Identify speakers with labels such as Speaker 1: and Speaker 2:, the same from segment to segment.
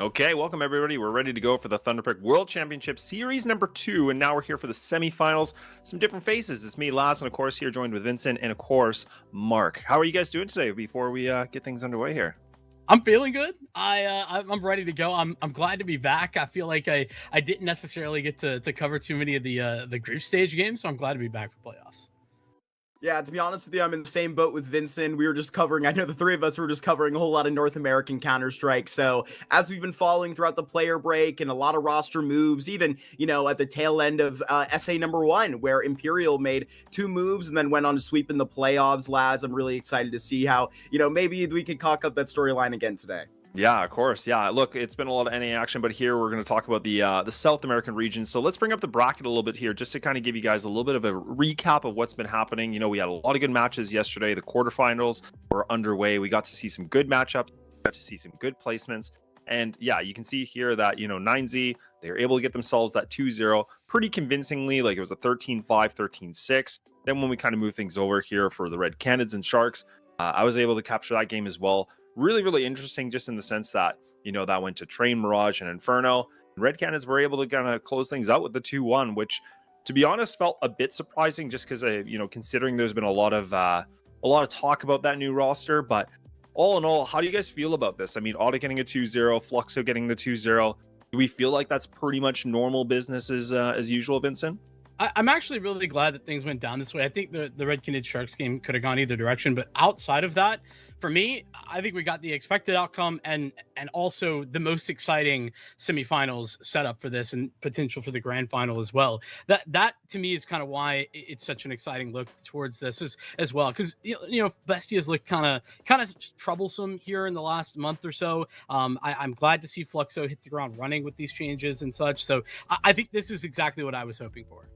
Speaker 1: Okay, welcome everybody. We're ready to go for the Thunderpick World Championship Series number 2, and now we're here for the semifinals. Some different faces. It's me, Laz, and of course here joined with Vincent and of course Mark. How are you guys doing today before we get things underway here?
Speaker 2: I'm feeling good. I'm ready to go. I'm glad to be back. I feel like I didn't necessarily get to cover too many of the group stage games, so I'm glad to be back for playoffs.
Speaker 3: Yeah, to be honest with you, I'm in the same boat with Vincent. We were just covering, I know the three of us were just covering a whole lot of North American Counter-Strike. So as we've been following throughout the player break and a lot of roster moves, even, at the tail end of SA number 1, where Imperial made 2 moves and then went on to sweep in the playoffs, Laz, I'm really excited to see how, maybe we can cock up that storyline again today.
Speaker 1: Yeah, of course. Yeah, look, it's been a lot of NA action, but here we're going to talk about the South American region. So let's bring up the bracket a little bit here, just to kind of give you guys a little bit of a recap of what's been happening. We had a lot of good matches yesterday. The quarterfinals were underway. We got to see some good matchups. We got to see some good placements. And yeah, you can see here that, 9Z, they were able to get themselves that 2-0 pretty convincingly. Like it was a 13-5, 13-6. Then when we kind of move things over here for the Red Canids and Sharks, I was able to capture that game as well. Really interesting, just in the sense that, that went to Train, Mirage, and Inferno. Red Canids were able to kind of close things out with the 2-1, which, to be honest, felt a bit surprising, just because, considering there's been a lot of talk about that new roster. But all in all, how do you guys feel about this? I mean, ODDIK getting a 2-0, Fluxo getting the 2-0. Do we feel like that's pretty much normal business as usual, Vincent?
Speaker 2: I'm actually really glad that things went down this way. I think the Red Canids Sharks game could have gone either direction, but outside of that, for me, I think we got the expected outcome and also the most exciting semifinals setup for this, and potential for the grand final as well. That to me is kind of why it's such an exciting look towards this as well, because Bestia's looked kind of troublesome here in the last month or so. I'm glad to see Fluxo hit the ground running with these changes and such. So I think this is exactly what I was hoping for.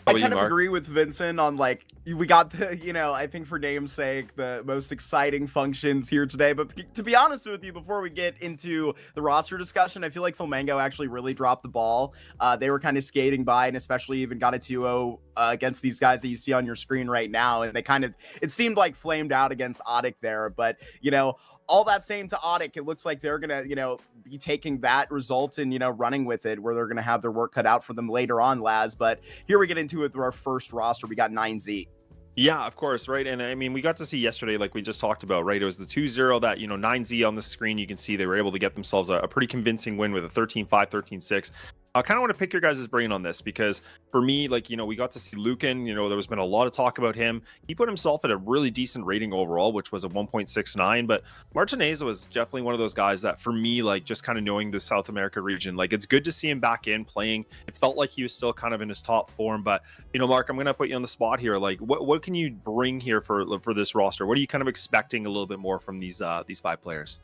Speaker 3: I kind of agree with Vincent on, we got the, I think for name's sake, the most exciting functions here today. But to be honest with you, before we get into the roster discussion, I feel like Flamengo actually really dropped the ball. They were kind of skating by, and especially even got a 2-0 against these guys that you see on your screen right now. And they it seemed like flamed out against ODDIK there. But, all that same to ODDIK, it looks like they're going to, be taking that result and, running with it, where they're going to have their work cut out for them later on, Laz. But here we get into it with our first roster. We got 9Z.
Speaker 1: Yeah, of course, right? And I mean, we got to see yesterday, like we just talked about, right? It was the 2-0 that, 9Z on the screen. You can see they were able to get themselves a pretty convincing win with a 13-5, 13-6. I kind of want to pick your guys' brain on this, because for me, we got to see Lucan. There's been a lot of talk about him. He put himself at a really decent rating overall, which was a 1.69. But Martinez was definitely one of those guys that, for me, just kind of knowing the South America region, it's good to see him back in playing. It felt like he was still kind of in his top form. But, Mark, I'm going to put you on the spot here. What can you bring here for this roster? What are you kind of expecting a little bit more from these 5 players?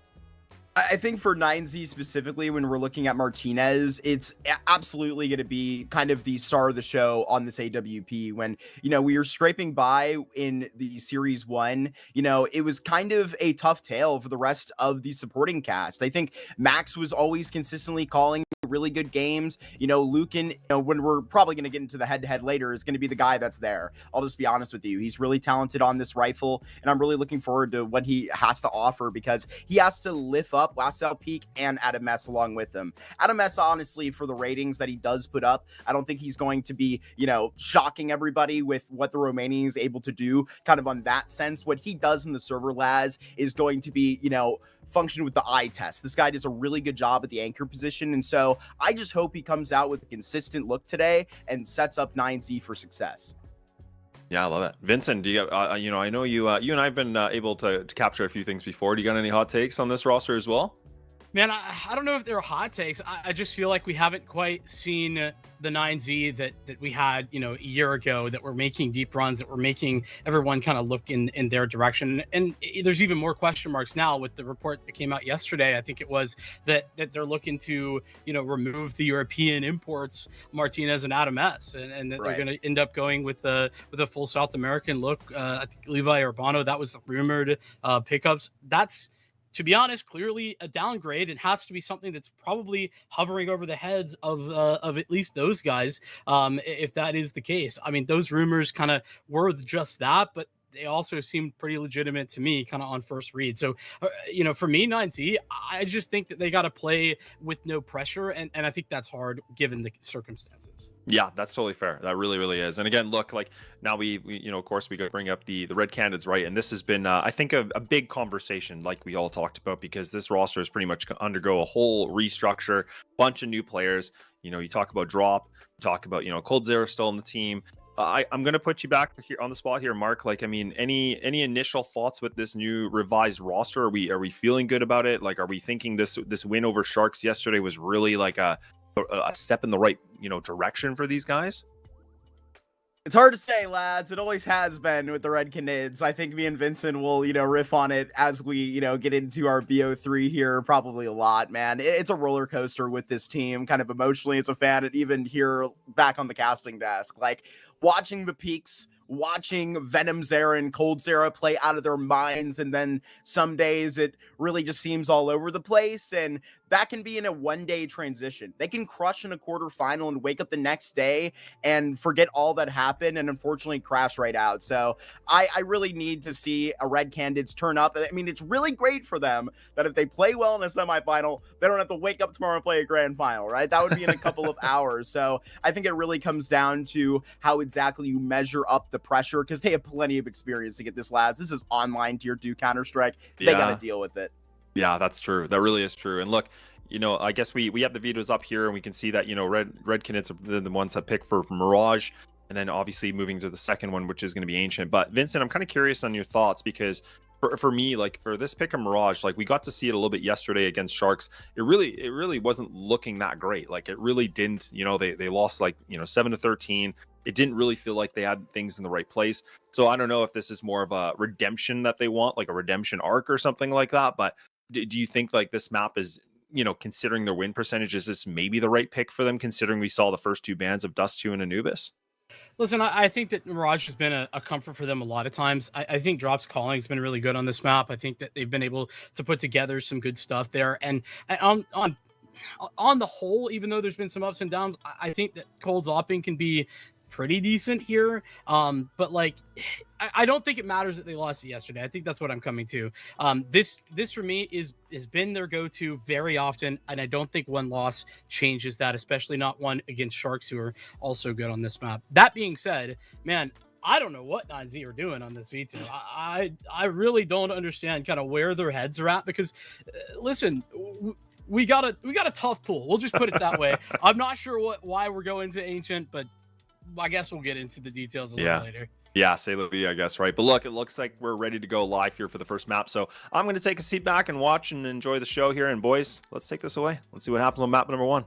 Speaker 3: I think for 9Z specifically, when we're looking at Martinez, it's absolutely going to be kind of the star of the show on this AWP. When, we were scraping by in the Series 1, it was kind of a tough tale for the rest of the supporting cast. I think Max was always consistently calling really good games. Lucan, when we're probably going to get into the head-to-head later, is going to be the guy that's there. I'll just be honest with you. He's really talented on this rifle, and I'm really looking forward to what he has to offer, because he has to lift up Last Out Peak and Adam S along with him. Adam S, honestly, for the ratings that he does put up, I don't think he's going to be, shocking everybody with what the Romanian is able to do, kind of on that sense. What he does in the server, Laz, is going to be, function with the eye test. This guy does a really good job at the anchor position, and so I just hope he comes out with a consistent look today and sets up 9Z for success.
Speaker 1: Yeah, I love it. Vincent, do you I know you and I've been able to capture a few things before. Do you got any hot takes on this roster as well?
Speaker 2: Man, I don't know if they're hot takes. I just feel like we haven't quite seen the 9Z that we had, a year ago, that we're making deep runs, that we're making everyone kind of look in their direction. And there's even more question marks now with the report that came out yesterday. I think it was that they're looking to, remove the European imports, Martinez and Adam S, and that They're going to end up going with a full South American look. I think Levi Urbano, that was the rumored pickups. That's, to be honest, clearly a downgrade. It has to be something that's probably hovering over the heads of at least those guys, if that is the case. I mean, those rumors kind of were just that, but they also seemed pretty legitimate to me, kind of on first read. So, you know, for me, 9Z, I just think that they got to play with no pressure, and I think that's hard given the circumstances.
Speaker 1: Yeah, that's totally fair. That really, really is. And again, look, like now we you know, of course, we got to bring up the red Canids, right? And this has been, I think, a big conversation, like we all talked about, because this roster has pretty much undergo a whole restructure, bunch of new players. You know, you talk about Drop, talk about, you know, coldzera still on the team. I'm going to put you back here on the spot here, Mark. Like, I mean, any initial thoughts with this new revised roster? Are we feeling good about it? Like, are we thinking this win over Sharks yesterday was really like a step in the right, you know, direction for these guys?
Speaker 3: It's hard to say, lads. It always has been with the Red Canids. I think me and Vincent will, you know, riff on it as we, you know, get into our BO3 here, probably a lot, man. It's a roller coaster with this team, kind of emotionally as a fan, and even here back on the casting desk. Like, watching the peaks, watching venomzera and coldzera play out of their minds, and then some days it really just seems all over the place, and that can be in a one-day transition. They can crush in a quarterfinal and wake up the next day and forget all that happened and unfortunately crash right out. So I really need to see a Red Canids turn up. I mean, it's really great for them that if they play well in a semifinal, they don't have to wake up tomorrow and play a grand final, right? That would be in a couple of hours. So I think it really comes down to how exactly you measure up the pressure, because they have plenty of experience to get this, lads. This is online tier 2 Counter-Strike. They got to deal with it.
Speaker 1: Yeah, that's true. That really is true. And look, you know, I guess we have the vetoes up here, and we can see that, you know, red Canids are the ones that pick for Mirage, and then obviously moving to the second one, which is going to be Ancient. But Vincent, I'm kind of curious on your thoughts, because for me, like for this pick of Mirage, like we got to see it a little bit yesterday against Sharks. It really wasn't looking that great. Like it really didn't, you know, they lost like, you know, 7-13. It didn't really feel like they had things in the right place. So I don't know if this is more of a redemption that they want, like a redemption arc or something like that. But do you think like this map is, you know, considering their win percentage, is this maybe the right pick for them, considering we saw the first two bans of Dust2 and Anubis?
Speaker 2: Listen, I think that Mirage has been a comfort for them a lot of times. I think Drop's calling has been really good on this map. I think that they've been able to put together some good stuff there. And on the whole, even though there's been some ups and downs, I think that Cold's opping can be pretty decent here. But like, I don't think it matters that they lost it yesterday. I think that's what I'm coming to. This for me has been their go-to very often, and I don't think one loss changes that, especially not one against Sharks, who are also good on this map. That being said, man, I don't know what 9Z are doing on this veto. I really don't understand kind of where their heads are at, because listen, we got a tough pool. We'll just put it that way. I'm not sure why we're going to Ancient, but I guess we'll get into the details a little later.
Speaker 1: Yeah, say la vie, I guess, right? But look, it looks like we're ready to go live here for the first map. So I'm going to take a seat back and watch and enjoy the show here. And boys, let's take this away. Let's see what happens on map number 1.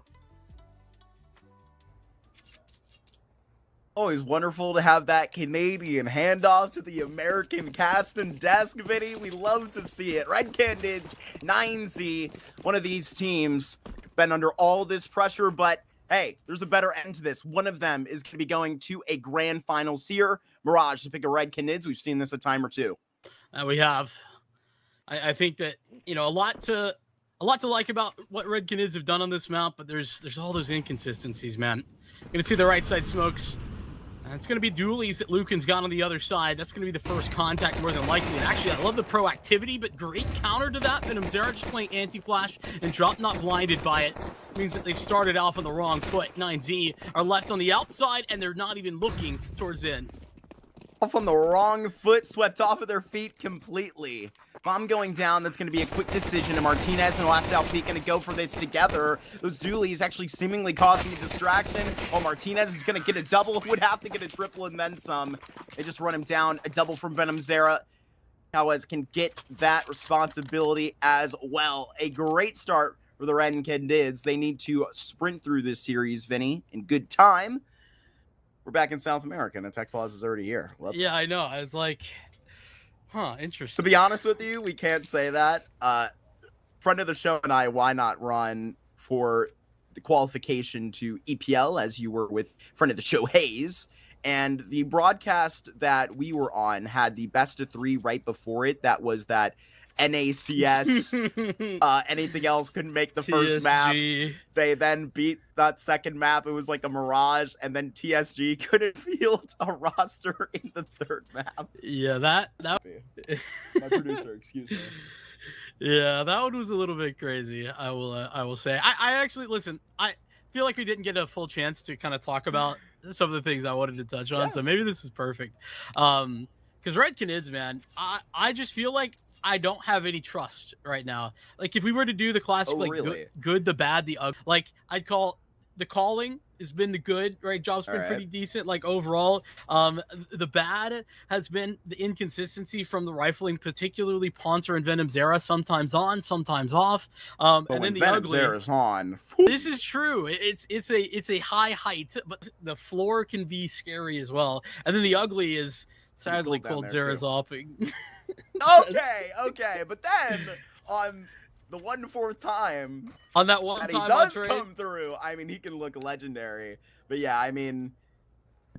Speaker 3: Always wonderful to have that Canadian handoff to the American casting desk, Vinny. We love to see it. Red Canids, 9Z, one of these teams been under all this pressure, but hey, there's a better end to this. One of them is going to be going to a grand finals here. Mirage to pick a Red Canids. We've seen this a time or two.
Speaker 2: We have. I think that, you know, a lot to like about what Red Canids have done on this map, but there's all those inconsistencies, man. You're going to see the right side smokes. It's going to be dualies that Lucan's got on the other side. That's going to be the first contact more than likely. And actually, I love the proactivity, but great counter to that. venomzera just playing anti-flash and Drop not blinded by it. Means that they've started off on the wrong foot. 9Z are left on the outside, and they're not even looking towards in.
Speaker 3: Off on the wrong foot, swept off of their feet completely. Bomb going down, that's going to be a quick decision, and Martinez and Last Out Peak going to go for this together. Those dualies actually seemingly causing a distraction, while Martinez is going to get a double, would have to get a triple and then some. They just run him down, a double from venomzera. Cowes can get that responsibility as well. A great start for the Red Canids. They need to sprint through this series, Vinny, in good time. We're back in South America, and the tech pause is already here. Love
Speaker 2: yeah, I know. I was like, huh, interesting.
Speaker 3: To be honest with you, we can't say that. Friend of the show and I, why not run for the qualification to EPL, as you were with friend of the show, Hayes. And the broadcast that we were on had the best of 3 right before it. That was that NACS, anything else couldn't make the first map.
Speaker 2: TSG.
Speaker 3: They then beat that second map. It was like a mirage, and then TSG couldn't field a roster in the third map.
Speaker 2: Yeah, that
Speaker 3: My producer, excuse me.
Speaker 2: Yeah, that one was a little bit crazy. I will say. I actually listen. I feel like we didn't get a full chance to kind of talk about some of the things I wanted to touch on.
Speaker 3: Yeah.
Speaker 2: So maybe this is perfect. Because Red Canids, man, I just feel like I don't have any trust right now. Like if we were to do the classic, like
Speaker 3: really?
Speaker 2: good, the bad, the ugly, like I'd call the calling has been the good, right? Job's been pretty decent, like overall. The bad has been the inconsistency from the rifling, particularly Ponter and Venom's era, sometimes on, sometimes off.
Speaker 3: But
Speaker 2: and then the
Speaker 3: Venom's
Speaker 2: ugly
Speaker 3: Era's on.
Speaker 2: This is true. It's a high height, but the floor can be scary as well. And then the ugly is sadly Cold Zera's opping.
Speaker 3: Okay, but then on the 1/4 time
Speaker 2: on that one
Speaker 3: that
Speaker 2: time
Speaker 3: he does
Speaker 2: trade,
Speaker 3: come through, I mean, he can look legendary. But yeah, I mean,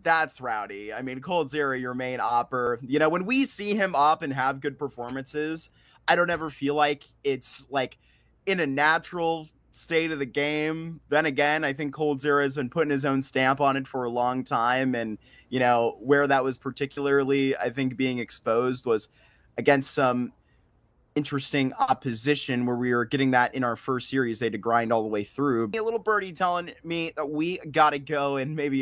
Speaker 3: that's rowdy. I mean, Cold Zera, your main opper. You know, when we see him op and have good performances, I don't ever feel like it's like in a natural state of the game. Then again, I think Cold Zera has been putting his own stamp on it for a long time. And, you know, where that was particularly, I think, being exposed was against some interesting opposition where we were getting that in our first series. They had to grind all the way through. A little birdie telling me that we got to go and maybe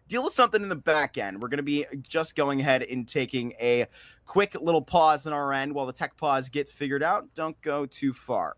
Speaker 3: deal with something in the back end. We're going to be just going ahead and taking a quick little pause on our end while the tech pause gets figured out. Don't go too far.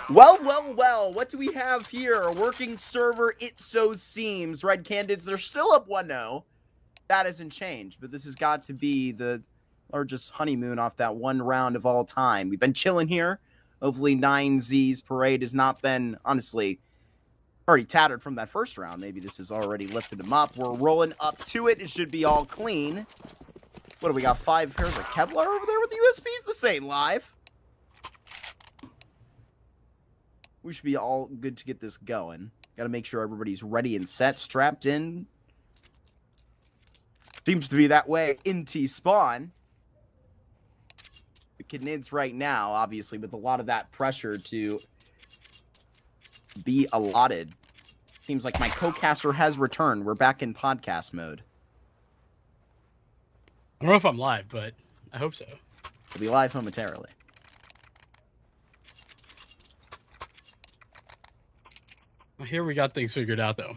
Speaker 3: Well, what do we have here? A working server, it so seems. Red Canids, they're still up 1-0. That hasn't changed, but this has got to be the largest honeymoon off that one round of all time. We've been chilling here. Hopefully 9Z's parade has not been, honestly, already tattered from that first round. Maybe this has already lifted him up. We're rolling up to it. It should be all clean. What do we got? 5 pairs of Kevlar over there with the USBs? This ain't live. We should be all good to get this going. Got to make sure everybody's ready and set, strapped in. Seems to be that way in T-Spawn. The Canids right now, obviously, with a lot of that pressure to be allotted. Seems like my co-caster has returned. We're back in podcast mode.
Speaker 2: I don't know if I'm live, but I hope so.
Speaker 3: We'll be live momentarily.
Speaker 2: Here we got things figured out, though.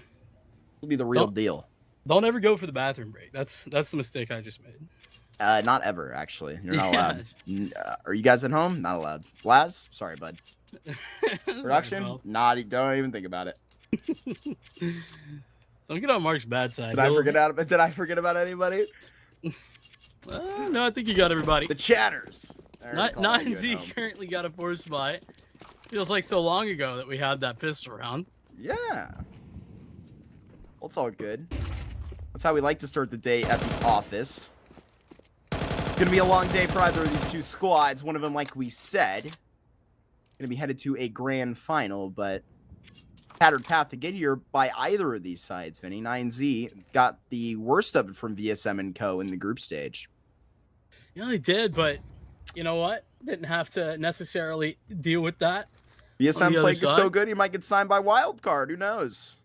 Speaker 3: It'll be the real deal.
Speaker 2: Don't ever go for the bathroom break. That's the mistake I just made.
Speaker 3: Not ever, actually. You're not allowed. Are you guys at home? Not allowed. Laz? Sorry, bud. Production? Don't even think about it.
Speaker 2: Don't get on Mark's bad side.
Speaker 3: Did I forget about anybody?
Speaker 2: No, I think you got everybody.
Speaker 3: The chatters.
Speaker 2: 9Z currently got a 4 spot. Feels like so long ago that we had that pistol round.
Speaker 3: Yeah. Well, it's all good. That's how we like to start the day at the office. It's going to be a long day for either of these two squads. One of them, like we said, going to be headed to a grand final, but tattered path to get here by either of these sides, Vinny. 9Z got the worst of it from VSM and Co. in the group stage.
Speaker 2: Yeah, they did, but you know what? Didn't have to necessarily deal with that.
Speaker 3: VSM played so good, he might get signed by Wildcard. Who knows?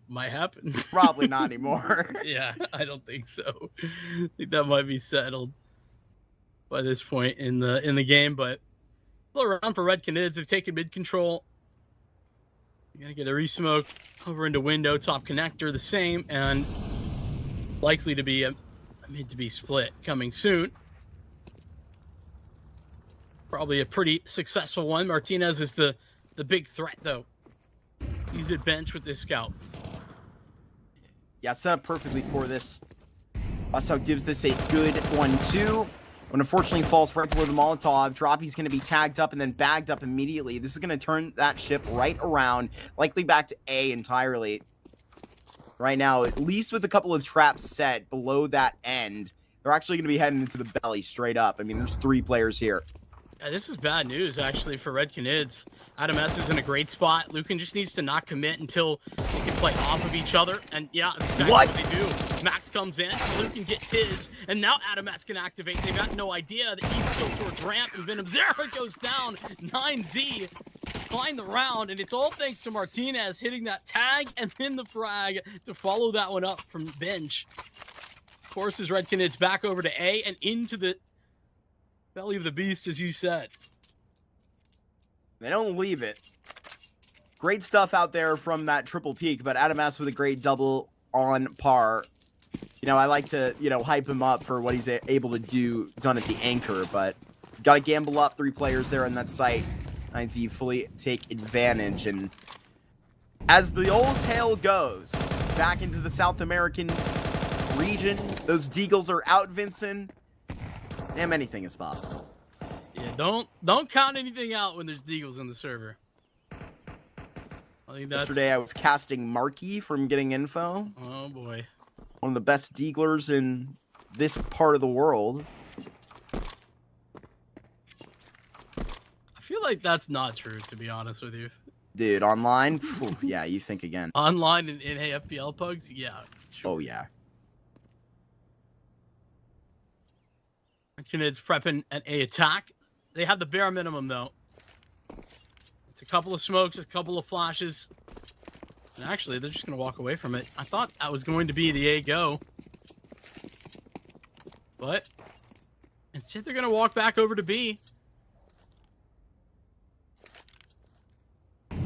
Speaker 2: Might happen.
Speaker 3: Probably not anymore.
Speaker 2: Yeah, I don't think so. I think that might be settled by this point in the game. But still around for Red Canids. They've taken mid control. You're gonna get a resmoke over into window, top connector, the same, and likely to be a mid to be split coming soon. Probably a pretty successful one. Martinez is the big threat, though. He's at bench with this scout.
Speaker 3: Yeah, set up perfectly for this. Also gives this a good 1-2. When unfortunately falls right below the Molotov. Droppy's going to be tagged up and then bagged up immediately. This is going to turn that ship right around, likely back to A entirely. Right now, at least with a couple of traps set below that end, they're actually going to be heading into the belly straight up. I mean, there's 3 players here.
Speaker 2: Yeah, this is bad news, actually, for Red Canids. Adam S is in a great spot. Lucan just needs to not commit until they can play off of each other. And yeah, that's exactly what they do. Max comes in, Lucan gets his, and now Adam S can activate. They've got no idea that he's still towards ramp, and Venom Zero goes down. 9Z find the round, and it's all thanks to Martinez hitting that tag and then the frag to follow that one up from bench. Forces Red Canids back over to A and into the belly of the beast, as you said.
Speaker 3: They don't leave it. Great stuff out there from that triple peak, but Adam S with a great double on par. You know, I like to, hype him up for what he's able to do done at the anchor, but got to gamble up 3 players there on that site. 9Z fully take advantage, and as the old tale goes, back into the South American region, those Deagles are out, Vincent. Damn, anything is possible.
Speaker 2: Yeah, don't count anything out when there's Deagles in the server. I think that's...
Speaker 3: Yesterday I was casting Marky from Getting Info.
Speaker 2: Oh boy.
Speaker 3: One of the best Deaglers in this part of the world.
Speaker 2: I feel like that's not true, to be honest with you.
Speaker 3: Dude, online? Phew, yeah, you think again.
Speaker 2: Online in AFPL pugs? Yeah. Sure.
Speaker 3: Oh, yeah.
Speaker 2: Canids prepping an A attack. They have the bare minimum, though. It's a couple of smokes, a couple of flashes. And actually, they're just going to walk away from it. I thought that was going to be the A go. But instead, they're going to walk back over to B.
Speaker 3: It's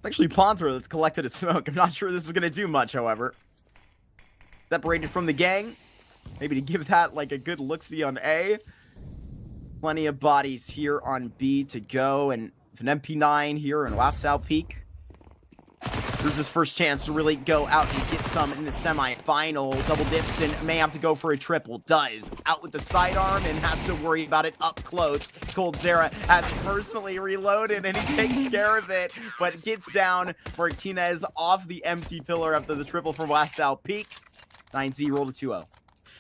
Speaker 3: actually Ponter that's collected a smoke. I'm not sure this is going to do much, however. Separated from the gang. maybe to give that like a good look-see on A. Plenty of bodies here on B to go, and with an MP9 here in Wasau Peak, here's his first chance to really go out and get some in the semi-final. Double dips and may have to go for a triple. Does. Out with the sidearm and has to worry about it up close. coldzera has it personally reloaded and he takes care of it, but gets down. Martinez off the empty pillar after the triple from Wasau Peak. 9Z roll to 2-0.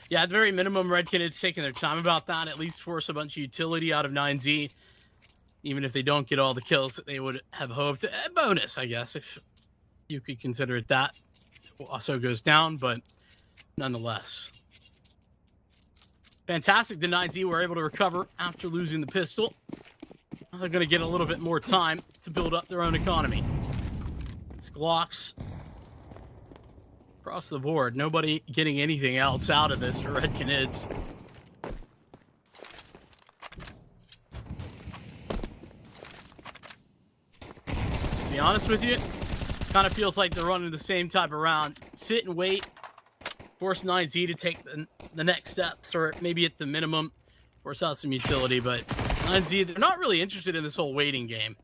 Speaker 2: Yeah, at the very minimum, Red Canids taking their time about that, at least force a bunch of utility out of 9Z. Even if they don't get all the kills that they would have hoped. A bonus, I guess, if you could consider it that. Also goes down, but nonetheless. Fantastic. The 9Z were able to recover after losing the pistol. Now they're going to get a little bit more time to build up their own economy. It's Glocks across the board. Nobody getting anything else out of this for Red Canids. To be honest with you, kind of feels like they're running the same type of round. Sit and wait. Force 9Z to take the next steps, or maybe at the minimum, force out some utility. But 9Z, they're not really interested in this whole waiting game.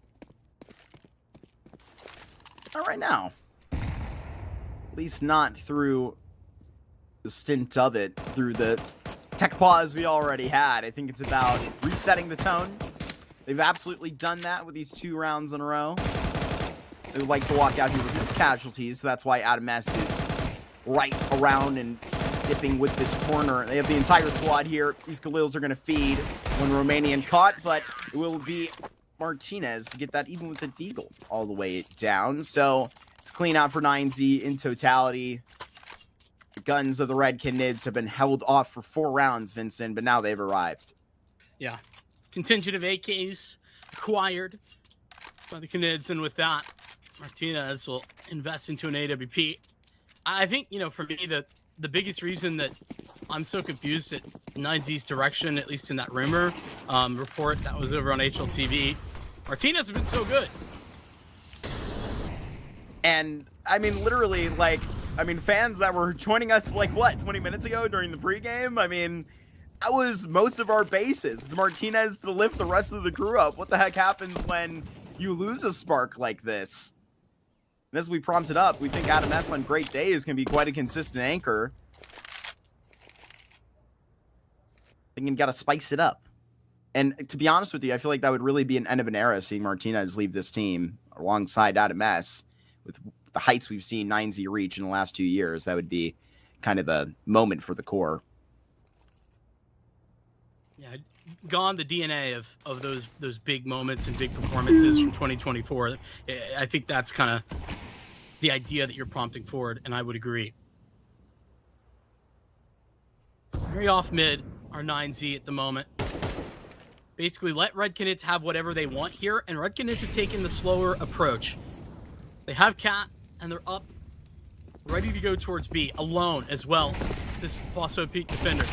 Speaker 3: Not right now. At least not through the stint of it, through the tech pause we already had. I think it's about resetting the tone. They've absolutely done that with these 2 rounds in a row. They would like to walk out here with casualties, so that's why Adam S is right around and dipping with this corner. They have the entire squad here. These Khalils are going to feed when Romanian caught, but it will be Martinez to get that even with the deagle all the way down. So it's clean out for 9Z in totality. The guns of the Red Canids have been held off for 4 rounds, Vincent, but now they've arrived.
Speaker 2: Yeah. Contingent of AKs acquired by the Canids, and with that, Martinez will invest into an AWP. I think, you know, for me, the biggest reason that I'm so confused at 9Z's direction, at least in that rumor report that was over on HLTV, Martinez has been so good.
Speaker 3: And, I mean, literally, like, fans that were joining us, like, what, 20 minutes ago during the pregame? I mean, that was most of our bases. It's Martinez to lift the rest of the crew up. What the heck happens when you lose a spark like this? And as we prompted up, we think Adam S on great days can be quite a consistent anchor. Thinking got to spice it up. And to be honest with you, I feel like that would really be an end of an era, seeing Martinez leave this team alongside Adam S. With the heights we've seen 9Z reach in the last 2 years. That would be kind of a moment for the core.
Speaker 2: Yeah, gone the DNA of those big moments and big performances from 2024. I think that's kind of the idea that you're prompting forward, and I would agree. Very off mid, our 9Z at the moment. Basically, let Red Canids have whatever they want here, and Red Canids have taken the slower approach. They have Cat, and they're up, ready to go towards B, alone as well. It's this Fluxo Peak defender.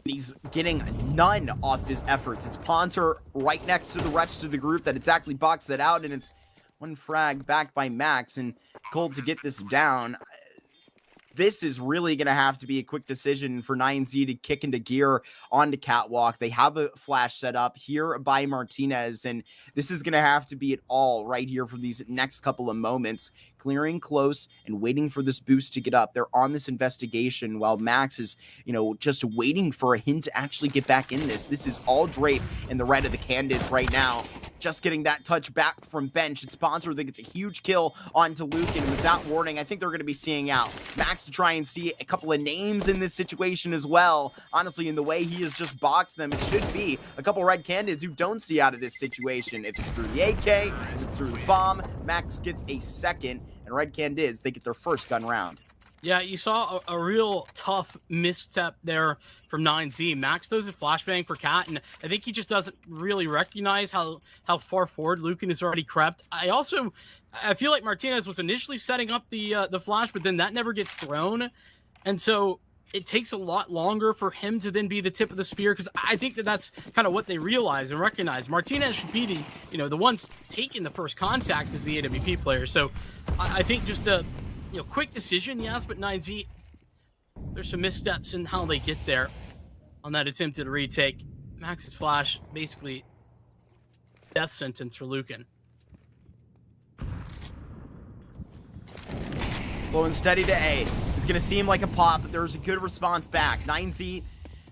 Speaker 3: He's getting none off his efforts. It's Ponter right next to the rest of the group that exactly boxed that out, and it's one frag back by Max, and Cold to get this down. This is really going to have to be a quick decision for 9Z to kick into gear onto Catwalk. They have a flash set up here by Martinez, and this is going to have to be it all right here for these next couple of moments. Clearing close and waiting for this boost to get up. They're on this investigation while Max is, just waiting for a hint to actually get back in this. This is all Drape in the red of the Canids right now. Just getting that touch back from bench. It's Sponsor that gets a huge kill onto Lucan, and without warning, I think they're going to be seeing out. Max to try and see a couple of names in this situation as well. Honestly, in the way he has just boxed them, it should be a couple Red Canids who don't see out of this situation. If it's through the AK, if it's through the bomb, Max gets a second, and Red Canids, they get their first gun round.
Speaker 2: Yeah, you saw a real tough misstep there from 9Z. Max throws a flashbang for Cat, and I think he just doesn't really recognize how far forward Lucan has already crept. I feel like Martinez was initially setting up the flash, but then that never gets thrown. And so it takes a lot longer for him to then be the tip of the spear, because I think that's kind of what they realize and recognize. Martinez should be the ones taking the first contact as the AWP player. So I think just a quick decision, yes, but 9Z there's some missteps in how they get there on that attempted retake. Max's flash, basically death sentence for Lucan.
Speaker 3: Slow and steady to A. It's going to seem like a pop, but there's a good response back. 9Z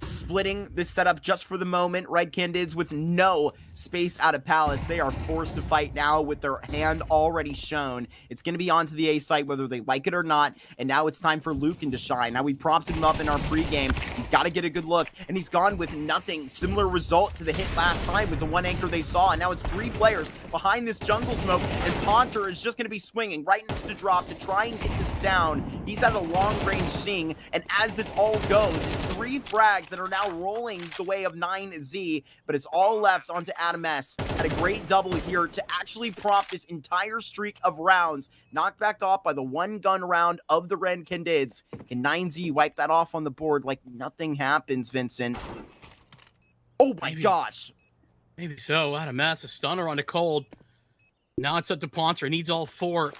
Speaker 3: splitting this setup just for the moment. Red Canids with no space out of Palace. They are forced to fight now with their hand already shown. It's going to be onto the A site whether they like it or not, and now it's time for Lucan to shine. Now we prompted him up in our pregame. He's got to get a good look, and he's gone with nothing. Similar result to the hit last time with the one anchor they saw, and now it's 3 players behind this jungle smoke, and Ponter is just going to be swinging right into the drop to try and get this down. He's at a long-range sing, and as this all goes, it's 3 frags that are now rolling the way of 9Z, but it's all left onto Adam S. Had a great double here to actually prompt this entire streak of rounds, knocked back off by the 1-gun round of the Red Canids. Can 9Z wipe that off on the board like nothing happens, Vincent? Oh my gosh.
Speaker 2: Maybe so. Adam S, a stunner on the cold. Now it's up to Ponter. He needs all 4.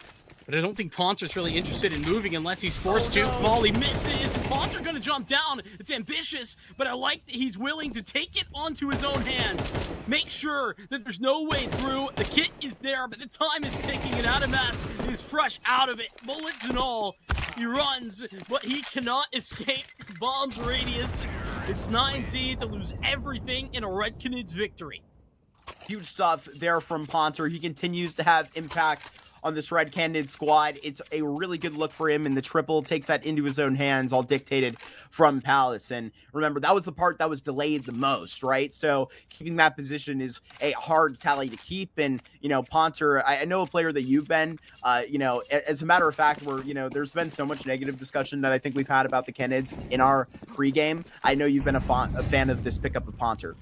Speaker 2: But I don't think Ponter's really interested in moving unless he's forced to. Molly misses, and Ponter gonna jump down. It's ambitious, but I like that he's willing to take it onto his own hands. Make sure that there's no way through. The kit is there, but the time is ticking, and Adam S is fresh out of it. Bullets and all. He runs, but he cannot escape bomb's radius. It's 9Z to lose everything in a Red Canids victory.
Speaker 3: Huge stuff there from Ponter. He continues to have impact on this Red Canid squad. It's a really good look for him, and the triple takes that into his own hands, all dictated from Palace. And remember, that was the part that was delayed the most, right? So keeping that position is a hard tally to keep. And, you know, Ponter, I know a player that you've been, you know, as a matter of fact, there's been so much negative discussion that I think we've had about the Canids in our pregame. I know you've been a fan of this pickup of Ponter.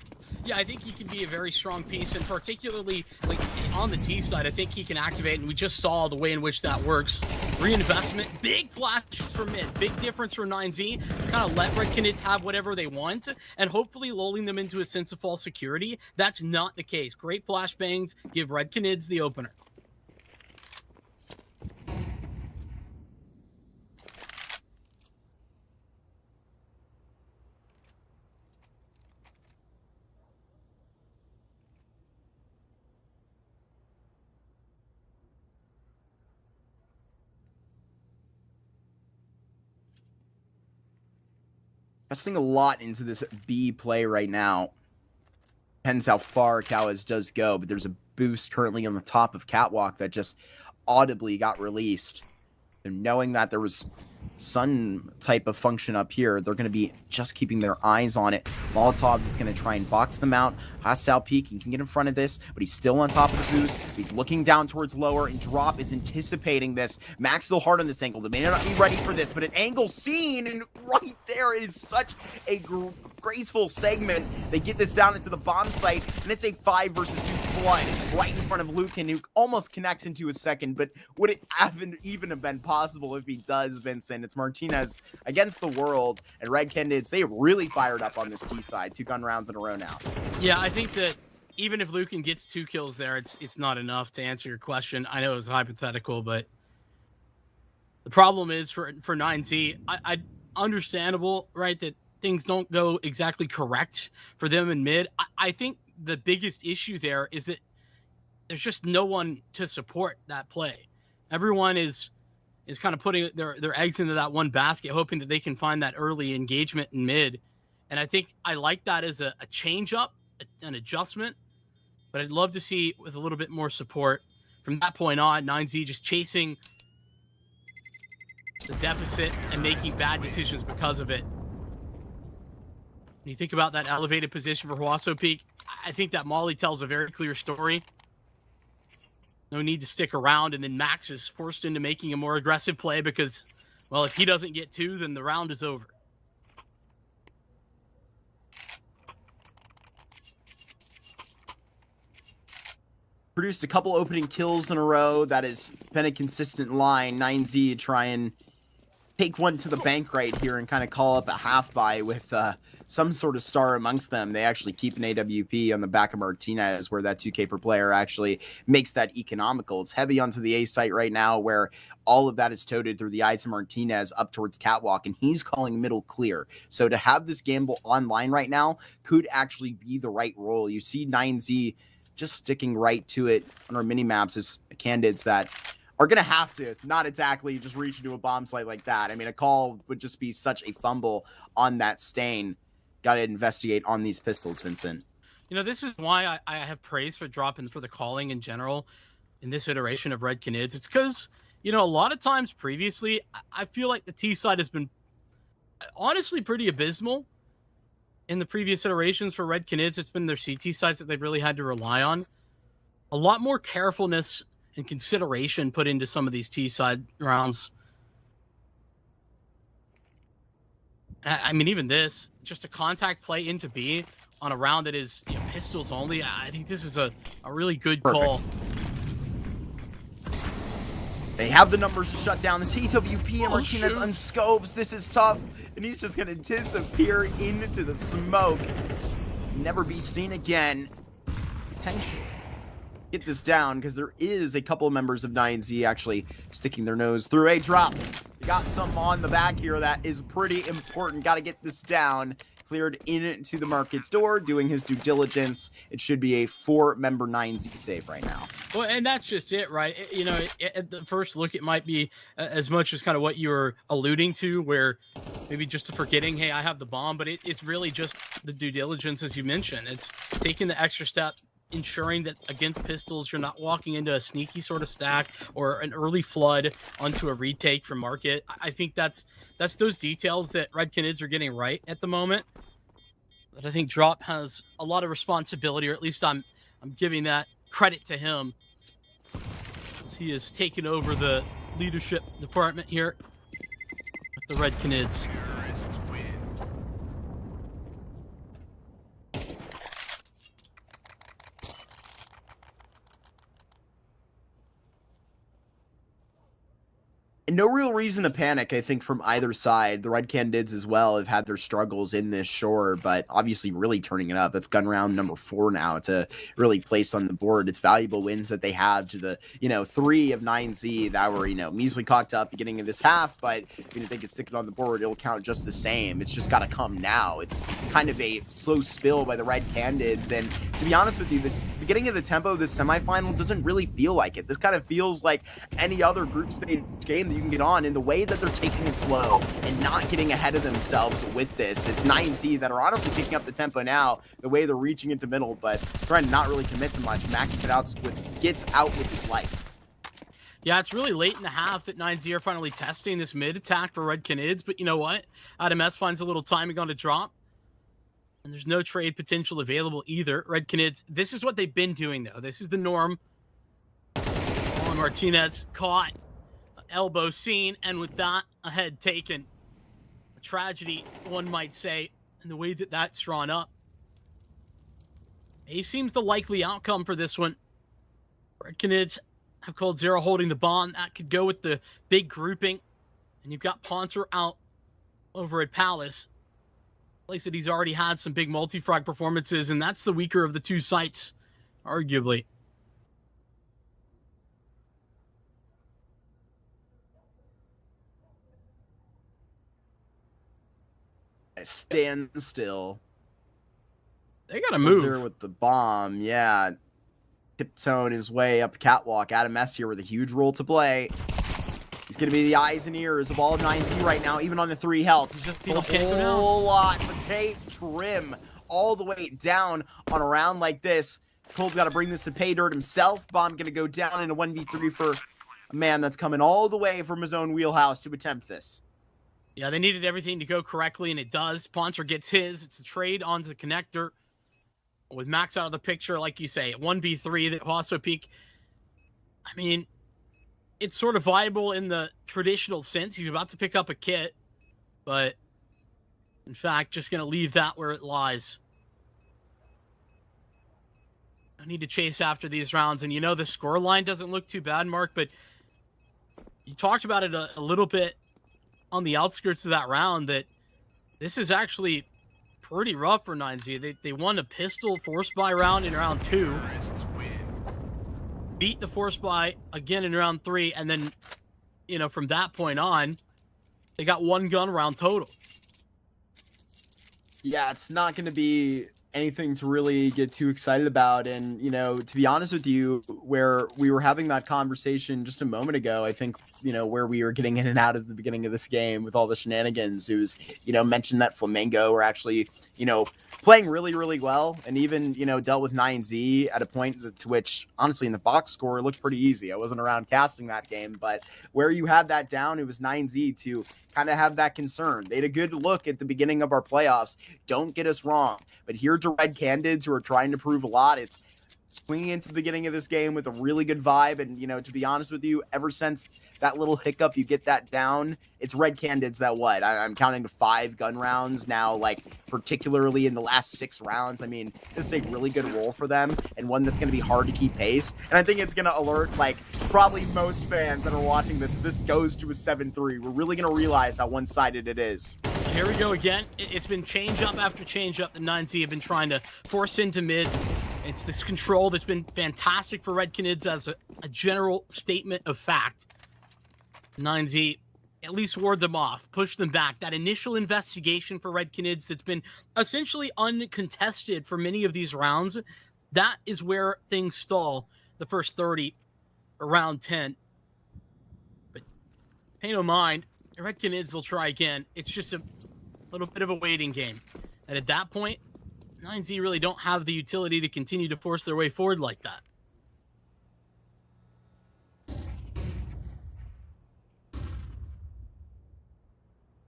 Speaker 2: Yeah, I think he can be a very strong piece, and particularly like on the T side, I think he can activate, and we just saw the way in which that works. Reinvestment, big flashes for mid, big difference for 9Z. Kind of let Red Canids have whatever they want, and hopefully lulling them into a sense of false security. That's not the case. Great flashbangs give Red Canids the opener.
Speaker 3: Investing a lot into this B play right now. Depends how far Cows does go, but there's a boost currently on the top of Catwalk that just audibly got released. And knowing that there was some type of function up here, they're going to be just keeping their eyes on it. Molotov is going to try and box them out. Hostile peek and can get in front of this, but he's still on top of the boost. He's looking down towards lower, and Drop is anticipating this. Max still hard on this angle. They may not be ready for this, but an angle seen, and right there, it is such a graceful segment. They get this down into the bomb site, and it's a 5 versus 2 flood right in front of Lucan, who almost connects into a second, but would it even have been possible if he does, Vincent? It's Martinez against the world, and Red Canids, they really fired up on this T side. 2-gun rounds in a row now.
Speaker 2: Yeah, I think that even if Lucan gets 2 kills there, it's not enough to answer your question. I know it was hypothetical, but the problem is for 9Z, I understandable, right, that things don't go exactly correct for them in mid. I think the biggest issue there is that there's just no one to support that play. Everyone is kind of putting their eggs into that one basket, hoping that they can find that early engagement in mid. And I think I like that as a change up, an adjustment, but I'd love to see with a little bit more support from that point on. 9Z just chasing the deficit and making bad decisions because of it. When you think about that elevated position for Huaso Peak, I think that Molly tells a very clear story. No need to stick around, and then Max is forced into making a more aggressive play because, well, if he doesn't get 2, then the round is over.
Speaker 3: Produced a couple opening kills in a row. That has been a consistent line. 9Z try and take one to the bank right here and kind of call up a half buy with some sort of star amongst them. They actually keep an AWP on the back of Martinez, where that 2K per player actually makes that economical. It's heavy onto the A site right now, where all of that is toted through the eyes of Martinez up towards Catwalk, and he's calling middle clear. So to have this gamble online right now could actually be the right role. You see 9Z just sticking right to it on our mini maps as Canids that are going to have to not exactly just reach into a bomb site like that. I mean, a call would just be such a fumble on that stain. Got to investigate on these pistols, Vincent.
Speaker 2: You know, this is why I have praise for dropping for the calling in general in this iteration of Red Canids. It's because, you know, a lot of times previously, I feel like the T side has been honestly pretty abysmal in the previous iterations for Red Canids. It's been their CT sites that they've really had to rely on. A lot more carefulness and consideration put into some of these T side rounds. I mean, even this, just a contact play into B on a round that is, you know, pistols only. I think this is a really good call.
Speaker 3: They have the numbers to shut down this AWP, and Martinez unscopes. This is tough, and he's just going to disappear into the smoke. Never be seen again. Potentially get this down, because there is a couple of members of 9Z actually sticking their nose through a drop. They got some on the back here that is pretty important. Got to get this down. Cleared into the market door, doing his due diligence. It should be a 4-member 9Z save right now.
Speaker 2: Well, and that's just it, right? You know, at the first look, it might be as much as kind of what you were alluding to, where maybe just forgetting, hey, I have the bomb, but it's really just the due diligence, as you mentioned. It's taking the extra step, ensuring that against pistols, you're not walking into a sneaky sort of stack or an early flood onto a retake from market. I think that's those details that Red Canids are getting right at the moment. But I think Drop has a lot of responsibility, or at least I'm giving that credit to him, as he has taken over the leadership department here with the Red Canids.
Speaker 3: No real reason to panic, I think, from either side. The Red Canids as well have had their struggles in this, sure, but obviously really turning it up. It's gun round number 4 now to really place on the board. It's valuable wins that they have to the, 3 of 9Z that were, measly cocked up beginning of this half, but if they could stick it on the board, it'll count just the same. It's just got to come now. It's kind of a slow spill by the Red Canids, and to be honest with you, the beginning of the tempo of this semifinal doesn't really feel like it. This kind of feels like any other group stage game that you can get on, in the way that they're taking it slow and not getting ahead of themselves with this. It's 9Z that are honestly picking up the tempo now, the way they're reaching into middle, but trying to not really commit to much. Max gets out with his life.
Speaker 2: Yeah, it's really late in the half that 9Z are finally testing this mid attack for Red Canids, but you know what? Adam S finds a little timing on to drop, and there's no trade potential available either. Red Canids, this is what they've been doing, though. This is the norm. Oh, Martinez caught. Elbow seen, and with that, a head taken. A tragedy, one might say, in the way that that's drawn up. A seems the likely outcome for this one. Red Canids have called Zero holding the bomb. That could go with the big grouping. And you've got Ponter out over at Palace. Place that he's already had some big multi-frag performances, and that's the weaker of the two sites, arguably.
Speaker 3: Stand still.
Speaker 2: They gotta move
Speaker 3: with the bomb. Yeah, tiptoeing his way up catwalk. Adam S here with a huge role to play. He's gonna be the eyes and ears of all of 9Z right now, even on the 3 health. He's just seen a whole lot, but pay trim all the way down on a round like this. Cole's got to bring this to pay dirt himself. Bomb gonna go down in a 1v3 for a man that's coming all the way from his own wheelhouse to attempt this.
Speaker 2: Yeah, they needed everything to go correctly, and it does. Ponter gets his. It's a trade onto the connector. With Max out of the picture, like you say, 1v3 that also peak. I mean, it's sort of viable in the traditional sense. He's about to pick up a kit, but in fact, just going to leave that where it lies. I need to chase after these rounds, and the scoreline doesn't look too bad, Mark, but you talked about it a little bit on the outskirts of that round that this is actually pretty rough for 9Z. They won a pistol force buy round in round 2. Beat the force buy again in round 3, and then, you know, from that point on, they got 1 gun round total.
Speaker 3: Yeah, it's not going to be anything to really get too excited about. And, you know, to be honest with you, where we were having that conversation just a moment ago, I think, you know, where we were getting in and out at the beginning of this game with all the shenanigans, it was, you know, mentioned that Flamengo were actually, you know, playing really, really well, and even, you know, dealt with 9Z at a point to which, honestly, in the box score, it looked pretty easy. I wasn't around casting that game, but where you had that down, it was 9Z to kind of have that concern. They had a good look at the beginning of our playoffs. Don't get us wrong, but here to Red Canids, who are trying to prove a lot, it's swinging into the beginning of this game with a really good vibe. And, you know, to be honest with you, ever since that little hiccup, you get that down, it's Red Canids that what? I'm counting to 5 gun rounds now, like particularly in the last 6 rounds. I mean, this is a really good role for them and one that's going to be hard to keep pace. And I think it's going to alert, like, probably most fans that are watching this, if this goes to a 7-3, we're really going to realize how one-sided it is.
Speaker 2: Here we go again. It's been change up after change up. The 9Z have been trying to force into mid. It's this control that's been fantastic for Red Canids as a general statement of fact. 9Z at least ward them off, push them back. That initial investigation for Red Canids that's been essentially uncontested for many of these rounds, that is where things stall the first 30, around 10. But pay no mind. Red Canids will try again. It's just a little bit of a waiting game. And at that point, 9Z really don't have the utility to continue to force their way forward like that.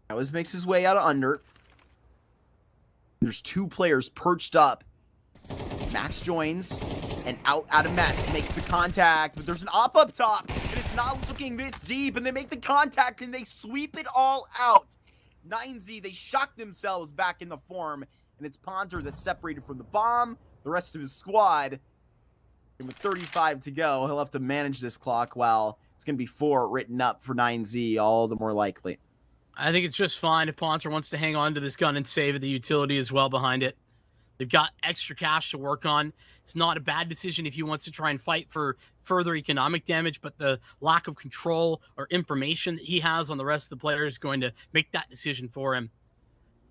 Speaker 3: Always makes his way out of under. There's 2 players perched up. Max joins and out of mess, makes the contact, but there's an op up top, and it's not looking this deep, and they make the contact, and they sweep it all out. 9Z, they shock themselves back in the form, and it's Ponter that's separated from the bomb, the rest of his squad, and with 35 to go, he'll have to manage this clock while it's going to be 4 written up for 9Z, all the more likely.
Speaker 2: I think it's just fine if Ponter wants to hang on to this gun and save the utility as well behind it. They've got extra cash to work on. It's not a bad decision if he wants to try and fight for further economic damage, but the lack of control or information that he has on the rest of the players is going to make that decision for him.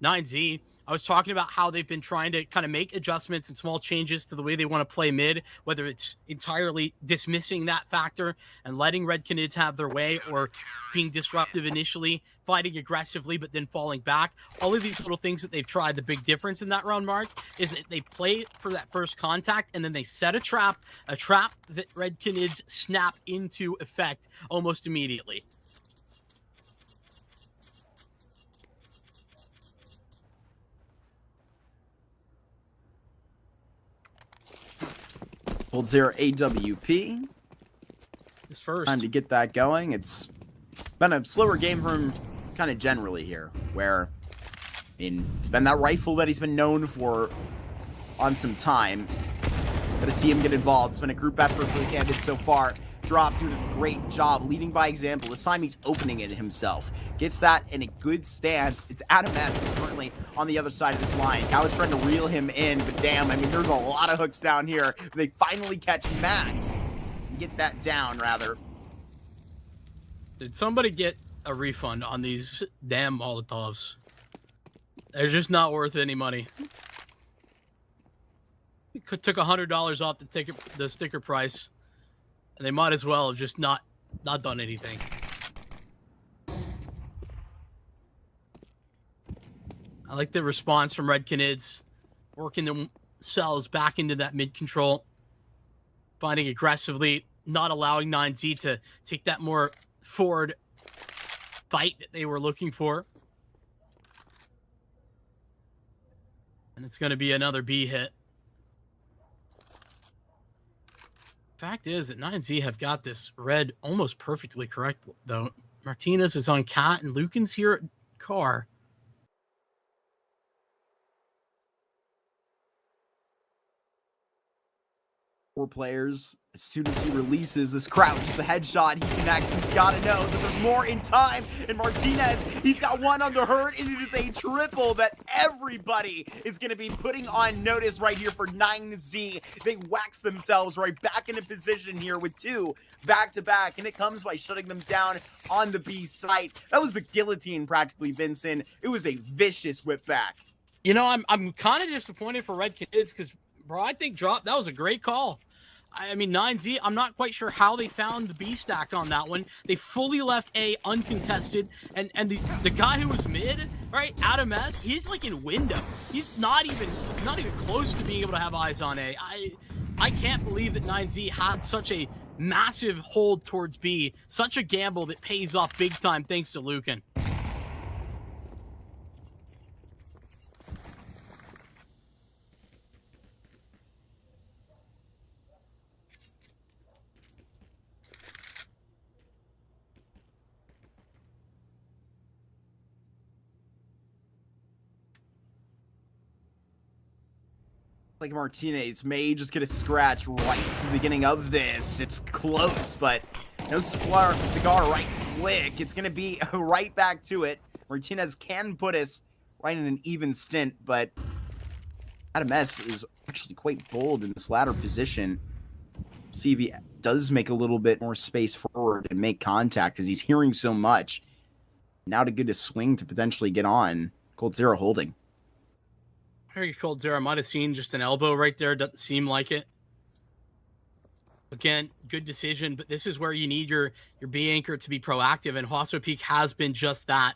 Speaker 2: 9Z, I was talking about how they've been trying to kind of make adjustments and small changes to the way they want to play mid, whether it's entirely dismissing that factor and letting Red Canids have their way, or being disruptive initially, fighting aggressively, but then falling back. All of these little things that they've tried, the big difference in that round, Mark, is that they play for that first contact, and then they set a trap that Red Canids snap into effect almost immediately.
Speaker 3: Hold 0 AWP.
Speaker 2: His first.
Speaker 3: Time to get that going. It's been a slower game for him kind of generally here, where, I mean, it's been that rifle that he's been known for on some time. Got to see him get involved. It's been a group effort for the Canids so far. Drop doing a great job, leading by example. This time he's opening it himself. Gets that in a good stance. It's Adam S, who's currently on the other side of this line. Cow is trying to reel him in, but damn, I mean, there's a lot of hooks down here. They finally catch Max. Get that down, rather.
Speaker 2: Did somebody get a refund on these damn Molotovs? They're just not worth any money. It took $100 off the sticker price. And they might as well have just not done anything. I like the response from Red Canids, working themselves back into that mid control, fighting aggressively, not allowing 9Z to take that more forward fight that they were looking for. And it's going to be another B hit. Fact is that 9Z have got this red almost perfectly correct, though. Martinez is on Cat and Lucan's here at Car.
Speaker 3: 4 players. As soon as he releases this crouch, it's a headshot. He connects. He's got to know that there's more in time. And Martinez, he's got one on the hurt, and it is a triple that everybody is going to be putting on notice right here for 9Z. They wax themselves right back into position here with 2 back-to-back, and it comes by shutting them down on the B site. That was the guillotine practically, Vincent. It was a vicious whip back.
Speaker 2: You know, I'm kind of disappointed for Red Canids because, bro, I think that was a great call. I mean, 9Z, I'm not quite sure how they found the B stack on that one. They fully left A uncontested, and the guy who was mid, right, Adam S, he's like in window. He's not even close to being able to have eyes on A. I can't believe that 9Z had such a massive hold towards B, such a gamble that pays off big time thanks to Lucan.
Speaker 3: Like Martinez may just get a scratch right at the beginning of this. It's close, but no cigar right quick. It's going to be right back to it. Martinez can put us right in an even stint, but Adam S is actually quite bold in this latter position. See if he does make a little bit more space forward and make contact because he's hearing so much. Now to get a swing to potentially get on. coldzera holding.
Speaker 2: Very coldzera might have seen just an elbow right there. Doesn't seem like it. Again, good decision, but this is where you need your B anchor to be proactive, and Peak has been just that.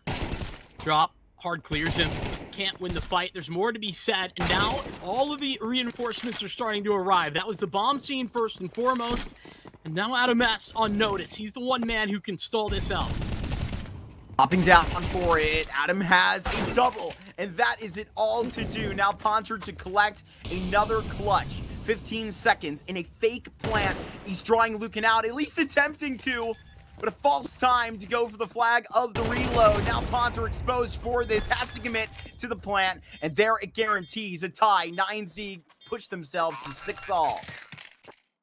Speaker 2: Drop, hard clears him. Can't win the fight. There's more to be said, and now all of the reinforcements are starting to arrive. That was the bomb scene first and foremost, and now Adam S on notice. He's the one man who can stall this out.
Speaker 3: Hopping down for it. Adam has a double, and that is it all to do. Now Poncher to collect another clutch. 15 seconds in a fake plant. He's drawing Lucan out, at least attempting to, but a false time to go for the flag of the reload. Now Poncher exposed for this, has to commit to the plant, and there it guarantees a tie. 9Z push themselves to 6-all.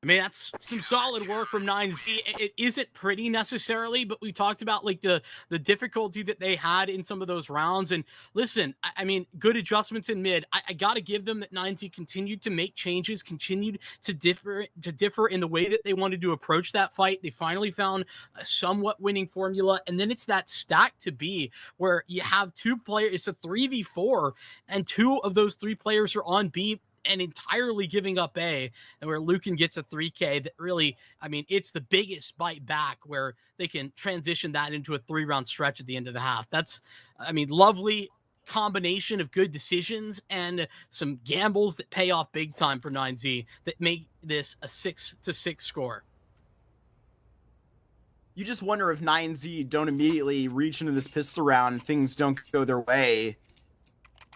Speaker 2: I mean, that's some solid work from 9Z. It isn't pretty necessarily, but we talked about like the difficulty that they had in some of those rounds. And listen, I mean, good adjustments in mid. I got to give them that 9Z continued to make changes, continued to differ in the way that they wanted to approach that fight. They finally found a somewhat winning formula. And then it's that stack to B where you have 2 players. It's a 3v4, and 2 of those 3 players are on B and entirely giving up A, and where Lucan gets a 3K that really, I mean, it's the biggest bite back where they can transition that into a 3-round stretch at the end of the half. That's, I mean, lovely combination of good decisions and some gambles that pay off big time for 9Z that make this a 6-6 score.
Speaker 3: You just wonder if 9Z don't immediately reach into this pistol round, things don't go their way.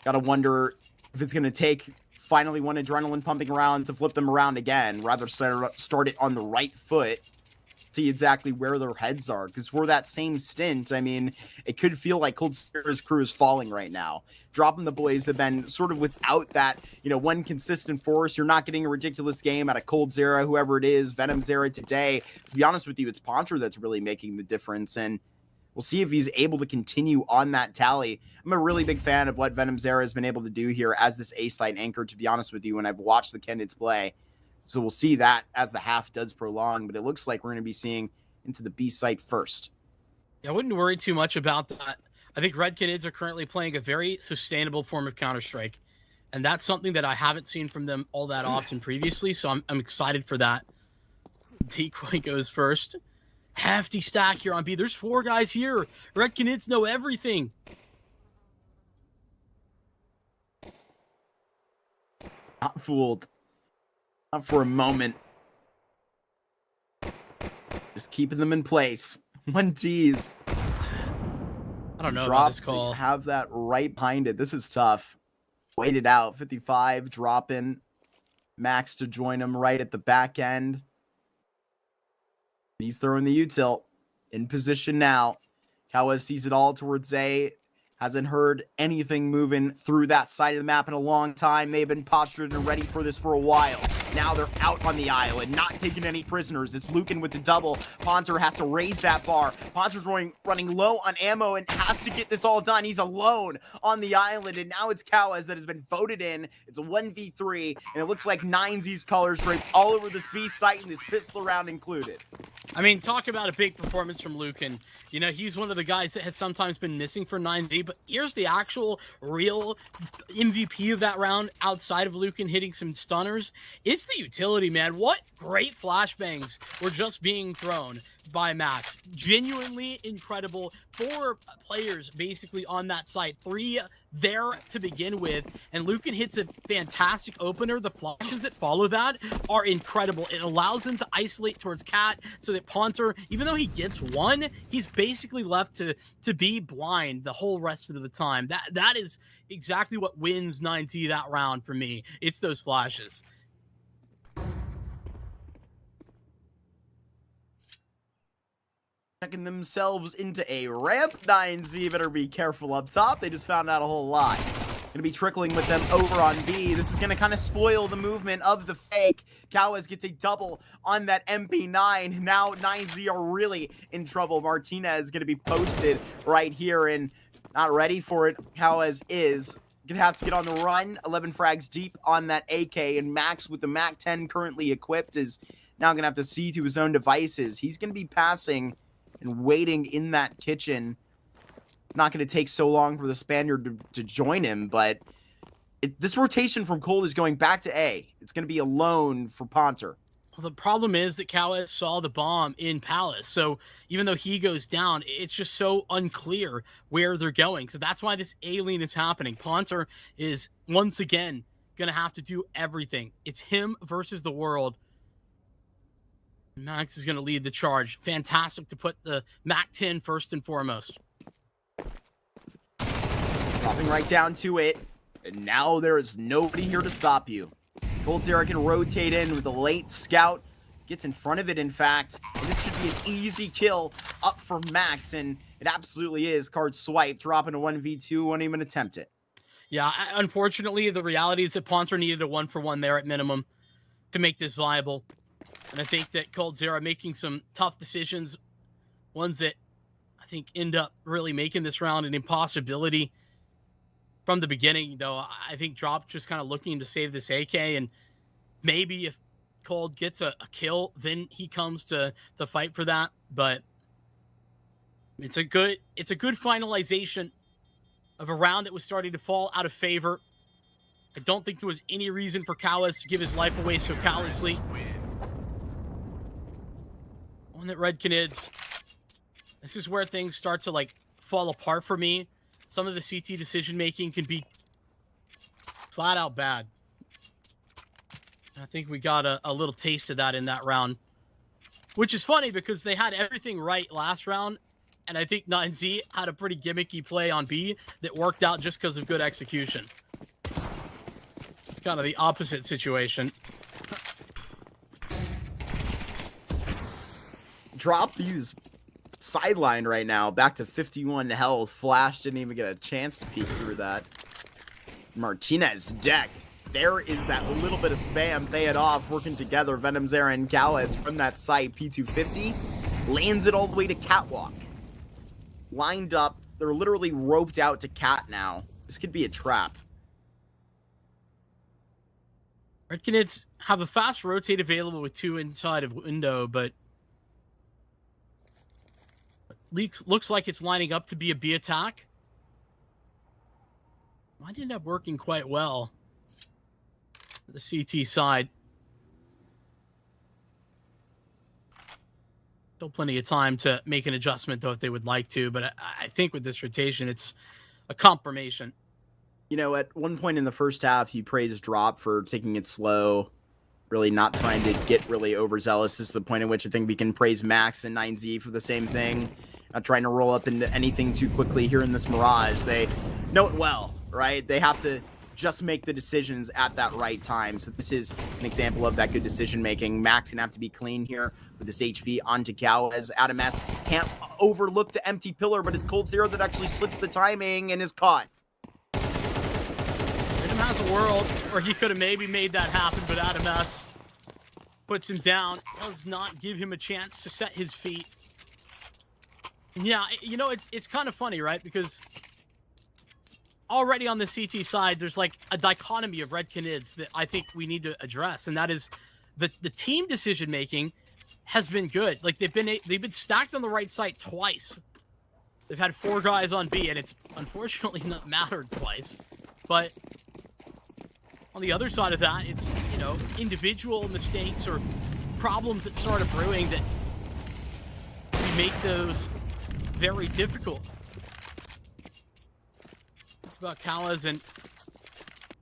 Speaker 3: Gotta wonder if it's gonna take finally one adrenaline pumping round to flip them around again, rather start it on the right foot, see exactly where their heads are. Because for that same stint, I mean, it could feel like coldzera's crew is falling right now. Dropping the boys have been sort of without that, you know, one consistent force. You're not getting a ridiculous game out of coldzera, whoever it is, venomzera today. To be honest with you, it's Poncher that's really making the difference, and we'll see if he's able to continue on that tally. I'm a really big fan of what venomzera has been able to do here as this A-site anchor, to be honest with you, when I've watched the Canids play. So we'll see that as the half does prolong, but it looks like we're going to be seeing into the B site first.
Speaker 2: Yeah, I wouldn't worry too much about that. I think Red Canids are currently playing a very sustainable form of Counter-Strike, and that's something that I haven't seen from them all that often previously, so I'm excited for that. Decoy goes first. Hefty stack here on B. There's 4 guys here. Red Canids know everything.
Speaker 3: Not fooled. Not for a moment. Just keeping them in place. One tease.
Speaker 2: I don't know about this call.
Speaker 3: Have that right behind it. This is tough. Wait it out. 55 dropping. Max to join him right at the back end. He's throwing the util. In position now. Kawa sees it all towards A. Hasn't heard anything moving through that side of the map in a long time. They've been postured and ready for this for a while. now they're out on the island, not taking any prisoners. It's Lucan with the double. Ponter has to raise that bar. Ponter's running low on ammo and has to get this all done. He's alone on the island, and now it's Cowes that has been voted in. It's a 1v3, and it looks like 9Z's colors draped all over this B site, and this pistol round included.
Speaker 2: I mean, talk about a big performance from Lucan. You know, he's one of the guys that has sometimes been missing for 9Z, but here's the actual real MVP of that round outside of Lucan hitting some stunners. It's the utility, man. What great flashbangs were just being thrown by Max. Genuinely incredible. 4 players basically on that site. 3 there to begin with, and Lucan hits a fantastic opener. The flashes that follow that are incredible. It allows him to isolate towards Cat so that Ponter, even though he gets 1, he's basically left to be blind the whole rest of the time. That is exactly what wins 9Z that round for me. It's those flashes.
Speaker 3: Checking themselves into a ramp. 9Z better be careful up top. They just found out a whole lot. Gonna be trickling with them over on B. This is gonna kind of spoil the movement of the fake. Cowes gets a double on that MP9. Now 9Z are really in trouble. Martinez gonna be posted right here and not ready for it. Cowes is gonna have to get on the run. 11 frags deep on that AK, and Max with the Mac 10 currently equipped is now gonna have to see to his own devices. He's gonna be passing and waiting in that kitchen. Not going to take so long for the Spaniard to join him, but this rotation from Cold is going back to A. It's going to be alone for Ponter.
Speaker 2: Well, the problem is that Cowes saw the bomb in Palace, so even though he goes down, it's just so unclear where they're going. So that's why this A-lane is happening. Ponter is once again going to have to do everything. It's him versus the world. Max is going to lead the charge. Fantastic to put the Mac 10 first and foremost.
Speaker 3: Dropping right down to it. And now there is nobody here to stop you. Coldzera can rotate in with a late scout. Gets in front of it, in fact. And this should be an easy kill up for Max. And it absolutely is. Card swipe. Dropping a 1v2. Won't even attempt it.
Speaker 2: Yeah, unfortunately, the reality is that Ponter needed a 1-for-1 there at minimum to make this viable. And I think that Coldzera making some tough decisions, ones that I think end up really making this round an impossibility from the beginning, though. I think Drop just kind of looking to save this AK, and maybe if Cold gets a kill, then he comes to fight for that. But it's a good finalization of a round that was starting to fall out of favor. I don't think there was any reason for Cowes to give his life away so callously. On that red Canids, this is where things start to like fall apart for me. Some of the CT decision making can be flat out bad. I think we got a little taste of that in that round, which is funny because they had everything right last round, and I think 9Z had a pretty gimmicky play on B that worked out just because of good execution. It's kind of the opposite situation.
Speaker 3: Drop these sideline right now, back to 51 health. Flash didn't even get a chance to peek through that. Martinez decked. There is that little bit of spam. They had off working together. Venom's there and Cowes from that site. P250 lands it all the way to Catwalk. Lined up. They're literally roped out to Cat now. This could be a trap.
Speaker 2: Red Canids have a fast rotate available with 2 inside of window, but looks like it's lining up to be a B attack. Might end up working quite well. The CT side. Still plenty of time to make an adjustment, though, if they would like to. But I think with this rotation, it's a confirmation.
Speaker 3: You know, at one point in the first half, he praised Drop for taking it slow, really not trying to get really overzealous. This is the point at which I think we can praise Max and 9Z for the same thing. Not trying to roll up into anything too quickly here in this Mirage. They know it well, right? They have to just make the decisions at that right time. So this is an example of that good decision making. Max gonna have to be clean here with this HP onto Cowes. Adam S can't overlook the empty pillar, but it's Coldzera that actually slips the timing and is caught.
Speaker 2: Adam has a world where he could have maybe made that happen, but Adam S puts him down, does not give him a chance to set his feet. Yeah, you know, it's kind of funny, right? Because already on the CT side, there's like a dichotomy of Red Canids that I think we need to address, and that is the team decision making has been good. Like they've been stacked on the right side twice. They've had 4 guys on B, and it's unfortunately not mattered twice. But on the other side of that, it's, you know, individual mistakes or problems that started brewing that we make those very difficult. It's about Callas and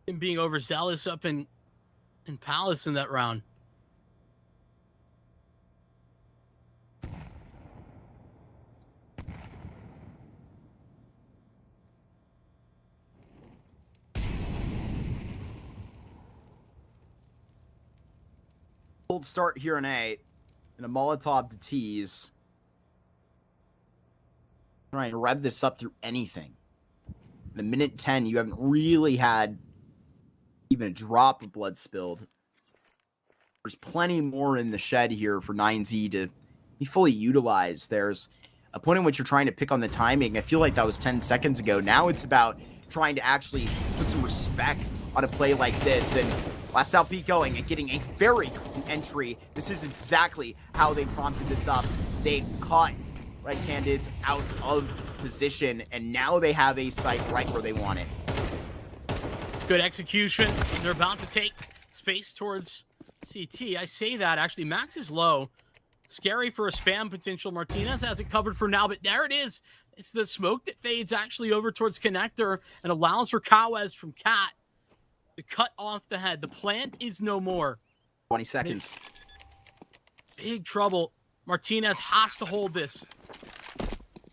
Speaker 2: him being overzealous up in Palace in that round.
Speaker 3: Cold start here in A, and a Molotov to tease. Trying to rev this up through anything. In a minute 10, you haven't really had even a drop of blood spilled. There's plenty more in the shed here for 9Z to be fully utilized. There's a point in which you're trying to pick on the timing. I feel like that was 10 seconds ago. Now it's about trying to actually put some respect on a play like this. And Last out B going and getting a very clean entry. This is exactly how they prompted this up. They caught Red Canids out of position, and now they have a site right where they want it.
Speaker 2: Good execution, and they're about to take space towards CT. I say that, actually, Max is low. Scary for a spam potential. Martinez has it covered for now, but there it is. It's the smoke that fades actually over towards Connector and allows for Kawez from Cat to cut off the head. The plant is no more.
Speaker 3: 20 seconds.
Speaker 2: Big trouble. Martinez has to hold this.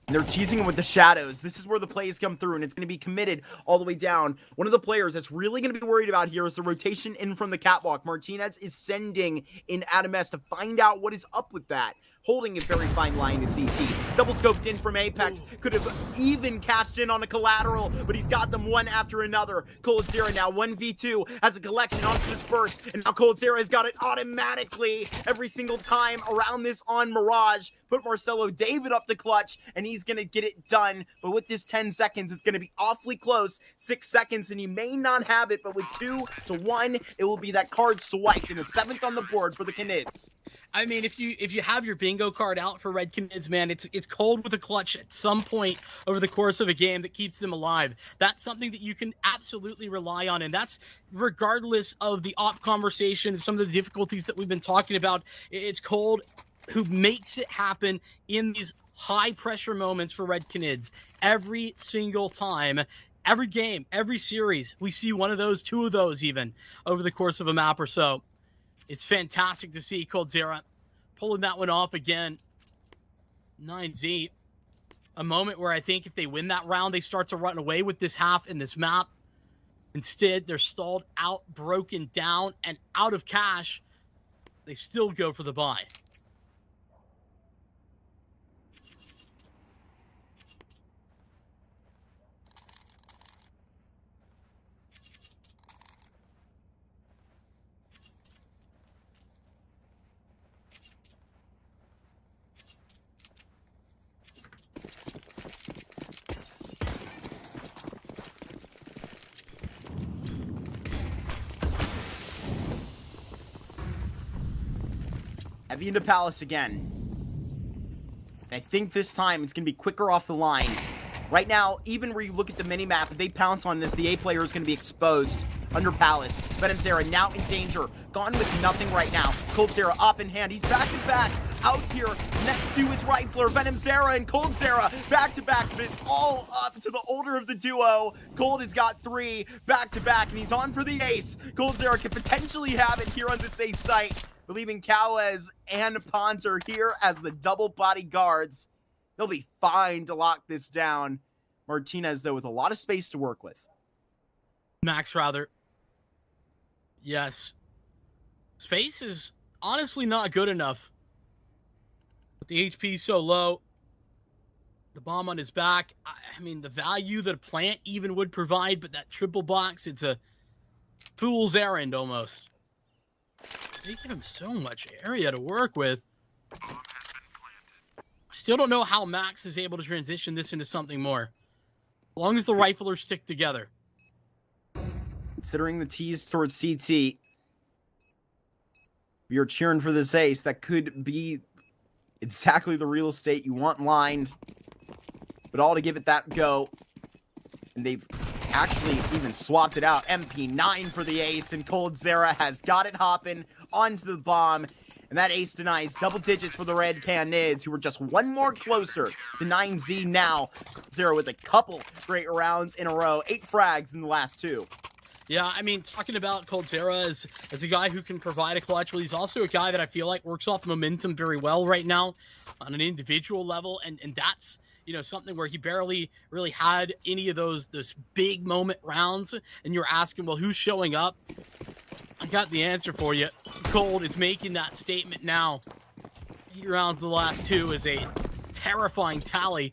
Speaker 3: And they're teasing him with the shadows. This is where the plays come through, and it's going to be committed all the way down. One of the players that's really going to be worried about here is the rotation in from the catwalk. Martinez is sending in Adam S to find out what is up with that. Holding a very fine line to CT. Double scoped in from Apex. Could have even cashed in on a collateral, but he's got them one after another. Coldzera now 1v2 has a collection onto his first, and now Coldzera has got it automatically every single time around this on Mirage. Put Marcelo David up the clutch, and he's going to get it done. But with this 10 seconds, it's going to be awfully close. 6 seconds, and he may not have it, but with 2-1, it will be that card swiped in the 7th on the board for the Canids.
Speaker 2: I mean, if you have your bingo card out for Red Canids, man, it's cold with a clutch at some point over the course of a game that keeps them alive. That's something that you can absolutely rely on, and that's regardless of the op conversation, some of the difficulties that we've been talking about. It's Cold who makes it happen in these high-pressure moments for Red Canids. Every single time, every game, every series, we see one of those, 2 of those even, over the course of a map or so. It's fantastic to see Coldzera pulling that one off again. 9Z. A moment where I think if they win that round, they start to run away with this half in this map. Instead, they're stalled out, broken down, and out of cash. They still go for the buy.
Speaker 3: Heavy into Palace again. And I think this time it's going to be quicker off the line. Right now, even where you look at the minimap, if they pounce on this, the A player is going to be exposed under Palace. Venomzera now in danger. Gone with nothing right now. Coldzera up in hand. He's back to back out here next to his rifler. Venomzera and Coldzera back to back, but it's all up to the older of the duo. Cold has got 3 back to back, and he's on for the ace. Coldzera can potentially have it here on this ace site. Leaving Kawez and Ponter here as the double bodyguards. They'll be fine to lock this down. Martinez, though, with a lot of space to work with.
Speaker 2: Max, rather. Yes. Space is honestly not good enough. With the HP so low, the bomb on his back, I mean, the value that a plant even would provide, but that triple box, it's a fool's errand almost. They give him so much area to work with. Still don't know how Max is able to transition this into something more. As long as the riflers stick together.
Speaker 3: Considering the tease towards CT, you're cheering for this ace. That could be exactly the real estate you want lined. But all to give it that go. And they've actually even swapped it out. MP9 for the ace, and coldzera has got it hopping onto the bomb. And that ace denies double digits for the red Canids, who are just one more closer to 9Z now. coldzera with a couple great rounds in a row. 8 frags in the last 2.
Speaker 2: Yeah, I mean, talking about coldzera as a guy who can provide a clutch, well, he's also a guy that I feel like works off momentum very well right now on an individual level, and that's, you know, something where he barely really had any of those big moment rounds, and you're asking, well, who's showing up? I got the answer for you. Cold is making that statement now. 8 rounds in the last 2 is a terrifying tally,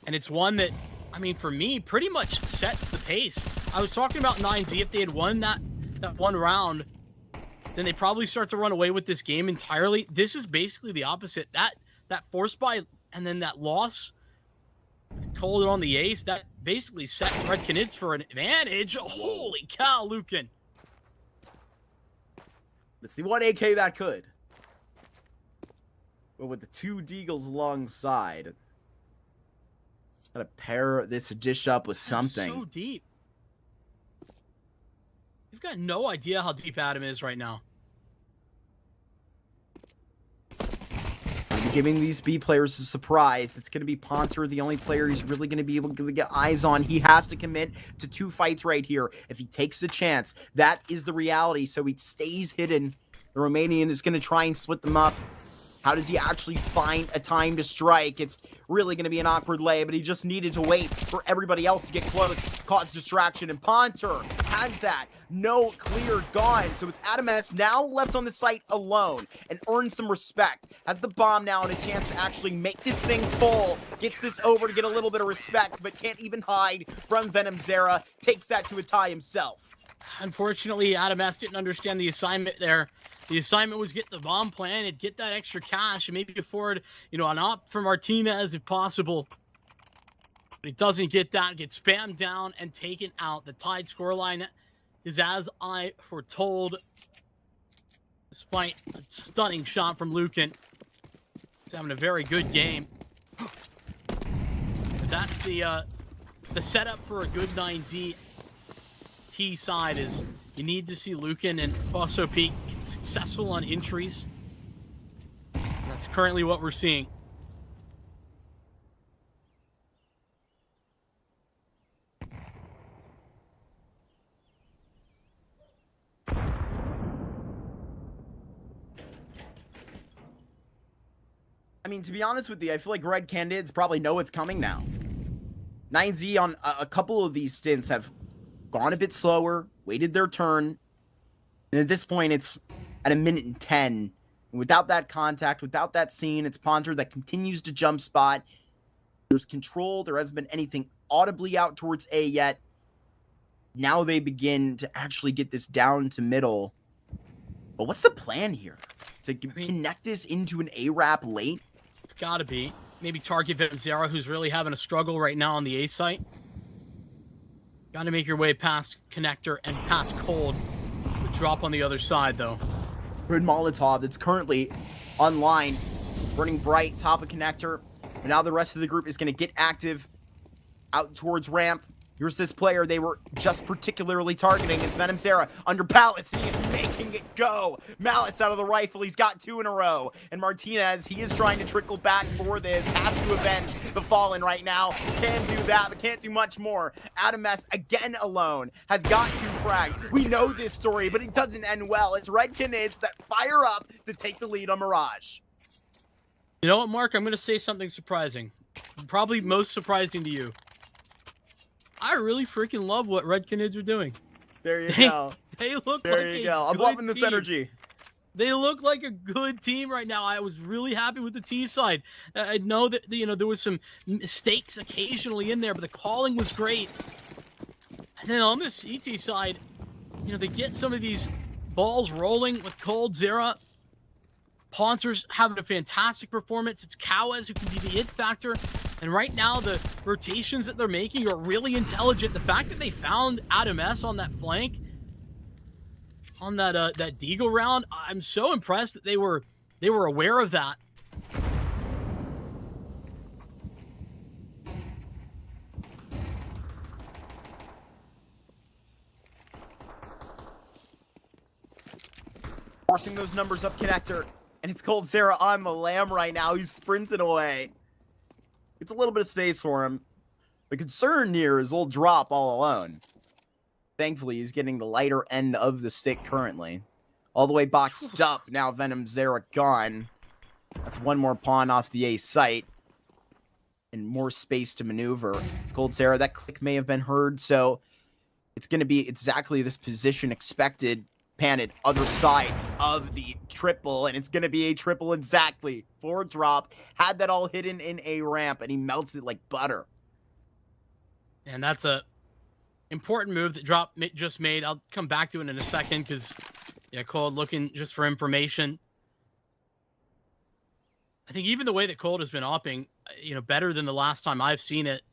Speaker 2: and it's one that, I mean, for me, pretty much sets the pace. I was talking about 9Z. If they had won that one round, then they probably start to run away with this game entirely. This is basically the opposite. That force buy and then that loss, Cold on the ace, that basically sets Red Canids for an advantage. Holy cow, Lucan.
Speaker 3: It's the one AK that could. But with the 2 deagles alongside, gotta pair this dish up with something.
Speaker 2: So deep. You've got no idea how deep Adam is right now.
Speaker 3: Giving these B players a surprise. It's going to be Ponter, the only player he's really going to be able to get eyes on. He has to commit to 2 fights right here. If he takes a chance, that is the reality. So he stays hidden. The Romanian is going to try and split them up. How does he actually find a time to strike? It's really going to be an awkward lay, but he just needed to wait for everybody else to get close, cause distraction, and Ponter has that. No clear gone, so it's Adam S now left on the site alone and earns some respect. Has the bomb now and a chance to actually make this thing full. Gets this over to get a little bit of respect, but can't even hide from venomzera. Takes that to a tie himself.
Speaker 2: Unfortunately, Adam S didn't understand the assignment there. The assignment was get the bomb planted, get that extra cash, and maybe afford, you know, an op for Martinez if possible. But he doesn't get that, gets spammed down and taken out. The tied scoreline is as I foretold. Despite a stunning shot from Lucan. He's having a very good game. But that's the setup for a good 9Z T side is you need to see Lucan and Fluxo Peak successful on entries. That's currently what we're seeing.
Speaker 3: I mean, to be honest with you, I feel like Red Canids probably know what's coming now. 9Z on a couple of these stints have gone a bit slower, waited their turn, and at this point, it's at 1:10. And without that contact, without that scene, it's Ponter that continues to jump spot. There's control. There hasn't been anything audibly out towards A yet. Now they begin to actually get this down to middle. But what's the plan here? To connect this into an A-Rap late?
Speaker 2: It's got to be. Maybe target venomzera, who's really having a struggle right now on the A site. Got to make your way past Connector and past Cold. The drop on the other side, though.
Speaker 3: Grid Molotov that's currently online, burning bright, top of Connector. And now the rest of the group is going to get active out towards ramp. Here's this player they were just particularly targeting. It's venomzera under pallets, and he is making it go. Mallets out of the rifle. He's got 2 in a row. And Martinez, he is trying to trickle back for this. Has to avenge the Fallen right now. Can do that, but can't do much more. Adam S, again alone, has got 2 frags. We know this story, but it doesn't end well. It's Red Canids that fire up to take the lead on Mirage.
Speaker 2: You know what, Mark? I'm going to say something surprising. Probably most surprising to you. I really freaking love what Red Canids are doing.
Speaker 3: There you go.
Speaker 2: They look
Speaker 3: there
Speaker 2: like
Speaker 3: you go. I'm loving this energy.
Speaker 2: They look like a good team right now. I was really happy with the T side. I know that, you know, there was some mistakes occasionally in there, but the calling was great. And then on the CT side, you know, they get some of these ball's rolling with coldzera. Poncer's having a fantastic performance. It's Cowes who can be the it factor. And right now, the rotations that they're making are really intelligent. The fact that they found Adam S on that flank, on that Deagle round, I'm so impressed that they were aware of that.
Speaker 3: Forcing those numbers up connector. And it's coldzera on the lamb right now. He's sprinting away. It's a little bit of space for him. The concern here is old Drop all alone. Thankfully, he's getting the lighter end of the stick currently. All the way boxed up. Now Venom Zera gone. That's one more pawn off the A site. And more space to maneuver. coldzera, that click may have been heard, so it's going to be exactly this position expected. Panted other side of the triple, and it's going to be a triple exactly for Drop. Had that all hidden in a ramp, and he melts it like butter.
Speaker 2: And that's a important move that Drop just made. I'll come back to it in a second because, yeah, Cold looking just for information. I think even the way that Cold has been opping, you know, better than the last time I've seen it.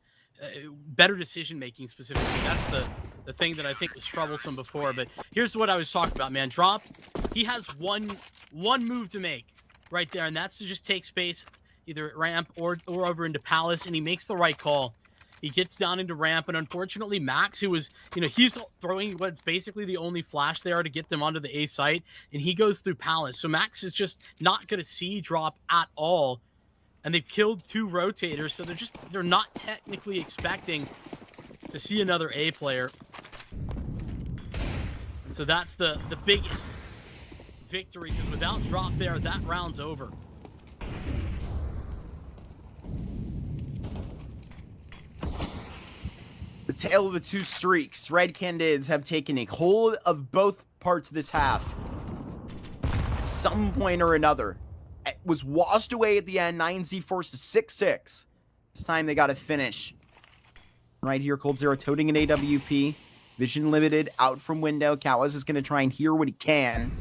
Speaker 2: Better decision making specifically. That's the thing that I think was troublesome before. But here's what I was talking about, man. Drop, he has one move to make right there, and that's to just take space either at ramp or over into Palace, and he makes the right call. He gets down into ramp, and unfortunately Max, who was, you know, he's throwing what's basically the only flash there to get them onto the A site, and he goes through Palace. So Max is just not going to see Drop at all. And they've killed 2 rotators, so they're not technically expecting to see another A player. And so that's the biggest victory, because without Drop there, that round's over.
Speaker 3: The tale of the 2 streaks. Red Canids have taken a hold of both parts of this half. At some point or another. It was washed away at the end. 9Z forced a 6-6. This time they got to finish. Right here, coldzera toting an AWP. Vision limited, out from window. Cowes is going to try and hear what he can.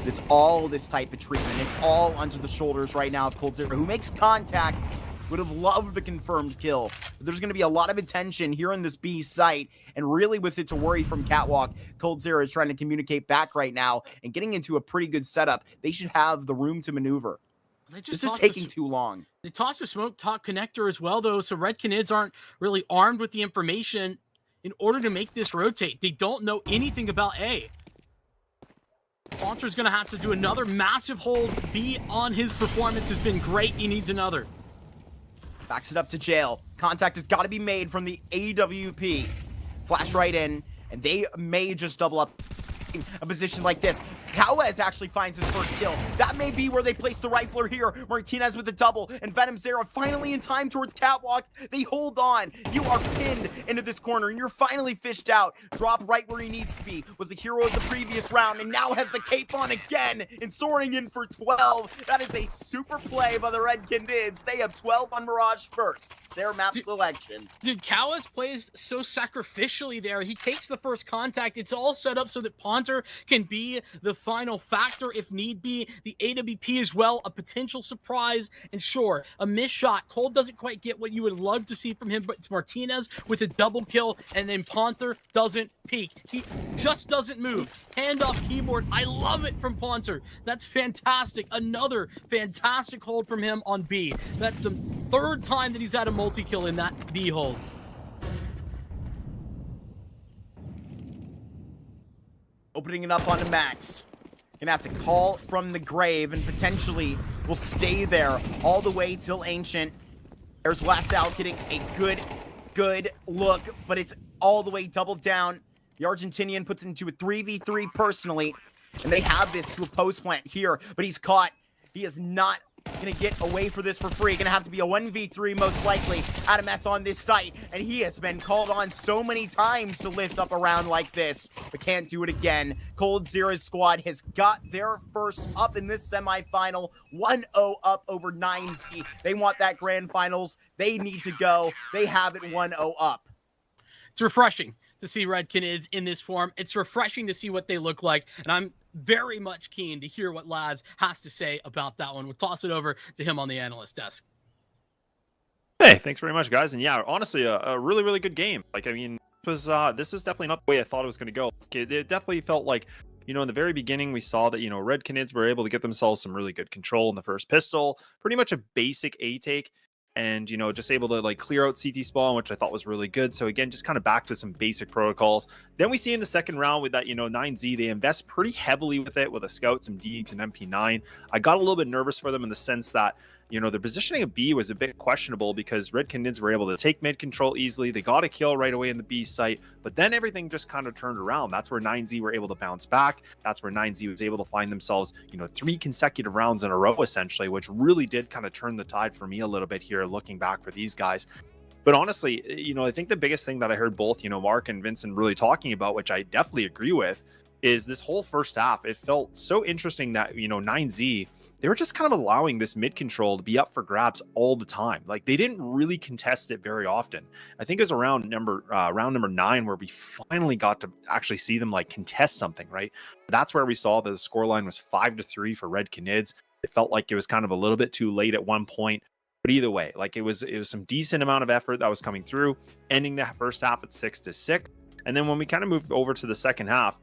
Speaker 3: It's all this type of treatment. It's all under the shoulders right now of coldzera, who makes contact. Would have loved the confirmed kill. But there's going to be a lot of attention here in this B site, and really with it to worry from Catwalk. coldzera is trying to communicate back right now and getting into a pretty good setup. They should have the room to maneuver. This is taking too long.
Speaker 2: They tossed a smoke top connector as well, though, so Red Canids aren't really armed with the information in order to make this rotate. They don't know anything about A. Poncer's going to have to do another massive hold. B on his performance has been great. He needs another.
Speaker 3: Backs it up to jail. Contact has got to be made from the AWP. Flash right in, and they may just double up a position like this. Cowes actually finds his first kill. That may be where they place the rifler here. Martinez with the double, and Venom Zera finally in time towards Catwalk. They hold on. You are pinned into this corner, and you're finally fished out. Drop right where he needs to be. Was the hero of the previous round, and now has the cape on again, and soaring in for 12. That is a super play by the Red Canids. They have 12 on Mirage first. Their map selection.
Speaker 2: Dude, Cowes plays so sacrificially there. He takes the first contact. It's all set up so that Poncer can be the final factor if need be. The AWP as well, a potential surprise. And sure, a missed shot. Cold doesn't quite get what you would love to see from him, but it's Martinez with a double kill, and then Poncer doesn't peek. He just doesn't move. Hand off keyboard. I love it from Poncer. That's fantastic. Another fantastic hold from him on B. That's the 3rd time that he's had a multi-kill in that B hold.
Speaker 3: Opening it up onto Max. Gonna have to call from the grave and potentially will stay there all the way till Ancient. There's Lasal getting a good look, but it's all the way doubled down. The Argentinian puts it into a 3v3 personally, and they have this to a post plant here, but he's caught. He is not gonna get away for this for free. Gonna have to be a 1v3 most likely. Adam S on this site, and he has been called on so many times to lift up a round like this, but can't do it again. coldzera's squad has got their first up in this semifinal, 1-0 up over 9Z. They want that grand finals. They need to go. They have it 1-0 up.
Speaker 2: it's refreshing to see Red Canids in this form. It's refreshing to see what they look like, and I'm very much keen to hear what Laz has to say about that one. We'll toss it over to him on the analyst desk.
Speaker 1: Hey, thanks very much, guys. And yeah, honestly, a really, really good game. Like, I mean, this was definitely not the way I thought it was going to go. It definitely felt like, you know, in the very beginning, we saw that, you know, Red Canids were able to get themselves some really good control in the first pistol, pretty much a basic A take, and, you know, just able to like clear out CT spawn, which I thought was really good. So again, just kind of back to some basic protocols. Then we see in the second round with that, you know, 9Z, they invest pretty heavily with it, with a scout, some DEEGs, and MP9. I got a little bit nervous for them in the sense that, you know, the positioning of B was a bit questionable because Red Canids were able to take mid control easily. They got a kill right away in the B site, but then everything just kind of turned around. That's where 9Z were able to bounce back. That's where 9Z was able to find themselves, you know, 3 consecutive rounds in a row, essentially, which really did kind of turn the tide for me a little bit here, looking back for these guys. But honestly, you know, I think the biggest thing that I heard both, you know, Mark and Vincent really talking about, which I definitely agree with, is this whole first half. It felt so interesting that, you know, 9Z, they were just kind of allowing this mid control to be up for grabs all the time. Like, they didn't really contest it very often. I think it was around round number 9 where we finally got to actually see them like contest something, right? That's where we saw that the scoreline was 5-3 for Red Canids. It felt like it was kind of a little bit too late at one point. But either way, like it was some decent amount of effort that was coming through, ending the first half at 6-6. And then when we kind of moved over to the second half,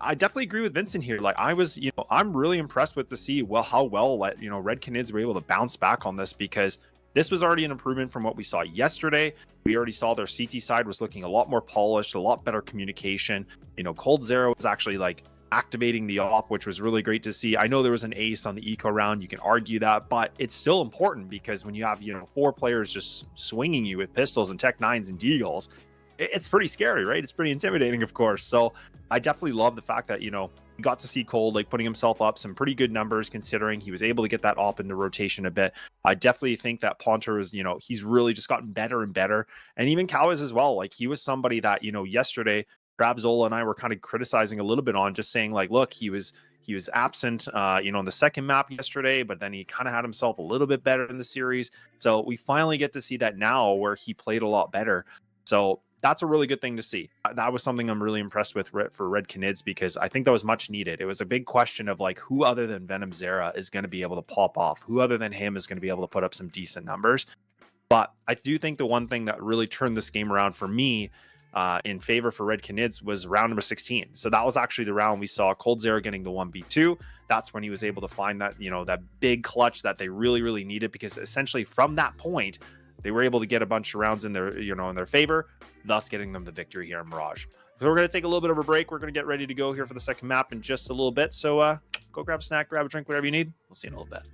Speaker 1: I definitely agree with Vincent here. Like, I was, you know, I'm really impressed with to see how well, you know, Red Canids were able to bounce back on this, because this was already an improvement from what we saw yesterday. We already saw their CT side was looking a lot more polished, a lot better communication. You know, Cold Zero was actually like activating the op, which was really great to see. I know there was an ace on the eco round. You can argue that, but it's still important because when you have, you know, 4 players just swinging you with pistols and Tech 9s and Deagles, it's pretty scary, right? It's pretty intimidating, of course. So I definitely love the fact that, you know, you got to see Cold like putting himself up some pretty good numbers, considering he was able to get that op into rotation a bit. I definitely think that Ponter is, you know, he's really just gotten better and better. And even Cowiz as well. Like, he was somebody that, you know, yesterday Zola and I were kind of criticizing a little bit on, just saying like, look, he was absent, you know, on the second map yesterday, but then he kind of had himself a little bit better in the series. So we finally get to see that now, where he played a lot better. So that's a really good thing to see. That was something I'm really impressed with for Red Canids, because I think that was much needed. It was a big question of like, who other than Venom Zera is going to be able to pop off? Who other than him is going to be able to put up some decent numbers? But I do think the one thing that really turned this game around for me, in favor for Red Canids, was round number 16. So that was actually the round we saw Cold Zero getting the 1v2. That's when he was able to find that, you know, that big clutch that they really, really needed, because essentially from that point, they were able to get a bunch of rounds in their, you know, in their favor, thus getting them the victory here in Mirage. So we're going to take a little bit of a break. We're going to get ready to go here for the second map in just a little bit. So go grab a snack, grab a drink, whatever you need. We'll see you in a little bit.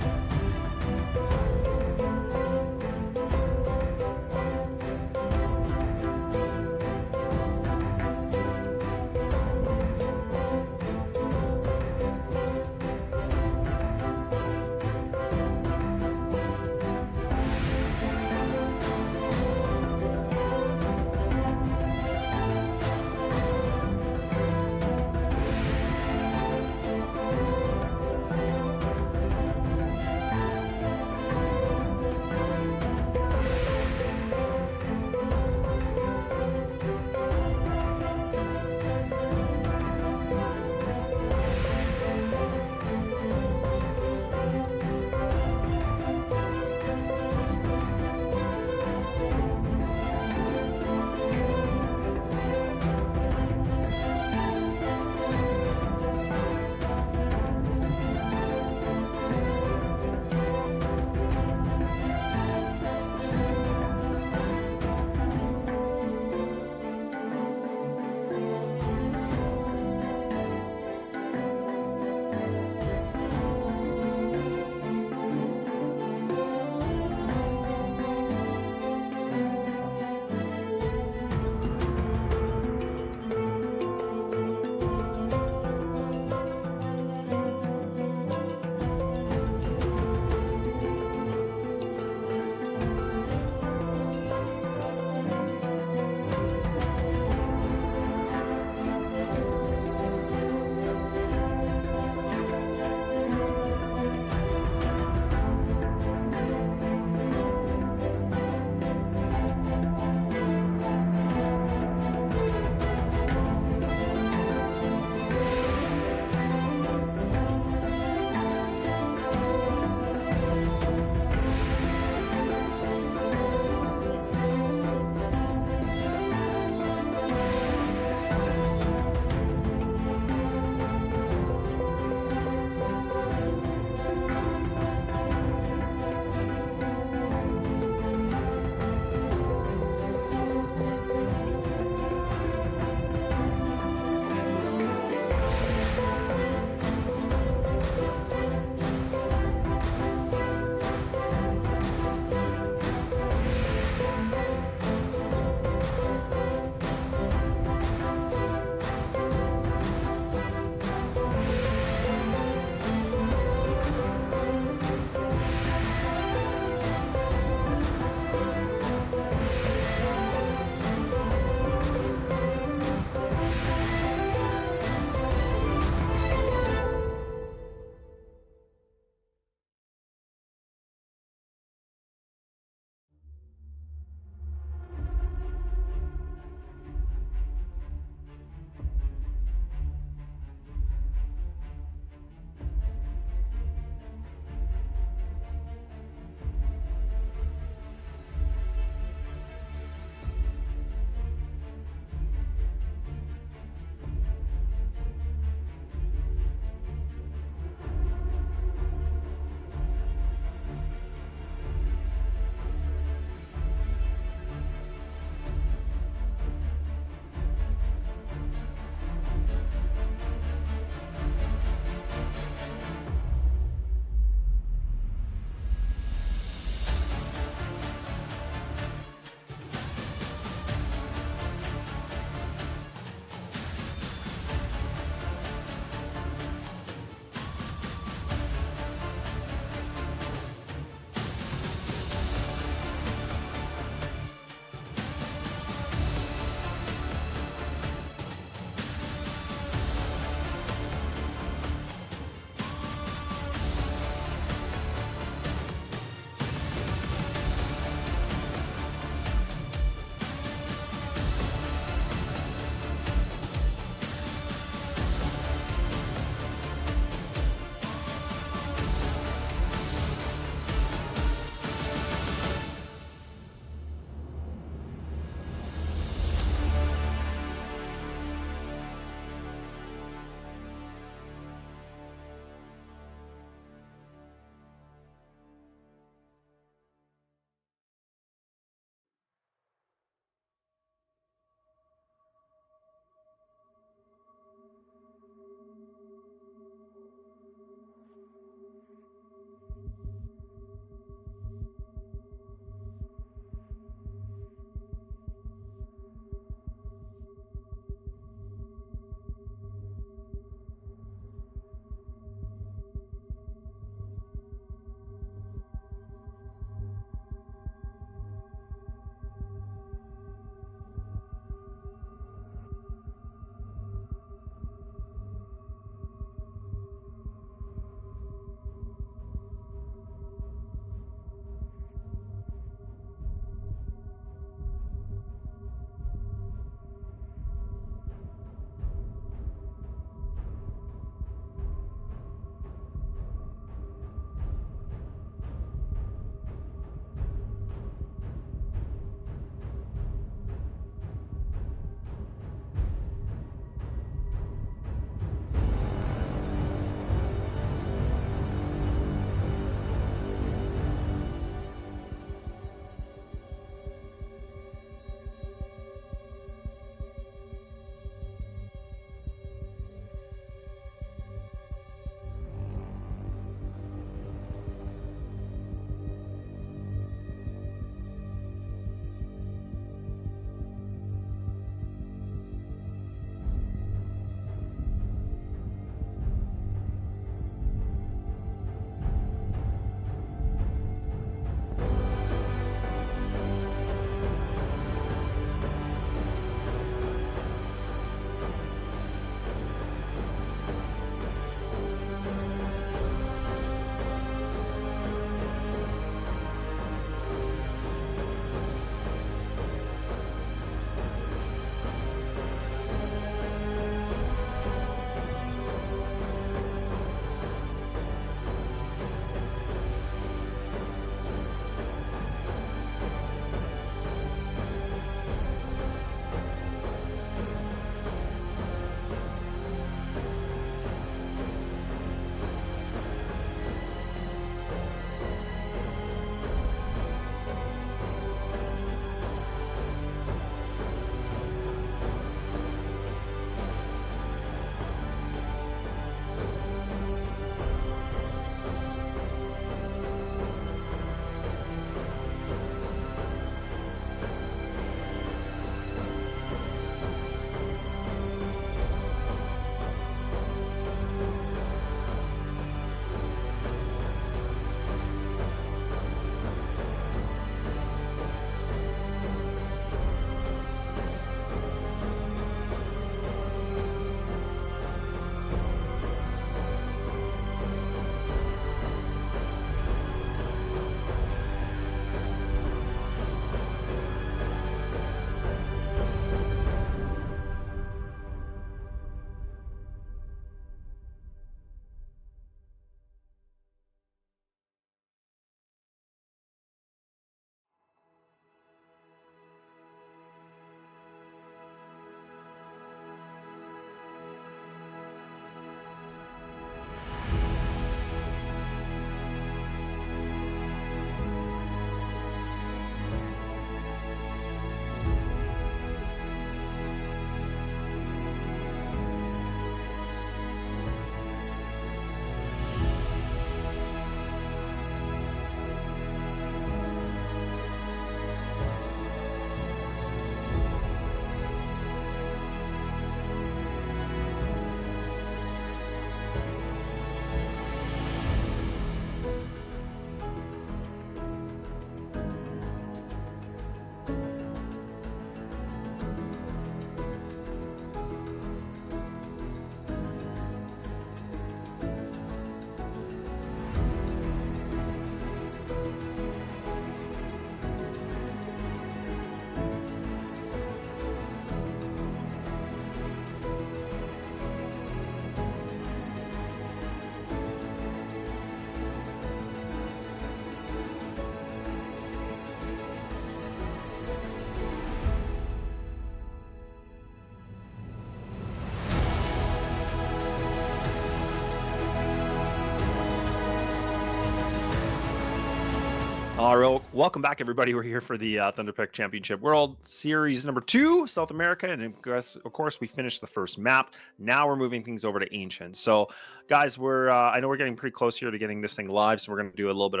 Speaker 1: All right, welcome back, everybody. We're here for the Thunderpick Championship World Series number 2, South America, and of course, we finished the first map. Now we're moving things over to Ancient. So, guys, I know we're getting pretty close here to getting this thing live, so we're going to do a little bit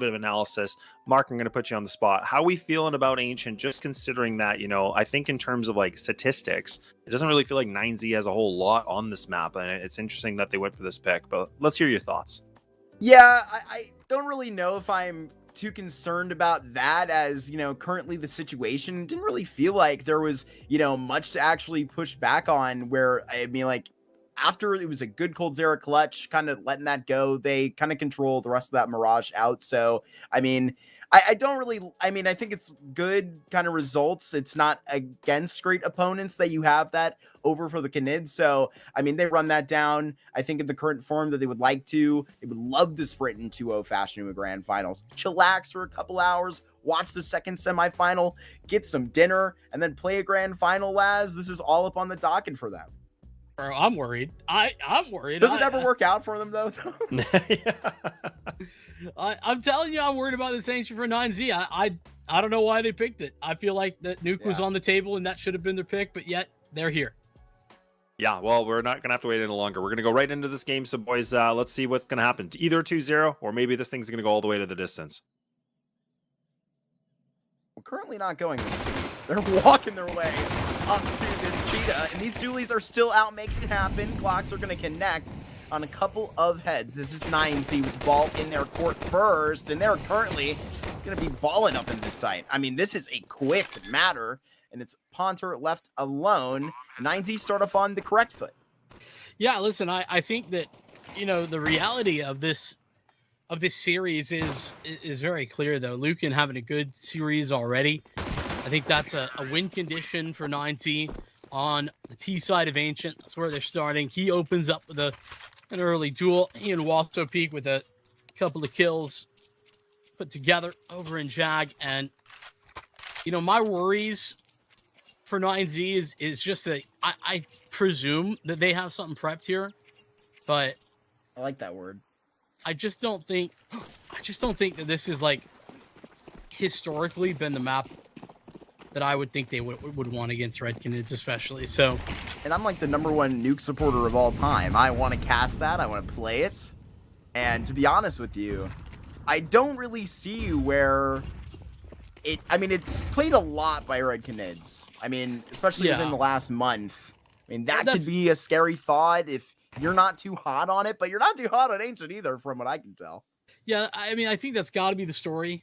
Speaker 1: of analysis. Mark, I'm going to put you on the spot. How are we feeling about Ancient? Just considering that, I think in terms of like statistics, it doesn't really feel like 9Z has a whole lot on this map, and it's interesting that they went for this pick. But let's hear your thoughts.
Speaker 3: Yeah, I don't really know if I'm too concerned about that, as currently the situation didn't really feel like there was much to actually push back on, where I mean, like, after it was a good Coldzera clutch, kind of letting that go, they kind of control the rest of that Mirage out. So I mean, I don't really, I mean, I think it's good kind of results. It's not against great opponents that you have that over for the Canids. So, I mean, they run that down, I think, in the current form that they would like to. They would love to sprint in 2-0 fashion to a grand finals. Chillax for a couple hours, watch the second semifinal, get some dinner, and then play a grand final, Laz. This is all up on the docket for them.
Speaker 2: Bro, I'm worried. I'm worried.
Speaker 3: Does it ever work out for them, though?
Speaker 2: I'm telling you, I'm worried about this Ancient for 9Z. I don't know why they picked it. I feel like that Nuke was on the table and that should have been their pick, but yet they're here.
Speaker 1: Yeah, well, we're not going to have to wait any longer. We're going to go right into this game. So, boys, let's see what's going to happen. Either 2-0, or maybe this thing's going to go all the way to the distance.
Speaker 3: We're currently not going this way. They're walking their way up to this cheetah, and these dualies are still out making it happen. Clocks are going to connect on a couple of heads. This is 9Z with the ball in their court first, and they're currently going to be balling up in this site. I mean, this is a quick matter, and it's Ponter left alone. 9Z start off on the correct foot.
Speaker 2: Yeah, listen, I think that, the reality of this series is very clear, though. Lucan having a good series already. I think that's a win condition for 9Z on the T side of Ancient. That's where they're starting. He opens up with an early duel. He and Walto Peak with a couple of kills put together over in Jag. And, my worries for 9Z is just that I presume that they have something prepped here, but
Speaker 3: I like that word.
Speaker 2: I just don't think that this is like historically been the map that I would think they would want against Red Canids, especially. So,
Speaker 3: and I'm like the #1 Nuke supporter of all time. I want to cast that. I want to play it. And to be honest with you, I don't really see where I mean, it's played a lot by Red Canids. I mean, especially within the last month. I mean, that could be a scary thought if you're not too hot on it, but you're not too hot on Ancient either, from what I can tell.
Speaker 2: Yeah, I mean, I think that's got to be the story.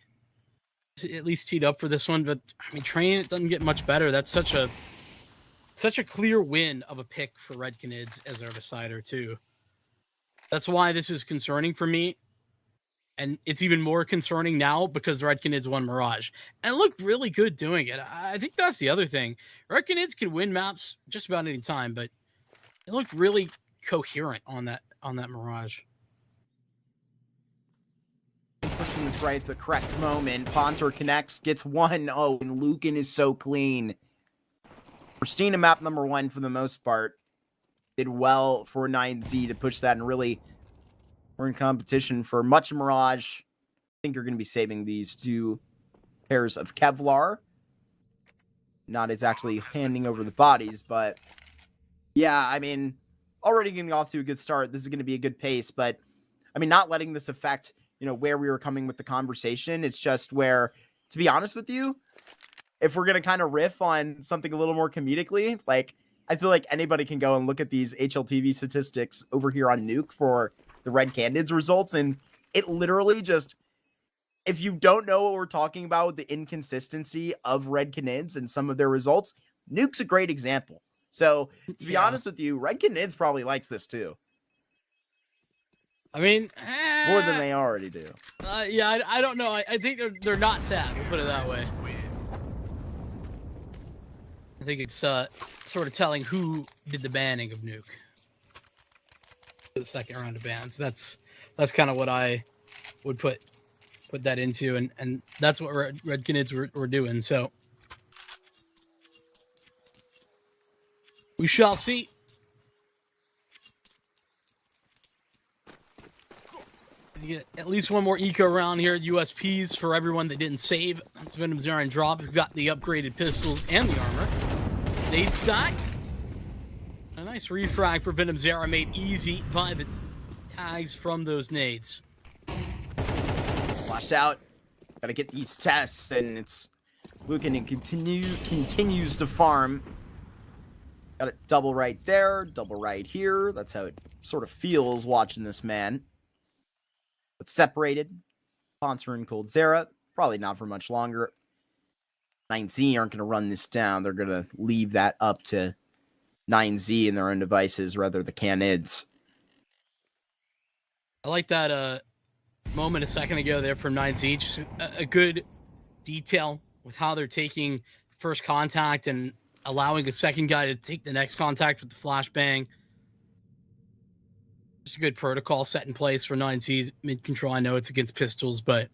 Speaker 2: At least teed up for this one, but I mean, Train, it doesn't get much better. That's such a clear win of a pick for Red Canids as their decider too. That's why this is concerning for me, and it's even more concerning now because Red Canids won Mirage and looked really good doing it. I think that's the other thing. Red Canids can win maps just about any time, but it looked really coherent on that Mirage.
Speaker 3: Pushing this right at the correct moment. Ponter connects, gets 1-0, and Lucan is so clean. Pristina map #1 for the most part. Did well for 9Z to push that, and really we're in competition for much Mirage. I think you're going to be saving these 2 pairs of Kevlar. Not exactly handing over the bodies, but yeah, I mean, already getting off to a good start. This is going to be a good pace, but I mean, not letting this affect where we were coming with the conversation. It's just where, to be honest with you, if we're going to kind of riff on something a little more comedically, like, I feel like anybody can go and look at these HLTV statistics over here on Nuke for the Red Canids results, and it literally just, if you don't know what we're talking about with the inconsistency of Red Canids and some of their results, Nuke's a great example. So, to be honest with you, Red Canids probably likes this too.
Speaker 2: I mean,
Speaker 3: more than they already do.
Speaker 2: Yeah, I don't know. I think they're not sad. We'll put it that way. I think it's sort of telling who did the banning of Nuke. The second round of bans. That's kind of what I would put that into, and that's what Red Canids were doing. So we shall see. You get at least one more eco round here. USPs for everyone that didn't save. That's Venom Zero and Drop. We've got the upgraded pistols and the armor. Nade stack. A nice refrag for Venom Zero, made easy by the tags from those nades.
Speaker 3: Flash out. Gotta get these tests, and it's Lucan and continues to farm. Got it double right there, double right here. That's how it sort of feels watching this man. But separated. Poncer and Coldzera. Probably not for much longer. 9Z aren't going to run this down. They're going to leave that up to 9Z and their own devices, rather the Canids.
Speaker 2: I like that moment a second ago there from 9Z. Just a good detail with how they're taking first contact and allowing a second guy to take the next contact with the flashbang. Just a good protocol set in place for 9Z's mid-control. I know it's against pistols, but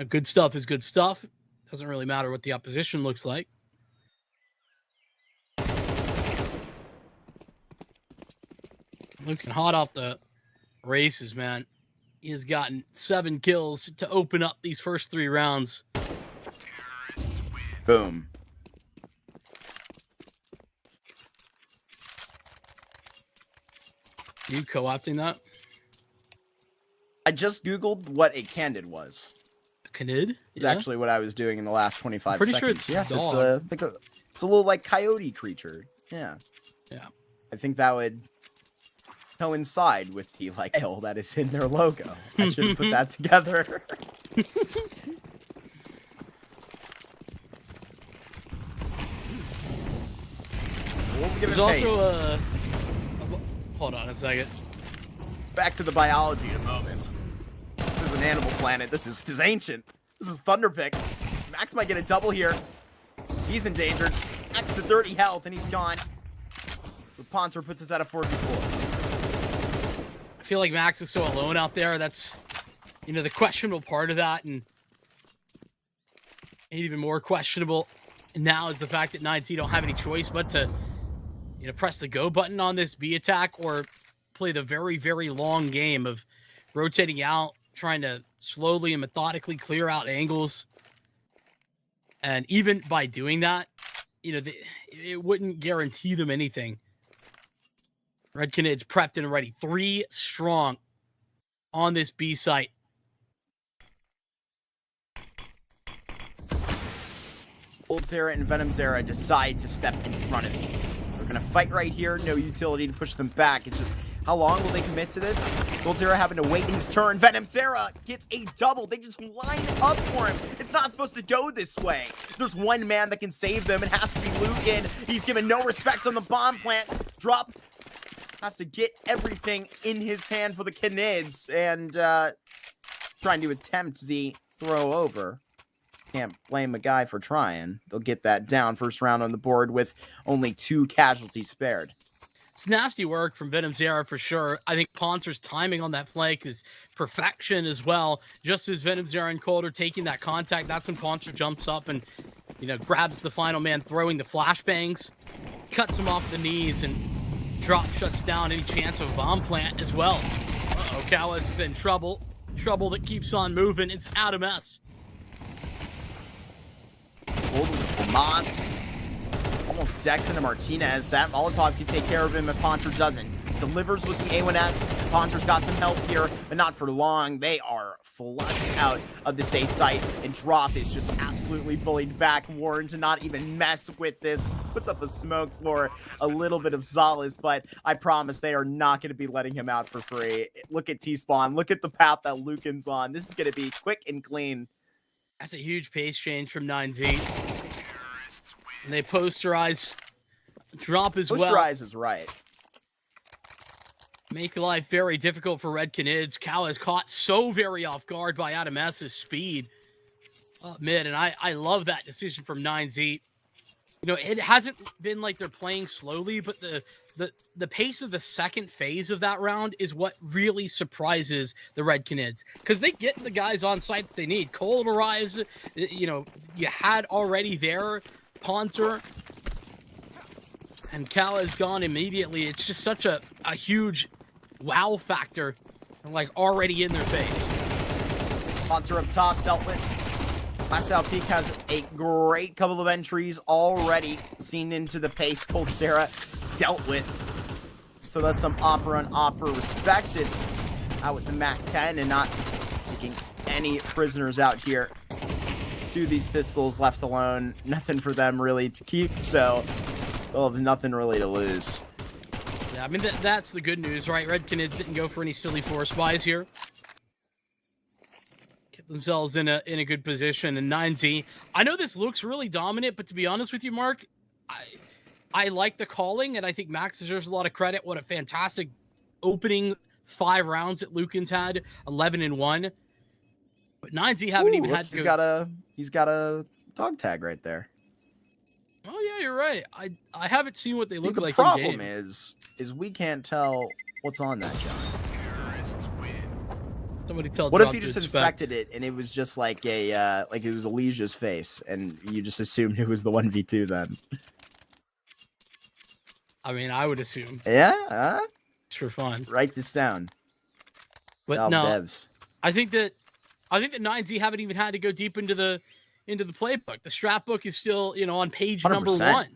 Speaker 2: good stuff is good stuff. Doesn't really matter what the opposition looks like. Looking hot off the races, man. He has gotten 7 kills to open up these first 3 rounds.
Speaker 3: Boom.
Speaker 2: You co-opting that?
Speaker 3: I just Googled what a Candid was.
Speaker 2: A Canid?
Speaker 3: It's actually what I was doing in the last 25
Speaker 2: Pretty
Speaker 3: seconds.
Speaker 2: sure it's
Speaker 3: yes,
Speaker 2: dog.
Speaker 3: It's a little like coyote creature. Yeah.
Speaker 2: Yeah.
Speaker 3: I think that would coincide with the like L that is in their logo. I should have put that together.
Speaker 2: There's also hold on a second.
Speaker 3: Back to the biology in a moment. This is an animal planet. This is ancient. This is Thunderpick. Max might get a double here. He's endangered. Max to 30 health and he's gone. The Poncer puts us at a 4v4.
Speaker 2: I feel like Max is so alone out there. That's, you know, the questionable part of that, and even more questionable now is the fact that 9Z don't have any choice but to, you know, press the go button on this B attack or play the very, very long game of rotating out, trying to slowly and methodically clear out angles. And even by doing that, you know, it wouldn't guarantee them anything. Red Canids prepped and ready. 3 strong on this B site.
Speaker 3: Coldzera and Venom Zera decide to step in front of these. They're going to fight right here. No utility to push them back. It's just, how long will they commit to this? Coldzera having to wait his turn. Venom Zera gets a double. They just line up for him. It's not supposed to go this way. There's one man that can save them. It has to be Lucan. He's given no respect on the bomb plant. Drop has to get everything in his hand for the Canids and trying to attempt the throw over. Can't blame a guy for trying. They'll get that down. First round on the board with only 2 casualties spared.
Speaker 2: It's nasty work from Venom Zera for sure. I think Poncer's timing on that flank is perfection as well. Just as Venom Zera and Cold are taking that contact, that's when Poncer jumps up and, you know, grabs the final man throwing the flashbangs, cuts him off the knees, and Drop shuts down any chance of a bomb plant as well. Uh-oh, Callus is in trouble. Trouble that keeps on moving. It's Adam S.
Speaker 3: Hold with Moss. Almost decks into Martinez. That Molotov can take care of him if Poncer doesn't. Delivers with the A1S. Poncer's got some help here, but not for long. They are flushed out of this A site, and Drop is just absolutely bullied back. Warren to not even mess with this. Puts up a smoke for a little bit of solace, but I promise they are not going to be letting him out for free. Look at T-Spawn. Look at the path that Lucan's on. This is going to be quick and clean.
Speaker 2: That's a huge pace change from 9Z. And they posterize Drop as well.
Speaker 3: Posterize is right.
Speaker 2: Make life very difficult for Red Canids. Cal is caught so very off guard by Adam S's speed up mid, and I love that decision from 9Z. You know, it hasn't been like they're playing slowly, but the pace of the second phase of that round is what really surprises the Red Canids, because they get the guys on site that they need. Cold arrives, you know, you had already there Poncer, and Cal is gone immediately. It's just such a huge wow factor, like already in their face.
Speaker 3: Monster up top, dealt with. Last Peak has a great couple of entries already seen into the pace. Coldzera dealt with. So that's some Opera on Opera respect. It's out with the MAC-10 and not taking any prisoners out here. Two of these pistols left alone. Nothing for them really to keep, so they'll have nothing really to lose.
Speaker 2: Yeah, I mean, that's the good news, right? Red Canids didn't go for any silly force buys here. Kept themselves in a good position. And 9Z, I know this looks really dominant, but to be honest with you, Mark, I like the calling, and I think Max deserves a lot of credit. What a fantastic opening 5 rounds that Lucan's had, 11-1. But 9Z haven't even had to
Speaker 3: he's got a dog tag right there.
Speaker 2: Oh yeah, you're right. I haven't seen what they look like.
Speaker 3: The problem is we can't tell what's on that, John.
Speaker 2: Somebody tell.
Speaker 3: What if you just inspected it and it was just like a like it was Alicia's face, and you just assumed it was the 1v2 then?
Speaker 2: I mean, I would assume.
Speaker 3: Yeah.
Speaker 2: It's for fun.
Speaker 3: Write this down.
Speaker 2: But no,
Speaker 3: devs.
Speaker 2: I think that 9Z haven't even had to go deep into the playbook. The strat book is still, on page
Speaker 3: 100%.
Speaker 2: number 1.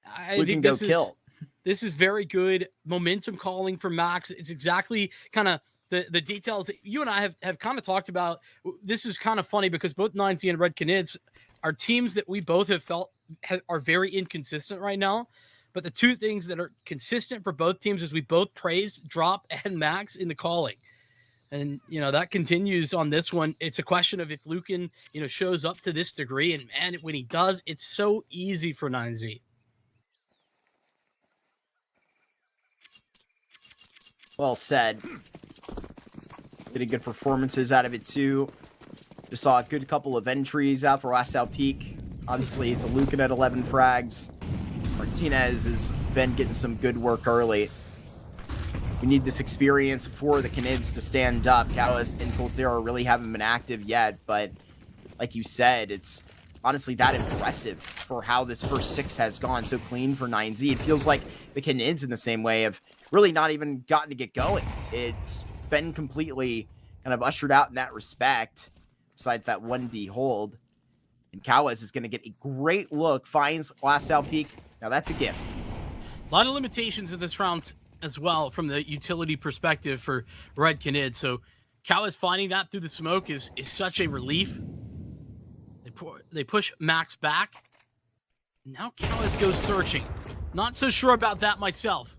Speaker 2: I
Speaker 3: We
Speaker 2: think
Speaker 3: can go kill.
Speaker 2: This is very good momentum calling for Max. It's exactly kind of the details that you and I have kind of talked about. This is kind of funny because both 9Z and Red Canids are teams that we both have felt are very inconsistent right now. But the two things that are consistent for both teams is we both praise Drop and Max in the calling. And, that continues on this one. It's a question of if Lucan, shows up to this degree. And, man, when he does, it's so easy for 9Z.
Speaker 3: Well said. Getting good performances out of it, too. Just saw a good couple of entries out for Last Peak. Obviously, it's a Lucan at 11 frags. Martinez has been getting some good work early. We need this experience for the Canids to stand up. Callus and Coldzera really haven't been active yet, but like you said, it's honestly that impressive for how this first 6 has gone so clean for 9Z. It feels like the Canids in the same way have really not even gotten to get going. It's been completely kind of ushered out in that respect, besides that 1B hold. And Cowes is going to get a great look, finds Last Peak. Now that's a gift.
Speaker 2: A lot of limitations in this round as well from the utility perspective for Red Canids. So Cowes finding that through the smoke is such a relief. They push Max back. Now Cowes goes searching. Not so sure about that myself.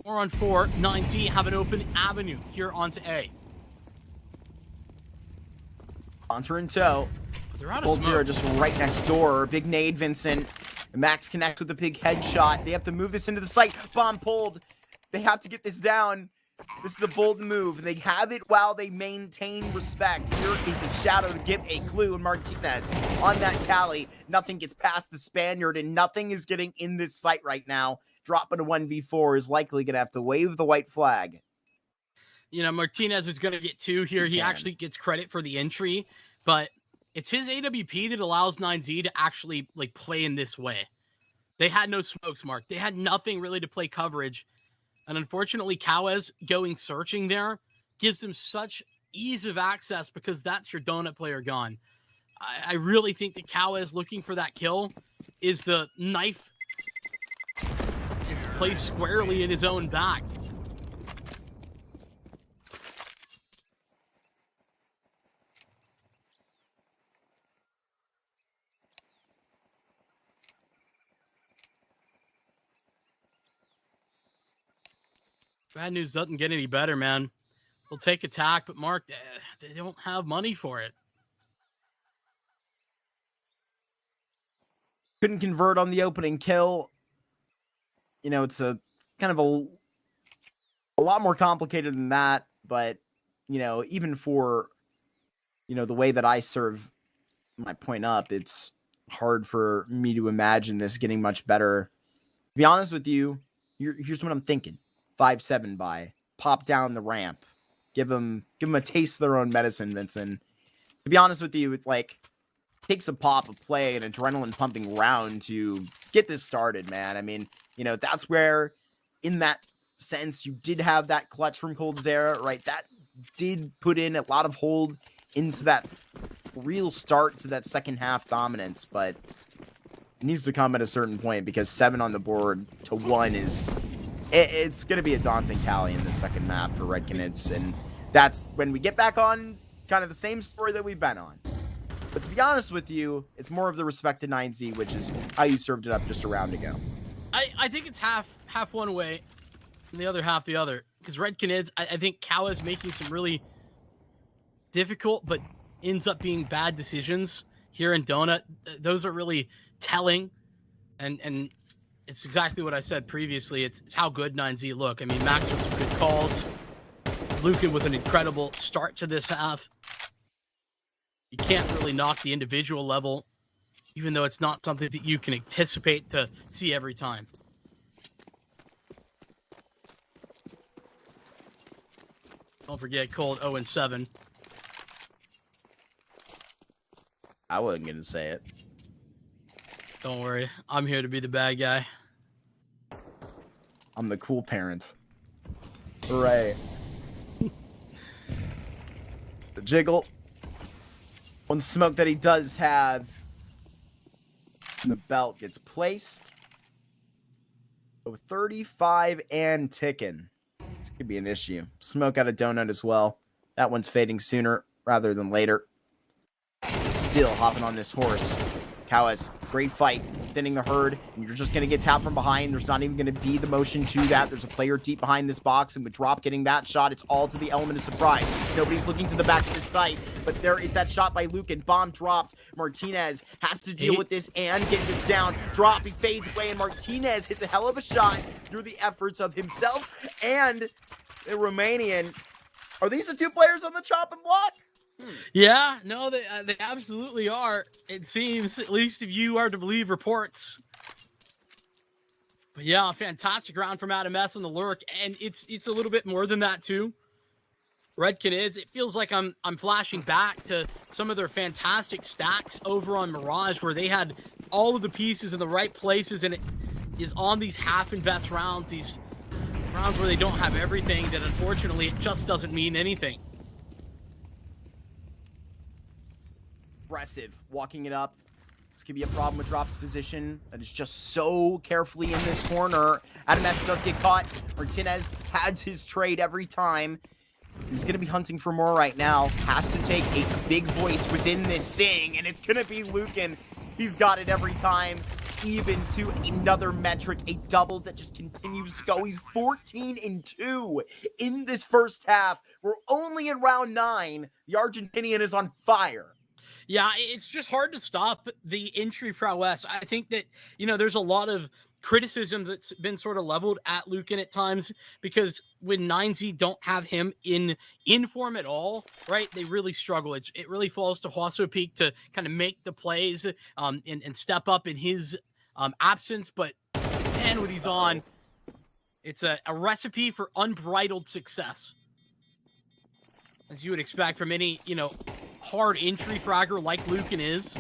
Speaker 2: 4-on-4, 9Z have an open avenue here onto A.
Speaker 3: Sponsor in tow.
Speaker 2: They're out of smoke.
Speaker 3: just right next door. Big nade, Vincent. Max connects with a big headshot. They have to move this into the site. Bomb pulled. They have to get this down. This is a bold move. They have it while they maintain respect. Here is a shadow to give a clue. And Martinez on that tally. Nothing gets past the Spaniard, and nothing is getting in this site right now. Dropping a 1v4 is likely going to have to wave the white flag.
Speaker 2: Martinez is going to get 2 here. He actually gets credit for the entry, but it's his AWP that allows 9Z to actually play in this way. They had no smokes, Mark. They had nothing really to play coverage. And unfortunately, Cowes going searching there gives them such ease of access because that's your donut player gone. I really think that Cowes looking for that kill is the knife is placed squarely in his own back. Bad news doesn't get any better, man. They'll take attack, but Mark, they don't have money for it.
Speaker 3: Couldn't convert on the opening kill. It's a kind of a lot more complicated than that, but even for the way that I serve my point up, it's hard for me to imagine this getting much better. To be honest with you, here's what I'm thinking. 5-7 buy, pop down the ramp, give them a taste of their own medicine, Vincent. To be honest with you, it takes a pop, a play, an adrenaline pumping round to get this started, man. I mean, that's where in that sense. You did have that clutch from Coldzera, right? That did put in a lot of hold into that real start to that second half dominance, but it needs to come at a certain point because 7 on the board to 1 is... It's going to be a daunting tally in the second map for Red Canids, and that's when we get back on kind of the same story that we've been on. But to be honest with you, it's more of the respect to 9Z, which is how you served it up just a round ago.
Speaker 2: I think it's half one way and the other half the other. Because Red Canids, I think Kawa is making some really difficult but ends up being bad decisions here in Donut. Those are really telling. And it's exactly what I said previously. It's how good 9Z look. I mean, Max with some good calls. Lucan with an incredible start to this half. You can't really knock the individual level, even though it's not something that you can anticipate to see every time. Don't forget Cold 0-7.
Speaker 3: I wasn't going to say it.
Speaker 2: Don't worry. I'm here to be the bad guy.
Speaker 3: I'm the cool parent. Right. The jiggle. One smoke that he does have. The belt gets placed. So 35 and ticking. This could be an issue. Smoke out of Donut as well. That one's fading sooner rather than later. Still hopping on this horse. Kawas, great fight, thinning the herd, and you're just going to get tapped from behind. There's not even going to be the motion to that. There's a player deep behind this box, and with Drop getting that shot, it's all to the element of surprise. Nobody's looking to the back of his sight, but there is that shot by Lucan. Bomb dropped. Martinez has to deal with this and get this down. Drop, he fades away, and Martinez hits a hell of a shot through the efforts of himself and the Romanian. Are these the two players on the chopping block?
Speaker 2: Yeah, no, they absolutely are. It seems, at least if you are to believe reports. But yeah, fantastic round from Adam S on the lurk, and it's a little bit more than that too. Red Canids, it feels like I'm flashing back to some of their fantastic stacks over on Mirage, where they had all of the pieces in the right places, and it is on these half-invest rounds, these rounds where they don't have everything, that unfortunately it just doesn't mean anything.
Speaker 3: Aggressive, walking it up. This could be a problem with Drop's position. That is just so carefully in this corner. Adam S does get caught. Martinez has his trade every time. He's going to be hunting for more right now. Has to take a big voice within this Sing, and it's going to be Lucan. He's got it every time. Even to another metric, a double that just continues to go. He's 14-2 in this first half. We're only in round 9. The Argentinian is on fire.
Speaker 2: Yeah, it's just hard to stop the entry prowess. I think that, there's a lot of criticism that's been sort of leveled at Lucan at times, because when 9Z don't have him in form at all, right, they really struggle. It really falls to Huaso Peak to kind of make the plays and step up in his absence. But, man, when he's on, it's a recipe for unbridled success, as you would expect from any, hard entry fragger like Lucan is.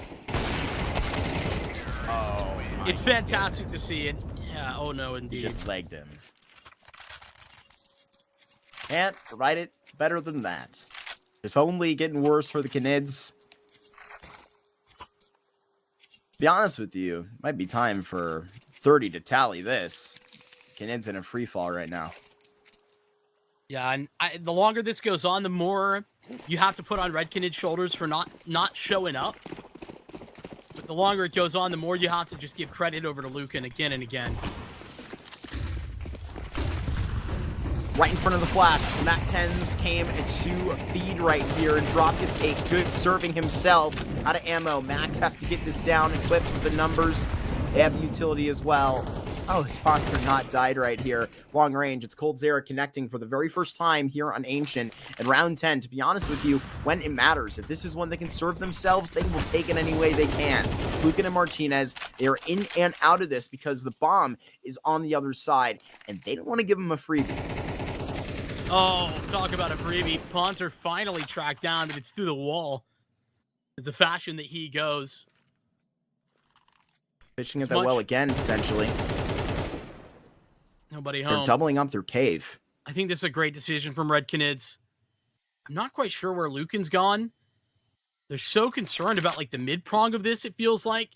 Speaker 3: Oh,
Speaker 2: it's fantastic to see it. Yeah, oh no, indeed.
Speaker 3: He just legged him. Can't write it better than that. It's only getting worse for the Canids. To be honest with you, might be time for 30 to tally this. Canids in a free fall right now.
Speaker 2: Yeah, and the longer this goes on, the more you have to put on Red Canid's shoulders for not showing up. But the longer it goes on, the more you have to just give credit over to Lucan again and again.
Speaker 3: Right in front of the flash, Mac 10s came to a feed right here, and Drop gets a good serving himself out of ammo. Max has to get this down, equipped with the numbers. They have the utility as well. Oh, his sponsor not died right here. Long range, it's Coldzera connecting for the very first time here on Ancient. And round 10, to be honest with you, when it matters, if this is one they can serve themselves, they will take it any way they can. Lucan and Martinez, they are in and out of this because the bomb is on the other side, and they don't want to give them a freebie.
Speaker 2: Oh, talk about a freebie. Ponzer finally tracked down, but it's through the wall. It's the fashion that he goes.
Speaker 3: Pitching it that well again, potentially.
Speaker 2: Nobody
Speaker 3: They're
Speaker 2: home.
Speaker 3: doubling up through cave.
Speaker 2: I think this is a great decision from Red Canids. I'm not quite sure where Lucan's gone. They're so concerned about like the mid prong of this, it feels like.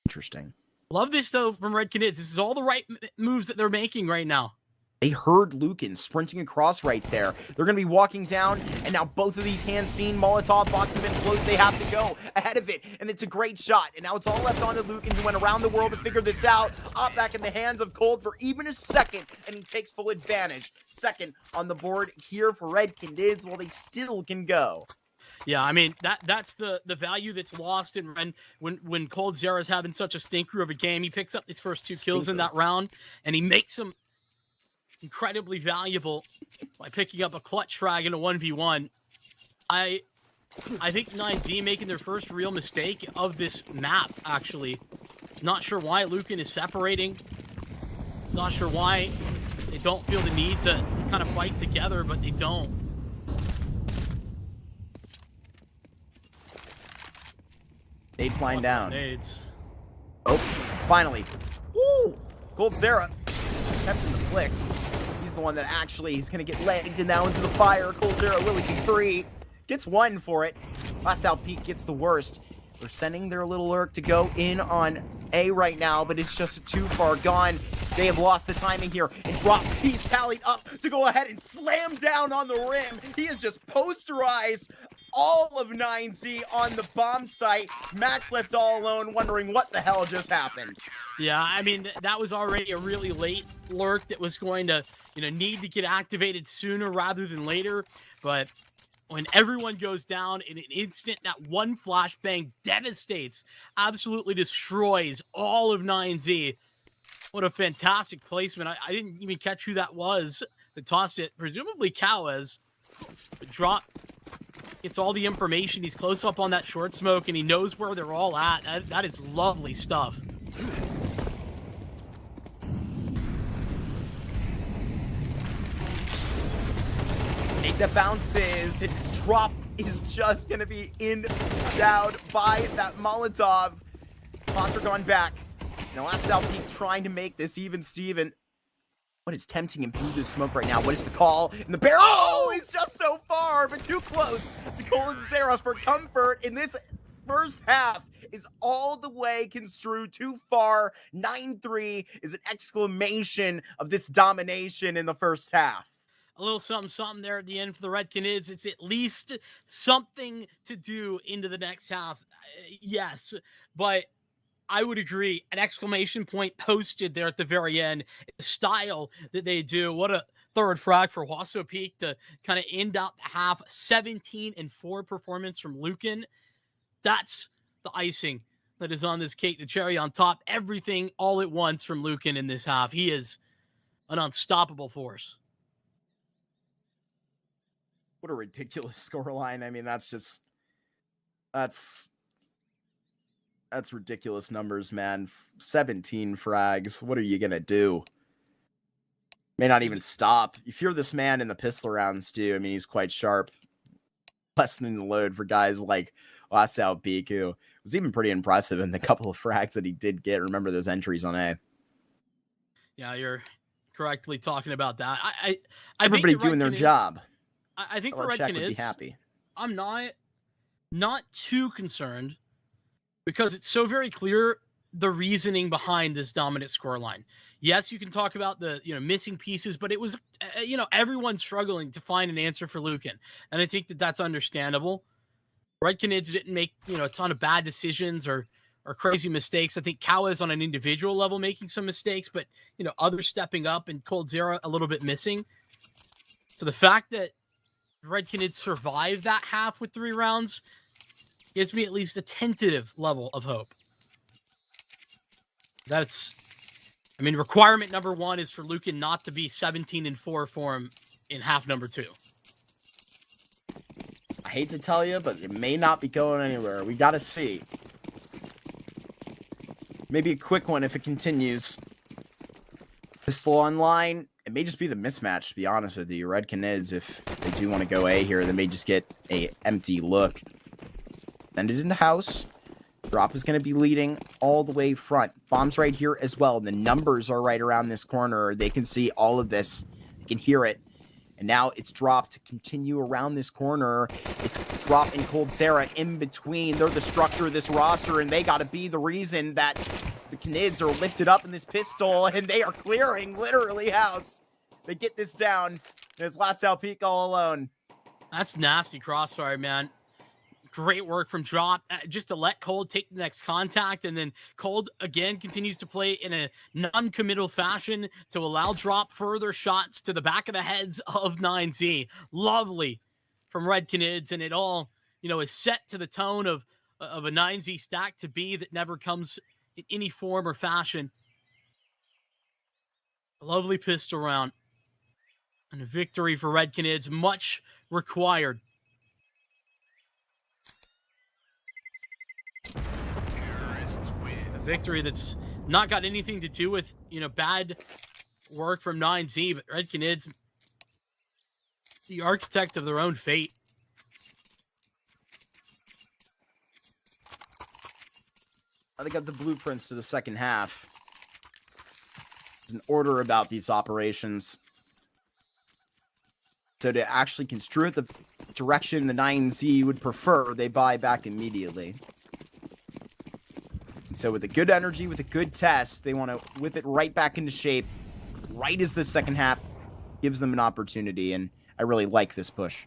Speaker 3: Interesting.
Speaker 2: Love this though from Red Canids. This is all the right moves that they're making right now.
Speaker 3: They heard Lucan sprinting across right there. They're going to be walking down, and now both of these hands seen. Molotov box have been close. They have to go ahead of it, and it's a great shot. And now it's all left onto Lucan, who went around the world to figure this out. Up back in the hands of Cold for even a second, and he takes full advantage. Second on the board here for Red Canids, while they still can go.
Speaker 2: Yeah, I mean that's the value that's lost in when Cold Zera's having such a stinker of a game. He picks up his first 2 kills in that round, and he makes them incredibly valuable by picking up a clutch frag in a 1v1. I think 9Z making their first real mistake of this map, actually. Not sure why Lucan is separating. Not sure why they don't feel the need to kind of fight together, but they don't.
Speaker 3: Nade flying down.
Speaker 2: Nades.
Speaker 3: Oh, finally. Woo! Cold Zera kept in the flick. He's the one that actually is going to get legged and now into the fire. Cold Zera will he be free? Gets 1 for it. Lasso Peak gets the worst. They're sending their little lurk to go in on A right now, but it's just too far gone. They have lost the timing here, and Drop, he's tallied up to go ahead and slam down on the rim. He has just posterized all of 9Z on the bomb site. Max left all alone, wondering what the hell just happened.
Speaker 2: Yeah, I mean, that was already a really late lurk that was going to, need to get activated sooner rather than later. But when everyone goes down in an instant, that one flashbang devastates, absolutely destroys all of 9Z. What a fantastic placement. I didn't even catch who that was that tossed it. Presumably Cowes. Drop gets all the information. He's close up on that short smoke, and he knows where they're all at. That is lovely stuff.
Speaker 3: Take the bounces, and Drop is just going to be endowed by that Molotov. Monster gone back. Now that's South Peak trying to make this even Steven. What is tempting him through this smoke right now? What is the call? And the barrel, oh, he's just so far, but too close to Cold Zera for comfort in this first half is all the way construed too far. 9-3 is an exclamation of this domination in the first half.
Speaker 2: A little something there at the end for the Red Canids. It's at least something to do into the next half. Yes, but I would agree. An exclamation point posted there at the very end. The style that they do. What a third frag for Wasso Peak to kind of end out the half. 17-4 performance from Lucan. That's the icing that is on this cake. The cherry on top. Everything all at once from Lucan in this half. He is an unstoppable force.
Speaker 3: What a ridiculous scoreline. I mean, that's ridiculous numbers, man. 17 frags. What are you going to do? May not even stop. You fear this man in the pistol rounds, too. I mean, he's quite sharp. Lessening the load for guys like Wasso Peak, who was even pretty impressive in the couple of frags that he did get. Remember those entries on A.
Speaker 2: Yeah, you're correctly talking about that.
Speaker 3: Everybody doing their job.
Speaker 2: I think for Red Canids,
Speaker 3: would be happy.
Speaker 2: I'm not too concerned because it's so very clear the reasoning behind this dominant scoreline. Yes, you can talk about the missing pieces, but it was everyone's struggling to find an answer for Lucan, and I think that's understandable. Red Canids didn't make a ton of bad decisions or crazy mistakes. I think Cowes on an individual level making some mistakes, but others stepping up and Cold Zera a little bit missing. So the fact that Red Canids survived that half with 3 rounds gives me at least a tentative level of hope. Requirement number 1 is for Lucan not to be 17-4 for him in half number 2.
Speaker 3: I hate to tell you, but it may not be going anywhere. We got to see. Maybe a quick one if it continues. Pistol online. It may just be the mismatch, to be honest with you. Red Canids, if they do want to go A here, they may just get a empty look. Send it in the house. Drop is going to be leading all the way front. Bomb's right here as well. The numbers are right around this corner. They can see all of this. They can hear it. And now it's Drop to continue around this corner. It's Drop and Cold Sarah in between. They're the structure of this roster, and they got to be the reason that the Canids are lifted up in this pistol, and they are clearing literally house. They get this down, and it's Last Out Peak all alone.
Speaker 2: That's nasty crossfire, man. Great work from Drop, just to let Cold take the next contact, and then Cold again continues to play in a non-committal fashion to allow Drop further shots to the back of the heads of 9Z. Lovely from Red Canids, and it all, is set to the tone of a 9Z stack to be that never comes in any form or fashion. A lovely pistol round and a victory for Red Canids, much required. A victory that's not got anything to do with, bad work from 9Z, but Red Canids, the architect of their own fate.
Speaker 3: They got the blueprints to the second half. There's an order about these operations. So to actually construe it the direction the 9Z would prefer, they buy back immediately. And so with a good energy, with a good test, they want to whip it right back into shape, right as the second half gives them an opportunity, and I really like this push.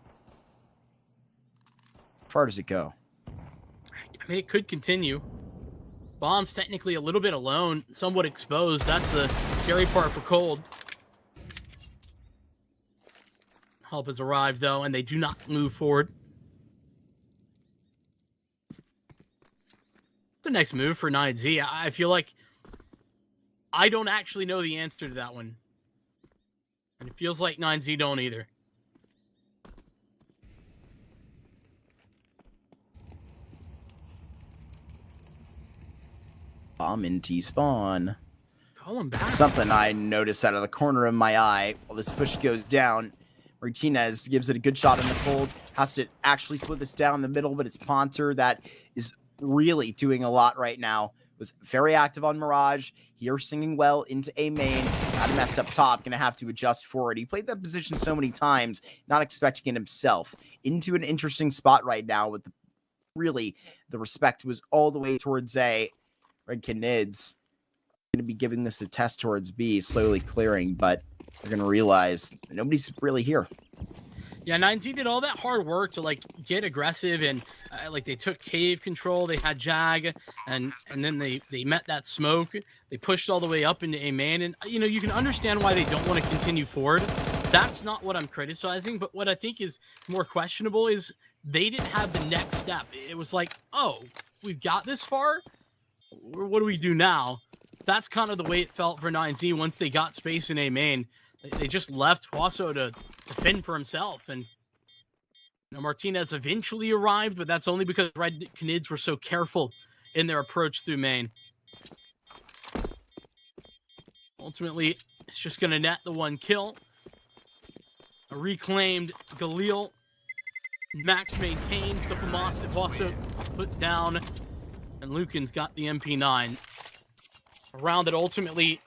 Speaker 3: How far does it go?
Speaker 2: I mean, it could continue. Bomb's technically a little bit alone, somewhat exposed. That's the scary part for Cold. Help has arrived, though, and they do not move forward. The next move for 9Z. I feel like I don't actually know the answer to that one. And it feels like 9Z don't either.
Speaker 3: Bomb in T-spawn.
Speaker 2: Call him back.
Speaker 3: Something I noticed out of the corner of my eye while this push goes down. Martinez gives it a good shot in the cold. Has to actually split this down the middle, but it's Ponter that is really doing a lot right now. Was very active on Mirage. Here singing well into A main. Got a mess up top. Gonna have to adjust for it. He played that position so many times, not expecting it himself. Into an interesting spot right now with the respect was all the way towards A. Red Canids going to be giving this a test towards B, slowly clearing, but they're going to realize nobody's really here.
Speaker 2: Yeah, 9Z did all that hard work to get aggressive, and they took cave control. They had Jag, and then they met that smoke. They pushed all the way up into A main, and you can understand why they don't want to continue forward. That's not what I'm criticizing, but what I think is more questionable is they didn't have the next step. It was like, oh, we've got this far. What do we do now? That's kind of the way it felt for 9Z once they got space in A main. They just left Huaso to fend for himself. And Martinez eventually arrived, but that's only because Red Canids were so careful in their approach through main. Ultimately, it's just going to net the one kill. A reclaimed Galil. Max maintains the FAMAS that Huaso put down. And Lucan's got the MP9. A round that ultimately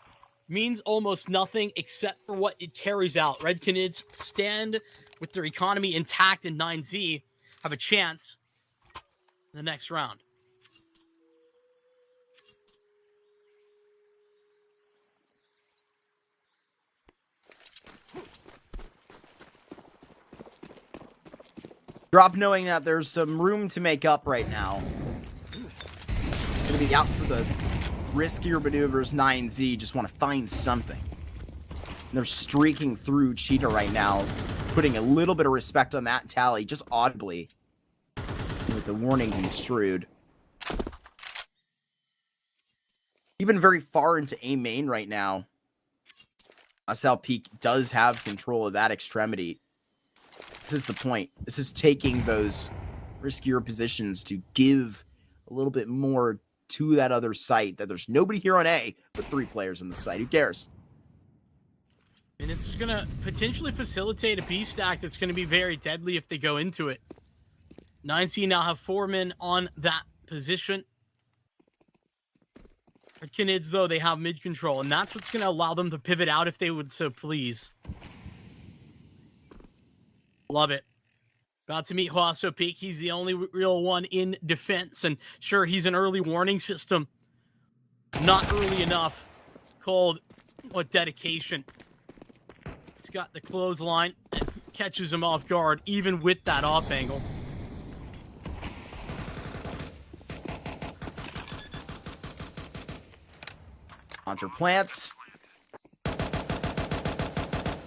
Speaker 2: means almost nothing except for what it carries out. Red Canids stand with their economy intact, and 9Z have a chance in the next round.
Speaker 3: Drop knowing that there's some room to make up right now. Going to be out for the riskier maneuvers. 9Z just want to find something. And they're streaking through Cheetah right now, putting a little bit of respect on that tally, just audibly, with the warning construed. Even very far into A main right now, SL Peak does have control of that extremity. This is the point. This is taking those riskier positions to give a little bit more to that other site, that there's nobody here on A, but 3 players on the site. Who cares?
Speaker 2: And it's going to potentially facilitate a B stack that's going to be very deadly if they go into it. 9C now have 4 men on that position. Canids, though, they have mid control, and that's what's going to allow them to pivot out if they would so please. Love it. About to meet Thunderpick. He's the only real one in defense, and sure, he's an early warning system. Not early enough. Called what dedication. He's got the clothesline. Catches him off guard, even with that off angle.
Speaker 3: Monster plants.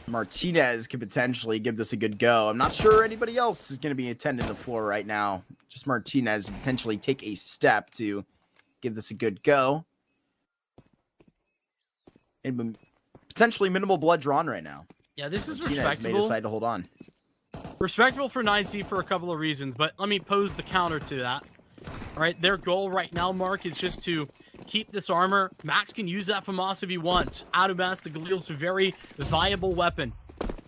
Speaker 3: Martinez could potentially give this a good go. I'm not sure anybody else is going to be attending the floor right now. Just Martinez potentially take a step to give this a good go. And potentially minimal blood drawn right now.
Speaker 2: Yeah, this is
Speaker 3: Martinez
Speaker 2: respectable.
Speaker 3: may decide to hold on.
Speaker 2: Respectable for 9Z for a couple of reasons, but let me pose the counter to that. All right, their goal right now, Mark, is just to keep this armor. Max can use that FAMAS if he wants. Automass, the Galil's a very viable weapon.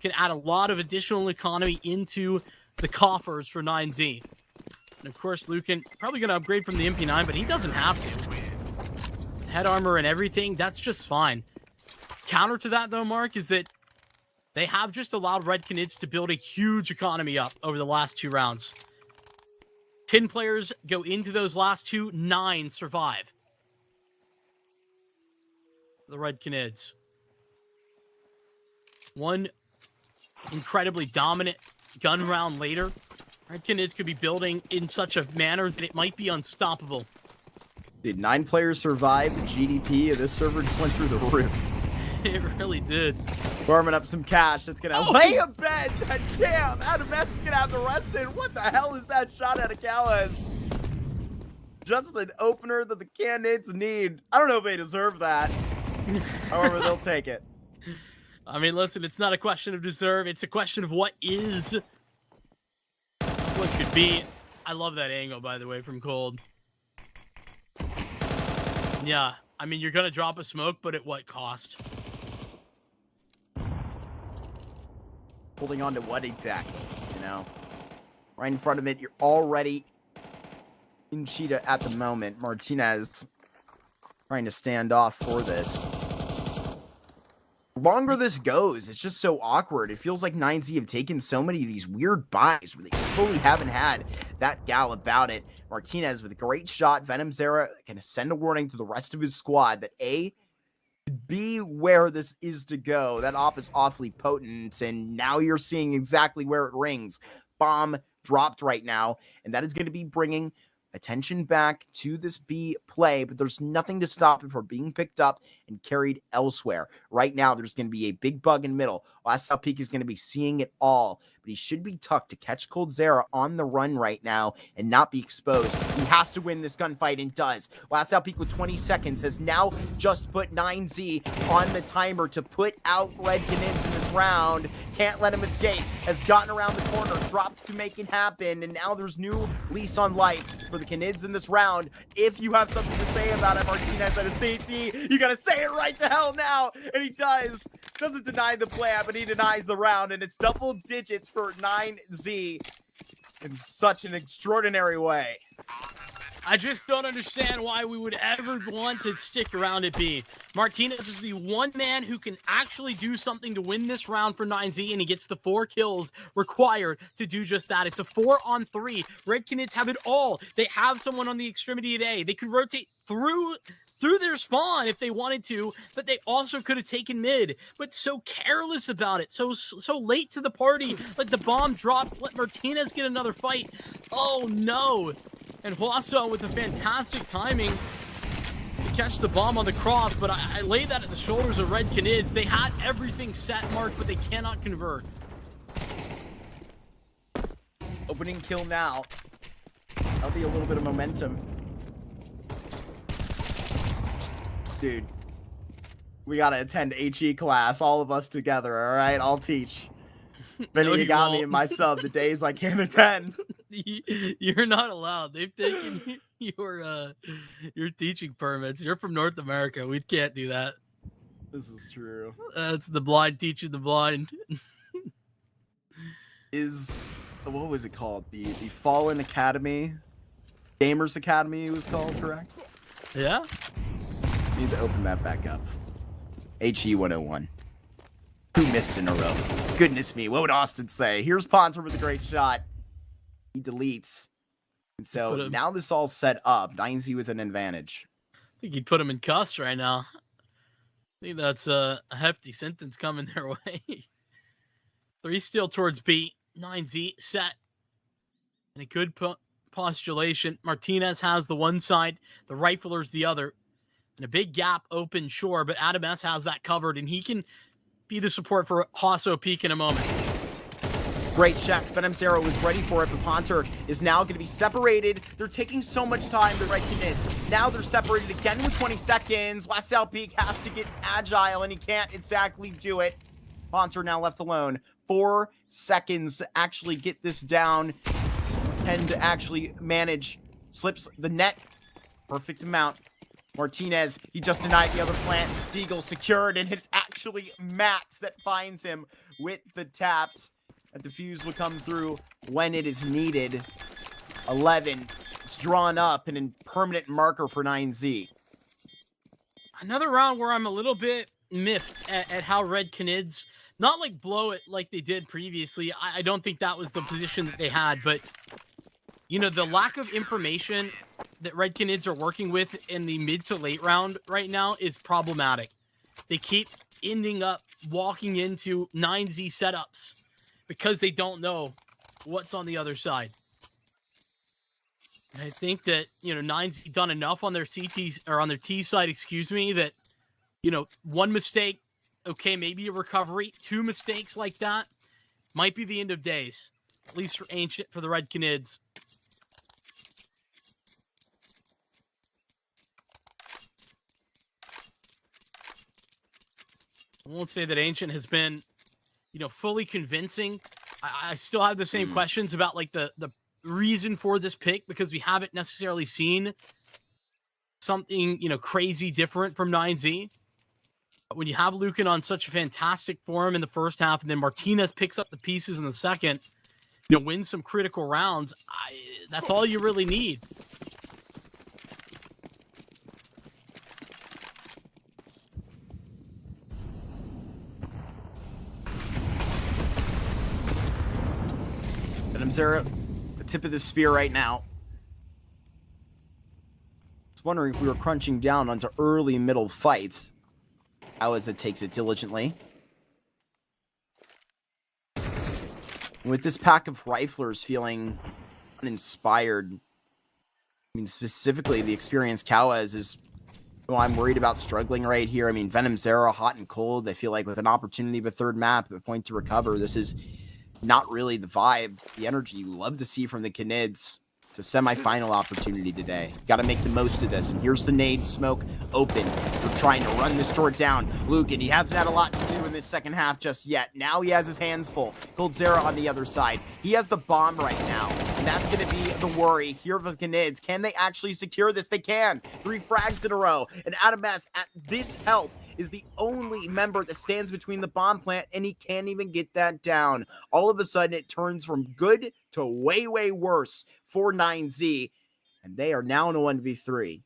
Speaker 2: Can add a lot of additional economy into the coffers for 9Z. And of course, Lucan probably going to upgrade from the MP9, but he doesn't have to. Head armor and everything, that's just fine. Counter to that, though, Mark, is that they have just allowed Red Canids to build a huge economy up over the last 2 rounds. 10 players go into those last 2, 9 survive. The Red Canids. One incredibly dominant gun round later. Red Canids could be building in such a manner that it might be unstoppable.
Speaker 3: Did 9 players survive? The GDP of this server just went through the roof.
Speaker 2: It really did.
Speaker 3: Farming up some cash that's going to lay a bet. Damn, Automass is going to have the rest in. What the hell is that shot at Akalas? Just an opener that the Canids need. I don't know if they deserve that. However, they'll take it.
Speaker 2: I mean, listen, it's not a question of deserve. It's a question of what is. What could be. I love that angle, by the way, from Cold. Yeah, I mean, you're going to drop a smoke, but at what cost?
Speaker 3: Holding on to what exactly, you know? Right in front of it, you're already in Cheetah at the moment. Martinez trying to stand off for this. The longer this goes, it's just so awkward. It feels like 9Z have taken so many of these weird buys where they fully haven't had that gal about it. Martinez with a great shot. Venom Zera can send a warning to the rest of his squad that A, B, where this is to go. That op is awfully potent, and now you're seeing exactly where it rings. Bomb dropped right now, and that is going to be bringing attention back to this B play, but there's nothing to stop it from being picked up and carried elsewhere. Right now, there's going to be a big bug in middle. ODDIK is going to be seeing it all, but he should be tucked to catch Cold Zera on the run right now and not be exposed. He has to win this gunfight and does. ODDIK with 20 seconds has now just put 9Z on the timer to put out Red Canids in this round. Can't let him escape. Has gotten around the corner, dropped to make it happen, and now there's new lease on life for the Canids in this round. If you have something to say about it, Martinez at a CT, you gotta say it right the hell now, and he does. Doesn't deny the plan, but he denies the round, and it's double digits for 9Z in such an extraordinary way.
Speaker 2: I just don't understand why we would ever want to stick around at B. Martinez is the one man who can actually do something to win this round for 9Z, and he gets the 4 kills required to do just that. It's a 4-on-3. Red Canids have it all. They have someone on the extremity at A. They could rotate through their spawn if they wanted to, but they also could have taken mid, but so careless about it, so late to the party. Let the bomb drop, let Martinez get another fight. Oh no. And Fluxo with the fantastic timing to catch the bomb on the cross, but I lay that at the shoulders of Red Canids. They had everything set, Mark, but they cannot convert.
Speaker 3: Opening kill now. That'll be a little bit of momentum. Dude, we gotta attend HE class, all of us together, all right? I'll teach. Benny,
Speaker 2: No,
Speaker 3: you
Speaker 2: you
Speaker 3: got me
Speaker 2: won't.
Speaker 3: in my sub the days I can't attend.
Speaker 2: You're not allowed. They've taken your teaching permits. You're from North America. We can't do that.
Speaker 3: This is true.
Speaker 2: It's the blind teaching the blind.
Speaker 3: What was it called? The Fallen Academy? Gamers Academy it was called, correct?
Speaker 2: Yeah?
Speaker 3: Need to open that back up. HE 101. 2 missed in a row. Goodness me, what would Austin say? Here's Ponter with a great shot. He deletes. And so now this all set up. 9Z with an advantage.
Speaker 4: I think he'd put him in cuffs right now. I think that's a hefty sentence coming their way. 3 steal towards B. 9Z set. And a good postulation. Martinez has the one side. The Rifler's the other. And a big gap open, sure. But Adam S has that covered. And he can be the support for Hasso Peak in a moment.
Speaker 3: Great check. Venom Zero was ready for it, but Ponter is now going to be separated. They're taking so much time, the Red Canids. Now they're separated again with 20 seconds. Wassail Peak has to get agile, and he can't exactly do it. Ponter now left alone. 4 seconds to actually get this down. 10 to actually manage. Slips the net. Perfect amount. Martinez, he just denied the other plant. Deagle secured, and it's actually Max that finds him with the taps. And the fuse will come through when it is needed. 11. It's drawn up and a permanent marker for 9Z.
Speaker 4: Another round where I'm a little bit miffed at how Red Canids, not like blow it like they did previously. I don't think that was the position that they had, but you know, the lack of information that Red Canids are working with in the mid to late round right now is problematic. They keep ending up walking into 9Z setups because they don't know what's on the other side. And I think that, you know, 9Z done enough on their CT or on their T side, excuse me, that, you know, one mistake, okay, maybe a recovery. 2 mistakes like that might be the end of days, at least for Ancient, for the Red Canids. I won't say that Ancient has been, you know, fully convincing. I still have the same questions about like the reason for this pick, because we haven't necessarily seen something, you know, crazy different from 9Z. But when you have Lucan on such a fantastic form in the first half, and then Martinez picks up the pieces in the second, you know, wins some critical rounds, that's all you really need.
Speaker 3: Zero, the tip of the spear right now. I was wondering if we were crunching down onto early middle fights. How is it takes it diligently. With this pack of riflers feeling uninspired, I mean, specifically the experienced Cowaz is who I'm worried about struggling right here. I mean, Venom Zero, hot and cold. I feel like with an opportunity of a third map, a point to recover, this is not really the vibe, the energy you love to see from the Canids. It's a semi-final opportunity today. Got to make the most of this. And here's the nade smoke open. We're trying to run this door down. Lucan, he hasn't had a lot to do in this second half just yet. Now he has his hands full. Gold Zera on the other side. He has the bomb right now. And that's going to be the worry here for the Canids. Can they actually secure this? They can. 3 frags in a row. And Adam S at this health is the only member that stands between the bomb plant, and he can't even get that down. All of a sudden, it turns from good to way, way worse for 9Z, and they are now in a 1v3.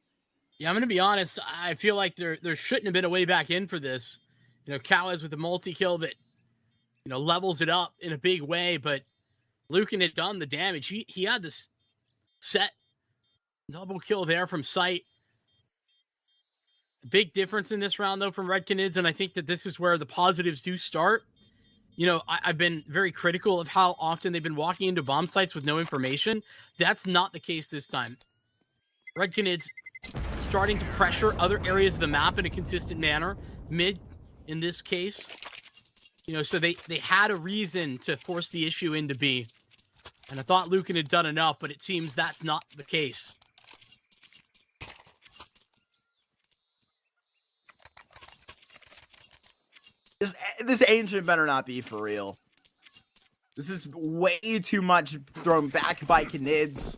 Speaker 4: Yeah, I'm going to be honest. I feel like there shouldn't have been a way back in for this. You know, Cowaz with the multi-kill that, you know, levels it up in a big way, but Lucan had done the damage. He had this set double kill there from sight. Big difference in this round, though, from Red Canids, and I think that this is where the positives do start. You know, I've been very critical of how often they've been walking into bomb sites with no information. That's not the case this time. Red Canids starting to pressure other areas of the map in a consistent manner. Mid, in this case. You know, so they had a reason to force the issue into B. And I thought Lucan had done enough, but it seems that's not the case.
Speaker 3: This Ancient better not be for real. This is way too much thrown back by Canids.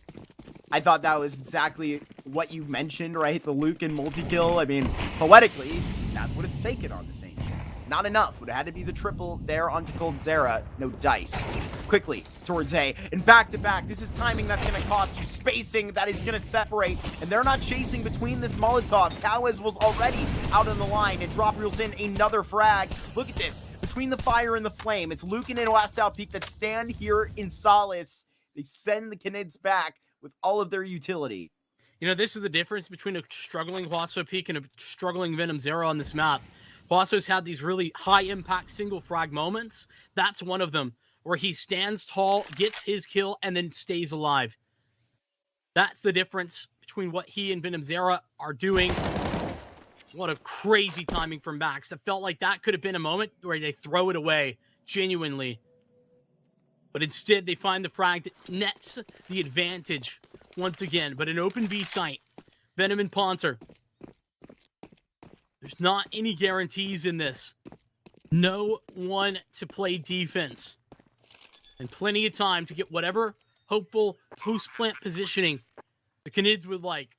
Speaker 3: I thought that was exactly what you mentioned, right? The Lucan multi-kill. I mean, poetically, that's what it's taken on this Ancient. Not enough. Would have had to be the triple there onto Coldzera. No dice. Quickly towards A. And back to back. This is timing that's going to cost you. Spacing that is going to separate. And they're not chasing between this Molotov. Cowes was already out on the line. And drop reels in another frag. Look at this. Between the fire and the flame. It's Lucan and Wasau Peak that stand here in solace. They send the Canids back with all of their utility.
Speaker 4: You know, this is the difference between a struggling Wasau Peak and a struggling Venom Zero on this map. Wasau's had these really high-impact single frag moments. That's one of them, where he stands tall, gets his kill, and then stays alive. That's the difference between what he and Venom Zero are doing. What a crazy timing from Max. That felt like that could have been a moment where they throw it away, genuinely. But instead, they find the frag that nets the advantage once again. But an open B site. Venom and Ponter. There's not any guarantees in this. No one to play defense. And plenty of time to get whatever hopeful post-plant positioning the Canids would like.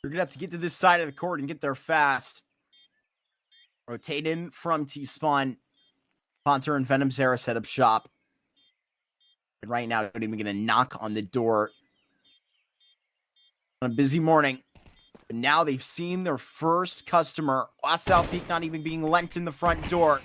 Speaker 3: You're going to have to get to this side of the court and get there fast. Rotate in from T-spawn. Ponter and Venom Zera set up shop. And right now, they're not even going to knock on the door. On a busy morning. But now they've seen their first customer. Wasau Peak not even being lent in the front door.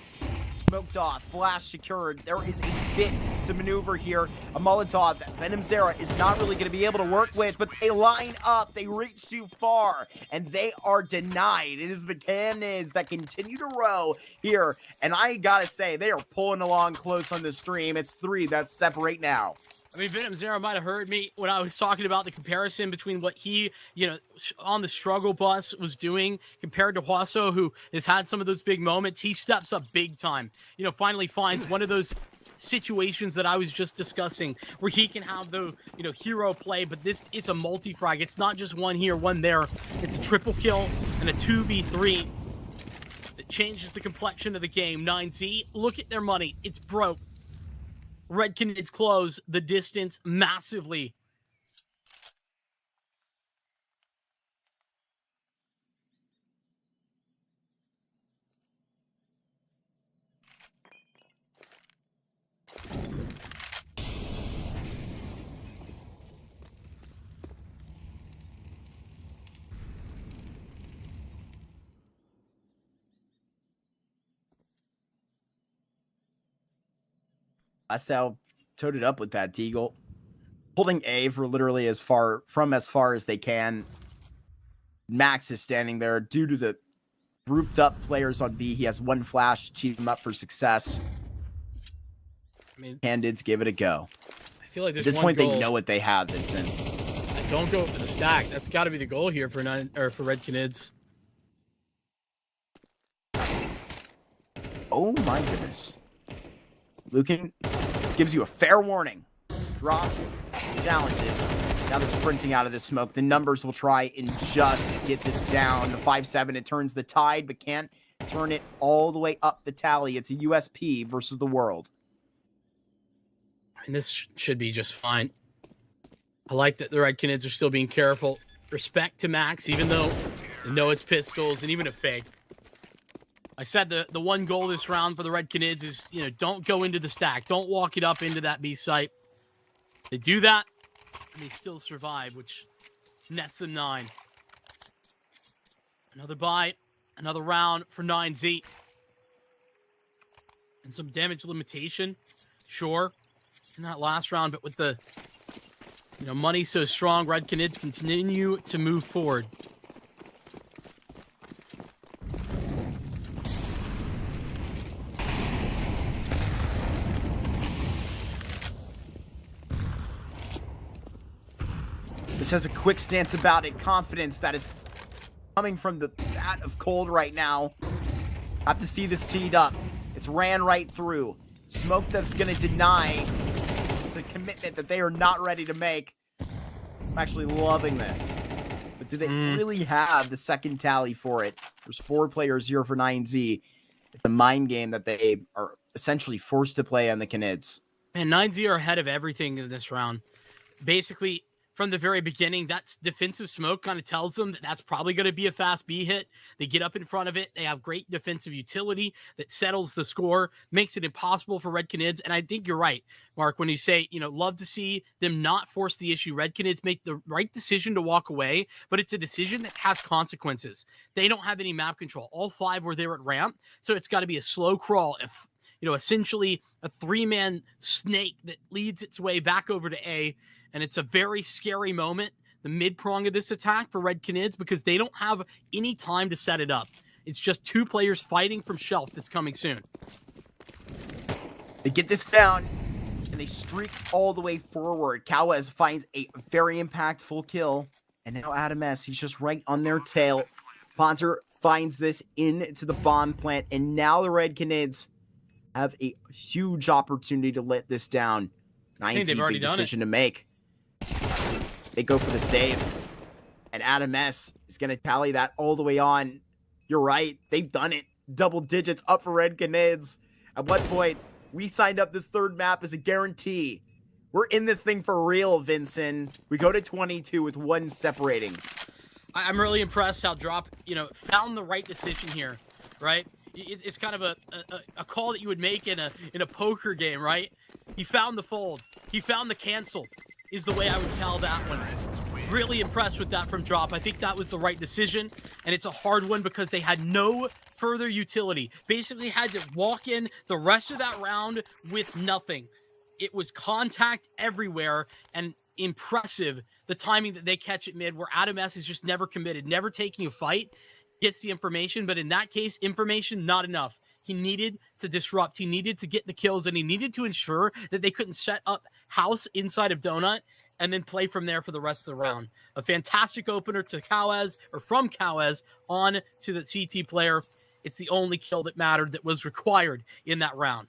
Speaker 3: Smoked off. Flash secured. There is a bit to maneuver here. A Molotov that Venom Zera is not really going to be able to work with, but they line up. They reach too far, and they are denied. It is the Canids that continue to row here, and I gotta say, they are pulling along close on the stream. It's 3 that separate now.
Speaker 4: I mean, Venom Zero might have heard me when I was talking about the comparison between what he, you know, on the struggle bus was doing compared to Wasau, who has had some of those big moments. He steps up big time, you know, finally finds one of those situations that I was just discussing where he can have the, you know, hero play, but this is a multi-frag. It's not just one here, one there. It's a triple kill and a 2v3 that changes the complexion of the game. 9Z, look at their money. It's broke. Red Canids close the distance massively.
Speaker 3: Wasau towed it up with that Deagle. Holding A for literally as far as they can. Max is standing there due to the grouped up players on B. He has one flash to keep him up for success.
Speaker 4: I mean,
Speaker 3: Canids give it a go.
Speaker 4: I feel like
Speaker 3: At this point, they know what they have, Vincent.
Speaker 4: Don't go for the stack. That's got to be the goal here for Red Canids.
Speaker 3: Oh my goodness. Lucan gives you a fair warning. Drop challenges. Now they're sprinting out of the smoke. The numbers will try and just get this down. The 5-7, it turns the tide, but can't turn it all the way up the tally. It's a USP versus the world.
Speaker 4: And this should be just fine. I like that the Red Canids are still being careful. Respect to Max, even though they know it's pistols and even a fake. I said the one goal this round for the Red Canids is, you know, don't go into the stack. Don't walk it up into that B site. They do that, and they still survive, which nets them 9. Another buy, another round for 9Z. And some damage limitation, sure, in that last round, but with the, you know, money so strong, Red Canids continue to move forward.
Speaker 3: This has a quick stance about it. Confidence that is coming from the bat of Cold right now. Have to see this teed up. It's ran right through. Smoke that's going to deny. It's a commitment that they are not ready to make. I'm actually loving this. But do they really have the second tally for it? There's 4 players here for 9Z. It's a mind game that they are essentially forced to play on the Canids.
Speaker 4: Man, 9Z are ahead of everything in this round. Basically, from the very beginning. That's defensive smoke kind of tells them that that's probably going to be a fast B hit. They get up in front of it. They have great defensive utility that settles the score, makes it impossible for Red Canids. And I think you're right, Mark, when you say, love to see them not force the issue. Red Canids make the right decision to walk away, but it's a decision that has consequences. They don't have any map control. All 5 were there at ramp, so it's got to be a slow crawl. If essentially a 3-man snake that leads its way back over to A. And it's a very scary moment, the mid-prong of this attack for Red Canids, because they don't have any time to set it up. It's just 2 players fighting from shelf that's coming soon.
Speaker 3: They get this down, and they streak all the way forward. Cowes finds a very impactful kill, and now Adam S, he's just right on their tail. Ponter finds this into the bomb plant, and now the Red Canids have a huge opportunity to let this down. 19 big decision to make. They go for the save, and Adam S is going to tally that all the way on. You're right. They've done it. Double digits up for Red Canids. At what point, we signed up this 3rd map as a guarantee. We're in this thing for real, Vincent. We go to 22 with 1 separating.
Speaker 4: I'm really impressed how Drop, found the right decision here, right? It's kind of a call that you would make in a poker game, right? He found the fold. He found the cancel. Is the way I would tell that one. Really impressed with that from Drop. I think that was the right decision, and it's a hard one because they had no further utility. Basically had to walk in the rest of that round with nothing. It was contact everywhere, and impressive the timing that they catch it mid, where Adam S is just never committed, never taking a fight, gets the information, but in that case, information not enough. He needed to disrupt. He needed to get the kills, and he needed to ensure that they couldn't set up house inside of Donut and then play from there for the rest of the round. A fantastic opener to Cowes, or from Cowes on to the CT player. It's the only kill that mattered, that was required in that round.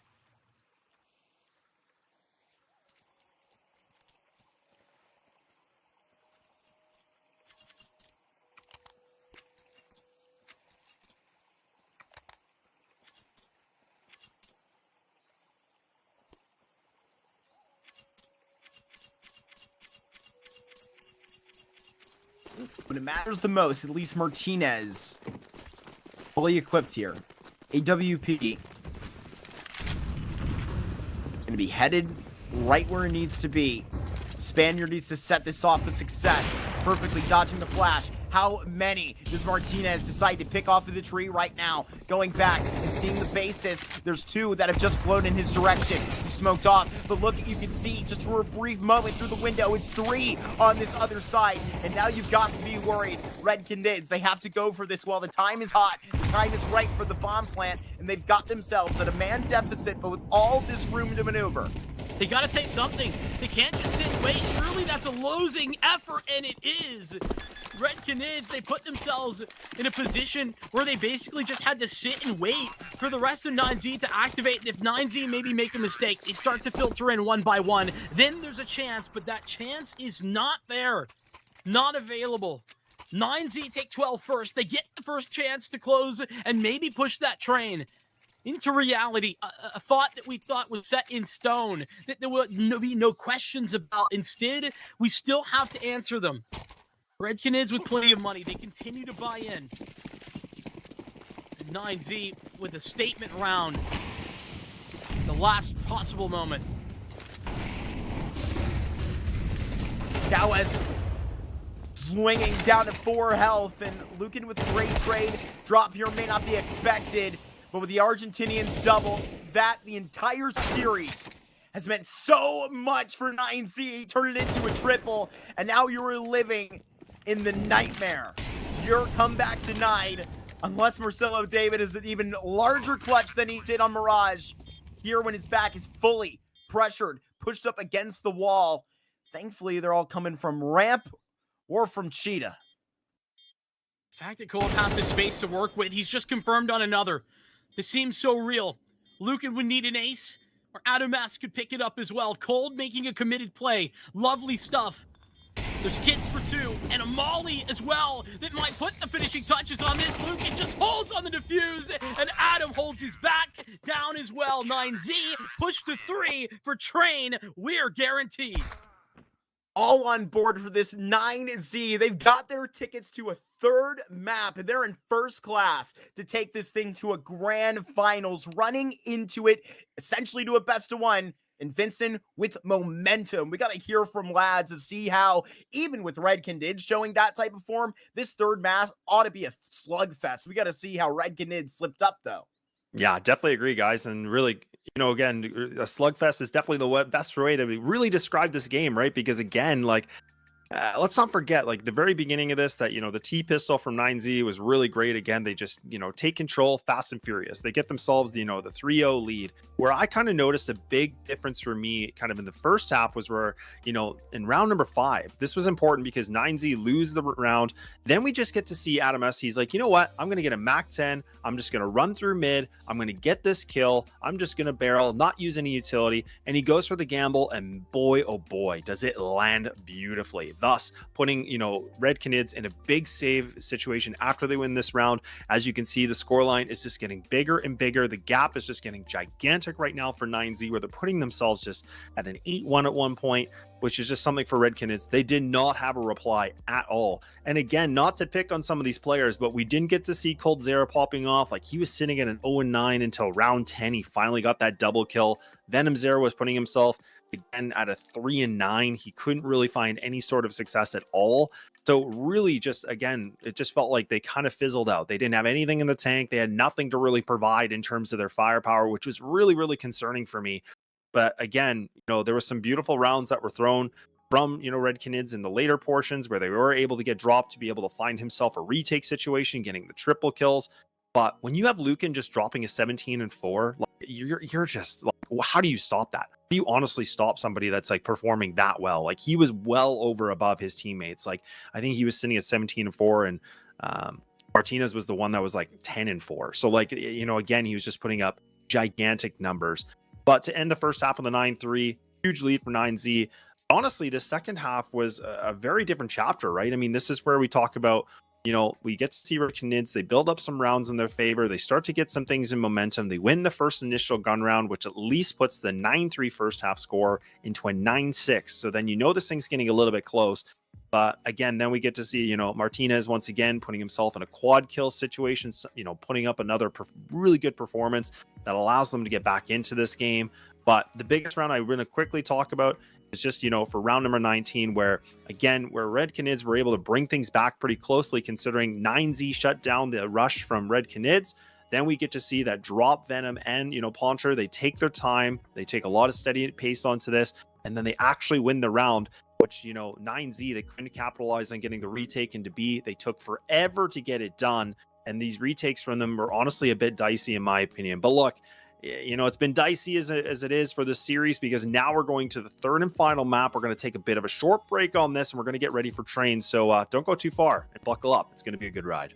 Speaker 3: When it matters the most, at least Martinez, fully equipped here. AWP. Going to be headed right where it needs to be. Spaniard needs to set this off with success. Perfectly dodging the flash. How many does Martinez decide to pick off of the tree right now? Going back and seeing the basis. There's 2 that have just flown in his direction. He smoked off, but look, you can see just for a brief moment through the window, it's 3 on this other side. And now you've got to be worried. Red Canids, they have to go for this while the time is hot. The time is right for the bomb plant, and they've got themselves at a man deficit, but with all this room to maneuver.
Speaker 4: They got to take something. They can't just sit and wait. Surely that's a losing effort, and it is. Red Canids, they put themselves in a position where they basically just had to sit and wait for the rest of 9Z to activate. And if 9Z maybe make a mistake, they start to filter in one by one. Then there's a chance, but that chance is not there. Not available. 9Z take 12 first. They get the first chance to close and maybe push that train into reality, a thought that we thought was set in stone, that there would be no questions about. Instead, we still have to answer them. Red Canids with plenty of money. They continue to buy in. 9Z with a statement round. The last possible moment.
Speaker 3: Cowes swinging down to 4 health, and Lucan with a great trade. Drop here may not be expected. But with the Argentinians double, that the entire series has meant so much for 9Z. Turn it into a triple, and now you're living in the nightmare. Your comeback denied, unless Marcelo David is an even larger clutch than he did on Mirage. Here when his back is fully pressured, pushed up against the wall. Thankfully, they're all coming from ramp or from Cheetah.
Speaker 4: The fact that Cole has the space to work with, he's just confirmed on another. This seems so real. Lucan would need an ace, or Adamas could pick it up as well. Cold making a committed play. Lovely stuff. There's kits for 2, and a molly as well that might put the finishing touches on this. Lucan just holds on the defuse, and Adam holds his back down as well. 9Z push to 3 for Train. We're guaranteed.
Speaker 3: all on board for this 9Z. They've got their tickets to a third map, and they're in first class to take this thing to a grand finals, running into it essentially to a best of one. And Vincent with momentum. We got to hear from lads to see how, even with Red Canids showing that type of form, this third match ought to be a slugfest. We got to see how Red Canids slipped up, though.
Speaker 1: Yeah, definitely agree, guys. And really, again, a slugfest is definitely the best way to really describe this game, right? Because again, like, let's not forget, like, the very beginning of this, that, the T pistol from 9Z was really great. Again, they just, take control fast and furious. They get themselves, the 3-0 lead. Where I kind of noticed a big difference for me kind of in the first half was where, in round number 5, this was important because 9Z lose the round. Then we just get to see Adam S. He's like, you know what? I'm going to get a Mac 10. I'm just going to run through mid. I'm going to get this kill. I'm just going to barrel, not use any utility. And he goes for the gamble. And boy, oh boy, does it land beautifully. Thus putting, Red Canids in a big save situation after they win this round. As you can see, the scoreline is just getting bigger and bigger. The gap is just getting gigantic right now for 9Z, where they're putting themselves just at an 8-1 at one point, which is just something for Red Canids. They did not have a reply at all. And again, not to pick on some of these players, but we didn't get to see Coldzera popping off. Like, he was sitting at an 0-9 until round 10. He finally got that double kill. Venom Zero was putting himself again at a 3-9. He couldn't really find any sort of success at all. So really, just again, it just felt like they kind of fizzled out. They didn't have anything in the tank. They had nothing to really provide in terms of their firepower, which was really, really concerning for me. But again, there were some beautiful rounds that were thrown from, Red Canids in the later portions where they were able to get dropped to be able to find himself a retake situation, getting the triple kills. But when you have Lucan just dropping a 17-4, like, you're just like, how do you stop that? How do you honestly stop somebody that's like performing that well? Like, he was well over above his teammates. Like, I think he was sitting at 17-4, and Martinez was the one that was like 10-4. So like, again, he was just putting up gigantic numbers. But to end the first half on the 9-3, huge lead for 9Z. Honestly, the second half was a very different chapter, right? I mean, this is where we talk about, we get to see Red Canids. They build up some rounds in their favor. They start to get some things in momentum. They win the first initial gun round, which at least puts the 9-3 first half score into a 9-6. So then this thing's getting a little bit close. But again, then we get to see, Martinez once again putting himself in a quad kill situation, putting up another really good performance that allows them to get back into this game. But the biggest round I'm going to quickly talk about is just, for round number 19, where Red Canids were able to bring things back pretty closely, considering 9Z shut down the rush from Red Canids. Then we get to see that drop Venom and, Poncher. They take their time. They take a lot of steady pace onto this, and then they actually win the round, which, 9Z, they couldn't capitalize on getting the retake into B. They took forever to get it done. And these retakes from them were honestly a bit dicey, in my opinion. But look, it's been dicey as it is for this series, because now we're going to the third and final map. We're going to take a bit of a short break on this, and we're going to get ready for trains. So don't go too far and buckle up. It's going to be a good ride.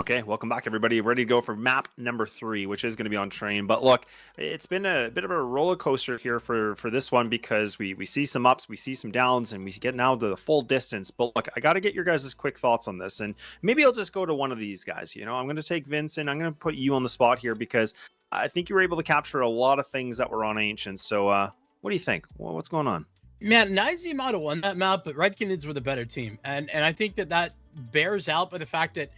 Speaker 1: Okay, welcome back, everybody. Ready to go for map number 3, which is going to be on train. But look, it's been a bit of a roller coaster here for this one because we see some ups, we see some downs, and we get now to the full distance. But look, I got to get your guys' quick thoughts on this, and maybe I'll just go to one of these guys. You know, I'm going to take Vincent. I'm going to put you on the spot here because I think you were able to capture a lot of things that were on Ancient. So, what do you think? What's going on?
Speaker 4: Man, 9Z might have won that map, but Red Canids were the better team, and I think that bears out by the fact that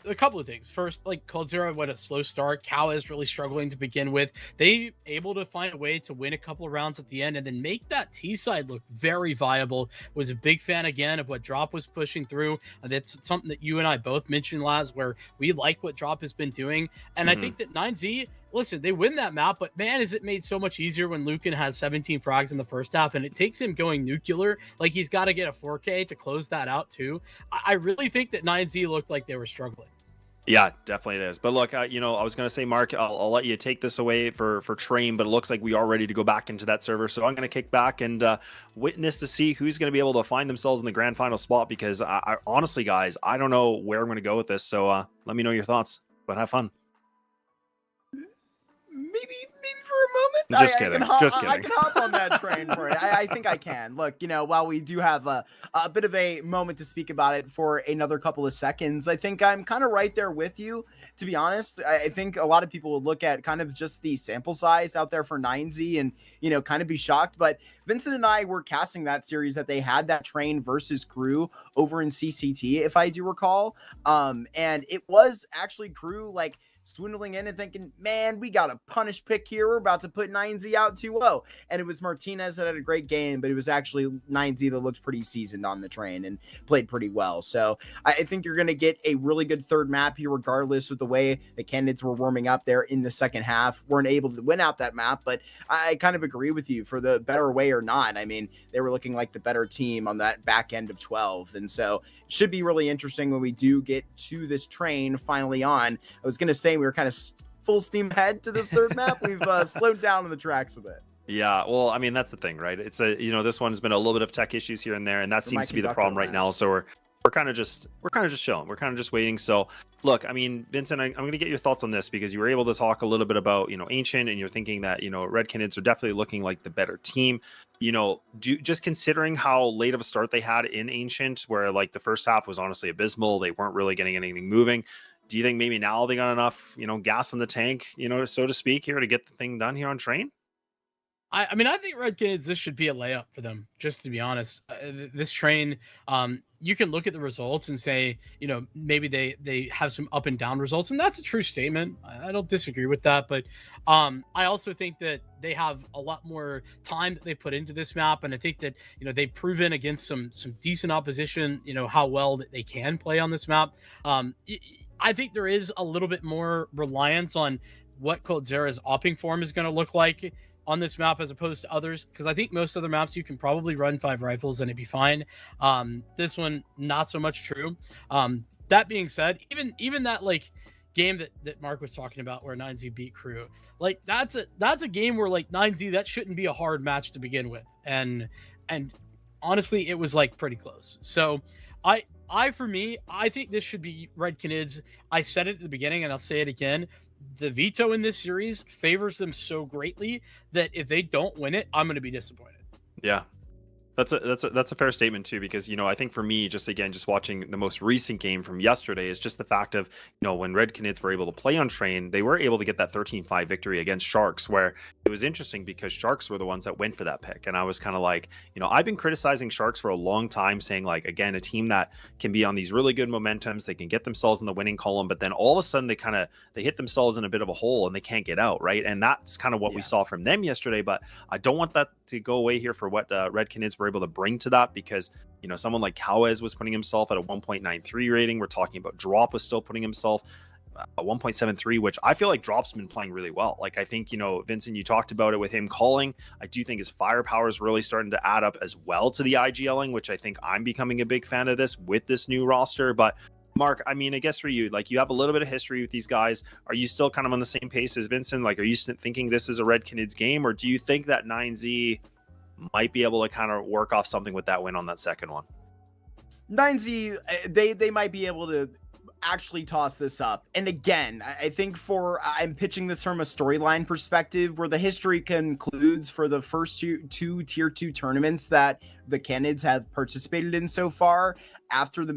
Speaker 4: a couple of things. First, like coldzera, what a slow start. Cow is really struggling to begin with. They able to find a way to win a couple of rounds at the end and then make that T side look very viable. Was a big fan again of what Drop was pushing through. And that's something that you and I both mentioned, Laz, where we like what Drop has been doing. And I think that 9Z, listen, they win that map, but man, is it made so much easier when Lucan has 17 frags in the first half, and it takes him going nuclear. Like, he's got to get a 4K to close that out too. I really think that 9Z looked like they were struggling.
Speaker 1: Yeah, definitely it is. But look, you know, I was going to say, Mark, I'll let you take this away for train, but it looks like we are ready to go back into that server. So I'm going to kick back and witness to see who's going to be able to find themselves in the grand final spot, because I honestly, guys, I don't know where I'm going to go with this. So let me know your thoughts, but have fun.
Speaker 3: Maybe for a moment.
Speaker 1: Just kidding.
Speaker 3: I can hop on that train for it. I think I can. Look, you know, while we do have a bit of a moment to speak about it for another couple of seconds, I think I'm kind of right there with you, to be honest. I think a lot of people would look at kind of just the sample size out there for 9Z and, you know, kind of be shocked. But Vincent and I were casting that series that they had that train versus crew over in CCT, if I do recall. And it was actually crew, like, swindling in and thinking, man, we got a punish pick here. We're about to put 9Z out 2-0. And it was Martinez that had a great game, but it was actually 9Z that looked pretty seasoned on the train and played pretty well. So I think you're going to get a really good third map here, regardless of the way the Canids were warming up there in the second half. Weren't able to win out that map, but I kind of agree with you for the better way or not. I mean, they were looking like the better team on that back end of 12. And so it should be really interesting when we do get to this train finally on. I was going to say we were kind of full steam ahead to this third map. We've slowed down on the tracks a bit.
Speaker 1: Yeah, well, I mean, that's the thing, right? It's a, you know, this one's been a little bit of tech issues here and there, and that seems to be the problem right now. So we're kind of just chilling. We're kind of just waiting. So look, I mean, Vincent, I'm going to get your thoughts on this, because you were able to talk a little bit about, you know, Ancient, and you're thinking that, you know, Red Canids are definitely looking like the better team. You know, just considering how late of a start they had in Ancient, where like the first half was honestly abysmal. They weren't really getting anything moving. Do you think maybe now they got enough, you know, gas in the tank, you know, so to speak, here to get the thing done here on train?
Speaker 4: I mean, I think Red Canids, this should be a layup for them, just to be honest. This train, you can look at the results and say, you know, maybe they have some up and down results, and that's a true statement. I don't disagree with that, but I also think that they have a lot more time that they put into this map, and I think that, you know, they've proven against some decent opposition, you know, how well that they can play on this map. I think there is a little bit more reliance on what coldzera's opping form is going to look like on this map as opposed to others, because I think most other maps you can probably run 5 rifles and it'd be fine. This one, not so much true. That being said, even that like game that Mark was talking about where 9Z beat crew, like that's a game where like 9Z, that shouldn't be a hard match to begin with, and honestly it was like pretty close. So for me, I think this should be Red Canids. I said it at the beginning and I'll say it again. The veto in this series favors them so greatly that if they don't win it, I'm going to be disappointed.
Speaker 1: Yeah. That's a fair statement too, because, you know, I think for me, just watching the most recent game from yesterday is just the fact of, you know, when Red Canids were able to play on train, they were able to get that 13-5 victory against Sharks, where it was interesting because Sharks were the ones that went for that pick. And I was kind of like, you know, I've been criticizing Sharks for a long time, saying like, again, a team that can be on these really good momentums, they can get themselves in the winning column, but then all of a sudden they hit themselves in a bit of a hole and they can't get out, right? And that's kind of what we saw from them yesterday. But I don't want that to go away here for what Red Canids were able to bring to that, because, you know, someone like Cowes was putting himself at a 1.93 rating. We're talking about Drop was still putting himself a 1.73, which I feel like Drop's been playing really well. Like, I think, you know, Vincent, you talked about it with him calling. I do think his firepower is really starting to add up as well to the IGLing, which I think I'm becoming a big fan of this with this new roster. But Mark, I mean, I guess for you, like, you have a little bit of history with these guys. Are you still kind of on the same pace as Vincent? Like, are you thinking this is a Red Canids game, or do you think that 9Z might be able to kind of work off something with that win on that second one?
Speaker 3: 9Z, they might be able to actually toss this up. And again, I think I'm pitching this from a storyline perspective where the history concludes for the first two tier 2 tournaments that the Canids have participated in so far before the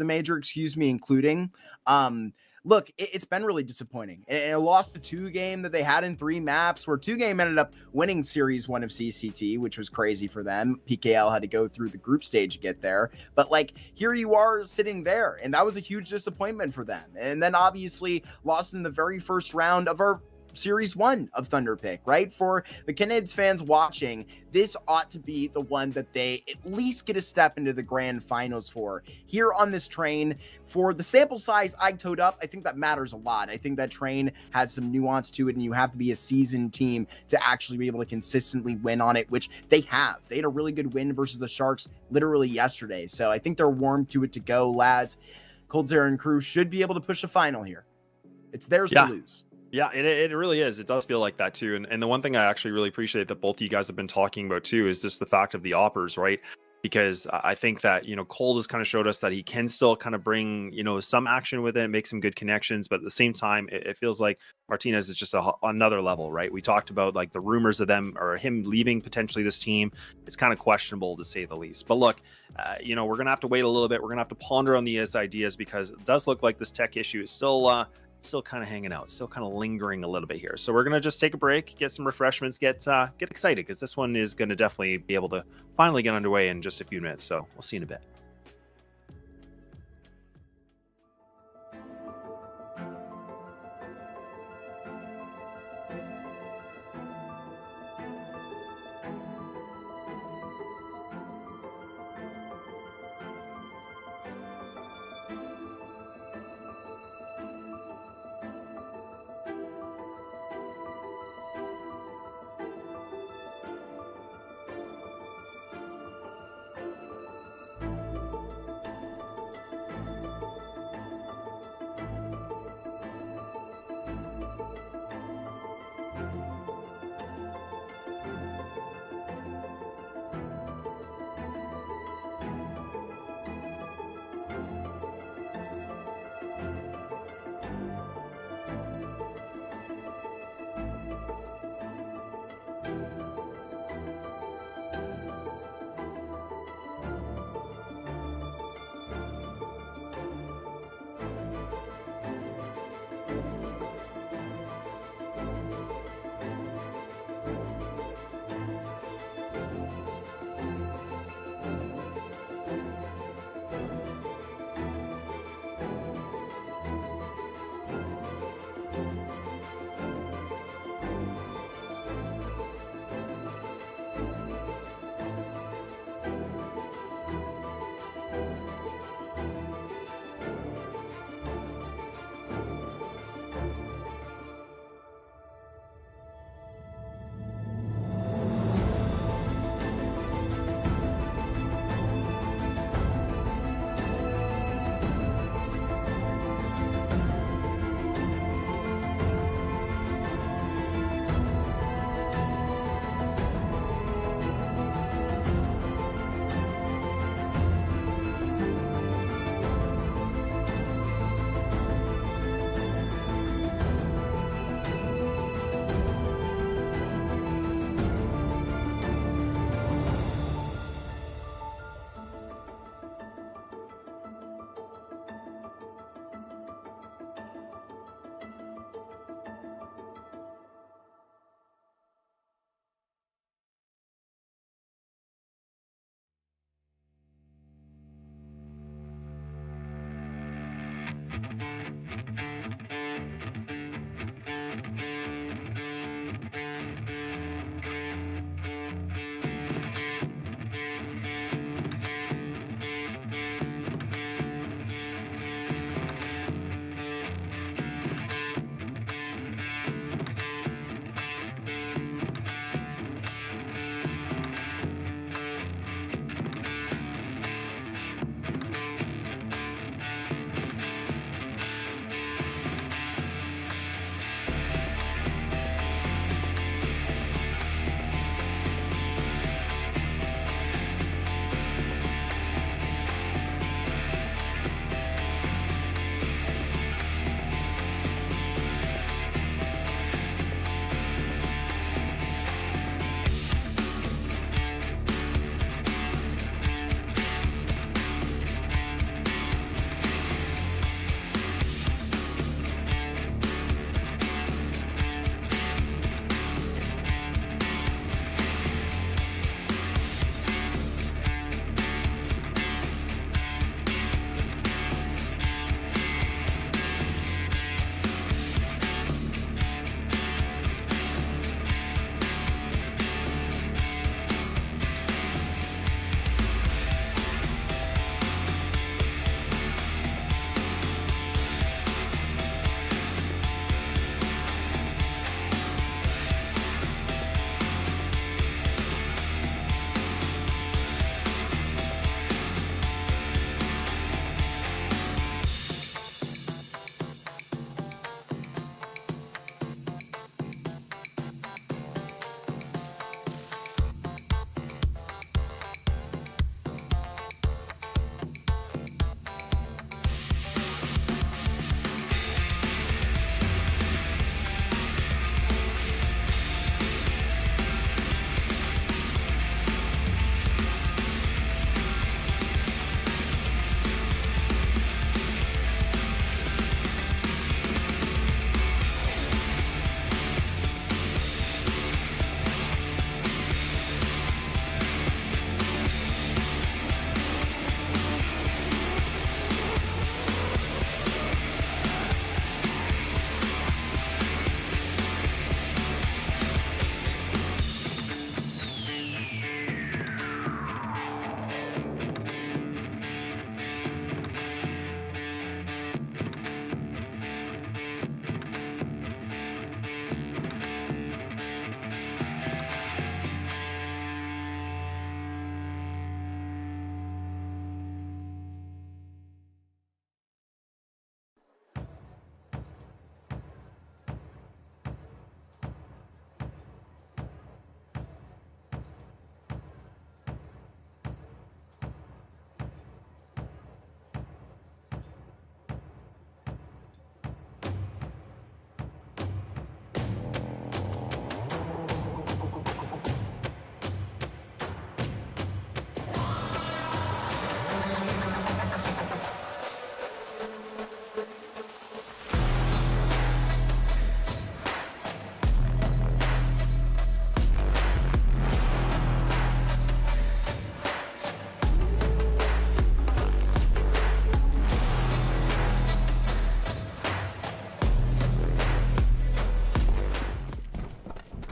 Speaker 3: major, including, look, it's been really disappointing. And it lost a 2-game that they had in 3 maps, where 2-game ended up winning Series 1 of CCT, which was crazy for them. PKL had to go through the group stage to get there. But, like, here you are sitting there, and that was a huge disappointment for them. And then, obviously, lost in the very first round of our Series 1 of Thunderpick, right? For the Canids fans watching, this ought to be the one that they at least get a step into the grand finals for. Here on this train, for the sample size I towed up, I think that matters a lot. I think that train has some nuance to it, and you have to be a seasoned team to actually be able to consistently win on it, which they have. They had a really good win versus the Sharks literally yesterday, so I think they're warm to it to go, lads. Coldzera and crew should be able to push a final here. It's theirs to lose.
Speaker 1: Yeah, it really is. It does feel like that too. And the one thing I actually really appreciate that both of you guys have been talking about too is just the fact of the oppers, right? Because I think that, Cold has kind of showed us that he can still kind of bring, some action with it, make some good connections. But at the same time, it feels like Martinez is just another level, right? We talked about like the rumors of him leaving potentially this team. It's kind of questionable to say the least. But look, we're going to have to wait a little bit. We're going to have to ponder on these ideas because it does look like this tech issue is still kind of hanging out, still kind of lingering a little bit here. So we're going to just take a break, get some refreshments, get excited, because this one is going to definitely be able to finally get underway in just a few minutes. So we'll see you in a bit.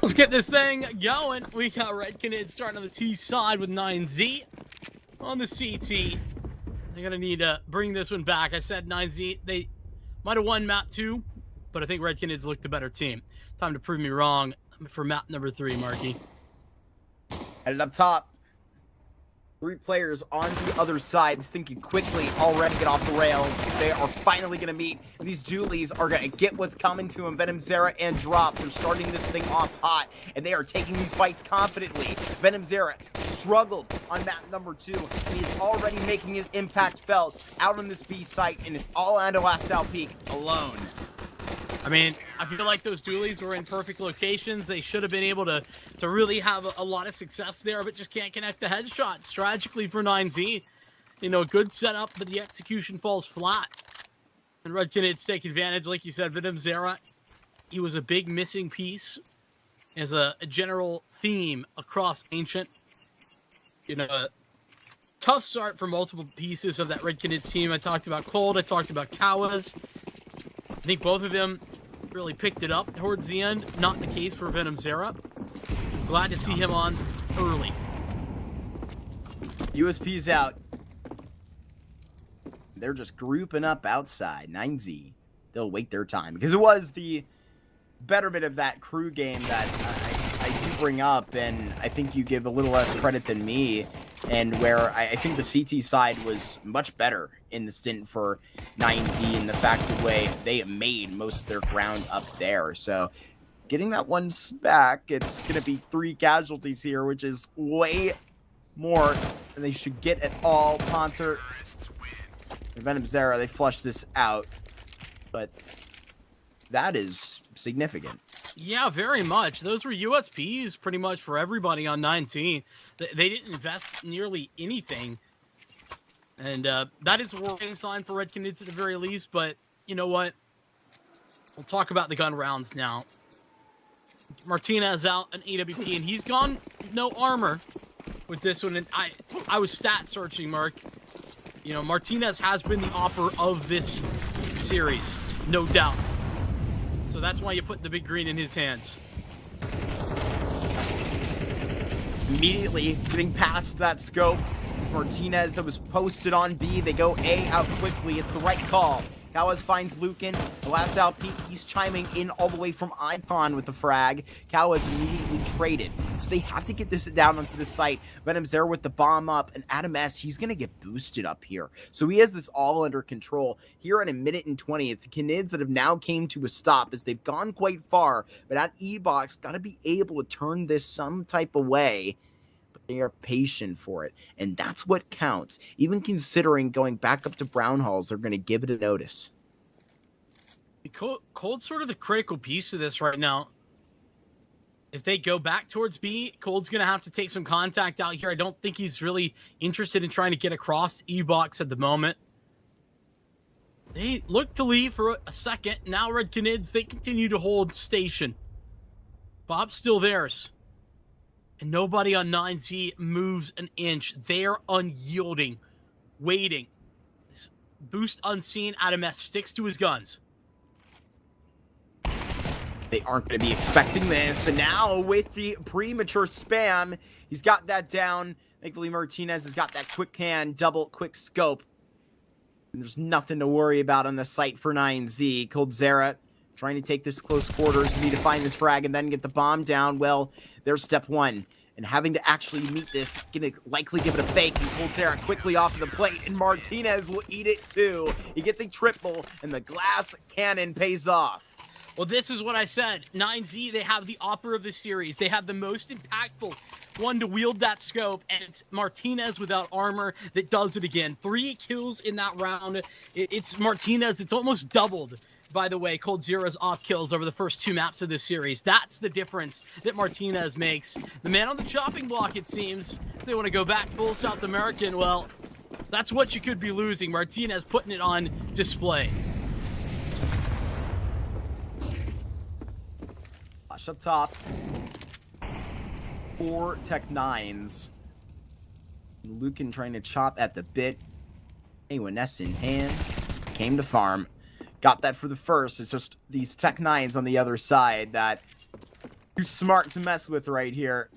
Speaker 4: Let's get this thing going. We got Red Canids starting on the T side with 9Z. On the CT, they're going to need to bring this one back. I said 9Z, they might have won map 2, but I think Red Canids looked the better team. Time to prove me wrong for map number 3, Marky.
Speaker 3: Headed up top. 3 players on the other side. This thing can quickly already get off the rails. They are finally going to meet. These dualies are going to get what's coming to them. Venom, Zera, and Drop. They're starting this thing off hot, and they are taking these fights confidently. Venom, Zera struggled on map number 2, and he's already making his impact felt out on this B site, and it's all onto South Peak alone.
Speaker 4: I mean, I feel like those dualies were in perfect locations. They should have been able to really have a lot of success there, but just can't connect the headshots. Tragically for 9Z, you know, good setup, but the execution falls flat. And Red Canids take advantage, like you said, Venom Zera. He was a big missing piece as a general theme across Ancient. You know, tough start for multiple pieces of that Red Canids team. I talked about Cold, I talked about Kawas. I think both of them really picked it up towards the end. Not the case for Venom Zera. Glad to see him on early.
Speaker 3: USP's out. They're just grouping up outside. 9Z. They'll wait their time. Because it was the betterment of that crew game that I do bring up. And I think you give a little less credit than me. And where I think the CT side was much better in the stint for 9Z and the fact of the way they made most of their ground up there. So getting that one back, it's going to be 3 casualties here, which is way more than they should get at all. Ponter and Venom Zera, they flush this out. But that is significant.
Speaker 4: Yeah, very much. Those were USPs pretty much for everybody on 19. They didn't invest nearly anything. And that is a warning sign for Red Canids at the very least. But you know what? We'll talk about the gun rounds now. Martinez out an AWP, and he's gone no armor with this one. And I was stat searching, Mark. You know, Martinez has been the opper of this series, no doubt. So that's why you put the big green in his hands.
Speaker 3: Immediately getting past that scope. It's Martinez that was posted on B. They go A out quickly. It's the right call. Kawas finds Lucan. The last out peak, he's chiming in all the way from Icon with the frag. Kawas immediately traded. So they have to get this down onto the site. Venom Zera with the bomb up. And Adam S, he's going to get boosted up here. So he has this all under control. Here at 1:20, it's the Canids that have now came to a stop as they've gone quite far. But at E-Box, got to be able to turn this some type of way. They are patient for it, and that's what counts. Even considering going back up to Brown Halls, they're going to give it a notice.
Speaker 4: Cold's sort of the critical piece of this right now. If they go back towards B, Cold's going to have to take some contact out here. I don't think he's really interested in trying to get across E-Box at the moment. They look to leave for a second. Now Red Canids, they continue to hold station. Bob's still theirs. And nobody on 9Z moves an inch. They're unyielding, waiting. Boost unseen. Adam S sticks to his guns.
Speaker 3: They aren't going to be expecting this, but now with the premature spam, he's got that down. Thankfully, Martinez has got that quick hand, double quick scope. And there's nothing to worry about on the site for 9Z. Cold Zera trying to take this close quarters. We need to find this frag and then get the bomb down. Well, there's step one. And having to actually meet this, gonna likely give it a fake. And coldzera quickly off of the plate, and Martinez will eat it too. He gets a triple, and the glass cannon pays off.
Speaker 4: Well, this is what I said. 9Z, they have the opera of the series. They have the most impactful one to wield that scope, and it's Martinez without armor that does it again. 3 kills in that round. It's Martinez. It's almost doubled, by the way, coldzera's off kills over the first 2 maps of this series. That's the difference that Martinez makes. The man on the chopping block, it seems. If they want to go back full South American, well, that's what you could be losing. Martinez putting it on display.
Speaker 3: Flash up top. 4 Tech 9s. Lucan trying to chop at the bit. A1S in hand. Came to farm. Got that for the first. It's just these Tech 9s on the other side that too smart to mess with right here.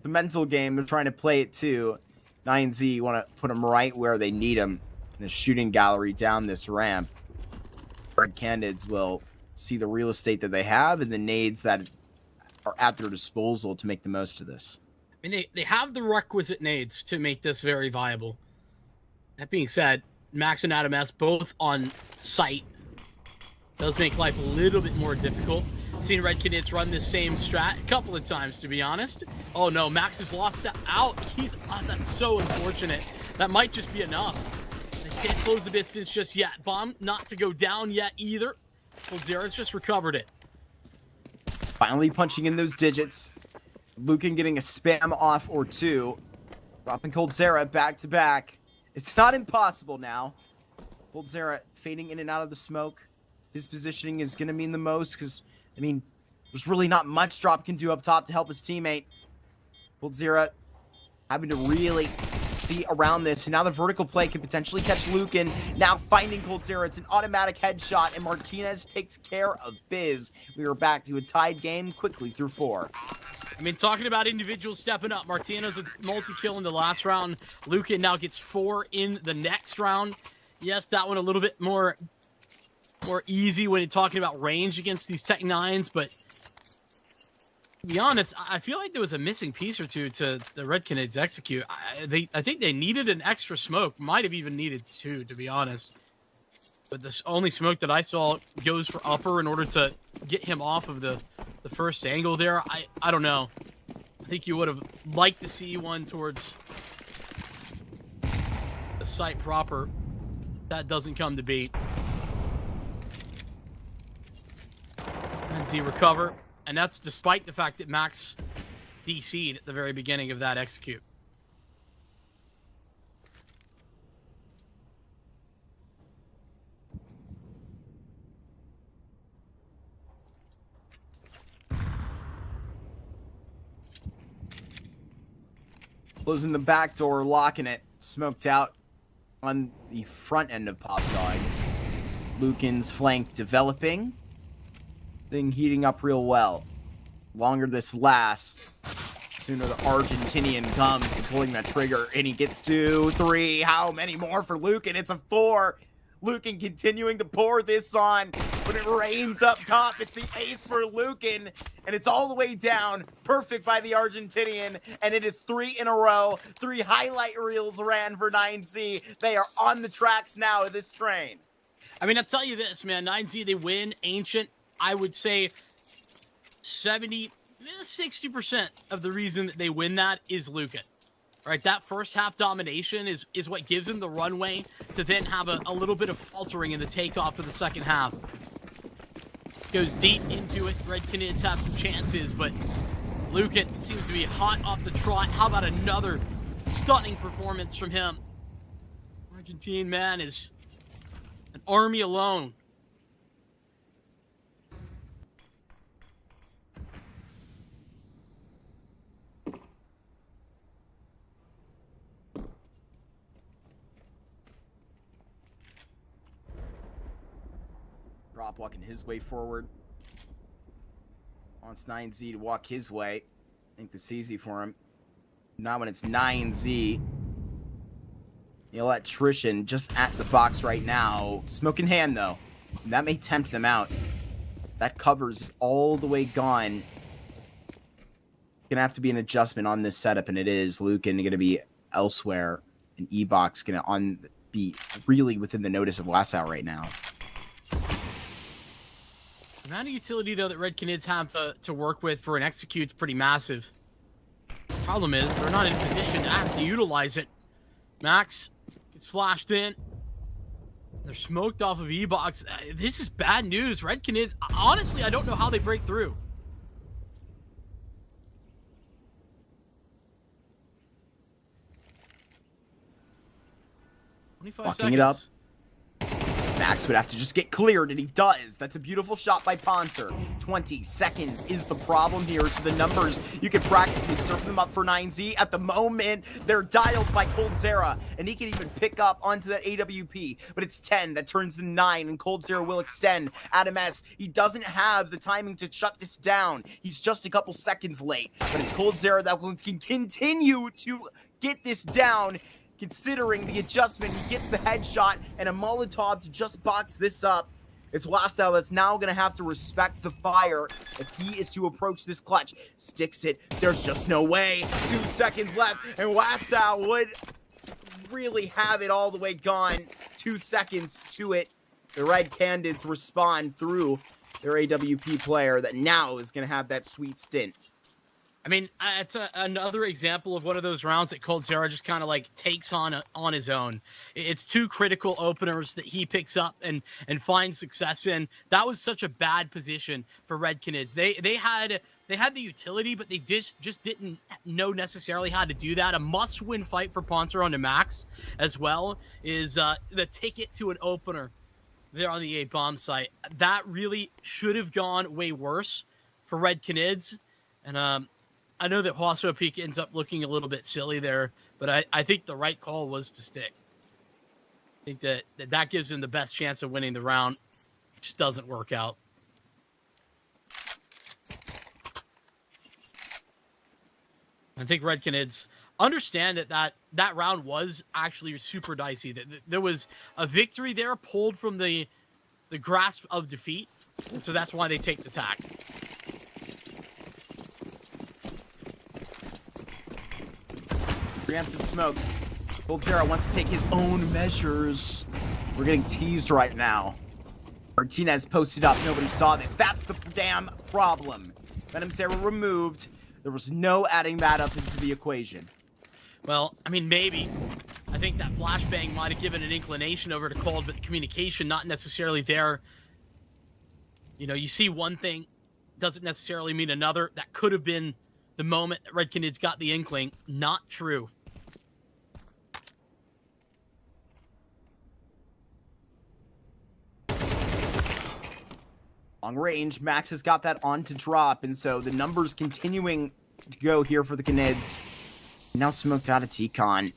Speaker 3: The mental game, they're trying to play it too. 9Z want to put them right where they need them in a shooting gallery down this ramp. Red Canids will see the real estate that they have and the nades that are at their disposal to make the most of this.
Speaker 4: I mean, they have the requisite nades to make this very viable. That being said, Max and Adam S both on site does make life a little bit more difficult. Seen Red Canids run this same strat a couple of times, to be honest. Oh no, Max has lost out. That's so unfortunate. That might just be enough. They can't close the distance just yet. Bomb not to go down yet either. coldzera's just recovered it.
Speaker 3: Finally punching in those digits. Lucan getting a spam off or 2. Dropping coldzera back to back. It's not impossible now. coldzera fading in and out of the smoke. His positioning is going to mean the most because, I mean, there's really not much Drop can do up top to help his teammate. coldzera having to really see around this. And now the vertical play can potentially catch Lucan. Now finding coldzera. It's an automatic headshot, and Martinez takes care of Biz. We are back to a tied game quickly through 4.
Speaker 4: I mean, talking about individuals stepping up. Martinez a multi-kill in the last round. Lucan now gets 4 in the next round. Yes, that one a little bit more easy when you're talking about range against these Tech 9s, but to be honest, I feel like there was a missing piece or two to the Red Canids execute. I think they needed an extra smoke. Might have even needed 2, to be honest. But the only smoke that I saw goes for upper in order to get him off of the first angle there. I don't know. I think you would have liked to see one towards the site proper. That doesn't come to be. And Z recover. And that's despite the fact that Max DC'd at the very beginning of that execute.
Speaker 3: Closing the back door, locking it. Smoked out on the front end of Pop Dog. Lucan's flank developing. Thing heating up real well. Longer this lasts, sooner the Argentinian comes to pulling that trigger, and he gets 2, 3. How many more for Lucan? It's a 4. Lucan continuing to pour this on, but it rains up top. It's the ace for Lucan, and it's all the way down. Perfect by the Argentinian, and it is 3 in a row. 3 highlight reels ran for 9Z. They are on the tracks now of this train.
Speaker 4: I mean, I'll tell you this, man. 9Z, they win Ancient. I would say 60% of the reason that they win that is Lucan. Right, that first half domination is what gives him the runway to then have a little bit of faltering in the takeoff for the second half. Goes deep into it. Red Canids have some chances, but Lucan seems to be hot off the trot. How about another stunning performance from him? Argentine man is an army alone.
Speaker 3: Drop walking his way forward. Wants 9Z to walk his way. I think that's easy for him. Not when it's 9Z. You'll let Trishan just at the box right now. Smoke in hand, though. And that may tempt them out. That cover's all the way gone. Gonna have to be an adjustment on this setup, and it is. Lucan gonna be elsewhere, and E-Box gonna be really within the notice of Wassow right now.
Speaker 4: The amount of utility, though, that Red Canids have to work with for an execute's pretty massive. Problem is, they're not in a position to have to utilize it. Max gets flashed in. They're smoked off of E-Box. This is bad news. Red Canids, honestly, I don't know how they break through.
Speaker 3: Locking it up. Max would have to just get cleared, and he does. That's a beautiful shot by Ponter. 20 seconds is the problem here. So the numbers, you can practically surf them up for 9Z. At the moment, they're dialed by Coldzera, and he can even pick up onto that AWP. But it's 10. That turns to 9, and Coldzera will extend. Adam S, he doesn't have the timing to shut this down. He's just a couple seconds late. But it's Coldzera that can continue to get this down. Considering the adjustment, he gets the headshot and a Molotov to just box this up. It's Wassow that's now going to have to respect the fire if he is to approach this clutch. Sticks it. There's just no way. 2 seconds left, and Wassow would really have it all the way gone. 2 seconds to it. The Red Canids respond through their AWP player that now is going to have that sweet stint.
Speaker 4: I mean, it's another example of one of those rounds that Coldzera just kind of like takes on his own. It's 2 critical openers that he picks up and finds success in. That was such a bad position for Red Canids. They had the utility, but they just didn't know necessarily how to do that. A must-win fight for Ponter on the Max as well is the ticket to an opener there on the A bomb site. That really should have gone way worse for Red Canids, and I know that Hwaso Peak ends up looking a little bit silly there, but I think the right call was to stick. I think that gives him the best chance of winning the round. It just doesn't work out. I think Red Canids understand that round was actually super dicey. That there was a victory there pulled from the grasp of defeat, and so that's why they take the tack.
Speaker 3: Preemptive smoke. Coldzera wants to take his own measures. We're getting teased right now. Martinez posted up. Nobody saw this. That's the damn problem. Venom Sarah removed. There was no adding that up into the equation.
Speaker 4: Well, I mean, maybe. I think that flashbang might have given an inclination over to Cold, but the communication not necessarily there. You know, you see one thing, doesn't necessarily mean another. That could have been the moment that Red Canids got the inkling. Not true.
Speaker 3: Long range, Max has got that on to drop, and so the numbers continuing to go here for the Canids. Now smoked out of T-Con.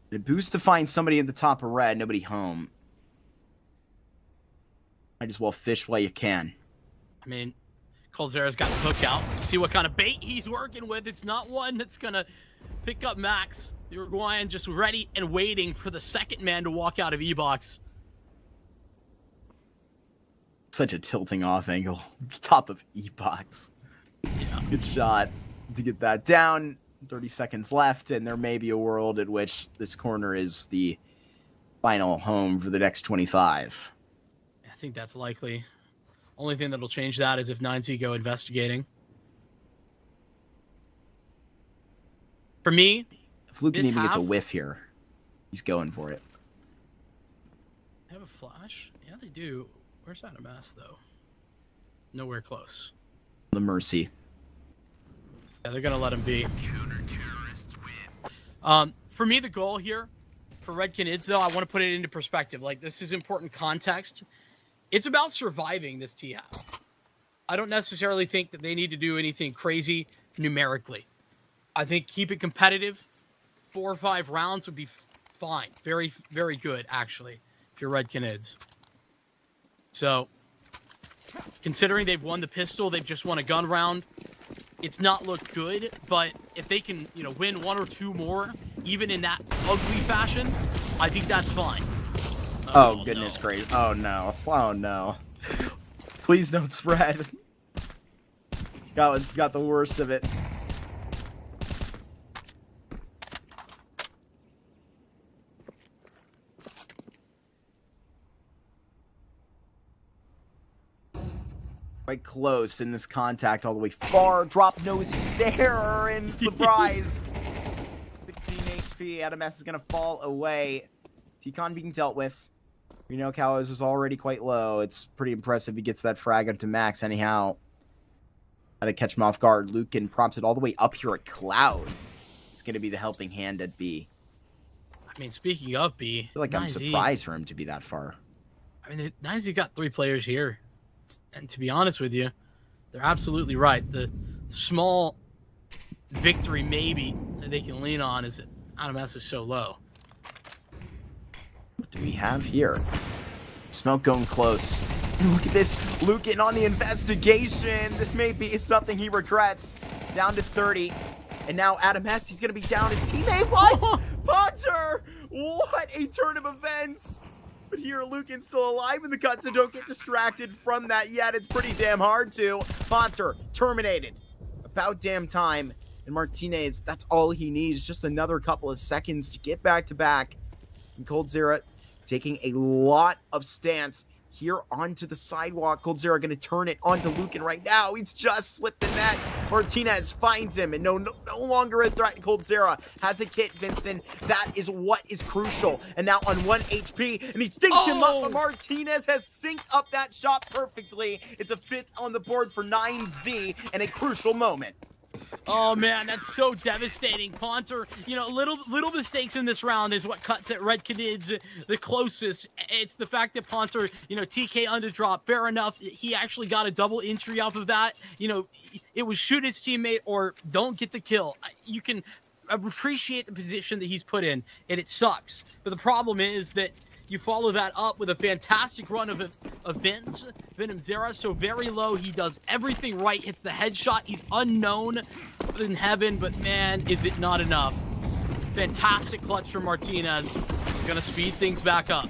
Speaker 3: The boost to find somebody at the top of red, nobody home. Might as well fish while you can.
Speaker 4: I mean, Coldzera's got the hook out. See what kind of bait he's working with. It's not one that's going to pick up Max. The Uruguayan just ready and waiting for the second man to walk out of E-Box.
Speaker 3: Such a tilting off angle. Top of E-Box.
Speaker 4: Yeah.
Speaker 3: Good shot to get that down. 30 seconds left, and there may be a world in which this corner is the final home for the next 25.
Speaker 4: I think that's likely. Only thing that'll change that is if 9Z go investigating. For me,
Speaker 3: if Lucan even gets a
Speaker 4: half-
Speaker 3: whiff here, he's going for it.
Speaker 4: They have a flash? Yeah, they do. Where's that a mass, though? Nowhere close.
Speaker 3: The Mercy.
Speaker 4: Yeah, they're going to let him be. For me, the goal here for Red Canids, though, I want to put it into perspective. Like, this is important context. It's about surviving this T-half. I don't necessarily think that they need to do anything crazy numerically. I think keep it competitive. 4 or 5 rounds would be fine. Very, very good, actually, if you're Red Canids. So, considering they've won the pistol, they've just won a gun round. It's not looked good, but if they can, win 1 or 2 more, even in that ugly fashion, I think that's fine.
Speaker 3: Oh, goodness gracious. Oh, no. Oh, no. Please don't spread. Scotland's got the worst of it. Quite close in this contact all the way far. Drop noses there, and surprise. 16 HP. Adam S is going to fall away. T-Con being dealt with. We know Cows is already quite low. It's pretty impressive he gets that frag onto Max anyhow. How to catch him off guard. Lucan prompts it all the way up here at Cloud. It's going to be the helping hand at B.
Speaker 4: I mean, speaking of B,
Speaker 3: I feel like I'm surprised for him to be that far.
Speaker 4: I mean, 9Z got 3 players here. And to be honest with you, they're absolutely right. The small victory maybe that they can lean on is that Adam S is so low.
Speaker 3: What do we have here? Smoke going close. Look at this. Lucan on the investigation. This may be something he regrets. Down to 30. And now Adam S, he's going to be down his teammate. What? Potter! What a turn of events. But here, Lucan's still alive in the cut, so don't get distracted from that yet. It's pretty damn hard to. Potter terminated. About damn time. And Martinez, that's all he needs. Just another couple of seconds to get back to back. And coldzera taking a lot of stance here onto the sidewalk. coldzera going to turn it onto Lucan right now. He's just slipped in that. Martinez finds him, and no longer a threat. coldzera has a kit, Vincent. That is what is crucial. And now on 1 HP, and he synced him up. But Martinez has synced up that shot perfectly. It's a 5th on the board for 9Z, and a crucial moment.
Speaker 4: Oh man, that's so devastating. Ponter, you know, little mistakes in this round is what cuts at Red Canids the closest. It's the fact that Ponter, you know, TK underdrop, fair enough. He actually got a double entry off of that. You know, it was shoot his teammate or don't get the kill. You can appreciate the position that he's put in, and it sucks. But the problem is that you follow that up with a fantastic run of events. Venomzera, so very low. He does everything right. Hits the headshot. He's unknown in heaven, but man, is it not enough. Fantastic clutch from Martinez. Gonna speed things back up.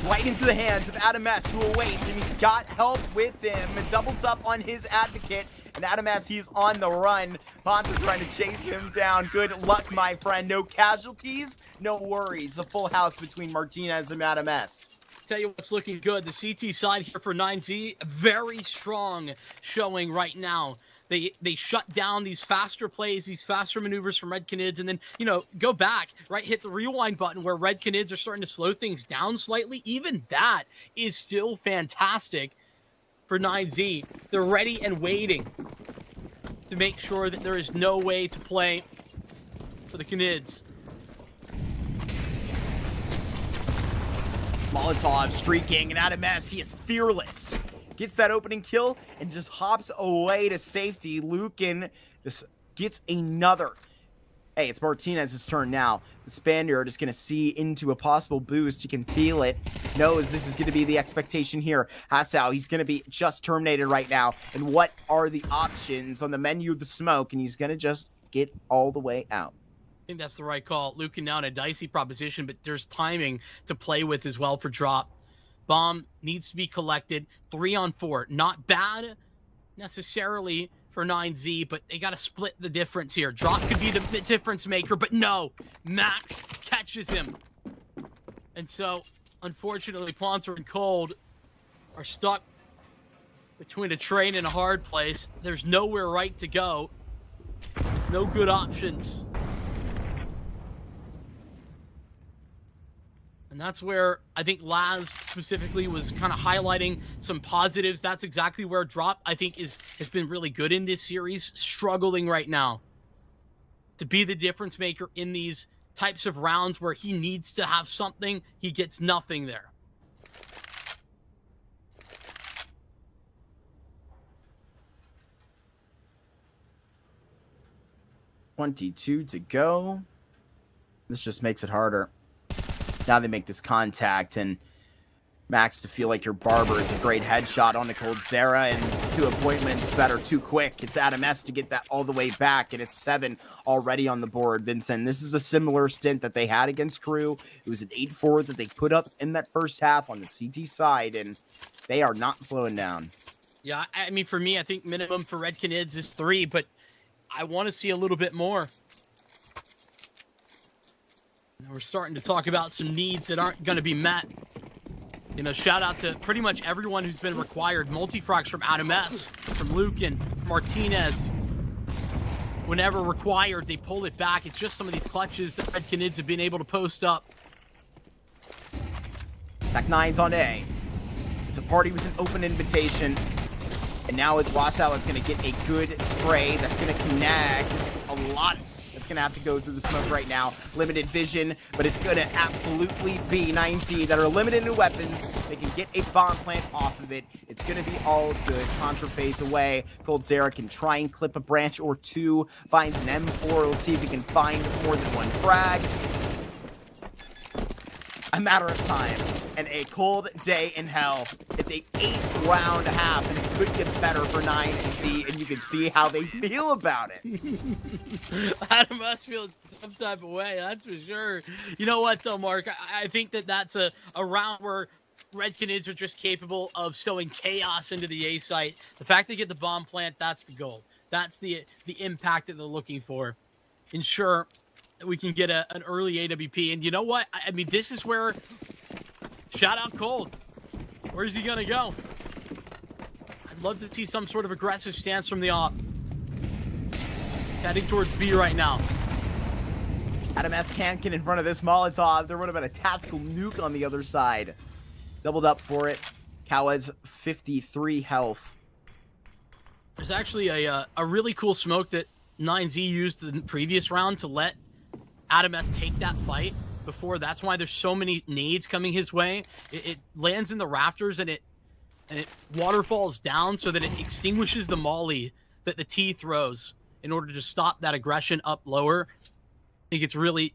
Speaker 3: Right into the hands of Adam S, who awaits, and he's got help with him. And doubles up on his advocate. And Adam S, he's on the run. Ponter trying to chase him down. Good luck, my friend. No casualties, no worries. A full house between Martinez and Adam S.
Speaker 4: Tell you what's looking good. The CT side here for 9Z, very strong showing right now. They shut down these faster plays, these faster maneuvers from Red Canids, and then, you know, go back, right, hit the rewind button where Red Canids are starting to slow things down slightly. Even that is still fantastic for 9Z. They're ready and waiting to make sure that there is no way to play for the Canids.
Speaker 3: Molotov streaking, and Adam S, he is fearless. Gets that opening kill and just hops away to safety. Lucan just gets another. Hey, it's Martinez's turn now. The Spaniard is going to see into a possible boost. He can feel it. Knows this is going to be the expectation here. Hassau, he's going to be just terminated right now. And what are the options on the menu of the smoke? And he's going to just get all the way out.
Speaker 4: I think that's the right call. Lucan now in a dicey proposition, but there's timing to play with as well for drop. Bomb needs to be collected. 3 on 4. Not bad necessarily for 9Z, but they got to split the difference here. Drop could be the difference maker, but no. Max catches him. And so, unfortunately, Ponter and Cold are stuck between a train and a hard place. There's nowhere right to go. No good options. And that's where I think Laz specifically was kind of highlighting some positives. That's exactly where Drop, I think, has been really good in this series, struggling right now to be the difference maker in these types of rounds where he needs to have something. He gets nothing there.
Speaker 3: .22 to go. This just makes it harder. Now they make this contact, and Max, to feel like your barber. It's a great headshot on the Cold Zera, and 2 appointments that are too quick. It's Adam S to get that all the way back, and it's 7 already on the board. Vincent, this is a similar stint that they had against Crew. It was an 8-4 that they put up in that first half on the CT side, and they are not slowing down.
Speaker 4: Yeah, I mean, for me, I think minimum for Red Canids is 3, but I want to see a little bit more. We're starting to talk about some needs that aren't going to be met. You know, shout out to pretty much everyone who's been required. Multifrags from Adam S, from Lucan, Martinez. Whenever required, they pull it back. It's just some of these clutches that Red Canids have been able to post up.
Speaker 3: Tech9's on A. It's a party with an open invitation. And now it's Wasau is going to get a good spray that's going to connect. It's a lot that's going to have to go through the smoke right now. Limited vision, but it's going to absolutely be 9C that are limited in weapons. They can get a bomb plant off of it. It's going to be all good. Contra fades away. Cold Zera can try and clip a branch or 2. Finds an M4. Let's see if he can find more than 1 frag. A matter of time and a cold day in hell. It's a 8-round half, and it could get better for 9C, and you can see how they feel about it.
Speaker 4: Adam must feel some type of way, that's for sure. You know what, though, Mark? I think that that's a round where Red Canids are just capable of sowing chaos into the A site. The fact they get the bomb plant, that's the goal. That's the impact that they're looking for. Ensure that we can get an early AWP. And you know what? I mean, this is where... Shout out Cold. Where's he going to go? I'd love to see some sort of aggressive stance from the op. He's heading towards B right now.
Speaker 3: Adam S can't get in front of this Molotov. There would have been a tactical nuke on the other side. Doubled up for it. Kawaz 53 health.
Speaker 4: There's actually a really cool smoke that 9Z used the previous round to let Adam S take that fight before. That's why there's so many nades coming his way. It lands in the rafters and it waterfalls down so that it extinguishes the molly that the T throws in order to stop that aggression up lower. I think it's really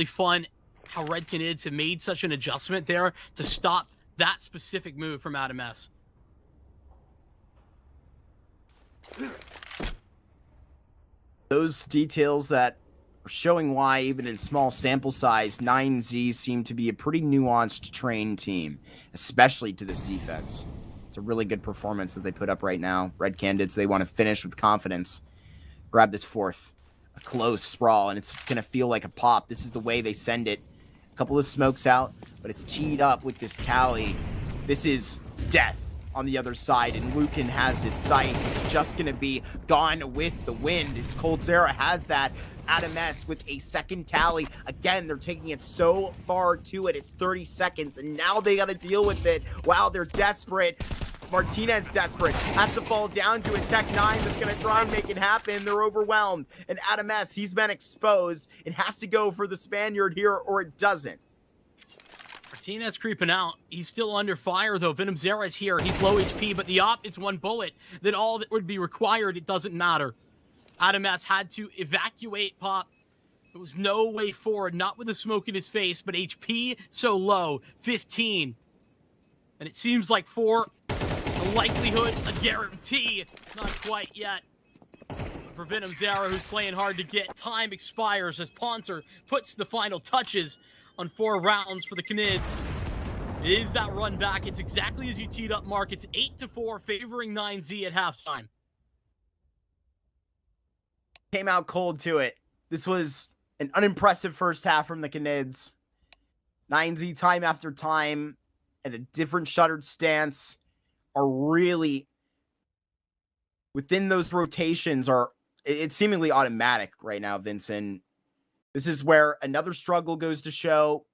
Speaker 4: fun how Red Canids have made such an adjustment there to stop that specific move from Adam S.
Speaker 3: Those details that are showing why, even in small sample size, 9Z seem to be a pretty nuanced, trained team, especially to this defense. It's a really good performance that they put up right now. Red Canids, they want to finish with confidence. Grab this 4th. A close sprawl, and it's going to feel like a pop. This is the way they send it. A couple of smokes out, but it's teed up with this tally. This is death on the other side, and Lucan has his sight. It's just going to be gone with the wind. It's Cold Zera has that. Adam S with a second tally. Again, they're taking it so far to it. It's 30 seconds, and now they got to deal with it. Wow, they're desperate. Martinez desperate. Has to fall down to a Tech9 that's going to try and make it happen. They're overwhelmed. And Adam S, he's been exposed. It has to go for the Spaniard here, or it doesn't.
Speaker 4: Martinez creeping out. He's still under fire, though. Venom Zera is here. He's low HP, but the op is 1 bullet. Then all that would be required, it doesn't matter. Adam S had to evacuate Pop. There was no way forward, not with the smoke in his face, but HP so low, 15. And it seems like 4, a likelihood, a guarantee. Not quite yet. For Venom Zera, who's playing hard to get, time expires as Ponter puts the final touches on 4 rounds for the Canids. It is that run back. It's exactly as you teed up, Mark. It's 8-4, favoring 9Z at halftime.
Speaker 3: Came out cold to it. This was an unimpressive first half from the Canids. 9Z time after time and a different shuttered stance are really within those rotations it's seemingly automatic right now, Vincent. This is where another struggle goes to show.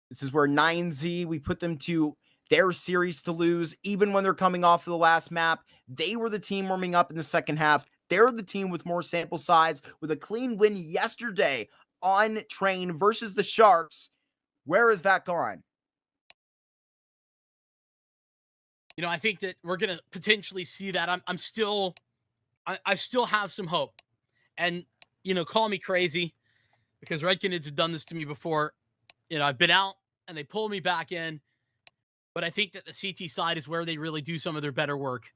Speaker 3: This is where 9Z, we put them to their series to lose, even when they're coming off of the last map. They were the team warming up in the second half. They're the team with more sample size, with a clean win yesterday on Train versus the Sharks. Where has that gone?
Speaker 4: You know, I think that we're going to potentially see that. I still have some hope. And, you know, call me crazy because Red Canids have done this to me before. You know, I've been out and they pull me back in. But I think that the CT side is where they really do some of their better work.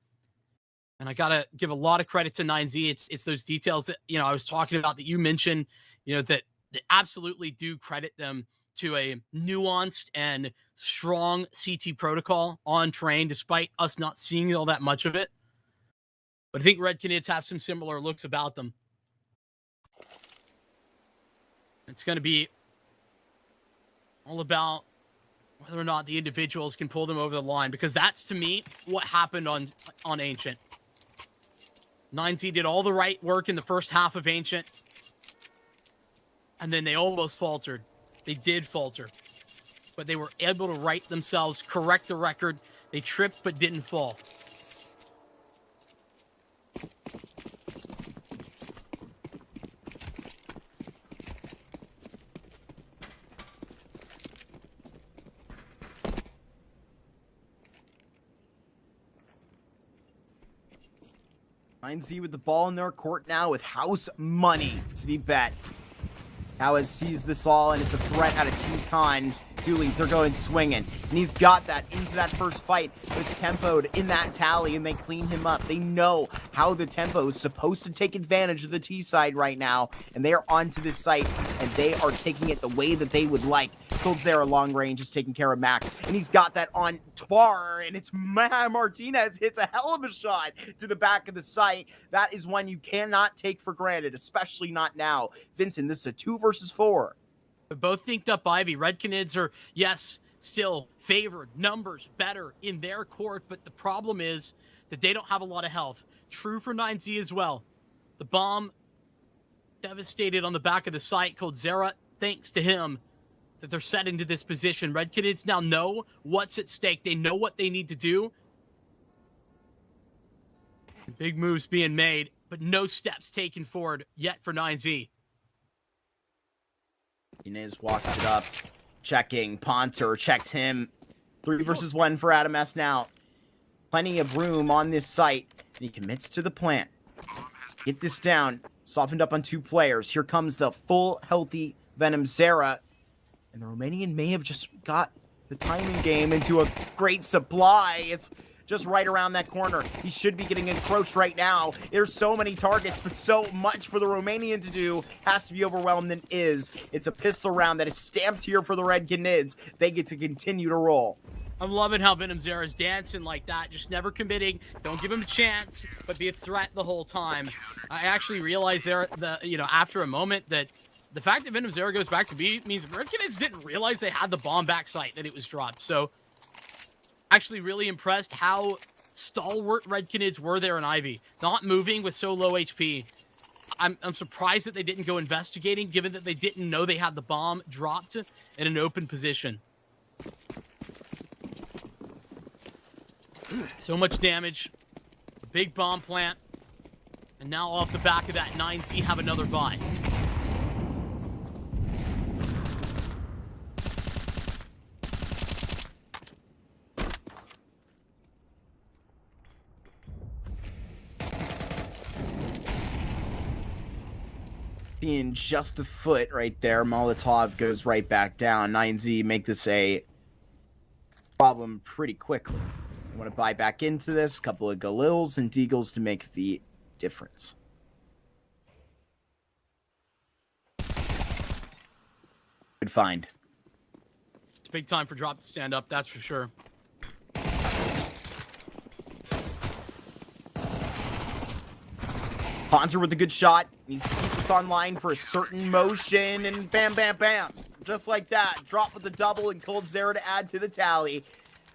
Speaker 4: And I got to give a lot of credit to 9Z. It's those details that, I was talking about that you mentioned, that absolutely do credit them to a nuanced and strong CT protocol on train, despite us not seeing all that much of it. But I think Red Canids have some similar looks about them. It's going to be all about whether or not the individuals can pull them over the line, because that's, to me, what happened on Ancient. 9Z did all the right work in the first half of Ancient, and then they almost faltered. They did falter, but they were able to right themselves, correct the record. They tripped but didn't fall.
Speaker 3: Z with the ball in their court now with house money to be bet. Cowaz sees this all, and it's a threat out of Team Con. Doolies, they're going swinging. And he's got that into that first fight. It's tempoed in that tally, and they clean him up. They know how the tempo is supposed to take advantage of the T side right now, and they are onto this site, and they are taking it the way that they would like. Coldzera long range is taking care of Max, and he's got that on Tar, and it's Martinez hits a hell of a shot to the back of the site. That is one you cannot take for granted, especially not now. Vincent, this is a 2 versus 4.
Speaker 4: Both dinked up Ivy. Red Canids are, yes, still favored, numbers better in their court, but the problem is that they don't have a lot of health. True for 9Z as well. The bomb devastated on the back of the site. Coldzera, thanks to him, that they're set into this position. Red Canids now know what's at stake. They know what they need to do. Big moves being made, but no steps taken forward yet for 9Z.
Speaker 3: Inez walks it up, checking. Ponter checks him. 3 versus 1 for Adam S now. Plenty of room on this site, and he commits to the plant. Get this down. Softened up on 2 players. Here comes the full healthy Venom Zera. And the Romanian may have just got the timing game into a great supply. It's just right around that corner. He should be getting encroached right now. There's so many targets, but so much for the Romanian to do. Has to be overwhelmed and is. It's a pistol round that is stamped here for the Red Canids. They get to continue to roll.
Speaker 4: I'm loving how Venom Zera's dancing like that, just never committing. Don't give him a chance, but be a threat the whole time. I actually realized there, after a moment, that the fact that Venom Zera goes back to B means Red Canids didn't realize they had the bomb back site, that it was dropped. So actually really impressed how stalwart Red Canids were there in Ivy. Not moving with so low HP. I'm surprised that they didn't go investigating, given that they didn't know they had the bomb dropped in an open position. So much damage. Big bomb plant. And now off the back of that, 9Z have another buy.
Speaker 3: In just the foot right there, Molotov goes right back down. 9Z make this a problem pretty quickly. They want to buy back into this. Couple of Galils and Deagles to make the difference. Good find.
Speaker 4: It's big time for Drop to stand up, that's for sure.
Speaker 3: Ponzer with a good shot. Needs to keep this online for a certain motion, and bam, bam, bam. Just like that. Drop with the double, and Coldzera to add to the tally.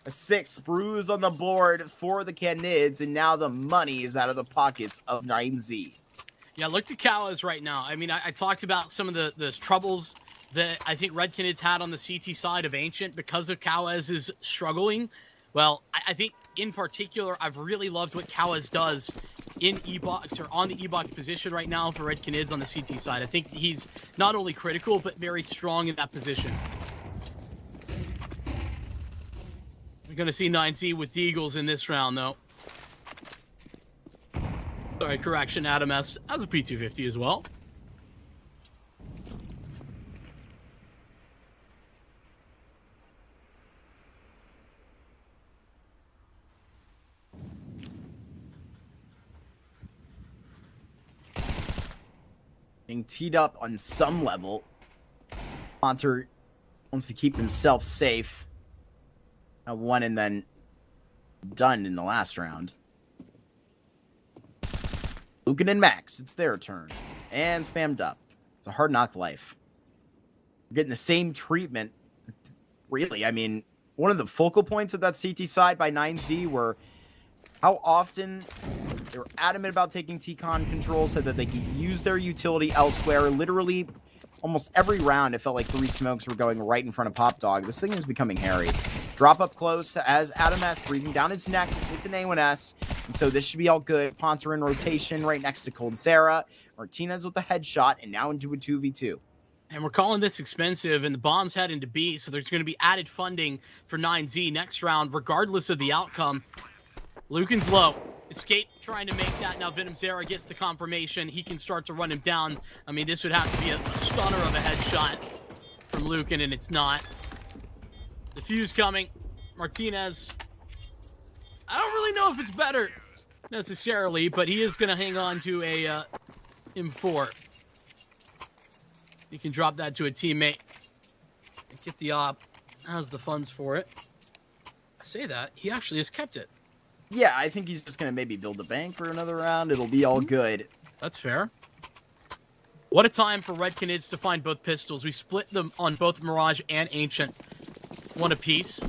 Speaker 3: A 6 bruise on the board for the Canids, and now the money is out of the pockets of 9Z.
Speaker 4: Yeah, look to Cowaz right now. I mean, I talked about some of the troubles that I think Red Canids had on the CT side of Ancient because of Cowaz's struggling. Well, I think in particular, I've really loved what Cowaz does in E-Box, or on the E-Box position right now for Red Canids on the CT side. I think he's not only critical, but very strong in that position. We're going to see 9Z with Deagles in this round, though. Sorry, correction, Adam S. has a P250 as well.
Speaker 3: Being teed up on some level. Hunter wants to keep himself safe. One and then done in the last round. Lucan and Max, it's their turn. And spammed up. It's a hard knock life. We're getting the same treatment. Really, I mean, one of the focal points of that CT side by 9Z were how often they were adamant about taking T-Con control so that they could use their utility elsewhere. Literally, almost every round, it felt like 3 smokes were going right in front of Pop Dog. This thing is becoming hairy. Drop up close as Adam S breathing down his neck with an A1S. And so this should be all good. Ponter in rotation right next to Cold Sarah. Martinez with the headshot and now into a 2v2.
Speaker 4: And we're calling this expensive, and the bomb's heading to B, so there's going to be added funding for 9Z next round, regardless of the outcome. Lucan's low. Escape trying to make that. Now Venom Zera gets the confirmation. He can start to run him down. I mean, this would have to be a stunner of a headshot from Lucan, and it's not. The fuse coming. Martinez. I don't really know if it's better necessarily, but he is going to hang on to a M4. You can drop that to a teammate and get the op. Has the funds for it. I say that. He actually has kept it.
Speaker 3: Yeah, I think he's just going to maybe build a bank for another round. It'll be all good.
Speaker 4: That's fair. What a time for Red Canids to find both pistols. We split them on both Mirage and Ancient. One apiece.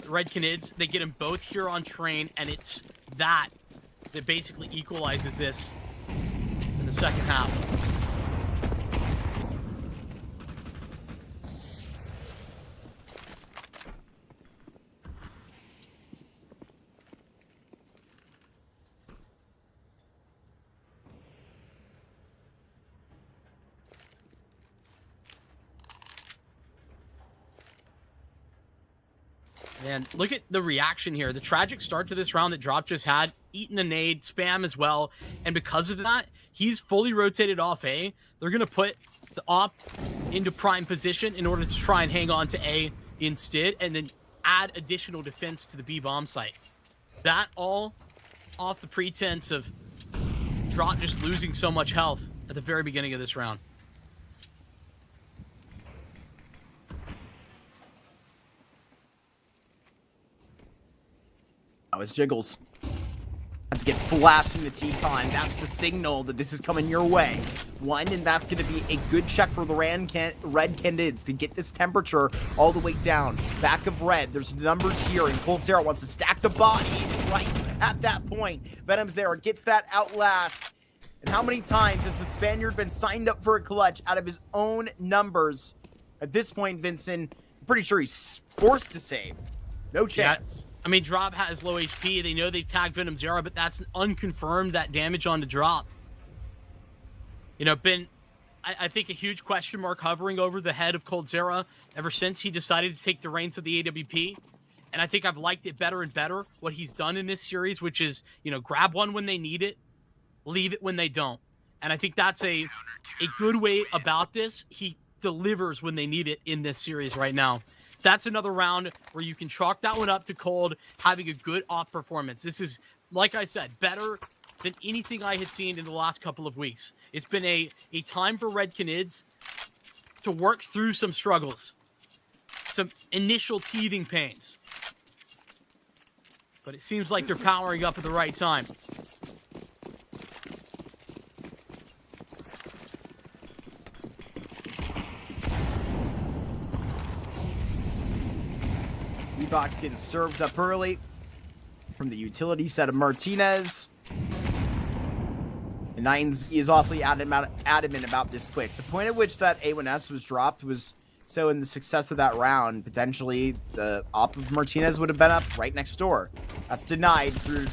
Speaker 4: Red Canids, they get them both here on train, and it's that basically equalizes this in the second half. And look at the reaction here. The tragic start to this round that Drop just had, eaten a nade, spam as well. And because of that, he's fully rotated off A. They're going to put the op into prime position in order to try and hang on to A instead, and then add additional defense to the B bomb site. That all off the pretense of Drop just losing so much health at the very beginning of this round.
Speaker 3: Now as Jiggles have to get flashed in the T-Con. That's the signal that this is coming your way. One, and that's going to be a good check for the Red Canids to get this temperature all the way down. Back of Red, there's numbers here, and Cold Sarah wants to stack the body right at that point. Venom Zera gets that outlast. And how many times has the Spaniard been signed up for a clutch out of his own numbers? At this point, Vincent, I'm pretty sure he's forced to save. No chance.
Speaker 4: Yeah. I mean, Drop has low HP. They know they've tagged Venom Zera, but that's unconfirmed, that damage on the Drop. You know, been, I think, a huge question mark hovering over the head of Cold Zera ever since he decided to take the reins of the AWP. And I think I've liked it better and better, what he's done in this series, which is, you know, grab one when they need it, leave it when they don't. And I think that's a good way about this. He delivers when they need it in this series right now. That's another round where you can chalk that one up to Cold having a good off performance. This is, like I said, better than anything I had seen in the last couple of weeks. It's been a time for Red Canids to work through some struggles, some initial teething pains. But it seems like they're powering up at the right time.
Speaker 3: Box getting served up early from the utility set of Martinez. And Nines is awfully adamant about this quick. The point at which that A1S was dropped was so in the success of that round, potentially the op of Martinez would have been up right next door. That's denied through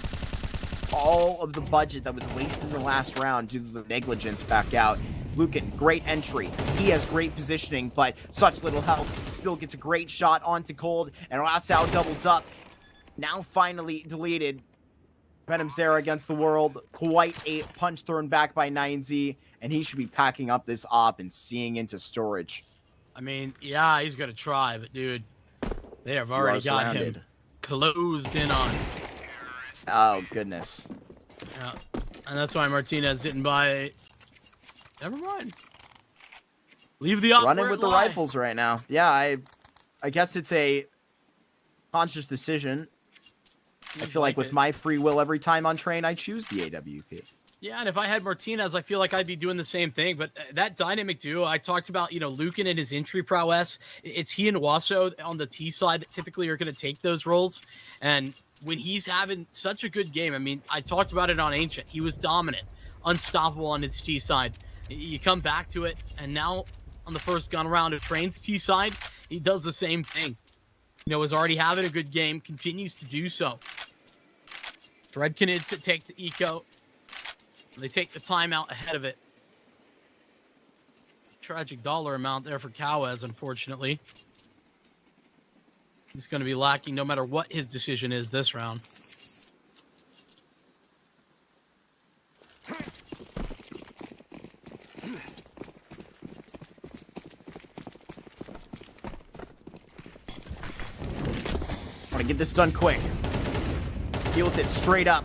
Speaker 3: all of the budget that was wasted in the last round due to the negligence back out. Lucan, great entry. He has great positioning, but such little health. Still gets a great shot onto Cold, and Rassau doubles up. Now finally deleted. Venom Zera against the world. Quite a punch thrown back by 9Z, and he should be packing up this op and seeing into storage.
Speaker 4: I mean, yeah, he's going to try, but dude, they have already got him closed in on.
Speaker 3: Oh, goodness.
Speaker 4: Yeah, and that's why Martinez didn't buy Never mind. Leave the op
Speaker 3: Running
Speaker 4: where
Speaker 3: with
Speaker 4: it
Speaker 3: the
Speaker 4: lie.
Speaker 3: rifles right now. Yeah, I guess it's a conscious decision. I feel like with my free will every time on train, I choose the AWP.
Speaker 4: Yeah, and if I had Martinez, I feel like I'd be doing the same thing. But that dynamic duo, I talked about, Lucan and his entry prowess. It's he and Wasso on the T side that typically are going to take those roles. And when he's having such a good game, I mean, I talked about it on Ancient. He was dominant, unstoppable on his T side. You come back to it, and now on the first gun round of Train's T side, he does the same thing. Was already having a good game, continues to do so. It's Red Canids that take the eco. They take the timeout ahead of it. Tragic dollar amount there for Cowes, unfortunately. He's going to be lacking no matter what his decision is this round.
Speaker 3: Want to get this done quick. Deal with it straight up.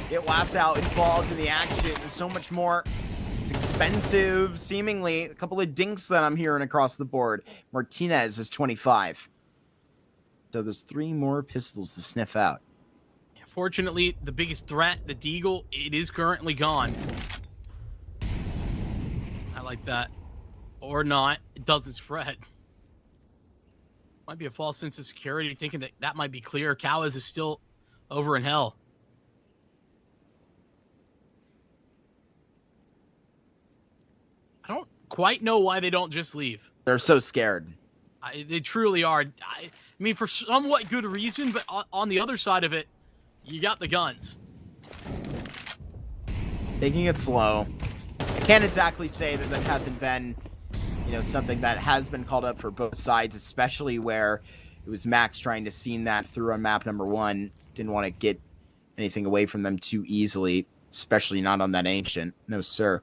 Speaker 3: Get Lass out involved in the action. There's so much more. It's expensive, seemingly. A couple of dinks that I'm hearing across the board. Martinez is 25. So there's 3 more pistols to sniff out.
Speaker 4: Fortunately, the biggest threat, the Deagle, it is currently gone. I like that. Or not. It doesn't spread. Might be a false sense of security, thinking that that might be clear. Cowes is still over in hell. I don't quite know why they don't just leave.
Speaker 3: They're so scared.
Speaker 4: They truly are. I mean, for somewhat good reason, but on the other side of it, you got the guns.
Speaker 3: Taking it slow. I can't exactly say that that hasn't been, something that has been called up for both sides, especially where it was Max trying to scene that through on map number 1. Didn't want to get anything away from them too easily, especially not on that Ancient. No, sir.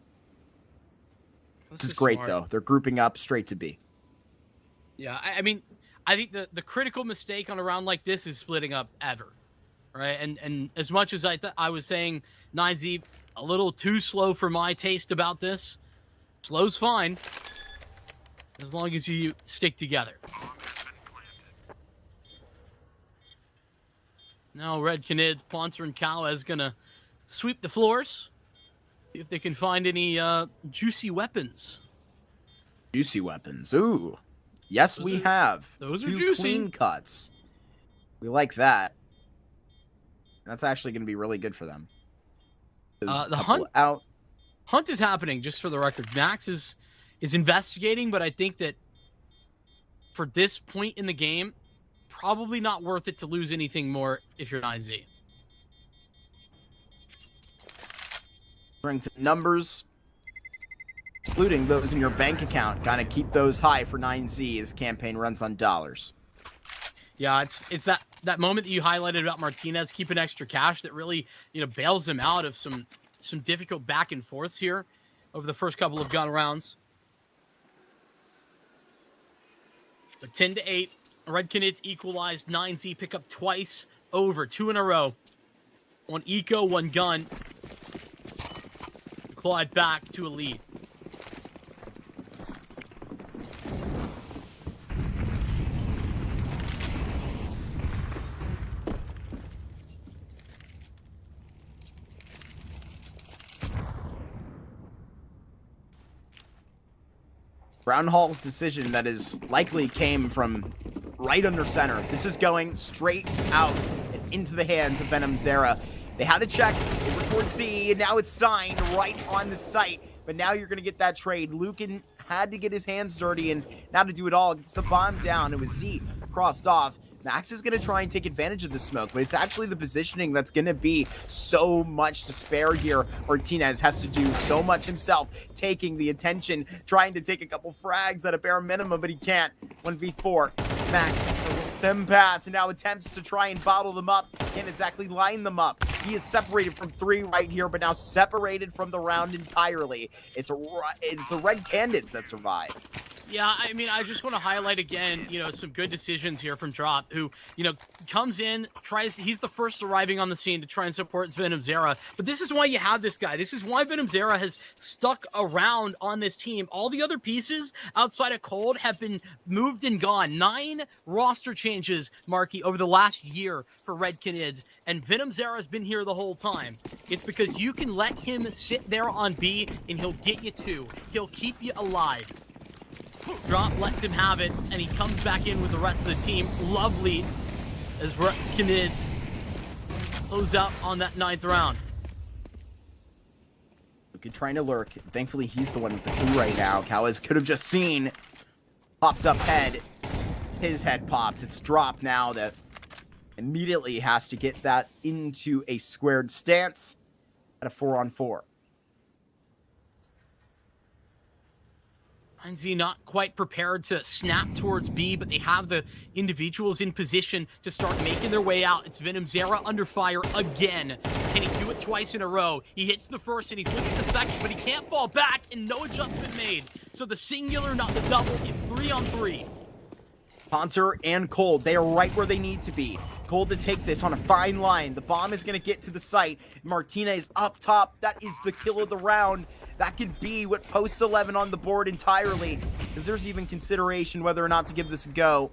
Speaker 3: This is great, though. They're grouping up straight to B.
Speaker 4: Yeah, I mean, I think the critical mistake on a round like this is splitting up ever, right? And as much as I was saying 9Z a little too slow for my taste about this, slow's fine as long as you stick together. Now Red Canids, Poncer, and Cowes gonna sweep the floors. See if they can find any juicy weapons.
Speaker 3: Juicy weapons. Ooh. Yes, we have.
Speaker 4: Those are
Speaker 3: 2
Speaker 4: juicy.
Speaker 3: clean cuts. We like that. That's actually going to be really good for them.
Speaker 4: The hunt is happening, just for the record. Max is investigating, but I think that for this point in the game, probably not worth it to lose anything more if you're 9Z.
Speaker 3: Strength in numbers, including those in your bank account. Gotta keep those high for 9Z as campaign runs on dollars.
Speaker 4: Yeah, it's that moment that you highlighted about Martinez keeping extra cash that really, bails him out of some difficult back and forths here over the first couple of gun rounds. But 10-8, Red Canids equalized. 9Z pick up twice over, 2 in a row. 1 eco, 1 gun. Clawed back to a lead.
Speaker 3: Brown Hall's decision that is likely came from right under center. This is going straight out and into the hands of Venom Zera. They had to check. They were towards C, and now it's signed right on the site. But now you're going to get that trade. Lucan had to get his hands dirty, and now to do it all, gets the bomb down. It was Z crossed off. Max is going to try and take advantage of the smoke, but it's actually the positioning that's going to be so much to spare here. Martinez has to do so much himself, taking the attention, trying to take a couple frags at a bare minimum, but he can't. 1v4. Max has to let them pass, and now attempts to try and bottle them up. Can't exactly line them up. He is separated from 3 right here, but now separated from the round entirely. It's the Red Canids that survive.
Speaker 4: Yeah, I mean, I just want to highlight again, some good decisions here from Drop, who, comes in, he's the first arriving on the scene to try and support Venom Zera. But this is why you have this guy. This is why Venom Zera has stuck around on this team. All the other pieces outside of Cold have been moved and gone. 9 roster changes, Marky, over the last year for Red Canids. And Venom Zera has been here the whole time. It's because you can let him sit there on B and he'll get you 2. He'll keep you alive. Drop lets him have it, and he comes back in with the rest of the team. Lovely as Canids close out on that 9th round.
Speaker 3: Look at trying to lurk. Thankfully, he's the one with the clue right now. Cowes could have just seen. Popped up head. His head popped. It's Drop now that immediately has to get that into a squared stance at a 4-on-4.
Speaker 4: 9Z not quite prepared to snap towards B, but they have the individuals in position to start making their way out. It's Venom Zera under fire again. Can he do it twice in a row? He hits the first and he's looking at the second, but he can't fall back and no adjustment made. So the singular, not the double, it's 3-on-3.
Speaker 3: Ponter and Cold, they are right where they need to be. Cold to take this on a fine line. The bomb is going to get to the site. Martinez up top. That is the kill of the round. That could be what posts 11 on the board entirely, because there's even consideration whether or not to give this a go.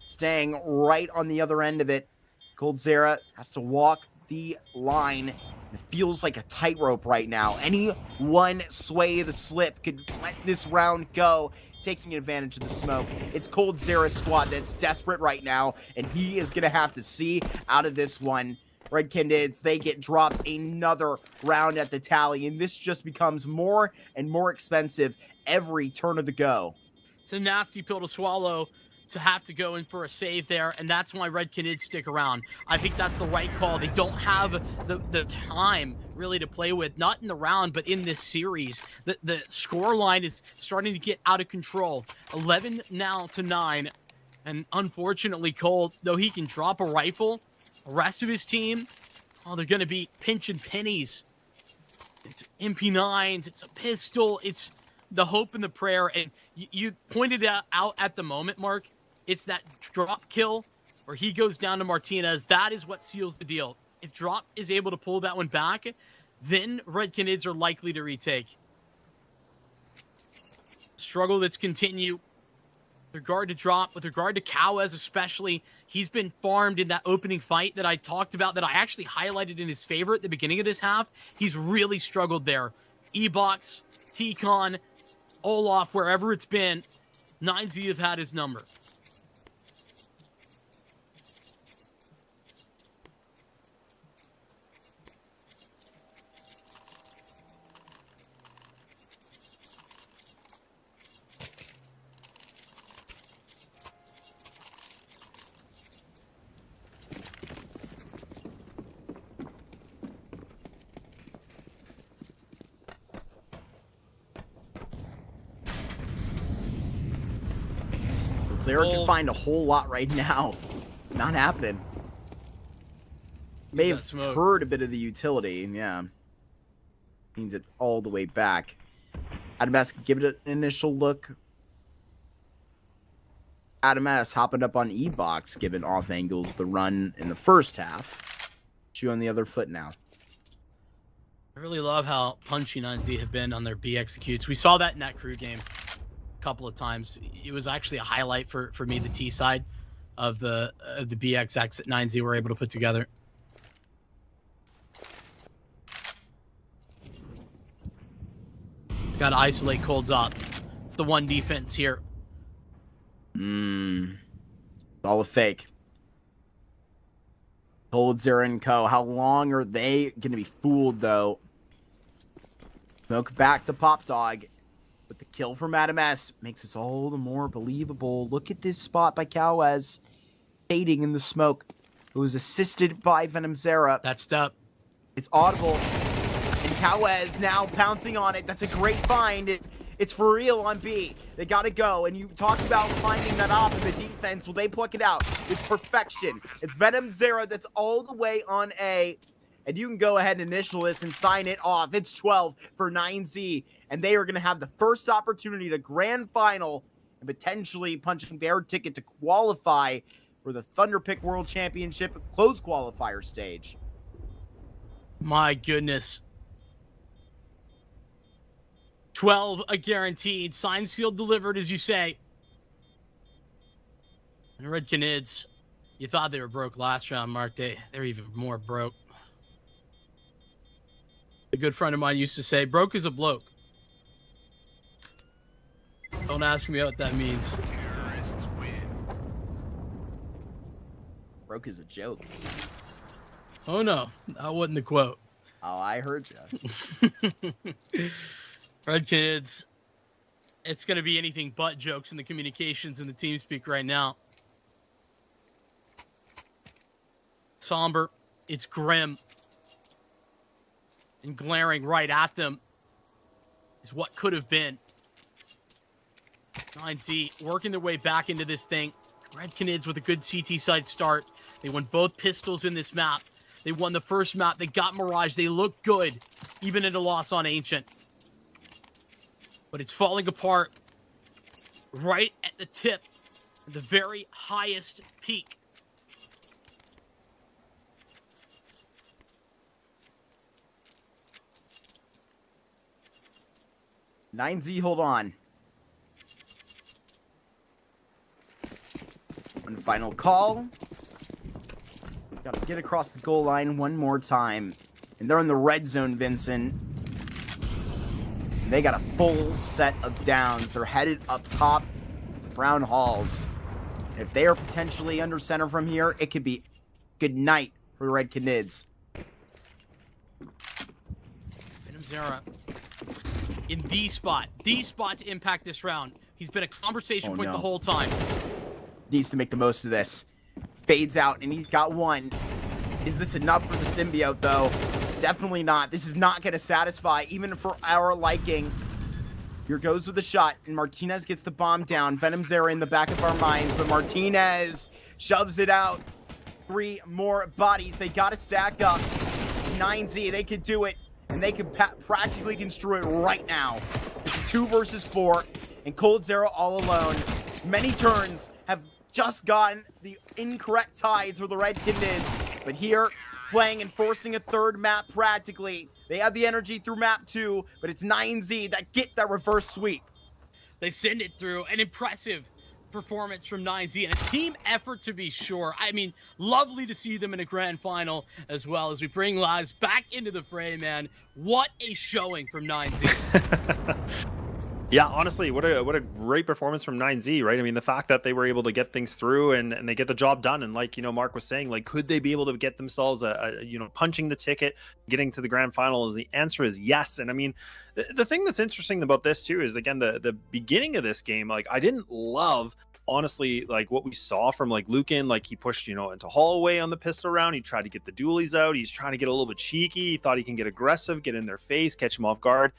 Speaker 3: Staying right on the other end of it. Cold Zera has to walk the line. It feels like a tightrope right now. Any one sway of the slip could let this round go, taking advantage of the smoke. It's Cold Zera's squad that's desperate right now, and he is going to have to see out of this one. Red Canids, they get dropped another round at the tally, and this just becomes more and more expensive every turn of the go.
Speaker 4: It's a nasty pill to swallow to have to go in for a save there, and that's why Red Canids stick around. I think that's the right call. They don't have the time really to play with, not in the round, but in this series. The score line is starting to get out of control. 11 now to 9, and unfortunately Cold, though he can drop a rifle, the rest of his team, they're going to be pinching pennies. It's MP9s, it's a pistol, it's the hope and the prayer. And you pointed it out at the moment, Mark. It's that drop kill where he goes down to Martinez. That is what seals the deal. If Drop is able to pull that one back, then Red Canids are likely to retake. Struggle that's continued. With regard to Drop, with regard to Cowes especially, he's been farmed in that opening fight that I talked about, that I actually highlighted in his favor at the beginning of this half. He's really struggled there. E-Box, T-Con, Olaf, wherever it's been, 9Z have had his number.
Speaker 3: Zera can find a whole lot right now. Not happening. May have heard a bit of the utility, yeah. Means it all the way back. Adam S, give it an initial look. Adam S hopping up on E-Box, giving off angles the run in the first half. Shoe on the other foot now.
Speaker 4: I really love how punchy 9Z have been on their B executes. We saw that in that crew game couple of times. It was actually a highlight for me, the T side of the BXX that 9Z were able to put together. Got to isolate Cold's up. It's the one defense here.
Speaker 3: All a fake. Cold, Zera, and Co. How long are they going to be fooled, though? Smoke back to Pop Dog. But the kill from Adam S makes this all the more believable. Look at this spot by Cowes. Fading in the smoke. It was assisted by Venom Zera.
Speaker 4: That's up.
Speaker 3: It's audible. And Cowes now pouncing on it. That's a great find. It's for real on B. They got to go. And you talked about finding that off in the defense. Well, they pluck it out with perfection. It's Venom Zera that's all the way on A. and you can go ahead and initial this and sign it off. It's 12 for 9Z, and they are going to have the first opportunity to grand final and potentially punching their ticket to qualify for the Thunderpick World Championship close qualifier stage.
Speaker 4: My goodness. 12 a guaranteed, signed, sealed, delivered, as you say. And Red Canids, you thought they were broke last round, Mark. They're even more broke. A good friend of mine used to say, broke is a bloke. Don't ask me what that means.
Speaker 3: Broke is a joke.
Speaker 4: Oh no, that wasn't the quote.
Speaker 3: Oh, I heard you.
Speaker 4: Red Kids, it's going to be anything but jokes in the communications and the team speak right now. Somber, it's grim. And glaring right at them is what could have been. 9Z working their way back into this thing. Red Canids with a good CT side start. They won both pistols in this map. They won the first map. They got Mirage. They look good, even in a loss on Ancient. But it's falling apart right at the tip, the very highest peak.
Speaker 3: Z, hold on. One final call. Gotta get across the goal line one more time. And they're in the red zone, Vincent. And they got a full set of downs. They're headed up top, Brown Halls. And if they are potentially under center from here, it could be good night for the Red Canids.
Speaker 4: Venom Zera in the spot to impact this round. He's been a conversation point the whole time.
Speaker 3: Needs to make the most of this. Fades out, and he's got one. Is this enough for the symbiote, though? Definitely not. This is not going to satisfy, even for our liking. Here goes with the shot, and Martinez gets the bomb down. Venom's there in the back of our minds, but Martinez shoves it out. 3 more bodies. They got to stack up. 9Z, they could do it, and they could practically construe it right now. It's 2 versus 4, and Cold Zero all alone. Many turns have just gotten the incorrect tides for the Red Canids, but here, playing and forcing a third map practically. They have the energy through map 2, but it's 9Z that get that reverse sweep.
Speaker 4: They send it through. An impressive performance from 9Z and a team effort to be sure. I mean, lovely to see them in a grand final as well as we bring lives back into the fray, man. What a showing from 9Z.
Speaker 1: Yeah, honestly, what a great performance from 9Z, right? I mean, the fact that they were able to get things through and they get the job done. And like, Mark was saying, like, could they be able to get themselves punching the ticket, getting to the grand final? The answer is yes. And I mean, the thing that's interesting about this too is, again, the beginning of this game, like, I didn't love, honestly, like what we saw from like Lucan. Like, he pushed, into hallway on the pistol round. He tried to get the dualies out. He's trying to get a little bit cheeky. He thought he can get aggressive, get in their face, catch them off guard.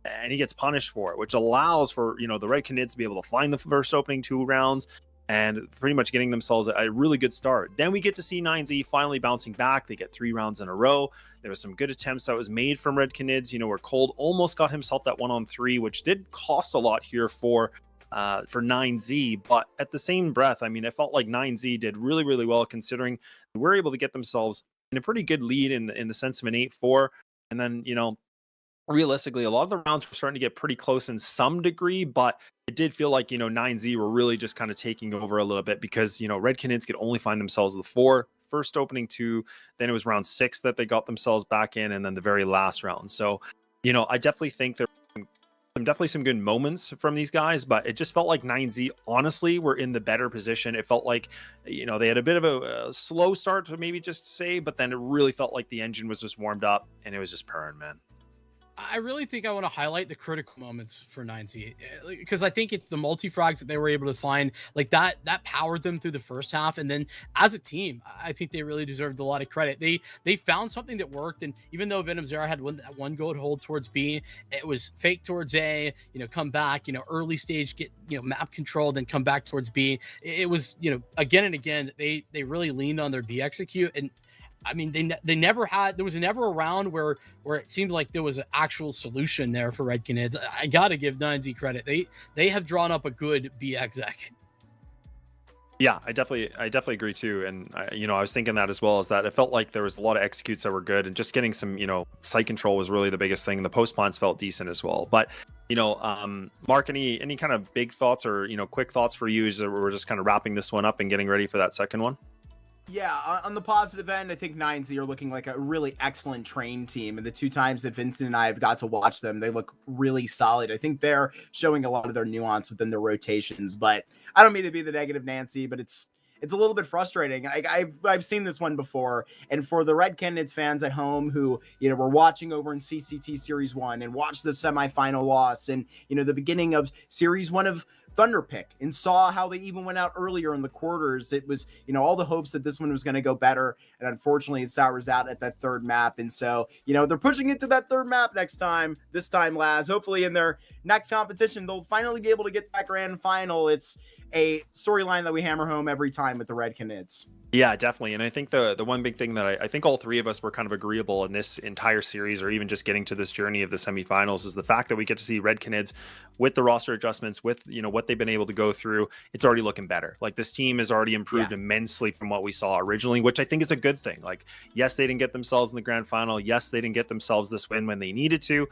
Speaker 1: And he gets punished for it, which allows for, the Red Canids to be able to find the first opening 2 rounds and pretty much getting themselves a really good start. Then we get to see 9Z finally bouncing back. They get 3 rounds in a row. There was some good attempts that was made from Red Canids, where Cold almost got himself that 1-on-3, which did cost a lot here for 9Z. But at the same breath, I mean, it felt like 9Z did really, really well, considering they were able to get themselves in a pretty good lead in the sense of an 8-4. And then, realistically, a lot of the rounds were starting to get pretty close in some degree, but it did feel like, 9Z were really just kind of taking over a little bit because, Red Canids could only find themselves the 4, first opening 2, then it was round 6 that they got themselves back in, and then the very last round. So, I definitely think there were some good moments from these guys, but it just felt like 9Z, honestly, were in the better position. It felt like, they had a bit of a slow start to maybe just say, but then it really felt like the engine was just warmed up and it was just purring, man.
Speaker 4: I really think I want to highlight the critical moments for 9Z because I think it's the multi-frags that they were able to find, like that powered them through the first half. And then as a team, I think they really deserved a lot of credit. They found something that worked. And even though Venom Zera had one go to hold towards B, it was fake towards A, come back, early stage, get, map controlled and come back towards B. It was, again and again, they really leaned on their B execute. And I mean, they never had. There was never a round where it seemed like there was an actual solution there for Red Canids. I got to give 9Z credit. They have drawn up a good BX deck.
Speaker 1: Yeah, I definitely agree too. And I was thinking that as well, is that it felt like there was a lot of executes that were good, and just getting some, site control was really the biggest thing. The post plans felt decent as well. But, Mark, any kind of big thoughts or, quick thoughts for you as we're just kind of wrapping this one up and getting ready for that second one?
Speaker 3: Yeah, on the positive end, I think 9Z are looking like a really excellent train team. And the 2 times that Vincent and I have got to watch them, they look really solid. I think they're showing a lot of their nuance within their rotations. But I don't mean to be the negative Nancy, but it's a little bit frustrating. I've seen this one before. And for the Red Canids fans at home who, were watching over in CCT Series 1 and watched the semifinal loss and, the beginning of Series 1 of Thunderpick and saw how they even went out earlier in the quarters. It was, all the hopes that this one was going to go better. And unfortunately, it sours out at that third map. And so, they're pushing it to that third map this time, Laz. Hopefully in their next competition, they'll finally be able to get that grand final. It's a storyline that we hammer home every time with the Red Canids.
Speaker 1: Yeah, definitely. And I think the one big thing that I think all 3 of us were kind of agreeable in this entire series, or even just getting to this journey of the semifinals, is the fact that we get to see Red Canids with the roster adjustments, with what they've been able to go through. It's already looking better. Like, this team has already improved immensely from what we saw originally, which I think is a good thing. Like, yes, they didn't get themselves in the grand final. Yes, they didn't get themselves this win when they needed to.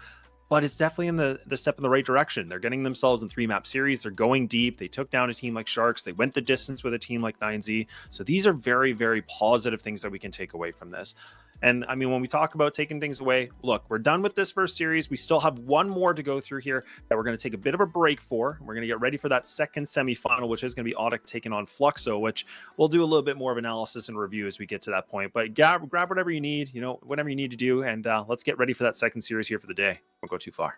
Speaker 1: But it's definitely in the step in the right direction. They're getting themselves in 3-map series. They're going deep. They took down a team like Sharks. They went the distance with a team like 9Z. So these are very, very positive things that we can take away from this. And I mean, when we talk about taking things away, look, we're done with this first series. We still have one more to go through here that we're going to take a bit of a break for. We're going to get ready for that second semifinal, which is going to be ODDIK taking on Fluxo, which we'll do a little bit more of analysis and review as we get to that point. But grab whatever you need, whatever you need to do. And let's get ready for that second series here for the day. Don't go too far.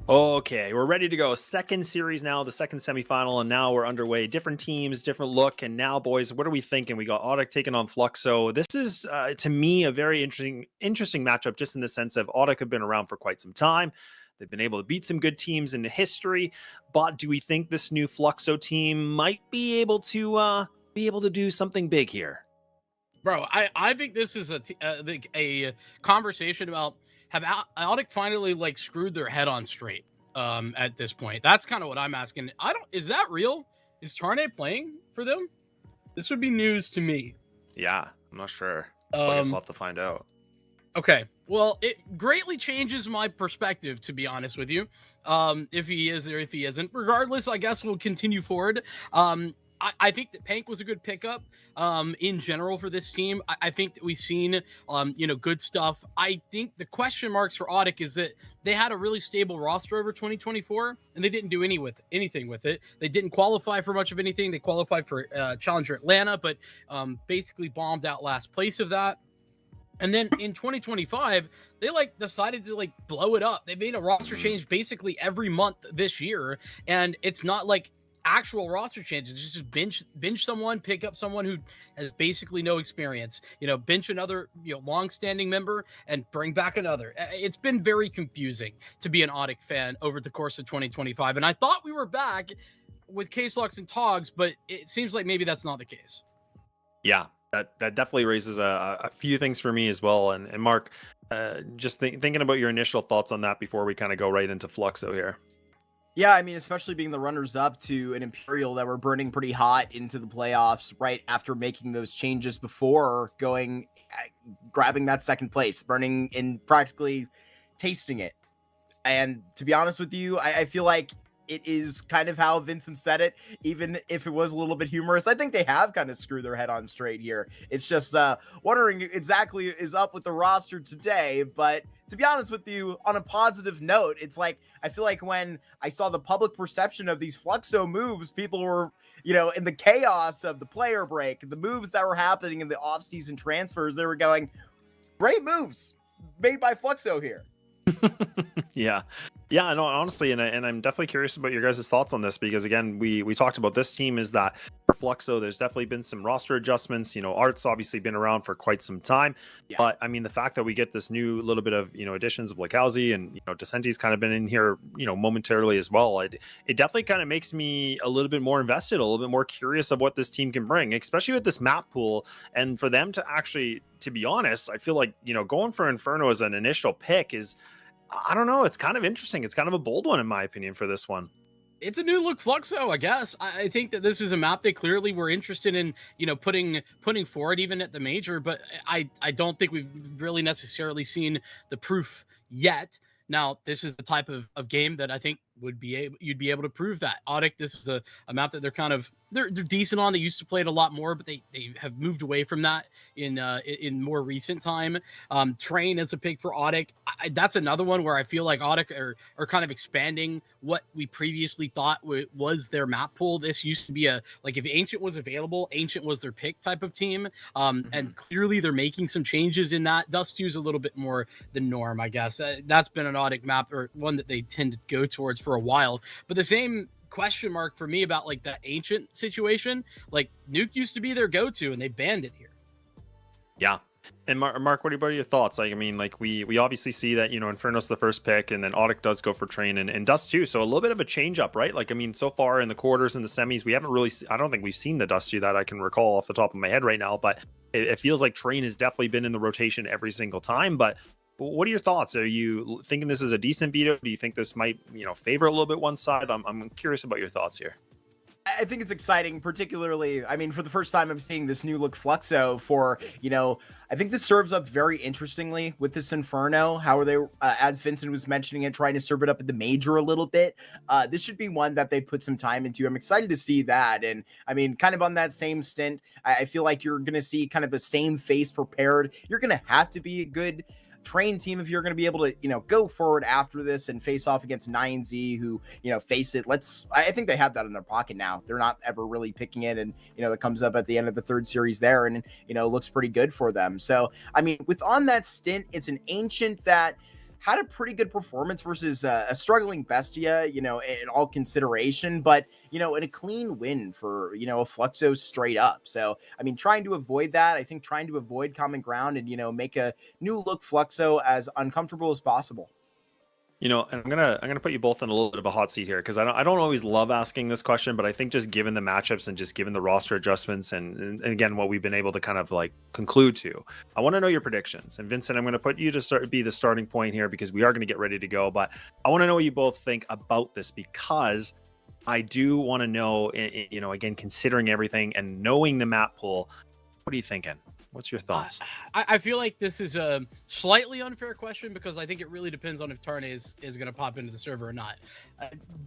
Speaker 1: Okay, we're ready to go. Second series now, the second semifinal, and now we're underway. Different teams, different look, and now, boys, what are we thinking? We got ODDIK taking on Fluxo. This is, to me, a very interesting matchup, just in the sense of ODDIK have been around for quite some time. They've been able to beat some good teams in the history, but do we think this new Fluxo team might be able to do something big here?
Speaker 2: Bro, I think this is a conversation about have ODDIK finally like screwed their head on straight at this point. That's kind of what I'm asking. Is that real? Is Tarnay playing for them? This would be news to me.
Speaker 1: Yeah, I'm not sure. I guess we'll have to find out.
Speaker 2: Okay. Well, it greatly changes my perspective, to be honest with you. If he is or if he isn't. Regardless, I guess we'll continue forward. I think that Pank was a good pickup in general for this team. I think that we've seen, good stuff. I think the question marks for ODDIK is that they had a really stable roster over 2024, and they didn't do anything with it. They didn't qualify for much of anything. They qualified for Challenger Atlanta, but basically bombed out last place of that. And then in 2025, they decided to blow it up. They made a roster change basically every month this year, and it's not like actual roster changes. It's just bench someone, pick up someone who has basically no experience, bench another, long-standing member and bring back another. It's been very confusing to be an ODDIK fan over the course of 2025. And I thought we were back with K-Lux and Togs, but it seems like maybe that's not the case.
Speaker 1: Yeah, that definitely raises a few things for me as well. And Mark, just thinking about your initial thoughts on that before we kind of go right into Fluxo here.
Speaker 3: Yeah, I mean, especially being the runners-up to an Imperial that were burning pretty hot into the playoffs right after making those changes before grabbing that second place, burning and practically tasting it. And to be honest with you, I feel like it is kind of how Vincent said it, even if it was a little bit humorous. I think they have kind of screwed their head on straight here. It's just wondering exactly is up with the roster today. But to be honest with you, on a positive note, it's like, I feel like when I saw the public perception of these Fluxo moves, people were, in the chaos of the player break, the moves that were happening in the offseason transfers, they were going, great moves made by Fluxo here.
Speaker 1: Yeah, no, honestly, and I'm definitely curious about your guys' thoughts on this, because again, we talked about this team is that for Fluxo, there's definitely been some roster adjustments. Art's obviously been around for quite some time, but I mean, the fact that we get this new little bit of additions of Lakowski and Descenti's kind of been in here momentarily as well. It definitely kind of makes me a little bit more invested, a little bit more curious of what this team can bring, especially with this map pool. And for them to actually, to be honest, I feel like going for Inferno as an initial pick is, I don't know, it's kind of interesting. It's kind of a bold one, in my opinion, for this one.
Speaker 2: It's a new look Fluxo, I guess. I think that this is a map they clearly were interested in, putting forward even at the major, but I don't think we've really necessarily seen the proof yet. Now, this is the type of game that I think you'd be able to prove that. ODDIK, this is a map that they're decent on. They used to play it a lot more, but they have moved away from that in more recent time. Train is a pick for ODDIK. That's another one where I feel like ODDIK are kind of expanding what we previously thought was their map pool. This used to be if Ancient was available, Ancient was their pick type of team. And clearly they're making some changes in that. Dust 2 is a little bit more the norm, I guess. That's been an ODDIK map, or one that they tend to go towards for a while. But the same question mark for me about that Ancient situation, Nuke used to be their go-to and they banned it here.
Speaker 1: Yeah. And Mark, what about your thoughts? We obviously see that Inferno's the first pick, and then ODDIK does go for Train and Dust too, so a little bit of a change up, right? So far in the quarters and the semis, we haven't really I don't think we've seen the Dust 2 that I can recall off the top of my head right now, but it feels like Train has definitely been in the rotation every single time. But what are your thoughts? Are you thinking this is a decent veto? Do you think this might, favor a little bit one side? I'm curious about your thoughts here.
Speaker 3: I think it's exciting, particularly, for the first time I'm seeing this new look Fluxo for, I think this serves up very interestingly with this Inferno. How are they, as Vincent was mentioning it, trying to serve it up at the major a little bit? This should be one that they put some time into. I'm excited to see that. And kind of on that same stint, I feel like you're going to see kind of the same face prepared. You're going to have to be a good Train team if you're going to be able to, go forward after this and face off against 9Z, who, face it. I think they have that in their pocket now. They're not ever really picking it. And, it comes up at the end of the third series there and, looks pretty good for them. So, with on that stint, it's an Ancient that had a pretty good performance versus a struggling Bestia, you know, in all consideration, but, you know, in a clean win for, you know, a Fluxo straight up. So, I mean, trying to avoid that, I think trying to avoid common ground and, you know, make a new look Fluxo as uncomfortable as possible.
Speaker 1: You know, and I'm gonna put you both in a little bit of a hot seat here because I don't always love asking this question, but I think just given the matchups and just given the roster adjustments and again what we've been able to kind of like conclude to, I want to know your predictions. And Vincent, I'm going to put you to be the starting point here because we are going to get ready to go. But I want to know what you both think about this because I do want to know, you know, again considering everything and knowing the map pool, what are you thinking? What's your thoughts?
Speaker 4: I feel like this is a slightly unfair question because I think it really depends on if Tarne is going to pop into the server or not.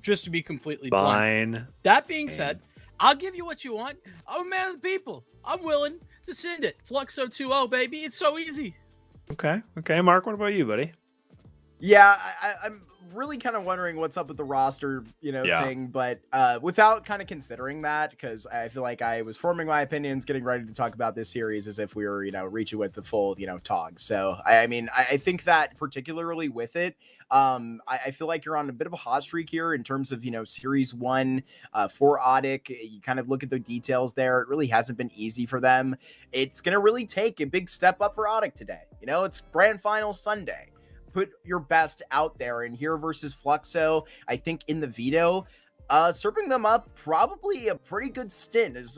Speaker 4: Just to be completely blunt. That being said, I'll give you what you want. I'm a man of the people. I'm willing to send it. Fluxo 2-0, baby. It's so easy.
Speaker 1: Okay. Mark, what about you, buddy?
Speaker 3: Yeah, I'm really kind of wondering what's up with the roster, you know, thing, but without kind of considering that, because I feel like I was forming my opinions, getting ready to talk about this series as if we were, you know, reaching with the full, you know, tog. So, I mean, I think that particularly with it, I feel like you're on a bit of a hot streak here in terms of, you know, series 1 for ODDIK. You kind of look at the details there. It really hasn't been easy for them. It's going to really take a big step up for ODDIK today. You know, it's grand final Sunday. Put your best out there, and here versus Fluxo, I think in the veto, serving them up probably a pretty good stint. As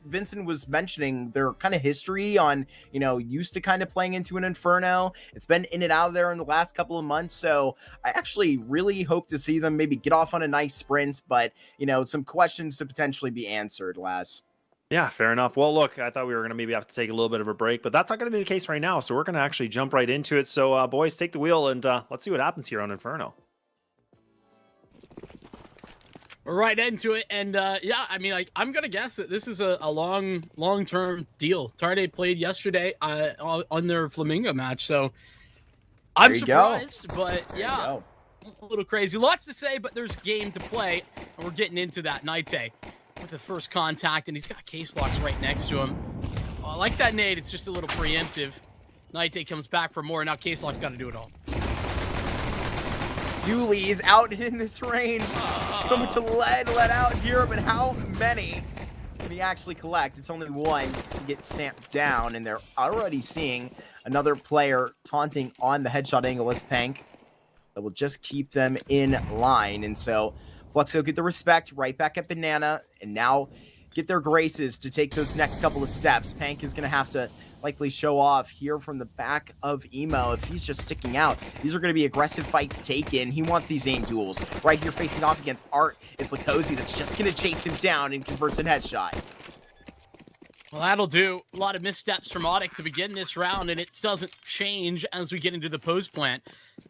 Speaker 3: Vincent was mentioning, their kind of history on, you know, used to kind of playing into an Inferno. It's been in and out of there in the last couple of months, so I actually really hope to see them maybe get off on a nice sprint, but, you know, some questions to potentially be answered, Les.
Speaker 1: Yeah, fair enough. Well, look, I thought we were going to maybe have to take a little bit of a break, but that's not going to be the case right now. So we're going to actually jump right into it. So, boys, take the wheel and let's see what happens here on Inferno.
Speaker 4: We're right into it. And, yeah, I mean, like, I'm going to guess that this is a long-term deal. Tarde played yesterday on their Flamengo match. So I'm surprised, but yeah, a little crazy. Lots to say, but there's game to play. And we're getting into that. Naite with the first contact, and he's got case locks right next to him. I like that nade. It's just a little preemptive. Naite comes back for more. Now case lock's got to do it all.
Speaker 3: Yuli's out in this range. So much lead let out here, but how many can he actually collect? It's only one to get stamped down, and they're already seeing another player taunting on the headshot angle. It's Pank. That will just keep them in line, and so Fluxo get the respect right back at Banana, and now get their graces to take those next couple of steps. Pank is going to have to likely show off here from the back of Emo if he's just sticking out. These are going to be aggressive fights taken. He wants these aim duels. Right here facing off against Art, it's Lakozy that's just going to chase him down and converts a headshot.
Speaker 4: Well, that'll do. A lot of missteps from ODDIK to begin this round, and it doesn't change as we get into the post plant.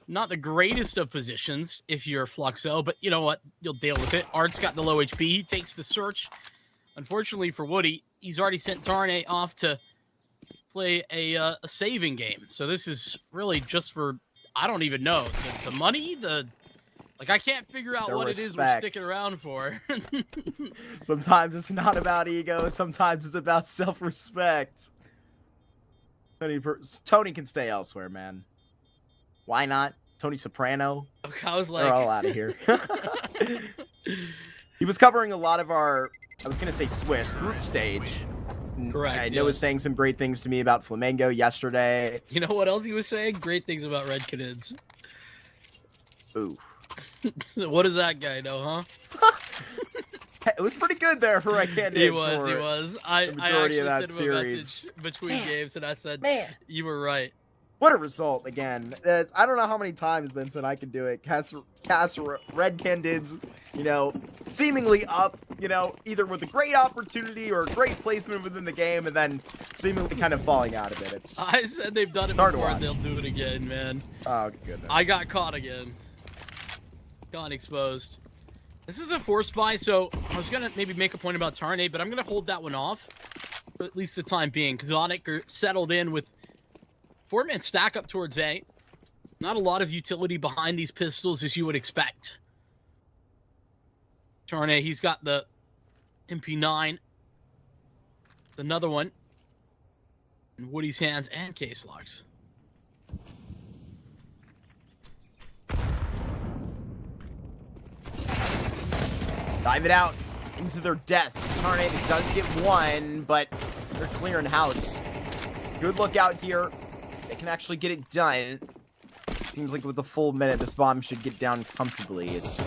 Speaker 4: Not the greatest of positions if you're Fluxo, but you know what? You'll deal with it. Art's got the low HP. He takes the search. Unfortunately for Woody, he's already sent Tarne off to play a saving game. So this is really just for, I don't even know, the money, like, I can't figure out what it is we're sticking around for.
Speaker 3: Sometimes it's not about ego. Sometimes it's about self-respect. Tony can stay elsewhere, man. Why not? Tony Soprano.
Speaker 4: Okay, I was like...
Speaker 3: They're all out of here. He was covering a lot of our, I was going to say Swiss, group stage.
Speaker 4: Correct.
Speaker 3: I know he was saying some great things to me about Flamengo yesterday.
Speaker 4: You know what else he was saying? Great things about Red Canids.
Speaker 3: Ooh.
Speaker 4: What does that guy know, huh?
Speaker 3: It was pretty good there for Red Canids.
Speaker 4: He was. I actually
Speaker 3: of that
Speaker 4: sent him a message between games, and I said, you were right.
Speaker 3: What a result, again. I don't know how many times, Vincent, I can do it. Cast Red Canids, you know, seemingly up, you know, either with a great opportunity or a great placement within the game, and then seemingly kind of falling out of it.
Speaker 4: I said they've done it before, and they'll do it again, man.
Speaker 3: Oh, goodness.
Speaker 4: I got caught again. Got exposed. This is a force buy, so I was going to maybe make a point about Tarne, but I'm going to hold that one off, for at least the time being, because ODDIK are settled in with 4-man stack up towards A. Not a lot of utility behind these pistols as you would expect. Tarne, he's got the MP9. Another one. In Woody's hands and case locks.
Speaker 3: Dive it out into their deaths. Tornado does get one, but they're clearing house. Good look out here. They can actually get it done. Seems like with a full minute, this bomb should get down comfortably. It's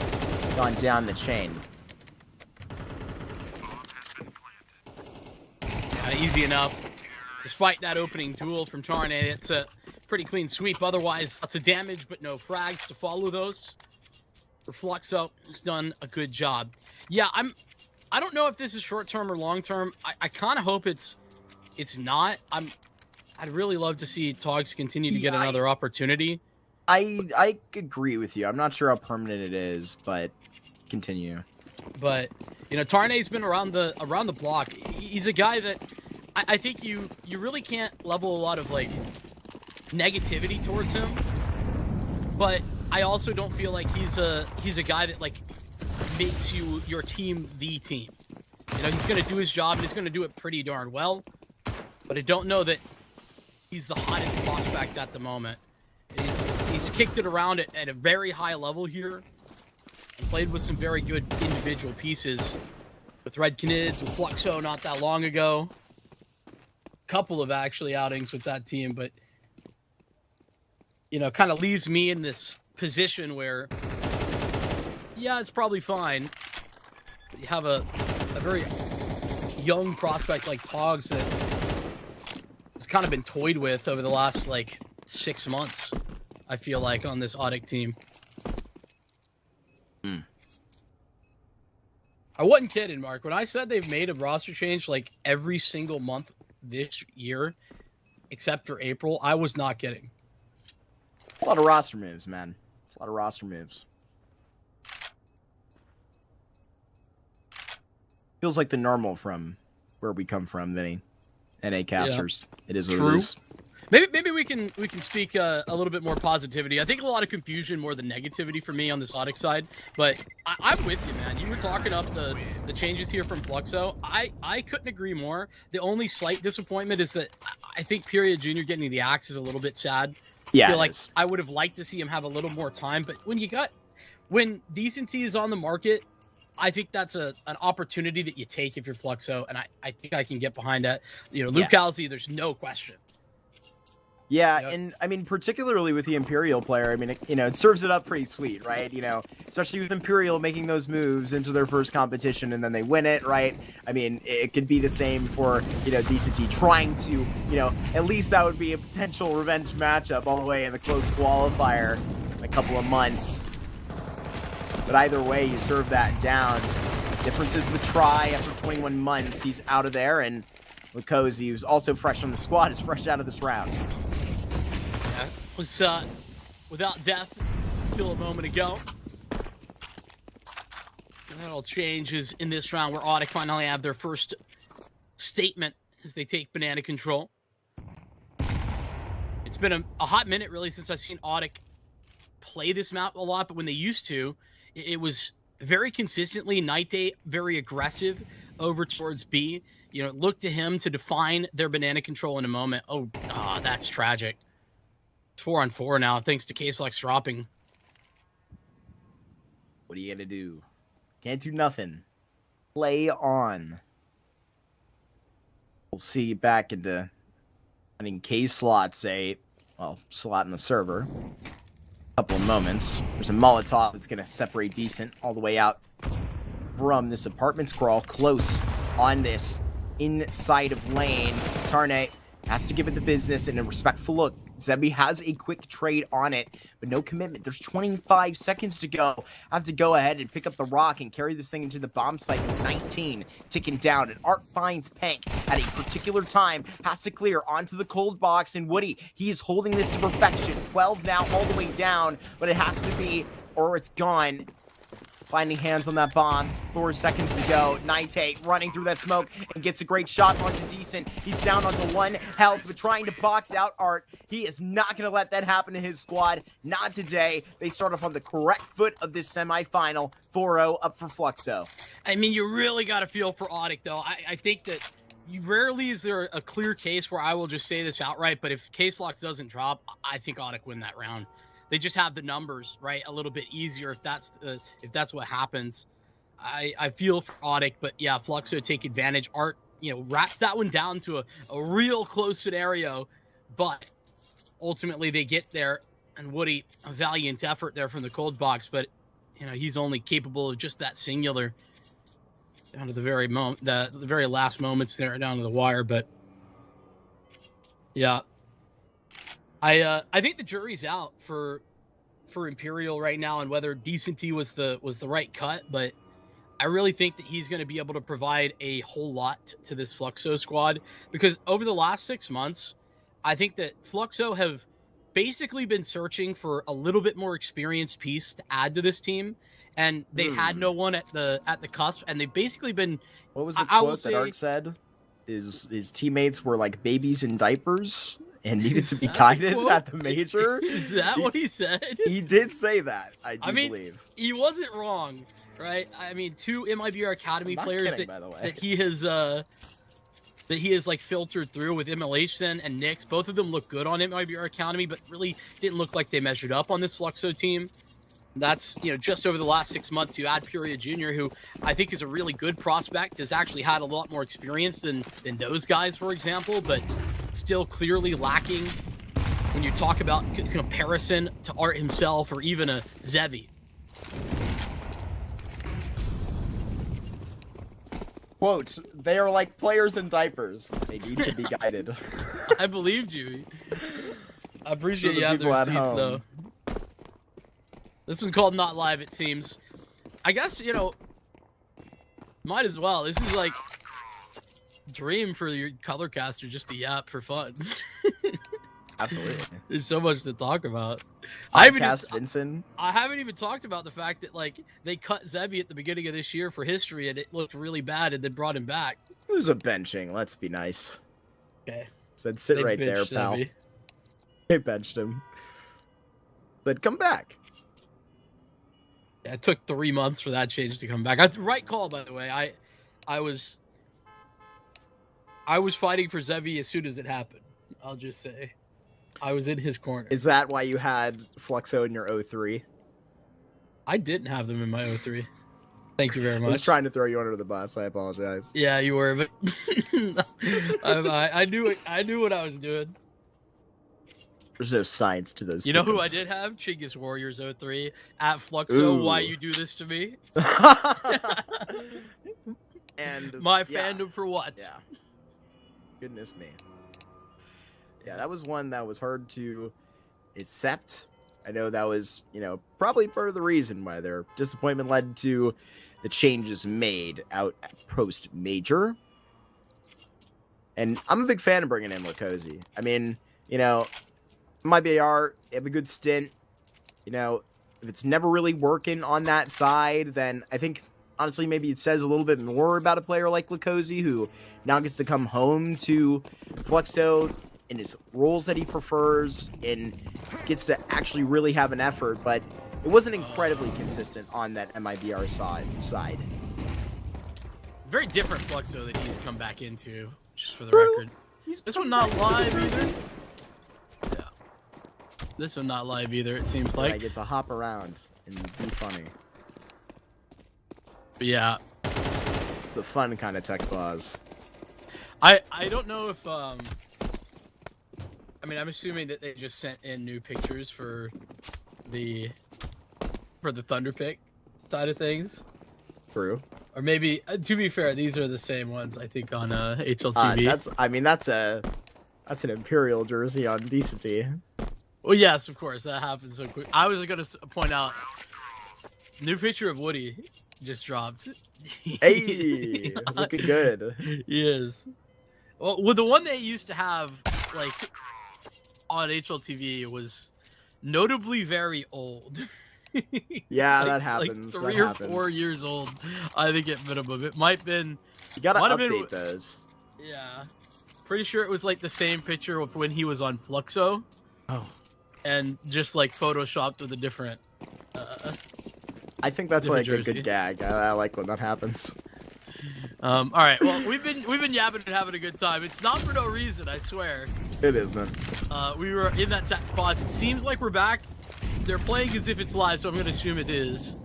Speaker 3: gone down the chain.
Speaker 2: Easy enough. Despite that opening duel from Tornado, it's a pretty clean sweep. Otherwise, lots of damage, but no frags to follow those. For Fluxo, he's done a good job. Yeah, I don't know if this is short-term or long-term. I kind of hope it's not. I'd really love to see Togs continue to get another opportunity.
Speaker 3: I agree with you. I'm not sure how permanent it is, but continue.
Speaker 2: But you know, Tarnay's been around the block. He's a guy that I think you really can't level a lot of like negativity towards him. But I also don't feel like he's a guy that like makes your team the team. You know, he's gonna do his job and he's gonna do it pretty darn well. But I don't know that he's the hottest prospect at the moment. He's kicked it around at a very high level here. Played with some very good individual pieces. With Red Canids, with Fluxo not that long ago. Couple of actually outings with that team, but you know, kind of leaves me in this position where, yeah, it's probably fine. But you have a very young prospect like Togs that has kind of been toyed with over the last like 6 months, I feel like, on this ODDIK team. I wasn't kidding, Mark. When I said they've made a roster change like every single month this year, except for April, I was not kidding.
Speaker 3: A lot of roster moves, man. It's a lot of roster moves. Feels like the normal from where we come from, Vinny. NA casters. Yeah. It is what it is.
Speaker 2: Maybe we can speak a little bit more positivity. I think a lot of confusion more than negativity for me on this ODDIK side. But I'm with you, man. You were talking up the changes here from Fluxo. I couldn't agree more. The only slight disappointment is that I think Period Jr. getting the axe is a little bit sad.
Speaker 3: Yeah,
Speaker 2: I feel like I would have liked to see him have a little more time. But when decency is on the market, I think that's an opportunity that you take if you're Fluxo. And I think I can get behind that. You know, Luke Halsey, there's no question.
Speaker 3: Yeah,
Speaker 2: yep.
Speaker 3: And I mean, particularly with the Imperial player, I mean, it serves it up pretty sweet, right? You know, especially with Imperial making those moves into their first competition and then they win it, right? I mean, it could be the same for, DCT trying to, at least that would be a potential revenge matchup all the way in the close qualifier in a couple of months. But either way, you serve that down. Difference is with Try after 21 months, he's out of there, and Lukosi, who's also fresh on the squad, is fresh out of this round.
Speaker 2: Yeah, was without death until a moment ago. And that all changes in this round where ODDIK finally have their first statement as they take banana control. It's been a hot minute, really, since I've seen ODDIK play this map a lot, but when they used to, it was very consistently Night Day, very aggressive over towards B. Look to him to define their banana control in a moment. Oh, that's tragic. It's 4-on-4 now, thanks to K-Slux dropping.
Speaker 3: What are you gonna do? Can't do nothing. Play on. We'll see you back into, K-Slot slot in the server. Couple of moments. There's a Molotov that's gonna separate Decent all the way out from this apartment scrawl, close on this inside of lane. Tarnay has to give it the business and a respectful look. Zebi has a quick trade on it, but no commitment. There's 25 seconds to go. Have to go ahead and pick up the rock and carry this thing into the bomb site with 19 ticking down. And Art finds Pank at a particular time, has to clear onto the cold box. And Woody, he is holding this to perfection. 12 now all the way down, but it has to be or it's gone. Finding hands on that bomb. 4 seconds to go. Night running through that smoke and gets a great shot onto Decent. He's down onto 1 health, but trying to box out Art. He is not going to let that happen to his squad. Not today. They start off on the correct foot of this semifinal. 4-0 up for Fluxo.
Speaker 2: I mean, you really got to feel for ODDIK, though. I think that rarely is there a clear case where I will just say this outright, but if K-Slux doesn't drop, I think ODDIK win that round. They just have the numbers, right, a little bit easier if that's what happens.
Speaker 4: I feel for ODDIK, but yeah, Fluxo take advantage. Art, wraps that one down to a real close scenario, but ultimately they get there. And Woody, a valiant effort there from the cold box, but he's only capable of just that singular down to the very moment, the very last moments there down to the wire. But yeah, I think the jury's out for Imperial right now and whether Decency was the right cut, but I really think that he's going to be able to provide a whole lot to this Fluxo squad, because over the last 6 months, I think that Fluxo have basically been searching for a little bit more experienced piece to add to this team, and they had no one at the cusp, and they've basically been.
Speaker 3: What was the quote that Art said? His teammates were like babies in diapers and needed to be guided at the major.
Speaker 4: Is that what he said?
Speaker 3: He did say that. I believe
Speaker 4: he wasn't wrong, right? I mean, 2 MIBR Academy players that he has like filtered through with Immolation and Nyx. Both of them look good on MIBR Academy, but really didn't look like they measured up on this Fluxo team. That's, just over the last 6 months, you add FURIA Jr., who I think is a really good prospect, has actually had a lot more experience than those guys, for example, but still clearly lacking when you talk about comparison to Art himself or even a Zevi.
Speaker 3: Quote, they are like players in diapers. They need to be guided.
Speaker 4: I believed you. I appreciate you have the receipts, though. This is called Not Live, it seems. I guess, might as well. This is like dream for your color caster just to yap for fun.
Speaker 3: Absolutely.
Speaker 4: There's so much to talk about.
Speaker 3: Vincent.
Speaker 4: I haven't even talked about the fact that like they cut Zebi at the beginning of this year for history and it looked really bad and then brought him back.
Speaker 3: It was a benching, let's be nice.
Speaker 4: Okay.
Speaker 3: Said sit right there, pal.
Speaker 4: Zebi.
Speaker 3: They benched him. Said come back.
Speaker 4: Yeah, it took 3 months for that change to come back. Right call, by the way. I was fighting for Zevi as soon as it happened. I'll just say. I was in his corner.
Speaker 3: Is that why you had Fluxo in your 03?
Speaker 4: I didn't have them in my 03. Thank you very much.
Speaker 3: I was trying to throw you under the bus. I apologize.
Speaker 4: Yeah, you were, but I knew it. I knew what I was doing.
Speaker 3: There's no science to those.
Speaker 4: You know who I did have? Chinggis Warriors 03 at Fluxo.
Speaker 3: Ooh.
Speaker 4: Why you do this to me?
Speaker 3: And
Speaker 4: my fandom for what?
Speaker 3: Yeah. Goodness me. Yeah, that was one that was hard to accept. I know that was, probably part of the reason why their disappointment led to the changes made out at post-major. And I'm a big fan of bringing in Lakozy. I mean, MIBR, have a good stint. If it's never really working on that side, then I think, honestly, maybe it says a little bit more about a player like Lakozy, who now gets to come home to Fluxo in his roles that he prefers and gets to actually really have an effort, but it wasn't incredibly consistent on that MIBR side.
Speaker 4: Very different Fluxo that he's come back into, just for the record. This one not live either. Yeah. This one not live either, it seems like.
Speaker 3: I get to hop around and be funny.
Speaker 4: But yeah.
Speaker 3: The fun kind of tech buzz.
Speaker 4: I don't know if I'm assuming that they just sent in new pictures for the Thunderpick side of things.
Speaker 3: True.
Speaker 4: Or maybe, to be fair, these are the same ones I think on HLTV.
Speaker 3: That's an Imperial jersey on Decency.
Speaker 4: Well, yes, of course, that happens so quick. I was gonna point out, new picture of Woody just dropped.
Speaker 3: Hey, looking good.
Speaker 4: He is. Well, the one they used to have like on HLTV was notably very old.
Speaker 3: Yeah, that happens.
Speaker 4: Like 3 or 4 years old, I think at minimum. It might have been.
Speaker 3: You gotta update those.
Speaker 4: Yeah, pretty sure it was like the same picture of when he was on Fluxo.
Speaker 3: Oh.
Speaker 4: And just like photoshopped with a different.
Speaker 3: I think that's like
Speaker 4: jersey.
Speaker 3: a good gag. I like when that happens.
Speaker 4: All right. Well, we've been yapping and having a good time. It's not for no reason, I swear.
Speaker 3: It isn't.
Speaker 4: We were in that tech pause. It seems like we're back. They're playing as if it's live, so I'm gonna assume it is.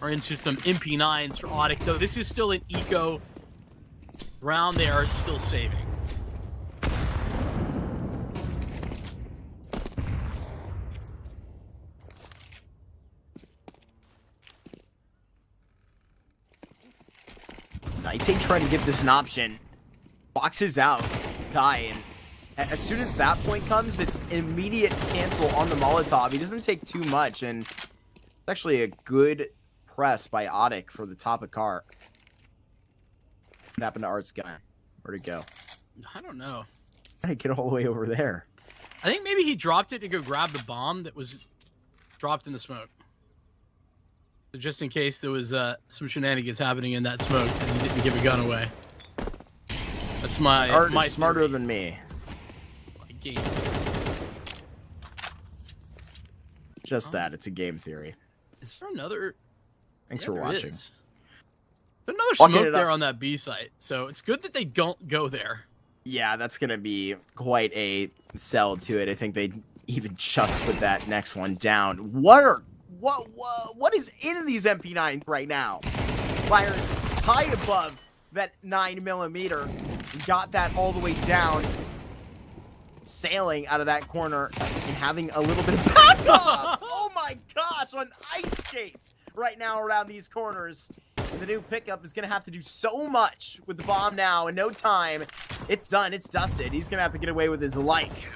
Speaker 4: are into some MP9s for ODDIK, though this is still an eco round. They are still saving.
Speaker 3: Nite trying to give this an option. Boxes out Kai, and as soon as that point comes, it's immediate cancel on the Molotov. He doesn't take too much, and it's actually a good press by ODDIK for the top of car. What happened to Art's guy? Where'd it go?
Speaker 4: I don't know.
Speaker 3: How did it get all the way over there?
Speaker 4: I think maybe he dropped it to go grab the bomb that was dropped in the smoke. So just in case there was some shenanigans happening in that smoke and he didn't give a gun away. That's my
Speaker 3: Art
Speaker 4: my
Speaker 3: is smarter
Speaker 4: theory.
Speaker 3: than me.
Speaker 4: My game.
Speaker 3: Just that. It's a game theory.
Speaker 4: Is there another?
Speaker 3: Thanks
Speaker 4: Yeah,
Speaker 3: for
Speaker 4: there
Speaker 3: watching.
Speaker 4: is. There's another
Speaker 3: Walking
Speaker 4: smoke
Speaker 3: it
Speaker 4: there
Speaker 3: up.
Speaker 4: on that B site, so it's good that they don't go there.
Speaker 3: Yeah, that's going to be quite a sell to it. I think they even just put that next one down. What is in these MP9s right now? Fired high above that 9mm. Got that all the way down. Sailing out of that corner and having a little bit of backup. Oh my gosh, on ice skates right now around these corners. The new pickup is going to have to do so much with the bomb now in no time. It's done. It's dusted. He's going to have to get away with his life.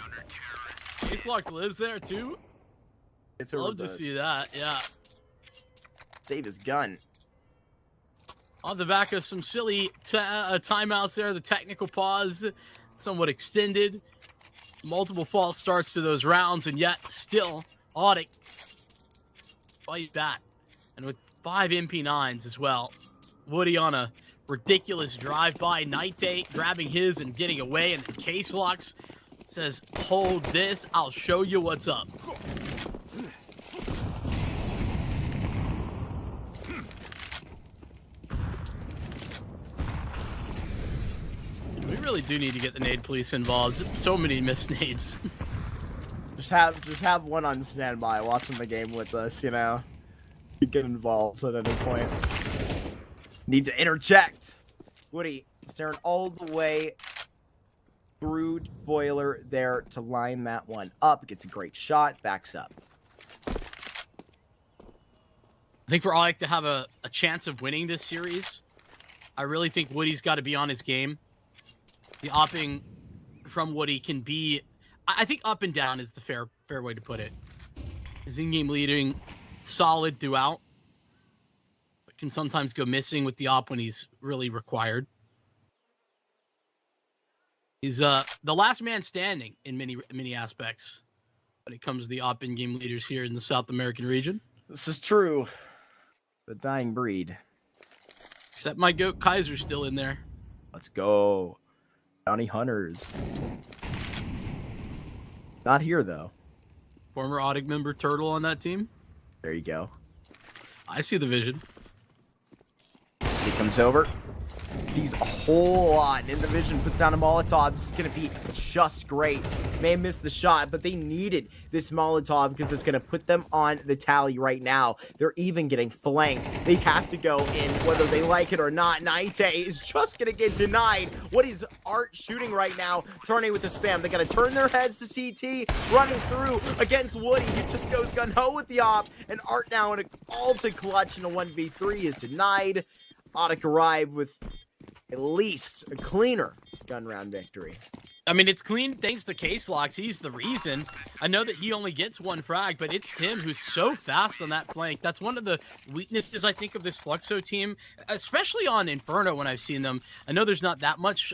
Speaker 4: Acelux lives there too.
Speaker 3: It's
Speaker 4: Love to see that. Yeah.
Speaker 3: Save his gun.
Speaker 4: On the back of some silly timeouts there, the technical pause somewhat extended. Multiple false starts to those rounds, and yet still ODDIK fight back. And with 5 MP9s as well. Woody on a ridiculous drive-by. Nite grabbing his and getting away, and Case Locks says, hold this, I'll show you what's up. We really do need to get the nade police involved. So many missed nades.
Speaker 3: Just have one on standby watching the game with us, you know. Get involved at any point. Need to interject. Woody staring all the way through boiler there to line that one up. Gets a great shot, backs up.
Speaker 4: I think for ODDIK to have a chance of winning this series, I really think Woody's got to be on his game. The opping from Woody can be, I think up and down is the fair way to put it. His in-game leading solid throughout, but can sometimes go missing with the op when he's really required. He's the last man standing in many aspects when it comes to the op in-game leaders here in the South American region.
Speaker 3: This is true. The dying breed.
Speaker 4: Except my goat Kaiser's still in there.
Speaker 3: Let's go. Bounty hunters. Not here though.
Speaker 4: Former ODDIK member Turtle on that team.
Speaker 3: There you go.
Speaker 4: I see the vision.
Speaker 3: He comes over. Sees a whole lot. In the vision, puts down a Molotov. This is going to be just great. May have missed the shot, but they needed this Molotov because it's going to put them on the tally right now. They're even getting flanked. They have to go in whether they like it or not. Nite is just going to get denied. What is Art shooting right now? Turning with the spam. They got to turn their heads to CT. Running through against Woody. He just goes gun-ho with the op. And Art now in an all-to-clutch in a 1v3 is denied. ODDIK arrived with at least a cleaner gun round victory.
Speaker 4: I mean, it's clean thanks to Case Locks. He's the reason. I know that he only gets one frag, but it's him who's so fast on that flank. That's one of the weaknesses, I think, of this Fluxo team, especially on Inferno when I've seen them. I know there's not that much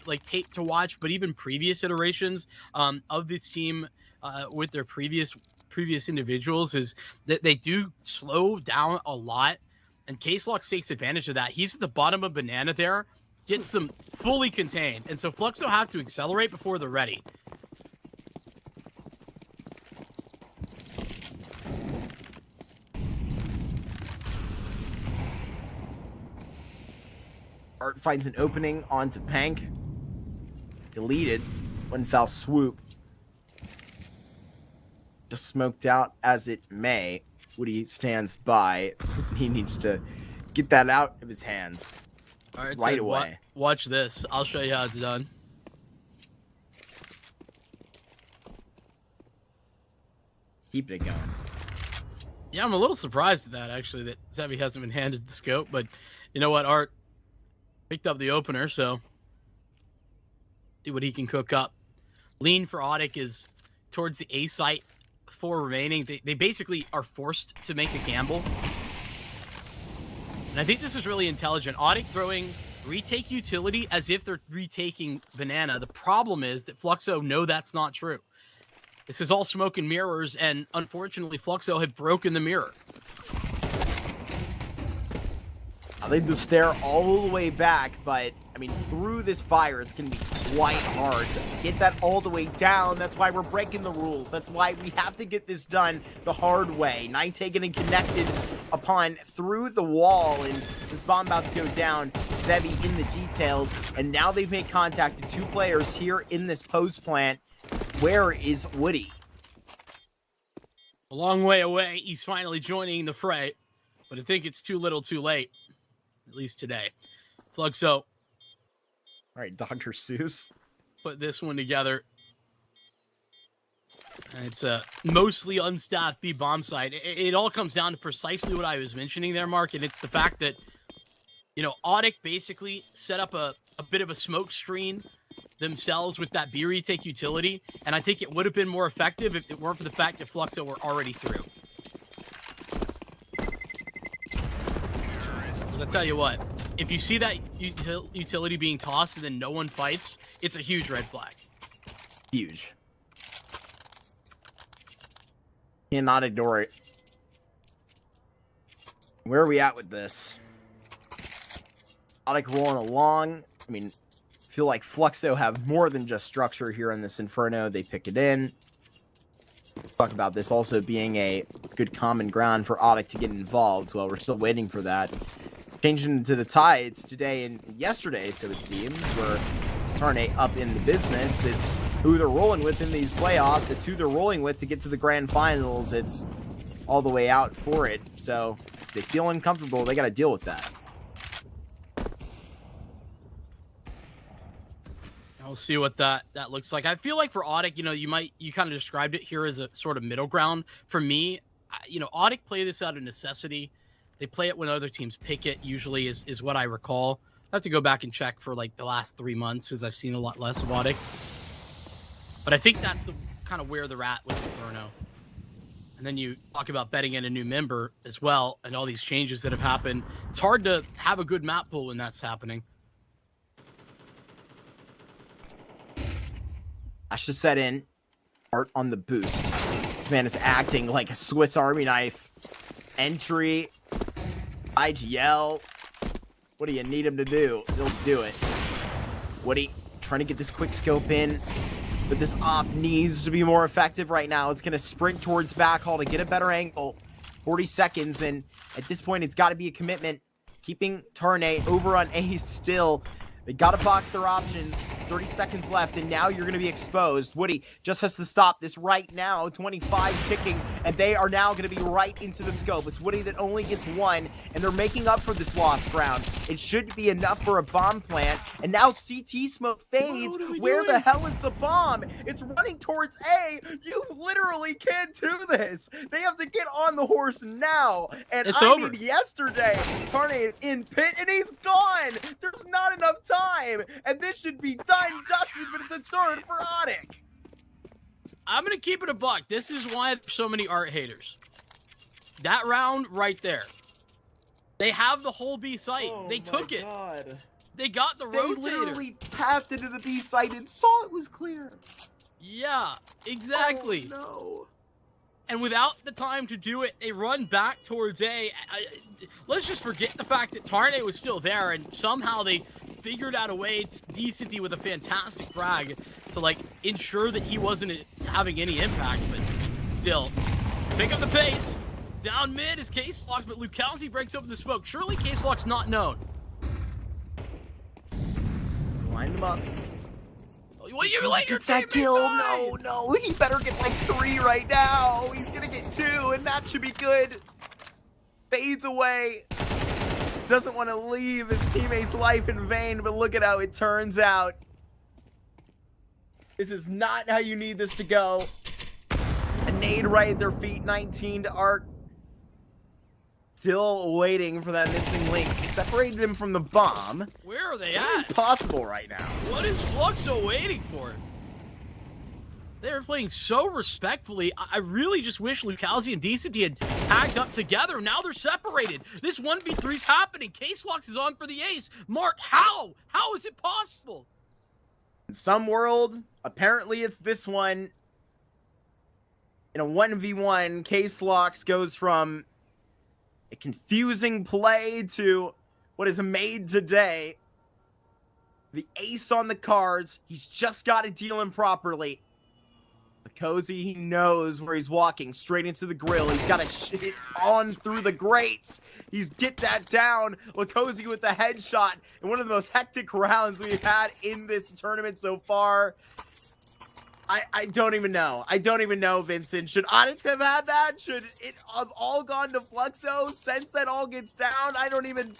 Speaker 4: like tape to watch, but even previous iterations of this team with their previous individuals is that they do slow down a lot. And Case Locks takes advantage of that. He's at the bottom of banana there, gets them fully contained. And so Fluxo have to accelerate before they're ready.
Speaker 3: Art finds an opening onto Pank. Deleted. One foul swoop. Just smoked out as it may. Woody stands by. He needs to get that out of his hands
Speaker 4: All right,
Speaker 3: right
Speaker 4: so
Speaker 3: away.
Speaker 4: Watch this. I'll show you how it's done.
Speaker 3: Keep it going.
Speaker 4: Yeah, I'm a little surprised at that, actually, that Zevi hasn't been handed the scope. But you know what? Art picked up the opener, so see what he can cook up. Lean for ODDIK is towards the A site. 4 remaining. They basically are forced to make a gamble. And I think this is really intelligent. ODDIK throwing retake utility as if they're retaking banana. The problem is that Fluxo know that's not true. This is all smoke and mirrors, and unfortunately, Fluxo have broken the mirror.
Speaker 3: I think the stare all the way back, but I mean, through this fire, it's going to be quite hard to get that all the way down. That's why we're breaking the rules. That's why we have to get this done the hard way. Nite getting connected upon through the wall, and this bomb about to go down. Zevi in the details, and now they've made contact to 2 players here in this post plant. Where is Woody?
Speaker 4: A long way away. He's finally joining the fray, but I think it's too little too late, at least today. Fluxo.
Speaker 3: All right, Dr. Seuss.
Speaker 4: Put this one together. And it's a mostly unstaffed B bomb site. It all comes down to precisely what I was mentioning there, Mark, and it's the fact that, you know, ODDIK basically set up a bit of a smoke screen themselves with that B retake utility, and I think it would have been more effective if it weren't for the fact that Fluxo were already through. Because I tell you what, if you see that utility being tossed and then no one fights, it's a huge red flag.
Speaker 3: Huge. Cannot ignore it. Where are we at with this? ODDIK rolling along. I mean, feel like Fluxo have more than just structure here in this Inferno. They pick it in. Talk about this also being a good common ground for ODDIK to get involved. Well, we're still waiting for that. Changing to the Tides today and yesterday, so it seems. We're Tarnate up in the business. It's who they're rolling with in these playoffs. It's who they're rolling with to get to the grand finals. It's all the way out for it. So if they feel uncomfortable, they got to deal with that.
Speaker 4: We'll see what that looks like. I feel like for ODDIK, you know, you kind of described it here as a sort of middle ground. For me, you know, ODDIK play this out of necessity. They play it when other teams pick it, usually is what I recall. I have to go back and check for like the last 3 months because I've seen a lot less of ODDIK. But I think that's the kind of where they're at with Inferno. And then you talk about betting in a new member as well and all these changes that have happened. It's hard to have a good map pool when that's happening.
Speaker 3: Flash to set in. Art on the boost. This man is acting like a Swiss Army knife. Entry. IGL. What do you need him to do? He'll do it. Woody trying to get this quick scope in. But this op needs to be more effective right now. It's going to sprint towards backhaul to get a better angle. 40 seconds, and at this point, it's got to be a commitment. Keeping Tarnate over on A still. They got to box their options. 30 seconds left, and now you're going to be exposed. Woody just has to stop this right now. 25 ticking, and they are now going to be right into the scope. It's Woody that only gets 1, and they're making up for this lost ground. It should be enough for a bomb plant, and now CT smoke fades. Where the hell is the bomb? It's running towards A. You literally can't do this. They have to get on the horse now, and
Speaker 4: it's over.
Speaker 3: Mean, yesterday, Tarnate is in pit, and he's gone. There's not enough time, and this should be done justice, but it's a third for ODDIK.
Speaker 4: I'm going to keep it a buck. This is why there's so many art haters. That round right there. They have the whole B site. They took it.
Speaker 3: God.
Speaker 4: They got the rotator.
Speaker 3: They literally pathed into the B site and saw it was clear.
Speaker 4: Yeah, exactly.
Speaker 3: Oh, no.
Speaker 4: And without the time to do it, they run back towards A. Let's just forget the fact that Tarnate was still there, and somehow they figured out a way, Decenty with a fantastic frag, to like ensure that he wasn't having any impact. But still, pick up the pace. Down mid is K-Slox, but Lukowski breaks open the smoke. Surely K-Slox not known.
Speaker 3: Line them up.
Speaker 4: Wait,
Speaker 2: But you let your
Speaker 3: Gets that
Speaker 2: teammate
Speaker 3: kill.
Speaker 2: die.
Speaker 3: No, he better get like 3 right now. He's gonna get 2, and that should be good. Fades away. Doesn't want to leave his teammate's life in vain, but look at how it turns out. This is not how you need this to go. A nade right at their feet, 19 to Art. Still waiting for that missing link. Separated him from the bomb.
Speaker 2: Where are they
Speaker 3: It's
Speaker 2: at?
Speaker 3: impossible right now.
Speaker 2: What is Fluxo waiting for? They're playing so respectfully. I really just wish Lucalzi and Decent had tagged up together. Now they're separated. This 1v3 is happening. K-Slox is on for the ace. Mark, how? How is it possible?
Speaker 3: In some world, apparently it's this one. In a 1v1, K-Slox goes from a confusing play to what is made today. The ace on the cards. He's just got to deal him properly. Cozy, he knows where he's walking, straight into the grill. He's got to shit on through the grates. He's get that down. Lacozy with the headshot in one of the most hectic rounds we've had in this tournament so far. I don't even know. I don't even know, Vincent. Should ODDIK have had that? Should it have all gone to Fluxo since that all gets down? I don't even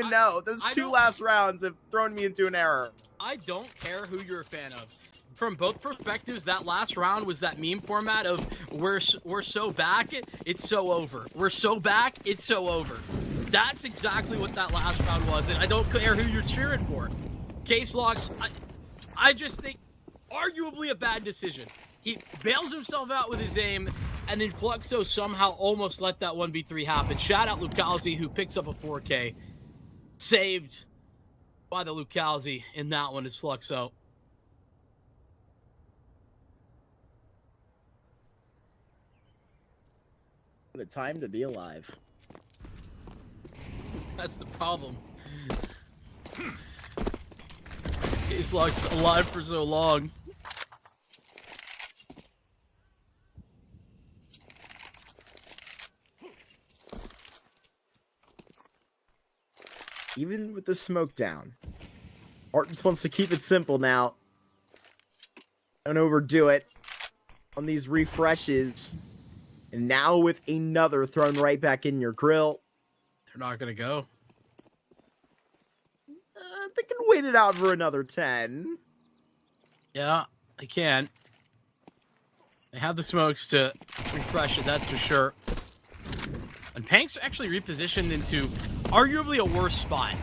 Speaker 3: know. Those two last rounds have thrown me into an error.
Speaker 2: I don't care who you're a fan of. From both perspectives, that last round was that meme format of we're so back, it's so over. We're so back, it's so over. That's exactly what that last round was, and I don't care who you're cheering for. K-Slox, I just think arguably a bad decision. He bails himself out with his aim, and then Fluxo somehow almost let that 1v3 happen. Shout out Lucalzi, who picks up a 4K. Saved by the Lucalzi in that one is Fluxo.
Speaker 3: What a time to be alive.
Speaker 2: That's the problem. K-Slox alive for so long.
Speaker 3: Even with the smoke down, Art just wants to keep it simple now. Don't overdo it on these refreshes. And now with another thrown right back in your grill.
Speaker 2: They're not going to go.
Speaker 3: They can wait it out for another 10.
Speaker 2: Yeah, they can. They have the smokes to refresh it, that's for sure. And Pank's actually repositioned into arguably a worse spot.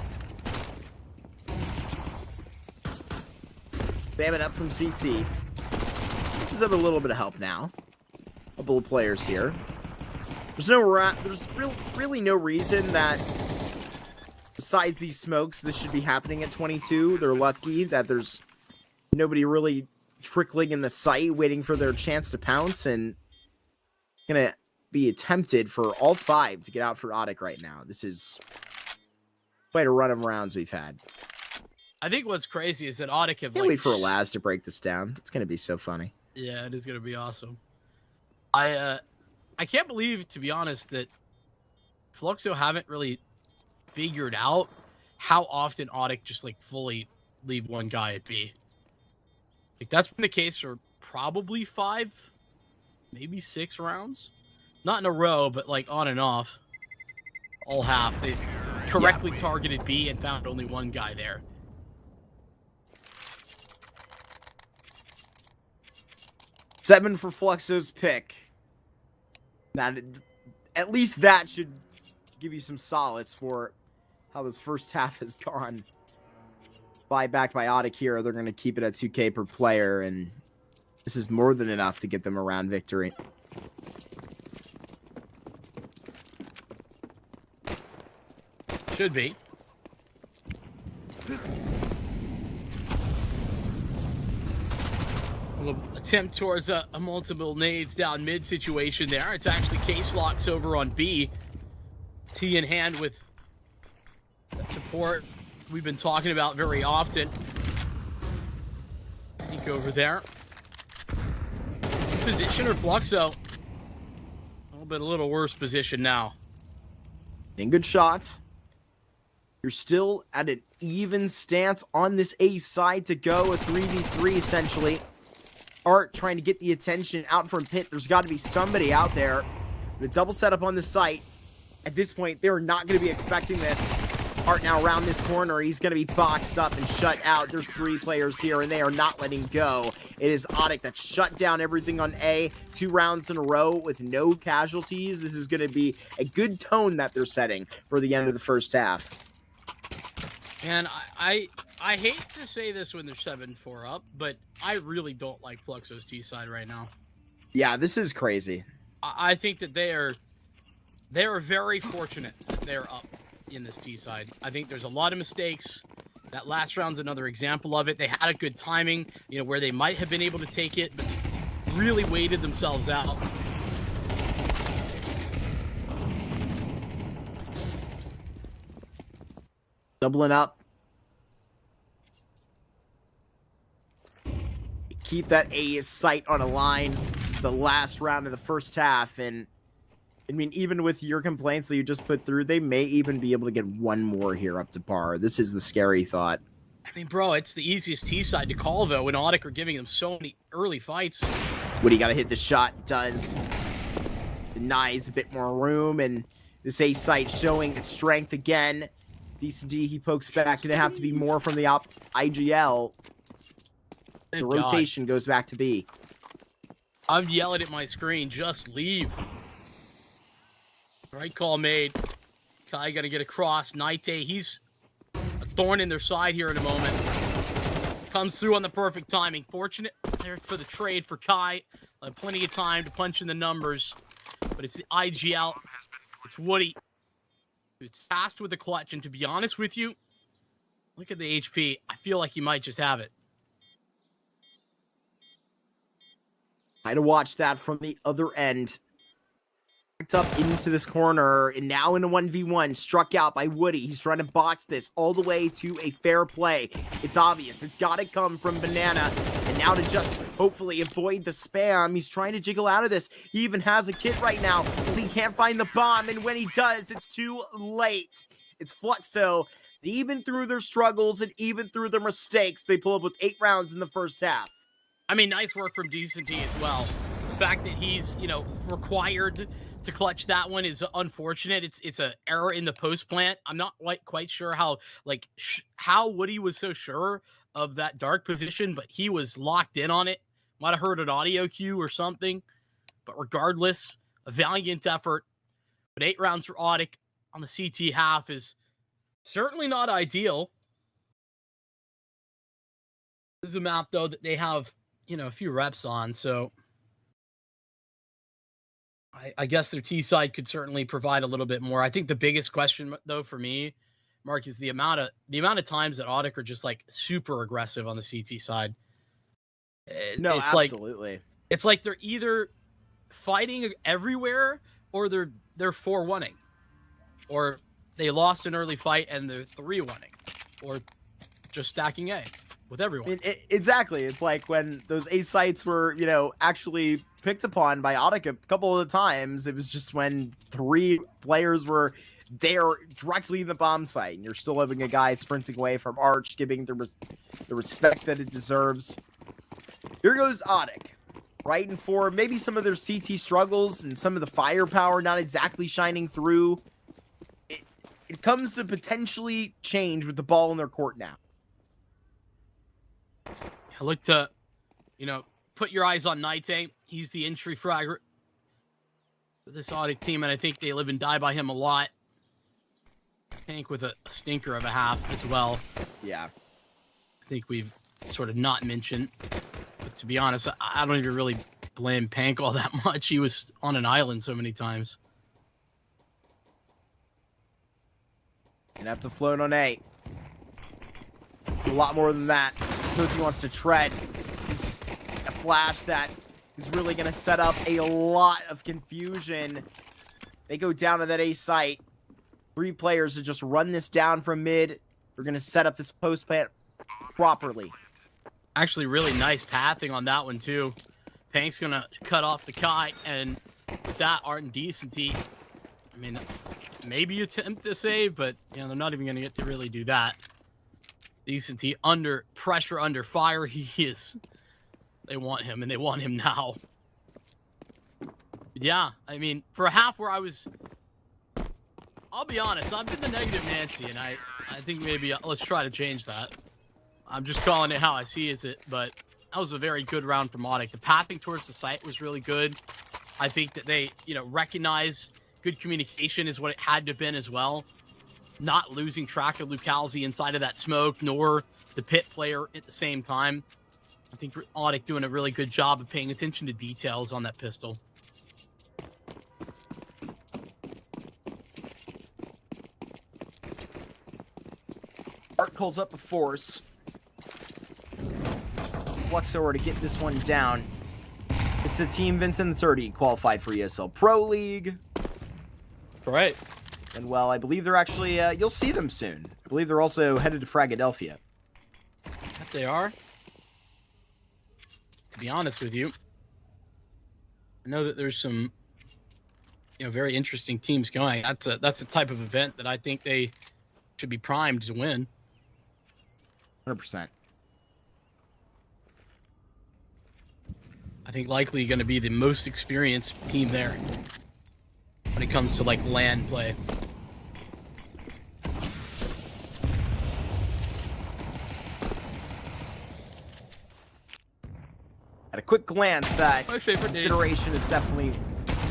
Speaker 3: Bam it up from CT. Does have a little bit of help now. Couple of players here. There's really no reason that besides these smokes this should be happening at 22. They're lucky that there's nobody really trickling in the site waiting for their chance to pounce, and gonna be attempted for all 5 to get out for ODDIK right now. This is quite a run of rounds we've had.
Speaker 2: I think what's crazy is that ODDIK have
Speaker 3: Can't wait for Laz to break this down. It's gonna be so funny.
Speaker 2: Yeah, it is gonna be awesome. I can't believe, to be honest, that Fluxo haven't really figured out how often ODDIK just like fully leave one guy at B. Like that's been the case for probably 5, maybe 6 rounds. Not in a row, but like on and off. All half. They correctly targeted B and found only one guy there.
Speaker 3: Seven for Fluxo's pick. Now, at least that should give you some solace for how this first half has gone. Buyback by ODDIK here. They're going to keep it at 2K per player, and this is more than enough to get them a round victory.
Speaker 2: Should be. A little attempt towards a multiple nades down mid situation there. It's actually K-Slox over on B. T in hand with that support we've been talking about very often. Peek over there. Position or Fluxo? A little worse position now.
Speaker 3: In good shots. You're still at an even stance on this A side to go, a 3v3 essentially. Art trying to get the attention out from pit. There's got to be somebody out there. The double setup on the site. At this point, they're not going to be expecting this. Art now around this corner. He's going to be boxed up and shut out. There's 3 players here, and they are not letting go. It is ODDIK that shut down everything on A. 2 rounds in a row with no casualties. This is going to be a good tone that they're setting for the end of the first half.
Speaker 4: And I hate to say this when they're 7-4 up, but I really don't like Fluxo's T side right now.
Speaker 3: Yeah, this is crazy.
Speaker 4: I think that they are very fortunate that they're up in this T side. I think there's a lot of mistakes. That last round's another example of it. They had a good timing, you know, where they might have been able to take it, but they really weighted themselves out.
Speaker 3: Doubling up. Keep that A sight on a line. This is the last round of the first half, and I mean, even with your complaints that you just put through, they may even be able to get one more here up to par. This is the scary thought.
Speaker 4: I mean, bro, it's the easiest T side to call, though, when ODDIK are giving them so many early fights.
Speaker 3: Woody got to hit the shot. Does. Denies a bit more room, and this A site showing its strength again. Decent D, he pokes back. Gonna have to be more from the IGL. The rotation goes back to B.
Speaker 4: I'm yelling at my screen, just leave. Right call made. Kai got to get across. Naite, he's a thorn in their side here in a moment. Comes through on the perfect timing. Fortunate there for the trade for Kai. Plenty of time to punch in the numbers. But it's the IGL. It's Woody, who's tasked with the clutch. And to be honest with you, look at the HP. I feel like he might just have it.
Speaker 3: Try to watch that from the other end. Picked up into this corner, and now in a 1v1, struck out by Woody. He's trying to box this all the way to a fair play. It's obvious. It's got to come from Banana. And now to just hopefully avoid the spam, he's trying to jiggle out of this. He even has a kit right now, but he can't find the bomb, and when he does, it's too late. It's Fluxo. Even through their struggles and even through their mistakes, they pull up with 8 rounds in the first half.
Speaker 4: I mean, nice work from Decent D as well. The fact that he's, you know, required to clutch that one is unfortunate. It's an error in the post plant. I'm not quite sure how how Woody was so sure of that dark position, but he was locked in on it. Might have heard an audio cue or something. But regardless, a valiant effort. But 8 rounds for ODDIK on the CT half is certainly not ideal. This is a map, though, that they have, you know, a few reps on, so I guess their T side could certainly provide a little bit more. I think the biggest question, though, for me, Mark, is the amount of times that ODDIK are just like super aggressive on the CT side.
Speaker 3: No,
Speaker 4: it's
Speaker 3: absolutely.
Speaker 4: It's like they're either fighting everywhere or they're 4-1-ing, or they lost an early fight and they're 3-1-ing, or just stacking A with everyone.
Speaker 3: Exactly. It's like when those A sites were, you know, actually picked upon by ODDIK a couple of times. It was just when 3 players were there directly in the bomb site, and you're still having a guy sprinting away from Arch, giving the respect that it deserves. Here goes ODDIK, right? And for maybe some of their CT struggles and some of the firepower not exactly shining through, it comes to potentially change with the ball in their court now.
Speaker 4: I look to, you know, put your eyes on Naite. He's the entry fragger for this ODDIK team, and I think they live and die by him a lot. Tank with a stinker of a half as well.
Speaker 3: Yeah.
Speaker 4: I think we've sort of not mentioned. But to be honest, I don't even really blame Pank all that much. He was on an island so many times.
Speaker 3: Gonna have to float on A. A lot more than that. Cozy wants to tread. It's a flash that is really going to set up a lot of confusion. They go down to that A site. 3 players to just run this down from mid. We're going to set up this post plant properly.
Speaker 4: Actually, really nice pathing on that one, too. Pank's going to cut off the Kai, and with that, Art and Decency, I mean, maybe attempt to save, but you know they're not even going to get to really do that. Decency under pressure, under fire. He is. They want him, and they want him now. Yeah, I mean, for a half where I was, I'll be honest, I've been the negative Nancy, and I think maybe let's try to change that. I'm just calling it how I see it, but that was a very good round from ODDIK. The pathing towards the site was really good. I think that they, you know, recognize good communication is what it had to have been as well. Not losing track of Lucalzi inside of that smoke, nor the pit player at the same time. I think ODDIK doing a really good job of paying attention to details on that pistol.
Speaker 3: Art calls up a force. Fluxo to get this one down. It's the team Vincent that's already qualified for ESL Pro League.
Speaker 4: Right.
Speaker 3: And well, I believe they're actually, you'll see them soon. I believe they're also headed to Philadelphia.
Speaker 4: That they are. To be honest with you, I know that there's some, you know, very interesting teams going. That's the type of event that I think they should be primed to win.
Speaker 3: 100%.
Speaker 4: I think likely going to be the most experienced team there when it comes to like LAN play.
Speaker 3: At a quick glance, that
Speaker 4: My favorite
Speaker 3: consideration is definitely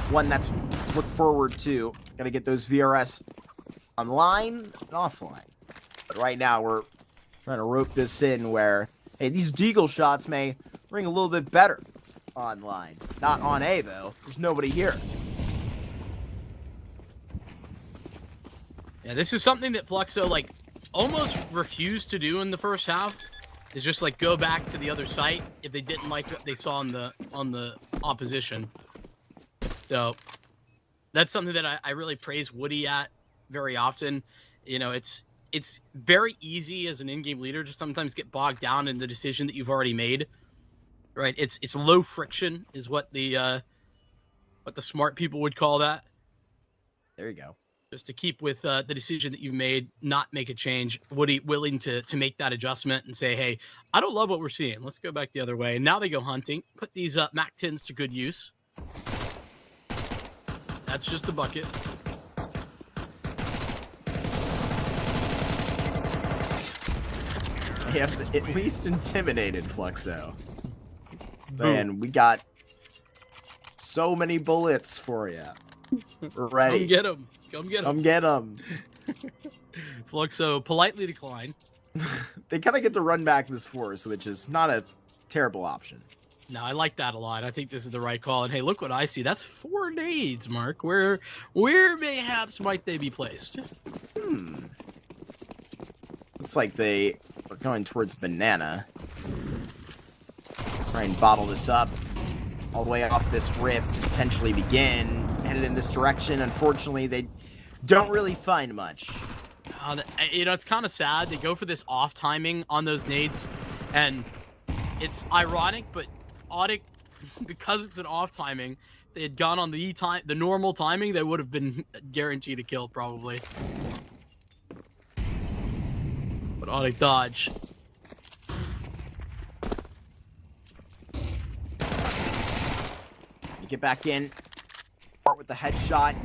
Speaker 3: one that's to look forward to. Got to get those VRS online and offline. But right now, we're trying to rope this in where, hey, these deagle shots may ring a little bit better online. Not on A, though. There's nobody here.
Speaker 4: Yeah, this is something that Fluxo like almost refused to do in the first half. Is just like go back to the other site if they didn't like what they saw on the opposition. So that's something that I really praise Woody at very often. You know, it's very easy as an in-game leader to sometimes get bogged down in the decision that you've already made. Right? It's low friction is what the smart people would call that.
Speaker 3: There you go.
Speaker 4: Just to keep with the decision that you've made, not make a change. Woody willing to make that adjustment and say, hey, I don't love what we're seeing. Let's go back the other way. And now they go hunting. Put these Mac 10s to good use. That's just a bucket.
Speaker 3: They have at least intimidated Fluxo. Man, we got so many bullets for you. We're ready.
Speaker 4: Come get him. Come get him.
Speaker 3: Come get them.
Speaker 4: Fluxo politely declined.
Speaker 3: They kind of get to run back this force, which is not a terrible option.
Speaker 4: No, I like that a lot. I think this is the right call. And hey, look what I see. That's 4 nades, Mark. Where mayhaps might they be placed?
Speaker 3: Looks like they are going towards banana. Try and bottle this up all the way off this rip to potentially begin. Headed in this direction. Unfortunately, they don't really find much.
Speaker 4: You know, it's kind of sad. They go for this off timing on those nades, and it's ironic, but ODDIK, because it's an off timing, they had gone on the normal timing, they would have been guaranteed a kill probably. But ODDIK dodge.
Speaker 3: You get back in. Start with the headshot.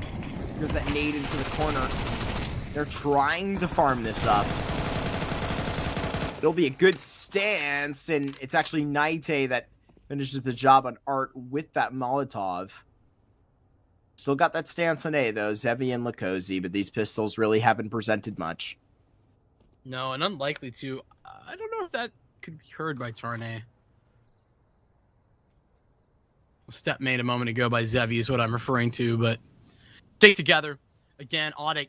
Speaker 3: There's that nade into the corner. They're trying to farm this up. It'll be a good stance, and it's actually Naite that finishes the job on Art with that Molotov. Still got that stance on A, though, Zevi and Lakozy, but these pistols really haven't presented much.
Speaker 4: No, and unlikely to. I don't know if that could be heard by Tarnay. Step made a moment ago by Zevi is what I'm referring to, but take together. Again, ODDIK,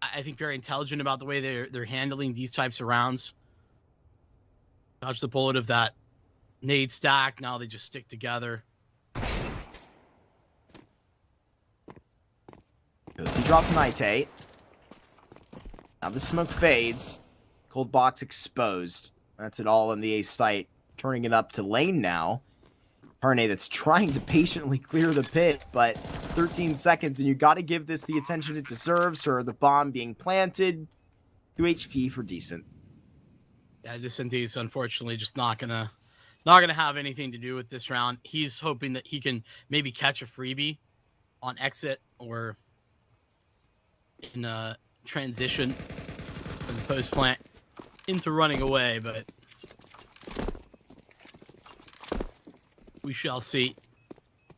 Speaker 4: I think very intelligent about the way they're handling these types of rounds. Dodge the bullet of that nade stack. Now they just stick together.
Speaker 3: He drops Naite. Now the smoke fades. Cold box exposed. That's it all in the A site. Turning it up to lane now. Tarnay that's trying to patiently clear the pit, but 13 seconds, and you got to give this the attention it deserves, or the bomb being planted. 2 HP for Decent.
Speaker 4: Yeah, Decent is unfortunately just not gonna have anything to do with this round. He's hoping that he can maybe catch a freebie on exit or in a transition from the post plant into running away, but we shall see.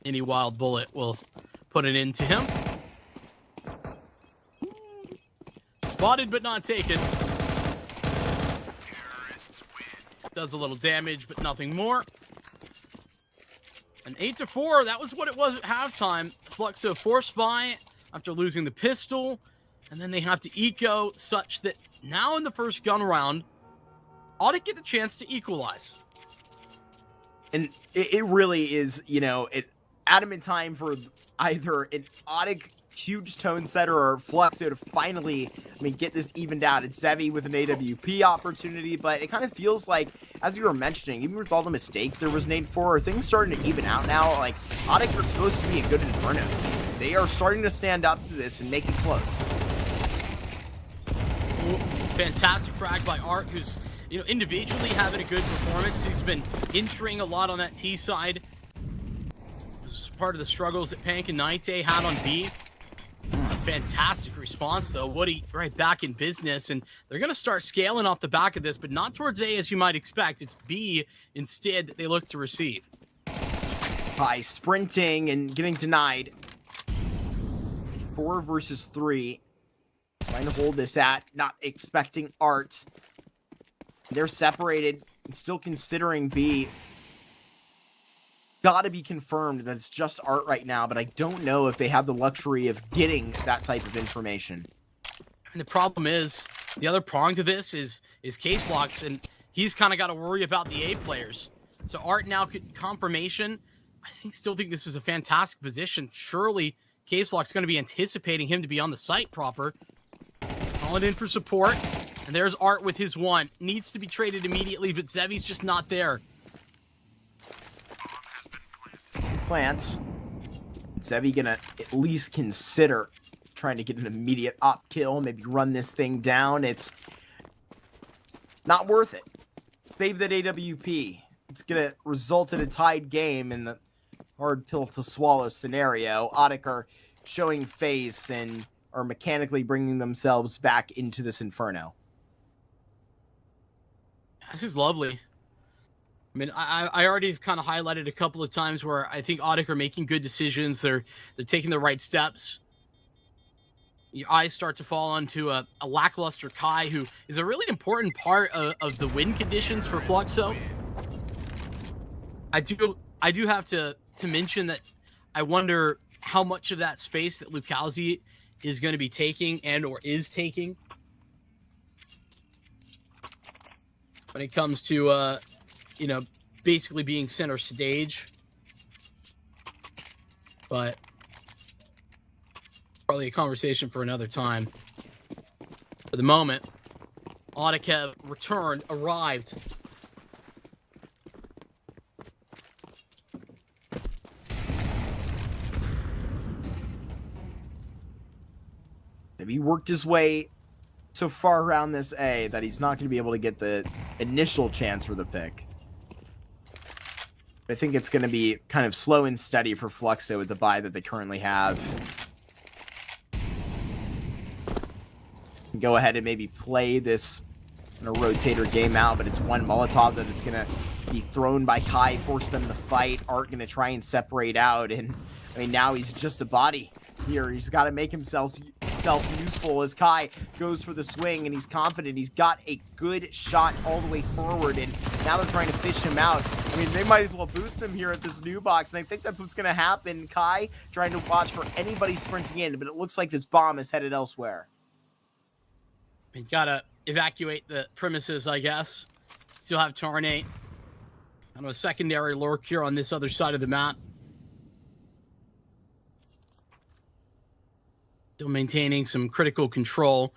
Speaker 4: Any wild bullet will put it into him. Spotted but not taken. Does a little damage, but nothing more. An 8-4, that was what it was at halftime. Fluxo forced by after losing the pistol, and then they have to eco such that now in the first gun round, ODDIK get the chance to equalize.
Speaker 3: And it really is, you know, it adamant time for either an ODDIK huge tone setter or Fluxo to finally, get this evened out. It's Zevi with an AWP opportunity, but it kind of feels like, as you were mentioning, even with all the mistakes there was an 8-4, are things starting to even out now? Like, ODDIK are supposed to be a good Inferno team. They are starting to stand up to this and make it close.
Speaker 4: Fantastic frag by Art, who's, individually having a good performance. He's been entering a lot on that T side. This is part of the struggles that Pank and Naite had on B. A fantastic response, though. Woody right back in business, and they're going to start scaling off the back of this, but not towards A as you might expect. It's B instead that they look to receive.
Speaker 3: By sprinting and getting denied. 4 versus 3. Trying to hold this at, not expecting Art. They're separated and still considering B. Gotta be confirmed that it's just Art right now, but I don't know if they have the luxury of getting that type of information.
Speaker 4: And the problem is, the other prong to this is Case Locks, and he's kind of got to worry about the A players. So Art now confirmation. Still think this is a fantastic position. Surely Case Lock's going to be anticipating him to be on the site proper. Calling in for support. And there's Art with his one. Needs to be traded immediately, but Zevi's just not there.
Speaker 3: Plants. Zevi gonna at least consider trying to get an immediate up kill, maybe run this thing down. It's not worth it. Save that AWP. It's gonna result in a tied game in the hard pill to swallow scenario. ODDIK are showing face and are mechanically bringing themselves back into this inferno.
Speaker 4: This is lovely. I already kind of highlighted a couple of times where I think ODDIK are making good decisions. They're taking the right steps. Your eyes start to fall onto a lackluster Kai, who is a really important part of the win conditions for Fluxo. I do have to mention that I wonder how much of that space that Lucalzi is going to be taking or is taking when it comes to basically being center stage. But probably a conversation for another time. For the moment, ODDIK have arrived.
Speaker 3: He worked his way so far around this A that he's not going to be able to get the initial chance for the pick. I think it's going to be kind of slow and steady for Fluxo with the buy that they currently have. Go ahead and maybe play this rotator game out, but it's one Molotov that it's going to be thrown by Kai, force them to fight. Art going to try and separate out, and now he's just a body here. He's got to make himself useful as Kai goes for the swing, and he's confident. He's got a good shot all the way forward, and now they're trying to fish him out. They might as well boost him here at this new box, and I think that's what's going to happen. Kai trying to watch for anybody sprinting in, but it looks like this bomb is headed elsewhere.
Speaker 4: You gotta evacuate the premises, I guess. Still have Tarnate. I know a secondary lurk here on this other side of the map. Still maintaining some critical control.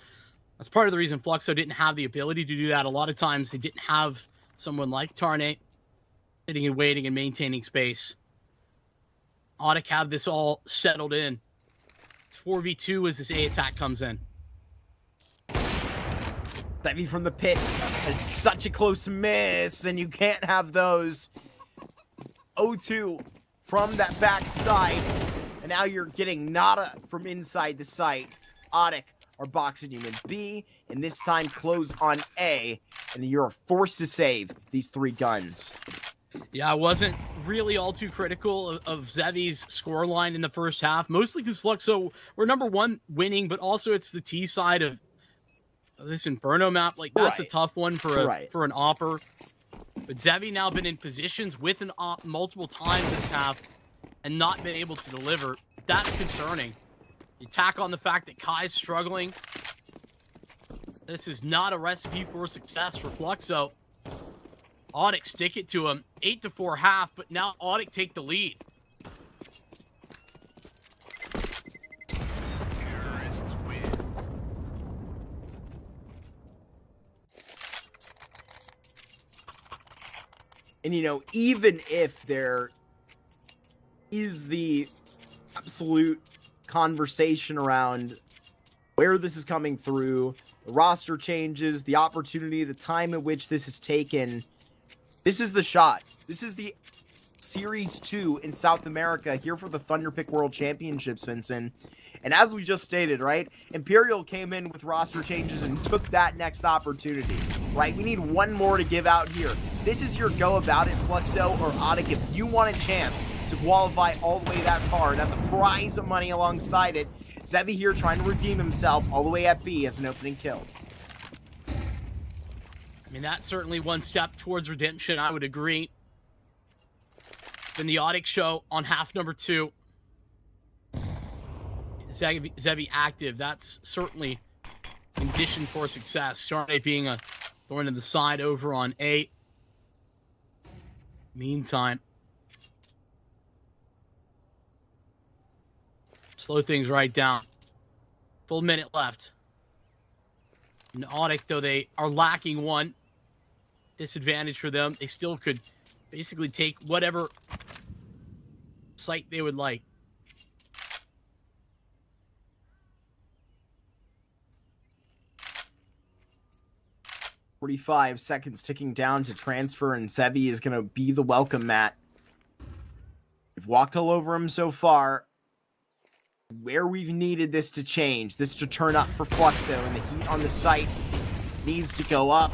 Speaker 4: That's part of the reason Fluxo didn't have the ability to do that. A lot of times they didn't have someone like Tarnate sitting and waiting and maintaining space. ODDIK have this all settled in. It's 4v2 as this A attack comes in.
Speaker 3: Stevie from the pit. It's such a close miss, and you can't have those. 0-2 from that back side, and now you're getting nada from inside the site. ODDIK are boxing you in B, and this time close on A, and you're forced to save these 3 guns.
Speaker 4: Yeah, I wasn't really all too critical of Zevi's scoreline in the first half, mostly because Fluxo were number 1 winning, but also it's the T side of this Inferno map. Like, that's a tough one for for an opper. But Zevi now been in positions with an op multiple times this half and not been able to deliver. That's concerning. You tack on the fact that Kai's struggling. This is not a recipe for success for Fluxo. ODDIK stick it to him. 8-4 half, but now ODDIK take the lead.
Speaker 3: And, you know, even if there is the absolute conversation around where this is coming through, the roster changes, the opportunity, the time at which this is taken, this is the shot. This is the Series 2 in South America here for the Thunderpick World Championships, Vincent. And as we just stated, right, Imperial came in with roster changes and took that next opportunity, right? We need one more to give out here. This is your go about it, Fluxo or ODDIK. If you want a chance to qualify all the way that far and have the prize of money alongside it, Zevi here trying to redeem himself all the way at B as an opening kill.
Speaker 4: I mean, that's certainly one step towards redemption, I would agree. Then the ODDIK show on half number 2. Zevi active, that's certainly condition for success. Charnay being a thorn in the side over on 8. Meantime, slow things right down. Full minute left. And ODDIK, though they are lacking 1, disadvantage for them. They still could basically take whatever site they would like.
Speaker 3: .45 seconds ticking down to transfer, and Zevi is going to be the welcome mat. We've walked all over him so far. Where we've needed this to change, this to turn up for Fluxo, and the heat on the site needs to go up,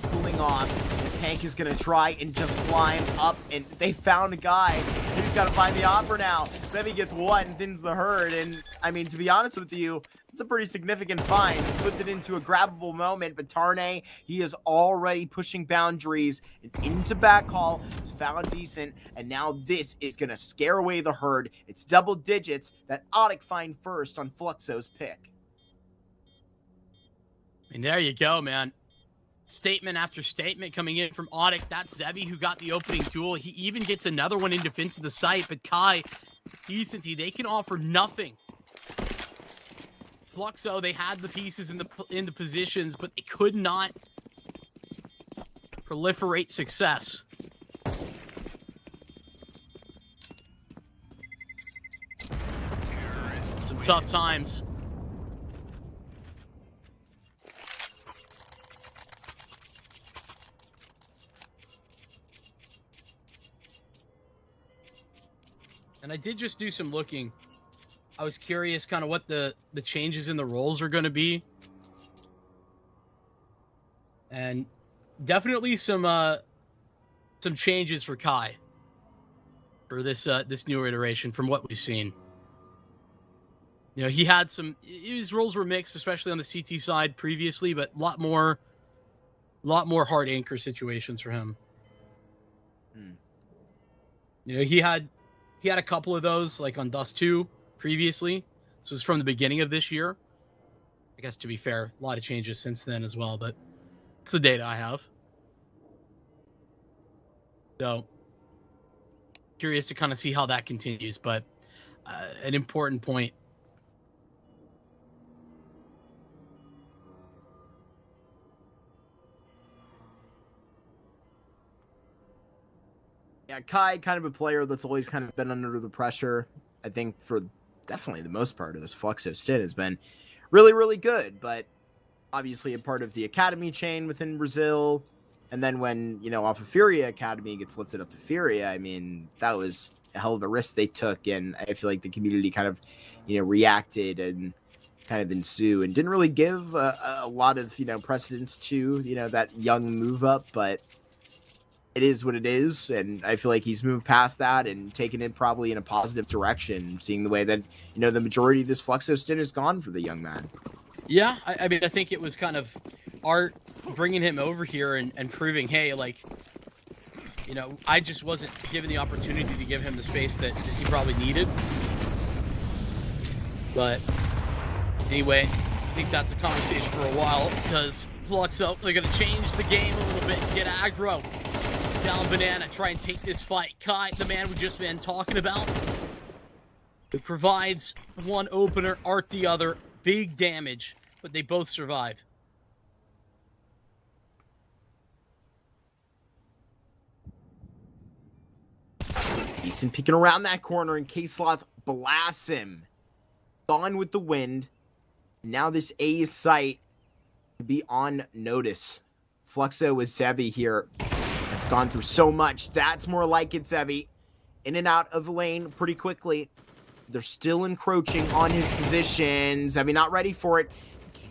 Speaker 3: cooling off. The tank is going to try and just climb up, and they found a guy. He's got to find the opera now. Zevi gets 1, thins the herd, and I mean, to be honest with you, it's a pretty significant find. This puts it into a grabbable moment, but Tarnay, he is already pushing boundaries and into backhaul. He's found decent, and now this is going to scare away the herd. It's double digits that ODDIK find first on Fluxo's pick.
Speaker 4: And there you go, man. Statement after statement coming in from ODDIK. That's Zevi who got the opening duel. He even gets another one in defense of the site, but Kai, decency, they can offer nothing. Fluxo, they had the pieces in the positions, but they could not proliferate success. Some tough times. And I did just do some looking. I was curious kind of what the changes in the roles are going to be. And definitely some changes for Kai for this newer iteration from what we've seen. You know, he had his roles were mixed, especially on the CT side previously, but a lot more hard anchor situations for him. You know, he had a couple of those, like on Dust 2 previously. This was from the beginning of this year. I guess, to be fair, a lot of changes since then as well, but it's the data I have. So, curious to kind of see how that continues, but an important point.
Speaker 3: Yeah, Kai, kind of a player that's always kind of been under the pressure. I think for definitely the most part of this Fluxo stint has been really, really good, but obviously a part of the academy chain within Brazil. And then when, off of FURIA Academy gets lifted up to FURIA, I mean, that was a hell of a risk they took. And I feel like the community kind of, reacted and kind of ensue and didn't really give a lot of, precedence to, that young move up, but it is what it is. And I feel like he's moved past that and taken it probably in a positive direction, seeing the way that, the majority of this Fluxo stint is gone for the young man.
Speaker 4: Yeah, I mean, I think it was kind of Art bringing him over here and proving, hey, like, I just wasn't given the opportunity to give him the space that he probably needed. But anyway, I think that's a conversation for a while, because Fluxo, they're going to change the game a little bit, get aggro. Down Banana, try and take this fight. Kai, the man we just been talking about, who provides one opener, Art the other. Big damage, but they both survive.
Speaker 3: Decent peeking around that corner, and K-Slots blasts him. Gone with the wind. Now this A site to be on notice. Fluxo with Zevi here has gone through so much. That's more like it, Zevi. In and out of the lane pretty quickly. They're still encroaching on his positions. Zevi not ready for it.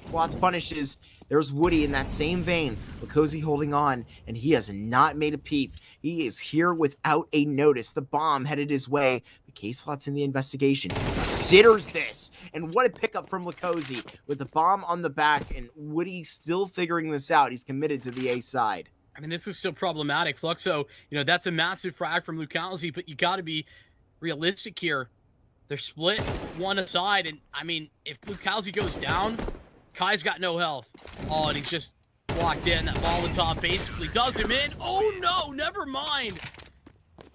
Speaker 3: Slots punishes. There's Woody in that same vein. Lakozy holding on, and he has not made a peep. He is here without a notice. The bomb headed his way. The K-Slot's in the investigation. Considers this. And what a pickup from Lakozy with the bomb on the back, and Woody still figuring this out. He's committed to the A side.
Speaker 4: I mean, this is still problematic. Fluxo, that's a massive frag from Lakozy, but you got to be realistic here. They're split one aside, and I mean, if Lakozy goes down, Kai's got no health. Oh, and he's just walked in. That Molotov basically does him in. Oh no, never mind.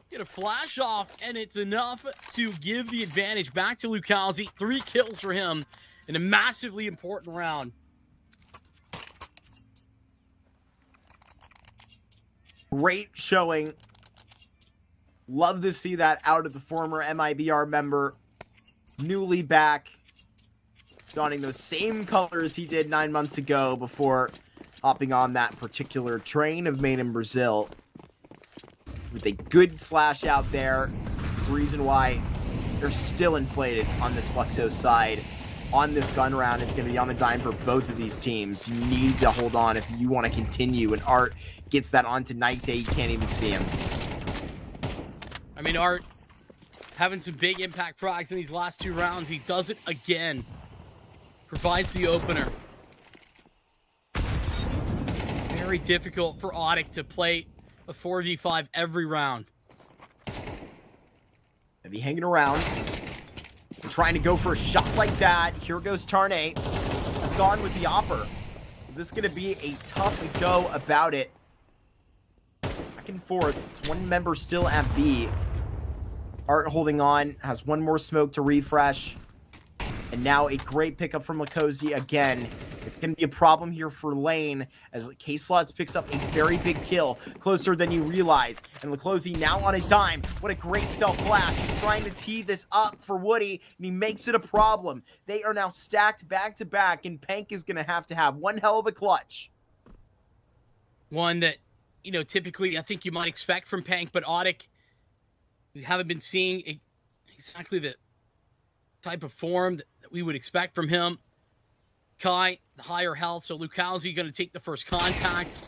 Speaker 4: Get a flash off, and it's enough to give the advantage back to Lakozy. 3 kills for him in a massively important round.
Speaker 3: Great showing. Love to see that out of the former MIBR member. Newly back. Donning those same colors he did 9 months ago before hopping on that particular train of Made in Brazil. With a good slash out there. It's the reason why they're still inflated on this Fluxo side. On this gun round, it's going to be on a dime for both of these teams. You need to hold on if you want to continue. And Art gets that onto Night. You can't even see him.
Speaker 4: I mean, Art having some big impact frags in these last 2 rounds. He does it again. Provides the opener. Very difficult for ODDIK to play a 4v5 every round.
Speaker 3: Heavy hanging around. Trying to go for a shot like that. Here goes Tarnay. Gone with the Opper. This is going to be a tough go about it. Back and forth. It's one member still at B. Art holding on. Has one more smoke to refresh. And now a great pickup from Lakozy again. It's going to be a problem here for Lane as K-Slots picks up a very big kill. Closer than you realize. And Lakozy now on a dime. What a great self-flash. He's trying to tee this up for Woody, and he makes it a problem. They are now stacked back-to-back, and Pank is going to have one hell of a clutch.
Speaker 4: One that, typically I think you might expect from Pank, but ODDIK, we haven't been seeing exactly the type of form that we would expect from him. Kai, the higher health, so Lakozy going to take the first contact.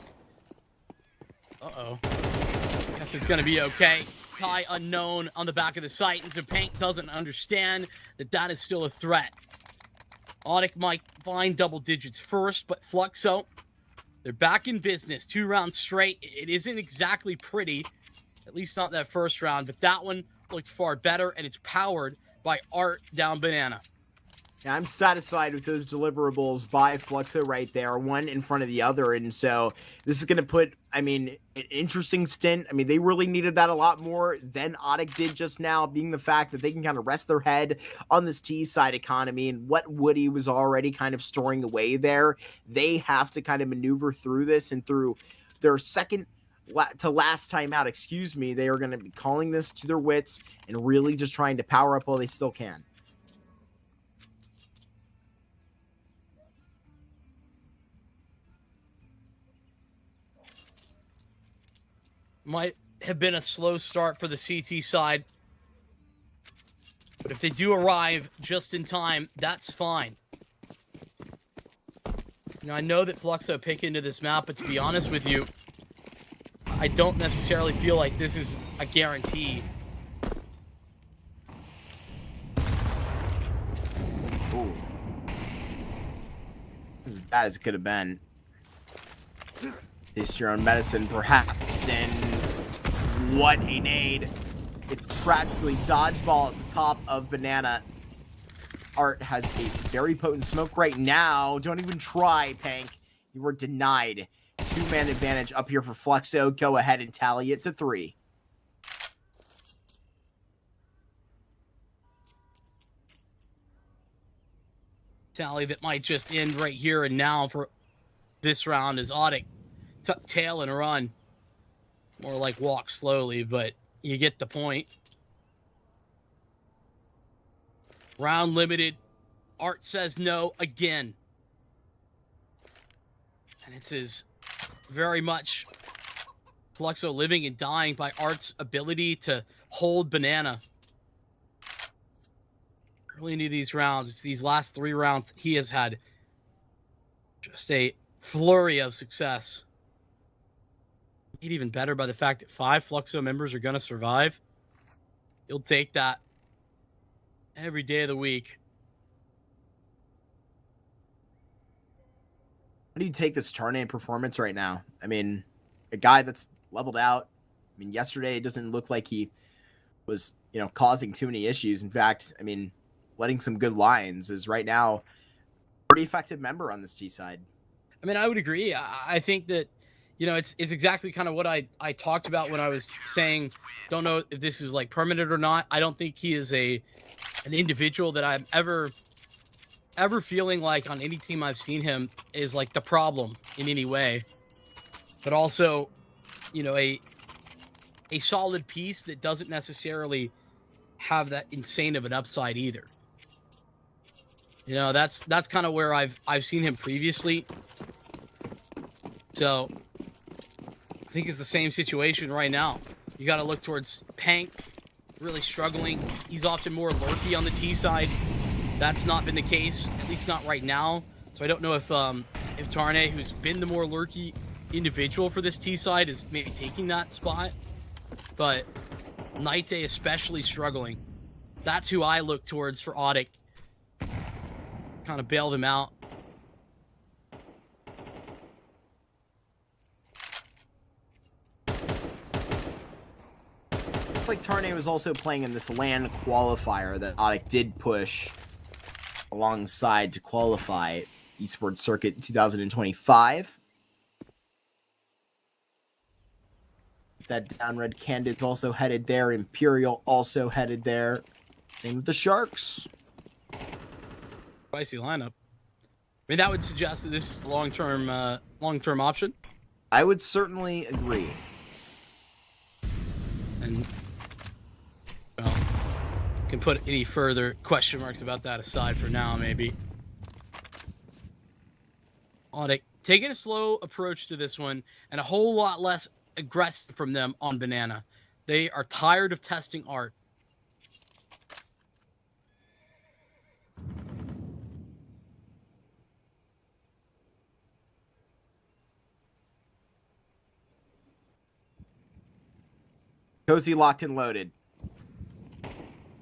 Speaker 4: Uh-oh. Guess it's going to be okay. Kai unknown on the back of the site, and so Pank doesn't understand that that is still a threat. ODDIK might find double digits first, but Fluxo, they're back in business. 2 rounds straight. It isn't exactly pretty, at least not that first round, but that one looked far better, and it's powered by Art down Banana.
Speaker 3: Yeah, I'm satisfied with those deliverables by Fluxo right there, one in front of the other. And so this is going to put, an interesting stint. They really needed that a lot more than ODDIK did just now, being the fact that they can kind of rest their head on this T side economy and what Woody was already kind of storing away there. They have to kind of maneuver through this and through their second to last time out, excuse me, they are going to be calling this to their wits and really just trying to power up while they still can.
Speaker 4: Might have been a slow start for the CT side, but if they do arrive just in time, that's fine. Now, I know that Fluxo pick into this map, but to be honest with you, I don't necessarily feel like this is a guarantee.
Speaker 3: Ooh. As bad as it could have been. Taste your own medicine, perhaps, and what a nade. It's practically dodgeball at the top of Banana. Art has a very potent smoke right now. Don't even try, Pank. You were denied. 2-man advantage up here for Fluxo. Go ahead and tally it to 3.
Speaker 4: Tally that might just end right here and now for this round as ODDIK tuck tail and run. More like walk slowly, but you get the point. Round limited. Art says no again. And it is very much Fluxo living and dying by Art's ability to hold Banana. Really need these rounds. It's these last 3 rounds that he has had just a flurry of success. Made even better by the fact that 5 Fluxo members are going to survive. He'll take that every day of the week.
Speaker 3: How do you take this tournament performance right now? I mean, a guy that's leveled out. I mean, yesterday it doesn't look like he was, causing too many issues. In fact, I mean, letting some good lines is right now a pretty effective member on this T side.
Speaker 4: I mean, I would agree. I think that, it's exactly kind of what I talked about when I was saying, don't know if this is like permanent or not. I don't think he is an individual that I'm ever feeling like on any team I've seen him is like the problem in any way, but also, a solid piece that doesn't necessarily have that insane of an upside either. That's kind of where I've seen him previously. So I think it's the same situation right now. You got to look towards Pank, really struggling. He's often more lurky on the T side. That's not been the case, at least not right now. So I don't know if Tarnay, who's been the more lurky individual for this T side, is maybe taking that spot. But Night especially struggling. That's who I look towards for ODDIK. Kind of bail them out.
Speaker 3: Looks like Tarnay was also playing in this LAN qualifier that ODDIK did push alongside to qualify esports circuit 2025. That down red Canids also headed there. Imperial also headed there. Same with the Sharks.
Speaker 4: Spicy lineup. I mean, that would suggest that this is a long-term option.
Speaker 3: I would certainly agree.
Speaker 4: And, well, can put any further question marks about that aside for now, maybe. ODDIK taking a slow approach to this one and a whole lot less aggressive from them on Banana. They are tired of testing Art.
Speaker 3: Cozy locked and loaded.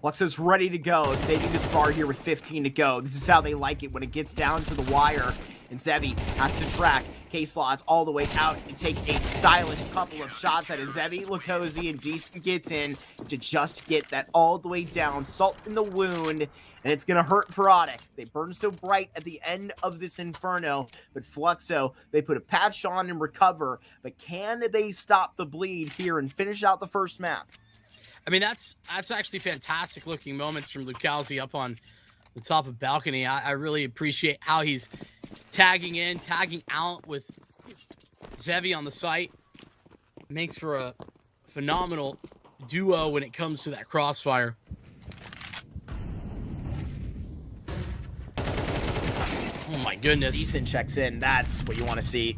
Speaker 3: Fluxo's ready to go. If they need to spar here with 15 to go. This is how they like it when it gets down to the wire. And Zevi has to track K-Slots all the way out. It takes a stylish couple of shots at Zevi, look cozy, and Decent gets in to just get that all the way down. Salt in the wound, and it's going to hurt for ODDIK. They burn so bright at the end of this Inferno, but Fluxo, they put a patch on and recover. But can they stop the bleed here and finish out the first map?
Speaker 4: I mean, that's actually fantastic looking moments from Lucalzi up on the top of balcony. I really appreciate how he's tagging in, tagging out with Zevi on the site. Makes for a phenomenal duo when it comes to that crossfire. Oh my goodness.
Speaker 3: Decent checks in. That's what you want to see.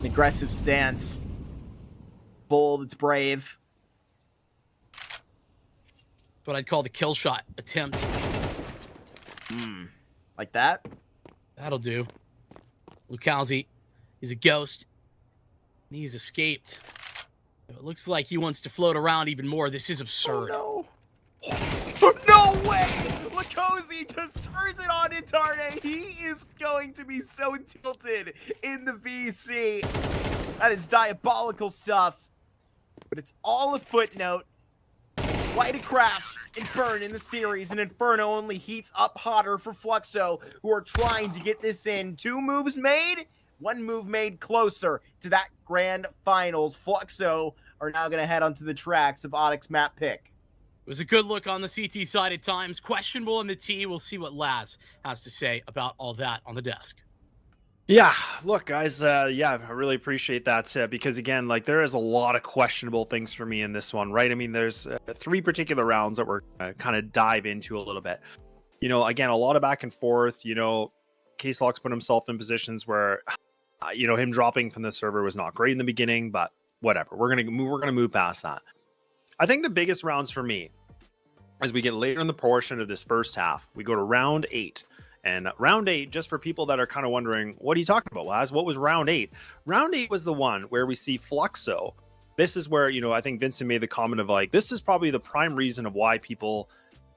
Speaker 3: An aggressive stance. Bold, it's brave.
Speaker 4: What I'd call the kill shot attempt.
Speaker 3: Like that?
Speaker 4: That'll do. Lucalzi, he's a ghost. He's escaped. It looks like he wants to float around even more. This is absurd.
Speaker 3: Oh, no. No way! Lacosi just turns it on Intarne. He is going to be so tilted in the VC. That is diabolical stuff. But it's all a footnote. Why to crash and burn in the series, and Inferno only heats up hotter for Fluxo, who are trying to get this in. 2 moves made, 1 move made closer to that grand finals. Fluxo are now going to head onto the tracks of ODDIK's map pick.
Speaker 4: It was a good look on the CT side at times. Questionable in the T. We'll see what Laz has to say about all that on the desk.
Speaker 1: Yeah, look, guys, yeah, I really appreciate that because, again, like, there is a lot of questionable things for me in this one, right? I mean, there's 3 particular rounds that we're kind of dive into a little bit. You know, again, a lot of back and forth. You know, Case-Lox put himself in positions where, you know, him dropping from the server was not great in the beginning, but whatever. We're gonna move past that. I think the biggest rounds for me, as we get later in the portion of this first half, we go to round 8. And round 8, just for people that are kind of wondering, what are you talking about, Laz? What was round 8? Round 8 was the one where we see Fluxo. This is where, you know, I think Vincent made the comment of like, this is probably the prime reason of why people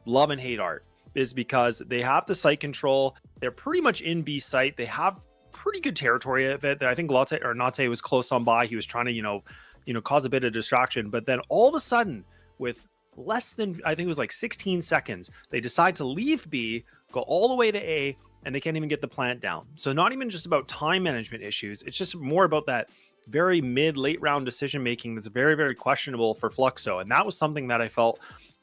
Speaker 1: love and hate Art, is because they have the site control. They're pretty much in B site. They have pretty good territory of it. I think Nate was close on by. He was trying to, you know, cause a bit of distraction. But then all of a sudden, with less than, I think it was like 16 seconds, they decide to leave B, go all the way to A, and they can't even get the plant down. So not even just about time management issues. It's just more about that very late round decision making that's very, very questionable for Fluxo. And that was something that I felt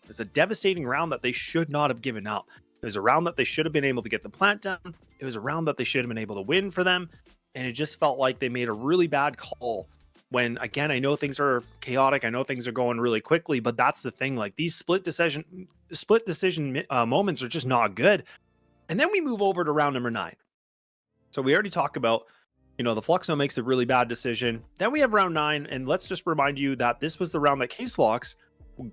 Speaker 1: was a devastating round that they should not have given up. It was a round that they should have been able to get the plant down. It was a round that they should have been able to win for them. And it just felt like they made a really bad call when, again, I know things are chaotic. I know things are going really quickly, but that's the thing. Like, these split decision moments are just not good. And then we move over to round number 9. So we already talked about, you know, the Fluxo makes a really bad decision. Then we have round 9, and let's just remind you that this was the round that Case-Lox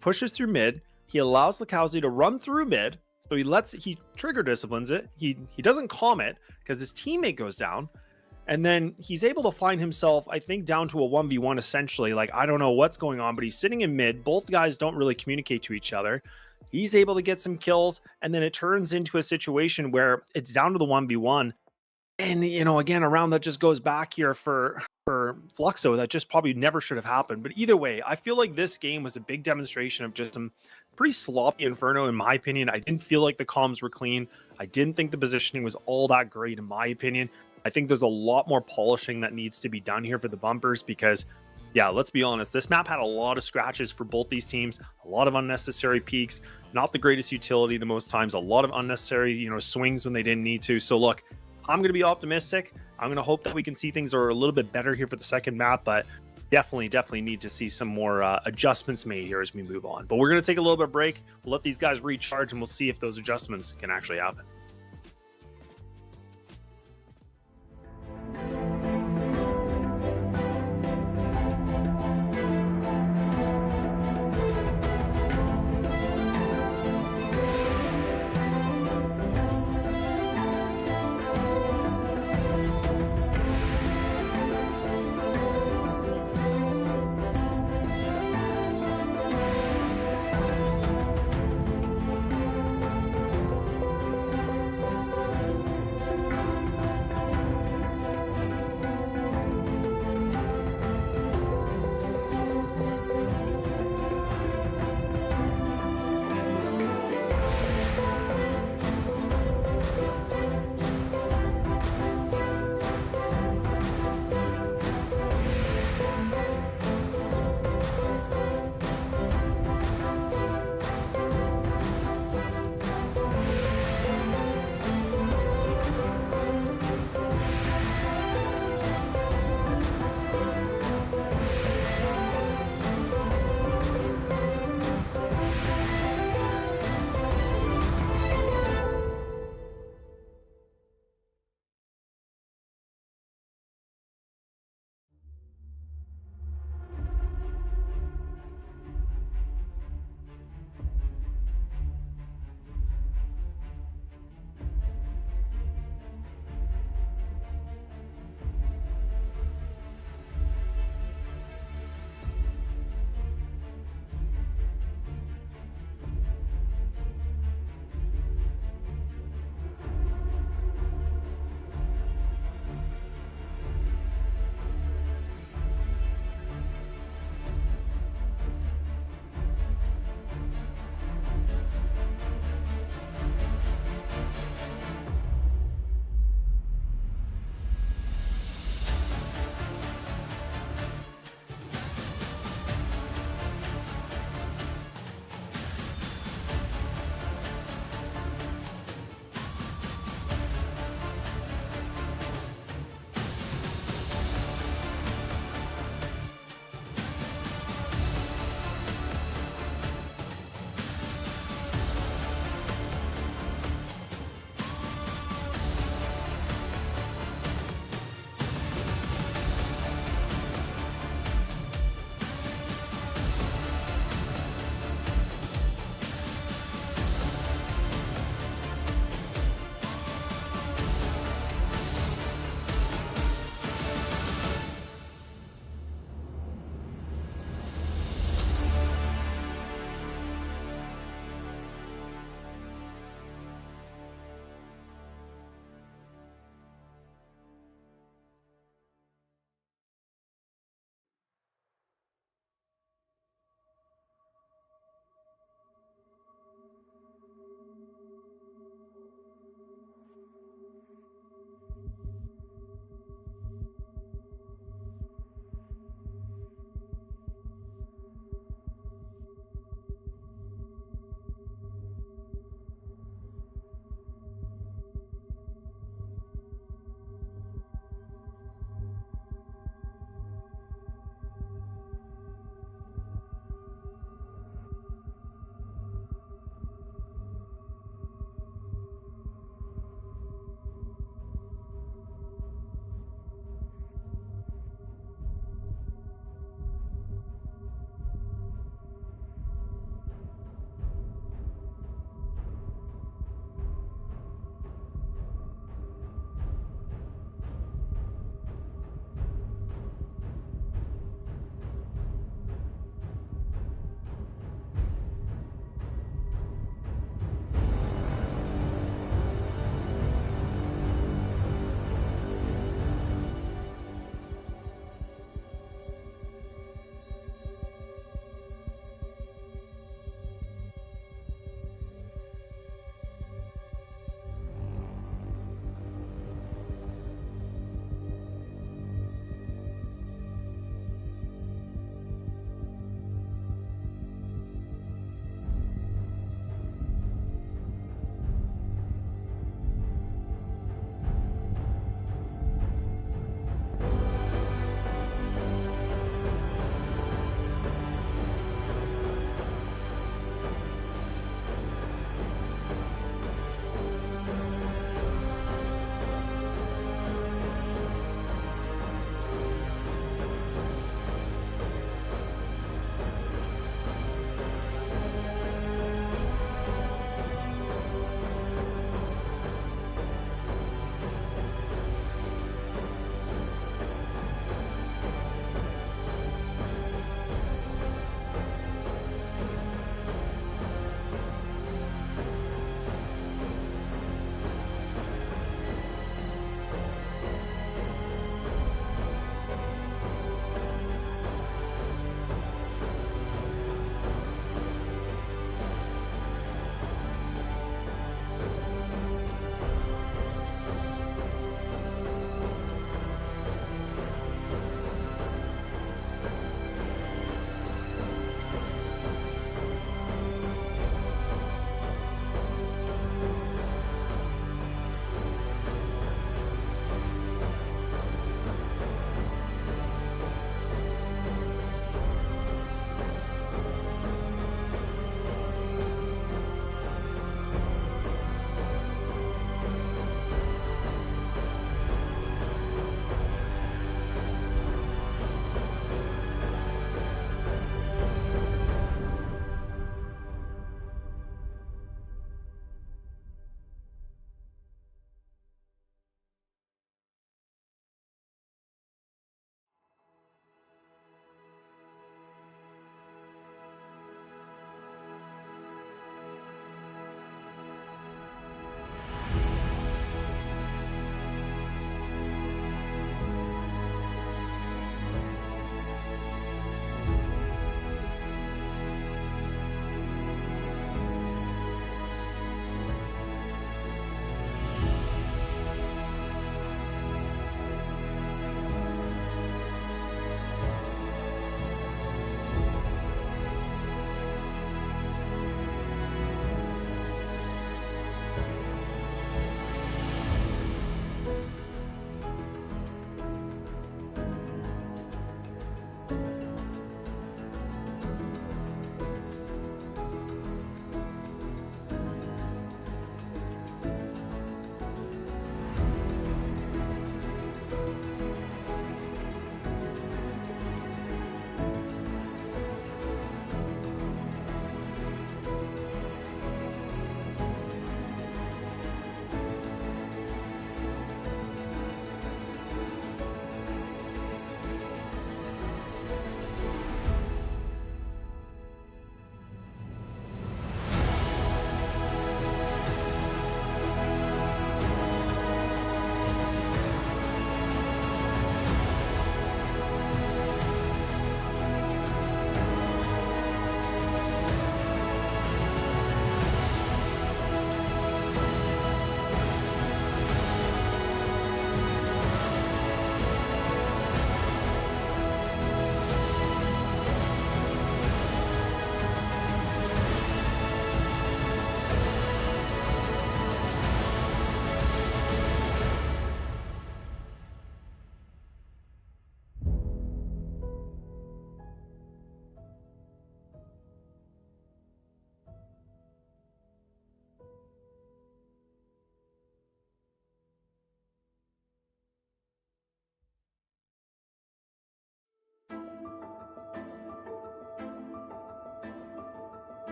Speaker 1: pushes through mid. He allows Lucalzi to run through mid. So he trigger disciplines it. He doesn't calm it because his teammate goes down. And then he's able to find himself, I think, down to a 1v1 essentially. Like, I don't know what's going on, but he's sitting in mid. Both guys don't really communicate to each other. He's able to get some kills, and then it turns into a situation where it's down to the 1v1. And, you know, again, a round that just goes back here for Fluxo that just probably never should have happened. But either way, I feel like this game was a big demonstration of just some pretty sloppy Inferno, in my opinion. I didn't feel like the comms were clean. I didn't think the positioning was all that great, in my opinion. I think there's a lot more polishing that needs to be done here for the bumpers because, yeah, let's be honest, this map had a lot of scratches for both these teams, a lot of unnecessary peaks, not the greatest utility the most times, a lot of unnecessary, you know, swings when they didn't need to. So look, I'm going to be optimistic. I'm going to hope that we can see things are a little bit better here for the second map, but definitely need to see some more adjustments made here as we move on. But we're going to take a little bit of break. We'll let these guys recharge and we'll see if those adjustments can actually happen.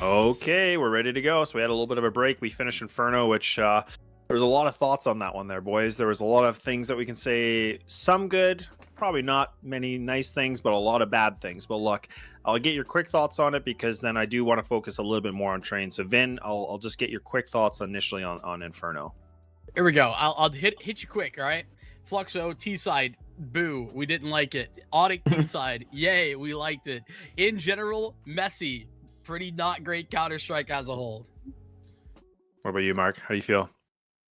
Speaker 1: Okay, we're ready to go. So we had a little bit of a break. We finished Inferno, which there was a lot of thoughts on that one there, boys. There was a lot of things that we can say. Some good, probably not many nice things, but a lot of bad things. But look, I'll get your quick thoughts on it because then I do want to focus a little bit more on Train. So Vin, I'll just get your quick thoughts initially on Inferno.
Speaker 2: Here we go. I'll hit you quick. All right. Fluxo T side. Boo. We didn't like it. ODDIK T side. Yay. We liked it. In general, messy. Pretty not great Counter-Strike as a whole.
Speaker 1: What about you, Mark? How do you feel?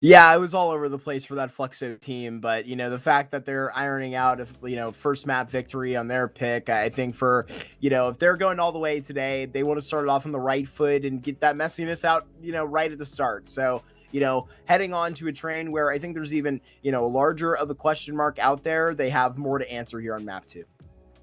Speaker 3: Yeah, I was all over the place for that Fluxo team, but the fact that they're ironing out a first map victory on their pick, I think for if they're going all the way today, they want to start it off on the right foot and get that messiness out right at the start. So heading on to a Train where I think there's even larger of a question mark out there, they have more to answer here on map 2.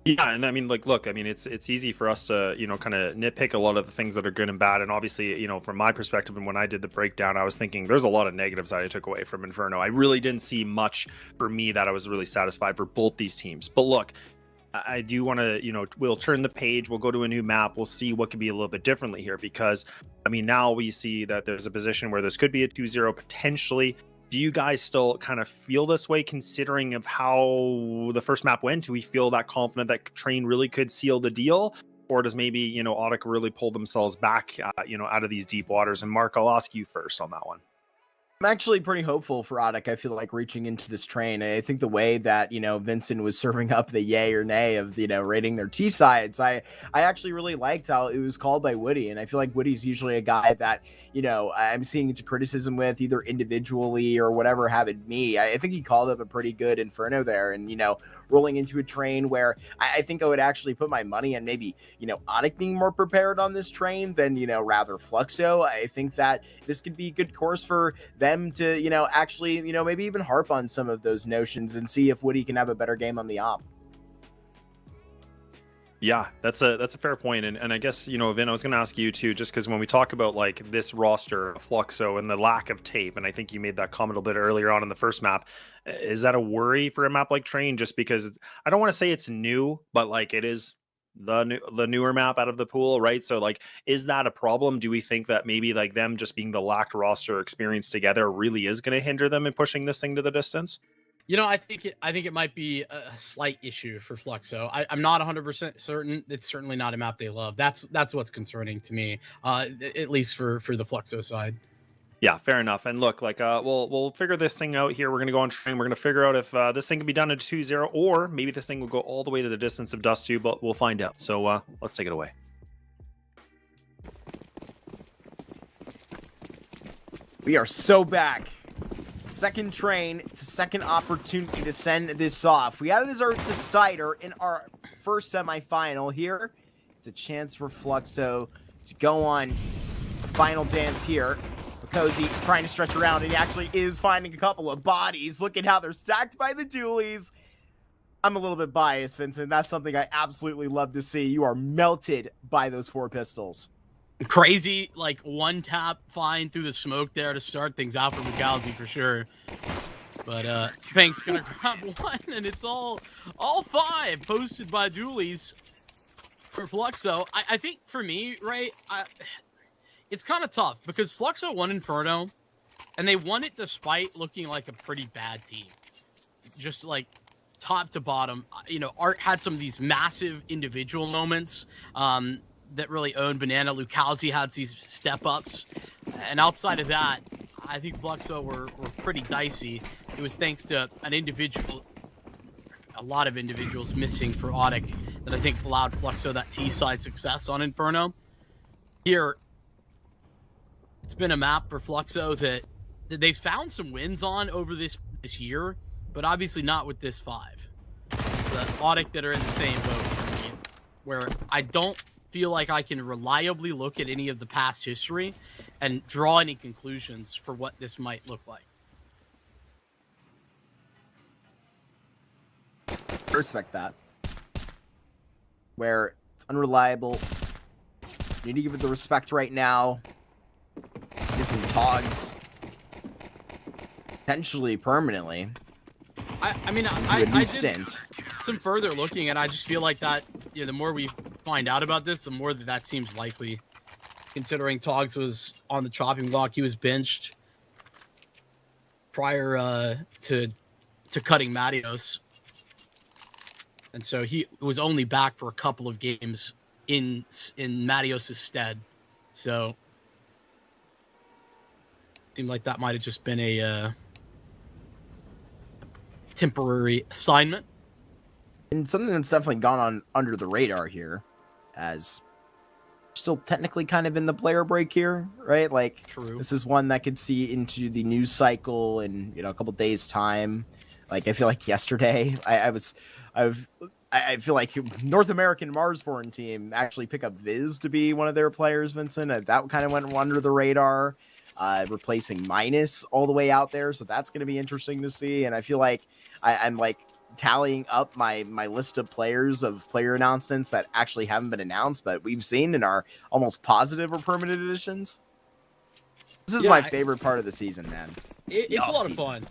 Speaker 1: Yeah, and I mean, look, I mean, it's easy for us to, kind of nitpick a lot of the things that are good and bad. And obviously, from my perspective, and when I did the breakdown, I was thinking there's a lot of negatives that I took away from Inferno. I really didn't see much for me that I was really satisfied for both these teams. But look, I do want to, we'll turn the page, we'll go to a new map, we'll see what could be a little bit differently here. Because, I mean, now we see that there's a position where this could be a 2-0 potentially. Do you guys still kind of feel this way considering of how the first map went? Do we feel that confident that Train really could seal the deal? Or does maybe, ODDIK really pull themselves back, out of these deep waters? And Mark, I'll ask you first on that one.
Speaker 3: I'm actually pretty hopeful for ODDIK. I feel like reaching into this Train. I think the way that, Vincent was serving up the yay or nay of, rating their T sides, I actually really liked how it was called by Woody. And I feel like Woody's usually a guy that, I'm seeing into criticism with either individually or whatever have it me. I think he called up a pretty good Inferno there and, rolling into a Train where I think I would actually put my money on maybe, ODDIK being more prepared on this Train than, rather Fluxo. I think that this could be a good course for them to, actually, maybe even harp on some of those notions and see if Woody can have a better game on the op.
Speaker 1: Yeah, that's a fair point. And I guess, Vin, I was going to ask you too, just because when we talk about like this roster, Fluxo, and the lack of tape, and I think you made that comment a bit earlier on in the first map, is that a worry for a map like Train? Just because I don't want to say it's new, but like it is the newer map out of the pool, right? So like, is that a problem? Do we think that maybe like them just being the lacked roster experience together really is going to hinder them in pushing this thing to the distance?
Speaker 2: I think it might be a slight issue for Fluxo. I'm not 100% certain. It's certainly not a map they love. That's what's concerning to me, at least for the Fluxo side.
Speaker 1: Yeah, fair enough. And look, like we'll figure this thing out here. We're going to go on Train. We're going to figure out if this thing can be done in 2-0, or maybe this thing will go all the way to the distance of Dust 2, but we'll find out. So let's take it away.
Speaker 3: We are so back. Second Train. It's a second opportunity to send this off. We had it as our decider in our first semifinal here. It's a chance for Fluxo to go on the final dance here. Cozy trying to stretch around, and he actually is finding a couple of bodies. Look at how they're stacked by the dualies. I'm a little bit biased, Vincent. That's something I absolutely love to see. You are melted by those 4 pistols.
Speaker 2: Crazy, like one tap find through the smoke there to start things out for Mughalzi for sure. But Pink's gonna grab one, and it's all 5 posted by dualies for Fluxo. I think for me, right, it's kind of tough because Fluxo won Inferno, and they won it despite looking like a pretty bad team. Just like top to bottom, Art had some of these massive individual moments that really owned Banana. Lucalzi had these step-ups. And outside of that, I think Fluxo were pretty dicey. It was thanks to a lot of individuals missing for ODDIK that I think allowed Fluxo that T-side success on Inferno. Here, it's been a map for Fluxo that they found some wins on over this year, but obviously not with this 5. It's ODDIK that are in the same boat for me, where I don't feel like I can reliably look at any of the past history and draw any conclusions for what this might look like.
Speaker 3: I respect that. Where it's unreliable. You need to give it the respect right now. Missing Togs. Potentially permanently.
Speaker 2: I mean, I did some further looking, and I just feel like that, the more we find out about this, the more that seems likely.
Speaker 4: considering Togs was on the chopping block. He was benched prior to cutting Matios. And so he was only back for a couple of games in Matios' stead. So seemed like that might have just been a temporary assignment.
Speaker 3: And something that's definitely gone on under the radar here, as still technically kind of in the player break here, right? Like,
Speaker 4: True.
Speaker 3: This is one that could see into the news cycle in, you know, a couple days time. Like, I feel like yesterday I feel like North American Marsborn team actually pick up Viz to be one of their players, Vincent. That kind of went under the radar, replacing Minus all the way out there. So that's going to be interesting to see. And I feel like I'm like tallying up my list of player announcements that actually haven't been announced, but we've seen in our almost positive or permanent editions. This is my favorite part of the season, man.
Speaker 4: It's a lot of fun.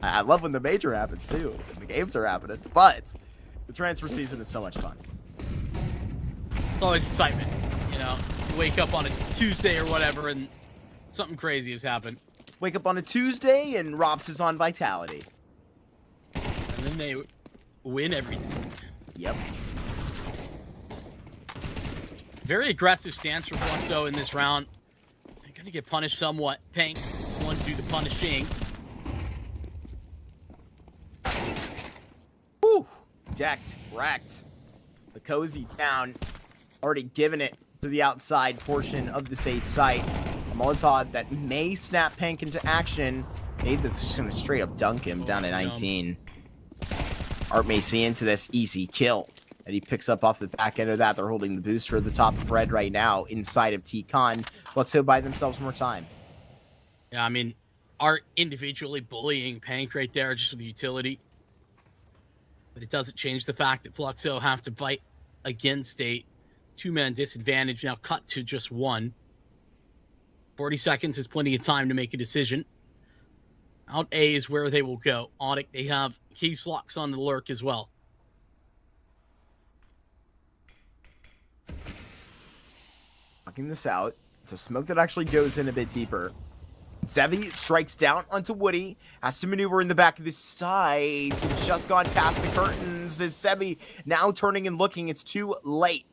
Speaker 3: I love when the major happens too. The games are happening, but the transfer season is so much fun.
Speaker 4: It's always excitement, you know. You wake up on a Tuesday or whatever, and something crazy has happened.
Speaker 3: Wake up on a Tuesday, and Rops is on Vitality.
Speaker 4: And then they win everything.
Speaker 3: Yep.
Speaker 4: Very aggressive stance for Fluxo in this round. They're going to get punished somewhat. Pank wants to do the punishing.
Speaker 3: Whew. Decked, wrecked. The cozy down. Already given it to the outside portion of this A site. A Molotov that may snap Pank into action. Maybe that's just going to straight up dunk him down at 19. Art may see into this easy kill that he picks up off the back end of that. They're holding the booster at the top of red right now inside of T-Con. Fluxo buy themselves more time.
Speaker 4: Yeah, I mean, Art individually bullying Pank right there just with the utility. But it doesn't change the fact that Fluxo have to fight against a two-man disadvantage, now cut to just one. 40 seconds is plenty of time to make a decision. Out A is where they will go. ODDIK, they have Case Locks on the lurk as well.
Speaker 3: Locking this out. It's a smoke that actually goes in a bit deeper. Zevi strikes down onto Woody, has to maneuver in the back of the sides. It's just gone past the curtains. Is Zevi now turning and looking? It's too late.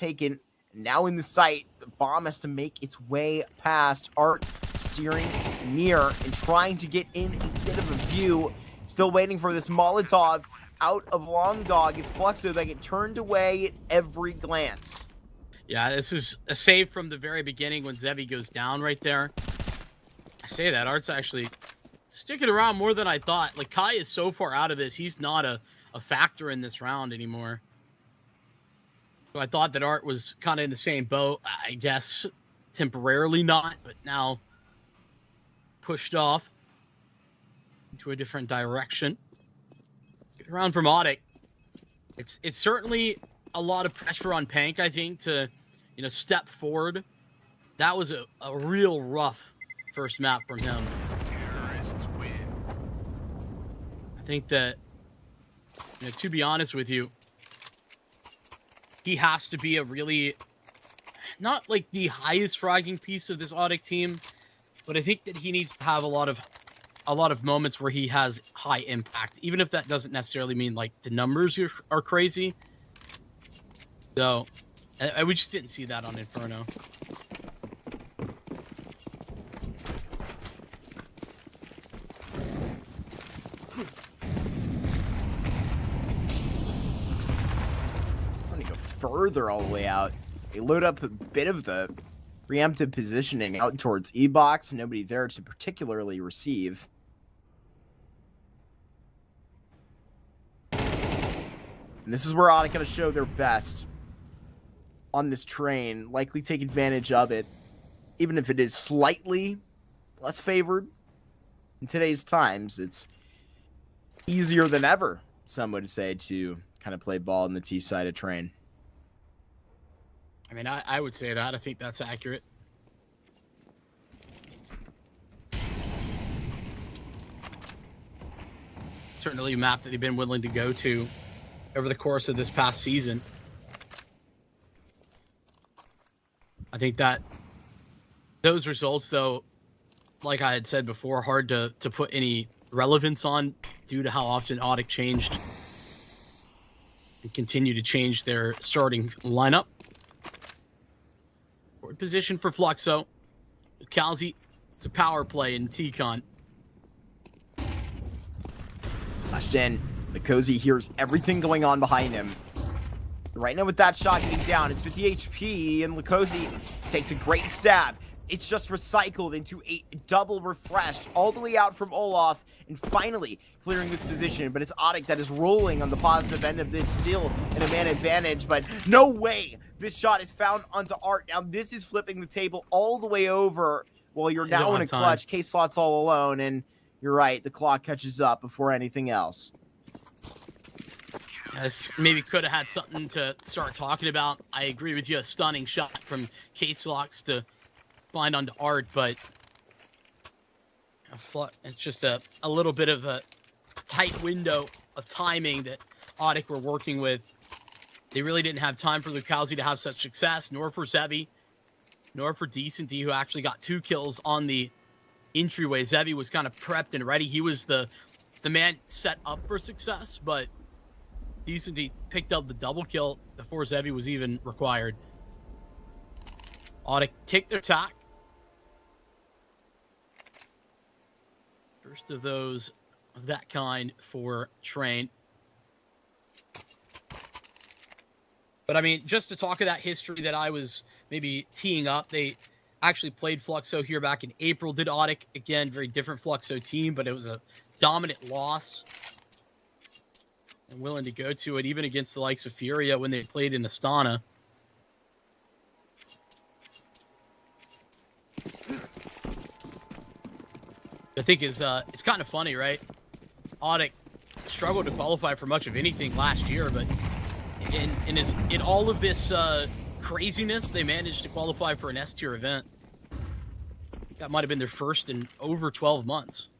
Speaker 3: Taken now in the sight. The bomb has to make its way past. Art steering near and trying to get in a bit of a view. Still waiting for this Molotov out of Long Dog. It's Fluxo that get turned away at every glance.
Speaker 4: Yeah, this is a save from the very beginning when Zevi goes down right there. I say that, Art's actually sticking around more than I thought. Like, Kai is so far out of this, he's not a factor in this round anymore. So I thought that Art was kind of in the same boat. I guess temporarily not, but now pushed off into a different direction. Good round from ODDIK. It's certainly a lot of pressure on Pank, I think, to, you know, step forward. That was a real rough first map from him.
Speaker 5: Terrorists win.
Speaker 4: I think that, you know, to be honest with you, he has to be a really, not like the highest fragging piece of this ODDIK team, but I think that he needs to have a lot of moments where he has high impact, even if that doesn't necessarily mean like the numbers are crazy. So we just didn't see that on Inferno.
Speaker 3: Further all the way out. They load up a bit of the preemptive positioning out towards E-Box. Nobody there to particularly receive. And this is where ODDIK going to show their best on this train. Likely take advantage of it, even if it is slightly less favored. In today's times, it's easier than ever, some would say, to kind of play ball in the T side of train.
Speaker 4: I mean, I would say that. I think that's accurate. Certainly a map that they've been willing to go to over the course of this past season. I think that those results, though, like I had said before, hard to put any relevance on due to how often ODDIK changed and continue to change their starting lineup. Forward position for Fluxo. Calzi, it's a power play in T-Con.
Speaker 3: Flashed in. Lukosi hears everything going on behind him. Right now with that shot getting down, it's 50 HP, and Lukosi takes a great stab. It's just recycled into a double refresh all the way out from Olaf, and finally clearing this position. But it's ODDIK that is rolling on the positive end of this, still in a man advantage, but no way this shot is found onto Art. Now this is flipping the table all the way over. Well, you're now in a clutch. K-Slot's all alone, and you're right, the clock catches up before anything else.
Speaker 4: Yes, maybe could have had something to start talking about. I agree with you, a stunning shot from K-Slots to find onto Art, but it's just a little bit of a tight window of timing that ODDIK were working with. They really didn't have time for Lukosi to have such success, nor for Zevi, nor for DESEMPREGUEIDOS, who actually got 2 kills on the entryway. Zevi was kind of prepped and ready. He was the man set up for success, but DESEMPREGUEIDOS picked up the double kill before Zevi was even required. ODDIK take their tack. First of those of that kind for Train. But I mean, just to talk of that history that I was maybe teeing up, they actually played Fluxo here back in April, did ODDIK. Again, very different Fluxo team, but it was a dominant loss. And willing to go to it, even against the likes of FURIA when they played in Astana. I think is it's kind of funny, right? ODDIK struggled to qualify for much of anything last year, but in all of this craziness, they managed to qualify for an S-tier event. That might have been their first in over 12 months.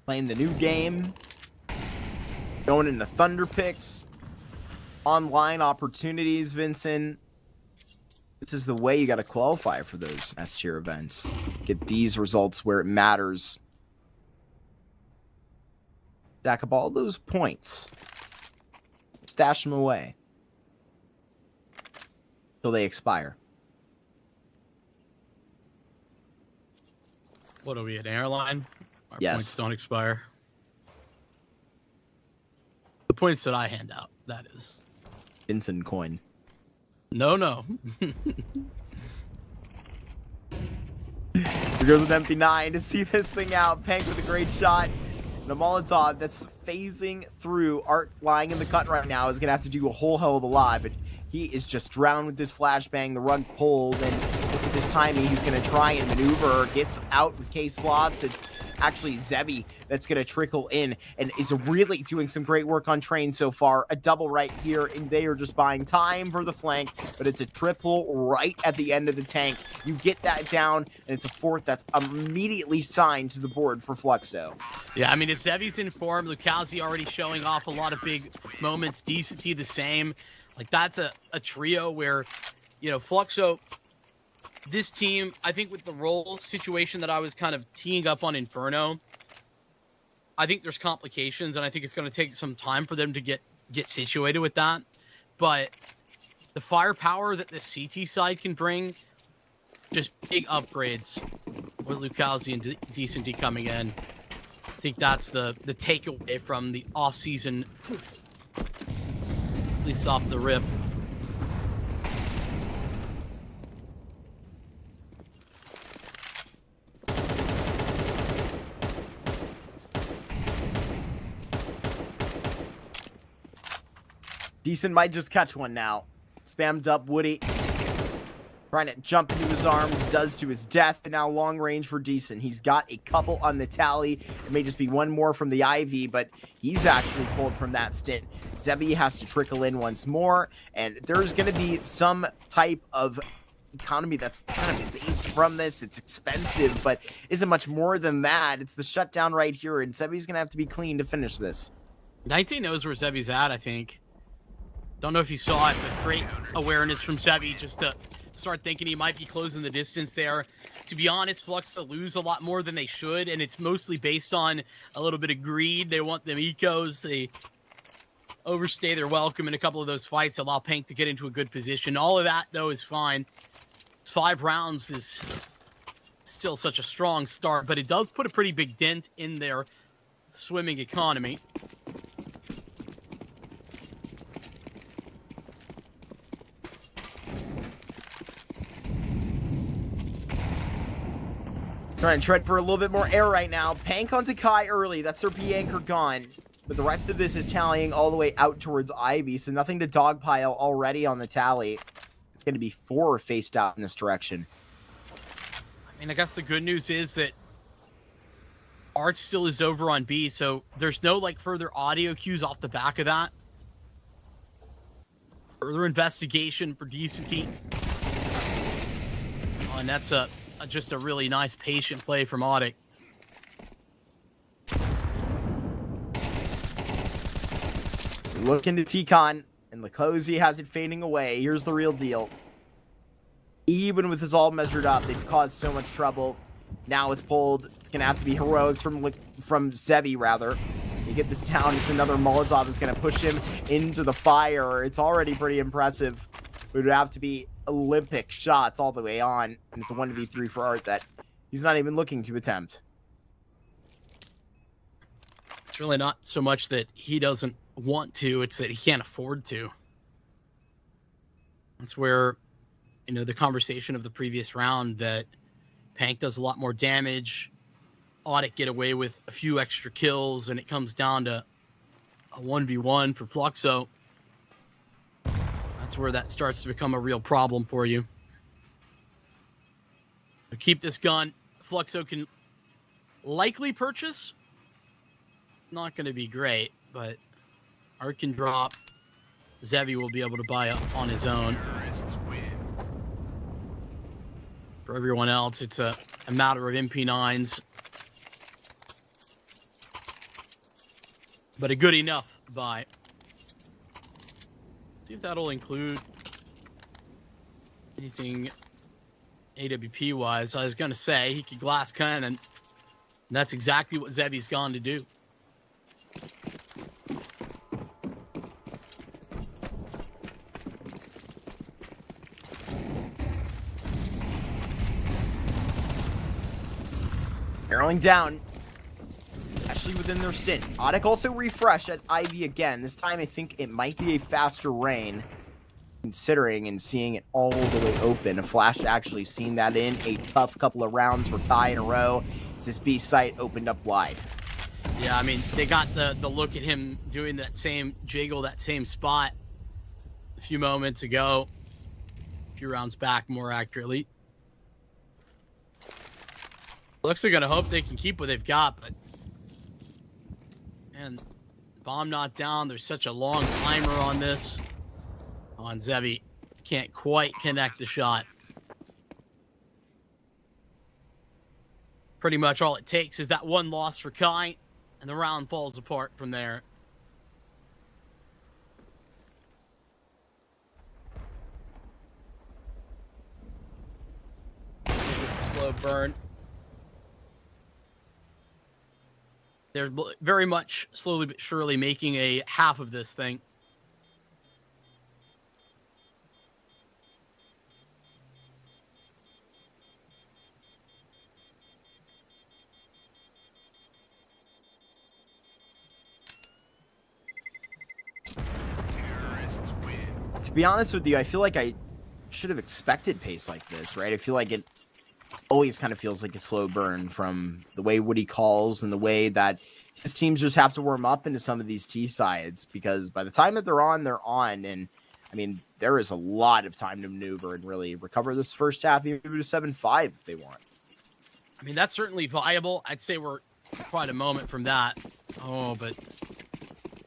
Speaker 3: Playing the new game, going into Thunderpicks, online opportunities, Vincent. This is the way you got to qualify for those S-tier events. Get these results where it matters. Stack up all those points. Stash them away till they expire.
Speaker 4: What are we, an airline? Our
Speaker 3: Yes.
Speaker 4: points don't expire. The points that I hand out, that is.
Speaker 3: Vincent coin.
Speaker 4: No.
Speaker 3: Here goes an empty 9 to see this thing out. Pank with a great shot. And a Molotov that's phasing through. Art lying in the cut right now is going to have to do a whole hell of a lot, but he is just drowned with this flashbang. The run pulled, and look at this timing. He's going to try and maneuver. Gets out with K-Slots. It's actually Zevi that's going to trickle in and is really doing some great work on Train so far. A double right here, and they are just buying time for the flank, but it's a triple right at the end of the tank. You get that down, and it's a fourth that's immediately signed to the board for Fluxo.
Speaker 4: Yeah, I mean, if Zevi's in form, Lukosi already showing off a lot of big moments. Decency the same. Like, that's a trio where, you know, Fluxo, this team, I think with the role situation that I was kind of teeing up on Inferno, I think there's complications, and I think it's going to take some time for them to get situated with that. But the firepower that the CT side can bring, just big upgrades with Lukosi and DESEMPREGUEIDOS coming in. I think that's the takeaway from the off-season, at least off the rip.
Speaker 3: Decent might just catch one now. Spammed up Woody. Trying to jump into his arms, does to his death, and now long range for Decent. He's got a couple on the tally. It may just be one more from the Ivy, but he's actually pulled from that stint. Zevi has to trickle in once more, and there's going to be some type of economy that's kind of based from this. It's expensive, but isn't much more than that. It's the shutdown right here, and Zevi's going to have to be clean to finish this.
Speaker 4: 19 knows where Zevi's at, I think. Don't know if you saw it, but great awareness from Zevi just to start thinking he might be closing the distance there. To be honest, Fluxo lose a lot more than they should, and it's mostly based on a little bit of greed. They want them ecos. They overstay their welcome in a couple of those fights, allow Pank to get into a good position. All of that, though, is fine. 5 rounds is still such a strong start, but it does put a pretty big dent in their swimming economy.
Speaker 3: Trying to tread for a little bit more air right now. Pank onto Kai early. That's their B anchor gone. But the rest of this is tallying all the way out towards Ivy, so nothing to dogpile already on the tally. It's going to be 4 faced out in this direction.
Speaker 4: I mean, I guess the good news is that Arch still is over on B, so there's no, like, further audio cues off the back of that. Further investigation for decency. Oh, and that's just a really nice patient play from ODDIK.
Speaker 3: Look into T-Con, and Lacozy has it fading away. Here's the real deal. Even with this all measured up, they've caused so much trouble. Now it's pulled. It's going to have to be heroics from Zevi, rather. You get this down, it's another Molotov that's going to push him into the fire. It's already pretty impressive. It would have to be Olympic shots all the way on, and it's a 1v3 for Art that he's not even looking to attempt.
Speaker 4: It's really not so much that he doesn't want to, it's that he can't afford to. That's where, you know, the conversation of the previous round that Pank does a lot more damage, ODDIK get away with a few extra kills, and it comes down to a 1v1 for Fluxo. That's where that starts to become a real problem for you. So keep this gun. Fluxo can likely purchase. Not going to be great, but Art can drop. Zevi will be able to buy up on his own. For everyone else, it's a matter of MP9s. But a good enough buy. See if that'll include anything AWP wise. I was going to say he could glass cannon. And that's exactly what Zevi's gone to do.
Speaker 3: Barreling down. Actually within their stint. ODDIK also refresh at Ivy again. This time I think it might be a faster rain. Considering and seeing it all the way open. A Flash actually seen that in a tough couple of rounds for Kai in a row. It's this B site opened up wide.
Speaker 4: Yeah, I mean, they got the look at him doing that same jiggle, that same spot a few moments ago. A few rounds back, more accurately. Looks like they're going to hope they can keep what they've got, but... Man, bomb not down. There's such a long timer on this. On Zevi. Can't quite connect the shot. Pretty much all it takes is that one loss for Kai, and the round falls apart from there. It's a slow burn. They're very much slowly but surely making a half of this thing.
Speaker 3: To be honest with you, I feel like I should have expected pace like this, right? I feel like it always kind of feels like a slow burn from the way Woody calls and the way that his teams just have to warm up into some of these T sides, because by the time that they're on, they're on. And I mean, there is a lot of time to maneuver and really recover this first half, even to 7-5 if they want.
Speaker 4: I mean, that's certainly viable. I'd say we're quite a moment from that. Oh, but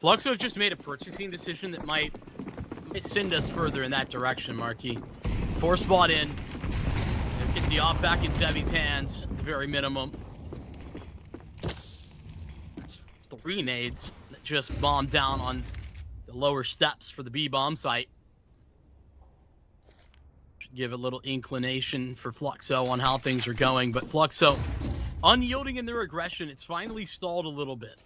Speaker 4: Fluxo has just made a purchasing decision that might send us further in that direction, Marquis. 4 spot in, Get the op back in Zevi's hands at the very minimum. That's 3 nades that just bombed down on the lower steps for the B bomb site. Should give a little inclination for Fluxo on how things are going, but Fluxo unyielding in their aggression. It's finally stalled a little bit.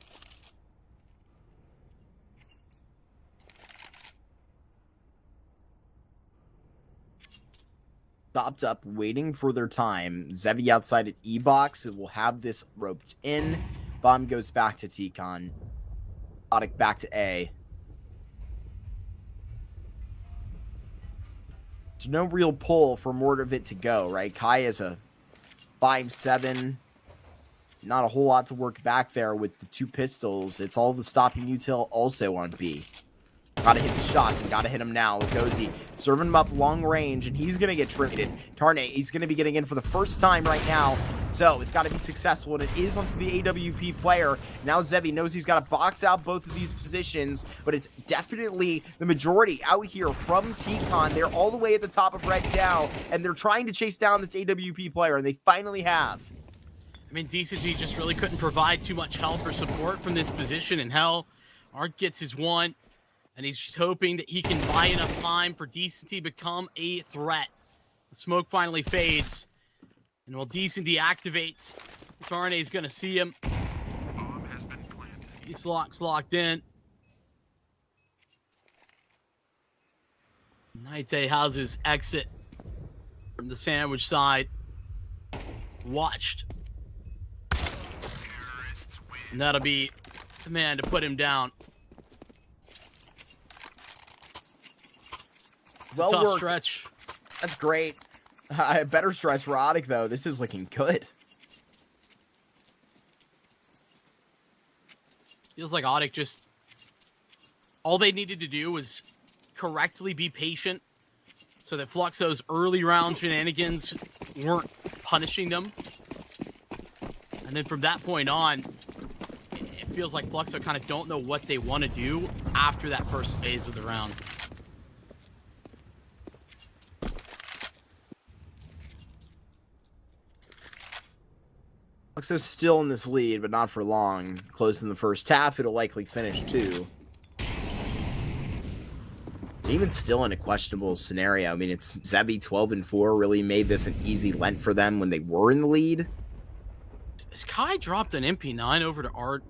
Speaker 3: Stopped up, waiting for their time. Zevi outside at E-Box. It will have this roped in. Bomb goes back to T-Con. ODDIK back to A. There's no real pull for more of it to go, right? Kai is a 5-7. Not a whole lot to work back there with the 2 pistols. It's all the stopping util also on B. Gotta hit the shots and gotta hit him now. Lugosi serving him up long range, and he's gonna get traded. Tarnay, he's gonna be getting in for the first time right now, so it's gotta be successful, and it is onto the AWP player. Now Zevi knows he's gotta box out both of these positions, but it's definitely the majority out here from T-Con. They're all the way at the top of Red Dow, and they're trying to chase down this AWP player, and they finally have.
Speaker 4: I mean, DCG just really couldn't provide too much help or support from this position, and hell, Art gets his one. And he's just hoping that he can buy enough time for Decency become a threat. The smoke finally fades. And while Decency activates, Tarnay's going to see him.
Speaker 5: Bomb has been planted.
Speaker 4: He's locked in. Naite has his exit from the sandwich side. Watched.
Speaker 5: Terrorists win.
Speaker 4: And that'll be the man to put him down.
Speaker 3: Well
Speaker 4: Tough
Speaker 3: worked.
Speaker 4: stretch.
Speaker 3: That's great. A better stretch for ODDIK, though. This is looking good.
Speaker 4: Feels like ODDIK just... all they needed to do was correctly be patient so that Fluxo's early round shenanigans weren't punishing them. And then from that point on, it feels like Fluxo kind of don't know what they want to do after that first phase of the round.
Speaker 3: Fluxo's still in this lead, but not for long. Close in the first half, it'll likely finish 2. Even still in a questionable scenario. I mean, it's Zevi 12-4 really made this an easy lent for them when they were in the lead.
Speaker 4: Has Kai dropped an MP9 over to Art?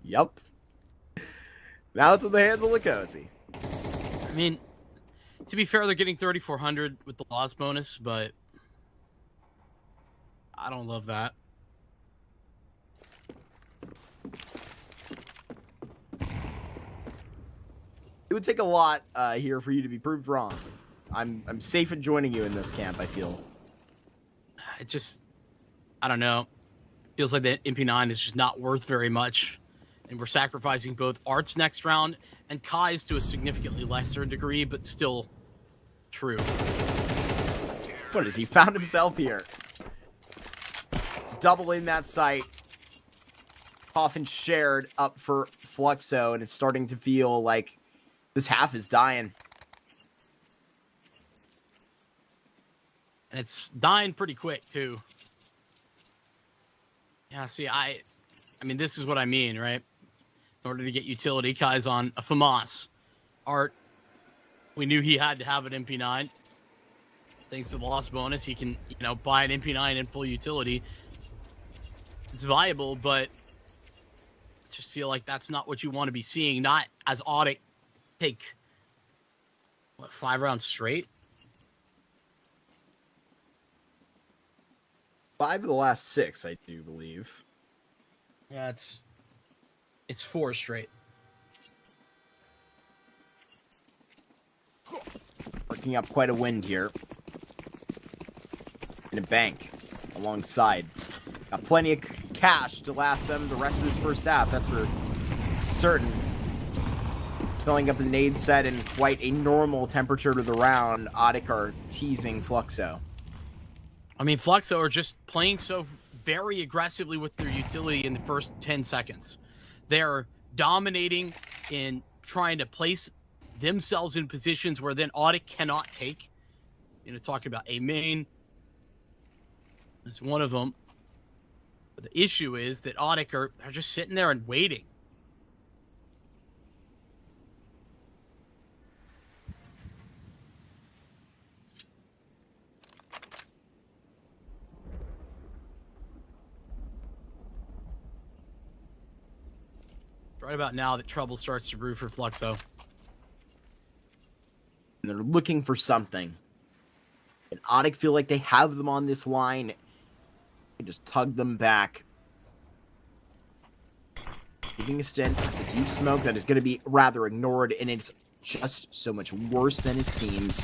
Speaker 3: Yup. Now it's in the hands of Lugosi.
Speaker 4: I mean, to be fair, they're getting 3,400 with the loss bonus, but I don't love that.
Speaker 3: It would take a lot here for you to be proved wrong. I'm safe in joining you in this camp, I feel.
Speaker 4: It just, I don't know. Feels like the MP9 is just not worth very much. And we're sacrificing both Art's next round and Kai's to a significantly lesser degree, but still true.
Speaker 3: What is he found himself here? Double in that site. Often shared up for Fluxo, and it's starting to feel like this half is dying.
Speaker 4: And it's dying pretty quick, too. Yeah, see, I mean, this is what I mean, right? In order to get utility, Kai's on a FAMAS. Art, we knew he had to have an MP9. Thanks to the loss bonus, he can, you know, buy an MP9 in full utility. It's viable, but I just feel like that's not what you want to be seeing. Not as ODDIK take, what, 5 rounds straight?
Speaker 3: 5 of the last 6, I do believe.
Speaker 4: Yeah, it's 4 straight.
Speaker 3: Working up quite a wind here. In a bank alongside. Got plenty of cash to last them the rest of this first half, that's for certain. Filling up the nade set in quite a normal temperature to the round. ODDIK are teasing Fluxo.
Speaker 4: I mean, Fluxo are just playing so very aggressively with their utility in the first 10 seconds. They're dominating in trying to place themselves in positions where then ODDIK cannot take. You know, talking about a main. That's one of them. But the issue is that ODDIK are just sitting there and waiting. Right about now that trouble starts to brew for Fluxo.
Speaker 3: And they're looking for something. And ODDIK feel like they have them on this line. They just tug them back. Taking a stint. That's a deep smoke that is going to be rather ignored, and it's just so much worse than it seems.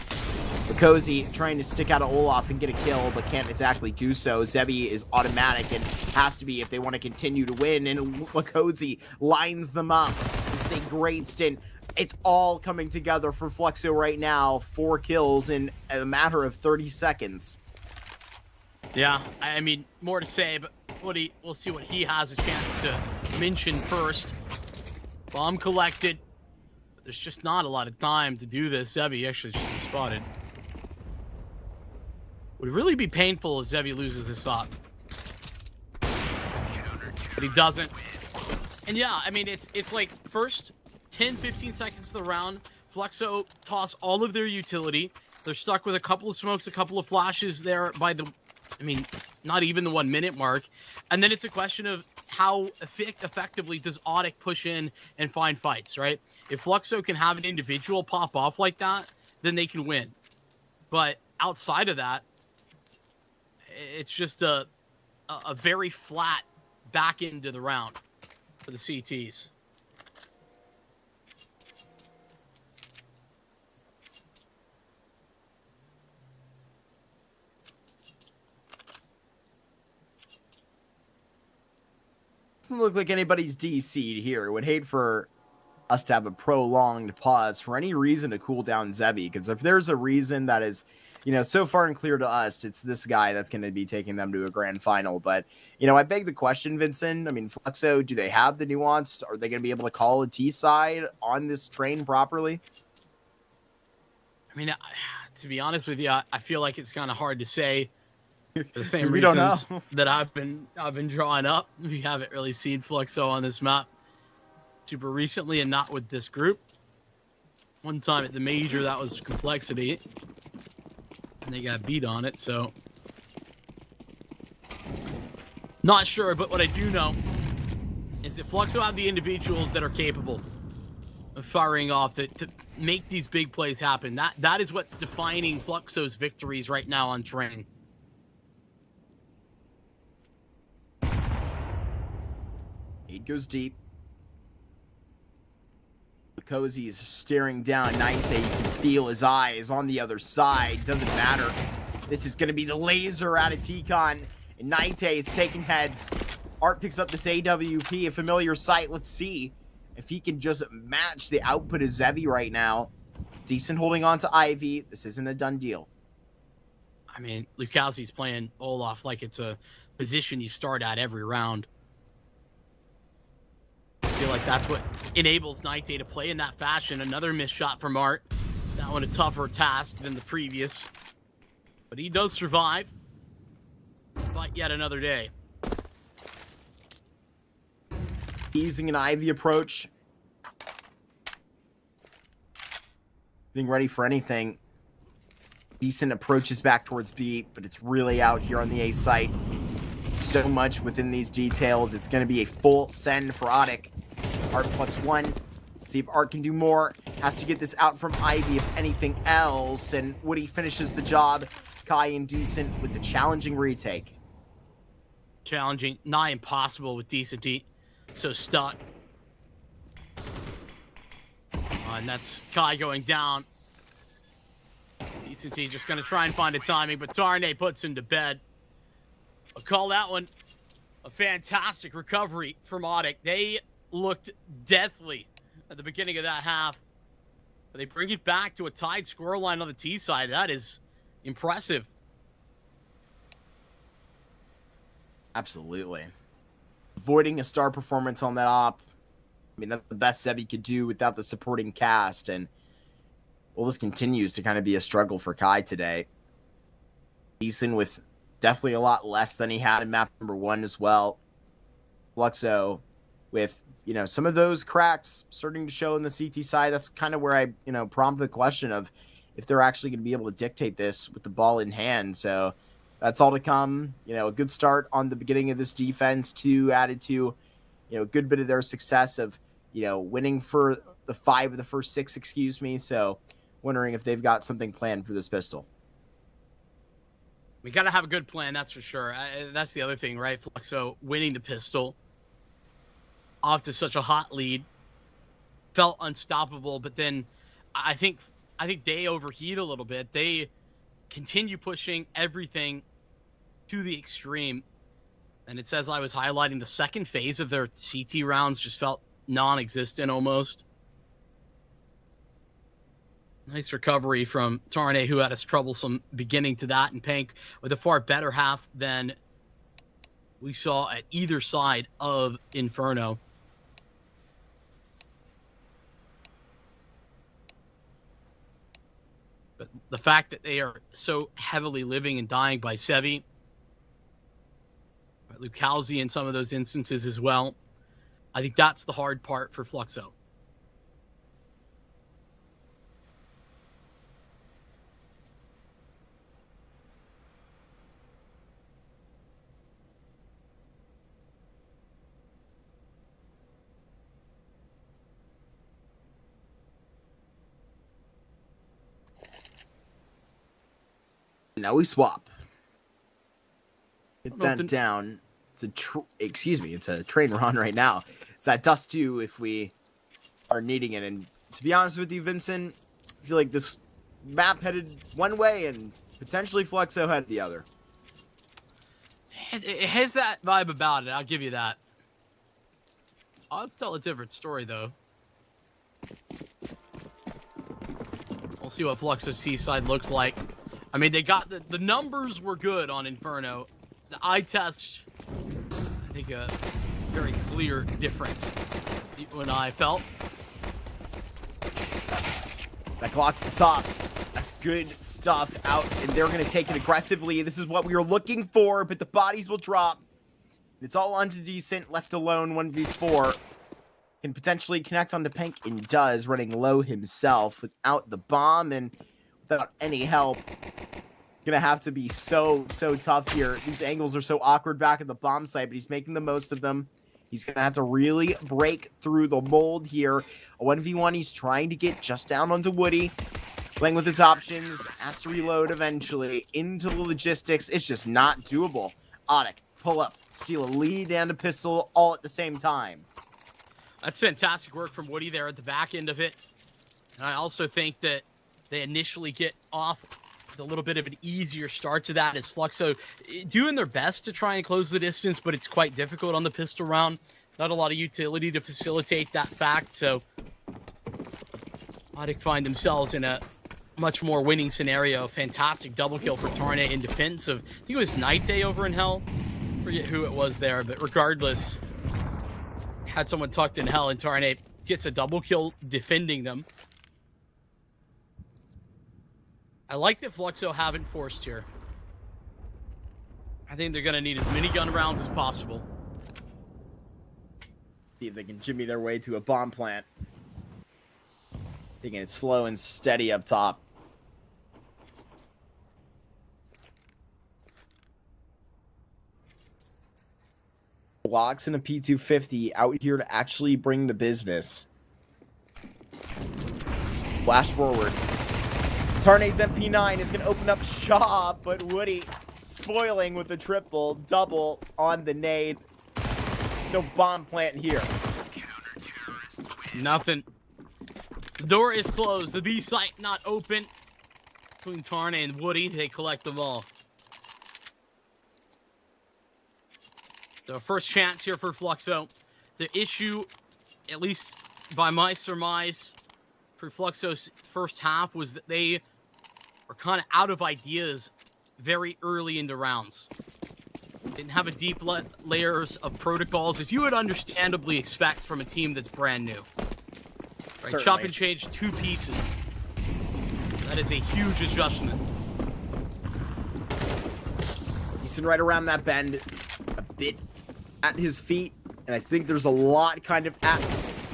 Speaker 3: Kozy trying to stick out of Olaf and get a kill, but can't exactly do so. Zebi is automatic and has to be if they want to continue to win, and Kozy lines them up. This is a great stint. It's all coming together for Fluxo right now. 4 kills in a matter of 30 seconds.
Speaker 4: Yeah, I mean, more to say, but we'll see what he has a chance to mention first. Bomb collected. There's just not a lot of time to do this. Zebi actually just been spotted. Would really be painful if Zebi loses this op. But he doesn't. And yeah, I mean, it's like first 10-15 seconds of the round, Fluxo toss all of their utility. They're stuck with a couple of smokes, a couple of flashes there by the, I mean, not even the 1 minute mark. And then it's a question of how effectively does ODDIK push in and find fights, right? If Fluxo can have an individual pop off like that, then they can win. But outside of that, it's just a very flat back into the round for the CTs.
Speaker 3: Doesn't look like anybody's DC'd here. Would hate for us to have a prolonged pause for any reason to cool down Zebi, because if there's a reason that is, you know, so far and clear to us, it's this guy that's going to be taking them to a grand final. But, you know, I beg the question, Vincent. I mean, Fluxo, do they have the nuance? Are they going to be able to call a T side on this train properly?
Speaker 4: I mean, to be honest with you, I feel like it's kind of hard to say. For the same
Speaker 3: we don't
Speaker 4: reasons
Speaker 3: know.
Speaker 4: that I've been drawing up. We haven't really seen Fluxo on this map super recently, and not with this group. One time at the major, that was complexity, and they got beat on it. So, not sure. But what I do know is that Fluxo have the individuals that are capable of firing off to make these big plays happen. That is what's defining Fluxo's victories right now on train.
Speaker 3: It goes deep. Kozy is staring down. Ninete, you can feel his eyes on the other side. Doesn't matter. This is going to be the laser out of T-Con. And Ninete is taking heads. Art picks up this AWP, a familiar sight. Let's see if he can just match the output of Zebi right now. Decent holding on to Ivy. This isn't a done deal.
Speaker 4: I mean, Lukowski's playing Olaf like it's a position you start at every round. I feel like that's what enables Ninete to play in that fashion. Another missed shot from Art. That one a tougher task than the previous. But he does survive. Fight yet another day.
Speaker 3: Easing an Ivy approach. Getting ready for anything. Decent approaches back towards B, but it's really out here on the A site. So much within these details. It's going to be a full send for ODDIK. Art +1. See if Art can do more. Has to get this out from Ivy if anything else. And Woody finishes the job. Kai and Decent with the challenging retake.
Speaker 4: Challenging, nigh impossible with Decent. So stuck. And that's Kai going down. Decent just going to try and find a timing, but Tarnay puts him to bed. I'll call that one a fantastic recovery from ODDIK. They looked deathly at the beginning of that half. But they bring it back to a tied scoreline on the T side. That is impressive.
Speaker 3: Absolutely. Avoiding a star performance on that op. I mean, that's the best Zebi could do without the supporting cast. And well, this continues to kind of be a struggle for Kai today. Decent with definitely a lot less than he had in map number 1 as well. Fluxo with, some of those cracks starting to show in the CT side. That's kind of where I, prompt the question of if they're actually going to be able to dictate this with the ball in hand. So that's all to come. A good start on the beginning of this defense too, added to, a good bit of their success of, winning for the 5 of the first 6, excuse me. So wondering if they've got something planned for this pistol.
Speaker 4: We got to have a good plan, that's for sure. That's the other thing, right? Fluxo winning the pistol off to such a hot lead, felt unstoppable, but then I think they overheat a little bit. They continue pushing everything to the extreme. And it's, as I was highlighting, the second phase of their CT rounds just felt non-existent almost. Nice recovery from Tarnay, who had a troublesome beginning to that, and Pank with a far better half than we saw at either side of Inferno. But the fact that they are so heavily living and dying by Sevi, Lucalzi in some of those instances as well, I think that's the hard part for Fluxo.
Speaker 3: Now we swap. Get that down. It's a train we're on right now. It's that dust 2 if we are needing it. And to be honest with you, Vincent, I feel like this map headed one way and potentially Fluxo headed the other.
Speaker 4: It has that vibe about it, I'll give you that. Let's tell a different story, though. We'll see what Fluxo's Seaside looks like. I mean, they got the numbers were good on Inferno. The eye test, I think a very clear difference when I felt.
Speaker 3: That Glock at the top. That's good stuff out, and they're going to take it aggressively. This is what we were looking for, but the bodies will drop. It's all onto Decent, left alone, 1v4. Can potentially connect onto Pank, and does, running low himself without the bomb and without any help. Gonna have to be so tough here. These angles are so awkward back at the bomb site, but he's making the most of them. He's gonna have to really break through the mold here. A 1v1, he's trying to get just down onto Woody. Playing with his options, has to reload eventually. Into the logistics, it's just not doable. ODDIK, pull up, steal a lead and a pistol all at the same time.
Speaker 4: That's fantastic work from Woody there at the back end of it. And I also think that they initially get off with a little bit of an easier start to that as Fluxo doing their best to try and close the distance, but it's quite difficult on the pistol round. Not a lot of utility to facilitate that fact, so ODDIK find themselves in a much more winning scenario. Fantastic double kill for Tarnay in defense of, I think it was Night Day over in Hell. Forget who it was there, but regardless, had someone tucked in Hell, and Tarnay gets a double kill defending them. I like that Fluxo haven't forced here. I think they're going to need as many gun rounds as possible.
Speaker 3: See if they can jimmy their way to a bomb plant. Taking it slow and steady up top. Blocks and a P250 out here to actually bring the business. Flash forward. Tarnay's MP9 is going to open up shop, but Woody spoiling with the triple, double on the nade. No bomb plant here.
Speaker 4: Nothing. The door is closed. The B site not open. Between Tarnay and Woody, they collect them all. So first chance here for Fluxo. The issue, at least by my surmise, for Fluxo's first half was that they were kind of out of ideas very early in the rounds. Didn't have a deep layers of protocols, as you would understandably expect from a team that's brand new. Right, chop and change 2 pieces. That is a huge adjustment.
Speaker 3: Decent right around that bend, a bit at his feet, and I think there's a lot kind of at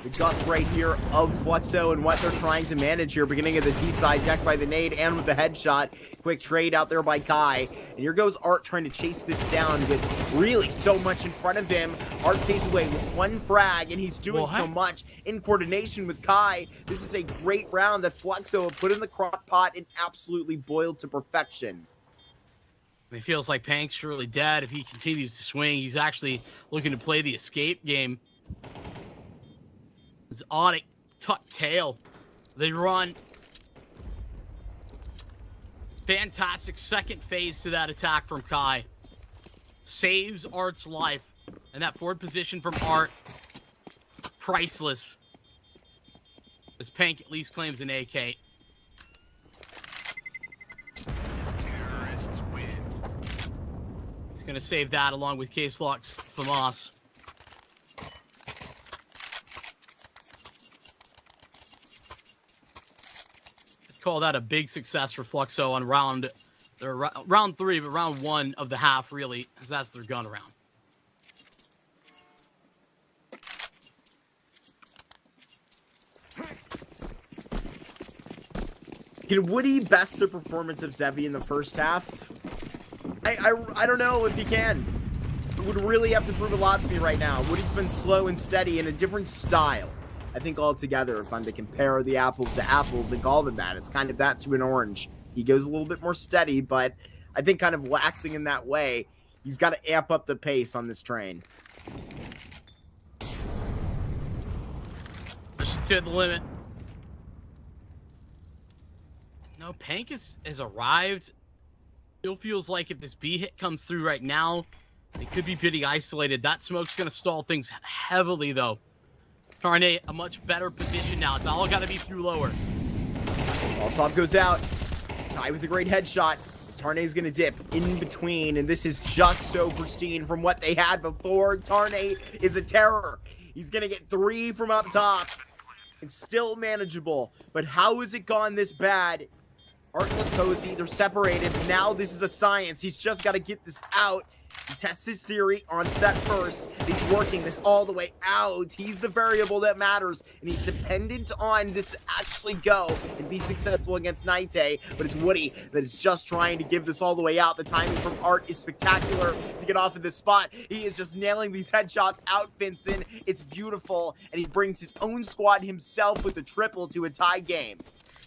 Speaker 3: the guts right here of Fluxo and what they're trying to manage here. Beginning of the T side, decked by the nade and with the headshot. Quick trade out there by Kai. And here goes Art trying to chase this down with really so much in front of him. Art fades away with one frag, and he's doing so much in coordination with Kai. This is a great round that Fluxo have put in the crock pot and absolutely boiled to perfection.
Speaker 4: It feels like Pank's really dead. If he continues to swing, he's actually looking to play the escape game. It's ODDIK tuck tail. They run. Fantastic second phase to that attack from Kai. Saves Art's life. And that forward position from Art, priceless. As Pank at least claims an AK.
Speaker 5: Terrorists win.
Speaker 4: He's going to save that along with K-Slock's FAMAS. Call that a big success for Fluxo on round 3, but round 1 of the half, really, because that's their gun round.
Speaker 3: Can Woody best the performance of Zevi in the first half? I don't know if he can. It would really have to prove a lot to me right now. Woody's been slow and steady in a different style. I think altogether, if I'm to compare the apples to apples and call them that, it's kind of that to an orange. He goes a little bit more steady, but I think kind of waxing in that way, he's got to amp up the pace on this train.
Speaker 4: Push it to the limit. No, Pank has arrived. Still feels like if this B hit comes through right now, they could be pretty isolated. That smoke's going to stall things heavily, though. Tarnay, a much better position now. It's all got to be through lower.
Speaker 3: All top goes out. Kai with a great headshot. Tarnay's going to dip in between, and this is just so pristine from what they had before. Tarnay is a terror. He's going to get 3 from up top. It's still manageable, but how has it gone this bad? Art and Cozy, they're separated. Now this is a science. He's just got to get this out. He tests his theory onto that first. He's working this all the way out. He's the variable that matters, and he's dependent on this to actually go and be successful against Naite. But it's Woody that is just trying to give this all the way out. The timing from Art is spectacular to get off of this spot. He is just nailing these headshots out, Vincent. It's beautiful, and he brings his own squad himself with the triple to a tie game.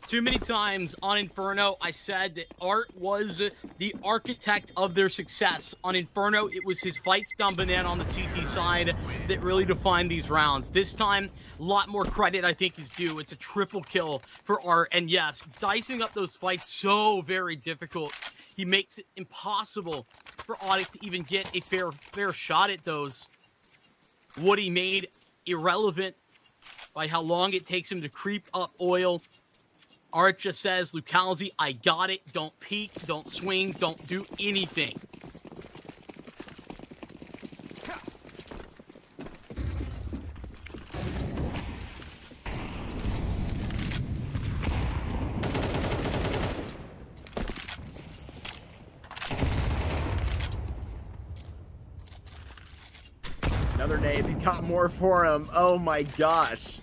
Speaker 4: Too many times on Inferno, I said that Art was the architect of their success. On Inferno, it was his fights down banana on the CT side that really defined these rounds. This time, a lot more credit, I think, is due. It's a triple kill for Art. And yes, dicing up those fights so very difficult. He makes it impossible for ODDIK to even get a fair shot at those. Woody made irrelevant by how long it takes him to creep up oil. Art just says, Lucalzi, I got it. Don't peek, don't swing, don't do anything.
Speaker 3: Another nade, he got more for him. Oh my gosh.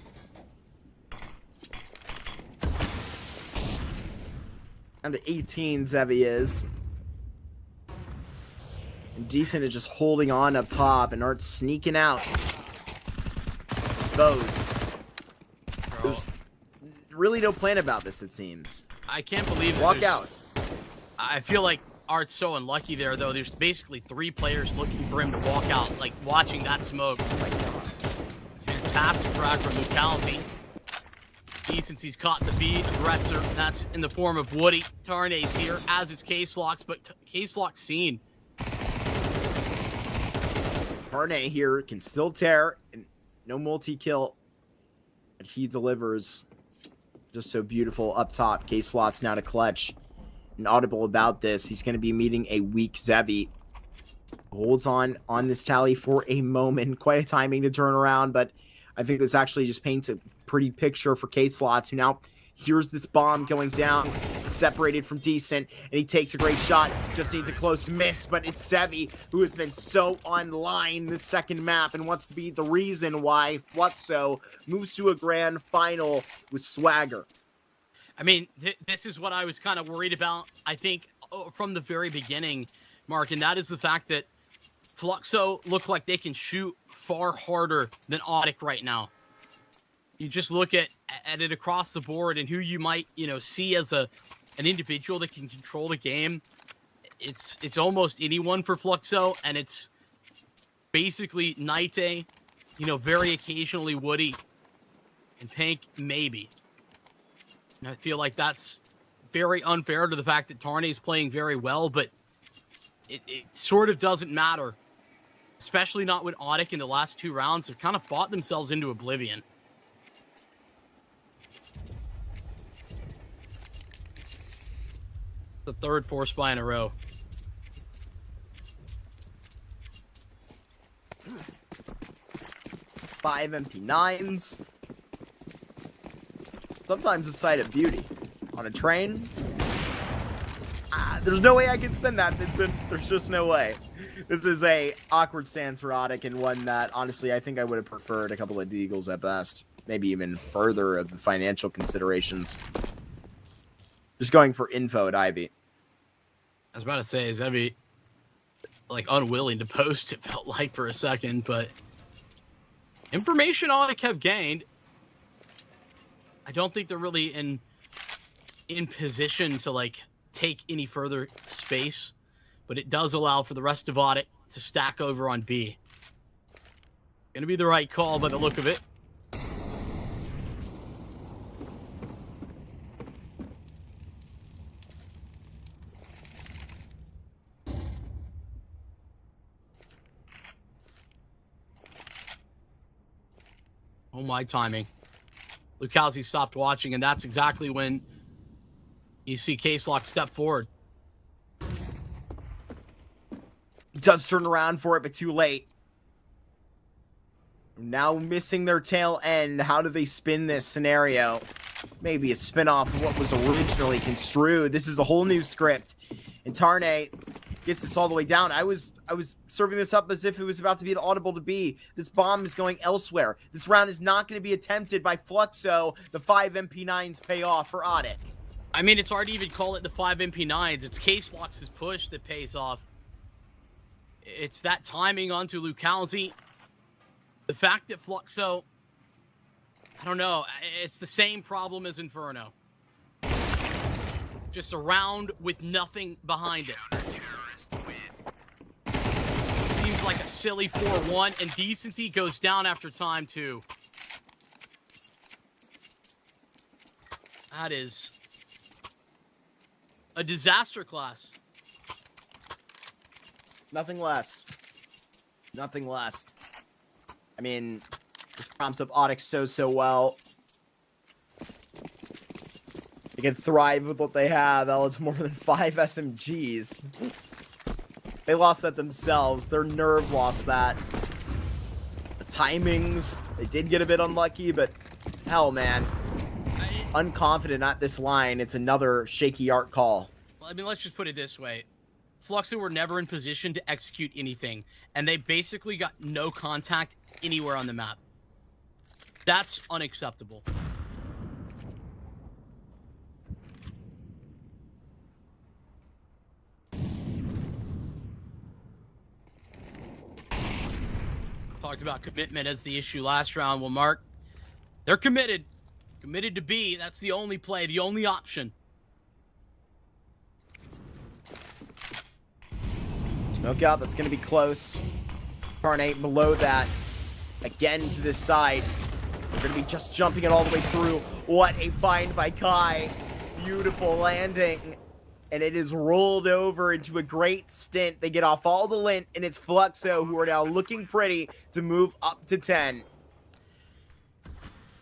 Speaker 3: Down to 18, Zevi is. And Decent is just holding on up top, and Art's sneaking out. Exposed. There's really no plan about this, it seems.
Speaker 4: I can't believe it.
Speaker 3: Walk out.
Speaker 4: I feel like Art's so unlucky there, though. There's basically 3 players looking for him to walk out, like watching that smoke. Fantastic frag from Lucalzi. Decency's caught the B aggressor. That's in the form of Woody. Tarnay's here, as is K-Slock's, but K-Slock's seen.
Speaker 3: Tarnay here can still tear, and no multi-kill. But he delivers just so beautiful up top. K-Slock's now to clutch. And audible about this. He's going to be meeting a weak Zevi. Holds on this tally for a moment. Quite a timing to turn around, but I think this actually just paints a pretty picture for K-Slots, who now Here's this bomb going down, separated from Decent, and he takes a great shot. Just needs a close miss, but it's Sevi, who has been so online this second map and wants to be the reason why Fluxo moves to a grand final with swagger.
Speaker 4: I mean, this is what I was kind of worried about, I think, from the very beginning, Mark, and that is the fact that Fluxo look like they can shoot far harder than ODDIK right now. You just look at it across the board and who you might, see as an individual that can control the game. It's almost anyone for Fluxo, and it's basically Nite, very occasionally Woody, and Pink maybe. And I feel like that's very unfair to the fact that Tarnay is playing very well, but it sort of doesn't matter, especially not when ODDIK in the last 2 rounds have kind of fought themselves into oblivion. The 3rd force buy in a row.
Speaker 3: Five MP9s. Sometimes a sight of beauty. On a train. There's no way I can spin that, Vincent. There's just no way. This is a awkward stance for ODDIK, and one that, honestly, I think I would have preferred a couple of deagles at best. Maybe even further of the financial considerations. Just going for info at Ivy.
Speaker 4: I was about to say, is Evie unwilling to post, it felt like for a second, but information ODDIK have gained. I don't think they're really in position to take any further space, but it does allow for the rest of ODDIK to stack over on B. Gonna be the right call by the look of it. Oh, my timing. Lukowski stopped watching, and that's exactly when you see Case-Lock step forward.
Speaker 3: Does turn around for it, but too late. Now missing their tail end. How do they spin this scenario? Maybe a spin-off of what was originally construed. This is a whole new script. And Tarnay gets this all the way down. I was serving this up as if it was about to be an audible to B. This bomb is going elsewhere. This round is not going to be attempted by Fluxo. The 5 MP9s pay off for ODDIK.
Speaker 4: I mean, it's hard to even call it the 5 MP9s. It's Case-Lock's push that pays off. It's that timing onto Lukowski. The fact that Fluxo, I don't know, it's the same problem as Inferno. Just a round with nothing behind it. Seems like a silly 4-1, and Decency goes down after time, too. That is a disaster class.
Speaker 3: Nothing less. Nothing less. I mean, this prompts up ODDIK so well. They can thrive with what they have. Hell, it's more than 5 SMGs. They lost that themselves. Their nerve lost that. The timings, they did get a bit unlucky, but hell, man. Unconfident at this line. It's another shaky art call.
Speaker 4: Well, I mean, let's just put it this way. Fluxo were never in position to execute anything, and they basically got no contact anywhere on the map. That's unacceptable. Talked about commitment as the issue last round. Well, Mark, they're committed. Committed to B. That's the only play, the only option.
Speaker 3: Smoke out, that's going to be close. Carnate below that. Again to this side. They're going to be just jumping it all the way through. What a find by Kai. Beautiful landing. And it is rolled over into a great stint. They get off all the lint, and it's Fluxo who are now looking pretty to move up to 10.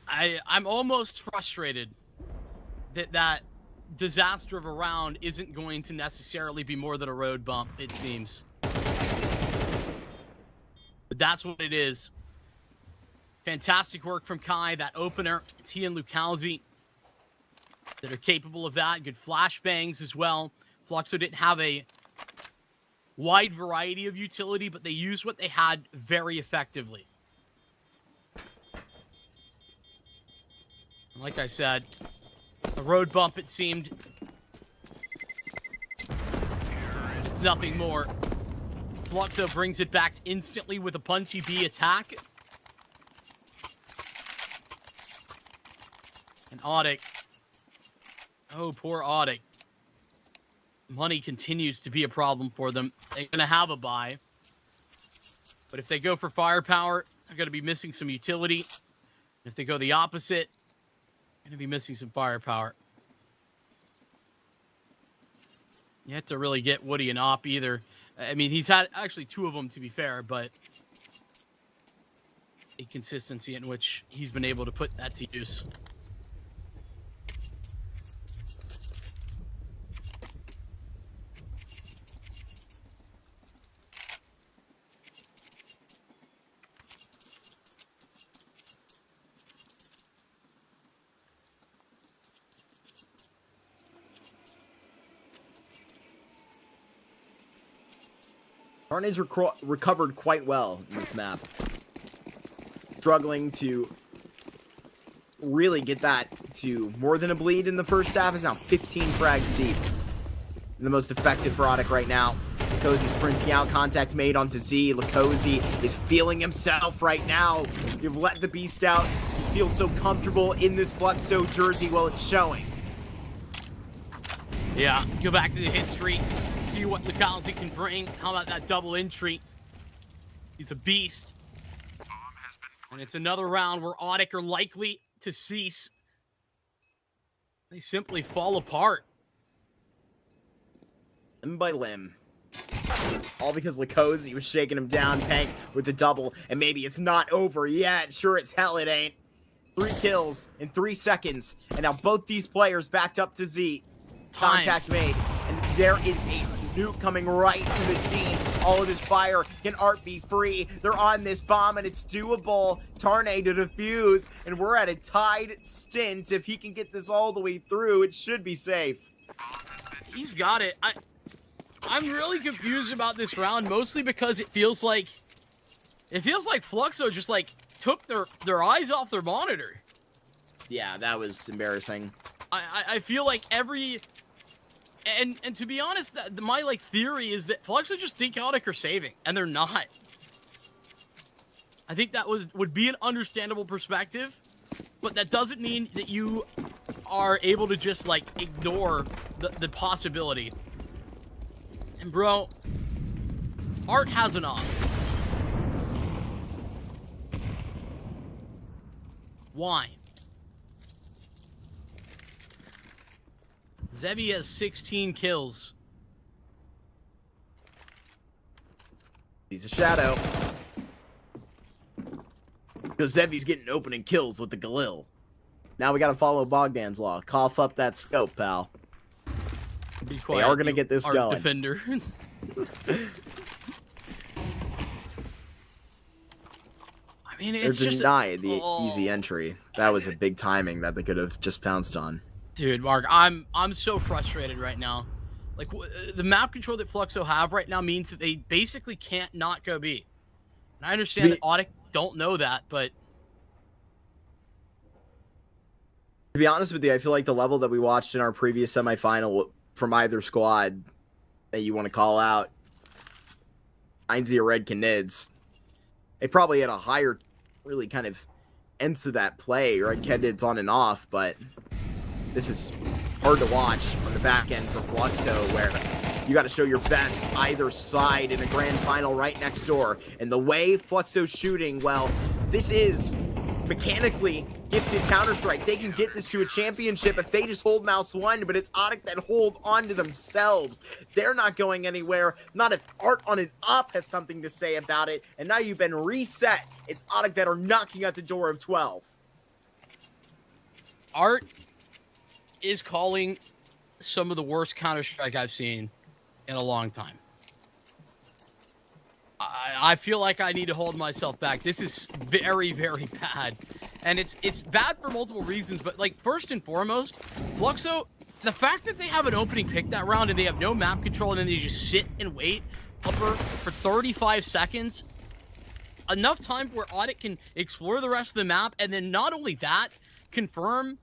Speaker 4: I'm almost frustrated that disaster of a round isn't going to necessarily be more than a road bump, it seems. But that's what it is. Fantastic work from Kai, that opener. It's he and Lukowski. that are capable of that. Good flashbangs as well. Fluxo didn't have a wide variety of utility, but they used what they had very effectively. And like I said, a road bump, it seemed. It's nothing more. Fluxo brings it back instantly with a punchy B attack. And ODDIK. Oh, poor ODDIK. Money continues to be a problem for them. They're going to have a buy. But if they go for firepower, they're going to be missing some utility. If they go the opposite, they're going to be missing some firepower. You have to really get Woody an op either. I mean, he's had actually 2 of them, to be fair, but a consistency in which he's been able to put that to use.
Speaker 3: Canids recovered quite well in this map. Struggling to really get that to more than a bleed in the first half. Is now 15 frags deep. And the most effective for ODDIK right now. Lakozy sprinting out, contact made onto Z. Lakozy is feeling himself right now. You've let the beast out. He feels so comfortable in this Fluxo jersey. Well, it's showing.
Speaker 4: Yeah, go back to the history. See what Lakozy can bring. How about that double entry? He's a beast. And it's another round where ODDIK are likely to cease. They simply fall apart.
Speaker 3: Limb by limb. All because Lakozy was shaking him down, Pank with the double, and maybe it's not over yet. Sure as hell it ain't. 3 kills in 3 seconds, and now both these players backed up to Z. Contact made, and there is a nuke coming right to the scene. All of this fire. Can Art be free? They're on this bomb, and it's doable. Tarne to defuse, and we're at a tied stint. If he can get this all the way through, it should be safe.
Speaker 4: He's got it. I'm really confused about this round, mostly because it feels like Fluxo just like took their eyes off their monitor.
Speaker 3: Yeah, that was embarrassing.
Speaker 4: I feel like every and to be honest, my like theory is that Fluxo just think ODDIK are saving, and they're not. I think that would be an understandable perspective, but that doesn't mean that you are able to just like ignore the possibility. And bro, Art has an off. Why? Zevi has 16 kills.
Speaker 3: He's a shadow. Because Zevi's getting opening kills with the Galil. Now we gotta follow Bogdan's law. Cough up that scope, pal.
Speaker 4: Be quiet,
Speaker 3: they are gonna get this
Speaker 4: Art
Speaker 3: going.
Speaker 4: Defender. I mean, it's
Speaker 3: They're
Speaker 4: just
Speaker 3: denied the easy entry. That was a big timing that they could have just pounced on.
Speaker 4: Dude, Mark, I'm so frustrated right now. Like, the map control that Fluxo have right now means that they basically can't not go B. And I understand that ODDIK don't know that, but...
Speaker 3: To be honest with you, I feel like the level that we watched in our previous semifinal from either squad that you want to call out, 9-0 or Red Canids, they probably had a higher, really kind of ends to that play. Red Canids on and off, but this is hard to watch on the back end for Fluxo, where you got to show your best either side in the grand final right next door. And the way Fluxo's shooting, well, this is mechanically gifted Counter-Strike. They can get this to a championship if they just hold mouse 1, but it's ODDIK that hold on to themselves. They're not going anywhere. Not if Art on an op has something to say about it. And now you've been reset. It's ODDIK that are knocking at the door of 12.
Speaker 4: Art is calling some of the worst Counter-Strike I've seen in a long time. I feel like I need to hold myself back. This is very, very bad. And it's bad for multiple reasons, but like first and foremost, Fluxo, the fact that they have an opening pick that round and they have no map control and then they just sit and wait upper for 35 seconds, enough time where ODDIK can explore the rest of the map, and then not only that, confirm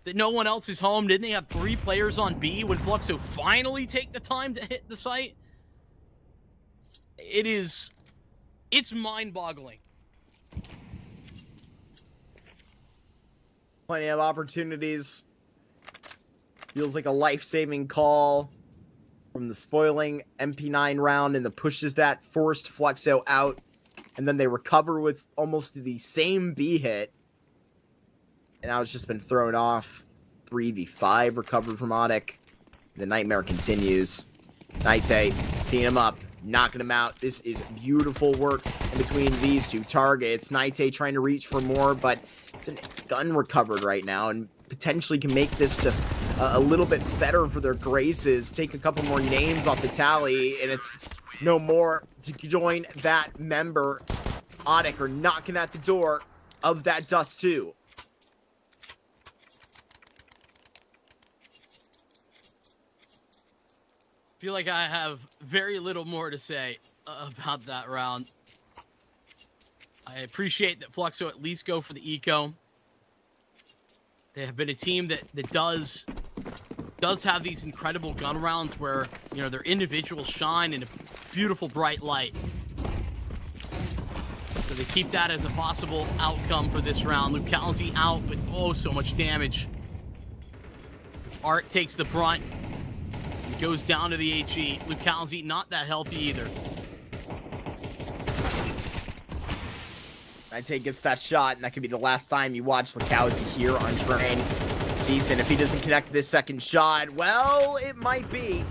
Speaker 4: that no one else is home. Didn't they have 3 players on B when Fluxo finally take the time to hit the site? It's mind-boggling.
Speaker 3: Plenty of opportunities. Feels like a life-saving call from the spoiling MP9 round, and the pushes that forced Fluxo out. And then they recover with almost the same B hit. And now it's just been thrown off. 3v5 recovered from ODDIK. The nightmare continues. Nite teeing him up, knocking him out. This is beautiful work in between these two targets. Nite trying to reach for more, but it's a gun recovered right now and potentially can make this just a little bit better for their graces. Take a couple more names off the tally, and it's no more to join that member. ODDIK are knocking at the door of that Dust 2.
Speaker 4: Feel like I have very little more to say about that round. I appreciate that Fluxo at least go for the eco. They have been a team that does have these incredible gun rounds where, you know, their individuals shine in a beautiful bright light. So they keep that as a possible outcome for this round. Lucalzi out, but oh, so much damage. As Art takes the brunt. He goes down to the HE. Lucalzi not that healthy either.
Speaker 3: Nite gets that shot, and that could be the last time you watch Lucalzi here on Train. Decent. If he doesn't connect this second shot, well, it might be.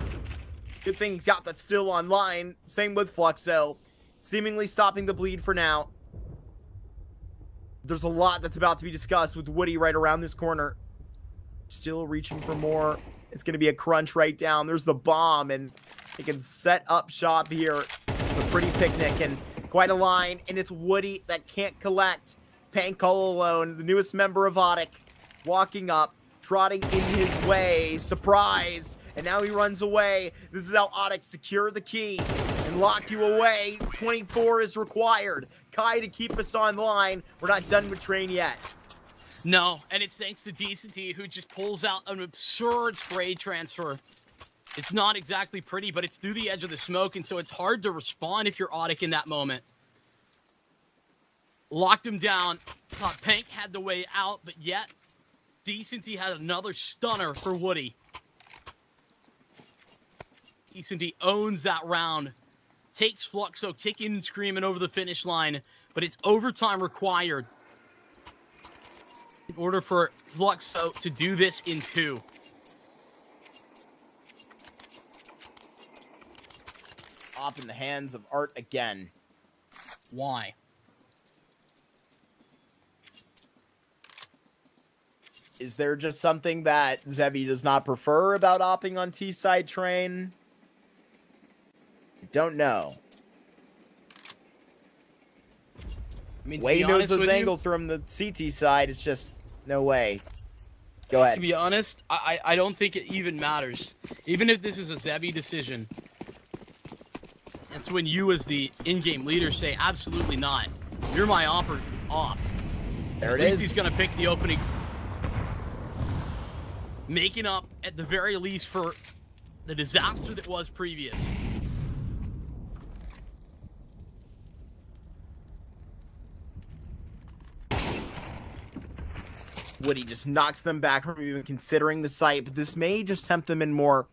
Speaker 3: Good thing he's got that still online. Same with Fluxo. Seemingly stopping the bleed for now. There's a lot that's about to be discussed with Woody right around this corner. Still reaching for more. It's going to be a crunch right down. There's the bomb, and they can set up shop here. It's a pretty picnic and quite a line, and it's Woody that can't collect. Pank all alone, the newest member of ODDIK, walking up, trotting in his way. Surprise! And now he runs away. This is how ODDIK secure the key and lock you away. 24 is required. Kai to keep us online. We're not done with Train yet.
Speaker 4: No, and it's thanks to Decency, who just pulls out an absurd spray transfer. It's not exactly pretty, but it's through the edge of the smoke, and so it's hard to respond if you're ODDIK in that moment. Locked him down. Thought Pank had the way out, but yet Decency had another stunner for Woody. Decency owns that round. Takes Fluxo kicking and screaming over the finish line, but it's overtime required in order for Fluxo to do this in 2.
Speaker 3: Off in the hands of Art again.
Speaker 4: Why?
Speaker 3: Is there just something that Zevi does not prefer about opping on T-side Train? I don't know.
Speaker 4: I mean,
Speaker 3: Way he knows those
Speaker 4: you,
Speaker 3: angles from the CT side. It's just no way. Go ahead.
Speaker 4: To be honest, I don't think it even matters. Even if this is a Zevi decision, that's when you as the in-game leader say, absolutely not. You're my offer off.
Speaker 3: There it
Speaker 4: is. At least
Speaker 3: is.
Speaker 4: he's going to pick the opening. Making up, at the very least, for the disaster that was previous.
Speaker 3: Woody just knocks them back from even considering the site, but this may just tempt them in more.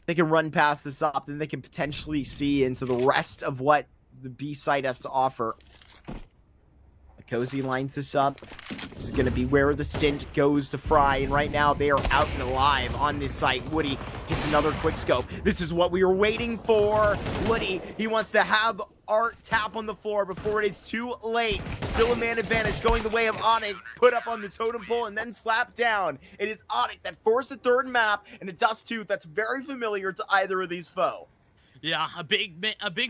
Speaker 3: They can run past this up, then they can potentially see into the rest of what the B site has to offer. Cozy lines this up. This is going to be where the stint goes to Fry, and right now they are out and alive on this site. Woody gets another quick scope. This is what we were waiting for. Woody, he wants to have Art tap on the floor before it's too late. Still a man advantage going the way of ODDIK. Put up on the totem pole and then slap down. It is ODDIK that forced the third map and a Dust 2 that's very familiar to either of these foes.
Speaker 4: Yeah, a big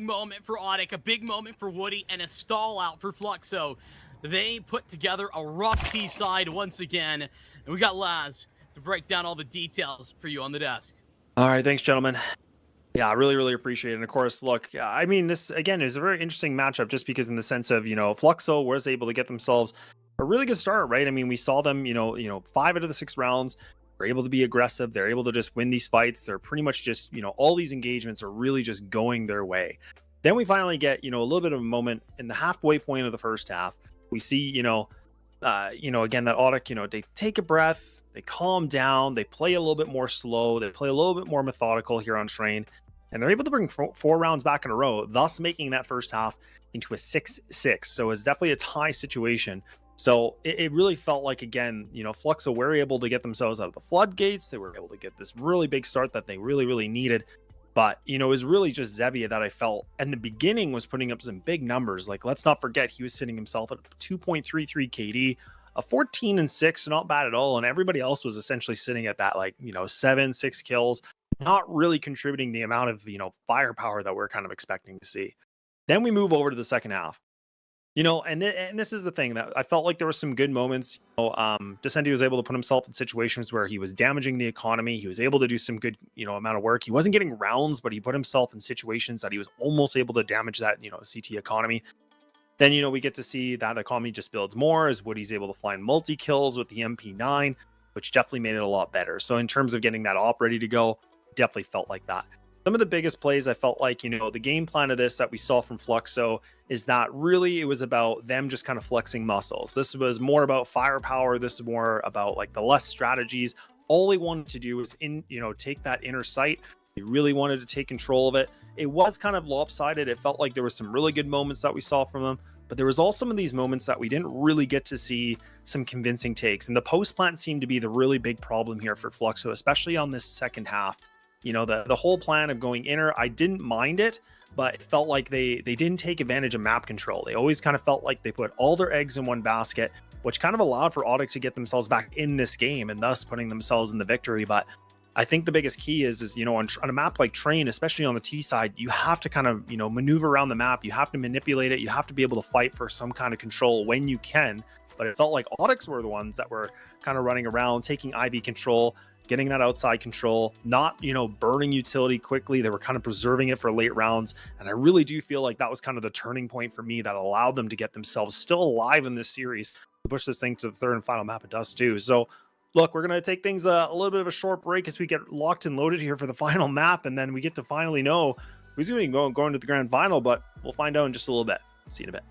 Speaker 4: moment for ODDIK, a big moment for Woody, and a stall out for Fluxo. they put together a rough T side once again. And we got Laz to break down all the details for you on the desk.
Speaker 1: All right, thanks, gentlemen. Yeah, I really appreciate it. And of course, look, I mean, this again is a very interesting matchup just because in the sense of, Fluxo was able to get themselves a really good start, right? I mean, we saw them, 5 out of the 6 rounds. They're able to be aggressive. They're able to just win these fights. They're pretty much just, all these engagements are really just going their way. Then we finally get, a little bit of a moment in the halfway point of the first half. We see, again, that ODDIK, they take a breath, they calm down, they play a little bit more slow, they play a little bit more methodical here on Train, and they're able to bring 4 rounds back in a row, thus making that first half into a 6-6. So it's definitely a tie situation. So it really felt like, again, Fluxo were able to get themselves out of the floodgates. They were able to get this really big start that they really needed. But, it was really just Zevia that I felt in the beginning was putting up some big numbers. Like, let's not forget, he was sitting himself at 2.33 KD, a 14-6, not bad at all. And everybody else was essentially sitting at that, 7-6 kills, not really contributing the amount of, firepower that we're kind of expecting to see. Then we move over to the second half. And this is the thing that I felt like there were some good moments. DESEMPREGUEIDOS was able to put himself in situations where he was damaging the economy. He was able to do some good, amount of work. He wasn't getting rounds, but he put himself in situations that he was almost able to damage that, CT economy. Then, we get to see that the economy just builds more as Woody's able to find multi-kills with the MP9, which definitely made it a lot better. So in terms of getting that op ready to go, definitely felt like that. Some of the biggest plays I felt like, the game plan of this that we saw from Fluxo is that really it was about them just kind of flexing muscles. This was more about firepower. This is more about the less strategies. All they wanted to do was take that inner sight. They really wanted to take control of it. It was kind of lopsided. It felt like there were some really good moments that we saw from them, but there was also some of these moments that we didn't really get to see some convincing takes. And the post plant seemed to be the really big problem here for Fluxo, especially on this second half. The whole plan of going inner, I didn't mind it, but it felt like they didn't take advantage of map control. They always kind of felt like they put all their eggs in one basket, which kind of allowed for ODDIK to get themselves back in this game and thus putting themselves in the victory. But I think the biggest key is on a map like Train, especially on the T side, you have to kind of, maneuver around the map. You have to manipulate it. You have to be able to fight for some kind of control when you can. But it felt like ODDIK were the ones that were kind of running around, taking IV control, getting that outside control, not, burning utility quickly. They were kind of preserving it for late rounds. And I really do feel like that was kind of the turning point for me that allowed them to get themselves still alive in this series to push this thing to the third and final map of Dust 2. So look, we're going to take things a little bit of a short break as we get locked and loaded here for the final map. And then we get to finally know who's going to be going to the grand final, but we'll find out in just a little bit. See you in a bit.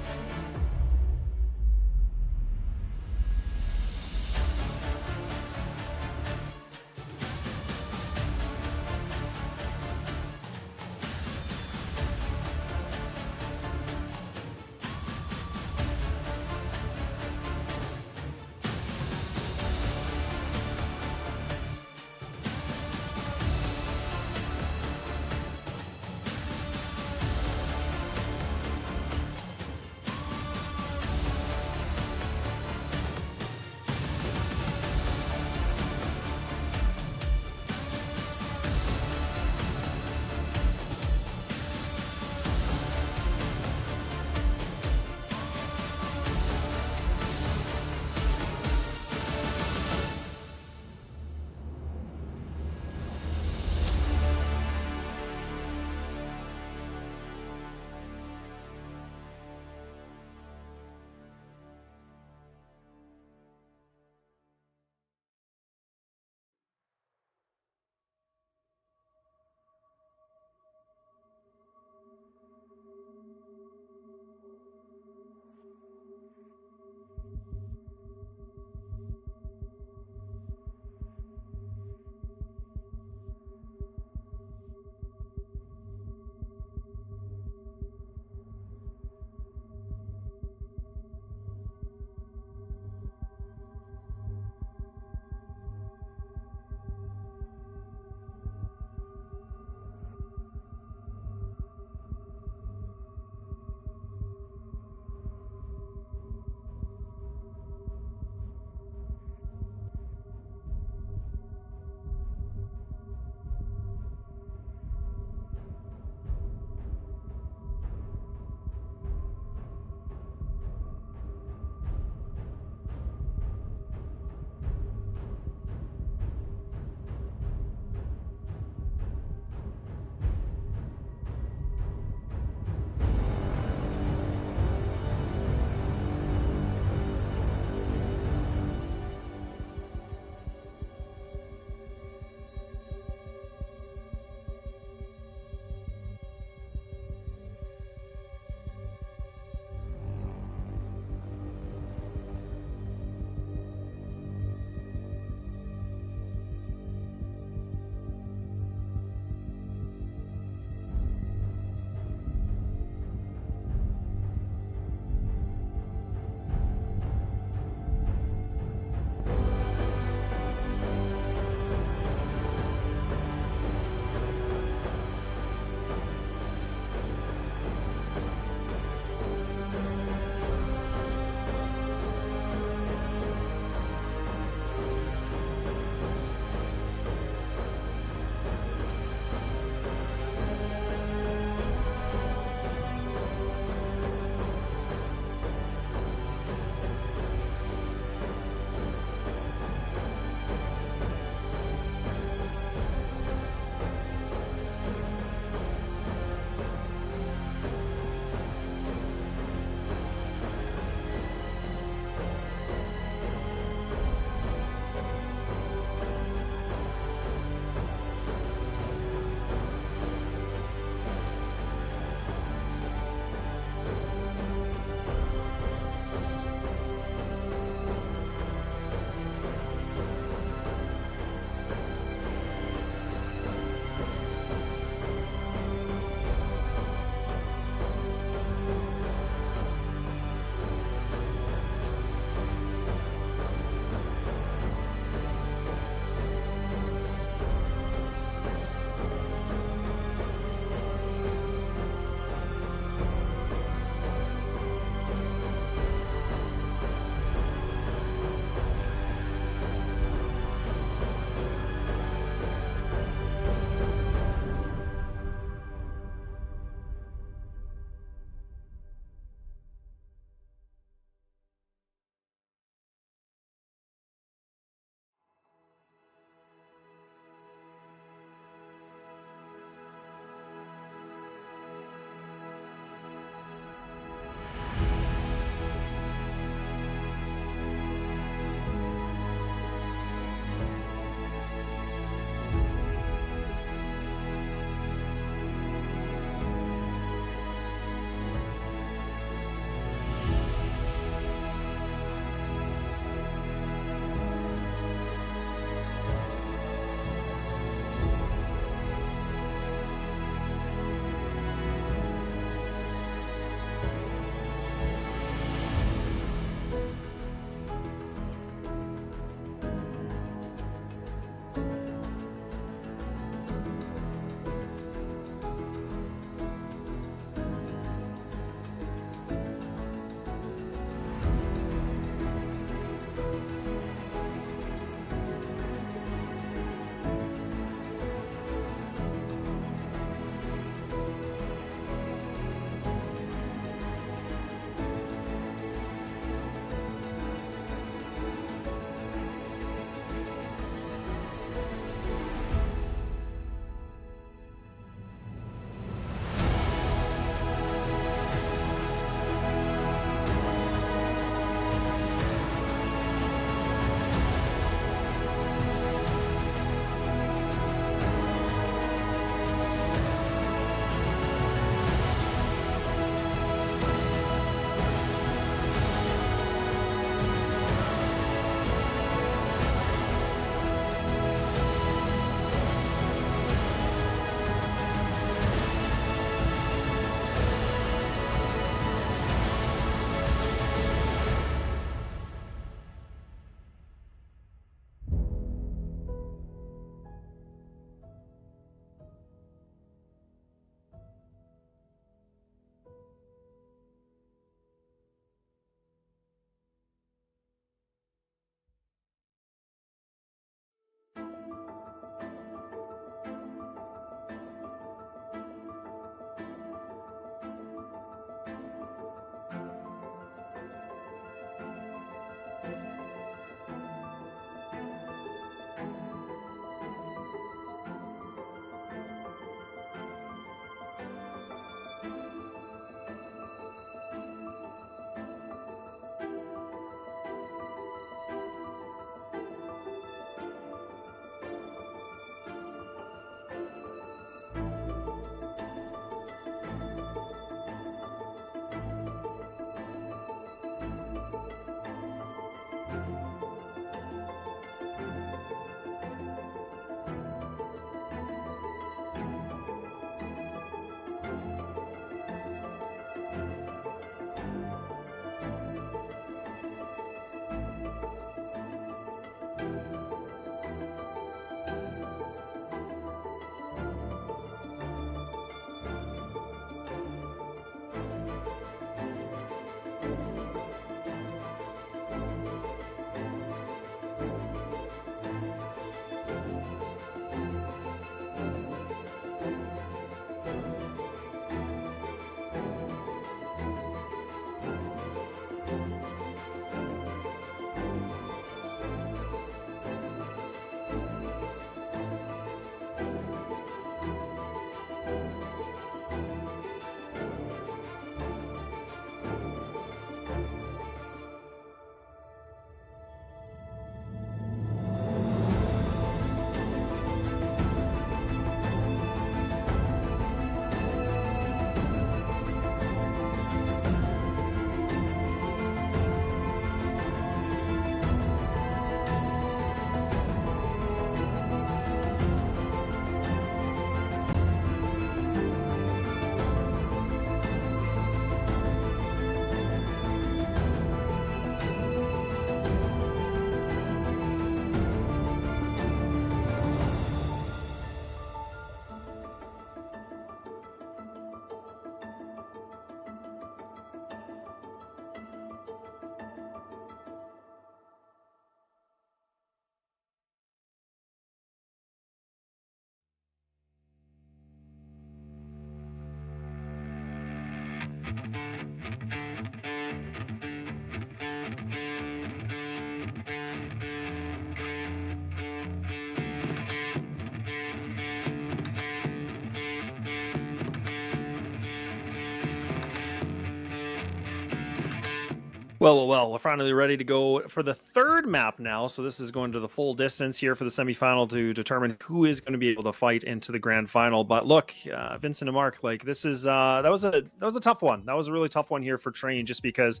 Speaker 1: Well, we're finally ready to go for the third map now. So this is going to the full distance here for the semifinal to determine who is going to be able to fight into the grand final. But look, Vincent and Mark, like this is that was a tough one. That was a really tough one here for Train, just because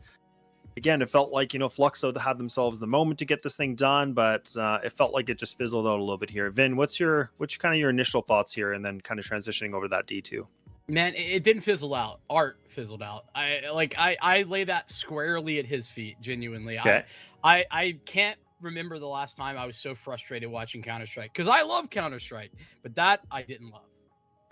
Speaker 1: again, it felt like, Fluxo had themselves the moment to get this thing done, but it felt like it just fizzled out a little bit here. Vin, what's kind of your initial thoughts here, and then kind of transitioning over to that D2?
Speaker 2: Man, it didn't fizzle out. Art fizzled out. I lay that squarely at his feet, genuinely.
Speaker 1: Okay.
Speaker 2: I can't remember the last time I was so frustrated watching Counter-Strike, because I love Counter-Strike, but that I didn't love.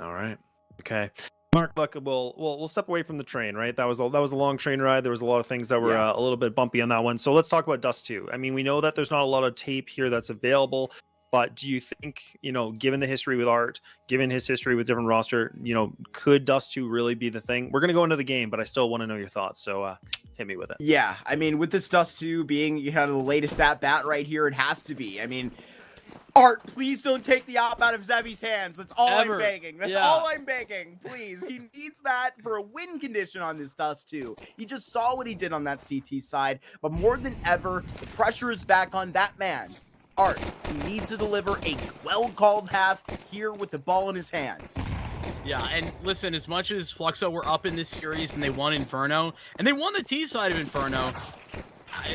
Speaker 1: All right. Okay. Mark, look, we'll step away from the train, right? That was a long train ride. There was a lot of things that were a little bit bumpy on that one. So let's talk about Dust 2. I mean, we know that there's not a lot of tape here that's available, but do you think, given the history with Art, given his history with different roster, could Dust 2 really be the thing? We're going to go into the game, but I still want to know your thoughts. So hit me with it.
Speaker 3: Yeah, I mean, with this Dust 2 being the latest at bat right here, it has to be. I mean, Art, please don't take the op out of Zevy's hands. That's all I'm begging. That's all I'm begging. Please. He needs that for a win condition on this Dust 2. You just saw what he did on that CT side, but more than ever, the pressure is back on that man. Art, he needs to deliver a well-called half here with the ball in his hands.
Speaker 4: Yeah, and listen, as much as Fluxo were up in this series and they won Inferno, and they won the T side of Inferno,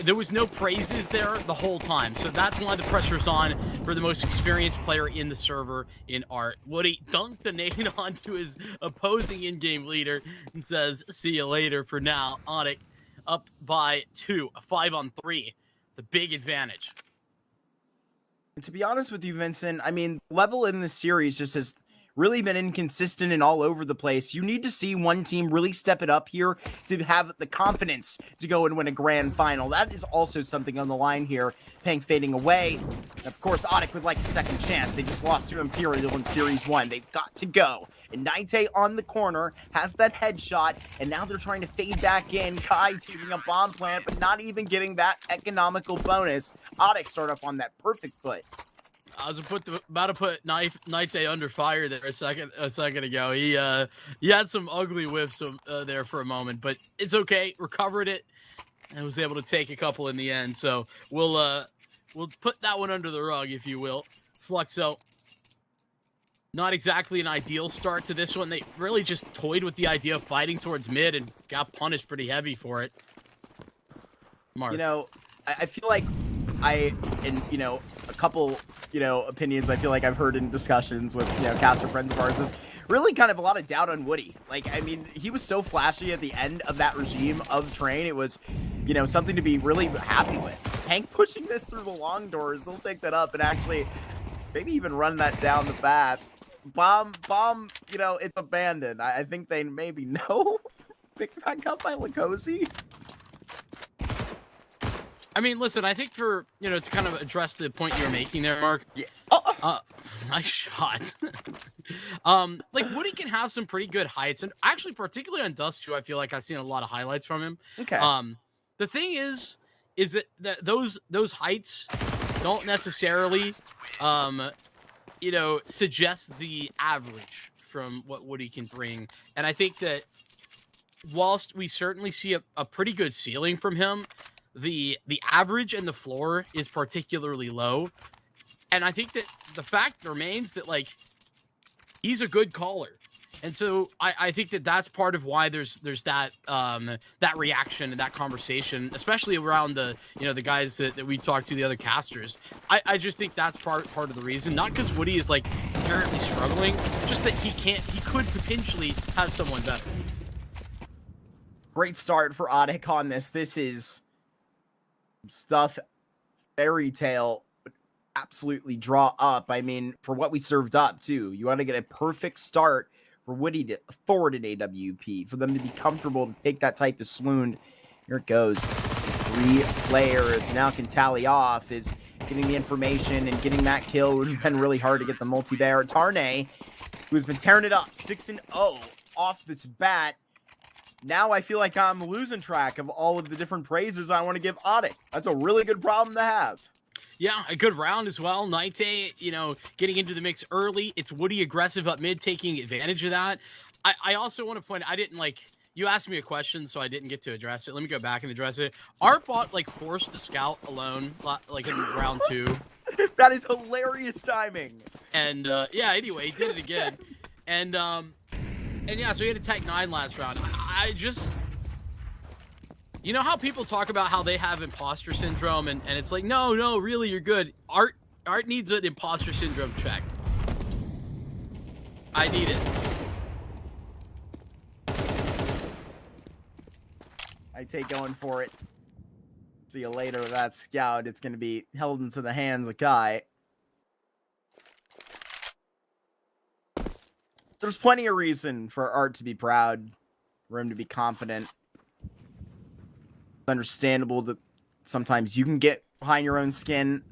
Speaker 4: there was no praises there the whole time. So that's why the pressure's on for the most experienced player in the server in Art. Woody dunked the nade onto his opposing in-game leader and says, see you later for now. ODDIK up by 2, a 5-on-3, the big advantage.
Speaker 3: And to be honest with you, Vincent, I mean, level in this series just has really been inconsistent and all over the place. You need to see one team really step it up here to have the confidence to go and win a grand final. That is also something on the line here. Pang fading away. Of course, ODDIK would like a second chance. They just lost to Imperial in Series 1. They've got to go. And Nite on the corner has that headshot, and now they're trying to fade back in. Kai teasing a bomb plant, but not even getting that economical bonus. ODDIK start off on that perfect foot.
Speaker 4: I was about to put Nite under fire there a second ago. He had some ugly whiffs there for a moment, but it's okay. Recovered it and was able to take a couple in the end. So we'll put that one under the rug, if you will. Fluxo, not exactly an ideal start to this one. They really just toyed with the idea of fighting towards mid and got punished pretty heavy for it. Mark.
Speaker 3: I feel like a couple, opinions I feel like I've heard in discussions with, caster friends of ours is really kind of a lot of doubt on Woody. Like, I mean, he was so flashy at the end of that regime of Train. It was, something to be really happy with. Hank pushing this through the long doors. They'll take that up and actually maybe even run that down the path. Bomb, it's abandoned. I think they maybe know. Picked back up by Lakosi.
Speaker 4: I mean, listen, I think to kind of address the point you were making there, Mark.
Speaker 3: Yeah.
Speaker 4: Nice shot. Like Woody can have some pretty good heights, and actually, particularly on Dust 2, I feel like I've seen a lot of highlights from him.
Speaker 3: Okay.
Speaker 4: The thing is that those heights don't necessarily, suggest the average from what Woody can bring, and I think that whilst we certainly see a pretty good ceiling from him, the average and the floor is particularly low. And I think that the fact remains that, like, he's a good caller. And so I think that that's part of why there's that that reaction and that conversation, especially around the guys that we talked to, the other casters. I just think that's part of the reason, not because Woody is like inherently struggling, just that he could potentially have someone better.
Speaker 3: Great start for ODDIK on this. This is stuff fairy tale absolutely draw up. I mean, for what we served up too, you want to get a perfect start for Woody to forward an AWP, for them to be comfortable to take that type of swoon. Here it goes. This is 3 players now can tally off, is getting the information and getting that kill. Would have been really hard to get the multi there. Tarnay, who's been tearing it up 6-0 off this bat. Now I feel like I'm losing track of all of the different praises I want to give ODDIK. That's a really good problem to have.
Speaker 4: Yeah, a good round as well. Nite, getting into the mix early. It's Woody aggressive up mid, taking advantage of that. I also want to point, I didn't You asked me a question, so I didn't get to address it. Let me go back and address it. Art bot like forced to scout alone, like in round 2.
Speaker 3: That is hilarious timing.
Speaker 4: And yeah, anyway, he did it again. And yeah, so he had a Tech 9 last round. I just, you know how people talk about how they have imposter syndrome, and it's like, no, really, you're good. Art needs an imposter syndrome check. I need it.
Speaker 3: I take going for it. See you later with that scout. It's going to be held into the hands of Kai. There's plenty of reason for Art to be proud, for him to be confident. It's understandable that sometimes you can get behind your own skin,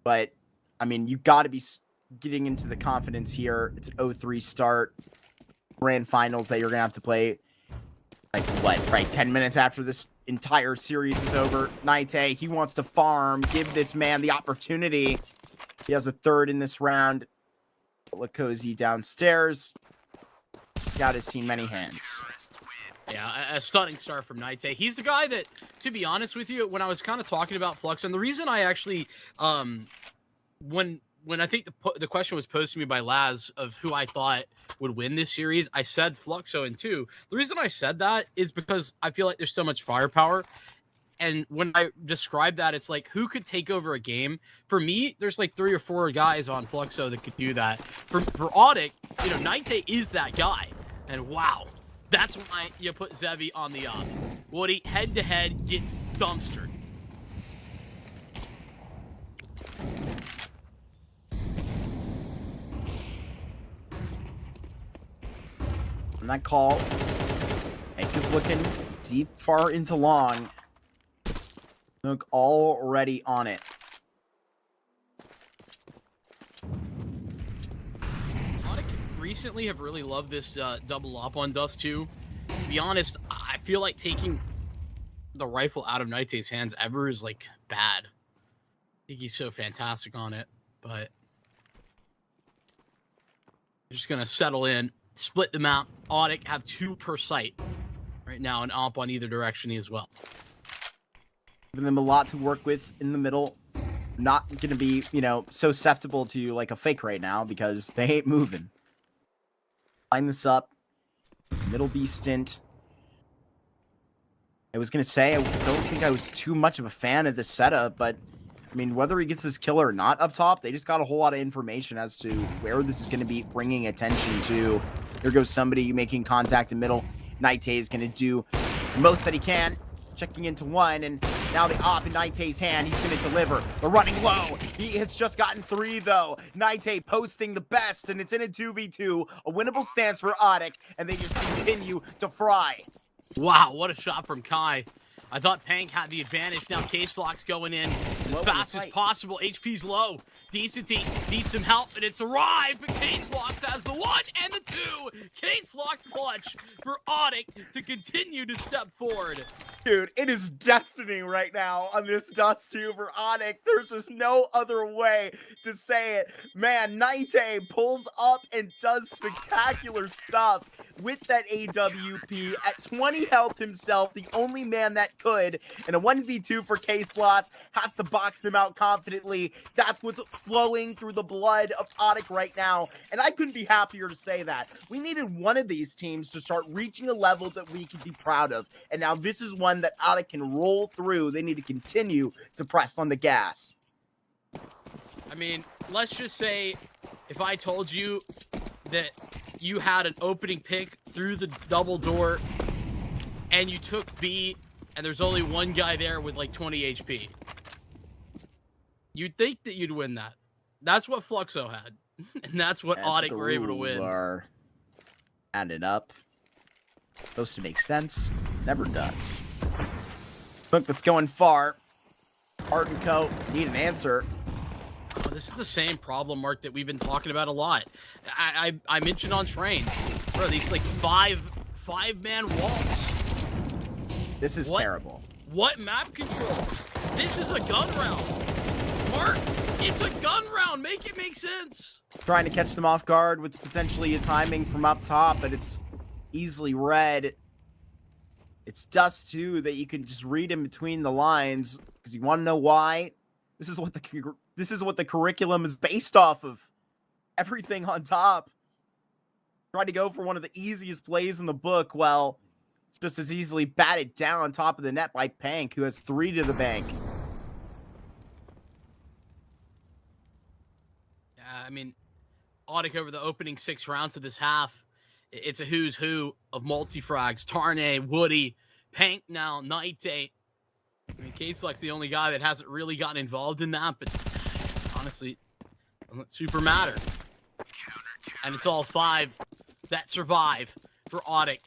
Speaker 3: but I mean, you got to be getting into the confidence here. It's an 0-3 start. Grand finals that you're going to have to play. Like, what, right? 10 minutes after this entire series is over. Naite, he wants to farm. Give this man the opportunity. He has a third in this round. Lakozy downstairs. Scout has seen many hands.
Speaker 4: Yeah, a stunning start from Naite. He's the guy that, to be honest with you, when I was kind of talking about Flux, and the reason I actually, when I think the question was posed to me by Laz of who I thought would win this series, I said Fluxo in 2. The reason I said that is because I feel like there's so much firepower. And when I describe that, it's like, who could take over a game? For me, there's like 3 or 4 guys on Fluxo that could do that. For ODDIK, you know, Naite is that guy. And wow, that's why you put Zevi on the off. Woody, head-to-head, gets dumpstered.
Speaker 3: On that call, Hank is looking deep, far into long. Look already on it.
Speaker 4: ODDIK recently have really loved this double up on Dust 2. To be honest, I feel like taking the rifle out of Naite's hands ever is like bad. I think he's so fantastic on it, but I'm just gonna settle in, split the map. ODDIK have 2 per site right now, and op on either direction as well.
Speaker 3: Giving them a lot to work with in the middle. Not going to be, you know, so susceptible to like a fake right now because they ain't moving. Line this up. Middle B stint. I was going to say, I don't think I was too much of a fan of this setup, but I mean, whether he gets this kill or not up top, they just got a whole lot of information as to where this is going to be bringing attention to. Here goes somebody making contact in middle. Naite is going to do the most that he can. Checking into 1, and now the op in Naite's hand. He's going to deliver. They're running low. He has just gotten 3, though. Naite posting the best, and it's in a 2v2. A winnable stance for ODDIK, and they just continue to fry.
Speaker 4: Wow, what a shot from Kai. I thought Pank had the advantage. Now K-Slock's going in as fast as possible. HP's low. Decency needs some help, and it's arrived, but K-Slocks has the 1 and the 2. K-Slocks clutch for ODDIK to continue to step forward.
Speaker 3: Dude, it is destiny right now on this Dust 2 for ODDIK. There's just no other way to say it. Man, Naite pulls up and does spectacular stuff with that AWP at 20 health himself, the only man that could, and a 1v2 for K-Slots, has to box them out confidently. That's what's flowing through the blood of ODDIK right now, and I couldn't be happier to say that. We needed one of these teams to start reaching a level that we could be proud of, and now this is one that ODDIK can roll through. They need to continue to press on the gas.
Speaker 4: I mean, let's just say if I told you that you had an opening pick through the double door and you took B and there's only one guy there with like 20 HP, you'd think that you'd win that. That's what Fluxo had, and that's what ODDIK were able to win.
Speaker 3: Are added up. It's supposed to make sense. Never does. Look, that's going far. Art and Co. need an answer.
Speaker 4: Oh, this is the same problem, Mark, that we've been talking about a lot. I mentioned on Train, bro, these like five-man walls.
Speaker 3: This is terrible.
Speaker 4: What map control? This is a gun round. Mark, it's a gun round. Make it make sense.
Speaker 3: Trying to catch them off guard with potentially a timing from up top, but it's easily read. It's dust too that you can just read in between the lines, because you want to know why. This is what the curriculum is based off of. Everything on top. Tried to go for one of the easiest plays in the book. Well, it's just as easily batted down on top of the net by Pank, who has 3 to the bank.
Speaker 4: Yeah, I mean, ODDIK over the opening 6 rounds of this half, it's a who's who of multi-frags. Tarnay, Woody, Pank now, Night. I mean, K-Sluck's the only guy that hasn't really gotten involved in that, but honestly, doesn't super matter. And it's all 5 that survive for ODDIK.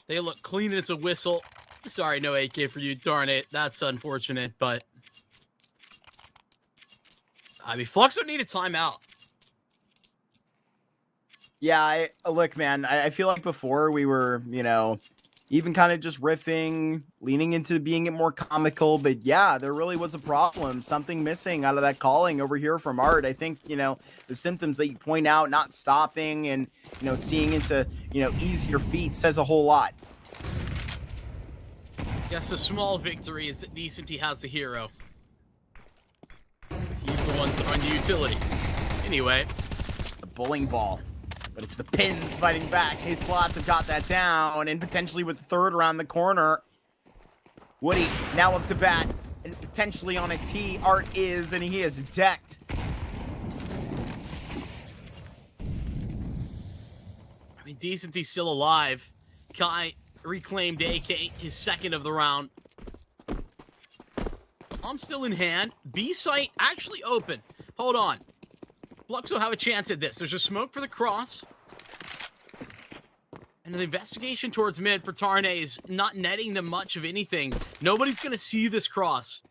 Speaker 4: They look clean as a whistle. Sorry, no AK for you, darn it. That's unfortunate, but I mean, Fluxo needed timeout.
Speaker 3: Yeah, look, man, I feel like before we were, you know, even kind of just riffing, leaning into being more comical. But yeah, there really was a problem. Something missing out of that calling over here from Art. I think, you know, the symptoms that you point out, not stopping and, you know, seeing into, you know, easier feet says a whole lot.
Speaker 4: Yes, a small victory is that Decenty has the hero. He's the one throwing the utility. Anyway.
Speaker 3: The bowling ball. But it's the Pins fighting back. His slots have got that down, and potentially with the 3rd around the corner. Woody now up to bat, and potentially on a tee. Art is, and he is decked.
Speaker 4: I mean, Decenty's still alive. Kai reclaimed AK, his 2nd of the round. I'm still in hand. B site actually open. Hold on. Fluxo have a chance at this. There's a smoke for the cross. And the investigation towards mid for Tarnay is not netting them much of anything. Nobody's going to see this cross.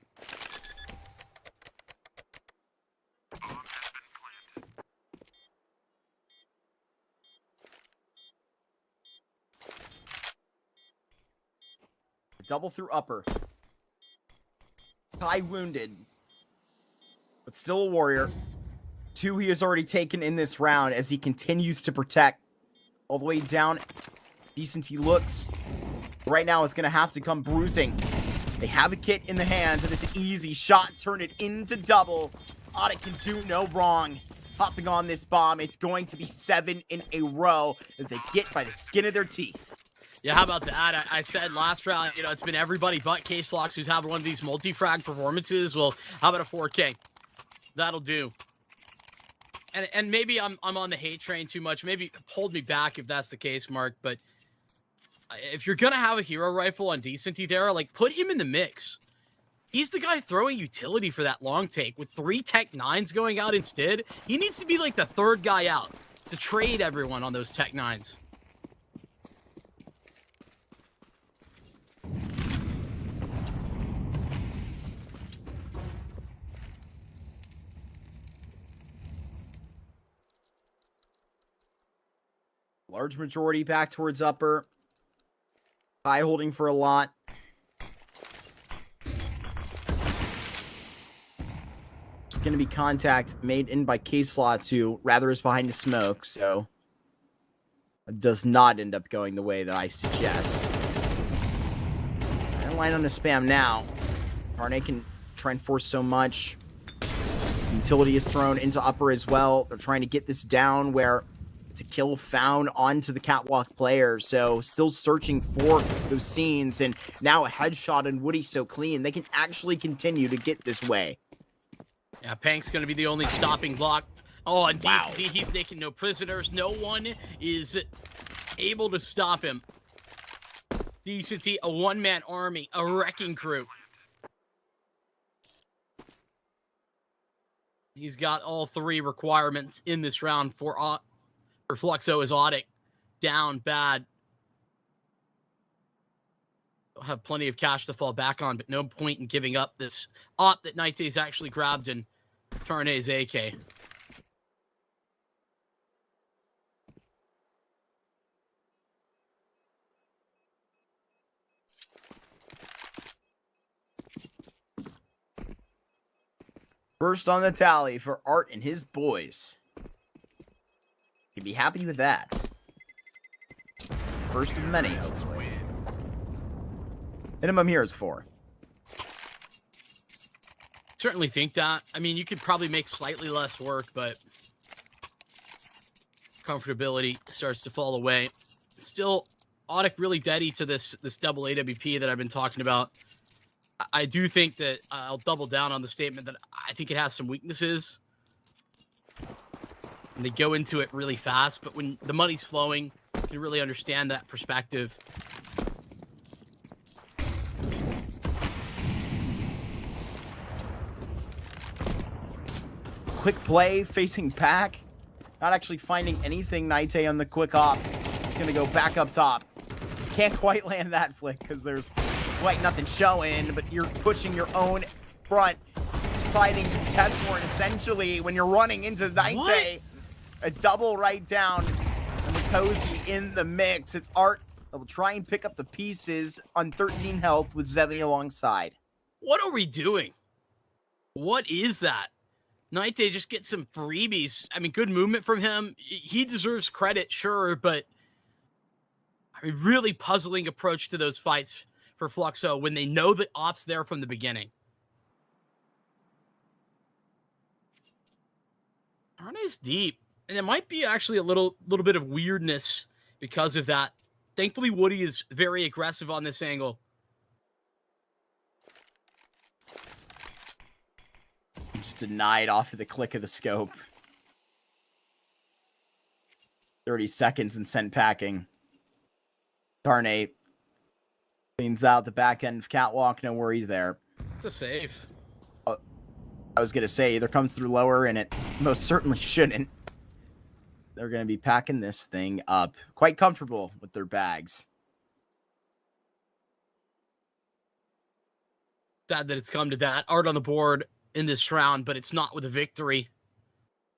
Speaker 3: Double through upper. High wounded. But still a warrior. 2 he has already taken in this round as he continues to protect. All the way down. Decent he looks. Right now it's going to have to come bruising. They have a kit in the hands and it's an easy shot. Turn it into double. ODDIK can do no wrong. Hopping on this bomb. It's going to be 7 in a row that they get by the skin of their teeth.
Speaker 4: Yeah, how about that? I said last round, you know, it's been everybody but K-Slucks who's having one of these multi-frag performances. Well, how about a 4K? That'll do. And maybe I'm on the hate train too much. Maybe hold me back if that's the case, Mark. But if you're going to have a hero rifle on Decenty there, like, put him in the mix. He's the guy throwing utility for that long take. With 3 Tech 9s going out instead, he needs to be like the 3rd guy out to trade everyone on those Tech 9s.
Speaker 3: Large majority back towards upper. High holding for a lot. There's going to be contact made in by K-Slots, who rather is behind the smoke, so it does not end up going the way that I suggest. And line on the spam now. Tarnay can try and force so much. Utility is thrown into upper as well. They're trying to get this down where it's a kill found onto the catwalk player. So still searching for those scenes. And now a headshot and Woody so clean. They can actually continue to get this way.
Speaker 4: Yeah, Pank's going to be the only stopping block. Oh, and
Speaker 3: wow.
Speaker 4: He's taking no prisoners. No one is able to stop him. Decenty, a one-man army, a wrecking crew. He's got all 3 requirements in this round for Fluxo is ODDIK. Down bad. They'll have plenty of cash to fall back on, but no point in giving up this op that Night Day's actually grabbed in Tarnay's AK.
Speaker 3: First on the tally for Art and his boys. You'd be happy with that. First of many, hopefully. Minimum here is 4.
Speaker 4: Certainly think that. I mean, you could probably make slightly less work, but comfortability starts to fall away. Still, ODDIK really deady to this double AWP that I've been talking about. I do think that I'll double down on the statement that I think it has some weaknesses. And they go into it really fast, but when the money's flowing, you can really understand that perspective.
Speaker 3: Quick play, facing pack. Not actually finding anything, Naite on the quick op. He's going to go back up top. Can't quite land that flick because there's quite nothing showing, but you're pushing your own front, sliding to death warrant essentially when you're running into Naite. A double right down, and Cozy in the mix. It's Art that will try and pick up the pieces on 13 health with Zevi alongside.
Speaker 4: What are we doing? What is that? Naite just gets some freebies. I mean, good movement from him. He deserves credit, sure, but I mean, really puzzling approach to those fights for Fluxo when they know the op's there from the beginning. Arne's deep, and it might be actually a little bit of weirdness because of that. Thankfully, Woody is very aggressive on this angle.
Speaker 3: Just denied off of the click of the scope. 30 seconds and sent packing. Tarnate cleans out the back end of Catwalk. No worries there.
Speaker 4: It's a save.
Speaker 3: I was going to say, either comes through lower, and it most certainly shouldn't. They're going to be packing this thing up. Quite comfortable with their bags.
Speaker 4: Sad that it's come to that. Art on the board in this round, but it's not with a victory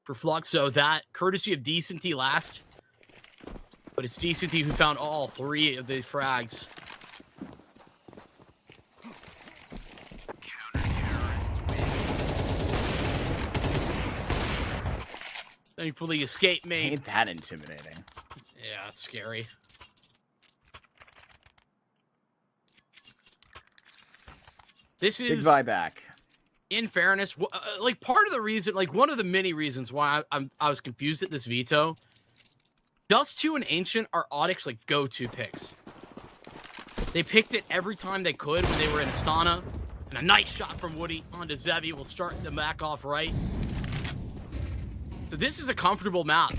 Speaker 4: for Fluxo. That courtesy of Decenty last, but it's Decenty who found all 3 of the frags. Thankfully, escape made.
Speaker 3: Ain't that intimidating?
Speaker 4: Yeah, it's scary. This is
Speaker 3: Big buyback.
Speaker 4: In fairness, like part of the reason, like one of the many reasons why I was confused at this veto. Dust 2 and Ancient are ODDIK's like go-to picks. They picked it every time they could when they were in Astana, and a nice shot from Woody onto Zevi will start the back off right. So this is a comfortable map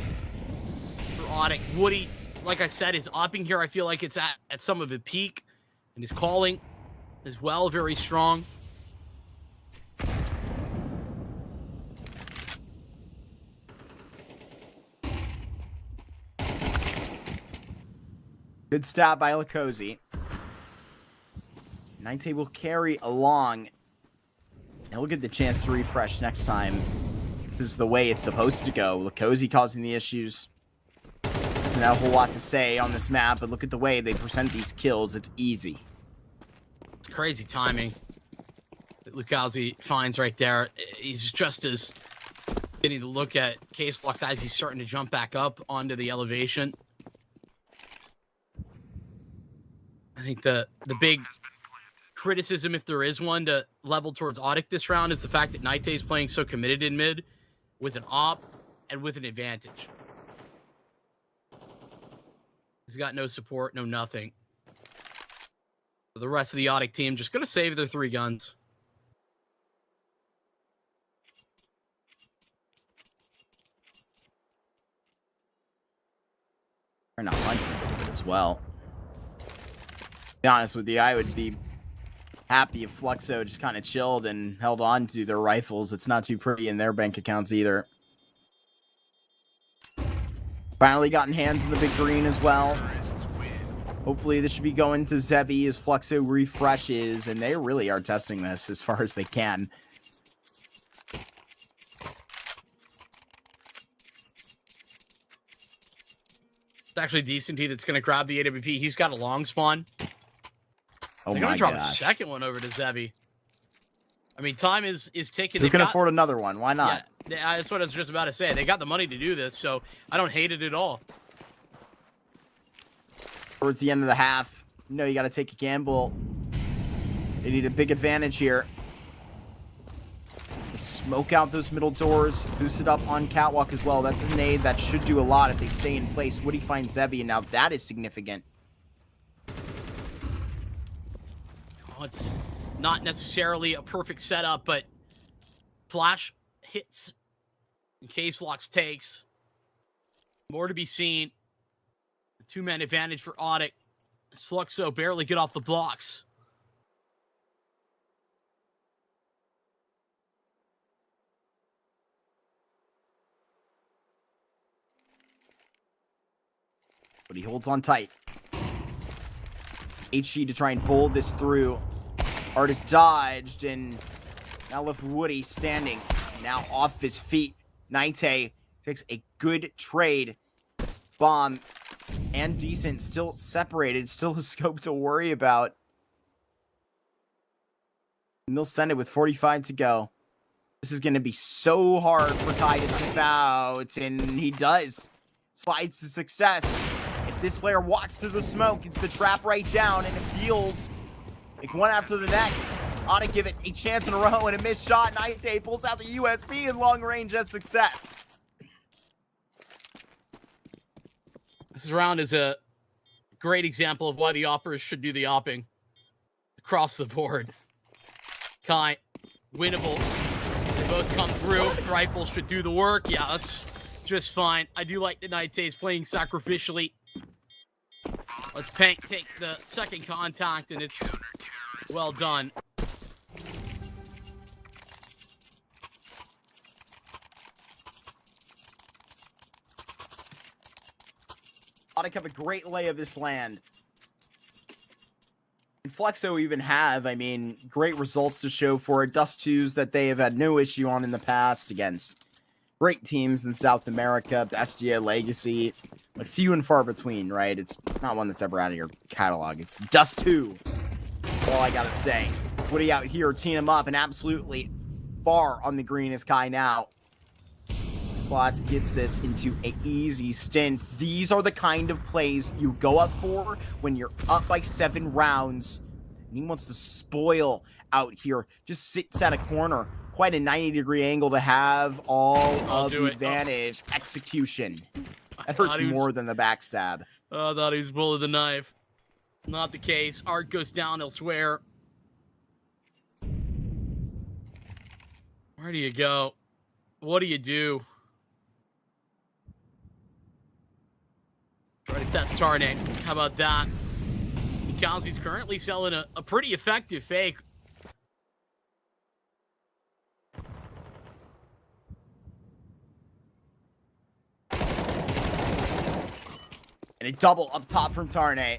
Speaker 4: for ODDIK. Woody, like I said, is opping here. I feel like it's at some of the peak, and his calling as well, very strong.
Speaker 3: Good stab by Lakozy. Naite will carry along. He'll get the chance to refresh next time. This is the way it's supposed to go. Lakozy causing the issues. Doesn't have a whole lot to say on this map, but look at the way they present these kills. It's easy.
Speaker 4: It's crazy timing that Lakozy finds right there. He's just as getting to look at Case Flux as he's starting to jump back up onto the elevation. I think the big criticism, if there is one, to level towards ODDIK this round is the fact that Naite is playing so committed in mid with an op and with an advantage. He's got no support, no nothing. So the rest of the ODDIK team just going to save their 3 guns.
Speaker 3: They're not hunting as well. To be honest with you, I would be happy if Fluxo just kind of chilled and held on to their rifles. It's not too pretty in their bank accounts either. Finally gotten hands in the big green as well. Hopefully this should be going to Zevi as Fluxo refreshes, and they really are testing this as far as they can.
Speaker 4: It's actually Decenty that's going to grab the AWP. He's got a long spawn.
Speaker 3: Oh
Speaker 4: They're
Speaker 3: my
Speaker 4: going to drop
Speaker 3: gosh.
Speaker 4: a second one over to Zevi. I mean, time is ticking.
Speaker 3: Who can afford another one? Why not?
Speaker 4: Yeah, that's what I was just about to say. They got the money to do this, so I don't hate it at all.
Speaker 3: Towards the end of the half, you got to take a gamble. They need a big advantage here. They smoke out those middle doors, boost it up on catwalk as well. That's a nade that should do a lot if they stay in place. Woody finds Zebby, and now that is significant.
Speaker 4: Oh, it's not necessarily a perfect setup, but flash hits and case locks takes. More to be seen. A two-man advantage for ODDIK. As Fluxo barely get off the blocks.
Speaker 3: But he holds on tight. HG to try and bowl this through. Artist dodged and now left Woody standing. Now off his feet. Naite takes a good trade. Bomb and Decent still separated. Still a scope to worry about. And they'll send it with 45 to go. This is going to be so hard for Ty to sniff out. And he does. Slides to success. If this player walks through the smoke, it's the trap right down. And it feels like one after the next. Ought to give it a chance in a row and a missed shot. Naite pulls out the USB in long range as success.
Speaker 4: This round is a great example of why the oppers should do the opping across the board. Kai, winnable. They both come through. Rifles should do the work. Yeah, that's just fine. I do like the Naite's playing sacrificially. Let's take the second contact, and it's well done.
Speaker 3: ODDIK have a great lay of this land. And Fluxo even have, great results to show for it. Dust 2s that they have had no issue on in the past against great teams in South America, BESTIA, Legacy, but few and far between, right? It's not one that's ever out of your catalog. It's Dust 2. That's all I gotta say. Woody out here teeing him up and absolutely far on the green is Kai now. Slots gets this into an easy stint. These are the kind of plays you go up for when you're up by 7 rounds. And he wants to spoil out here. Just sits at a corner. Quite a 90-degree angle to have all of the advantage. Execution. That hurts more than the backstab.
Speaker 4: I thought he was pulling the knife. Not the case. Art goes down elsewhere. Where do you go? What do you do? Try to test Tarnik. How about that? Mikauzi's currently selling a pretty effective fake.
Speaker 3: And a double up top from Tarnay.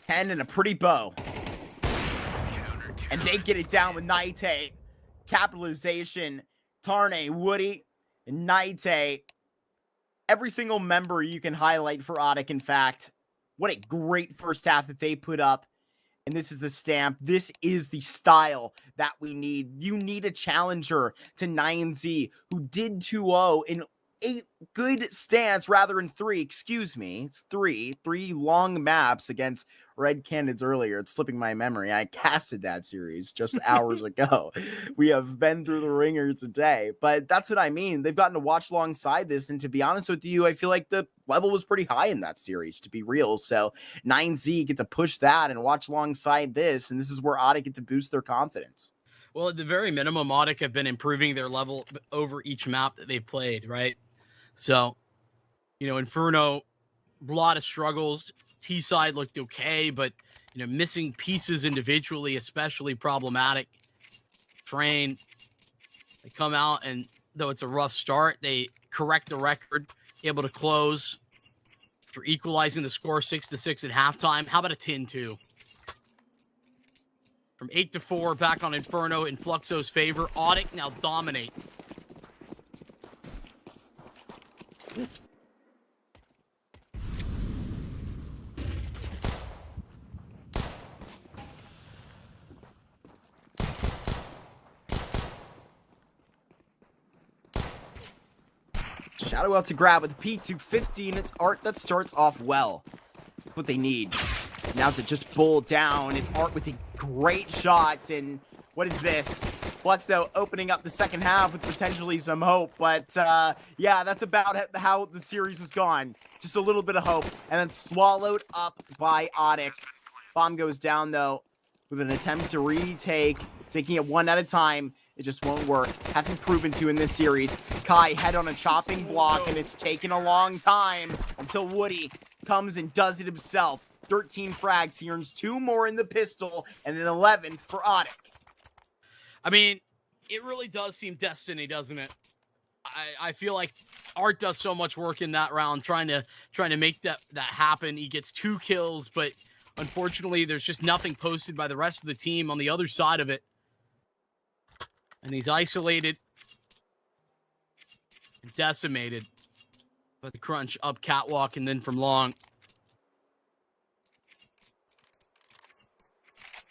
Speaker 3: 10 and a pretty bow. And they get it down with Naite. Capitalization. Tarnay, Woody, and Naite. Every single member you can highlight for ODDIK, in fact. What a great first half that they put up. And this is the stamp. This is the style that we need. You need a challenger to 9Z who did 2-0 in 8 good stance rather than 3. Excuse me. It's 3 long maps against Red Canids earlier. It's slipping my memory. I casted that series just hours ago. We have been through the ringer today, but that's what I mean. They've gotten to watch alongside this, and to be honest with you, I feel like the level was pretty high in that series, to be real. So 9Z get to push that and watch alongside this, and this is where ODDIK get to boost their confidence.
Speaker 4: Well, at the very minimum, ODDIK have been improving their level over each map that they've played, right? So, Inferno, a lot of struggles. T-side looked okay, but, missing pieces individually, especially problematic. Train, they come out, and though it's a rough start, they correct the record, able to close for equalizing the score 6-6 at halftime. How about a 10-2? From 8-4, back on Inferno in Fluxo's favor. ODDIK now dominate.
Speaker 3: Shadow out to grab with P250, and it's Art that starts off well. what they need. Now to just bull down. It's Art with a great shot. And what is this? Fluxo opening up the second half with potentially some hope. But yeah, that's about how the series has gone. Just a little bit of hope. And then swallowed up by ODDIK. Bomb goes down, though, with an attempt to retake. Taking it one at a time. It just won't work. Hasn't proven to in this series. Kai head on a chopping block, and it's taken a long time until Woody comes and does it himself. 13 frags. He earns 2 more in the pistol and an 11th for ODDIK.
Speaker 4: I mean, it really does seem destiny, doesn't it? I feel like Art does so much work in that round trying to make that happen. He gets 2 kills, but unfortunately, there's just nothing posted by the rest of the team on the other side of it. And he's isolated and decimated by the crunch up catwalk and then from long.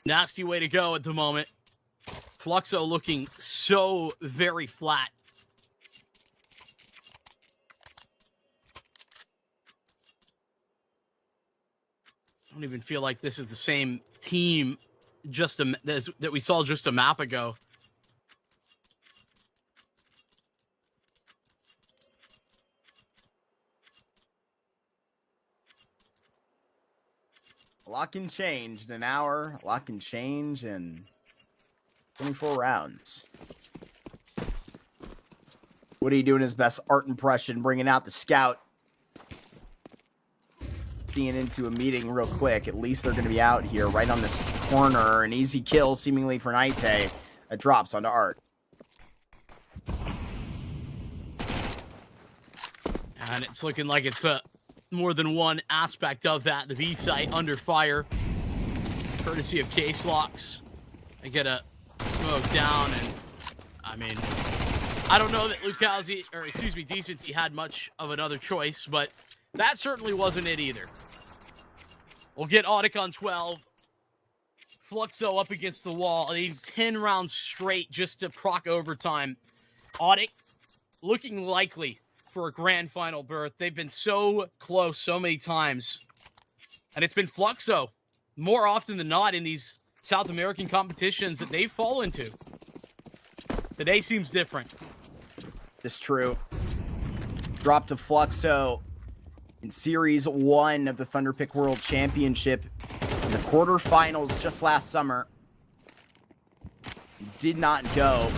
Speaker 4: Nasty way to go at the moment. Fluxo looking so very flat. I don't even feel like this is the same team that we saw just a map ago.
Speaker 3: A lot can change in an hour. A lot can change in 24 rounds. Woody doing his best Art impression, bringing out the scout. Seeing into a meeting real quick. At least they're going to be out here right on this corner. An easy kill seemingly for Naite. That drops onto Art.
Speaker 4: And it's looking like it's more than one aspect of that. The B site under fire, courtesy of case locks. They get a smoke down, and I mean, I don't know that Decency had much of another choice, but that certainly wasn't it either. We'll get ODDIK on 12. Fluxo up against the wall. They need 10 rounds straight just to proc overtime. ODDIK looking likely for a grand final berth. They've been so close so many times. And it's been Fluxo more often than not in these South American competitions that they've fallen to. Today seems different.
Speaker 3: It's true. Drop to Fluxo in Series 1 of the Thunderpick World Championship in the quarterfinals just last summer. Did not go.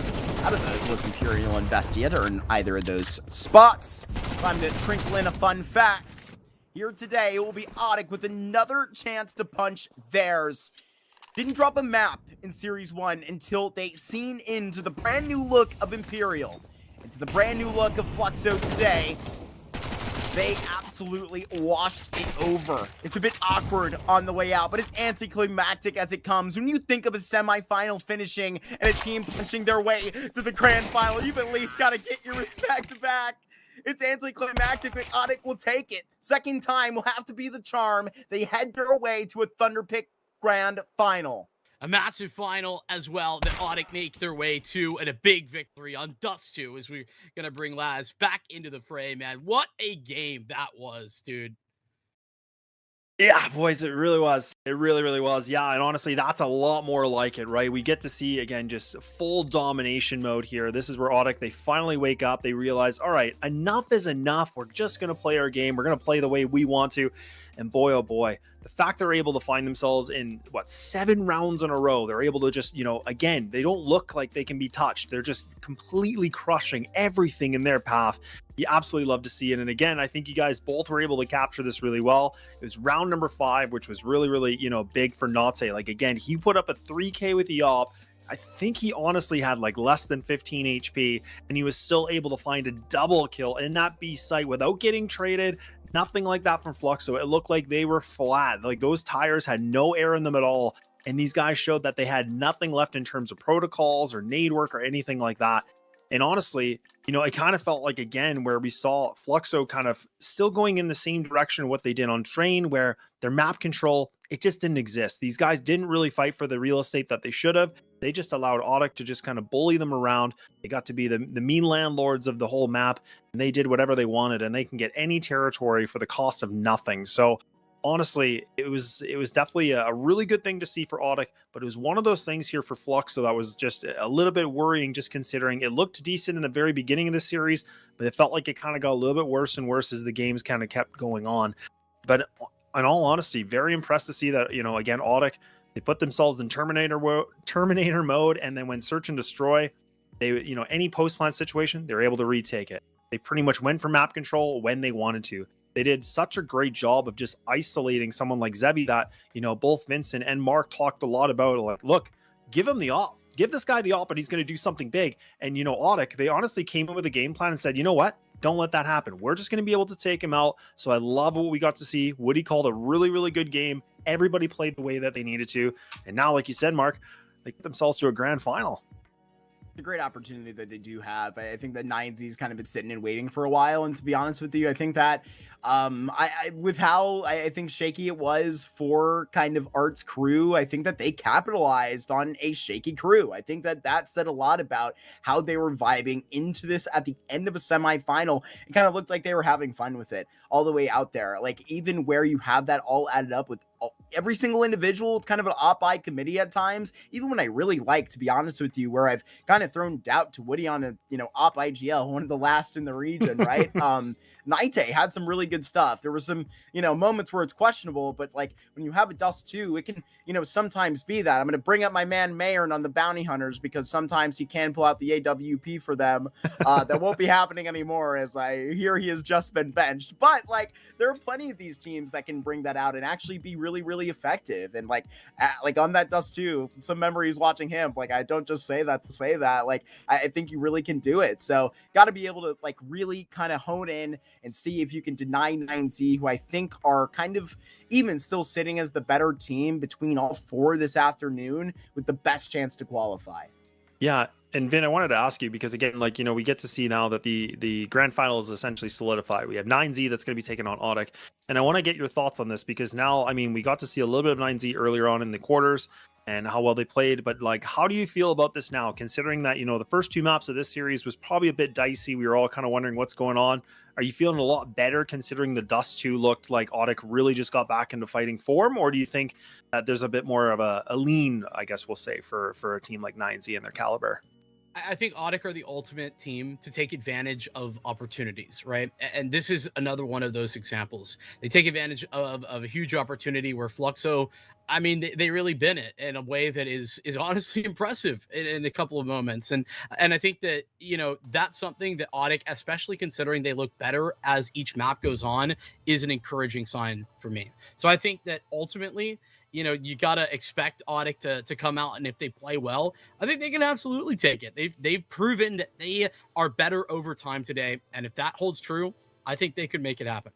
Speaker 3: Out of those was Imperial and Bestia to earn either of those spots. Time to trinkle in a fun fact. Here today will be ODDIK with another chance to punch theirs. Didn't drop a map in Series 1 until they seen into the brand new look of Imperial. Into the brand new look of Fluxo today. They absolutely washed it over. It's a bit awkward on the way out, but it's anticlimactic as it comes. When you think of a semifinal finishing and a team punching their way to the grand final, you've at least got to get your respect back. It's anticlimactic, but ODDIK will take it. Second time will have to be the charm. They head their way to a Thunderpick grand final.
Speaker 4: A massive final as well that ODDIK make their way to, and a big victory on Dust 2 as we're going to bring Laz back into the fray, man. What a game that was, dude.
Speaker 1: Yeah, boys, it really was. It really, really was. Yeah, and honestly, that's a lot more like it, right? We get to see, again, just full domination mode here. This is where ODDIK, they finally wake up. They realize, all right, enough is enough. We're just going to play our game. We're going to play the way we want to. And boy, oh boy, the fact they're able to find themselves in, 7 rounds in a row. They're able to just, again, they don't look like they can be touched. They're just completely crushing everything in their path. You absolutely love to see it. And again, I think you guys both were able to capture this really well. It was round number 5, which was really, really, big for Naute. Like, again, he put up a 3K with the op. I think he honestly had like less than 15 HP, and he was still able to find a double kill in that B site without getting traded. Nothing like that from Fluxo. It looked like they were flat. Like, those tires had no air in them at all. And these guys showed that they had nothing left in terms of protocols or nade work or anything like that. And honestly, it kind of felt like, again, where we saw Fluxo kind of still going in the same direction of what they did on Train, where their map control, it just didn't exist. These guys didn't really fight for the real estate that they should have. They just allowed ODDIK to just kind of bully them around. They got to be the mean landlords of the whole map, and they did whatever they wanted, and they can get any territory for the cost of nothing. So honestly, it was definitely a really good thing to see for ODDIK, but it was one of those things here for Fluxo that was just a little bit worrying, just considering it looked decent in the very beginning of the series, but it felt like it kind of got a little bit worse and worse as the games kind of kept going on. But in all honesty, very impressed to see that, again, ODDIK, they put themselves in Terminator mode, and then when search and destroy, they, any post-plant situation, they're able to retake it. They pretty much went for map control when they wanted to. They did such a great job of just isolating someone like Zebi that, both Vincent and Mark talked a lot about, like, look, give him the op. Give this guy the op, and he's going to do something big. And, ODDIK, they honestly came in with a game plan and said, you know what? Don't let that happen. We're just going to be able to take him out. So I love what we got to see. Woody called a really, really good game. Everybody played the way that they needed to. And now, like you said, Mark, they get themselves to a grand final.
Speaker 3: A great opportunity that they do have. I think that 9Z's kind of been sitting and waiting for a while, and to be honest with you, I think that with how I think shaky it was for kind of Art's crew, I think that they capitalized on a shaky crew. I think that said a lot about how they were vibing into this at the end of a semifinal. It kind of looked like they were having fun with it all the way out there. Like, even where you have that all added up with every single individual, it's kind of an op-eye committee at times. Even when I really like, to be honest with you, where I've kind of thrown doubt to Woody on a, op IGL, one of the last in the region, right? Naite had some really good stuff. There were some, moments where it's questionable, but like when you have a Dust 2, it can, sometimes be that. I'm going to bring up my man Mayern on the Bounty Hunters, because sometimes he can pull out the AWP for them. That won't be happening anymore, as I hear he has just been benched. But like, there are plenty of these teams that can bring that out and actually be really, really effective. And like on that Dust 2, some memories watching him. Like, I don't just say that to say that. Like, I think you really can do it. So got to be able to like really kind of hone in and see if you can deny 9Z, who I think are kind of even still sitting as the better team between all four this afternoon, with the best chance to qualify.
Speaker 1: Yeah. And Vin, I wanted to ask you, because again, like, we get to see now that the grand final is essentially solidified. We have 9Z that's going to be taking on ODDIK. And I want to get your thoughts on this, because now, I mean, we got to see a little bit of 9Z earlier on in the quarters and how well they played. But like, how do you feel about this now, considering that, the first two maps of this series was probably a bit dicey? We were all kind of wondering what's going on. Are you feeling a lot better, considering the Dust 2 looked like ODDIK really just got back into fighting form? Or do you think that there's a bit more of a lean, I guess we'll say, for a team like 9Z and their caliber?
Speaker 2: I think ODDIK are the ultimate team to take advantage of opportunities, right? And this is another one of those examples. They take advantage of a huge opportunity where Fluxo, I mean, they really been it in a way that is honestly impressive in a couple of moments. And I think that, that's something that ODDIK, especially considering they look better as each map goes on, is an encouraging sign for me. So I think that ultimately, you got to expect ODDIK to come out, and if they play well, I think they can absolutely take it. They've proven that they are better over time today, and if that holds true, I think they could make it happen.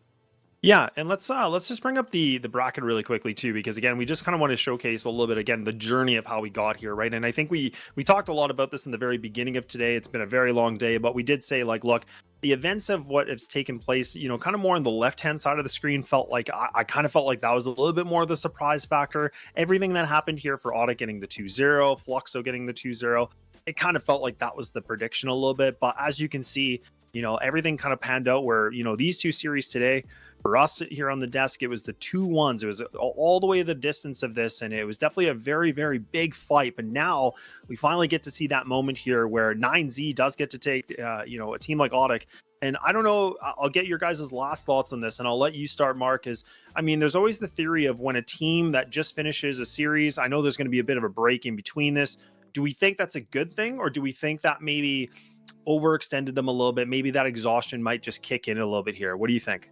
Speaker 1: Yeah, and let's just bring up the bracket really quickly too, because again, we just kind of want to showcase a little bit, again, the journey of how we got here, right? And I think we talked a lot about this in the very beginning of today. It's been a very long day, but we did say, like, look, the events of what has taken place, kind of more on the left-hand side of the screen, felt like I kind of felt like that was a little bit more of the surprise factor. Everything that happened here for ODDIK getting the 2-0, Fluxo getting the 2-0, it kind of felt like that was the prediction a little bit. But as you can see, everything kind of panned out where, these two series today, for us here on the desk, it was the 2-1s. It was all the way the distance of this, and it was definitely a very, very big fight. But now we finally get to see that moment here where 9Z does get to take, a team like ODDIK. And I don't know, I'll get your guys' last thoughts on this, and I'll let you start, Mark. I mean, there's always the theory of when a team that just finishes a series, I know there's going to be a bit of a break in between this. Do we think that's a good thing, or do we think that maybe overextended them a little bit? Maybe that exhaustion might just kick in a little bit here. What do you think?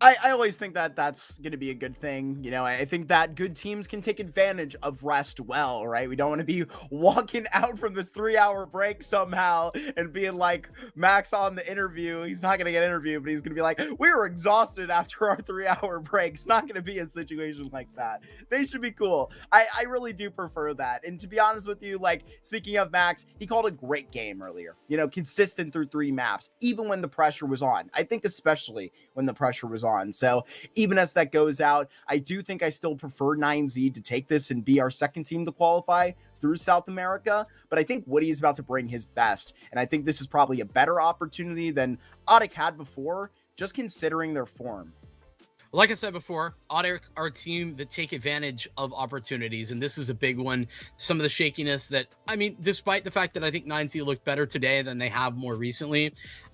Speaker 3: I always think that that's going to be a good thing. I think that good teams can take advantage of rest well, right? We don't want to be walking out from this 3-hour break somehow and being like Max on the interview. He's not going to get interviewed, but he's going to be like, we were exhausted after our 3-hour break. It's not going to be a situation like that. They should be cool. I really do prefer that. And to be honest with you, like, speaking of Max, he called a great game earlier, consistent through 3 maps, even when the pressure was on. I think especially when the pressure was on. So even as that goes out, I do think I still prefer 9Z to take this and be our second team to qualify through South America. But I think Woody is about to bring his best. And I think this is probably a better opportunity than ODDIK had before, just considering their form.
Speaker 4: Like I said before, ODDIK are a team that take advantage of opportunities, and this is a big one. Some of the shakiness that, I mean, despite the fact that I think 9Z looked better today than they have more recently,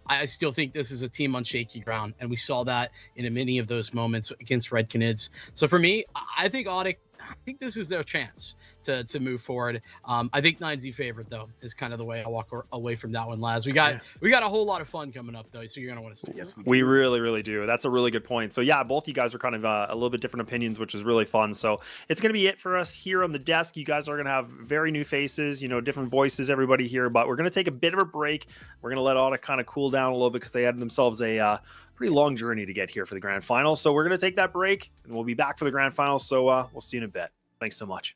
Speaker 4: I still think this is a team on shaky ground, and we saw that in many of those moments against Red Canids. So for me, I think ODDIK, I think this is their chance to move forward. I think 9Z favorite though is kind of the way I walk away from that one, Laz. We got a whole lot of fun coming up though, so you're gonna want to see.
Speaker 3: Yes,
Speaker 1: We really do. That's a really good point. So yeah, both you guys are kind of a little bit different opinions, which is really fun. So it's going to be it for us here on the desk. You guys are going to have very new faces, you know, different voices, everybody here, but we're going to take a bit of a break. We're going to let ODDIK kind of cool down a little bit because they had themselves a pretty long journey to get here for the grand final. So we're going to take that break and we'll be back for the grand final. So we'll see you in a bit. Thanks so much.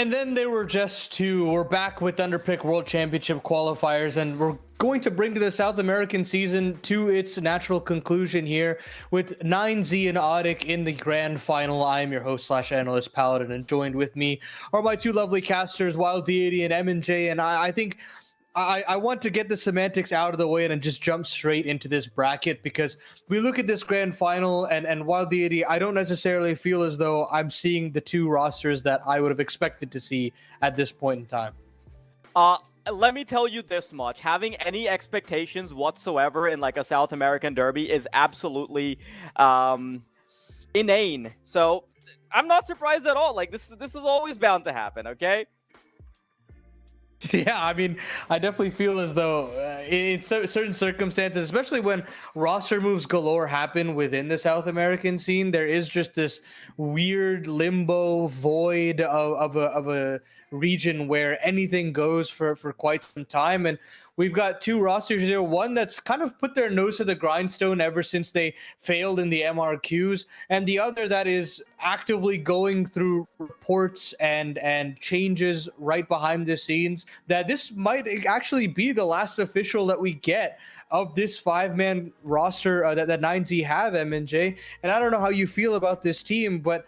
Speaker 6: And then there were just two. We're back with Thunderpick World Championship qualifiers, and we're going to bring to the South American season to its natural conclusion here with 9Z and ODDIK in the grand final. I am your host / analyst Paladin, and joined with me are my two lovely casters, Wild Deity and M&J. And I think I want to get the semantics out of the way and just jump straight into this bracket, because we look at this grand final and Wild Deity, I don't necessarily feel as though I'm seeing the two rosters that I would have expected to see at this point in time.
Speaker 7: Let me tell you this much. Having any expectations whatsoever in like a South American derby is absolutely inane. So I'm not surprised at all. Like this is always bound to happen, okay?
Speaker 6: Yeah, I mean, I definitely feel as though in certain circumstances, especially when roster moves galore happen within the South American scene, there is just this weird limbo void of a region where anything goes for quite some time. And we've got two rosters here, one that's kind of put their nose to the grindstone ever since they failed in the MRQs, and the other that is actively going through reports and changes right behind the scenes that this might actually be the last official that we get of this 5-man roster that 9Z have, M&J. And I don't know how you feel about this team, but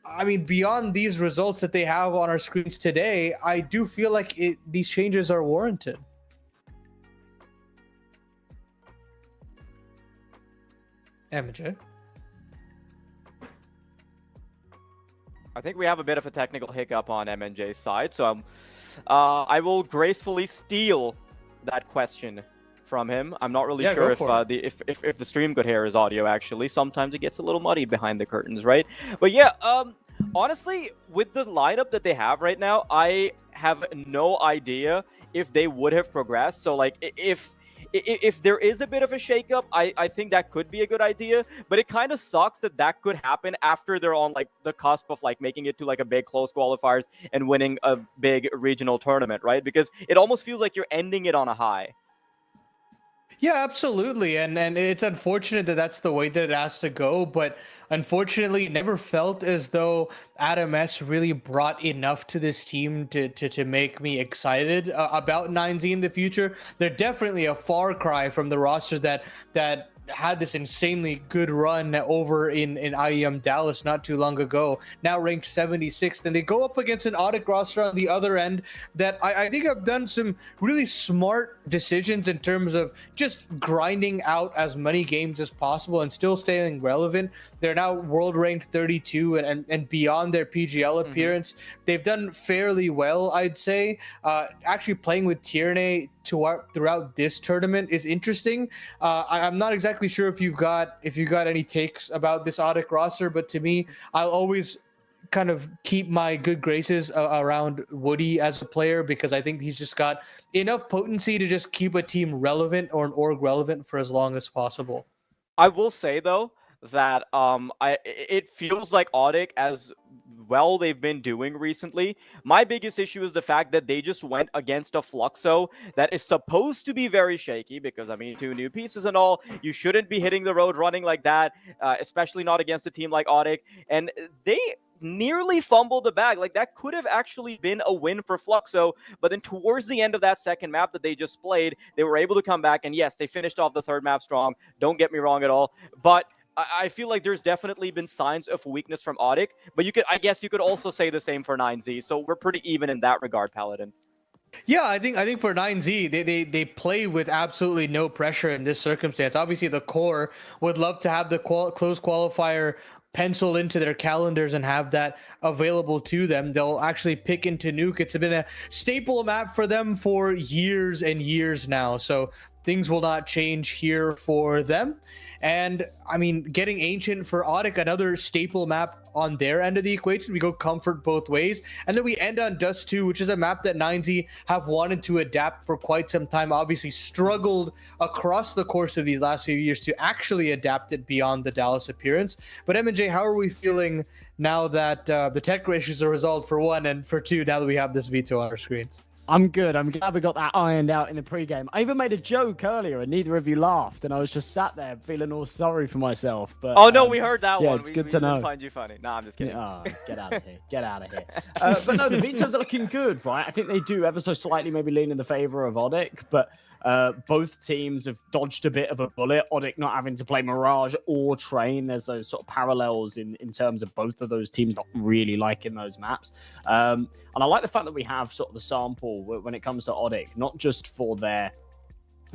Speaker 6: I mean, beyond these results that they have on our screens today, I do feel like these changes are warranted. M&J?
Speaker 7: I think we have a bit of a technical hiccup on M&J's side, so I will gracefully steal that question from him. I'm not really sure if the stream could hear his audio. Actually, sometimes it gets a little muddy behind the curtains, right? But yeah, honestly, with the lineup that they have right now, I have no idea if they would have progressed. So like if there is a bit of a shakeup, I think that could be a good idea, but it kind of sucks that could happen after they're on like the cusp of like making it to like a big close qualifiers and winning a big regional tournament, right? Because it almost feels like you're ending it on a high.
Speaker 6: Yeah, absolutely. And it's unfortunate that that's the way that it has to go. But unfortunately, it never felt as though Adam S really brought enough to this team to make me excited about 9Z in the future. They're definitely a far cry from the roster that had this insanely good run over in IEM Dallas not too long ago, now ranked 76th, and they go up against an ODDIK roster on the other end that I think have done some really smart decisions in terms of just grinding out as many games as possible and still staying relevant. They're now world ranked 32 and beyond their PGL appearance. They've done fairly well, I'd say. Actually playing with Tierney throughout this tournament is interesting. I'm not exactly sure if you've got any takes about this ODDIK roster, but to me, I'll always kind of keep my good graces around Woody as a player, because I think he's just got enough potency to just keep a team relevant or an org relevant for as long as possible.
Speaker 7: I will say though that it feels like ODDIK, as well they've been doing recently, my biggest issue is the fact that they just went against a Fluxo that is supposed to be very shaky, because I mean, 2 new pieces and all, you shouldn't be hitting the road running like that, especially not against a team like ODDIK, and they nearly fumbled the bag. Like that could have actually been a win for Fluxo, but then towards the end of that second map that they just played, they were able to come back, and yes, they finished off the third map strong, don't get me wrong at all, but I feel like there's definitely been signs of weakness from ODDIK, but I guess you could also say the same for 9Z, so we're pretty even in that regard, Paladin.
Speaker 6: Yeah, I think for 9Z, they play with absolutely no pressure in this circumstance. Obviously, the core would love to have the close qualifier penciled into their calendars and have that available to them. They'll actually pick into Nuke. It's been a staple map for them for years and years now, so things will not change here for them. And I mean, getting Ancient for ODDIK, another staple map on their end of the equation. We go comfort both ways. And then we end on Dust 2, which is a map that 9Z have wanted to adapt for quite some time. Obviously struggled across the course of these last few years to actually adapt it beyond the Dallas appearance. But M&J, how are we feeling now that the tech issues are resolved, for one, and for two, now that we have this veto on our screens?
Speaker 8: I'm good. I'm glad we got that ironed out in the pregame. I even made a joke earlier, and neither of you laughed, and I was just sat there feeling all sorry for myself. But
Speaker 7: oh no, we heard that
Speaker 8: yeah,
Speaker 7: one.
Speaker 8: It's
Speaker 7: we,
Speaker 8: good
Speaker 7: we
Speaker 8: to
Speaker 7: didn't
Speaker 8: know.
Speaker 7: find you funny. Nah, I'm just kidding.
Speaker 8: Oh, get out of here. Get out of here. But no, the vetoes are looking good, right? I think they do ever so slightly maybe lean in the favor of ODDIK, but both teams have dodged a bit of a bullet. ODDIK not having to play Mirage or Train. There's those sort of parallels in terms of both of those teams not really liking those maps. And I like the fact that we have sort of the sample when it comes to ODDIK, not just for their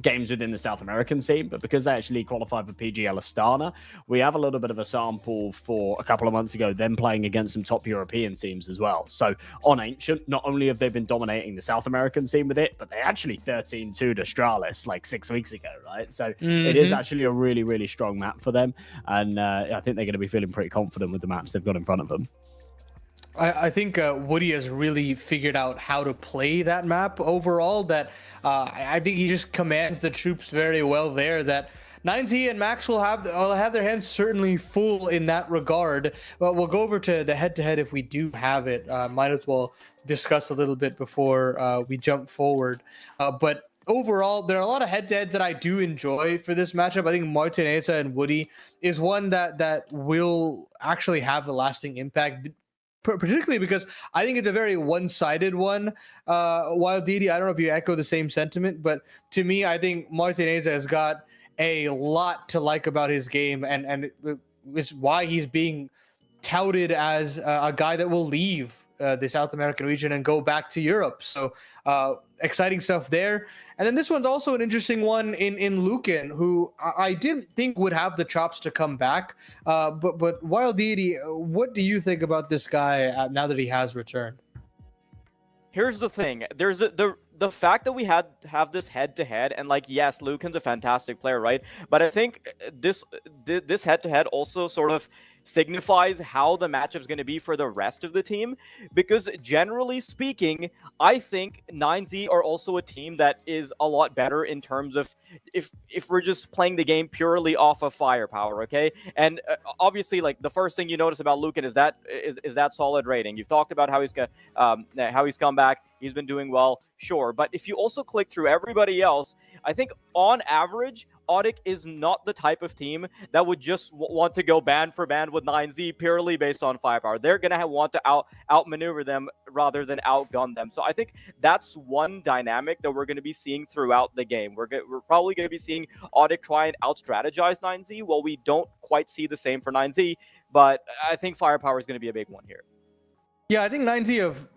Speaker 8: games within the South American scene, but because they actually qualified for PGL Astana, we have a little bit of a sample for a couple of months ago, them playing against some top European teams as well. So on Ancient, not only have they been dominating the South American scene with it, but they actually 13-2'd Astralis like 6 weeks ago, right? So it is actually a really, really strong map for them. And I think they're going to be feeling pretty confident with the maps they've got in front of them.
Speaker 6: I think Woody has really figured out how to play that map overall. That I think he just commands the troops very well there. That 9Z and Max will have their hands certainly full in that regard. But we'll go over to the head-to-head if we do have it. Might as well discuss a little bit before we jump forward. But overall, there are a lot of head-to-heads that I do enjoy for this matchup. I think Martineza and Woody is one that will actually have a lasting impact. Particularly because I think it's a very one-sided one. While Didi, I don't know if you echo the same sentiment, but to me, I think Martineza has got a lot to like about his game, and it's why he's being touted as a guy that will leave the South American region and go back to Europe. So exciting stuff there. And then this one's also an interesting one in Lucan, who I didn't think would have the chops to come back. But Wild Deity, what do you think about this guy now that he has returned?
Speaker 7: Here's the thing. There's the fact that we have this head-to-head, and like, yes, Lucan's a fantastic player, right? But I think this head-to-head also sort of signifies how the matchup's going to be for the rest of the team, because generally speaking, I think 9Z are also a team that is a lot better in terms of if we're just playing the game purely off of firepower, okay? And obviously, like, the first thing you notice about Lucan is that solid rating. You've talked about how he's come back. He's been doing well, sure. But if you also click through everybody else, I think on average, ODDIK is not the type of team that would just want to go band for band with 9Z purely based on firepower. They're going to want to outmaneuver them rather than outgun them. So I think that's one dynamic that we're going to be seeing throughout the game. We're probably going to be seeing ODDIK try and out-strategize 9Z. Well, we don't quite see the same for 9Z, but I think firepower is going to be a big one here.
Speaker 6: Yeah, I think 9Z have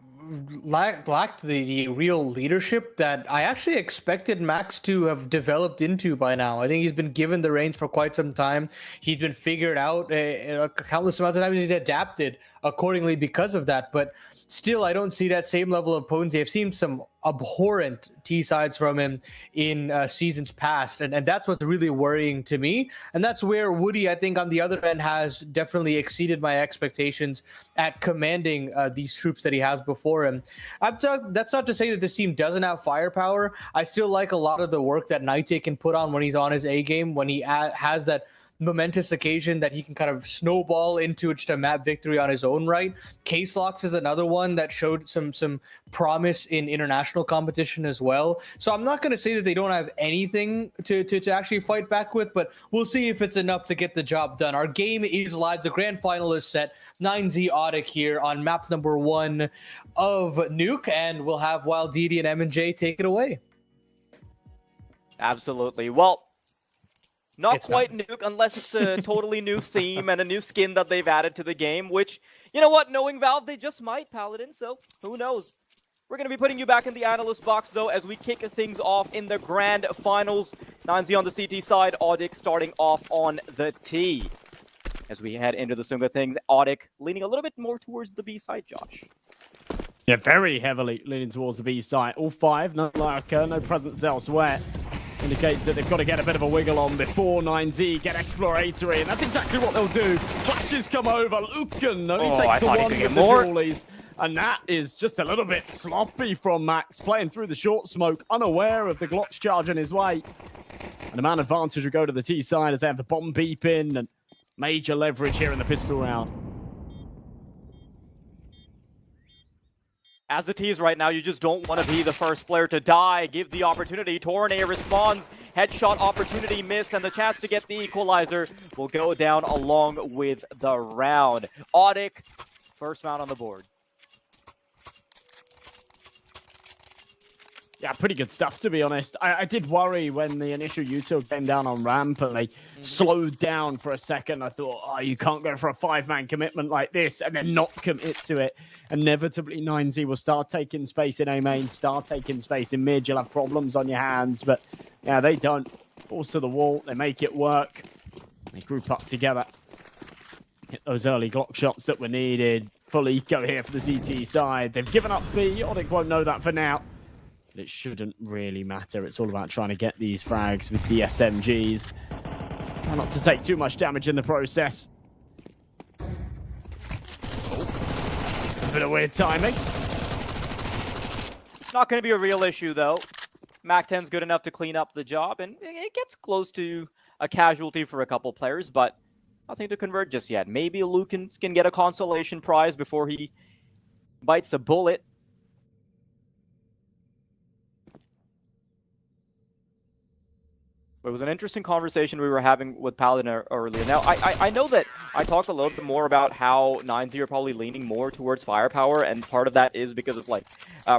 Speaker 6: lacked the real leadership that I actually expected Max to have developed into by now. I think he's been given the reins for quite some time. He's been figured out countless amounts of times. He's adapted accordingly because of that. But still, I don't see that same level of potency. I've seen some abhorrent T-sides from him in seasons past, and that's what's really worrying to me. And that's where Woody, I think, on the other end, has definitely exceeded my expectations at commanding these troops that he has before him. That's not to say that this team doesn't have firepower. I still like a lot of the work that Naite can put on when he's on his A game, when he has that momentous occasion that he can kind of snowball into just a map victory on his own right. Case Locks is another one that showed some promise in international competition as well. So I'm not going to say that they don't have anything to actually fight back with, but we'll see if it's enough to get the job done. Our game is live. The grand final is set. 9Z ODDIK here on map number 1 of Nuke, and we'll have Wild Didi and M&J take it away.
Speaker 7: Absolutely. Well, Not quite Nuke, unless it's a totally new theme and a new skin that they've added to the game, which, you know what, knowing Valve, they just might, Paladin, so who knows. We're going to be putting you back in the analyst box, though, as we kick things off in the grand finals. 9Z on the CT side, ODDIK starting off on the T. As we head into the swing of things, ODDIK leaning a little bit more towards the B side, Josh.
Speaker 8: Yeah, very heavily leaning towards the B side. All 5, no Larka, no presence elsewhere. Indicates that they've got to get a bit of a wiggle on before 9Z get exploratory, and that's exactly what they'll do. Flashes come over, Lucan only takes the one with the jollies, and that is just a little bit sloppy from Max, playing through the short smoke, unaware of the Glocks charge in his way. And the man advantage will go to the T side as they have the bomb beep in, and major leverage here in the pistol round.
Speaker 7: As it is right now, you just don't want to be the first player to die. Give the opportunity. Tornay responds. Headshot opportunity missed, and the chance to get the equalizer will go down along with the round. ODDIK, first round on the board.
Speaker 8: Yeah, pretty good stuff, to be honest. I did worry when the initial util came down on ramp and they slowed down for a second. I thought, oh, you can't go for a 5-man commitment like this and then not commit to it. Inevitably, 9Z will start taking space in A main, start taking space in mid. You'll have problems on your hands, but yeah, they don't. Balls to the wall, they make it work. They group up together. Hit those early Glock shots that were needed. Full eco here for the CT side. They've given up B. ODDIK won't know that for now. But it shouldn't really matter. It's all about trying to get these frags with the SMGs. Try not to take too much damage in the process. Oh. A bit of weird timing.
Speaker 7: Not going to be a real issue, though. Mac-10's good enough to clean up the job, and it gets close to a casualty for a couple players, but nothing to convert just yet. Maybe Lucan can get a consolation prize before he bites a bullet. It was an interesting conversation we were having with Paladin earlier. Now, I know that I talked a little bit more about how 9Z are probably leaning more towards firepower, and part of that is because of, like,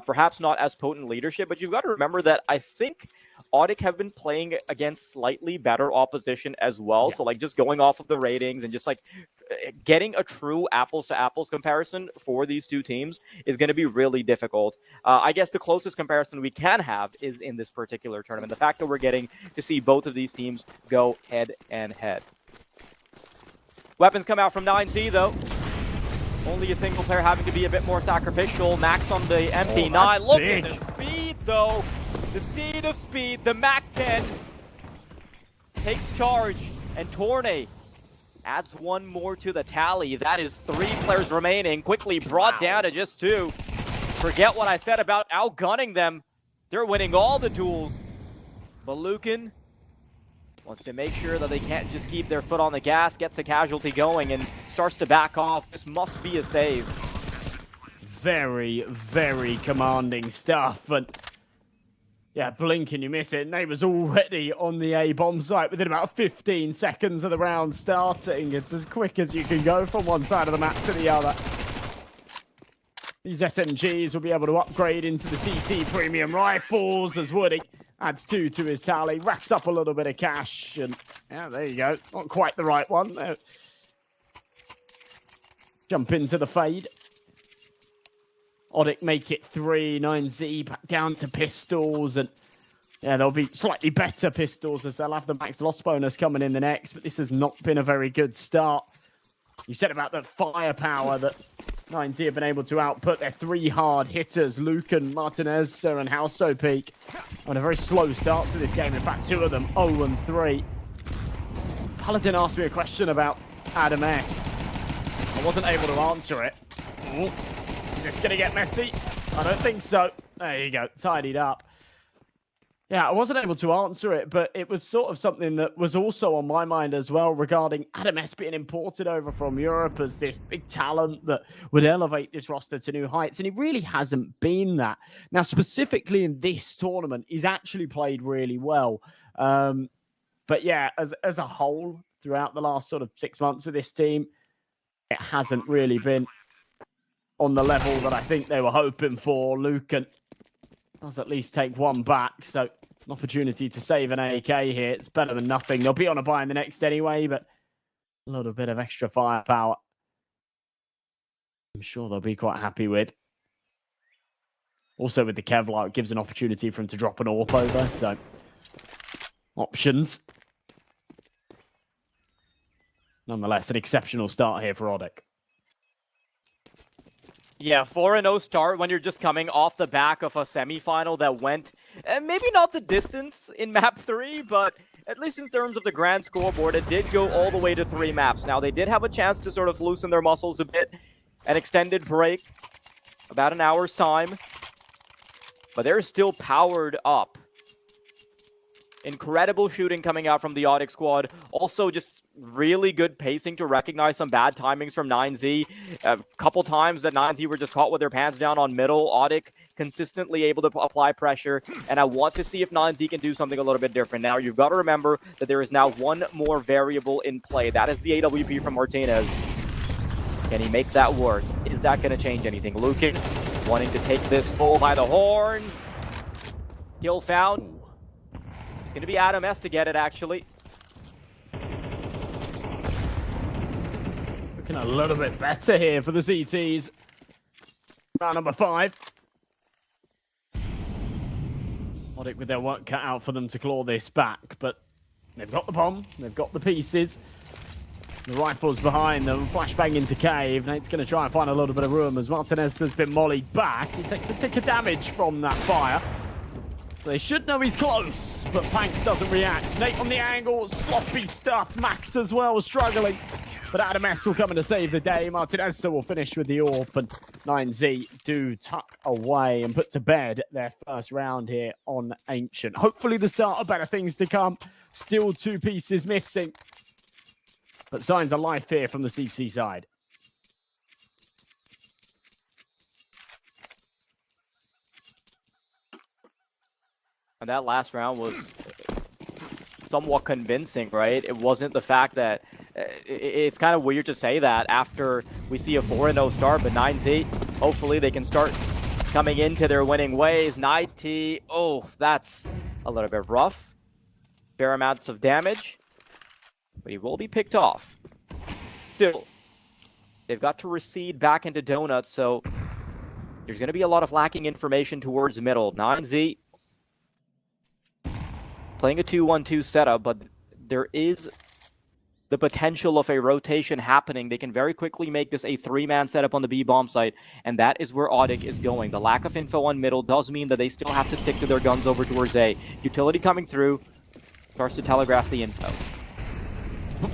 Speaker 7: perhaps not as potent leadership, but you've got to remember that I think ODDIK have been playing against slightly better opposition as well. Yeah. So, like, just going off of the ratings and just, like, getting a true apples-to-apples comparison for these two teams is going to be really difficult. I guess the closest comparison we can have is in this particular tournament. The fact that we're getting to see both of these teams go head-and-head. Weapons come out from 9Z, though. Only a single player having to be a bit more sacrificial. Max on the MP9. Look at the speed, though. The speed of speed. The Mac-10 takes charge, and Tornay adds one more to the tally. That is 3 players remaining. Quickly brought down to just 2. Forget what I said about outgunning them. They're winning all the duels. But Lucan wants to make sure that they can't just keep their foot on the gas, gets a casualty going, and starts to back off. This must be a save.
Speaker 8: Very, very commanding stuff. And yeah, blink and you miss it. Neighbours already on the A bomb site within about 15 seconds of the round starting. It's as quick as you can go from one side of the map to the other. These SMGs will be able to upgrade into the CT premium rifles as Woody adds 2 to his tally, racks up a little bit of cash, and yeah, there you go. Not quite the right one. Jump into the fade. ODDIK make it 3, 9Z back down to pistols, and yeah, there'll be slightly better pistols as they'll have the max loss bonus coming in the next, but this has not been a very good start. You said about the firepower that 9Z have been able to output their 3 hard hitters, Lucan, Martinez, and Halso Peak, on a very slow start to this game. In fact, 2 of them 0-3. Paladin asked me a question about Adam S. I wasn't able to answer it. Ooh. Is this going to get messy? I don't think so. There you go, tidied up. Yeah, I wasn't able to answer it, but it was sort of something that was also on my mind as well regarding Adam S being imported over from Europe as this big talent that would elevate this roster to new heights, and he really hasn't been that. Now, specifically in this tournament, he's actually played really well. But yeah, as a whole, throughout the last sort of 6 months with this team, it hasn't really been on the level that I think they were hoping for. Lucan does at least take 1 back, so an opportunity to save an AK here. It's better than nothing. They'll be on a buy in the next anyway, but a little bit of extra firepower I'm sure they'll be quite happy with. Also with the Kevlar, it gives an opportunity for him to drop an AWP over, so options. Nonetheless, an exceptional start here for ODDIK.
Speaker 7: Yeah, 4-0 start when you're just coming off the back of a semifinal that went, maybe not the distance in map 3, but at least in terms of the grand scoreboard, it did go all the way to 3 maps. Now, they did have a chance to sort of loosen their muscles a bit, an extended break, about an hour's time, but they're still powered up. Incredible shooting coming out from the ODDIK squad. Also, just really good pacing to recognize some bad timings from 9Z. A couple times that 9Z were just caught with their pants down on middle. ODDIK consistently able to apply pressure, and I want to see if 9Z can do something a little bit different. Now, you've got to remember that there is now one more variable in play. That is the AWP from Martinez. Can he make that work? Is that going to change anything? Lukin wanting to take this bull by the horns. Kill found. It's going to be Adam S to get it, actually.
Speaker 8: Looking a little bit better here for the CTs. Round number 5. ODDIK with their work cut out for them to claw this back, but they've got the bomb, they've got the pieces. The rifles behind them, flashbang into cave. Nate's going to try and find a little bit of room as Martinez has been mollied back. He takes a tick of damage from that fire. They should know he's close, but Pank doesn't react. Nate on the angle, sloppy stuff. Max as well, struggling. But Adam S will come in to save the day. Martinez will finish with the AWP, and 9Z do tuck away and put to bed their first round here on Ancient. Hopefully the start of better things to come. Still 2 pieces missing, but signs of life here from the CT side.
Speaker 7: And that last round was somewhat convincing, right? It wasn't the fact that it's kind of weird to say that after we see a 4-0 start, but 9Z, hopefully they can start coming into their winning ways. 90, oh, that's a little bit rough. Fair amounts of damage, but he will be picked off. Still, they've got to recede back into Donuts, so there's going to be a lot of lacking information towards the middle. 9Z playing a 2-1-2 setup, but there is the potential of a rotation happening. They can very quickly make this a 3-man setup on the B bomb site, and that is where ODDIK is going. The lack of info on middle does mean that they still have to stick to their guns over towards A. Utility coming through starts to telegraph the info.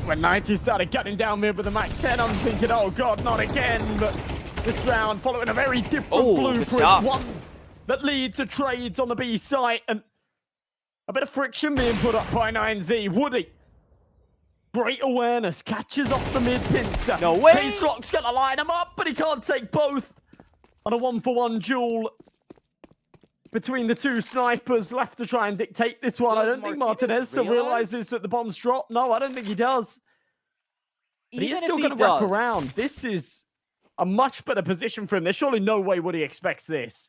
Speaker 8: When 90 started cutting down mid with the Mac 10, I'm thinking, oh god, not again. But this round, following a very different blueprint, ones that lead to trades on the B site, and a bit of friction being put up by 9Z. Woody, great awareness, catches off the mid pincer.
Speaker 7: No way!
Speaker 8: Pacelock's gonna line him up, but he can't take both. On a 1-for-1 duel between the 2 snipers, left to try and dictate this one. I don't think Martinez realizes that the bomb's dropped. No, I don't think he does. But he's still going to wrap around. This is a much better position for him. There's surely no way Woody expects this.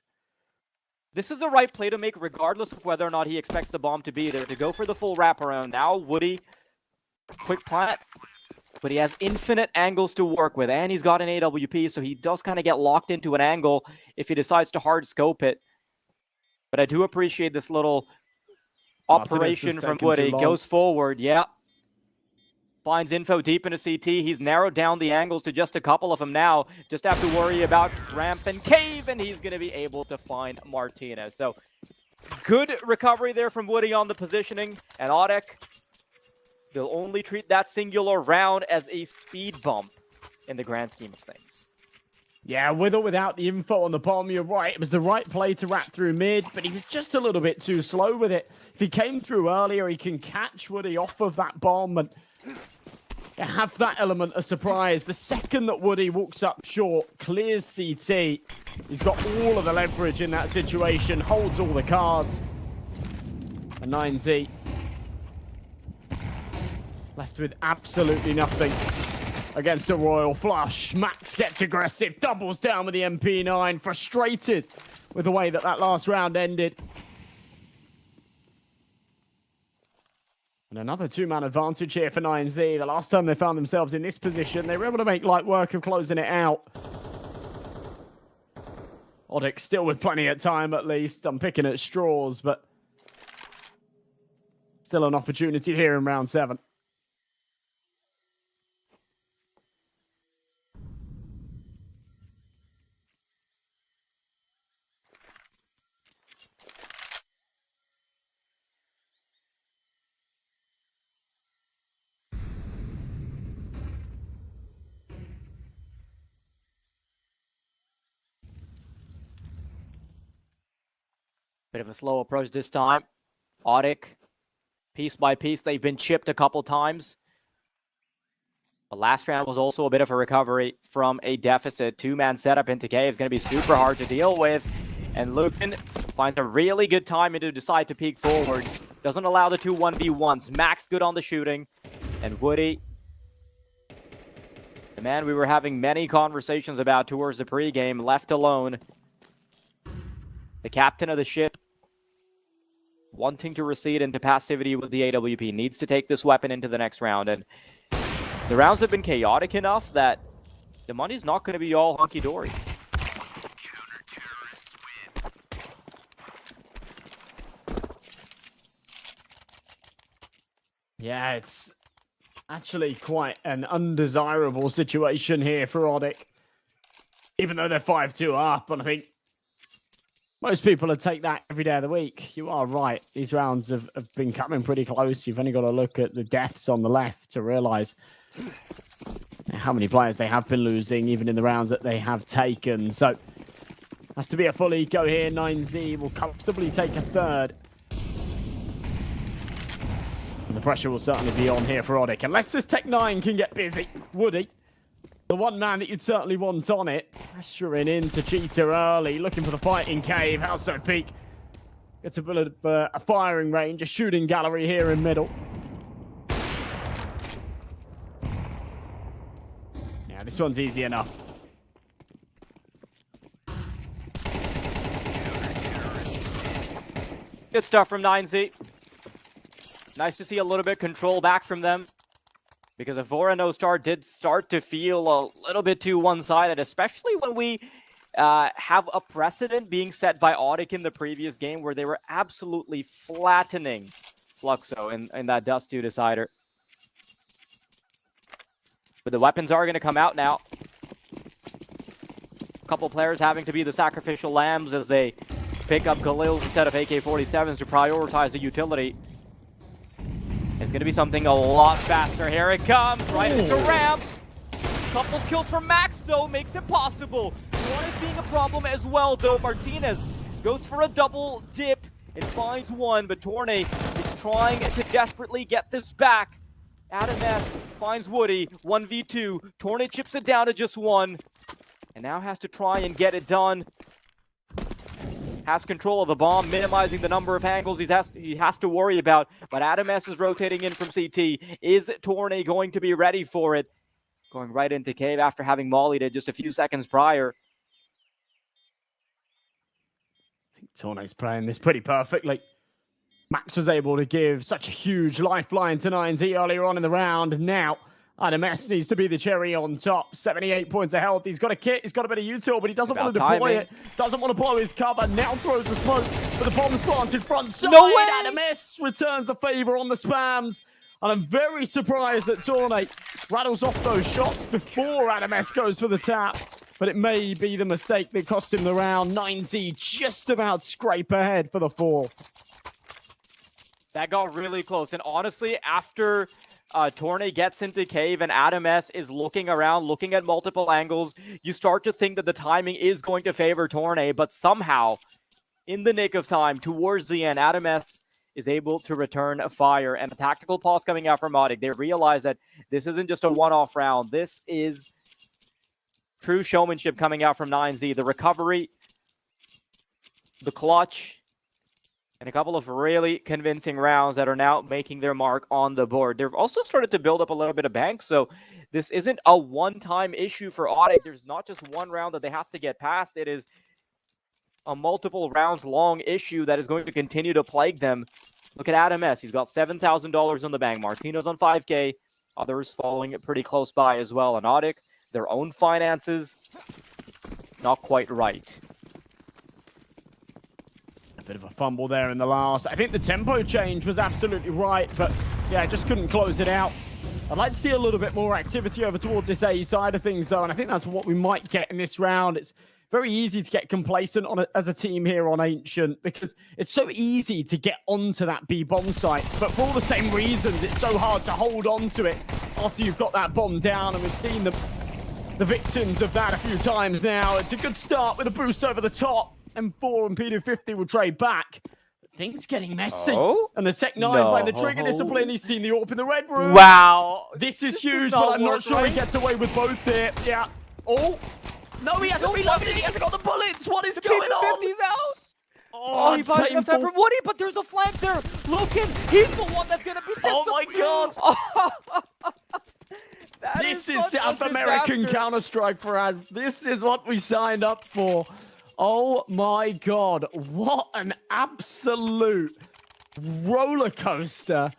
Speaker 7: This is the right play to make regardless of whether or not he expects the bomb to be there, to go for the full wraparound. Now Woody, quick plant, but he has infinite angles to work with, and he's got an AWP, so he does kind of get locked into an angle if he decides to hard scope it. But I do appreciate this little operation from Woody. Goes forward, yeah. Finds info deep into CT. He's narrowed down the angles to just a couple of them now. Just have to worry about ramp and cave, and he's going to be able to find Martinez. So good recovery there from Woody on the positioning. And ODDIK, they'll only treat that singular round as a speed bump in the grand scheme of things.
Speaker 8: Yeah, with or without the info on the bomb, you're right. It was the right play to wrap through mid, but he was just a little bit too slow with it. If he came through earlier, he can catch Woody off of that bomb and have that element of surprise. The second that Woody walks up short, clears CT, he's got all of the leverage in that situation, holds all the cards. And 9Z left with absolutely nothing against a royal flush. Max gets aggressive, doubles down with the MP9, frustrated with the way that that last round ended. And another 2-man advantage here for 9Z. The last time they found themselves in this position, they were able to make light work of closing it out. ODDIK still with plenty of time at least. I'm picking at straws, but still an opportunity here in round 7.
Speaker 7: Bit of a slow approach this time. ODDIK Piece by piece, they've been chipped a couple times. The last round was also a bit of a recovery from a deficit. Two-man setup into K is going to be super hard to deal with. And Lupin finds a really good timing to decide to peek forward. Doesn't allow the two 1v1s. Max good on the shooting. And Woody, the man we were having many conversations about towards the pregame, left alone. The captain of the ship, wanting to recede into passivity with the AWP, needs to take this weapon into the next round. And the rounds have been chaotic enough that the money's not going to be all hunky-dory.
Speaker 8: Yeah, it's actually quite an undesirable situation here for ODDIK. Even though they're 5-2 up, and I think most people would take that every day of the week. You are right. These rounds have been coming pretty close. You've only got to look at the deaths on the left to realize how many players they have been losing, even in the rounds that they have taken. So, has to be a full eco here. 9Z will comfortably take a third. And the pressure will certainly be on here for ODDIK. Unless this Tech-9 can get busy. Woody, the one man that you'd certainly want on it. Pressuring into Cheetah early. Looking for the fight in Cave. How so, Peak? Gets a bit of a firing range. A shooting gallery here in middle. Yeah, this one's easy enough.
Speaker 7: Good stuff from 9Z. Nice to see a little bit control back from them, because a FURIA no star did start to feel a little bit too one-sided, especially when we have a precedent being set by ODDIK in the previous game where they were absolutely flattening Fluxo in that Dust 2 decider. But the weapons are going to come out now. A couple players having to be the sacrificial lambs as they pick up Galils instead of AK-47s to prioritize the utility. It's going to be something a lot faster. Here it comes, right into ramp. Couple kills from Max, though, makes it possible. One is being a problem as well, though. Martinez goes for a double dip. It finds one, but Torne is trying to desperately get this back. Adam S finds Woody, 1v2. Torne chips it down to just one, and now has to try and get it done. Has control of the bomb, minimizing the number of angles he has to worry about. But Adam S is rotating in from CT. Is Torne going to be ready for it? Going right into Cave after having mollied it just a few seconds prior.
Speaker 8: I think Torne's playing this pretty perfectly. Max was able to give such a huge lifeline to 9Z earlier on in the round. Now, Adam S needs to be the cherry on top. 78 points of health. He's got a kit. He's got a bit of util, but he doesn't want to deploy it. Doesn't want to blow his cover. Now throws the smoke, but the bomb's planted front side.
Speaker 7: No way!
Speaker 8: Adam S returns the favor on the spams. And I'm very surprised that Torne rattles off those shots before Adam S goes for the tap. But it may be the mistake that cost him the round. 9Z just about scrape ahead for the fourth.
Speaker 7: That got really close. And honestly, after Torne gets into Cave and Adam S is looking around, looking at multiple angles, you start to think that the timing is going to favor Torne, but somehow, in the nick of time, towards the end, Adam S is able to return a fire, and a tactical pause coming out from ODDIK. They realize that this isn't just a one-off round. This is true showmanship coming out from 9Z. The recovery, the clutch, and a couple of really convincing rounds that are now making their mark on the board. They've also started to build up a little bit of bank, so this isn't a one-time issue for ODDIK. There's not just one round that they have to get past. It is a multiple rounds long issue that is going to continue to plague them. Look at Adam S. He's got $7,000 on the bank. Martino's on 5K. Others following it pretty close by as well. And ODDIK, their own finances, not quite right.
Speaker 8: Bit of a fumble there in the last. I think the tempo change was absolutely right, but yeah, just couldn't close it out. I'd like to see a little bit more activity over towards this A side of things, though, and I think that's what we might get in this round. It's very easy to get complacent on as a team here on Ancient, because it's so easy to get onto that B bomb site, but for all the same reasons, it's so hard to hold on to it after you've got that bomb down, and we've seen the victims of that a few times now. It's a good start with a boost over the top. M4 and P250 will trade back. things getting messy.
Speaker 7: Oh?
Speaker 8: And the Tech 9 by the
Speaker 7: No.
Speaker 8: trigger discipline. He's seen the AWP in the red room.
Speaker 7: Wow.
Speaker 8: This is
Speaker 7: This
Speaker 8: huge,
Speaker 7: does not
Speaker 8: but I'm not
Speaker 7: work,
Speaker 8: sure
Speaker 7: right?
Speaker 8: he gets away with both here. Yeah. Oh. No, he hasn't reloaded. He hasn't got the bullets. What is going on?
Speaker 7: P250's out.
Speaker 8: Oh,
Speaker 7: he
Speaker 8: it's
Speaker 7: buys enough time for
Speaker 8: painful.
Speaker 7: Woody, but there's a flank there. Lucan, he's the one that's gonna be
Speaker 8: Oh my god.
Speaker 7: That
Speaker 8: This
Speaker 7: such
Speaker 8: is
Speaker 7: a
Speaker 8: South American
Speaker 7: disaster.
Speaker 8: Counter-Strike for us. This is what we signed up for. Oh my god. What an absolute roller coaster.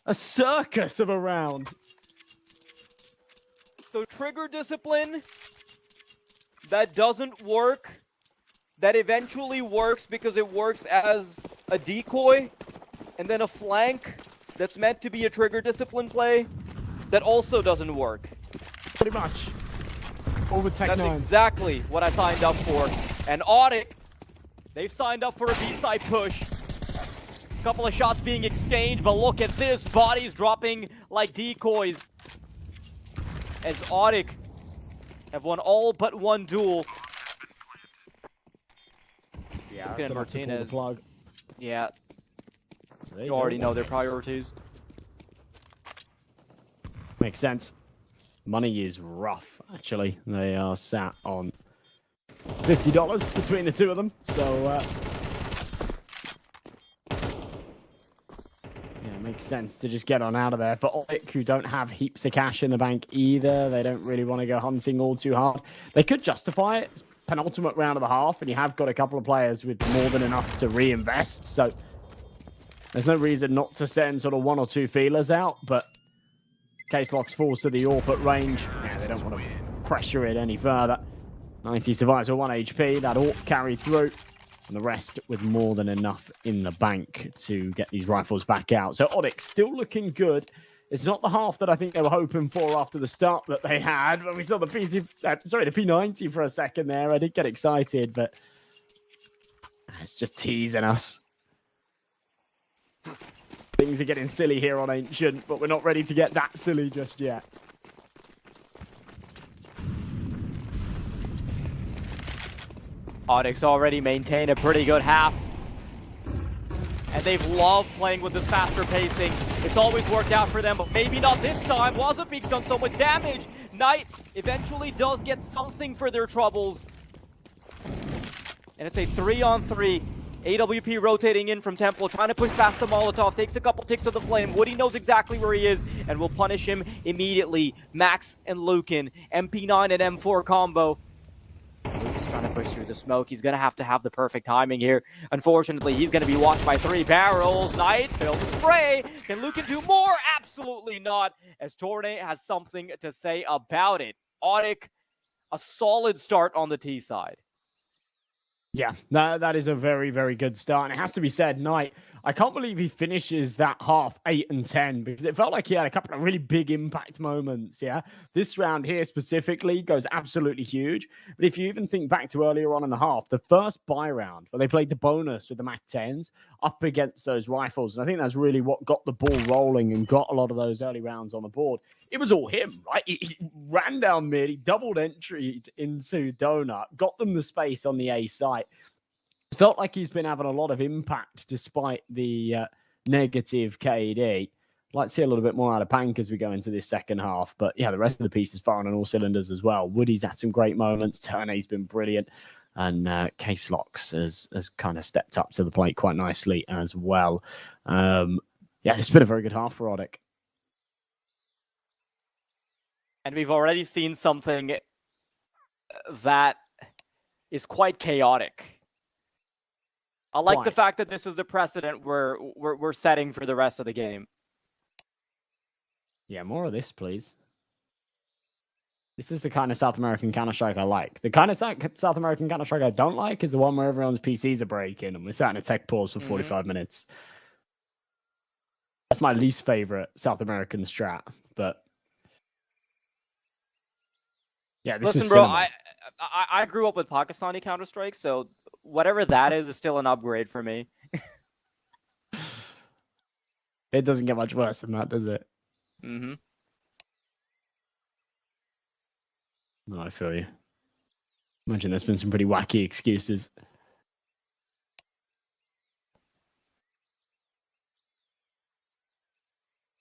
Speaker 8: A circus of a round.
Speaker 7: So trigger discipline that doesn't work, that eventually works because it works as a decoy, and then a flank that's meant to be a trigger discipline play that also doesn't work.
Speaker 8: Pretty much. All with Tech
Speaker 7: That's
Speaker 8: 9.
Speaker 7: exactly what I signed up for. And ODDIK, they've signed up for a B-side push. Couple of shots being exchanged, but look at this. Bodies dropping like decoys. As ODDIK have won all but one duel. Yeah,
Speaker 8: That's enough to pull the plug.
Speaker 7: Yeah,
Speaker 8: There
Speaker 7: you
Speaker 8: go.
Speaker 7: already know their priorities.
Speaker 8: Makes sense. Money is rough, actually. They are sat on $50 between the two of them. So, yeah, it makes sense to just get on out of there. For ODDIK, who don't have heaps of cash in the bank either, they don't really want to go hunting all too hard. They could justify it. It's penultimate round of the half, and you have got a couple of players with more than enough to reinvest. So, there's no reason not to send sort of one or two feelers out, but Case Locks falls to the AWP at range. Yeah, they don't want to pressure it any further. 90 survives with 1 HP. That AWP carried through. And the rest with more than enough in the bank to get these rifles back out. So ODDIK still looking good. It's not the half that I think they were hoping for after the start that they had. When we saw the the P90 for a second there, I did get excited, but it's just teasing us. Things are getting silly here on Ancient, but we're not ready to get that silly just yet.
Speaker 7: ODDIK's already maintained a pretty good half. And they've loved playing with this faster pacing. It's always worked out for them, but maybe not this time. Wasapeak's done so much damage. Knight eventually does get something for their troubles. And it's a 3-on-3. AWP rotating in from Temple, trying to push past the Molotov, takes a couple ticks of the flame. Woody knows exactly where he is and will punish him immediately. Max and Lucan, MP9 and M4 combo. Lucan's trying to push through the smoke. He's going to have the perfect timing here. Unfortunately, he's going to be watched by 3 barrels. Knight failed to spray. Can Lucan do more? Absolutely not, as Torne has something to say about it. ODDIK, a solid start on the T side.
Speaker 8: Yeah, that is a very, very good start. And it has to be said, Knight, I can't believe he finishes that half 8 and 10 because it felt like he had a couple of really big impact moments, yeah? This round here specifically goes absolutely huge. But if you even think back to earlier on in the half, the first buy round where they played the bonus with the MAC-10s up against those rifles, and I think that's really what got the ball rolling and got a lot of those early rounds on the board. It was all him, right? He ran down mid, he doubled entry into Donut, got them the space on the A site. Felt like he's been having a lot of impact despite the negative KD. I'd like to see a little bit more out of Pank as we go into this second half. But yeah, the rest of the piece is firing on all cylinders as well. Woody's had some great moments. Turner's been brilliant. And Case Locks has kind of stepped up to the plate quite nicely as well. Yeah, it's been a very good half for ODDIK.
Speaker 7: And we've already seen something that is quite chaotic. I like the fact that this is the precedent we're setting for the rest of the game.
Speaker 8: Yeah, more of this, please. This is the kind of South American Counter-Strike I like. The kind of South American Counter-Strike I don't like is the one where everyone's PCs are breaking and we're sat in a tech pause for 45 minutes. That's my least favorite South American strat, but yeah, this
Speaker 7: Listen,
Speaker 8: is
Speaker 7: bro,
Speaker 8: cinema.
Speaker 7: I grew up with Pakistani Counter-Strike, so whatever that is still an upgrade for me.
Speaker 8: It doesn't get much worse than that, does it?
Speaker 7: Mm-hmm.
Speaker 8: No, I feel you. Imagine there's been some pretty wacky excuses.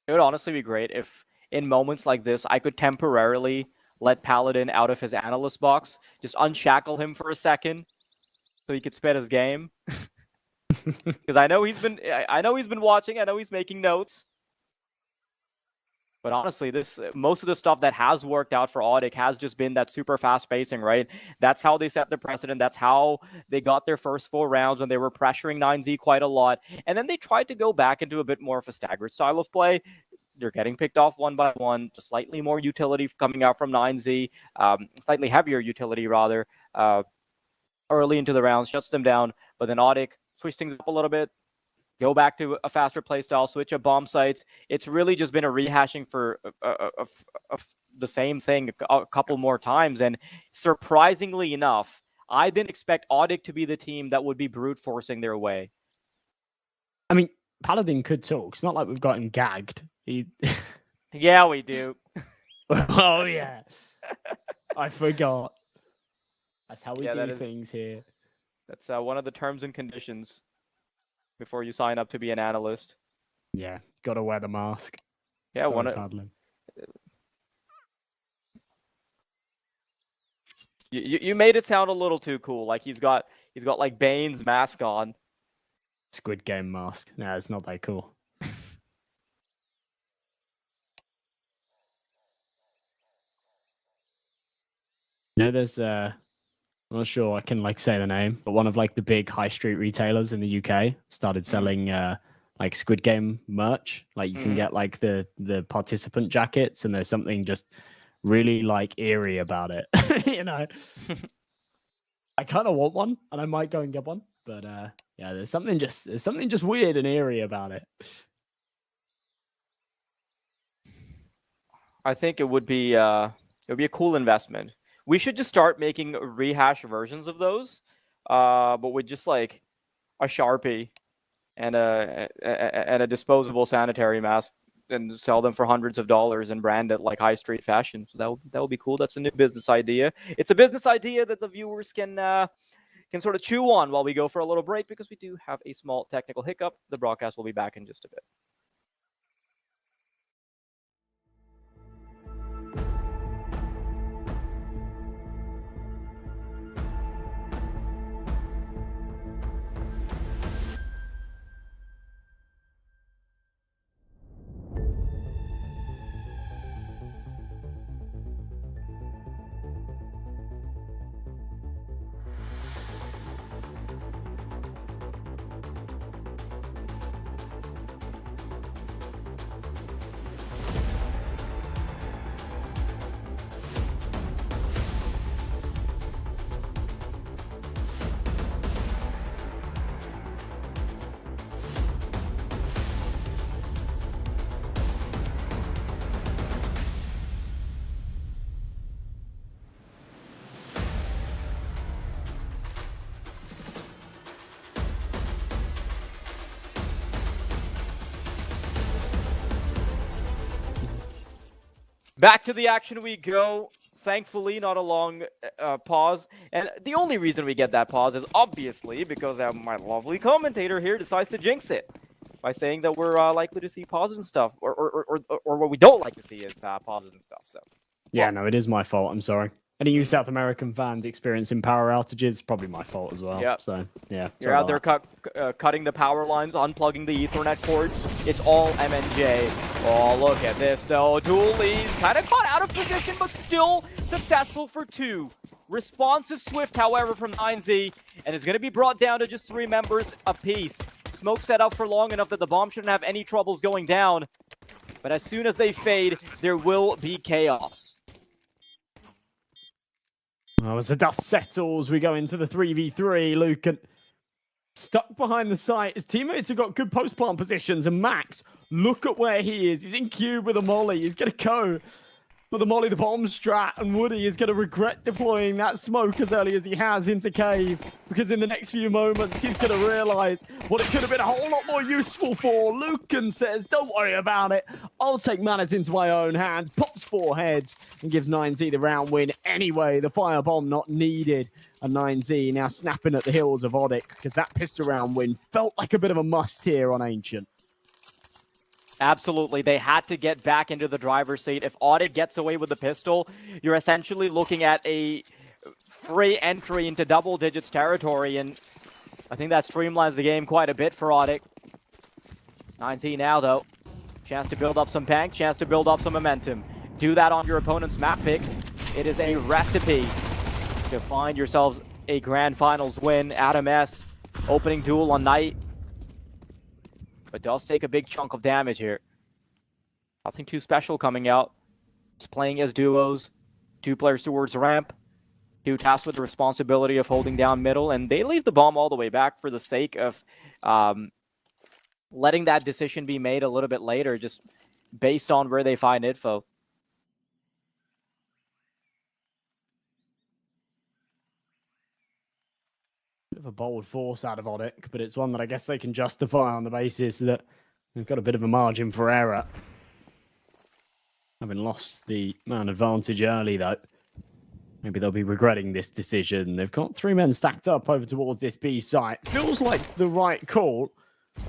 Speaker 7: It would honestly be great if, in moments like this, I could temporarily let Paladin out of his analyst box, just unshackle him for a second, so he could spit his game. Because I know he's been watching. I know he's making notes. But honestly, most of the stuff that has worked out for ODDIK has just been that super fast pacing, right? That's how they set the precedent. That's how they got their first 4 rounds when they were pressuring 9Z quite a lot. And then they tried to go back into a bit more of a staggered style of play. They're getting picked off one by one, just slightly more utility coming out from 9Z, slightly heavier utility rather, early into the rounds, shuts them down. But then ODDIK switch things up a little bit, go back to a faster playstyle, switch up bomb sites. It's really just been a rehashing for the same thing a couple more times. And surprisingly enough, I didn't expect ODDIK to be the team that would be brute forcing their way.
Speaker 8: I mean, Paladin could talk. It's not like we've got him gagged.
Speaker 7: Yeah, we do.
Speaker 8: Oh, yeah. I forgot. That's how we do
Speaker 7: is...
Speaker 8: things here.
Speaker 7: That's one of the terms and conditions before you sign up to be an analyst.
Speaker 8: Yeah, gotta wear the mask.
Speaker 7: Yeah, one of you made it sound a little too cool. Like he's got like Bane's mask on.
Speaker 8: Squid Game mask. No, it's not that cool. You know, there's I'm not sure I can like say the name, but one of like the big high street retailers in the UK started selling like Squid Game merch. Like you can get like the participant jackets, and there's something just really like eerie about it. You know, I kind of want one, and I might go and get one. But yeah, there's something just weird and eerie about it.
Speaker 7: I think it would be a cool investment. We should just start making rehash versions of those, but with just like a Sharpie and a disposable sanitary mask, and sell them for hundreds of dollars and brand it like high street fashion. So that would be cool. That's a new business idea. It's a business idea that the viewers can sort of chew on while we go for a little break, because we do have a small technical hiccup. The broadcast will be back in just a bit. Back to the action we go. Thankfully, not a long pause. And the only reason we get that pause is obviously because my lovely commentator here decides to jinx it by saying that we're likely to see pauses and stuff, or what we don't like to see is pauses and stuff. So
Speaker 8: yeah, no, it is my fault. I'm sorry. Any you South American fans experiencing power outages, probably my fault as well.
Speaker 7: Yep.
Speaker 8: So yeah,
Speaker 7: you're out there cutting the power lines, unplugging the Ethernet cords. It's all MNJ. Oh, look at this though. Dooley's kind of caught out of position, but still successful for 2. Response is swift, however, from 9Z, and it's going to be brought down to just 3 members apiece. Smoke set up for long enough that the bomb shouldn't have any troubles going down. But as soon as they fade, there will be chaos.
Speaker 8: Well, as the dust settles, we go into the 3v3. Lucan stuck behind the site. His teammates have got good post-plant positions. And Max, look at where he is. He's in cube with a molly. He's going to go for the molly, the bomb strat. And Woody is going to regret deploying that smoke as early as he has into cave. Because in the next few moments, he's going to realize what it could have been a whole lot more useful for. Lucan says, don't worry about it. I'll take matters into my own hands. Pops 4 heads and gives 9Z the round win. Anyway, the firebomb not needed. And 9Z now snapping at the heels of ODDIK, because that pistol round win felt like a bit of a must here on Ancient.
Speaker 7: Absolutely. They had to get back into the driver's seat. If ODDIK gets away with the pistol, you're essentially looking at a free entry into double digits territory, and I think that streamlines the game quite a bit for ODDIK. 9Z now, though. Chance to build up some tank, chance to build up some momentum. Do that on your opponent's map pick. It is a recipe to find yourselves a grand finals win. Adam S, opening duel on Knight, but does take a big chunk of damage here. Nothing too special coming out. It's playing as duos, 2 players towards ramp, 2 tasked with the responsibility of holding down middle, and they leave the bomb all the way back for the sake of letting that decision be made a little bit later, just based on where they find info.
Speaker 8: Bit of a bold force out of ODDIK, but it's one that I guess they can justify on the basis that they've got a bit of a margin for error. Having lost the man advantage early, though. Maybe they'll be regretting this decision. They've got 3 men stacked up over towards this B site. Feels like the right call,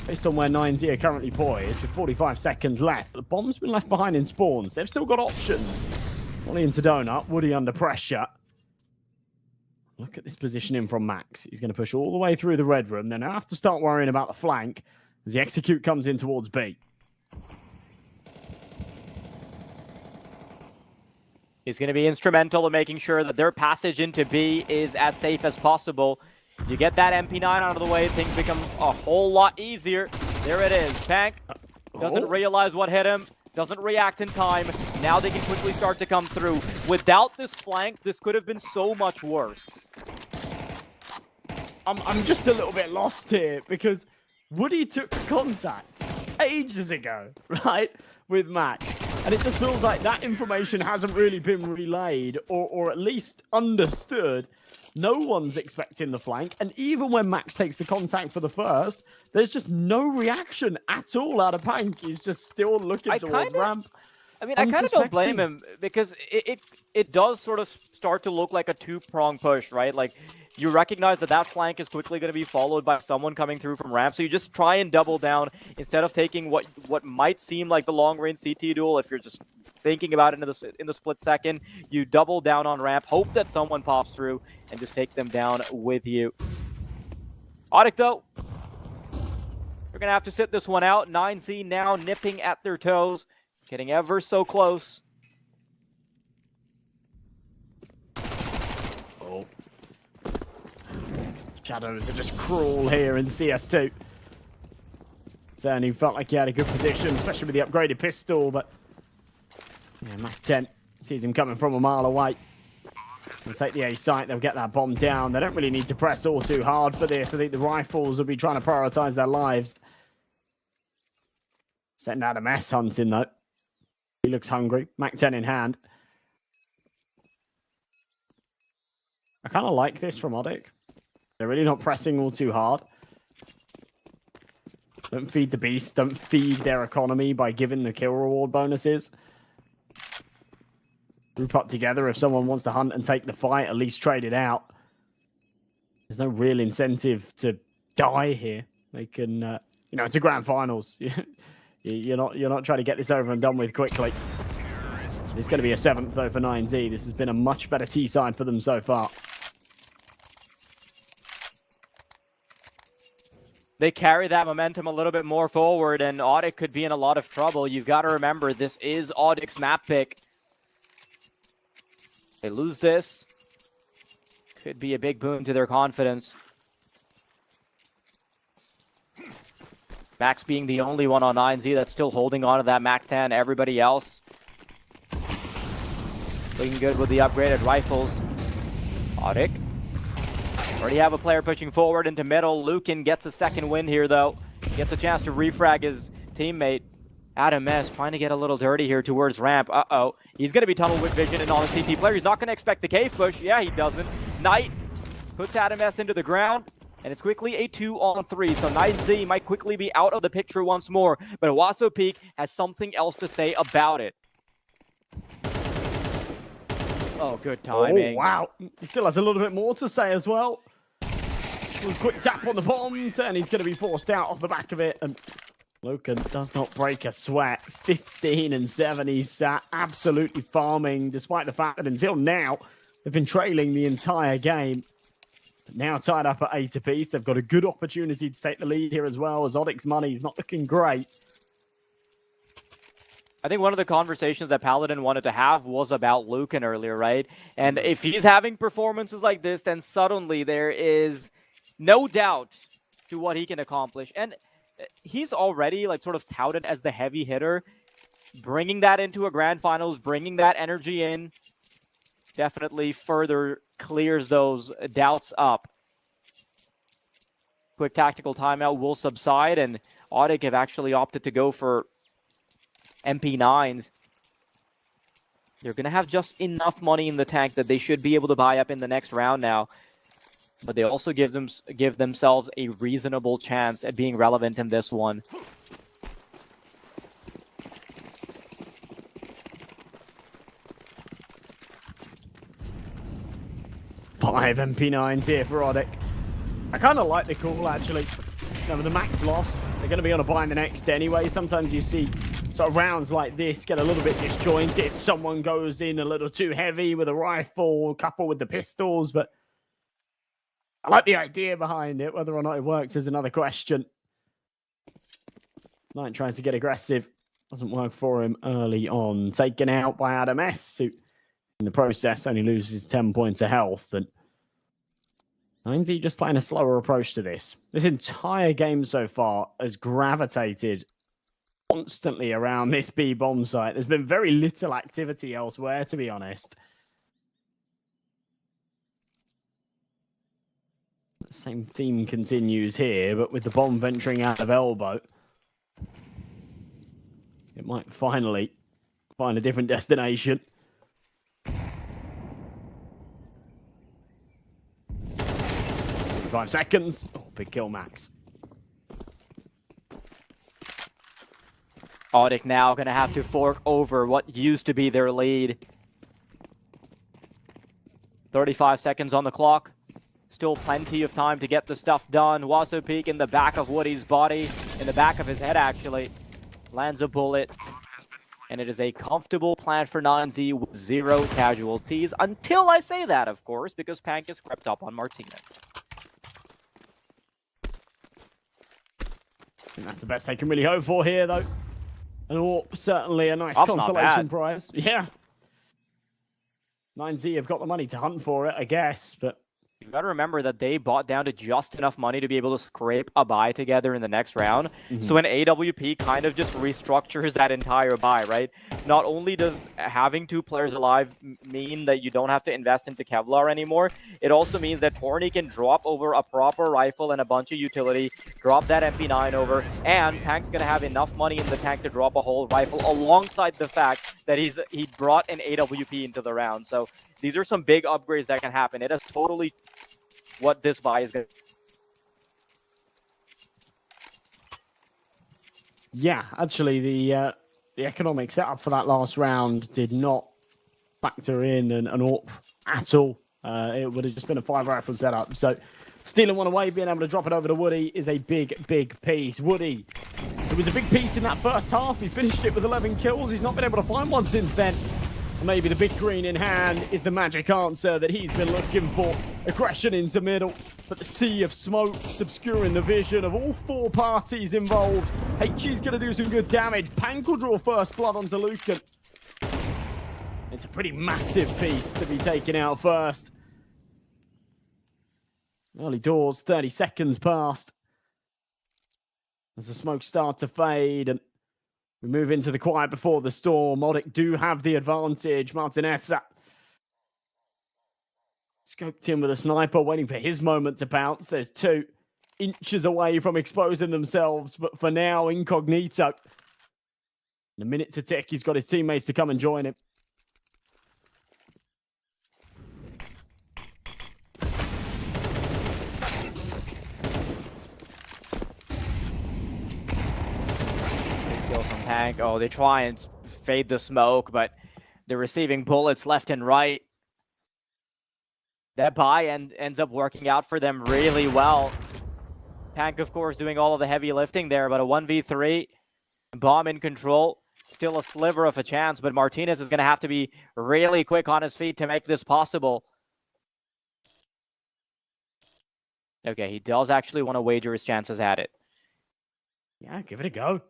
Speaker 8: based on where 9Z are currently poised, with 45 seconds left. The bomb's been left behind in spawns. They've still got options. Molly into Donut. Woody under pressure. Look at this positioning from Max. He's going to push all the way through the red room. Then I have to start worrying about the flank as the execute comes in towards B.
Speaker 7: He's going to be instrumental in making sure that their passage into B is as safe as possible. You get that MP9 out of the way, things become a whole lot easier. There it is. Tank doesn't realize what hit him, doesn't react in time. Now they can quickly start to come through. Without this flank, this could have been so much worse.
Speaker 8: I'm just a little bit lost here because Woody took contact ages ago, right, with Max. And it just feels like that information hasn't really been relayed or at least understood. No one's expecting the flank. And even when Max takes the contact for the first, there's just no reaction at all out of Pank. He's just still looking towards ramp.
Speaker 7: I mean, I kind of don't blame him because it does sort of start to look like a 2-prong push, right? Like, you recognize that that flank is quickly going to be followed by someone coming through from ramp, so you just try and double down instead of taking what might seem like the long-range CT duel. If you're just thinking about it in the split second, you double down on ramp, hope that someone pops through, and just take them down with you. ODDIK, though, they're going to have to sit this one out. 9Z now nipping at their toes, getting ever so close.
Speaker 8: Oh. Shadows are just cruel here in CS2. Certainly felt like he had a good position, especially with the upgraded pistol, but yeah, Mac 10 sees him coming from a mile away. They'll take the A site, they'll get that bomb down. They don't really need to press all too hard for this. I think the rifles will be trying to prioritize their lives. Setting out a mess hunting, though. He looks hungry. Mac 10 in hand. I kind of like this from ODDIK. They're really not pressing all too hard. Don't feed the beast. Don't feed their economy by giving the kill reward bonuses. Group up together. If someone wants to hunt and take the fight, at least trade it out. There's no real incentive to die here. They can, you know, it's a grand finals. You're not trying to get this over and done with quickly. It's going to be a 7th, though, for 9Z. This has been a much better T side for them so far.
Speaker 7: They carry that momentum a little bit more forward, and ODDIK could be in a lot of trouble. You've got to remember, this is ODDIK's map pick. They lose this. Could be a big boon to their confidence. Max being the only one on 9Z that's still holding on to that Mac 10. Everybody else looking good with the upgraded rifles. ODDIK already have a player pushing forward into middle. Lucan gets a second win here, though. Gets a chance to refrag his teammate. Adam S trying to get a little dirty here towards ramp. Uh-oh. He's going to be tunnel with vision and on a CT player. He's not going to expect the cave push. Yeah, he doesn't. Knight puts Adam S into the ground. And it's quickly a 2-on-3, so 9Z might quickly be out of the picture once more, but Owasso Peak has something else to say about it. Oh, good timing.
Speaker 8: Oh, wow. He still has a little bit more to say as well. A quick tap on the bomb, and he's going to be forced out off the back of it, and Lucan does not break a sweat. 15-7. He's sat absolutely farming, despite the fact that until now, they've been trailing the entire game. But now tied up at 8 apiece. They've got a good opportunity to take the lead here as well, as ODDIK's money is not looking great.
Speaker 7: I think one of the conversations that Paladin wanted to have was about Lucan earlier, right? And if he's having performances like this, then suddenly there is no doubt to what he can accomplish. And he's already like sort of touted as the heavy hitter. Bringing that into a grand finals, bringing that energy in, definitely further clears those doubts up. Quick tactical timeout will subside, and ODDIK have actually opted to go for MP9s. They're going to have just enough money in the tank that they should be able to buy up in the next round now. But they also give themselves a reasonable chance at being relevant in this one.
Speaker 8: Five MP9s here for ODDIK. I kind of like the call, actually. Now, with the max loss, they're going to be on a buy in the next anyway. Sometimes you see sort of rounds like this get a little bit disjointed. Someone goes in a little too heavy with a rifle, a couple with the pistols, but I like the idea behind it. Whether or not it works is another question. Knight tries to get aggressive. Doesn't work for him early on. Taken out by Adam S, who in the process only loses 10 points of health. And 9Z just playing a slower approach to this. This entire game so far has gravitated constantly around this B bomb site. There's been very little activity elsewhere, to be honest. Same theme continues here, but with the bomb venturing out of elbow, it might finally find a different destination. 5 seconds. Oh, big kill, Max.
Speaker 7: ODDIK now going to have to fork over what used to be their lead. 35 seconds on the clock. Still plenty of time to get the stuff done. Wildcard in the back of Woody's body, in the back of his head actually, lands a bullet. And it is a comfortable plan for 9Z with 0 casualties. Until I say that, of course, because Pank has crept up on Martinez.
Speaker 8: And that's the best they can really hope for here, though. And certainly a nice
Speaker 7: That's
Speaker 8: consolation prize. Yeah. 9Z have got the money to hunt for it, I guess, but
Speaker 7: You've got to remember that they bought down to just enough money to be able to scrape a buy together in the next round. So when AWP kind of just restructures that entire buy, right? Not only does having 2 players alive mean that you don't have to invest into Kevlar anymore, it also means that Torny can drop over a proper rifle and a bunch of utility, drop that MP9 over, and Pank's going to have enough money in the tank to drop a whole rifle alongside the fact that he brought an AWP into the round. So these are some big upgrades that can happen. It is totally what this buy is going to...
Speaker 8: Yeah, actually, the economic setup for that last round did not factor in an AWP at all. It would have just been a 5-rifle setup. So stealing one away, being able to drop it over to Woody is a big, big piece. Woody, it was a big piece in that first half. He finished it with 11 kills. He's not been able to find one since then. Maybe the big green in hand is the magic answer that he's been looking for. Aggression into middle, but the sea of smoke obscuring the vision of all 4 parties involved. HG's going to do some good damage. Pank will draw first blood onto Lucan. It's a pretty massive piece to be taken out first. Early doors, 30 seconds past. As the smoke starts to fade and we move into the quiet before the storm. ODDIK do have the advantage. Martinez scoped in with a sniper, waiting for his moment to bounce. There's 2 inches away from exposing themselves, but for now, incognito. In a minute to tick, he's got his teammates to come and join him.
Speaker 7: Pank. Oh, they try and fade the smoke, but they're receiving bullets left and right. That buy ends up working out for them really well. Pank, of course, doing all of the heavy lifting there, but a 1v3, bomb in control. Still a sliver of a chance, but Martinez is going to have to be really quick on his feet to make this possible. Okay, he does actually want to wager his chances at it.
Speaker 8: Yeah, give it a go.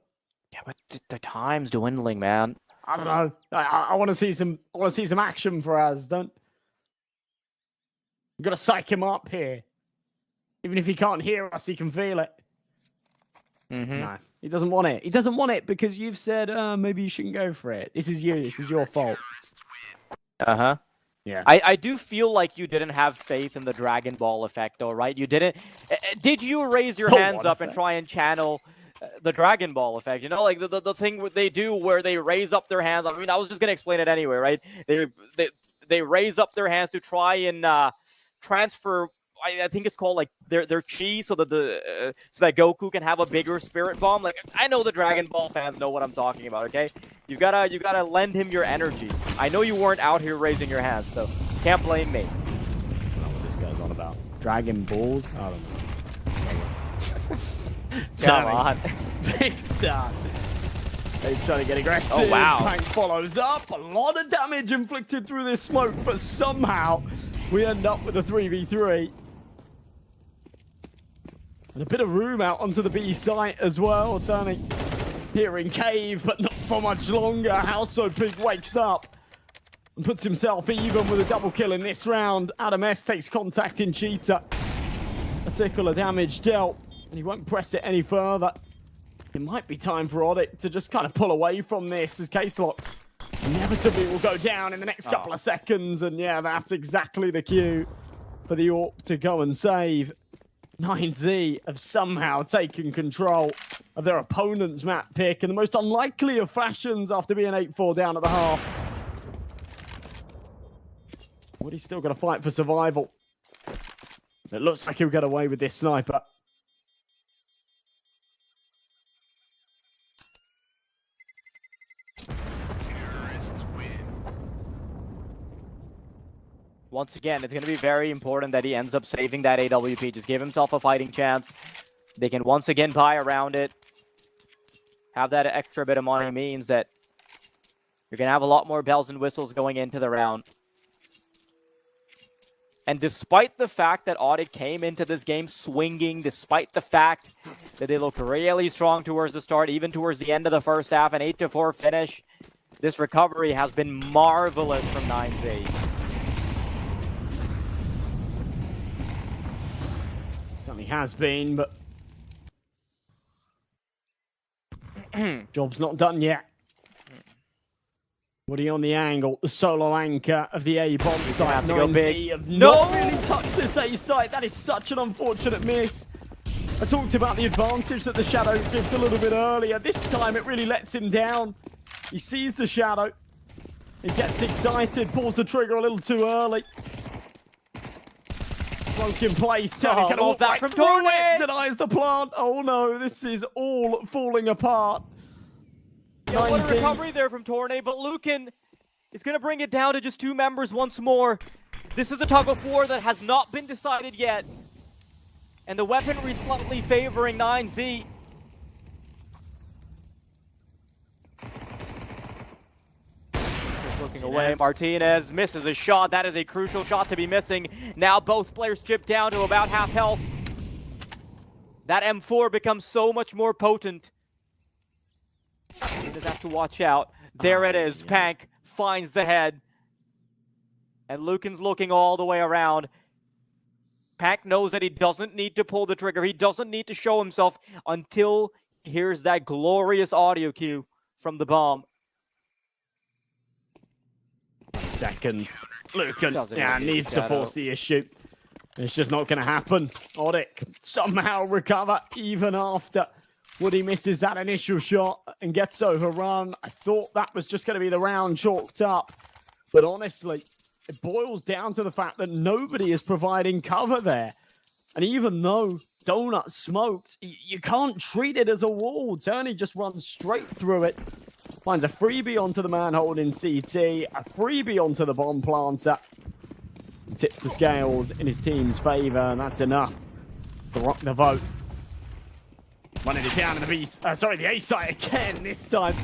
Speaker 7: Yeah, but the time's dwindling, man.
Speaker 8: I don't know. I want to see some. I want to see some action for us. Don't. You got to psych him up here. Even if he can't hear us, he can feel it. No, he doesn't want it. He doesn't want it because you've said maybe you shouldn't go for it. This is you. This is your fault. Yeah.
Speaker 7: I do feel like you didn't have faith in the Dragon Ball effect, though, right? You didn't. Did you raise your hands up and try and channel the Dragon Ball effect? You know, like the thing they do where they raise up their hands. I mean, I was just gonna explain it anyway, right? They raise up their hands to try and transfer. I think it's called like their chi, so that so that Goku can have a bigger spirit bomb. Like, I know the Dragon Ball fans know what I'm talking about. Okay, you gotta lend him your energy. I know you weren't out here raising your hands, so can't blame me.
Speaker 8: I don't know what this guy's on about. Dragon Balls? I don't know.
Speaker 7: Come on.
Speaker 8: Big start. He's trying to get aggressive.
Speaker 7: Oh, wow.
Speaker 8: Pank follows up. A lot of damage inflicted through this smoke, but somehow we end up with a 3v3. And a bit of room out onto the B site as well. Turning here in cave, but not for much longer. HowSoPig wakes up and puts himself even with a double kill in this round. Adam S takes contact in Cheetah. A tickle of damage dealt, and he won't press it any further. It might be time for ODDIK to just kind of pull away from this as Case Locks inevitably will go down in the next couple of seconds. And yeah, that's exactly the cue for the AWP to go and save. 9Z have somehow taken control of their opponent's map pick in the most unlikely of fashions after being 8-4 down at the half. But he's still got to fight for survival. It looks like he'll get away with this sniper.
Speaker 5: Terrorists win.
Speaker 7: Once again, it's going to be very important that he ends up saving that AWP. Just give himself a fighting chance. They can once again buy around it. Have that extra bit of money means that you're going to have a lot more bells and whistles going into the round. And despite the fact that ODDIK came into this game swinging, despite the fact that they looked really strong towards the start, even towards the end of the first half, an 8-4 finish, this recovery has been marvelous from 9Z.
Speaker 8: Certainly has been, but job's not done yet. Woody on the angle, the solo anchor of the A bomb site.
Speaker 7: Have to go big.
Speaker 8: Have not really touched this A site. That is such an unfortunate miss. I talked about the advantage that the Shadow gives a little bit earlier. This time it really lets him down. He sees the Shadow. He gets excited, pulls the trigger a little too early. Smoke in place. Tony's going to walk that from Tornay. Denies the plant. Oh no, this is all falling apart.
Speaker 7: Yeah, what a recovery there from Tornay, but Lucan is going to bring it down to just two members once more. This is a tug of war that has not been decided yet. And the weaponry slightly favoring 9Z. Just looking away, Martinez misses a shot. That is a crucial shot to be missing. Now both players chip down to about half health. That M4 becomes so much more potent. Martinez has to watch out. There it is. Pank finds the head. And Lucan's looking all the way around. Pank knows that he doesn't need to pull the trigger. He doesn't need to show himself until he hears that glorious audio cue from the bomb.
Speaker 8: Seconds. Lucan needs to force the issue. It's just not going to happen. ODDIK somehow recover even after Woody misses that initial shot and gets overrun. I thought that was just going to be the round chalked up. But honestly, it boils down to the fact that nobody is providing cover there. And even though Donut smoked, you can't treat it as a wall. Turney just runs straight through it. Finds a freebie onto the man holding CT. A freebie onto the bomb planter. Tips the scales in his team's favor, and that's enough to rock the vote. Running it down in the B, sorry, the A site again. This time,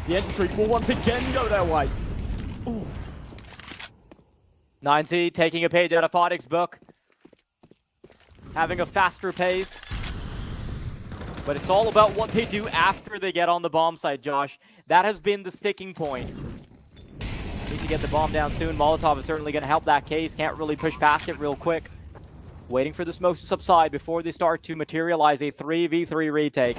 Speaker 8: the entry will once again go their way. Ooh.
Speaker 7: 9Z taking a page out of ODDIK's book. Having a faster pace. But it's all about what they do after they get on the bomb site, Josh. That has been the sticking point. Need to get the bomb down soon. Molotov is certainly going to help that case. Can't really push past it real quick. Waiting for the smokes to subside before they start to materialize a 3v3 retake.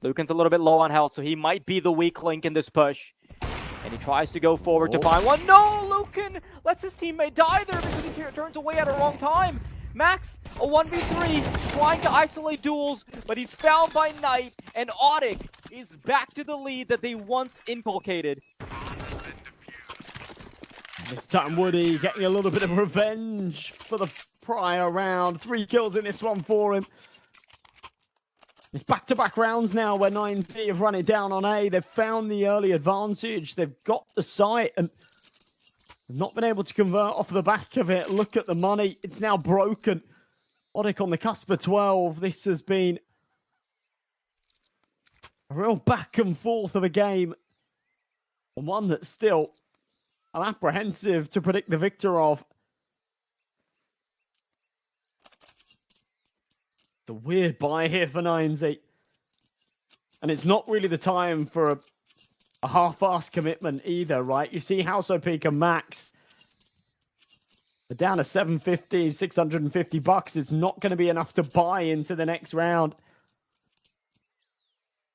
Speaker 7: Lucan's a little bit low on health, so he might be the weak link in this push. And he tries to go forward to find one. No, Lucan lets his teammate die there because he turns away at a wrong time. Max, a 1v3, trying to isolate duels, but he's found by Knight, and ODDIK is back to the lead that they once inculcated.
Speaker 8: This time, Woody getting a little bit of revenge for the prior round. 3 kills in this one for him. It's back-to-back rounds now where 9Z have run it down on A. They've found the early advantage. They've got the site and not been able to convert off the back of it. Look at the money. It's now broken. ODDIK on the cusp of 12. This has been a real back and forth of a game. And one that's still, I'm apprehensive to predict the victor of. The weird buy here for 9Z. And it's not really the time for a half-assed commitment either, right? You see House OP and Max are down to 750, 650 bucks. It's not going to be enough to buy into the next round.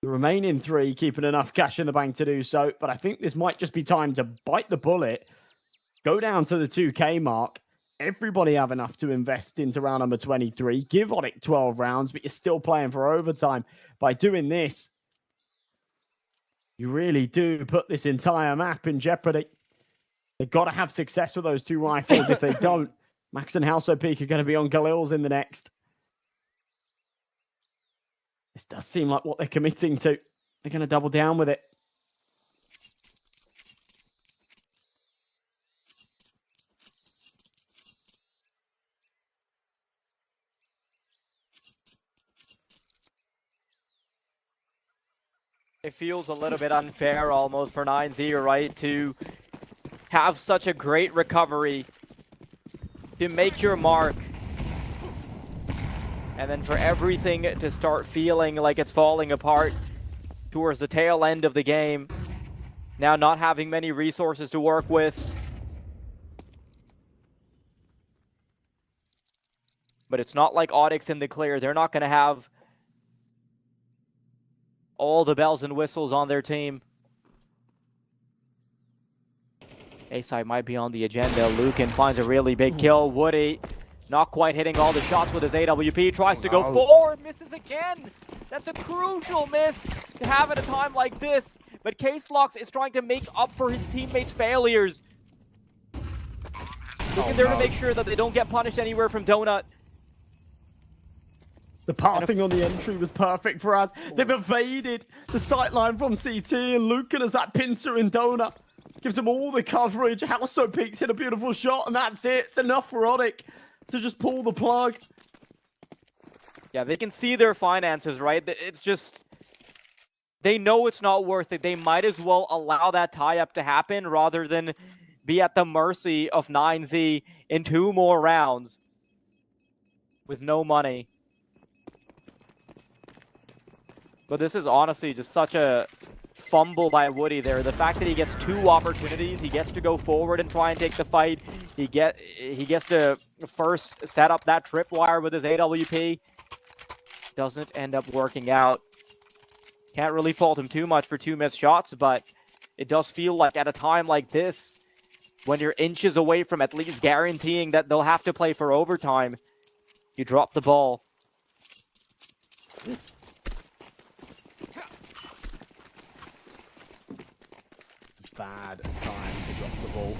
Speaker 8: The remaining 3 keeping enough cash in the bank to do so. But I think this might just be time to bite the bullet, go down to the 2K mark. Everybody have enough to invest into round number 23. Give ODDIK 12 rounds, but you're still playing for overtime. By doing this, you really do put this entire map in jeopardy. They've got to have success with those 2 rifles. If they don't, Max and House OP are going to be on Galil's in the next. This does seem like what they're committing to. They're going to double down with it.
Speaker 7: It feels a little bit unfair almost for 9Z, right? To have such a great recovery, to make your mark, and then for everything to start feeling like it's falling apart towards the tail end of the game. Now not having many resources to work with. But it's not like ODDIK's in the clear. They're not going to have all the bells and whistles on their team. A-side might be on the agenda. Lucan finds a really big kill. Woody not quite hitting all the shots with his AWP. Tries to go forward, misses again. That's a crucial miss to have at a time like this. But K-Slox is trying to make up for his teammates' failures. Looking there to make sure that they don't get punished anywhere from Donut.
Speaker 8: The pathing on the entry was perfect for us. They've evaded the sightline from CT, and Lucan as that pincer in Donut gives them all the coverage. House OP's hit a beautiful shot, and that's it. It's enough for ODDIK to just pull the plug.
Speaker 7: Yeah, they can see their finances, right? It's just, they know it's not worth it. They might as well allow that tie-up to happen rather than be at the mercy of 9Z in 2 more rounds with no money. But this is honestly just such a fumble by Woody there. The fact that he gets 2 opportunities, he gets to go forward and try and take the fight. He gets to first set up that tripwire with his AWP. Doesn't end up working out. Can't really fault him too much for 2 missed shots, but it does feel like at a time like this, when you're inches away from at least guaranteeing that they'll have to play for overtime, you drop the ball.
Speaker 8: Bad time to drop the ball.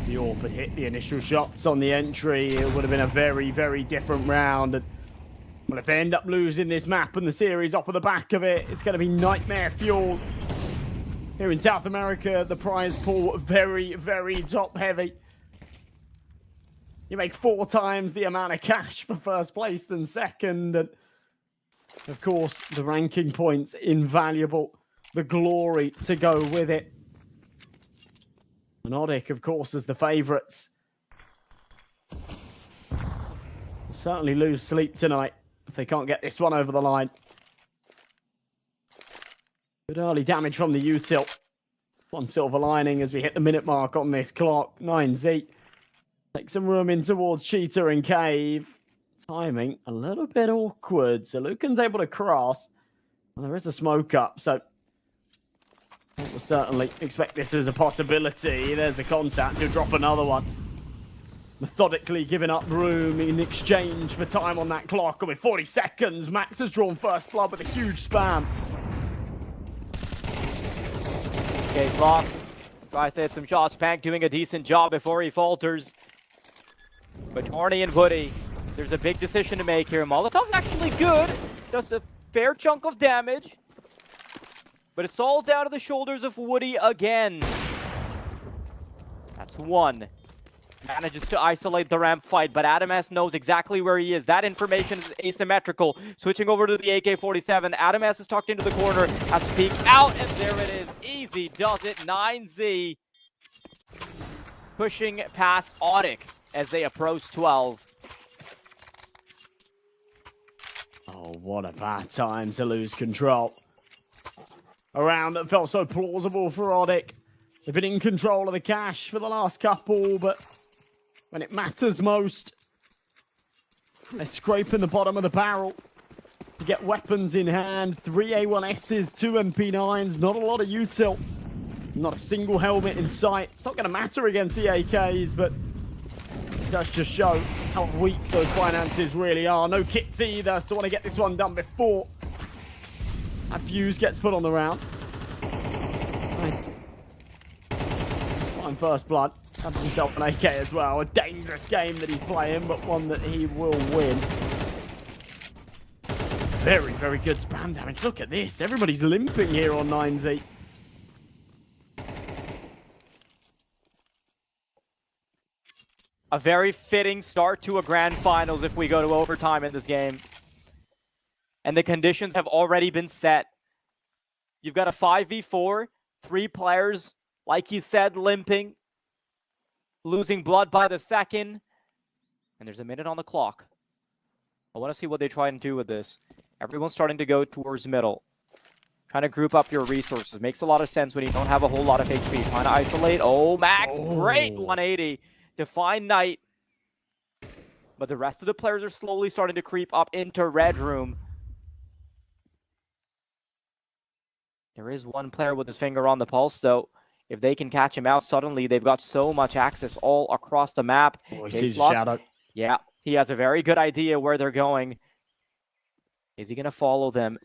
Speaker 8: The AWP had hit the initial shots on the entry. It would have been a very, very different round. And, well, if they end up losing this map and the series off of the back of it, it's going to be nightmare fuel. Here in South America, the prize pool very, very top heavy. You make 4 times the amount of cash for first place than second. And Of course, the ranking points, invaluable. The glory to go with it. And ODDIK, of course, as the favourites. Certainly lose sleep tonight if they can't get this one over the line. Good early damage from the util. One silver lining as we hit the minute mark on this clock. 9Z. Take some room in towards Cheetah and Cave. Timing a little bit awkward. So Lucan's able to cross. Well, there is a smoke up, so we'll certainly expect this as a possibility. There's the contact. He'll drop another one. Methodically giving up room in exchange for time on that clock. And with 40 seconds, Max has drawn first blood with a huge spam.
Speaker 7: Okay, Slox tries to hit some shots. Pank doing a decent job before he falters. But Horny and Woody, there's a big decision to make here. Molotov's actually good. Does a fair chunk of damage. But it's all down to the shoulders of Woody again. That's one. Manages to isolate the ramp fight, but Adam S knows exactly where he is. That information is asymmetrical. Switching over to the AK-47. Adam S is tucked into the corner. Has to peek out, and there it is. Easy does it. 9Z. Pushing past ODDIK as they approach 12.
Speaker 8: Oh, what a bad time to lose control. A round that felt so plausible for ODDIK. They've been in control of the cash for the last couple, but when it matters most, they're scraping the bottom of the barrel to get weapons in hand. 3 A1Ss, 2 MP9s, not a lot of util. Not a single helmet in sight. It's not going to matter against the AKs, but it does just show how weak those finances really are. No kits either, so want to get this one done before that fuse gets put on the round. Right. Time first blood. Has himself an AK as well. A dangerous game that he's playing, but one that he will win. Very, very good spam damage. Look at this. Everybody's limping here on 9Z.
Speaker 7: A very fitting start to a grand finals if we go to overtime in this game. And the conditions have already been set. You've got a 5v4, 3 players, like he said, limping, losing blood by the second, and there's a minute on the clock. I want to see what they try and do with this. Everyone's starting to go towards middle. Trying to group up your resources. Makes a lot of sense when you don't have a whole lot of HP. Trying to isolate. Oh, Max, great 180 to find Knight. But the rest of the players are slowly starting to creep up into Red Room. There is one player with his finger on the pulse, though. If they can catch him out, suddenly they've got so much access all across the map.
Speaker 8: Oh, he sees a shadow.
Speaker 7: Yeah, he has a very good idea where they're going. Is he going to follow them?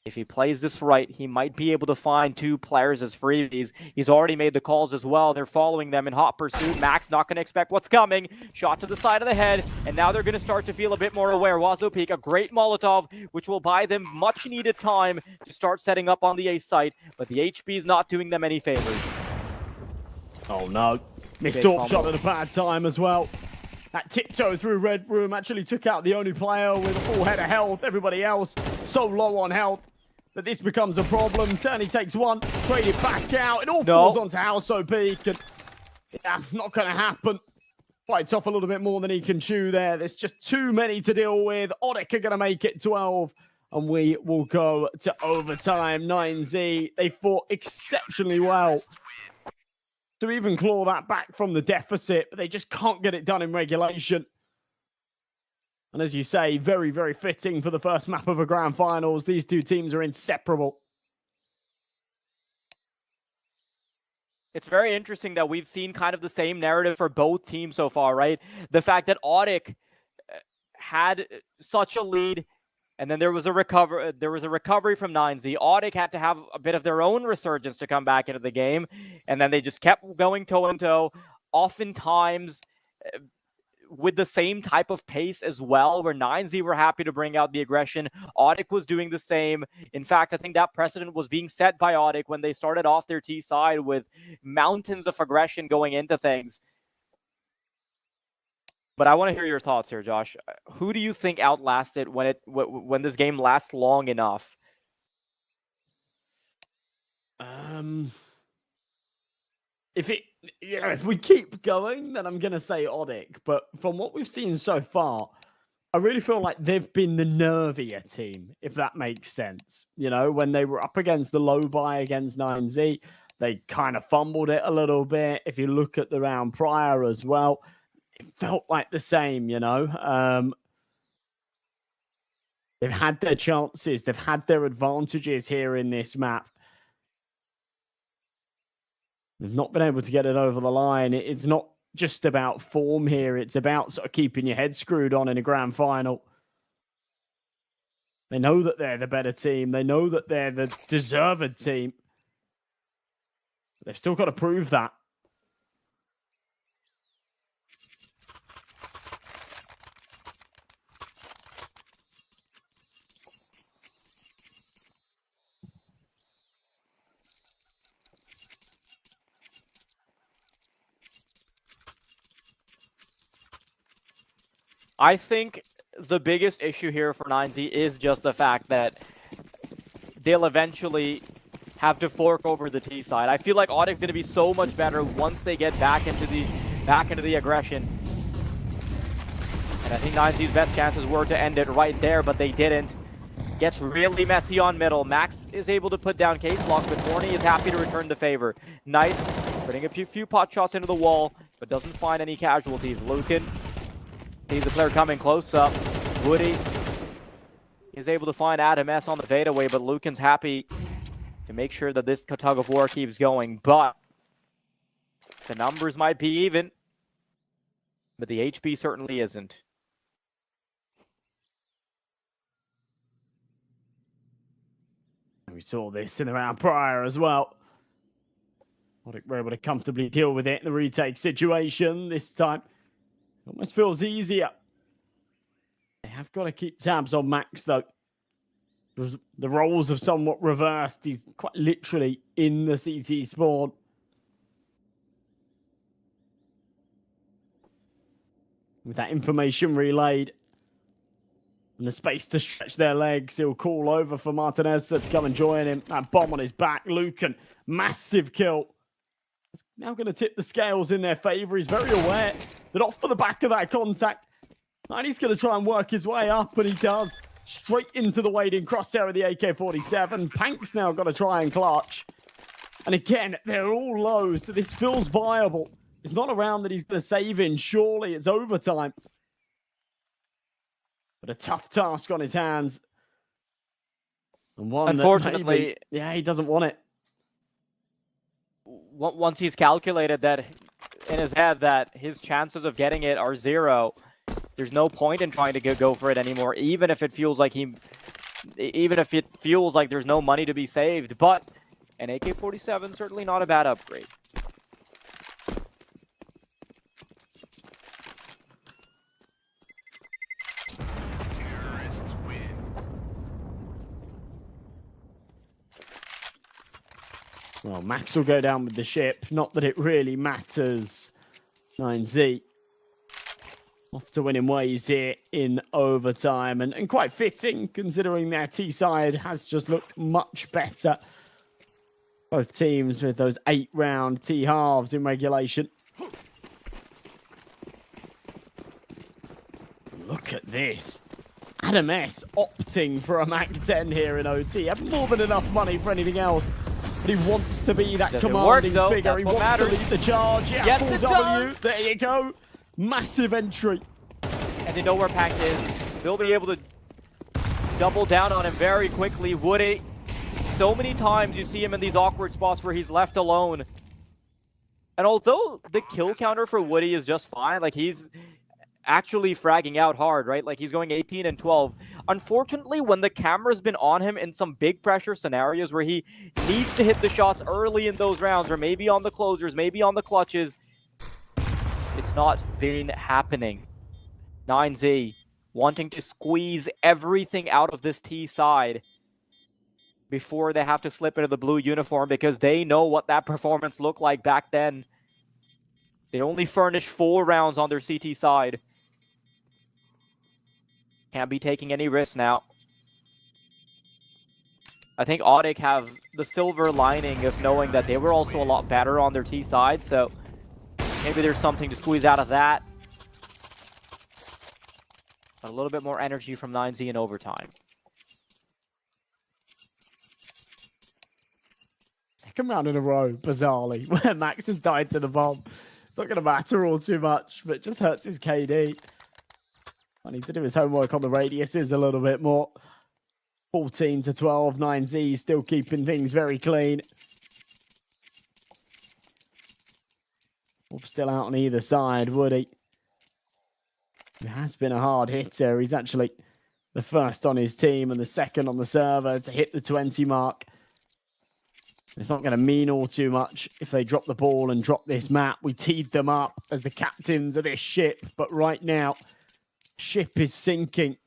Speaker 7: If he plays this right, he might be able to find 2 players as freebies. He's already made the calls as well. They're following them in hot pursuit. Max not going to expect what's coming. Shot to the side of the head, and now they're going to start to feel a bit more aware. Wazopik, a great Molotov, which will buy them much-needed time to start setting up on the A site, but the HP is not doing them any favors.
Speaker 8: Oh no, missed AWP shot at a bad time as well. That tiptoe through Red Room actually took out the only player with a full head of health. Everybody else so low on health that this becomes a problem. Turney takes one, trade it back out. It all falls onto Wazopik. And yeah, not going to happen. Bites off a little bit more than he can chew there. There's just too many to deal with. ODDIK are going to make it 12. And we will go to overtime. 9Z, they fought exceptionally well to even claw that back from the deficit, but they just can't get it done in regulation. And as you say, very, very fitting for the first map of a grand finals. These 2 teams are inseparable.
Speaker 7: It's very interesting that we've seen kind of the same narrative for both teams so far, right? The fact that ODDIK had such a lead, and then there was a recovery from 9Z. ODDIK had to have a bit of their own resurgence to come back into the game, and then they just kept going toe-and-toe. Oftentimes, with the same type of pace as well, where 9Z were happy to bring out the aggression. ODDIK was doing the same. In fact, I think that precedent was being set by ODDIK when they started off their T side with mountains of aggression going into things. But I want to hear your thoughts here, Josh. Who do you think outlasted when this game lasts long enough?
Speaker 8: If we keep going, then I'm gonna say ODDIK. But from what we've seen so far, I really feel like they've been the nervier team, if that makes sense. You know, when they were up against the low buy against 9Z, they kind of fumbled it a little bit. If you look at the round prior as well, it felt like the same, you know. They've had their chances. They've had their advantages here in this map. They've not been able to get it over the line. It's not just about form here. It's about sort of keeping your head screwed on in a grand final. They know that they're the better team. They know that they're the deserved team. They've still got to prove that.
Speaker 7: I think the biggest issue here for 9Z is just the fact that they'll eventually have to fork over the T side. I feel like ODDIK's going to be so much better once they get back into the aggression. And I think 9Z's best chances were to end it right there, but they didn't. Gets really messy on middle. Max is able to put down case lock, but Horny is happy to return the favor. Knight putting a few pot shots into the wall, but doesn't find any casualties. Lucan sees the player coming close up. Woody is able to find Adam S on the fadeaway, but Lucan's happy to make sure that this tug of war keeps going. But the numbers might be even, but the HP certainly isn't.
Speaker 8: We saw this in the round prior as well. ODDIK were able to comfortably deal with it in the retake situation this time. Almost feels easier. They have got to keep tabs on Max, though. The roles have somewhat reversed. He's quite literally in the CT spawn. With that information relayed and the space to stretch their legs, he'll call over for Martinez to come and join him. That bomb on his back. Lucan, massive kill. It's now going to tip the scales in their favor. He's very aware that off for the back of that contact, and he's going to try and work his way up, and he does. Straight into the waiting crosshair of the AK-47. Pank's now got to try and clutch. And again, they're all low, so this feels viable. It's not a round that he's going to save in. Surely it's overtime. But a tough task on his hands. And one
Speaker 7: unfortunately,
Speaker 8: maybe, yeah, he doesn't want it.
Speaker 7: Once he's calculated that in his head that his chances of getting it are 0, there's no point in trying to go for it anymore, even if it feels like there's no money to be saved. But an AK-47 certainly not a bad upgrade.
Speaker 5: Terrorists win.
Speaker 8: Well, Max will go down with the ship. Not that it really matters. 9Z. Off to winning ways here in overtime. And quite fitting, considering their T-side has just looked much better. Both teams with those 8-round T-halves in regulation. Look at this. Adam S opting for a Mac-10 here in OT. Have more than enough money for anything else. But he wants to be that commanding figure. He wants to lead the charge. Yeah,
Speaker 7: yes,
Speaker 8: full W. There you go. Massive entry.
Speaker 7: And they know where Pank is. They'll be able to double down on him very quickly. Woody, so many times you see him in these awkward spots where he's left alone. And although the kill counter for Woody is just fine, like he's actually fragging out hard, right? Like he's going 18 and 12. Unfortunately, when the camera's been on him in some big pressure scenarios where he needs to hit the shots early in those rounds, or maybe on the closers, maybe on the clutches, it's not been happening. 9Z wanting to squeeze everything out of this T side before they have to slip into the blue uniform, because they know what that performance looked like back then. They only furnished 4 rounds on their CT side. Can't be taking any risks now. I think ODDIK have the silver lining of knowing that they were also a lot better on their T side, so maybe there's something to squeeze out of that. A little bit more energy from 9Z in overtime.
Speaker 8: Second round in a row, bizarrely, where Max has died to the bomb. It's not going to matter all too much, but it just hurts his KD. I need to do his homework on the radiuses a little bit more. 14 to 12, 9Z still keeping things very clean. Still out on either side, would he? It has been a hard hitter. He's actually the first on his team and the second on the server to hit the 20 mark. It's not going to mean all too much if they drop the ball and drop this map. We teed them up as the captains of this ship, but right now, ship is sinking.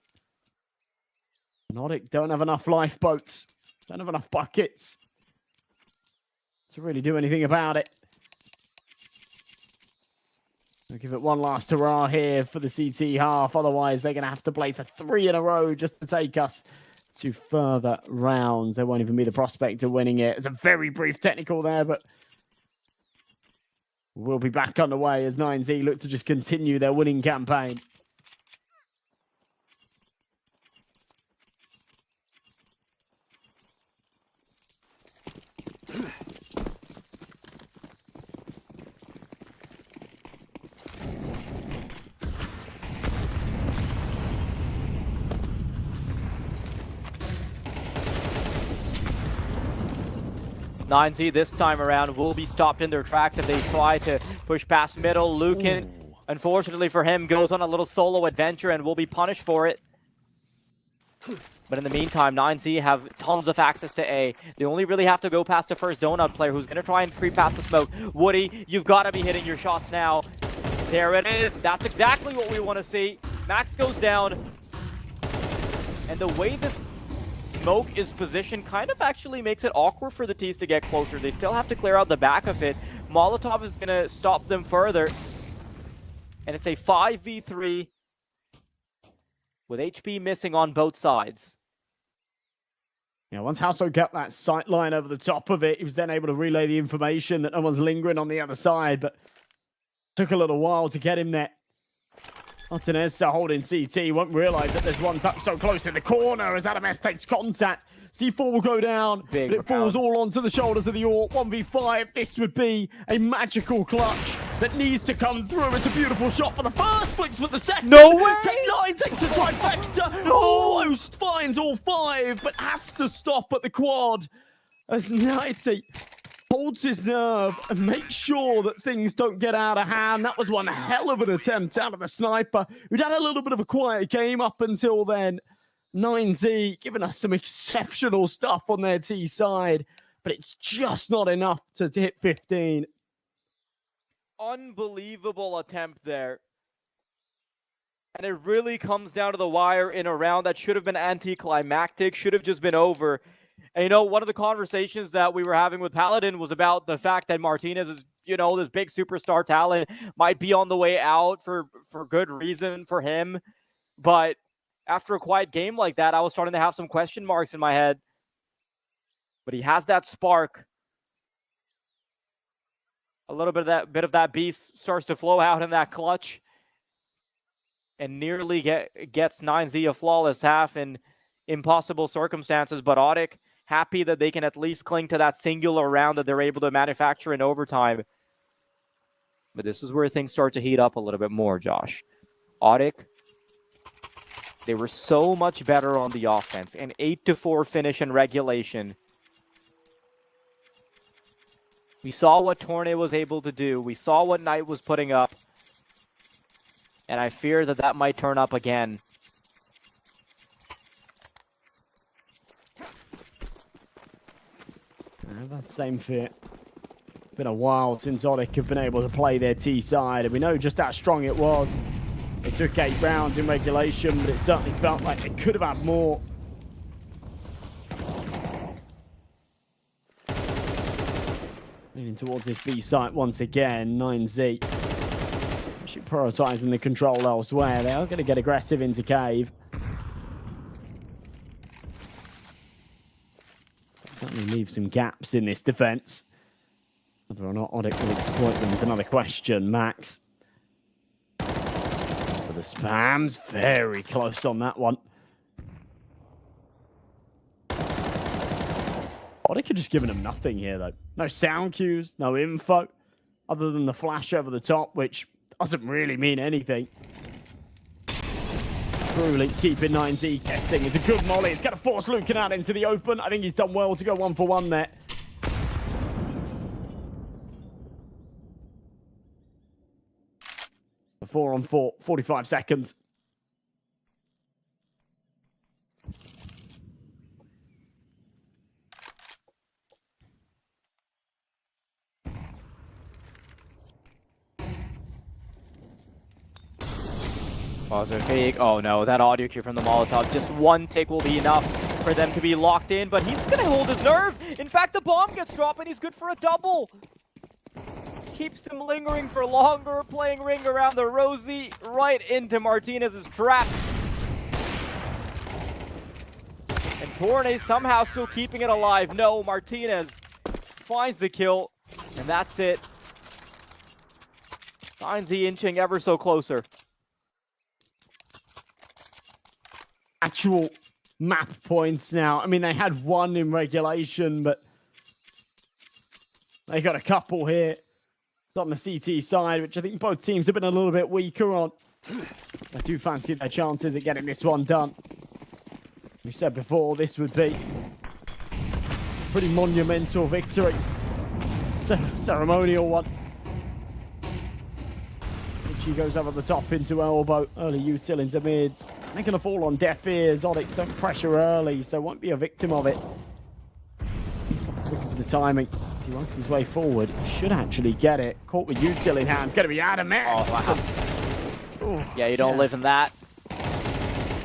Speaker 8: ODDIK don't have enough lifeboats, don't have enough buckets to really do anything about it. We'll give it one last hurrah here for the CT half. Otherwise, they're going to have to play for 3 in a row just to take us to further rounds. There won't even be the prospect of winning it. It's a very brief technical there, but we'll be back underway as 9Z look to just continue their winning campaign.
Speaker 7: Z this time around will be stopped in their tracks if they try to push past middle. Lucan, unfortunately for him, goes on a little solo adventure and will be punished for it. But in the meantime, 9Z have tons of access to A. They only really have to go past the first donut player who's going to try and creep past the smoke. Woody, you've got to be hitting your shots now. There it is. That's exactly what we want to see. Max goes down. And the way this smoke is positioned kind of actually makes it awkward for the T's to get closer. They still have to clear out the back of it. Molotov is going to stop them further. And it's a 5v3 with HP missing on both sides.
Speaker 8: Yeah, once Household got that sight line over the top of it, he was then able to relay the information that no one's lingering on the other side, but took a little while to get him there. Martinez holding CT, won't realise that there's one touch so close in the corner as ADAMS takes contact. C4 will go down, but it falls all onto the shoulders of the Orc. 1v5, this would be a magical clutch that needs to come through. It's a beautiful shot for the first, flicks with the second.
Speaker 7: No way!
Speaker 8: Take9 takes a trifecta, almost finds all 5, but has to stop at the quad as 90 holds his nerve and makes sure that things don't get out of hand. That was one hell of an attempt out of the sniper, who'd had a little bit of a quiet game up until then. 9Z giving us some exceptional stuff on their T side, but it's just not enough to hit 15.
Speaker 7: Unbelievable attempt there. And it really comes down to the wire in a round that should have been anticlimactic, should have just been over. And, you know, one of the conversations that we were having with Paladin was about the fact that Martinez is, you know, this big superstar talent, might be on the way out for good reason for him. But after a quiet game like that, I was starting to have some question marks in my head. But he has that spark. A little bit of that beast starts to flow out in that clutch. And nearly gets 9Z a flawless half in impossible circumstances. But ODDIK, happy that they can at least cling to that singular round that they're able to manufacture in overtime. But this is where things start to heat up a little bit more, Josh. ODDIK, they were so much better on the offense. An 8-4 finish in regulation. We saw what Torne was able to do. We saw what Knight was putting up. And I fear that that might turn up again.
Speaker 8: That same fear. Been a while since ODDIK have been able to play their T side, and we know just how strong it was. They took 8 rounds in regulation, but it certainly felt like they could have had more. Leaning towards this B site once again, 9Z. Actually prioritizing the control elsewhere. They are going to get aggressive into cave. leave some gaps in this defense. Whether or not ODDIK will exploit them is another question. Max. For the spams, very close on that one. ODDIK are just giving them nothing here, though. No sound cues, no info, other than the flash over the top, which doesn't really mean anything. Truly keeping 9Z guessing. It's a good molly. It's going to force Lucan out into the open. I think he's done well to go 1-for-1 there. A 4-on-4, 45 seconds.
Speaker 7: Fake. Oh no, that audio cue from the Molotov. Just one tick will be enough for them to be locked in, but he's gonna hold his nerve. In fact, the bomb gets dropped and he's good for a double. Keeps him lingering for longer, playing ring around the Rosie, right into Martinez's trap. And Torne somehow still keeping it alive. No, Martinez finds the kill, and that's it. 9Z inching ever so closer.
Speaker 8: Actual map points now. I mean, they had one in regulation, but they got a couple here. It's on the CT side, which I think both teams have been a little bit weaker on. I do fancy their chances at getting this one done. We said before, this would be a pretty monumental victory. Ceremonial one. She goes over the top into elbow. Early util into mids. They're going to fall on deaf ears. ODDIK don't pressure early, so won't be a victim of it. He's looking for the timing. He works his way forward. Should actually get it. Caught with util in hand. It's going to be Adamex.
Speaker 7: Oh, wow. Yeah, you don't live in that.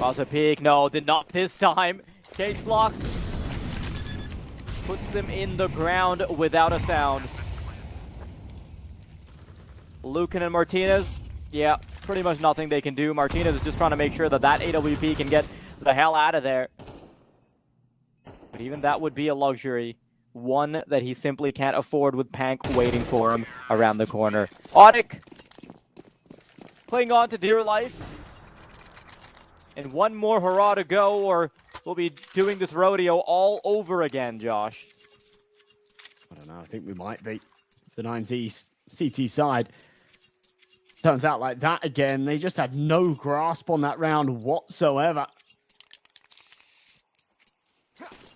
Speaker 7: Also peek. No, did not this time. Case locks. Puts them in the ground without a sound. Lucan and Martinez. Yeah, pretty much nothing they can do. Martinez is just trying to make sure that that AWP can get the hell out of there. But even that would be a luxury. One that he simply can't afford with Pank waiting for him around the corner. ODDIK clinging on to dear life. And one more hurrah to go, or we'll be doing this rodeo all over again, Josh.
Speaker 8: I don't know. I think we might be. The 9Z CT side. Turns out like that again. They just had no grasp on that round whatsoever.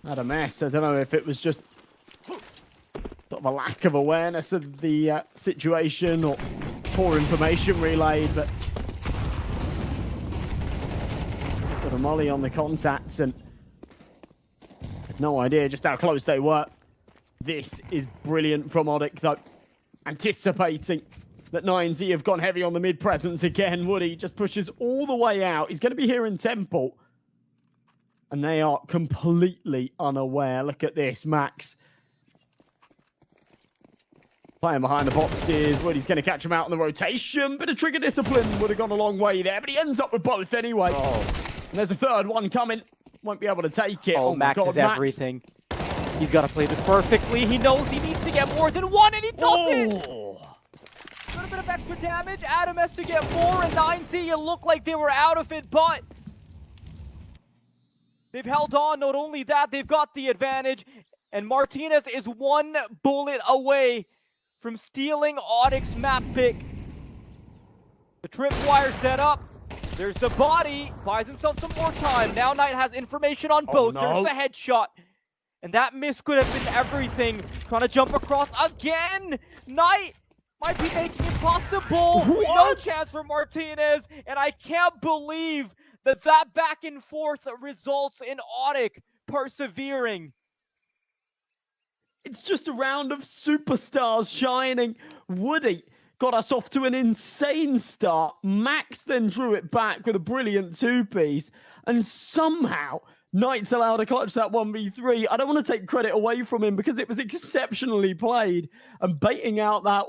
Speaker 8: Not a mess. I don't know if it was just sort of a lack of awareness of the situation or poor information relayed, but got a molly on the contacts and had no idea just how close they were. This is brilliant from ODDIK though. Anticipating that 9Z have gone heavy on the mid presence again. Woody just pushes all the way out. He's going to be here in Temple. And they are completely unaware. Look at this, Max. Playing behind the boxes. Woody's going to catch him out on the rotation. Bit of trigger discipline would have gone a long way there. But he ends up with both anyway. Oh. And there's a third one coming. Won't be able to take it.
Speaker 7: Oh, Max is everything. He's got to play this perfectly. He knows he needs to get more than one, and he does it! A little bit of extra damage. Adam has to get more, and 9Z, it looked like they were out of it, but they've held on. Not only that, they've got the advantage, and Martinez is one bullet away from stealing ODDIK's map pick. The tripwire set up. There's the body. Buys himself some more time. Now Knight has information on both.
Speaker 8: No.
Speaker 7: There's the headshot. And that miss could have been everything. Trying to jump across again. Knight might be making it possible. No chance for Martinez. And I can't believe that that back and forth results in ODDIK persevering.
Speaker 8: It's just a round of superstars shining. Woody got us off to an insane start. Max then drew it back with a brilliant two-piece. And somehow, Knight's allowed to clutch that 1v3. I don't want to take credit away from him because it was exceptionally played. And baiting out that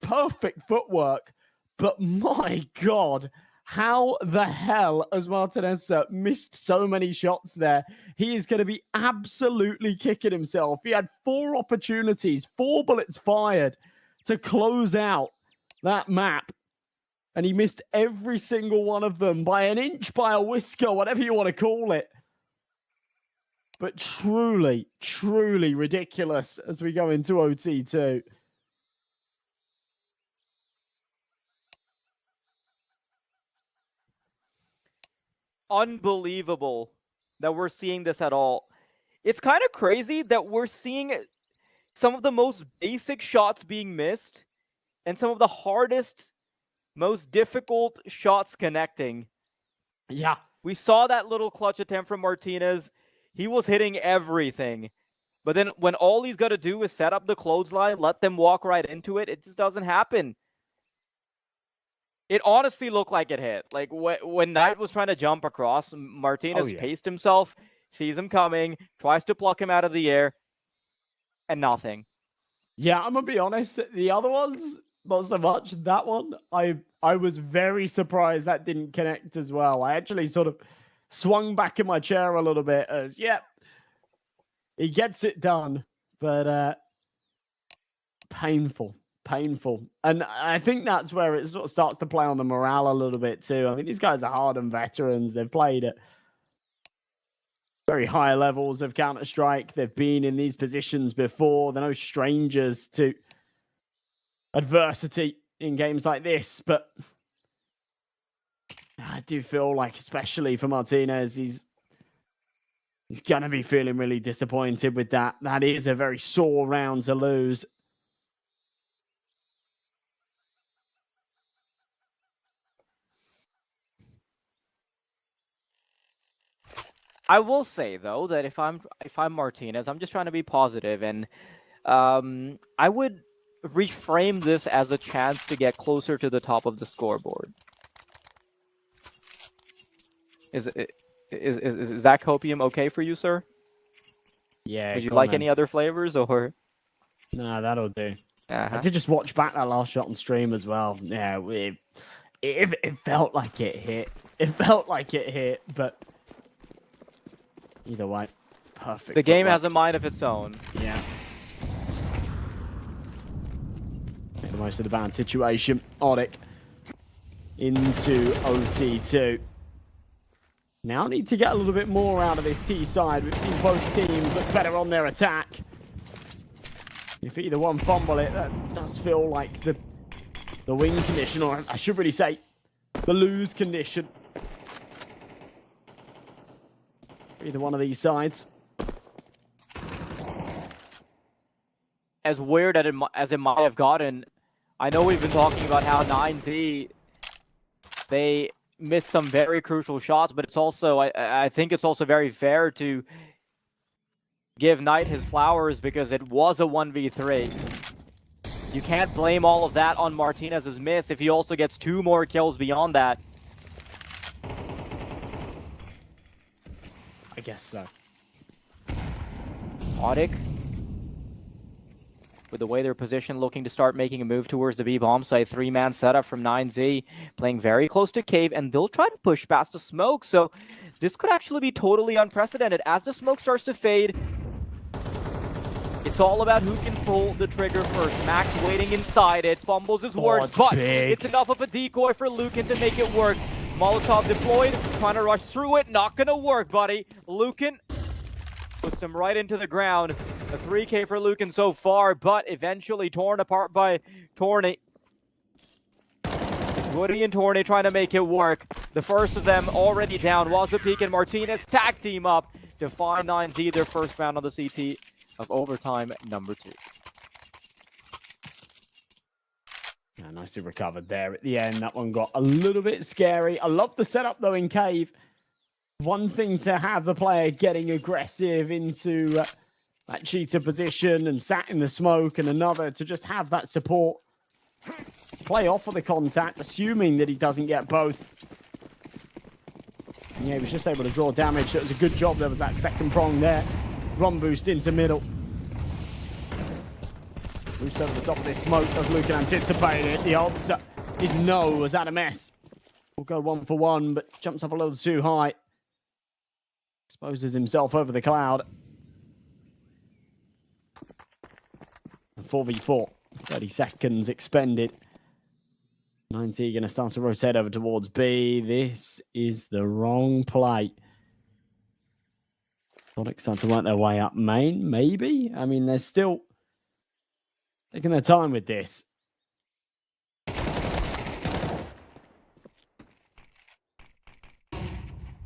Speaker 8: perfect footwork. But my God, How the hell has Martinez missed so many shots there? He is going to be absolutely kicking himself. He had 4 opportunities, 4 bullets fired to close out that map. And he missed every single one of them by an inch, by a whisker, whatever you want to call it. But truly, truly ridiculous as we go into OT2.
Speaker 7: Unbelievable that we're seeing this at all. It's kind of crazy that we're seeing some of the most basic shots being missed and some of the hardest, most difficult shots connecting.
Speaker 8: Yeah.
Speaker 7: We saw that little clutch attempt from Martinez. He was hitting everything. But then when all he's got to do is set up the clothesline, let them walk right into it, it just doesn't happen. It honestly looked like it hit. Like when Knight was trying to jump across, Martinez paced himself, sees him coming, tries to pluck him out of the air, and nothing.
Speaker 8: Yeah, I'm going to be honest. The other ones, not so much. That one, I was very surprised that didn't connect as well. I actually sort of swung back in my chair a little bit as, yep, he gets it done. But painful. And I think that's where it sort of starts to play on the morale a little bit too. I mean, these guys are hardened veterans. They've played at very high levels of Counter-Strike. They've been in these positions before. They're no strangers to adversity in games like this. But I do feel like, especially for Martinez, he's going to be feeling really disappointed with that. That is a very sore round to lose.
Speaker 7: I will say though that if I'm Martinez, I'm just trying to be positive, and I would reframe this as a chance to get closer to the top of the scoreboard. Is that copium okay for you, sir?
Speaker 8: Yeah.
Speaker 7: Would you like any other flavors, or?
Speaker 8: No, that'll do.
Speaker 7: Uh-huh.
Speaker 8: I did just watch back that last shot on stream as well. Yeah, it felt like it hit. It felt like it hit, but either way, perfect.
Speaker 7: The game has a mind of its own.
Speaker 8: Yeah. Make the most of the bad situation. ODDIK into OT2. Now need to get a little bit more out of this T side. We've seen both teams look better on their attack. If either one fumble it, that does feel like the win condition, or I should really say the lose condition. Either one of these sides.
Speaker 7: As weird as it might have gotten, I know we've been talking about how 9Z, they missed some very crucial shots, but it's also, I think it's also very fair to give Knight his flowers because it was a 1v3. You can't blame all of that on Martinez's miss if he also gets 2 more kills beyond that.
Speaker 8: I guess so.
Speaker 7: ODDIK, with the way they're positioned, looking to start making a move towards the B bomb site. 3-man setup from 9Z, playing very close to Cave, and they'll try to push past the smoke. So this could actually be totally unprecedented. As the smoke starts to fade, it's all about who can pull the trigger first. Max waiting inside it, fumbles his words, but
Speaker 8: big.
Speaker 7: It's enough of a decoy for Lucan to make it work. Molotov deployed, trying to rush through it, not gonna work, buddy. Lucan puts him right into the ground. A 3K for Lucan so far, but eventually torn apart by Torney. It's Woody and Torney trying to make it work. The first of them already down. Wildcard and Martinez tag team up to find 9Z their first round on the CT of overtime number 2.
Speaker 8: Yeah, nicely recovered there at the end. That one got a little bit scary. I love the setup though in Cave. One thing to have the player getting aggressive into that cheater position and sat in the smoke, and another to just have that support. Play off of the contact, assuming that he doesn't get both. And yeah, he was just able to draw damage. So it was a good job there was that second prong there. Run boost into middle. Boost over the top of this smoke as Lucan anticipated it. The answer is no, as Adam S Will go 1-for-1, but jumps up a little too high. Exposes himself over the cloud. 4v4. 30 seconds expended. 90 going to start to rotate over towards B. This is the wrong play. ODDIK start to work their way up main, maybe? I mean, they're still taking their time with this.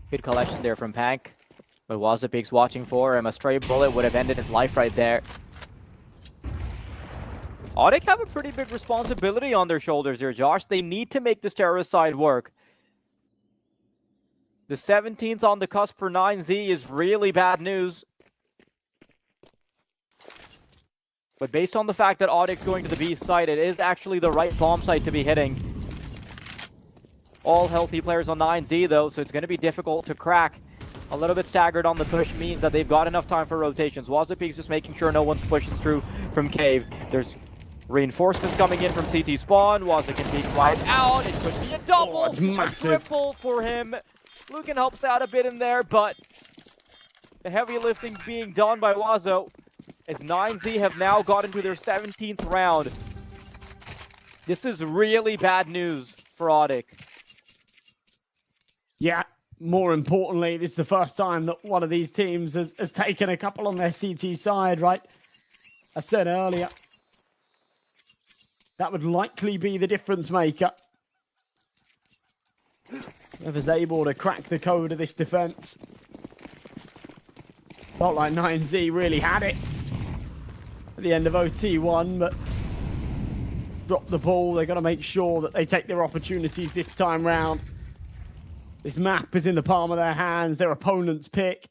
Speaker 7: Good collection there from Pank. But WildCard's watching for him. A stray bullet would have ended his life right there. ODDIK have a pretty big responsibility on their shoulders here, Josh. They need to make this terrorist side work. The 17th on the cusp for 9Z is really bad news. But based on the fact that ODDIK's going to the B site, it is actually the right bomb site to be hitting. All healthy players on 9Z though, so it's going to be difficult to crack. A little bit staggered on the push means that they've got enough time for rotations. WildCard's just making sure no one pushes through from cave. There's reinforcements coming in from CT spawn. WildCard can peek right out. It could be a double, a triple for him. Lucan helps out a bit in there, but the heavy lifting being done by Wazo as 9Z have now got into their 17th round. This is really bad news for ODDIK.
Speaker 8: Yeah, more importantly, this is the first time that one of these teams has taken a couple on their CT side, right? I said earlier, that would likely be the difference maker. Whoever's able to crack the code of this defense. Felt like 9Z really had it at the end of OT1, but dropped the ball. They've got to make sure that they take their opportunities this time round. This map is in the palm of their hands, their opponent's pick.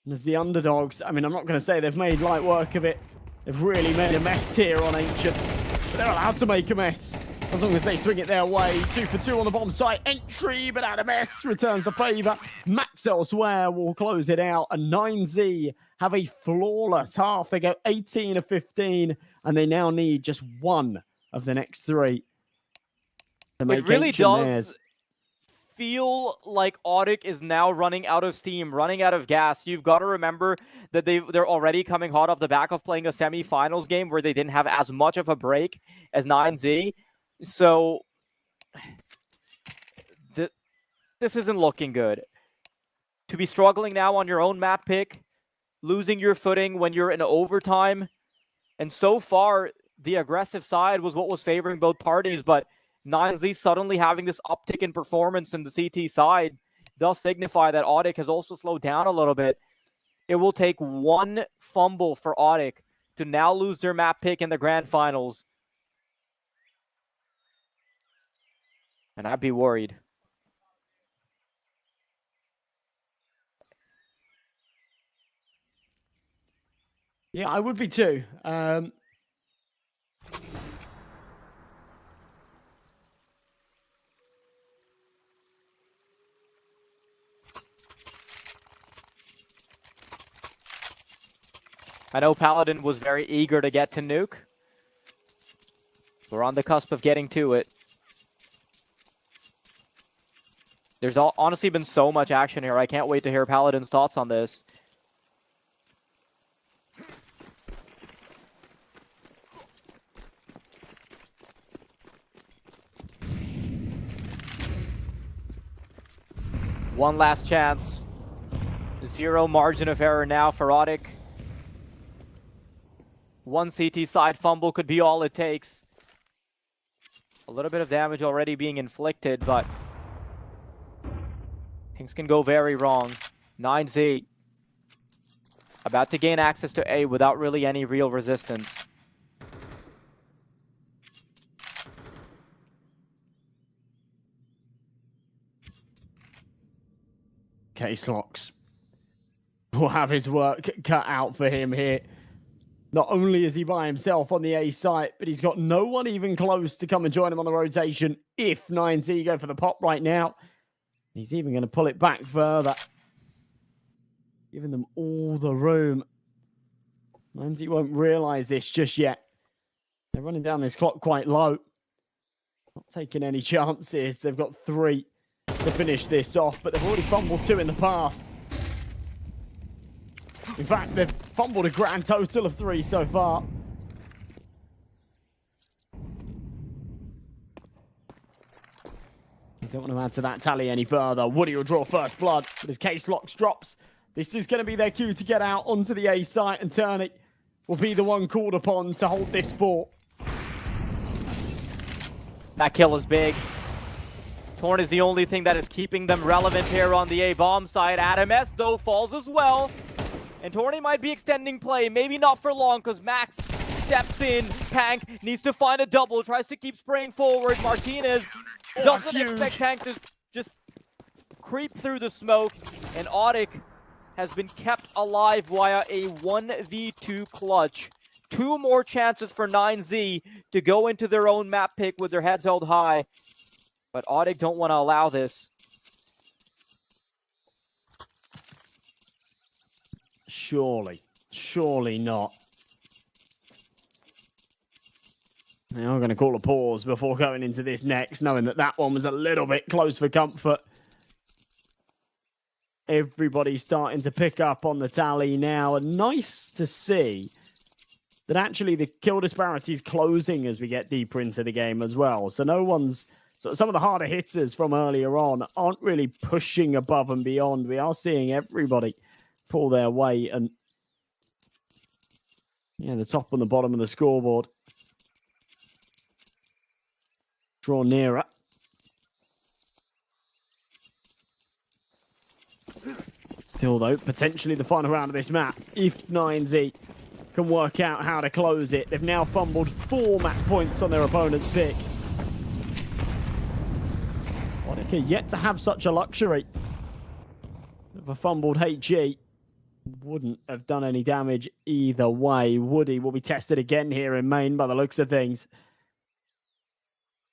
Speaker 8: And as the underdogs, I mean, I'm not going to say they've made light work of it. They've really made a mess here on Ancient. But they're allowed to make a mess, as long as they swing it their way. 2 for 2 on the bomb site. Entry, but out of mess. Returns the favor. Max elsewhere will close it out. And 9Z have a flawless half. They go 18 of 15, and they now need just one of the next 3.
Speaker 7: It really does feel like ODDIK is now running out of steam, running out of gas. You've got to remember that they're already coming hot off the back of playing a semi-finals game where they didn't have as much of a break as 9Z. So this isn't looking good. To be struggling now on your own map pick, losing your footing when you're in overtime, and so far the aggressive side was what was favoring both parties, but 9Z suddenly having this uptick in performance in the CT side does signify that ODDIK has also slowed down a little bit. It will take one fumble for ODDIK to now lose their map pick in the grand finals. And I'd be worried.
Speaker 8: Yeah, I would be too.
Speaker 7: I know Paladin was very eager to get to nuke. We're on the cusp of getting to it. There's honestly been so much action here. I can't wait to hear Paladin's thoughts on this. One last chance. 0 margin of error now for ODDIK. One CT side fumble could be all it takes. A little bit of damage already being inflicted, but things can go very wrong. 9Z about to gain access to A without really any real resistance.
Speaker 8: Case Locks will have his work cut out for him here. Not only is he by himself on the A site, but he's got no one even close to come and join him on the rotation if 9Z go for the pop right now. He's even going to pull it back further, giving them all the room. 9Z won't realize this just yet. They're running down this clock quite low. Not taking any chances. They've got 3 to finish this off, but they've already fumbled 2 in the past. In fact, they've fumbled a grand total of 3 so far. I don't want to add to that tally any further. Woody will draw first blood, but as Case Locks drops, this is going to be their cue to get out onto the A site, and Turney will be the one called upon to hold this fort.
Speaker 7: That kill is big. Torn is the only thing that is keeping them relevant here on the A bomb side. Adam S, though, falls as well. And Torny might be extending play, maybe not for long, because Max steps in. Pank needs to find a double, tries to keep spraying forward. Martinez doesn't expect Pank to just creep through the smoke. And ODDIK has been kept alive via a 1v2 clutch. 2 more chances for 9Z to go into their own map pick with their heads held high. But ODDIK don't want to allow this.
Speaker 8: Surely not. They are going to call a pause before going into this next, knowing that that one was a little bit close for comfort. Everybody's starting to pick up on the tally now, and nice to see that actually the kill disparity is closing as we get deeper into the game as well. So no one's... So some of the harder hitters from earlier on aren't really pushing above and beyond. We are seeing everybody pull their weight, and yeah, the top and the bottom of the scoreboard draw nearer. Still though, potentially the final round of this map, if 9Z can work out how to close it. They've now fumbled 4 map points on their opponent's pick. ODDIK are yet to have such a luxury of a fumbled HE. Wouldn't have done any damage either way. Woody will be tested again here in main by the looks of things.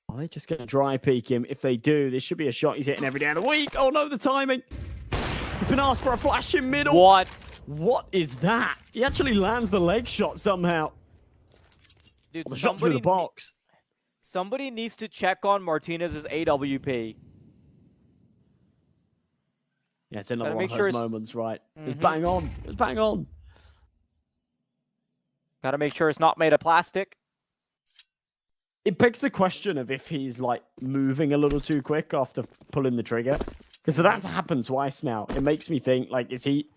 Speaker 8: Are they just going to dry peek him? If they do, this should be a shot he's hitting every day of the week. Oh no, the timing. He's been asked for a flash in middle.
Speaker 7: What?
Speaker 8: What is that? He actually lands the leg shot somehow.
Speaker 7: Dude,
Speaker 8: the shot through the box.
Speaker 7: Somebody needs to check on Martinez's AWP.
Speaker 8: Yeah, it's another one of those moments, right? It was bang on. It was bang on.
Speaker 7: Gotta make sure it's not made of plastic.
Speaker 8: It begs the question of if he's like moving a little too quick after pulling the trigger. Because for that to happen twice now, it makes me think, like, is he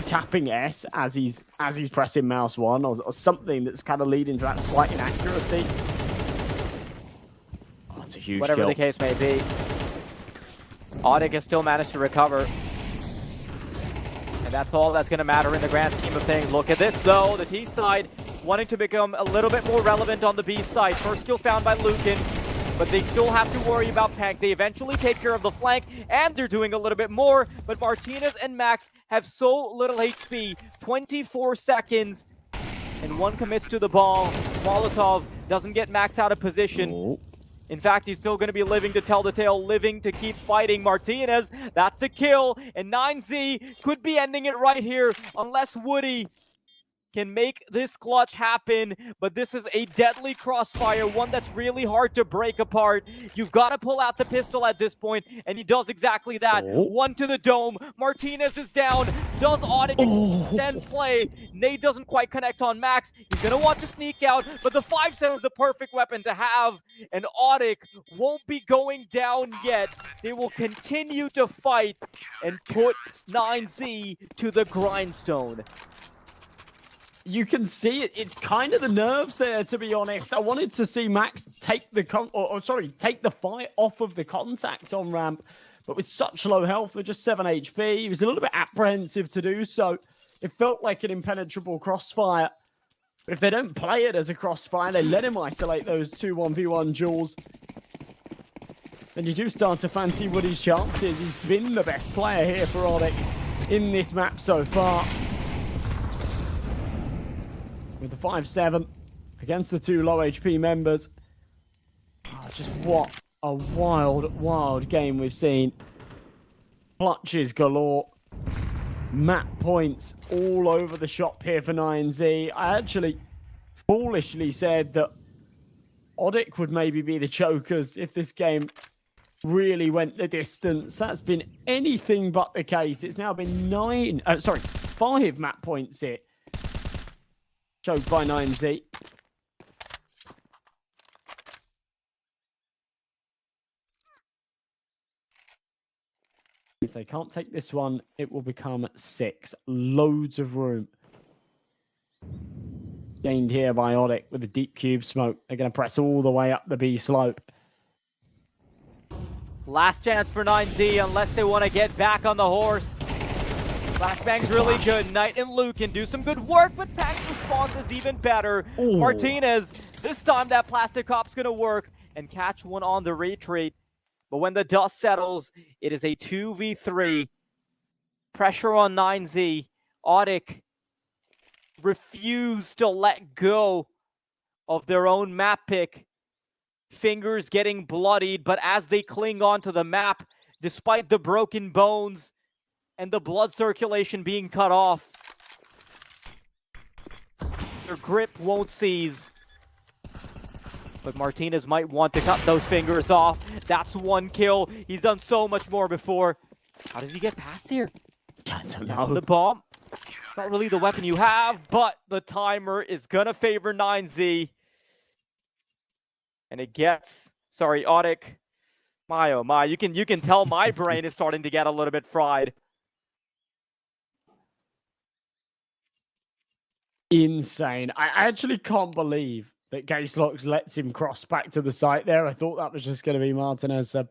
Speaker 8: tapping S as he's pressing mouse 1, or something that's kind of leading to that slight inaccuracy? Oh, it's a huge
Speaker 7: Whatever
Speaker 8: kill.
Speaker 7: the case may be. ODDIK has still managed to recover. And that's all that's going to matter in the grand scheme of things. Look at this, though. The T side wanting to become a little bit more relevant on the B side. First kill found by Lucan, but they still have to worry about Pank. They eventually take care of the flank, and they're doing a little bit more. But Martinez and Max have so little HP. 24 seconds, and one commits to the ball. Molotov doesn't get Max out of position.
Speaker 8: Oh.
Speaker 7: In fact, he's still going to be living to tell the tale, living to keep fighting. Martinez, that's the kill. And 9Z could be ending it right here unless Woody can make this clutch happen. But this is a deadly crossfire, one that's really hard to break apart. You've got to pull out the pistol at this point, and he does exactly that. One to the dome. Martinez is down. Does ODDIK extend play? Nade doesn't quite connect on Max. He's going to want to sneak out, but the 5-7 is the perfect weapon to have, and ODDIK won't be going down yet. They will continue to fight and put 9Z to the grindstone.
Speaker 8: You can see it. It's kind of the nerves there, to be honest. I wanted to see Max take the take the fight off of the contact on ramp, but with such low health, with just 7 HP, he was a little bit apprehensive to do so. It felt like an impenetrable crossfire. But if they don't play it as a crossfire, they let him isolate those 2 1v1 duels, then you do start to fancy Woody's chances. He's been the best player here for ODDIK in this map so far. With the 5-7 against the 2 low HP members. Oh, just what a wild game we've seen. Clutches galore. Map points all over the shop here for 9Z. I actually foolishly said that ODDIK would maybe be the chokers if this game really went the distance. That's been anything but the case. It's now been 5 map points here. Choked by 9Z. If they can't take this one, it will become 6. Loads of room. Gained here by ODDIK with a deep cube smoke. They're going to press all the way up the B slope.
Speaker 7: Last chance for 9Z unless they want to get back on the horse. Flashbang's really good. Knight and Luke can do some good work, but Pack's response is even better.
Speaker 8: Ooh.
Speaker 7: Martinez, this time that plastic cop's going to work and catch one on the retreat. But when the dust settles, it is a 2v3. Pressure on 9Z. ODDIK refuse to let go of their own map pick. Fingers getting bloodied, but as they cling onto the map, despite the broken bones and the blood circulation being cut off, their grip won't seize. But Martinez might want to cut those fingers off. That's 1 kill. He's done so much more before. How does he get past here?
Speaker 8: I don't know.
Speaker 7: The bomb. It's not really the weapon you have, but the timer is gonna favor 9Z. And it gets, sorry, ODDIK. My oh my, you can tell my brain is starting to get a little bit fried.
Speaker 8: Insane. I actually can't believe that Gayslox lets him cross back to the site there. I thought that was just going to be Martinez sort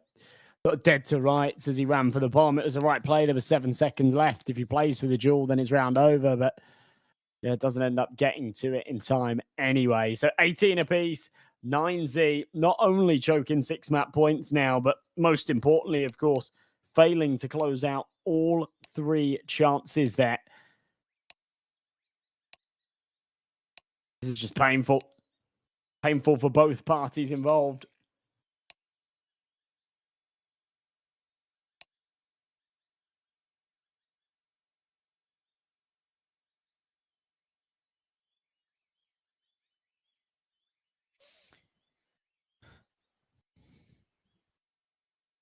Speaker 8: of dead to rights as he ran for the bomb. It was the right play. There was 7 seconds left. If he plays for the duel, then it's round over. But yeah, it doesn't end up getting to it in time anyway. So 18 apiece. 9Z not only choking 6 map points now, but most importantly, of course, failing to close out all 3 chances there. This is just painful. Painful for both parties involved.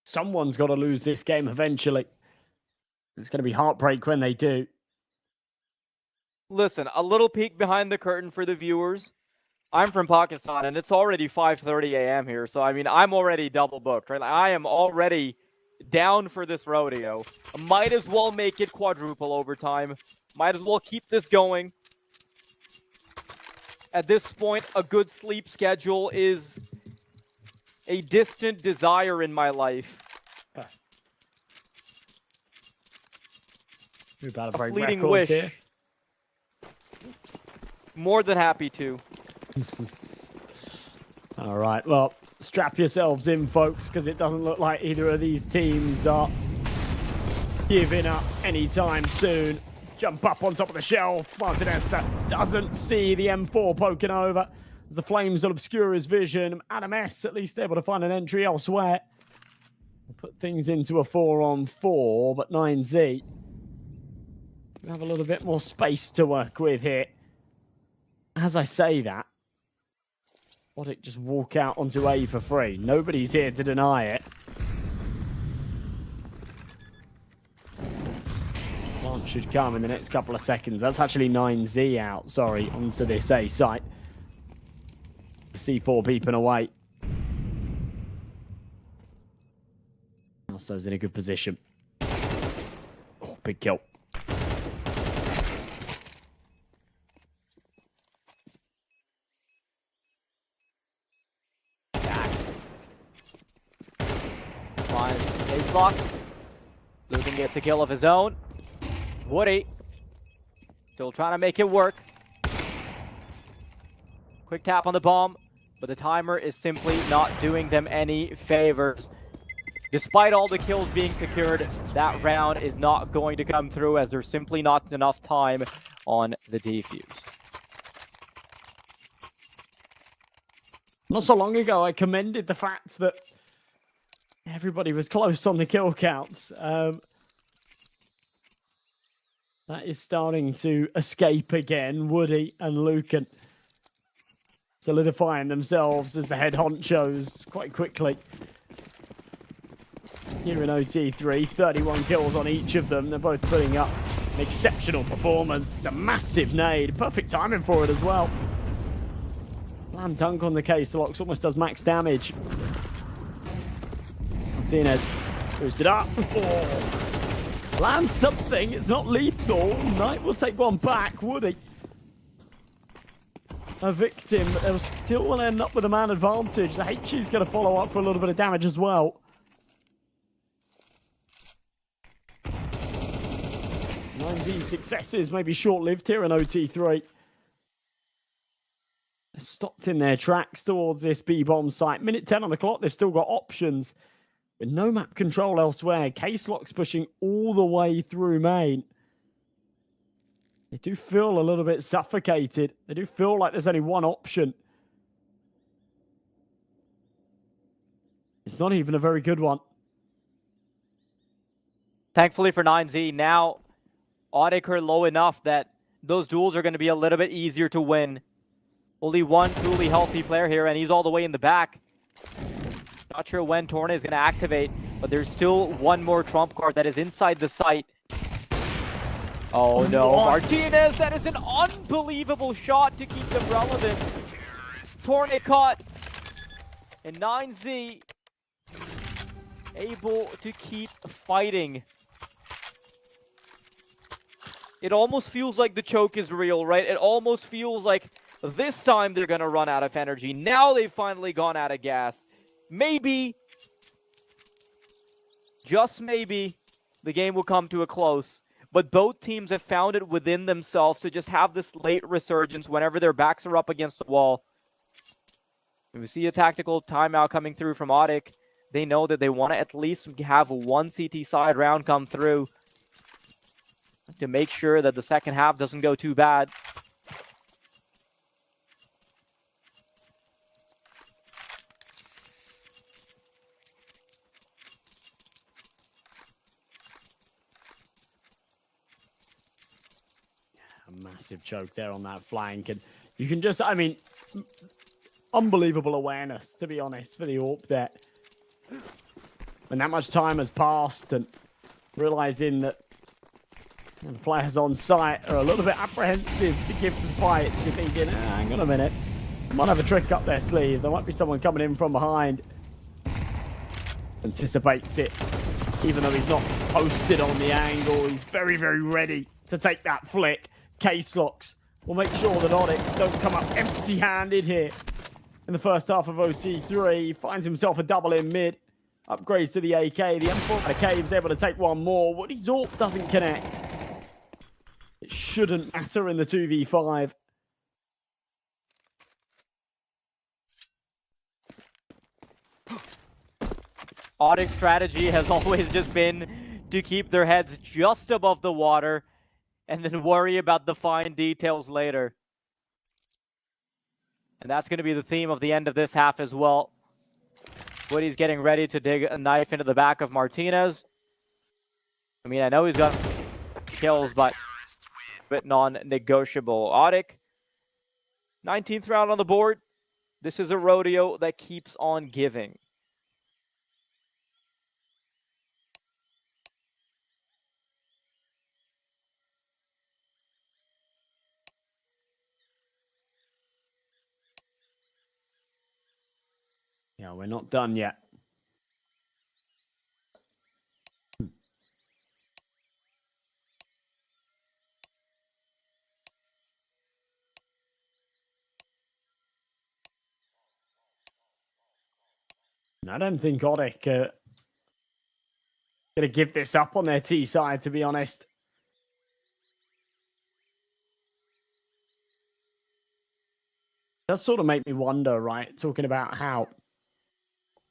Speaker 8: Someone's got to lose this game eventually. It's going to be heartbreak when they do.
Speaker 7: Listen, a little peek behind the curtain for the viewers. I'm from Pakistan, and it's already 5:30 a.m. here, so I mean, I'm already double booked, right? Like, I am already down for this rodeo. Might as well make it quadruple overtime. Might as well keep this going. At this point, a good sleep schedule is a distant desire in my life.
Speaker 8: We're about to
Speaker 7: A
Speaker 8: break
Speaker 7: fleeting
Speaker 8: records
Speaker 7: wish.
Speaker 8: here.
Speaker 7: More than happy to.
Speaker 8: All right, well, strap yourselves in, folks, because it doesn't look like either of these teams are giving up anytime soon. Jump up on top of the shelf. Martinez doesn't see the M4 poking over. As the flames will obscure his vision. Adam S at least able to find an entry elsewhere. Put things into a 4-on-4, but 9Z we have a little bit more space to work with here. As I say that, ODDIK just walk out onto A for free. Nobody's here to deny it. Plant should come in the next couple of seconds. That's actually 9Z out, sorry, onto this A site. C4 beeping away. Also's in a good position. Oh, big kill.
Speaker 7: Locks. Lucan gets a kill of his own. Woody still trying to make it work. Quick tap on the bomb, but the timer is simply not doing them any favors. Despite all the kills being secured, that round is not going to come through as there's simply not enough time on the defuse.
Speaker 8: Not so long ago, I commended the fact that everybody was close on the kill counts. That is starting to escape again. Woody and Lucan solidifying themselves as the head honchos quite quickly. Here in OT3, 31 kills on each of them. They're both putting up an exceptional performance. A massive nade. Perfect timing for it as well. Slam dunk on the K-Slox. Almost does max damage. Martinez boosted up. Oh. Lands something. It's not lethal. Knight will take one back, would he? A victim, but they'll still end up with a man advantage. The HG's going to follow up for a little bit of damage as well. 19 successes, maybe short-lived here in OT3. They're stopped in their tracks towards this B-bomb site. Minute 10 on the clock, they've still got options. With no map control elsewhere. K-Slox pushing all the way through main. They do feel a little bit suffocated. They do feel like there's only one option. It's not even a very good one.
Speaker 7: Thankfully for 9Z, now ODDIK are low enough that those duels are going to be a little bit easier to win. Only one truly healthy player here, and he's all the way in the back. Not sure when Torna is going to activate, but there's still one more trump card that is inside the site. Oh no, Martinez, that is an unbelievable shot to keep them relevant. Torna caught, and 9Z able to keep fighting. It almost feels like the choke is real, right? It almost feels like this time they're going to run out of energy. Now they've finally gone out of gas. Maybe, just maybe, the game will come to a close. But both teams have found it within themselves to just have this late resurgence whenever their backs are up against the wall. When we see a tactical timeout coming through from ODDIK, they know that they want to at least have one CT side round come through to make sure that the second half doesn't go too bad.
Speaker 8: A massive choke there on that flank, and you can just, I mean, unbelievable awareness, to be honest, for the AWP there. When that much time has passed and realizing that the players on site are a little bit apprehensive to give the fight, you're thinking, hang on a minute, might have a trick up their sleeve. There might be someone coming in from behind. Anticipates it, even though he's not posted on the angle. He's very, very ready to take that flick. K-Slox will make sure that ODDIK don't come up empty-handed here. In the first half of OT3, finds himself a double in mid. Upgrades to the AK. The M4 out of cave's able to take one more. Woody's AWP doesn't connect. It shouldn't matter in the 2v5.
Speaker 7: ODDIK's strategy has always just been to keep their heads just above the water and then worry about the fine details later. And that's going to be the theme of the end of this half as well. Woody's getting ready to dig a knife into the back of Martinez. I mean, I know he's got kills, but a bit non-negotiable. ODDIK, 19th round on the board. This is a rodeo that keeps on giving.
Speaker 8: Yeah, we're not done yet. I don't think ODDIK are going to give this up on their T side, to be honest. It does sort of make me wonder, right? Talking about how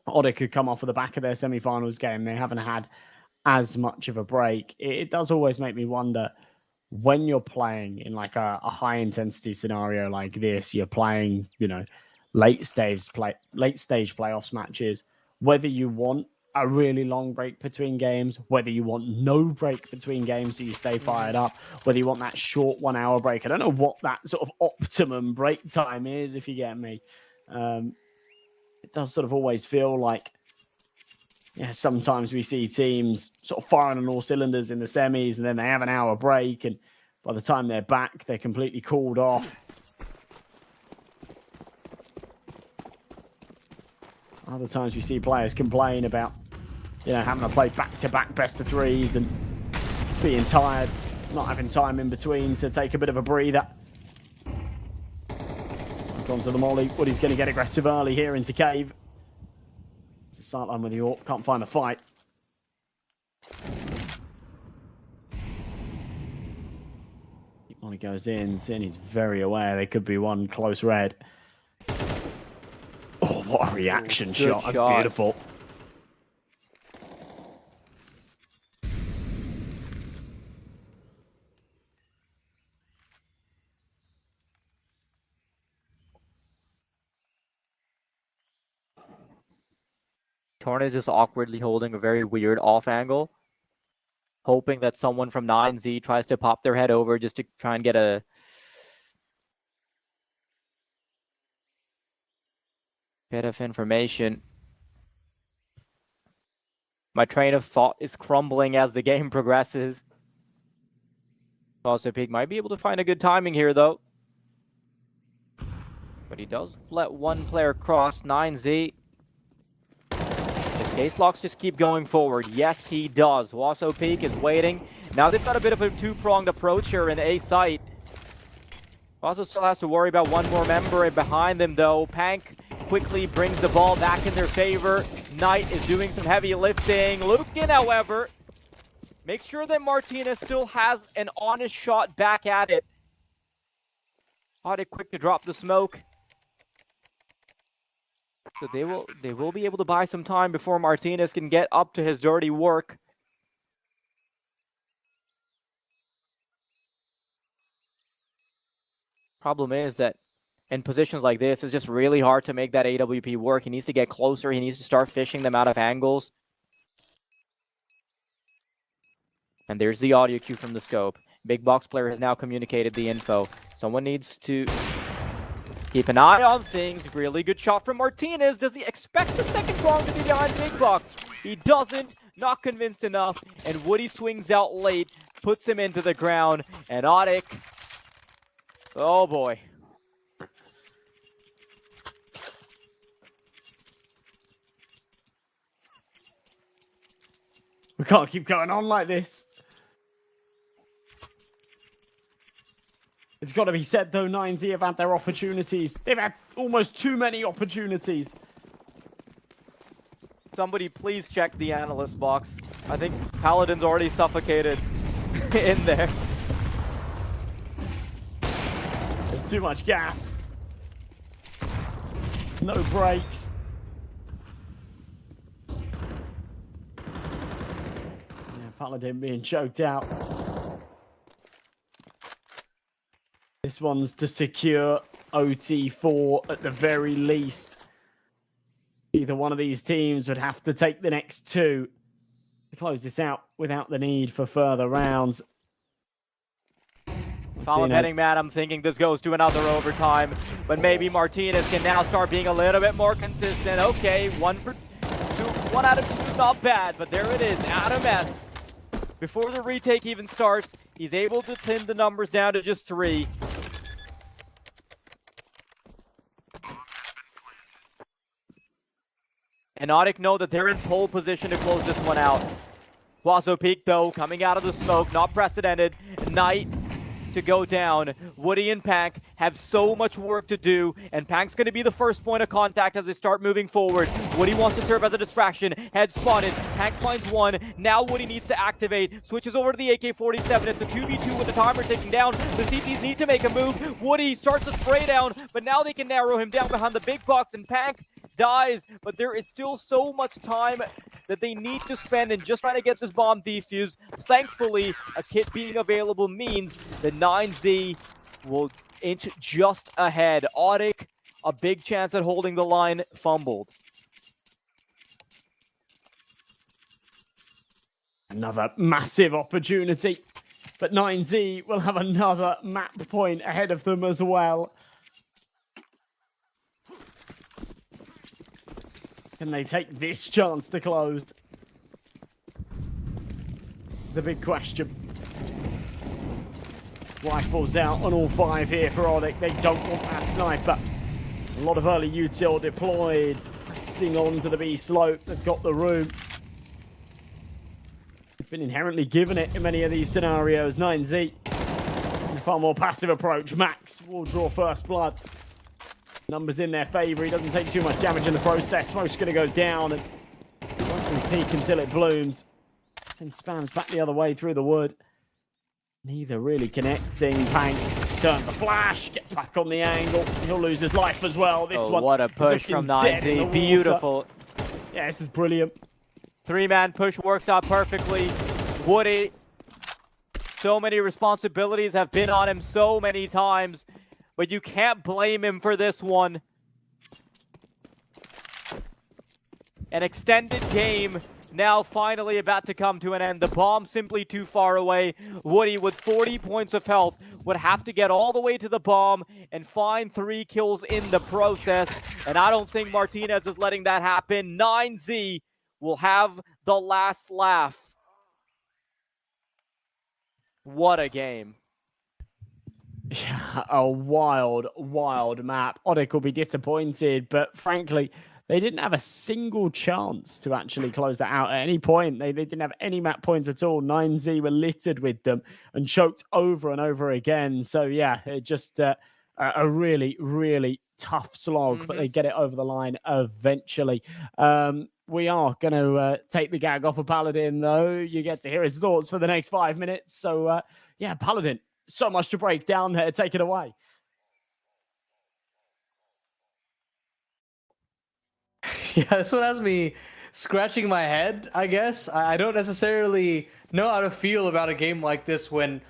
Speaker 8: ODDIK could come off of the back of their semi-finals game. They haven't had as much of a break. It does always make me wonder, when you're playing in like a high-intensity scenario like this, you're playing, you know, late stage playoffs matches, whether you want a really long break between games, whether you want no break between games so you stay fired up, whether you want that short 1 hour break. I don't know what that sort of optimum break time is, if you get me. It does sort of always feel like, yeah, sometimes we see teams sort of firing on all cylinders in the semis and then they have an hour break, and by the time they're back, they're completely cooled off. Other times we see players complain about, you know, having to play back-to-back best-of-threes and being tired, not having time in between to take a bit of a breather. Onto the molly. Woody's going to get aggressive early here into cave. It's a sideline with the AWP. Can't find the fight. Molly goes in. Zinni's very aware there could be one close red. Oh, what a reaction shot. That's beautiful.
Speaker 7: Torn is just awkwardly holding a very weird off angle, hoping that someone from 9Z tries to pop their head over just to try and get a bit of information. My train of thought is crumbling as the game progresses. DESEMPREGUEIDOS might be able to find a good timing here, though. But he does let one player cross. 9Z. His case locks just keep going forward. Yes, he does. DESEMPREGUEIDOS is waiting. Now they've got a bit of a two-pronged approach here in A site. Also still has to worry about one more member behind them, though. Pank quickly brings the ball back in their favor. Knight is doing some heavy lifting. Lukin, however, makes sure that Martinez still has an honest shot back at it. ODDIK quick to drop the smoke. So they will be able to buy some time before Martinez can get up to his dirty work. Problem is that in positions like this, it's just really hard to make that AWP work. He needs to get closer. He needs to start fishing them out of angles. And there's the audio cue from the scope. Big Box player has now communicated the info. Someone needs to keep an eye on things. Really good shot from Martinez. Does he expect the second prong to be behind Big Box? He doesn't. Not convinced enough. And Woody swings out late, puts him into the ground. And ODDIK, oh boy.
Speaker 8: We can't keep going on like this. It's got to be said, though, 9Z have had their opportunities. They've had almost too many opportunities.
Speaker 7: Somebody please check the analyst box. I think Paladin's already suffocated in there.
Speaker 8: There's too much gas. No brakes. Paladin being choked out. This one's to secure OT4 at the very least. Either one of these teams would have to take the next two to close this out without the need for further rounds.
Speaker 7: Follow betting man, I'm thinking this goes to another overtime, but maybe Martinez can now start being a little bit more consistent. Okay, 1 out of 2 is not bad, but there it is, Adam S. Before the retake even starts, he's able to pin the numbers down to just 3. And ODDIK know that they're in pole position to close this one out. DESEMPREGUEIDOS, though, coming out of the smoke, not precedented. Knight to go down. Woody and Pank have so much work to do, and Pank's going to be the first point of contact as they start moving forward. Woody wants to serve as a distraction. Head spotted. Pank finds one. Now Woody needs to activate. Switches over to the AK-47. It's a 2v2 with the timer ticking down. The CTs need to make a move. Woody starts to spray down, but now they can narrow him down behind the big box, and Pank dies, but there is still so much time that they need to spend in just trying to get this bomb defused. Thankfully, a kit being available means the 9Z will inch just ahead. ODDIK, a big chance at holding the line, fumbled.
Speaker 8: Another massive opportunity. But 9Z will have another map point ahead of them as well. Can they take this chance to close? The big question. Rifles out on all 5 here for ODDIK. They don't want that sniper. A lot of early util deployed. Pressing onto the B slope. They've got the room. They've been inherently given it in many of these scenarios. 9Z. A far more passive approach. Max will draw first blood. Numbers in their favor. He doesn't take too much damage in the process. Smoke's going to go down and won't really peek until it blooms. Send spams back the other way through the wood. Neither really connecting. Pang turns the flash, gets back on the angle. He'll lose his life as well. This one.
Speaker 7: What a push from 9Z. Beautiful.
Speaker 8: Yeah, this is brilliant.
Speaker 7: 3-man push works out perfectly. Woody, so many responsibilities have been on him so many times, but you can't blame him for this one. An extended game now finally about to come to an end. The bomb simply too far away. Woody with 40 points of health would have to get all the way to the bomb and find 3 kills in the process. And I don't think Martinez is letting that happen. 9Z will have the last laugh. What a game.
Speaker 8: Yeah, a wild, wild map. ODDIK will be disappointed, but frankly, they didn't have a single chance to actually close that out at any point. They didn't have any map points at all. 9Z were littered with them and choked over and over again. So yeah, it just a really, really tough slog, but they get it over the line eventually. We are going to take the gag off of Paladin, though. You get to hear his thoughts for the next 5 minutes. So yeah, Paladin, so much to break down there. Take it away.
Speaker 6: Yeah, this one has me scratching my head, I guess. I don't necessarily know how to feel about a game like this when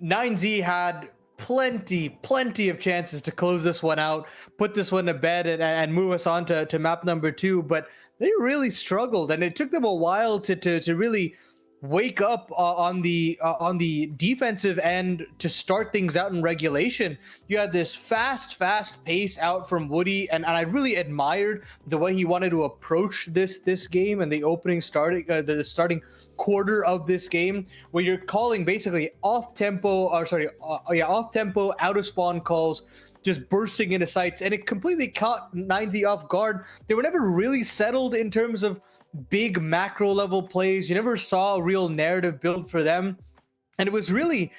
Speaker 6: 9Z had plenty of chances to close this one out, put this one to bed, and move us on to map number 2, but they really struggled, and it took them a while to really wake up on the defensive end to start things out in regulation. You had this fast pace out from Woody, and I really admired the way he wanted to approach this game and the opening the starting quarter of this game, where you're calling basically off tempo, out of spawn calls, just bursting into sites, and it completely caught 9Z off guard. They were never really settled in terms of big macro level plays. You never saw a real narrative build for them, and it was really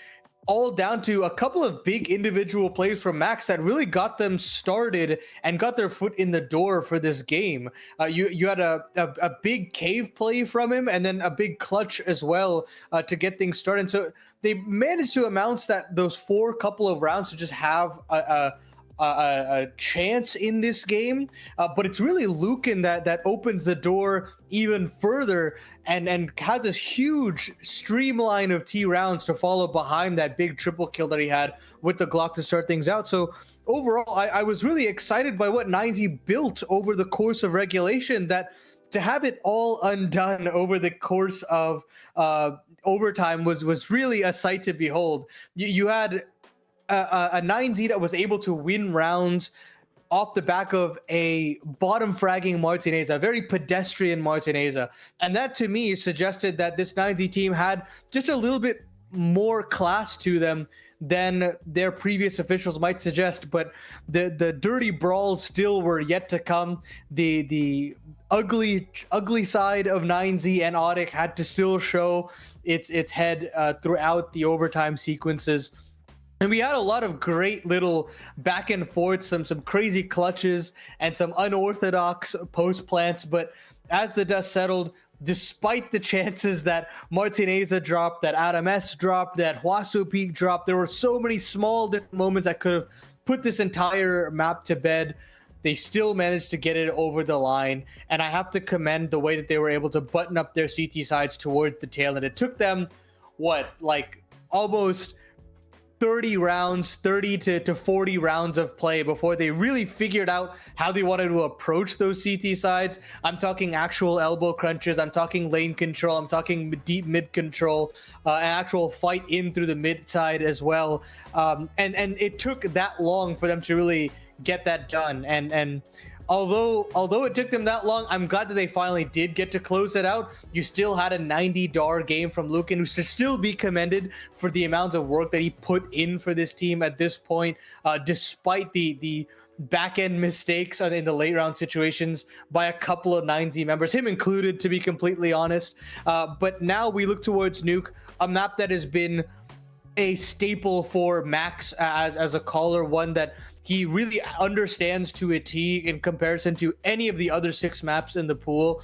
Speaker 6: all down to a couple of big individual plays from Max that really got them started and got their foot in the door for this game. You had a big cave play from him, and then a big clutch as well to get things started. So they managed to announce that those 4 couple of rounds to just have a chance in this game, but it's really Lucan that opens the door even further and has this huge streamline of T rounds to follow behind that big triple kill that he had with the Glock to start things out. So overall, I was really excited by what 9Z built over the course of regulation, that to have it all undone over the course of overtime was really a sight to behold. You had a 9Z that was able to win rounds off the back of a bottom fragging Martinez, a very pedestrian Martinez. And that to me suggested that this 9Z team had just a little bit more class to them than their previous officials might suggest. But the dirty brawls still were yet to come. The ugly side of 9Z and ODDIK had to still show its head throughout the overtime sequences. And we had a lot of great little back and forth, some crazy clutches and some unorthodox post plants. But as the dust settled, despite the chances that Martinez dropped, that Adam S dropped, that Huasu Peak dropped, there were so many small different moments that could have put this entire map to bed. They still managed to get it over the line. And I have to commend the way that they were able to button up their CT sides towards the tail. And it took them, almost 30 rounds, 30 to 40 rounds of play before they really figured out how they wanted to approach those CT sides. I'm talking actual elbow crunches. I'm talking lane control. I'm talking deep mid control, an actual fight in through the mid side as well. And it took that long for them to really get that done. And although it took them that long, I'm glad that they finally did get to close it out. You still had a 90 DAR game from Lucan, who should still be commended for the amount of work that he put in for this team at this point, despite the back-end mistakes in the late round situations by a couple of 9Z members, him included, to be completely honest. But now we look towards Nuke, a map that has been a staple for Max as a caller, one that he really understands to a T in comparison to any of the other 6 maps in the pool.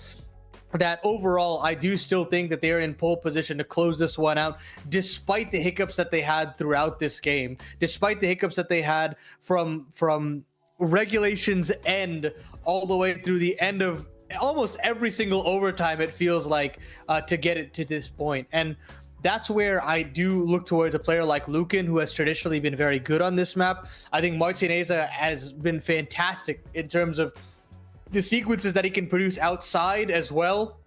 Speaker 6: That overall, I do still think that they're in pole position to close this one out, despite the hiccups that they had throughout this game, despite the hiccups that they had from regulations end all the way through the end of almost every single overtime, it feels like, to get it to this point. And that's where I do look towards a player like Lucan, who has traditionally been very good on this map. I think Martineza has been fantastic in terms of the sequences that he can produce outside as well.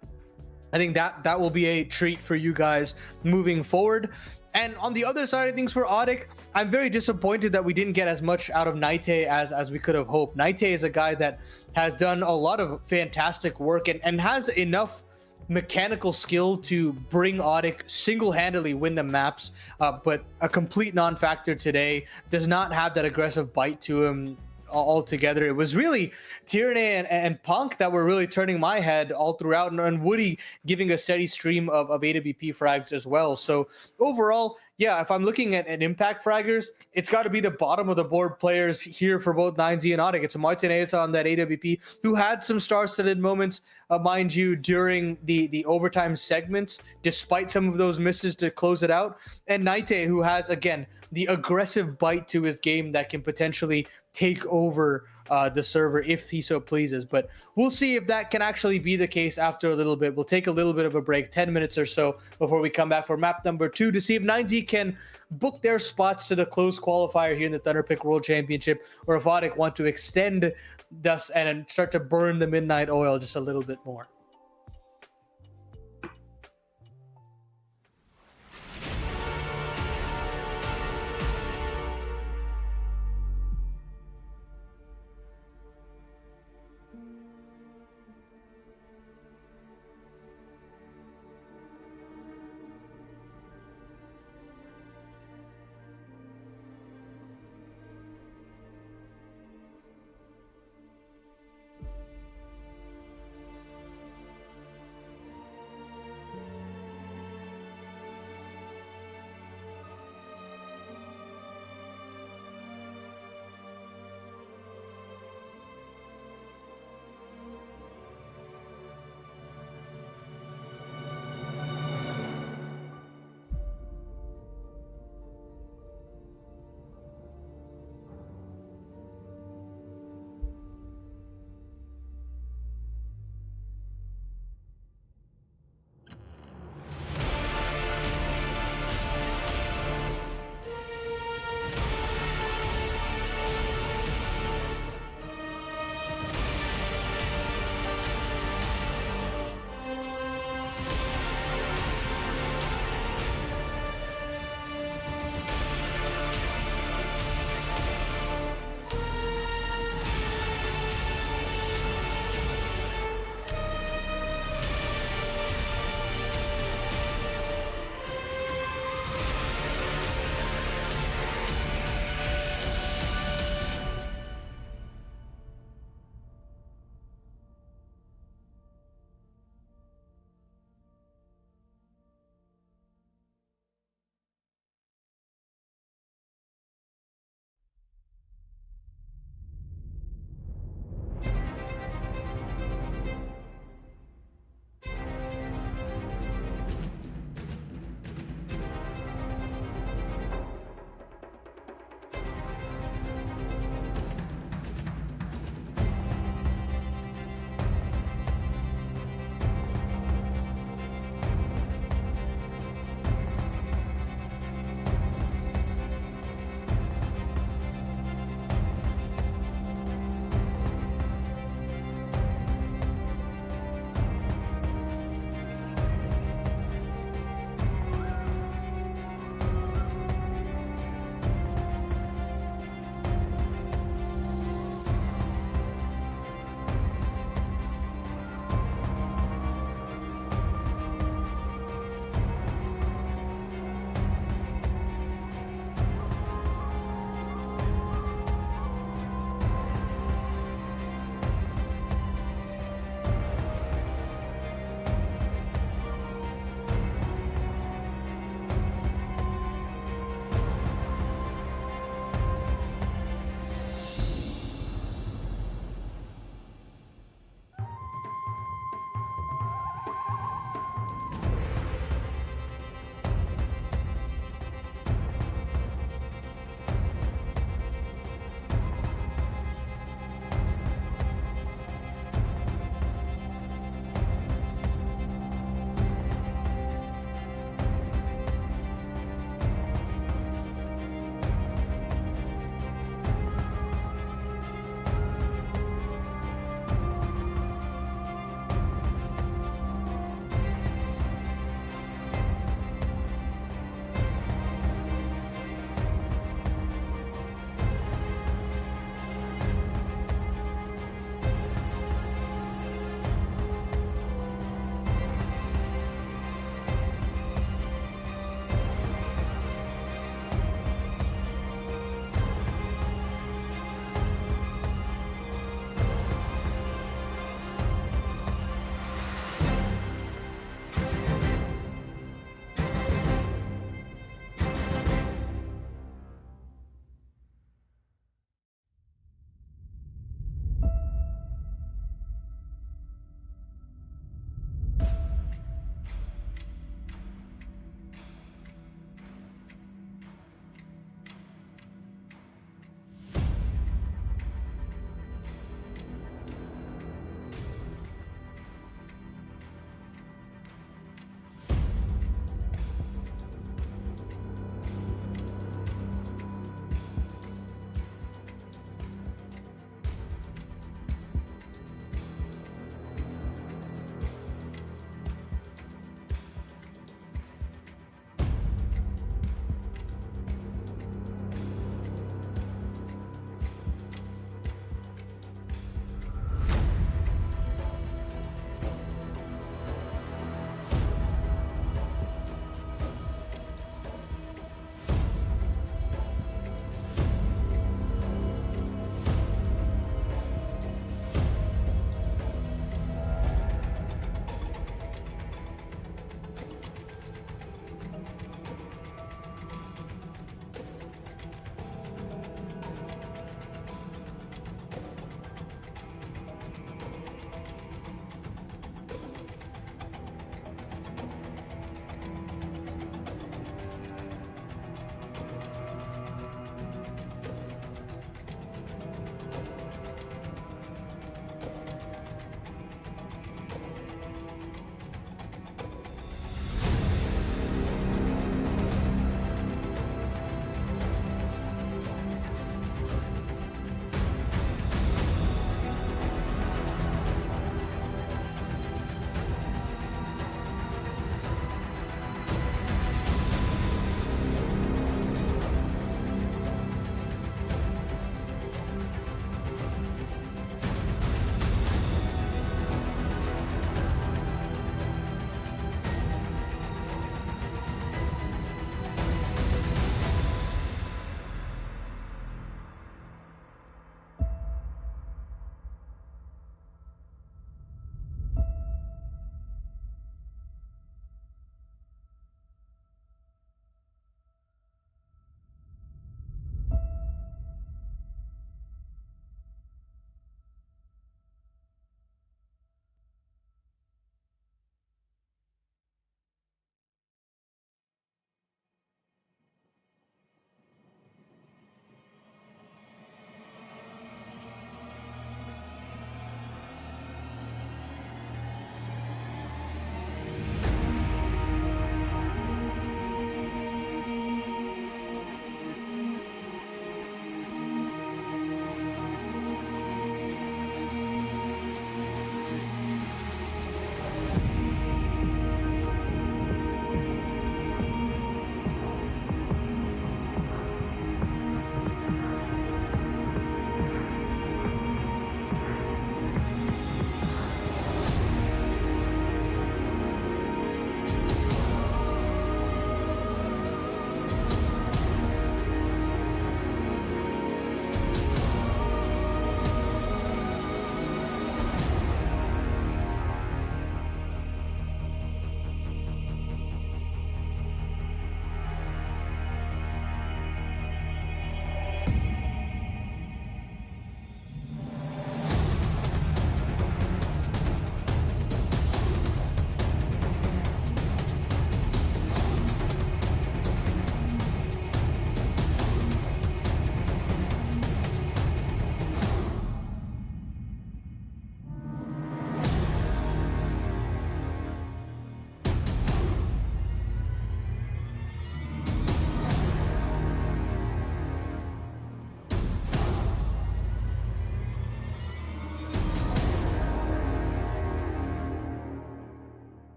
Speaker 6: I think that will be a treat for you guys moving forward. And on the other side of things for ODDIK, I'm very disappointed that we didn't get as much out of Naite as we could have hoped. Naite is a guy that has done a lot of fantastic work and has enough mechanical skill to bring ODDIK single-handedly win the maps, but a complete non-factor today. Does not have that aggressive bite to him altogether. It was really Tyranny and Punk that were really turning my head all throughout, and Woody giving a steady stream of AWP frags as well. So overall, yeah, if I'm looking at impact fraggers, it's got to be the bottom of the board players here for both 9Z and ODDIK. It's Martinez on that AWP, who had some star-studded moments, mind you, during the overtime segments, despite some of those misses to close it out. And Naite, who has, again, the aggressive bite to his game that can potentially take over the server if he so pleases. But we'll see if that can actually be the case after a little bit. We'll take a little bit of a break, 10 minutes or so, before we come back for map number 2 to see if 9Z can book their spots to the close qualifier here in the Thunderpick World Championship, or if ODDIK want to extend thus and start to burn the midnight oil just a little bit more.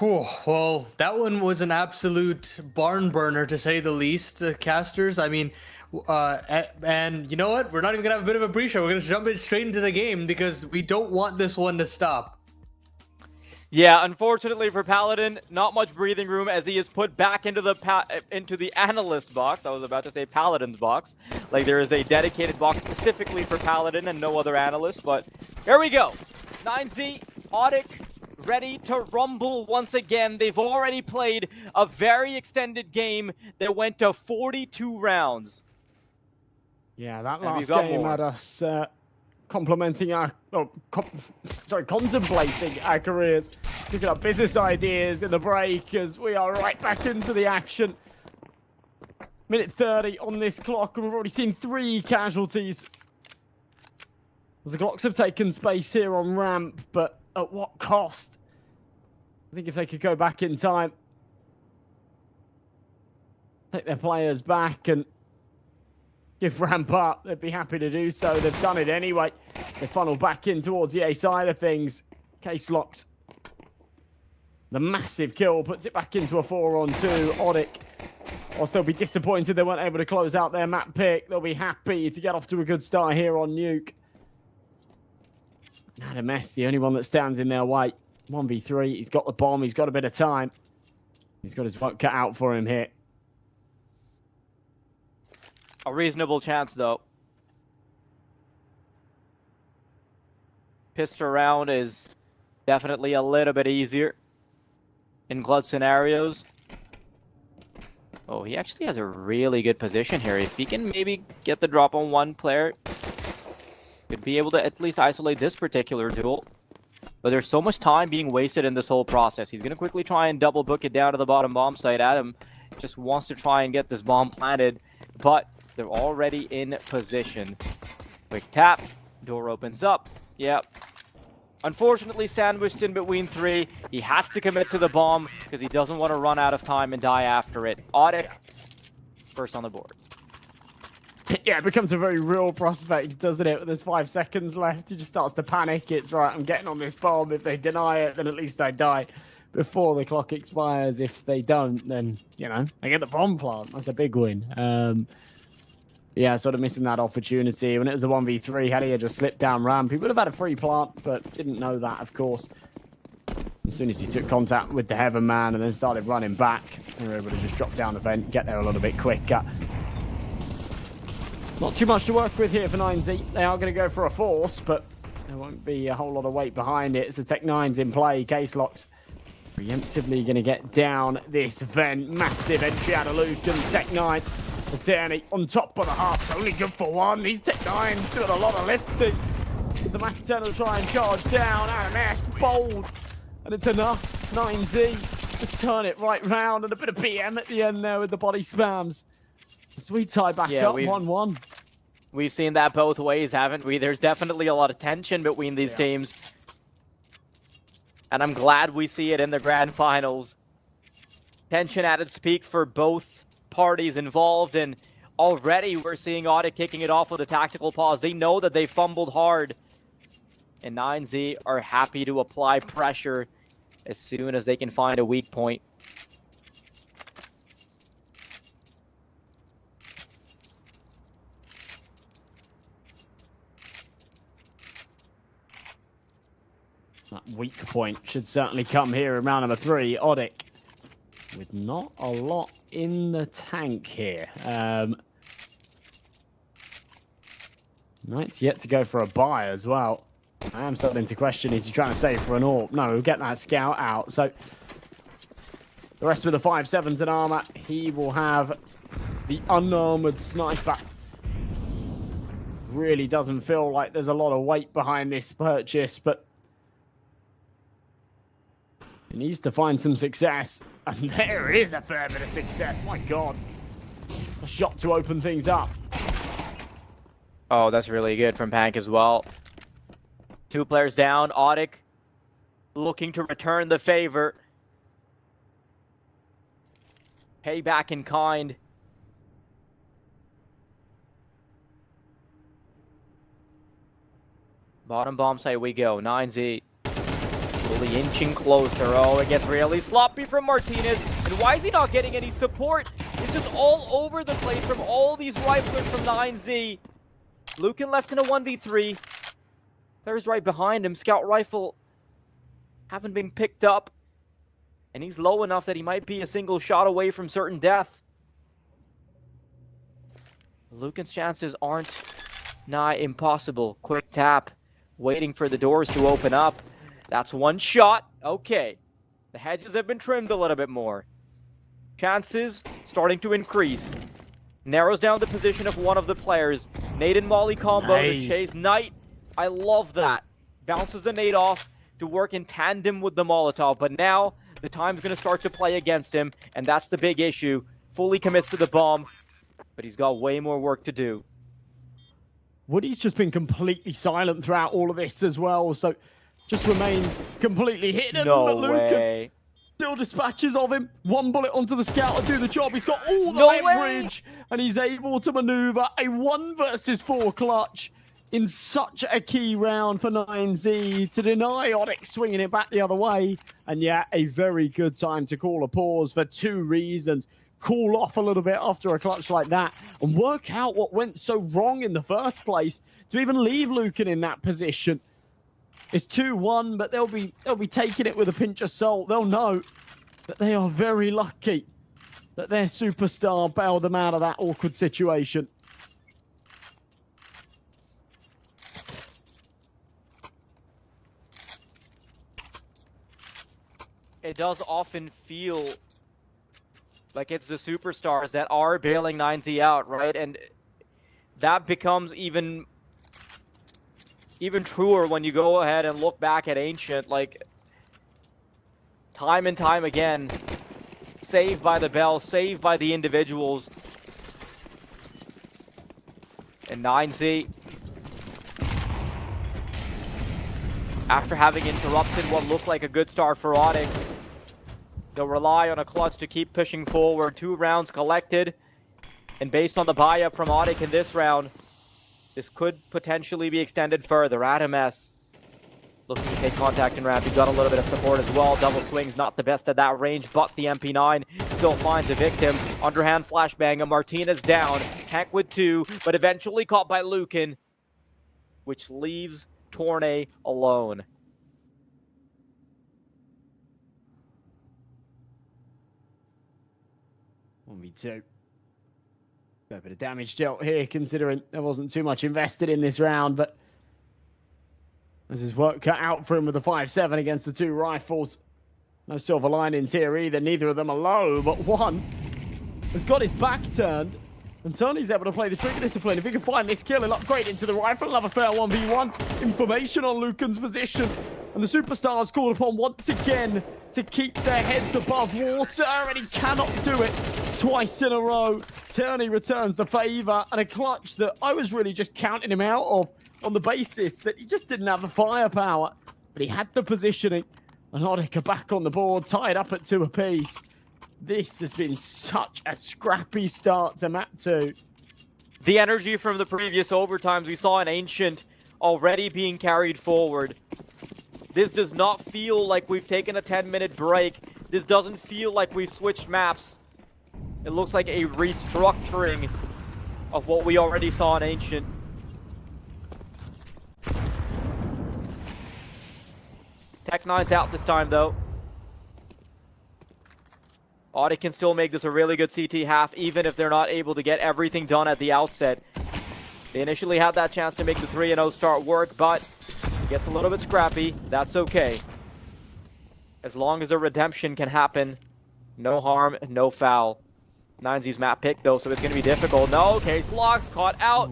Speaker 6: Whew, well, that one was an absolute barn burner, to say the least, casters. I mean, and you know what? We're not even going to have a bit of a pre-show. We're going to jump in straight into the game because we don't want this one to stop.
Speaker 7: Yeah, unfortunately for Paladin, not much breathing room as he is put back into the analyst box. I was about to say Paladin's box. Like there is a dedicated box specifically for Paladin and no other analyst, but here we go. 9Z, ODDIK, ready to rumble once again. They've already played a very extended game that went to 42 rounds.
Speaker 8: Yeah, that
Speaker 7: And we've
Speaker 8: last
Speaker 7: got
Speaker 8: game
Speaker 7: more.
Speaker 8: had us contemplating our careers, picking up business ideas in the break as we are right back into the action. Minute 30 on this clock, and we've already seen 3 casualties. As the Glocks have taken space here on ramp, but at what cost? I think if they could go back in time, take their players back and give ramp up, they'd be happy to do so. They've done it anyway. They funnel back in towards the A side of things. Case locks. The massive kill puts it back into a 4-on-2. ODDIK, whilst they'll be disappointed they weren't able to close out their map pick, they'll be happy to get off to a good start here on Nuke. ADAMS, the only one that stands in their way. 1v3, he's got the bomb, he's got a bit of time. He's got his work cut out for him here.
Speaker 7: A reasonable chance, though. Pissed around is definitely a little bit easier in clutch scenarios. Oh, he actually has a really good position here. If he can maybe get the drop on one player, could be able to at least isolate this particular duel. But there's so much time being wasted in this whole process. He's going to quickly try and double book it down to the bottom bomb site. Adam just wants to try and get this bomb planted, but they're already in position. Quick tap, door opens up. Yep. Unfortunately sandwiched in between 3. He has to commit to the bomb because he doesn't want to run out of time and die after it. ODDIK, first on the board.
Speaker 8: Yeah, it becomes a very real prospect, doesn't it? There's 5 seconds left. He just starts to panic. It's right, I'm getting on this bomb. If they deny it, then at least I die before the clock expires. If they don't, then, you know, I get the bomb plant. That's a big win. Yeah, sort of missing that opportunity. When it was a 1v3, had he just slipped down ramp, he would have had a free plant, but didn't know that, of course. As soon as he took contact with the Heaven Man and then started running back, they were able to just drop down the vent, get there a little bit quicker. Not too much to work with here for 9Z. They are going to go for a force, but there won't be a whole lot of weight behind it. It's the Tech 9's in play. Case locks preemptively going to get down this vent. Massive entry out of Lucan's Tech 9. As Tierney on top of the Hearts, only good for 1. These Tech 9's doing a lot of lifting. As the Mac 10 will try and charge down. ADAMS bold. And it's enough. 9Z just turn it right round, and a bit of PM at the end there with the body spams. As we tie back up 1-1.
Speaker 7: We've seen that both ways, haven't we? There's definitely a lot of tension between these teams. And I'm glad we see it in the grand finals. Tension at its peak for both parties involved, and already we're seeing ODDIK kicking it off with a tactical pause. They know that they fumbled hard, and 9Z are happy to apply pressure as soon as they can find a weak point.
Speaker 8: That weak point should certainly come here in round number 3. ODDIK with not a lot in the tank here. Knight's yet to go for a buy as well. I am starting to question, is he trying to save for an AWP? No, he'll get that scout out. So the rest with the 5.7s in armor, he will have the unarmored sniper. Really doesn't feel like there's a lot of weight behind this purchase, but he needs to find some success. And there is a fair bit of success. My God. A shot to open things up.
Speaker 7: Oh, that's really good from Pank as well. 2 players down. ODDIK looking to return the favor. Pay back in kind. Bottom bomb site we go. 9Z. Slowly inching closer. Oh, it gets really sloppy from Martinez. And why is he not getting any support? It's just all over the place from all these riflers from 9Z. Lucan left in a 1v3. There's right behind him. Scout rifle haven't been picked up. And he's low enough that he might be a single shot away from certain death. Lucan's chances aren't nigh impossible. Quick tap. Waiting for the doors to open up. That's one shot. Okay. The hedges have been trimmed a little bit more. Chances starting to increase. Narrows down the position of one of the players. Nade and Molly combo to chase Knight. I love that. Bounces the nade off to work in tandem with the Molotov. But now the time's going to start to play against him. And that's the big issue. Fully commits to the bomb. But he's got way more work to do.
Speaker 8: Woody's just been completely silent throughout all of this as well, so just remains completely hidden.
Speaker 7: No
Speaker 8: but Lucan
Speaker 7: way.
Speaker 8: still dispatches of him. One bullet onto the scout to do the job. He's got all the
Speaker 7: No
Speaker 8: leverage, and he's able to maneuver a 1 versus 4 clutch in such a key round for 9Z to deny ODDIK swinging it back the other way. And yeah, a very good time to call a pause for 2 reasons. Cool off a little bit after a clutch like that and work out what went so wrong in the first place to even leave Lucan in that position. It's 2-1, but they'll be taking it with a pinch of salt. They'll know that they are very lucky that their superstar bailed them out of that awkward situation.
Speaker 7: It does often feel like it's the superstars that are bailing 9Z out, right? And that becomes even truer when you go ahead and look back at Ancient. Like, time and time again, saved by the bell, saved by the individuals. And 9Z, after having interrupted what looked like a good start for ODDIK, they'll rely on a clutch to keep pushing forward. 2 rounds collected. And based on the buy-up from ODDIK in this round, this could potentially be extended further. Adam S looking to take contact in ramp. He's got a little bit of support as well. Double swings, not the best at that range, but the MP9 still finds a victim. Underhand flashbang, and Martinez down. Hank with 2, but eventually caught by Lucan, which leaves Torne alone.
Speaker 8: 1v2. A bit of damage dealt here, considering there wasn't too much invested in this round, but there's his work cut out for him with the 5.7 against the 2 rifles. No silver linings here either. Neither of them are low, but one has got his back turned. And Tony's able to play the trigger discipline. If he can find this kill, he'll upgrade into the rifle. He'll have a fair 1v1. Information on Lucan's position. And the superstars called upon once again to keep their heads above water. And he cannot do it twice in a row. Turney returns the favor. And a clutch that I was really just counting him out of on the basis that he just didn't have the firepower. But he had the positioning. And ODDIK are back on the board, tied up at 2 apiece. This has been such a scrappy start to map 2.
Speaker 7: The energy from the previous overtimes we saw in Ancient already being carried forward. This does not feel like we've taken a 10-minute break. This doesn't feel like we've switched maps. It looks like a restructuring of what we already saw in Ancient. Tech9's out this time, though. ODDIK can still make this a really good CT half, even if they're not able to get everything done at the outset. They initially had that chance to make the 3-0 start work, but it gets a little bit scrappy. That's okay. As long as a redemption can happen, no harm, no foul. 9Z's map pick, though, so it's going to be difficult. No, Case Locks caught out.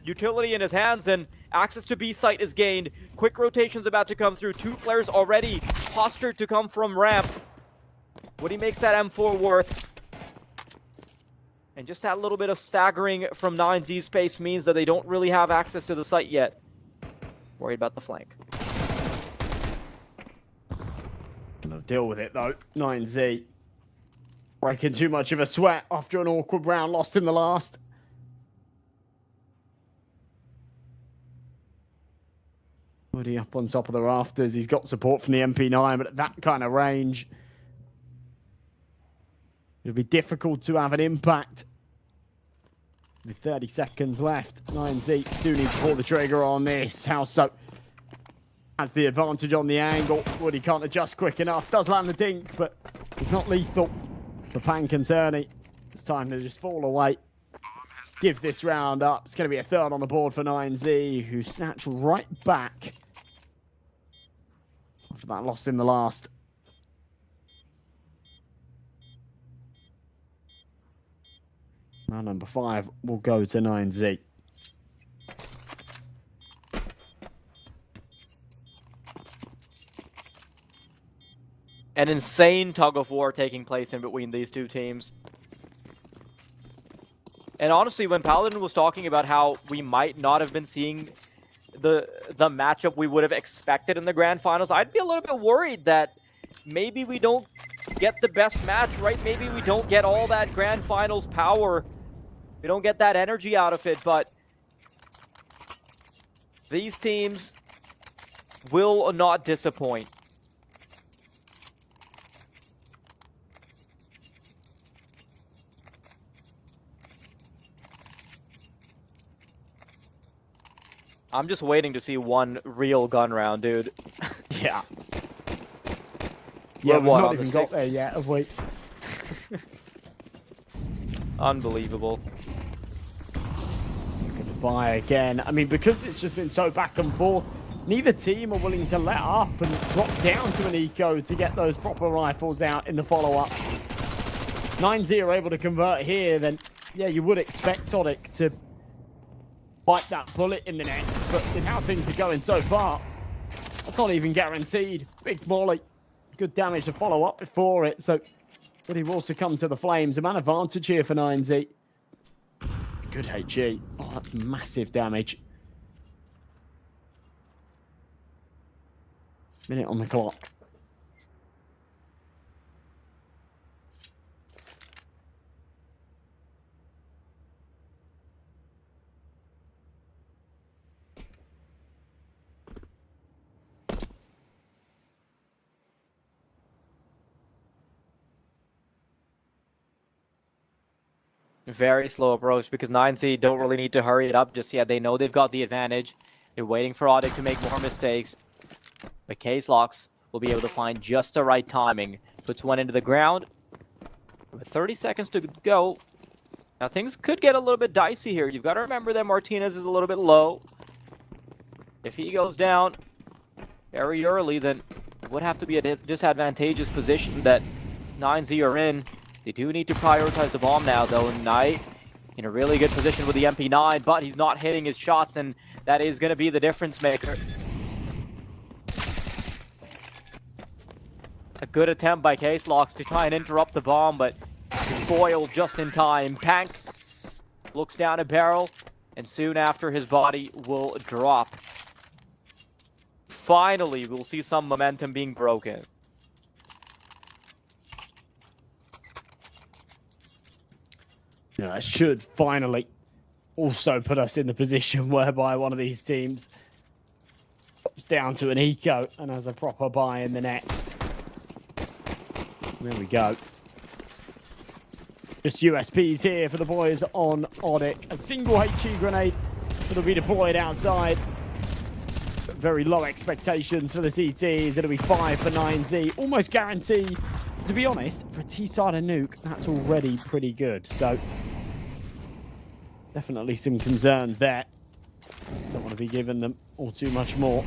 Speaker 7: Utility in his hands, and access to B site is gained. Quick rotations about to come through. 2 flares already postured to come from ramp. Woody makes that M4 worth. And just that little bit of staggering from 9Z's space means that they don't really have access to the site yet. Worried about the flank.
Speaker 8: They'll deal with it, though. 9Z. Breaking too much of a sweat after an awkward round lost in the last. Woody up on top of the rafters. He's got support from the MP9, but at that kind of range, it'll be difficult to have an impact. With 30 seconds left, 9Z do need to pull the trigger on this. How so? Has the advantage on the angle. Woody can't adjust quick enough. Does land the dink, but it's not lethal for Pank and Turney. It's time to just fall away. Give this round up. It's going to be a third on the board for 9Z, who snatched right back after that loss in the last. Round number 5 will go to 9Z.
Speaker 7: An insane tug of war taking place in between these two teams. And honestly, when Paladin was talking about how we might not have been seeing the matchup we would have expected in the grand finals, I'd be a little bit worried that maybe we don't get the best match, right? Maybe we don't get all that grand finals power. We don't get that energy out of it, but these teams will not disappoint. I'm just waiting to see one real gun round, dude.
Speaker 8: Yeah. Yeah, we've not even got there yet, have we?
Speaker 7: Unbelievable.
Speaker 8: Goodbye again. I mean, because it's just been so back and forth, neither team are willing to let up and drop down to an eco to get those proper rifles out in the follow-up. 9Z are able to convert here, then, yeah, you would expect ODDIK to bite that bullet in the next, but with how things are going so far, that's not even guaranteed. Big molly. Good damage to follow up before it, so but he will succumb to the flames. A man advantage here for 9Z. Good HE. Oh, that's massive damage. Minute on the clock.
Speaker 7: Very slow approach because 9Z don't really need to hurry it up just yet. They know they've got the advantage. They're waiting for ODDIK to make more mistakes. But Case-Locks will be able to find just the right timing. Puts one into the ground. With 30 seconds to go. Now things could get a little bit dicey here. You've got to remember that Martinez is a little bit low. If he goes down very early, then it would have to be a disadvantageous position that 9Z are in. They do need to prioritize the bomb now, though. Knight in a really good position with the MP9, but he's not hitting his shots, and that is going to be the difference maker. A good attempt by Case-Locks to try and interrupt the bomb, but foiled just in time. Pank looks down a barrel, and soon after his body will drop. Finally, we'll see some momentum being broken.
Speaker 8: Yeah, that should finally also put us in the position whereby one of these teams drops down to an eco and has a proper buy in the next. There we go. Just USPs here for the boys on ODDIK. A single HE grenade that'll be deployed outside. But very low expectations for the CTs. It'll be 5 for 9Z. Almost guaranteed. To be honest, for a T-side and nuke, that's already pretty good. So, definitely some concerns there. Don't want to be giving them all too much more.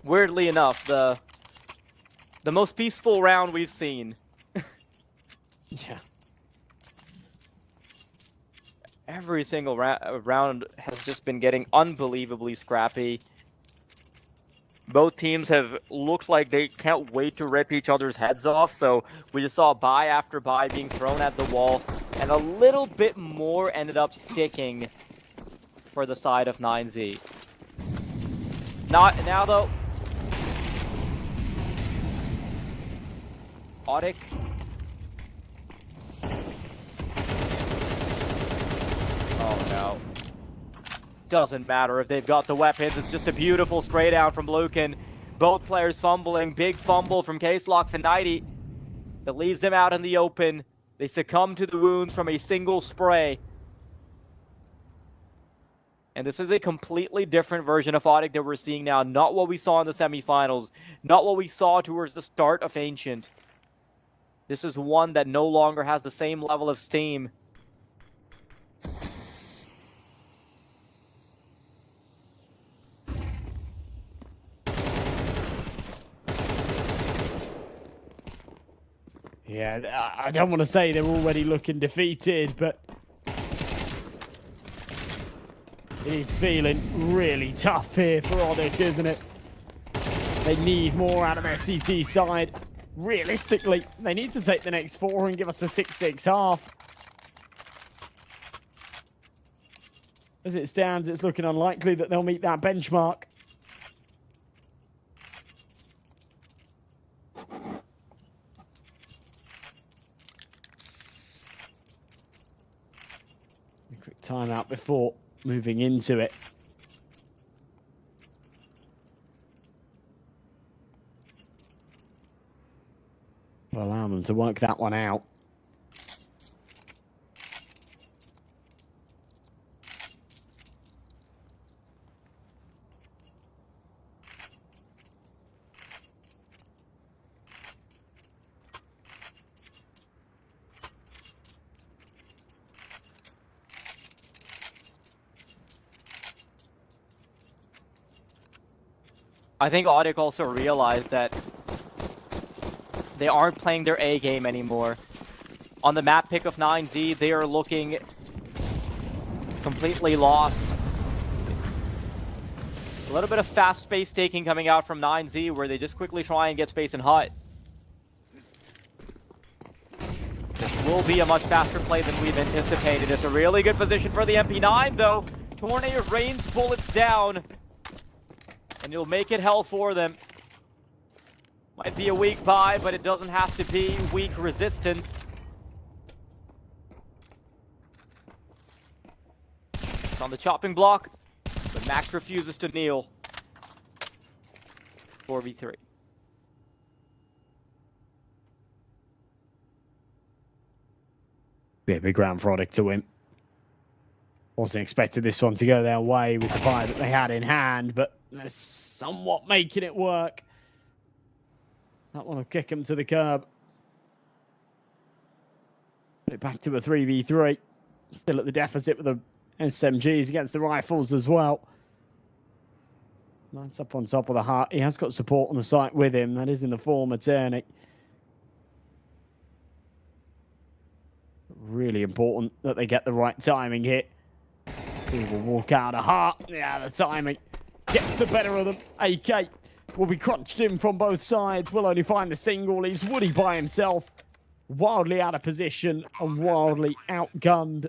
Speaker 7: Weirdly enough, the most peaceful round we've seen.
Speaker 8: Yeah.
Speaker 7: Every single round has just been getting unbelievably scrappy. Both teams have looked like they can't wait to rip each other's heads off, so we just saw buy after buy being thrown at the wall. And and a little bit more ended up sticking for the side of 9Z. Not now though. ODDIK. Oh no. Doesn't matter if they've got the weapons. It's just a beautiful spray down from Lucan. Both players fumbling. Big fumble from Caselox and 90 that leaves them out in the open. They succumb to the wounds from a single spray. And this is a completely different version of ODDIK that we're seeing now. Not what we saw in the semifinals. Not what we saw towards the start of Ancient. This is one that no longer has the same level of steam.
Speaker 8: Yeah, I don't want to say they're already looking defeated, but it is feeling really tough here for ODDIK, isn't it? They need more out of SCT side. Realistically, they need to take the next 4 and give us a 6-6 half. As it stands, it's looking unlikely that they'll meet that benchmark. A quick timeout before moving into it. Will allow them to work that one out.
Speaker 7: I think ODDIK also realized that they aren't playing their A game anymore. On the map pick of 9Z, they are looking completely lost. A little bit of fast space taking coming out from 9Z, where they just quickly try and get space and hut. This will be a much faster play than we've anticipated. It's a really good position for the MP9, though. Tornado rains bullets down, and you'll make it hell for them. Might be a weak buy, but it doesn't have to be weak resistance. It's on the chopping block, but Max refuses to kneel. 4v3.
Speaker 8: Be a big round for ODDIK to win. Wasn't expecting this one to go their way with the buy that they had in hand, but they're somewhat making it work. That one will kick them to the curb. Put it back to a 3v3. Still at the deficit with the SMGs against the rifles as well. Lights up on top of the heart. He has got support on the site with him. That is in the form of Turnic. Really important that they get the right timing here. He will walk out of heart. Yeah, the timing gets the better of them. AK will be crunched in from both sides. Will only find the single. Leaves Woody by himself. Wildly out of position and wildly outgunned.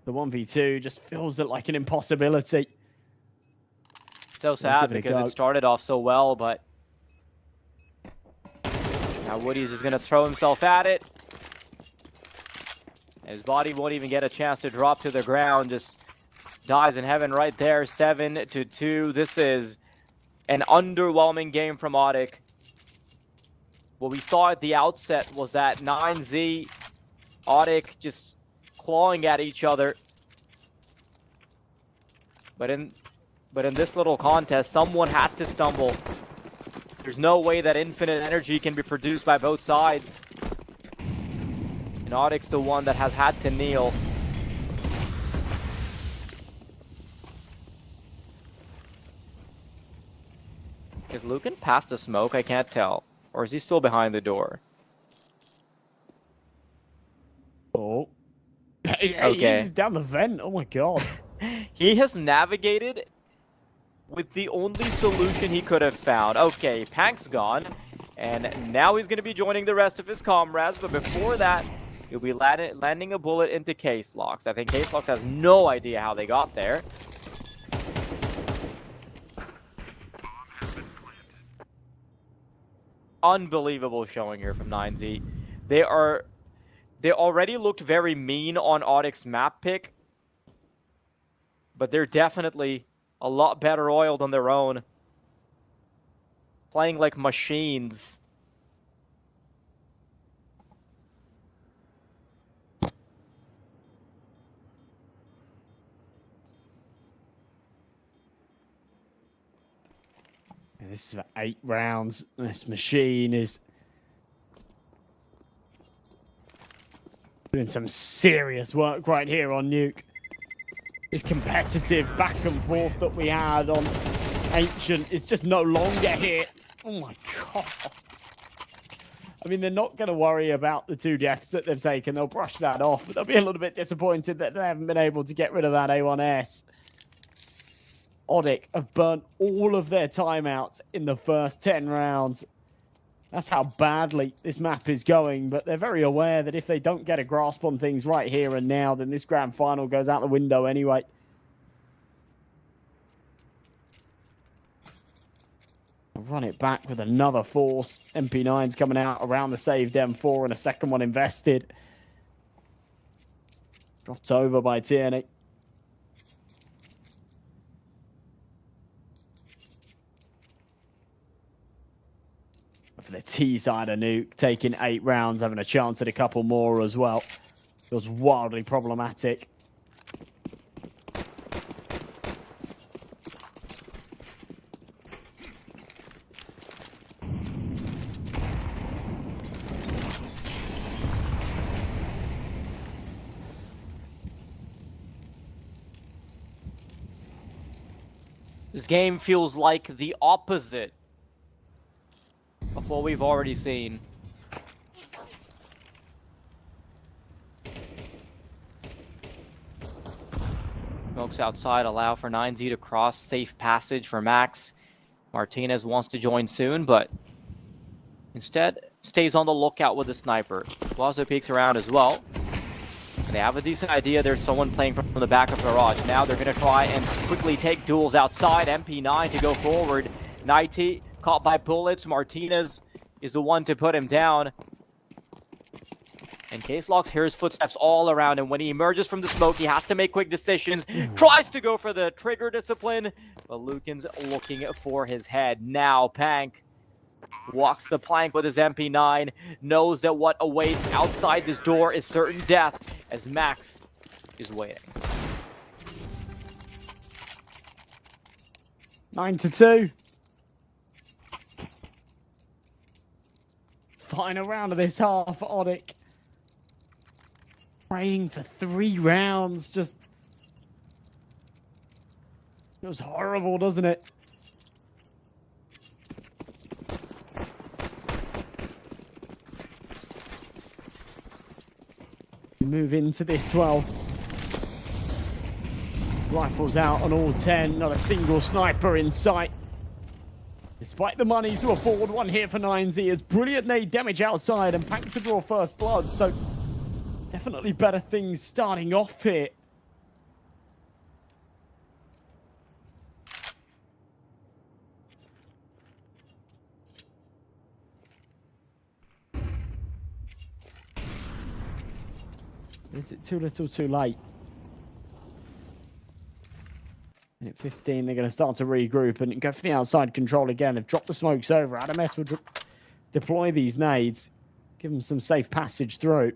Speaker 8: The 1v2 just feels like an impossibility.
Speaker 7: So sad because it started off so well, but now Woody's just going to throw himself at it. His body won't even get a chance to drop to the ground. Just dies in heaven right there. 7-2. This is an underwhelming game from ODDIK. What we saw at the outset was that 9Z, ODDIK just clawing at each other. But in this little contest, someone had to stumble. There's no way that infinite energy can be produced by both sides. And ODDIK's the one that has had to kneel. Is Lucan past the smoke? I can't tell. Or is he still behind the door?
Speaker 8: Oh.
Speaker 7: Okay.
Speaker 8: He's down the vent. Oh my god.
Speaker 7: He has navigated with the only solution he could have found. Okay, Pank's gone. And now he's going to be joining the rest of his comrades, but before that, he'll be landing a bullet into Case Locks. I think Case Locks has no idea how they got there. Unbelievable showing here from 9Z. They already looked very mean on ODDIK's map pick, but they're definitely a lot better oiled on their own. Playing like machines.
Speaker 8: This is for 8 rounds. This machine is doing some serious work right here on Nuke. This competitive back and forth that we had on Ancient is just no longer here. Oh my god. I mean, they're not going to worry about the 2 deaths that they've taken. They'll brush that off, but they'll be a little bit disappointed that they haven't been able to get rid of that A1S. ODDIK have burnt all of their timeouts in the first 10 rounds. That's how badly this map is going, but they're very aware that if they don't get a grasp on things right here and now, then this grand final goes out the window anyway. Run it back with another force. MP9's coming out around the saved M4 and a second one invested. Dropped over by Tierney. For the T side of Nuke, taking 8 rounds, having a chance at a couple more as well. Feels wildly problematic.
Speaker 7: This game feels like the opposite of what we've already seen. Smokes outside allow for 9Z to cross. Safe passage for Max. Martinez wants to join soon, but instead stays on the lookout with the sniper. Plaza peeks around as well. They have a decent idea. There's someone playing from the back of Garage. Now they're going to try and quickly take duels outside. MP9 to go forward. 90 caught by bullets. Martinez is the one to put him down. And Case Locks hears footsteps all around him. When he emerges from the smoke, he has to make quick decisions. Tries to go for the trigger discipline, but Lucan's looking for his head. Now Pank walks the plank with his MP9, knows that what awaits outside this door is certain death, as Max is waiting.
Speaker 8: 9-2. Final round of this half, ODDIK. Praying for 3 rounds, just feels horrible, doesn't it? We move into this 12. Rifles out on all 10, not a single sniper in sight. Despite the money to afford one here for 9Z, it's brilliant nade damage outside and Pank to draw first blood, so definitely better things starting off here. Is it too little too late? And at 15, they're going to start to regroup and go for the outside control again. They've dropped the smokes over. Adam S will deploy these nades, give them some safe passage through.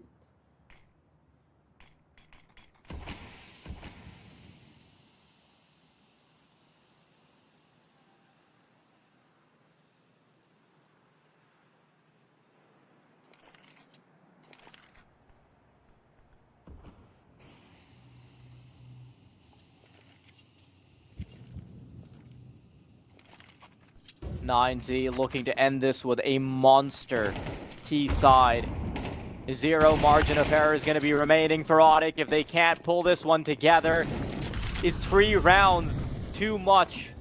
Speaker 7: Z looking to end this with a monster T side. 0 margin of error is going to be remaining for ODDIK if they can't pull this one together. Is 3 rounds too much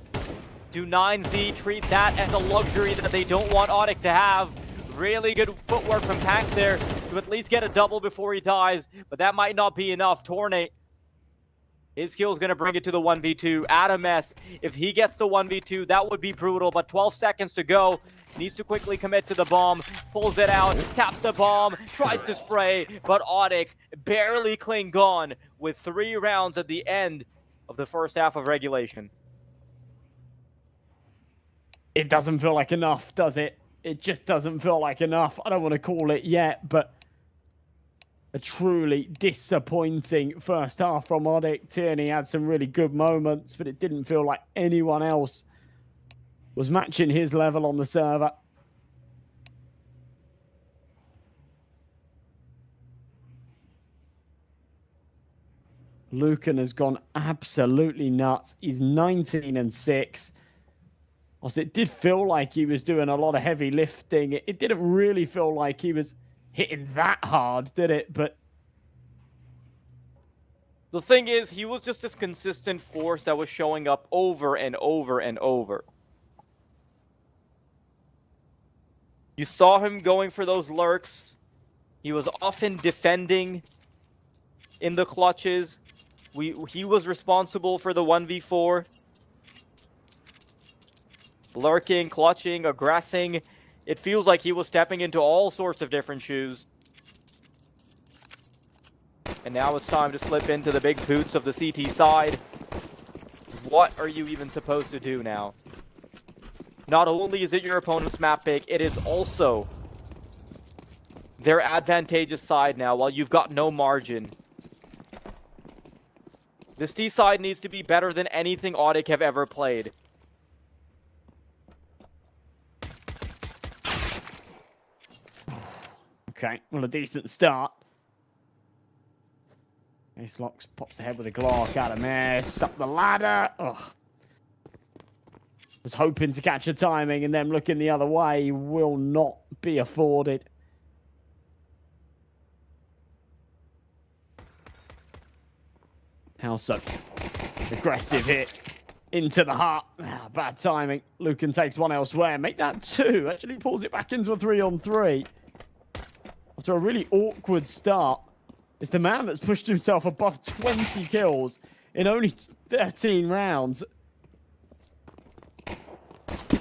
Speaker 7: Do 9Z treat that as a luxury that they don't want ODDIK to have? Really good footwork from Pack there to at least get a double before he dies, but that might not be enough. Tornate, his skill is going to bring it to the 1v2. Adam S, if he gets the 1v2, that would be brutal, but 12 seconds to go. Needs to quickly commit to the bomb, pulls it out, taps the bomb, tries to spray, but ODDIK barely cling on with 3 rounds at the end of the first half of regulation.
Speaker 8: It doesn't feel like enough, does it? It just doesn't feel like enough. I don't want to call it yet, but a truly disappointing first half from ODDIK. Tierney had some really good moments, but it didn't feel like anyone else was matching his level on the server. Lucan has gone absolutely nuts. He's 19-6. Also, it did feel like he was doing a lot of heavy lifting. It didn't really feel like he was hitting that hard, did it? But
Speaker 7: the thing is, he was just this consistent force that was showing up over and over and over. You saw him going for those lurks. He was often defending in the clutches. He was responsible for the 1v4. Lurking, clutching, aggressing. It feels like he was stepping into all sorts of different shoes. And now it's time to slip into the big boots of the CT side. What are you even supposed to do now? Not only is it your opponent's map pick, it is also their advantageous side now, while you've got no margin. This T side needs to be better than anything ODDIK have ever played.
Speaker 8: okay, well, a decent start. Ace Locks pops ahead with a Glock. Adam S up the ladder. Ugh. Was hoping to catch a timing, and then looking the other way will not be afforded. How so? Aggressive hit into the heart. Bad timing. Lucan takes one elsewhere. Make that 2. Actually pulls it back into a 3-on-3. After a really awkward start, it's the man that's pushed himself above 20 kills in only 13 rounds.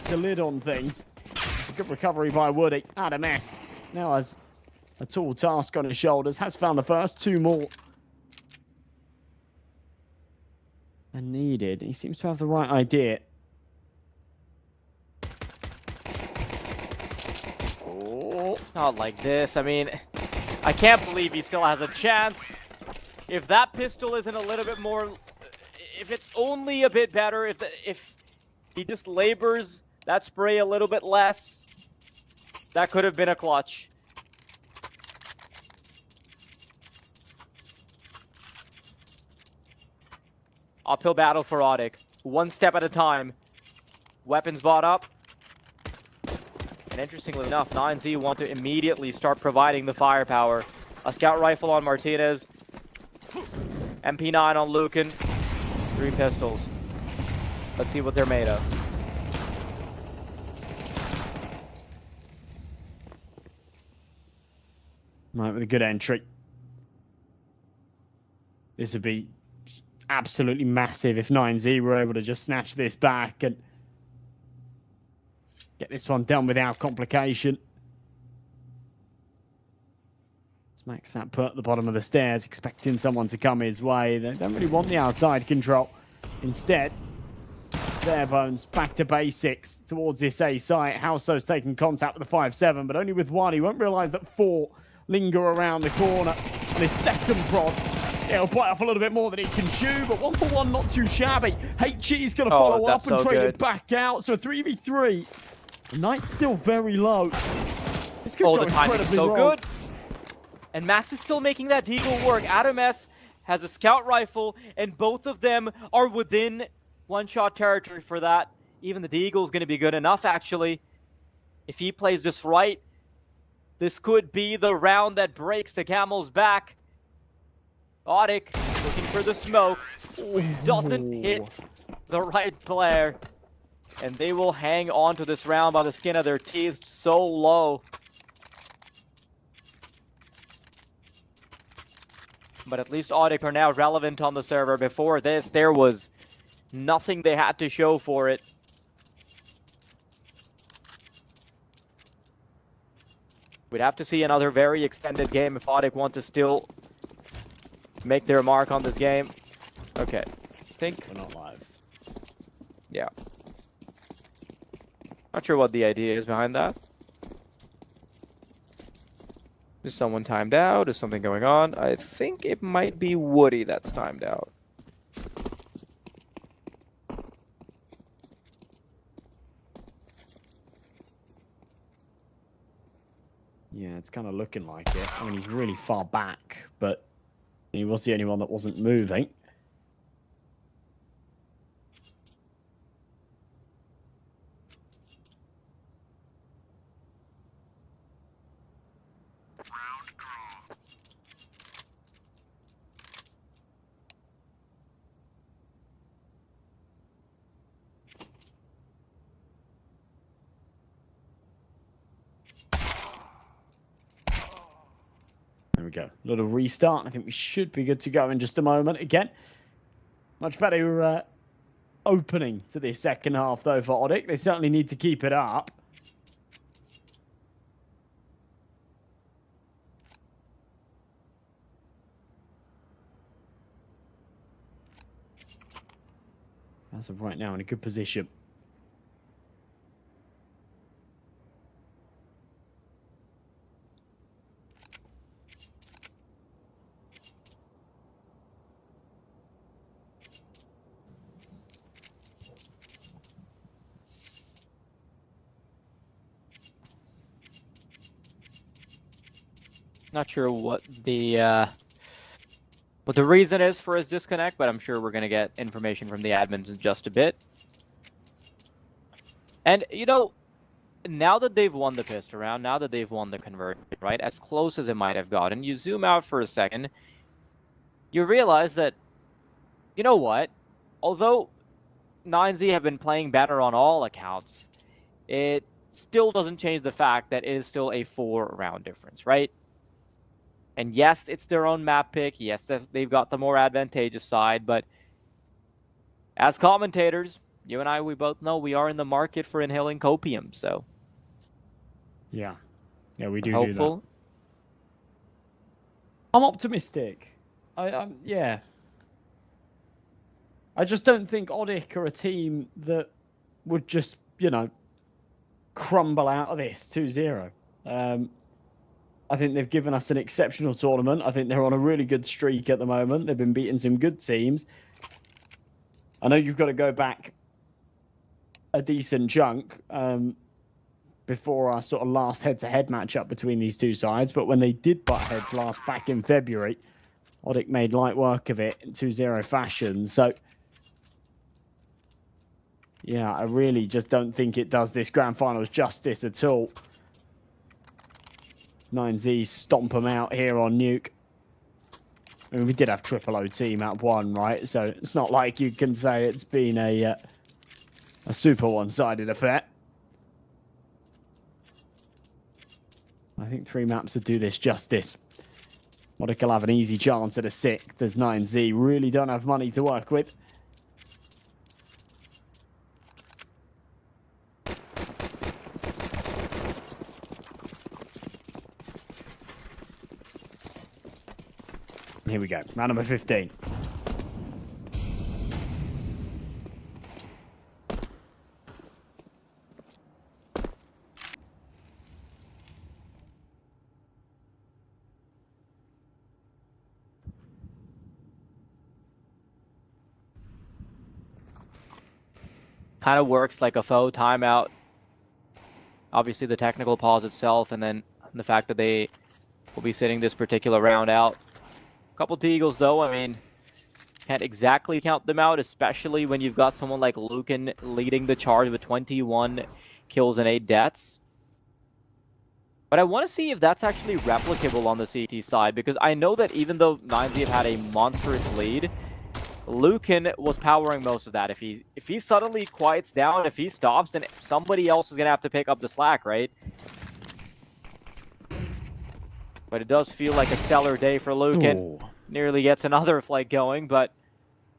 Speaker 8: The lid on things. It's a good recovery by Woody. Adam S now has a tall task on his shoulders. Has found the first 2 more. And needed. He seems to have the right idea.
Speaker 7: Oh, not like this. I mean, I can't believe he still has a chance. If that pistol isn't a little bit more... If it's only a bit better, if he just labors that spray a little bit less, that could have been a clutch. Uphill battle for ODDIK. 1 step at a time. Weapons bought up. And interestingly enough, 9Z want to immediately start providing the firepower. A scout rifle on Martinez. MP9 on Lucan. 3 pistols. Let's see what they're made of.
Speaker 8: Right, with a good entry. This would be absolutely massive if 9Z were able to just snatch this back and get this one done without complication. Smacks that put at the bottom of the stairs, expecting someone to come his way. They don't really want the outside control. Instead, Barebones back to basics towards this A site. Houseo's taking contact with the 5-7, but only with 1. He won't realise that 4 linger around the corner. And his second prod, it'll bite off a little bit more than he can chew, but 1-for-1 not too shabby. HG's going to follow up and trade it back out. So a 3v3. The Knight's still very low. This could go
Speaker 7: the timing is so
Speaker 8: wrong.
Speaker 7: good. And Max is still making that deagle work. Adam S has a scout rifle, and both of them are within one-shot territory for that. Even the deagle is going to be good enough, actually. If he plays this right, this could be the round that breaks the camel's back. ODDIK looking for the smoke. Doesn't hit the right player. And they will hang on to this round by the skin of their teeth, so low. But at least ODDIK are now relevant on the server. Before this, there was nothing they had to show for it. We'd have to see another very extended game if ODDIK want to still make their mark on this game. Okay, I think
Speaker 8: We're not live.
Speaker 7: Yeah. Not sure what the idea is behind that. Is someone timed out? Is something going on? I think it might be Woody that's timed out.
Speaker 8: Yeah, it's kind of looking like it. I mean, he's really far back, but he was the only one that wasn't moving. There we go. A little restart. I think we should be good to go in just a moment. Again, much better opening to this second half, though, for ODDIK. They certainly need to keep it up. As of right now, in a good position.
Speaker 7: Not sure what the reason is for his disconnect, but I'm sure we're gonna get information from the admins in just a bit. And you know, now that they've won the pistol round, now that they've won the conversion, right, as close as it might have gotten, you zoom out for a second, you realize that, you know what, although 9Z have been playing better on all accounts, it still doesn't change the fact that it is still a 4-round difference, right? And yes, it's their own map pick. Yes, they've got the more advantageous side. But as commentators, you and I, we both know we are in the market for inhaling copium. So
Speaker 8: Yeah. Yeah, we do
Speaker 7: hopeful.
Speaker 8: do that. I'm optimistic. Yeah. I just don't think ODDIK are a team that would just, you know, crumble out of this 2-0. I think they've given us an exceptional tournament. I think they're on a really good streak at the moment. They've been beating some good teams. I know you've got to go back a decent chunk before our sort of last head-to-head matchup between these two sides, but when they did butt heads last back in February, ODDIK made light work of it in 2-0 fashion. So, yeah, I really just don't think it does this Grand Finals justice at all. 9Z stomp them out here on Nuke. I mean, we did have triple OT map 1, right? So it's not like you can say it's been a super one-sided affair. I think 3 maps would do this justice. ODDIK will have an easy chance at a 6. There's 9Z. Really don't have money to work with. Here we go. Round number 15.
Speaker 7: Kind of works like a faux timeout. Obviously the technical pause itself, and then the fact that they will be sitting this particular round out. Couple Deagles though, I mean, can't exactly count them out, especially when you've got someone like Lucan leading the charge with 21 kills and 8 deaths. But I want to see if that's actually replicable on the CT side, because I know that even though 9Z have had a monstrous lead, Lucan was powering most of that. If he suddenly quiets down, if he stops, then somebody else is gonna have to pick up the slack, right? But it does feel like a stellar day for Lucan.
Speaker 8: Ooh.
Speaker 7: Nearly gets another flight going, but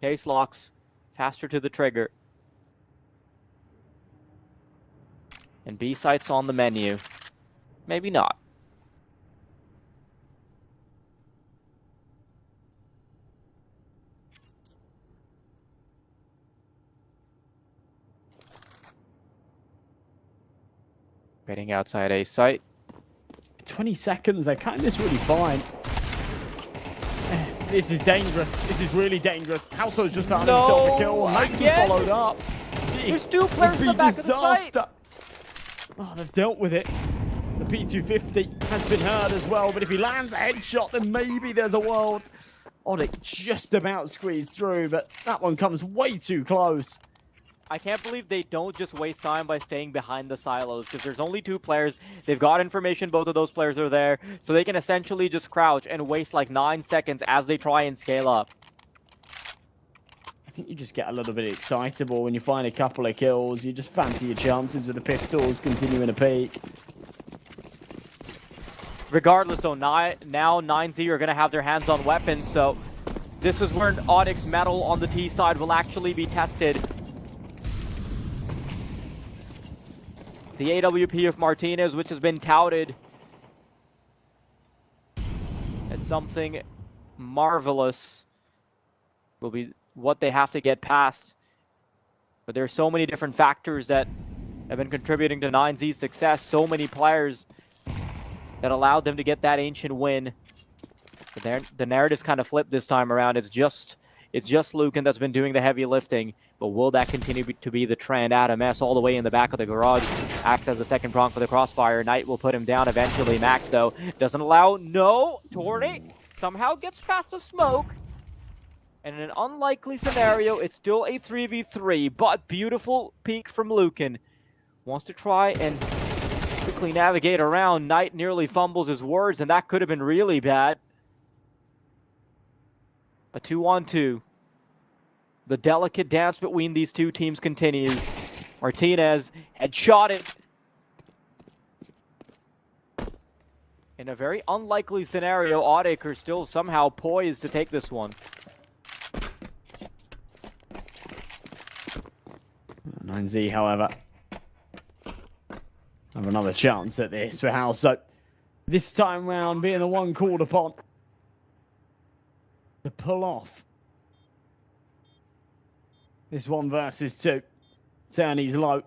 Speaker 7: case locks faster to the trigger. And B site's on the menu. Maybe not. Waiting outside A site.
Speaker 8: 20 seconds, they're cutting this really fine. This is dangerous. This is really dangerous. Household's just found himself a kill.
Speaker 7: Again?
Speaker 8: Followed up.
Speaker 7: There's two players in the back of the site.
Speaker 8: Oh, they've dealt with it. The P250 has been hurt as well, but if he lands a headshot, then maybe there's a world. ODDIK just about squeezed through, but that one comes way too close.
Speaker 7: I can't believe they don't just waste time by staying behind the silos, because there's only two players. They've got information, both of those players are there, so they can essentially just crouch and waste like 9 seconds as they try and scale up.
Speaker 8: I think you just get a little bit excitable when you find a couple of kills. You just fancy your chances with the pistols continuing to peak.
Speaker 7: Regardless, though, now 9Z are going to have their hands on weapons, so this is where ODDIK's metal on the T side will actually be tested. The AWP of Martinez, which has been touted as something marvelous, will be what they have to get past. But there are so many different factors that have been contributing to 9Z's success. So many players that allowed them to get that ancient win. But the narrative's kind of flipped this time around. It's just Lucan that's been doing the heavy lifting. But will that continue to be the trend? Adam S all the way in the back of the garage acts as the second prong for the crossfire. Knight will put him down eventually. Max, though, doesn't allow. No! Tornate somehow gets past the smoke. And in an unlikely scenario, it's still a 3v3, but beautiful peek from Lucan. Wants to try and quickly navigate around. Knight nearly fumbles his words, and that could have been really bad. A 2-on-2. The delicate dance between these two teams continues. Martinez headshotted. In a very unlikely scenario, ODDIK are still somehow poised to take this one.
Speaker 8: 9Z, however, have another chance at this for House. So this time round, being the one called upon to pull off this 1 versus 2. Turney's low.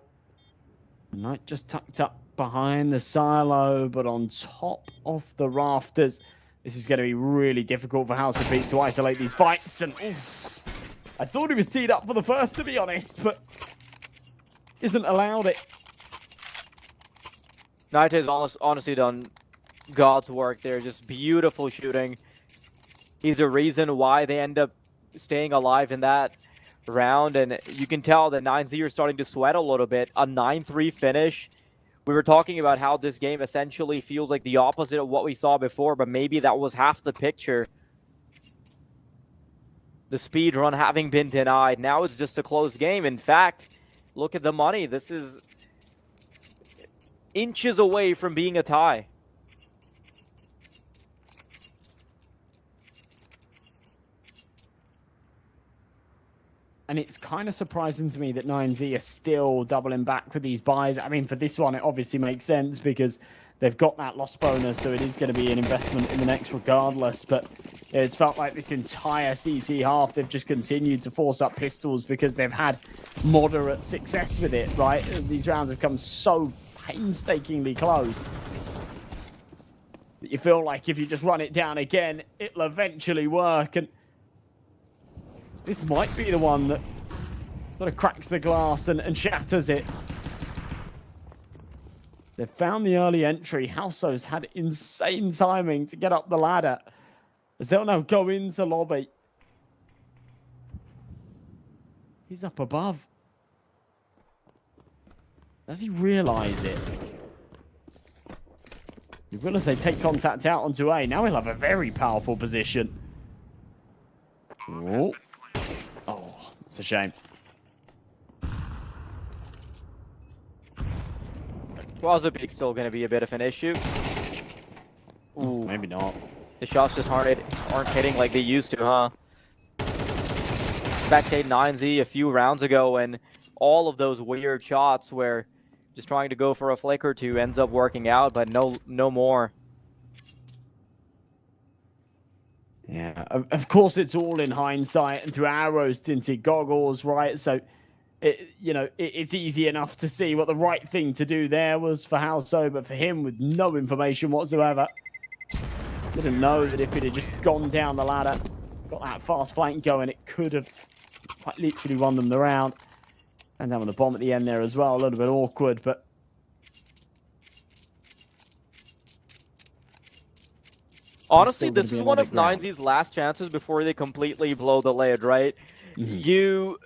Speaker 8: Knight just tucked up behind the silo, but on top of the rafters. This is going to be really difficult for House of Peak to isolate these fights. And I thought he was teed up for the first, to be honest, but isn't allowed it.
Speaker 7: Knight has honestly done God's work there. Just beautiful shooting. He's a reason why they end up staying alive in that round, and you can tell that 9Z are starting to sweat a little bit. A 9-3 finish. We were talking about how this game essentially feels like the opposite of what we saw before, but maybe that was half the picture. The speed run having been denied. Now it's just a close game. In fact, look at the money. This is inches away from being a tie.
Speaker 8: And it's kind of surprising to me that 9Z are still doubling back with these buys. I mean, for this one, it obviously makes sense because they've got that loss bonus, so it is going to be an investment in the next regardless. But it's felt like this entire CT half, they've just continued to force up pistols because they've had moderate success with it, right? These rounds have come so painstakingly close that you feel like if you just run it down again, it'll eventually work. And this might be the one that sort of cracks the glass and shatters it. They've found the early entry. Househo's had insane timing to get up the ladder as they'll now go into lobby. He's up above. Does he realize it? He will as they take contact out onto A. Now he'll have a very powerful position. Oh. It's a shame.
Speaker 7: Quasipic's still going to be a bit of an issue.
Speaker 8: Ooh, maybe not.
Speaker 7: The shots just aren't hitting like they used to, huh? Spectate 9Z a few rounds ago, and all of those weird shots where just trying to go for a flick or two ends up working out, but no more.
Speaker 8: Yeah, of course it's all in hindsight and through arrow-tinted goggles, right? So, it's easy enough to see what the right thing to do there was for Halso, but for him, with no information whatsoever, didn't know that if it had just gone down the ladder, got that fast flank going, it could have quite literally won them the round. And down with the bomb at the end there as well, a little bit awkward, but
Speaker 7: honestly, this is one of 9Z's last chances before they completely blow the lid, right?
Speaker 8: Mm-hmm.
Speaker 7: You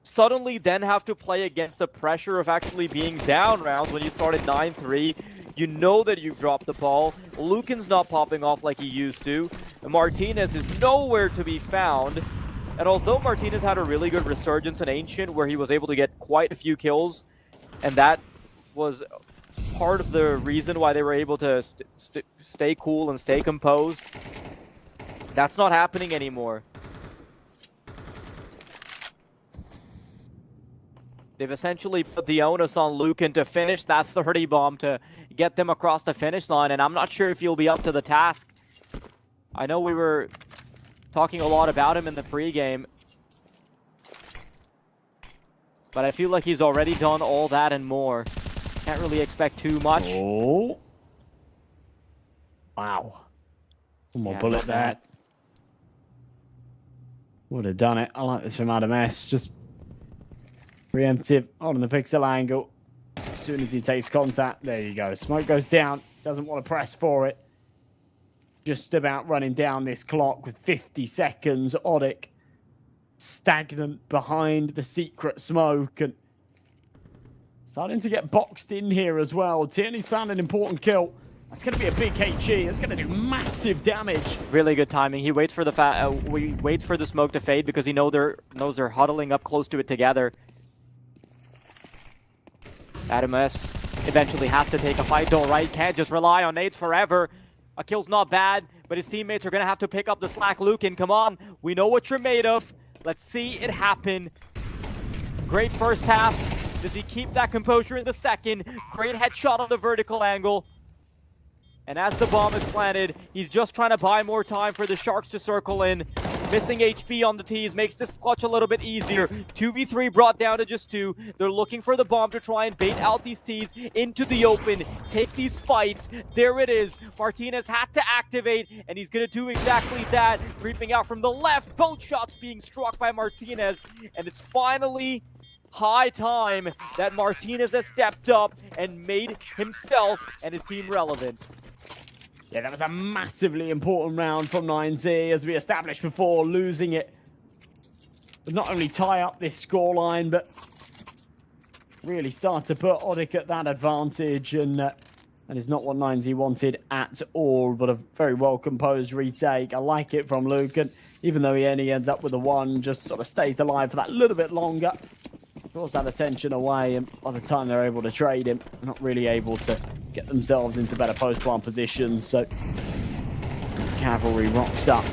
Speaker 7: suddenly then have to play against the pressure of actually being down rounds when you started 9-3. You know that you've dropped the ball. Lucan's not popping off like he used to. Martinez is nowhere to be found. And although Martinez had a really good resurgence in Ancient where he was able to get quite a few kills, and that was part of the reason why they were able to stay cool and stay composed, that's not happening anymore. They've essentially put the onus on Lucan to finish that 30 bomb to get them across the finish line, and I'm not sure if he'll be up to the task. I know we were talking a lot about him in the pregame, but I feel like he's already done all that and more. Can't really expect too much.
Speaker 8: Oh. Wow. One more bullet there. Would have done it. I like this from Adam S. Just preemptive on the pixel angle. As soon as he takes contact, there you go. Smoke goes down. Doesn't want to press for it. Just about running down this clock with 50 seconds. ODDIK stagnant behind the secret smoke and starting to get boxed in here as well. Tierney's found an important kill. That's going to be a big HE. It's going to do massive damage.
Speaker 7: Really good timing. He waits for the waits for the smoke to fade because he knows they're huddling up close to it together. Adam S eventually has to take a fight though, right? Can't just rely on nades forever. A kill's not bad, but his teammates are going to have to pick up the slack. Lucan, come on. We know what you're made of. Let's see it happen. Great first half. Does he keep that composure in the second? Great headshot on the vertical angle. And as the bomb is planted, he's just trying to buy more time for the Sharks to circle in. Missing HP on the T's makes this clutch a little bit easier. 2v3 brought down to just 2. They're looking for the bomb to try and bait out these T's into the open. Take these fights. There it is. Martinez had to activate, and he's going to do exactly that. Creeping out from the left. Both shots being struck by Martinez. And it's finally high time that Martinez has stepped up and made himself and his team relevant.
Speaker 8: Yeah, that was a massively important round from 9Z, as we established before, losing it. But not only tie up this scoreline, but really start to put ODDIK at that advantage, and that is not what 9Z wanted at all, but a very well-composed retake. I like it from Lucan, even though he only ends up with a 1, just sort of stays alive for that little bit longer. Draws that attention away, and by the time they're able to trade him, they're not really able to get themselves into better post-plant positions. So Cavalry rocks up,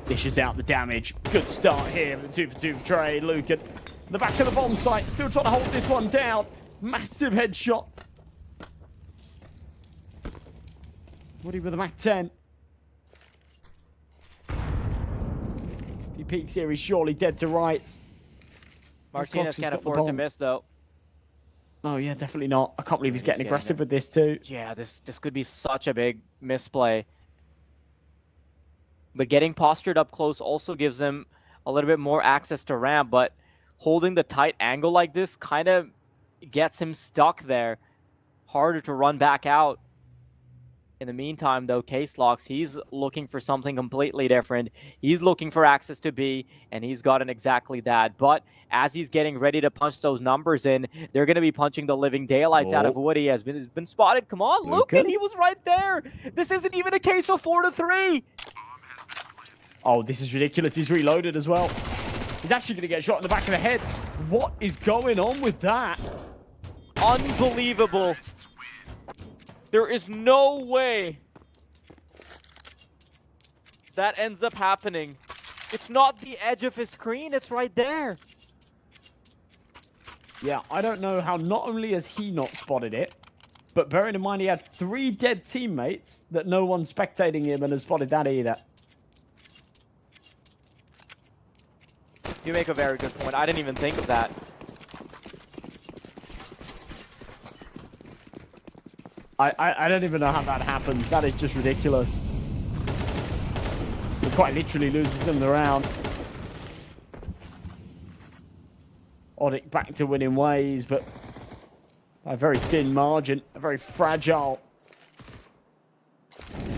Speaker 8: dishes out the damage. Good start here with the 2-for-2 trade. Lucan, the back of the bomb site, still trying to hold this one down. Massive headshot. Woody with a MAC-10. If he peeks here, he's surely dead to rights.
Speaker 7: Martinez can't afford to miss, though.
Speaker 8: Oh, yeah, definitely not. I can't believe he's getting aggressive with this, too.
Speaker 7: Yeah, this could be such a big misplay. But getting postured up close also gives him a little bit more access to ramp, but holding the tight angle like this kind of gets him stuck there. Harder to run back out. In the meantime, though, Case Locks, he's looking for something completely different. He's looking for access to B, and he's gotten exactly that. But as he's getting ready to punch those numbers in, they're going to be punching the living daylights out of Woody. Has been spotted. Come on, Lucan, he was right there. This isn't even a case of 4-3.
Speaker 8: Oh, this is ridiculous. He's reloaded as well. He's actually going to get shot in the back of the head. What is going on with that?
Speaker 7: Unbelievable. There is no way that ends up happening. It's not the edge of his screen, it's right there.
Speaker 8: Yeah, I don't know how not only has he not spotted it, but bearing in mind he had 3 dead teammates that no one spectating him and has spotted that either.
Speaker 7: You make a very good point. I didn't even think of that.
Speaker 8: I don't even know how that happens. That is just ridiculous. He quite literally loses them the round. ODDIK back to winning ways, but by a very thin margin, a very fragile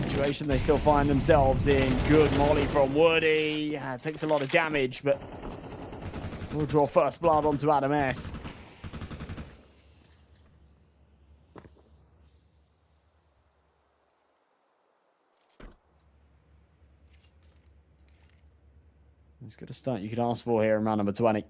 Speaker 8: situation they still find themselves in. Good molly from Woody. Yeah, it takes a lot of damage, but we'll draw first blood onto Adam S. As good a start you could ask for here in round number 20.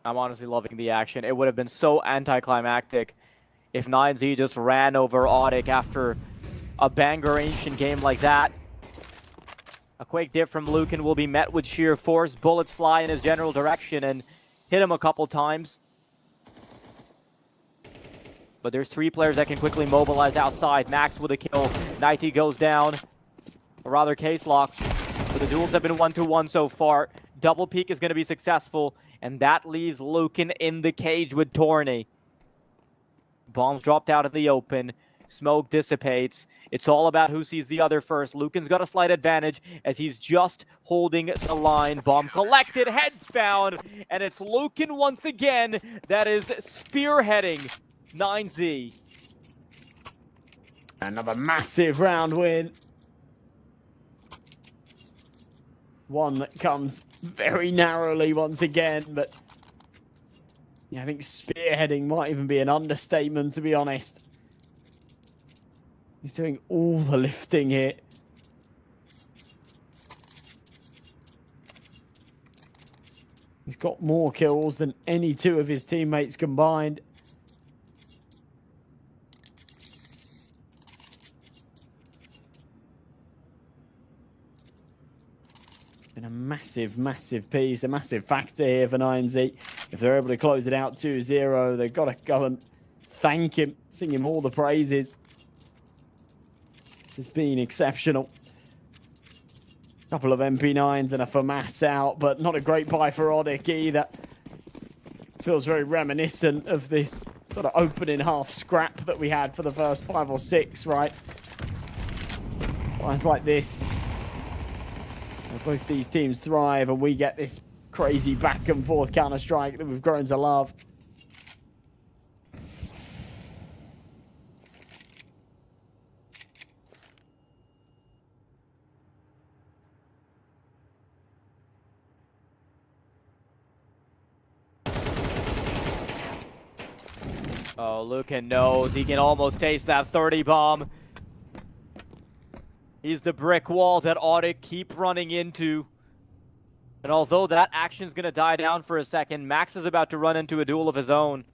Speaker 7: I'm honestly loving the action. It would have been so anticlimactic if 9Z just ran over ODDIK after a banger ancient game like that. A quick dip from Lucan will be met with sheer force. Bullets fly in his general direction and hit him a couple times. But there's 3 players that can quickly mobilize outside. Max with a kill. Nighty goes down. Or rather, case locks. But the duels have been 1-1 so far. Double peek is going to be successful. And that leaves Lucan in the cage with Torney. Bombs dropped out in the open. Smoke dissipates. It's all about who sees the other first. Lucan's got a slight advantage as he's just holding the line. Bomb collected, heads found, and it's Lucan once again that is spearheading 9Z.
Speaker 8: Another massive round win. One that comes very narrowly once again, but yeah, I think spearheading might even be an understatement, to be honest. He's doing all the lifting here. He's got more kills than any 2 of his teammates combined. Been a massive, massive piece, a massive factor here for 9Z. If they're able to close it out 2-0, they've got to go and thank him, sing him all the praises. This has been exceptional. Couple of MP9s and a FAMAS out, but not a great buy for ODDIK either. Feels very reminiscent of this sort of opening half scrap that we had for the first 5 or 6, right? It's like this. Both these teams thrive and we get this crazy back and forth Counter-Strike that we've grown to love.
Speaker 7: Oh, Lucan knows he can almost taste that 30 bomb. He's the brick wall that ODDIK keep running into. And although that action's gonna die down for a second, Max is about to run into a duel of his own.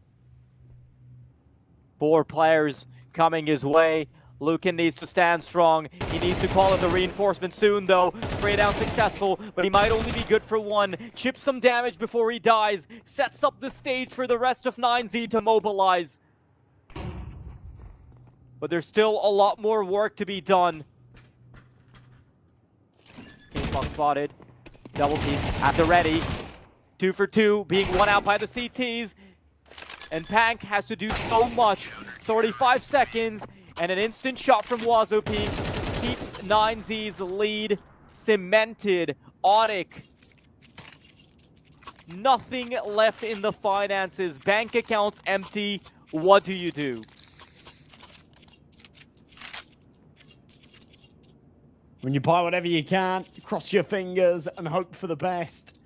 Speaker 7: 4 players coming his way. Lucan needs to stand strong. He needs to call in the reinforcement soon, though. Spray down successful, but he might only be good for 1. Chips some damage before he dies. Sets up the stage for the rest of 9Z to mobilize. But there's still a lot more work to be done. Kingslock spotted. Double peek at the ready. 2 for 2, being won out by the CTs. And Pank has to do so much. 35 seconds. And an instant shot from Wazopeak keeps 9Z's lead cemented. ODDIK, nothing left in the finances. Bank accounts empty. What do you do?
Speaker 8: When you buy whatever you can, cross your fingers and hope for the best.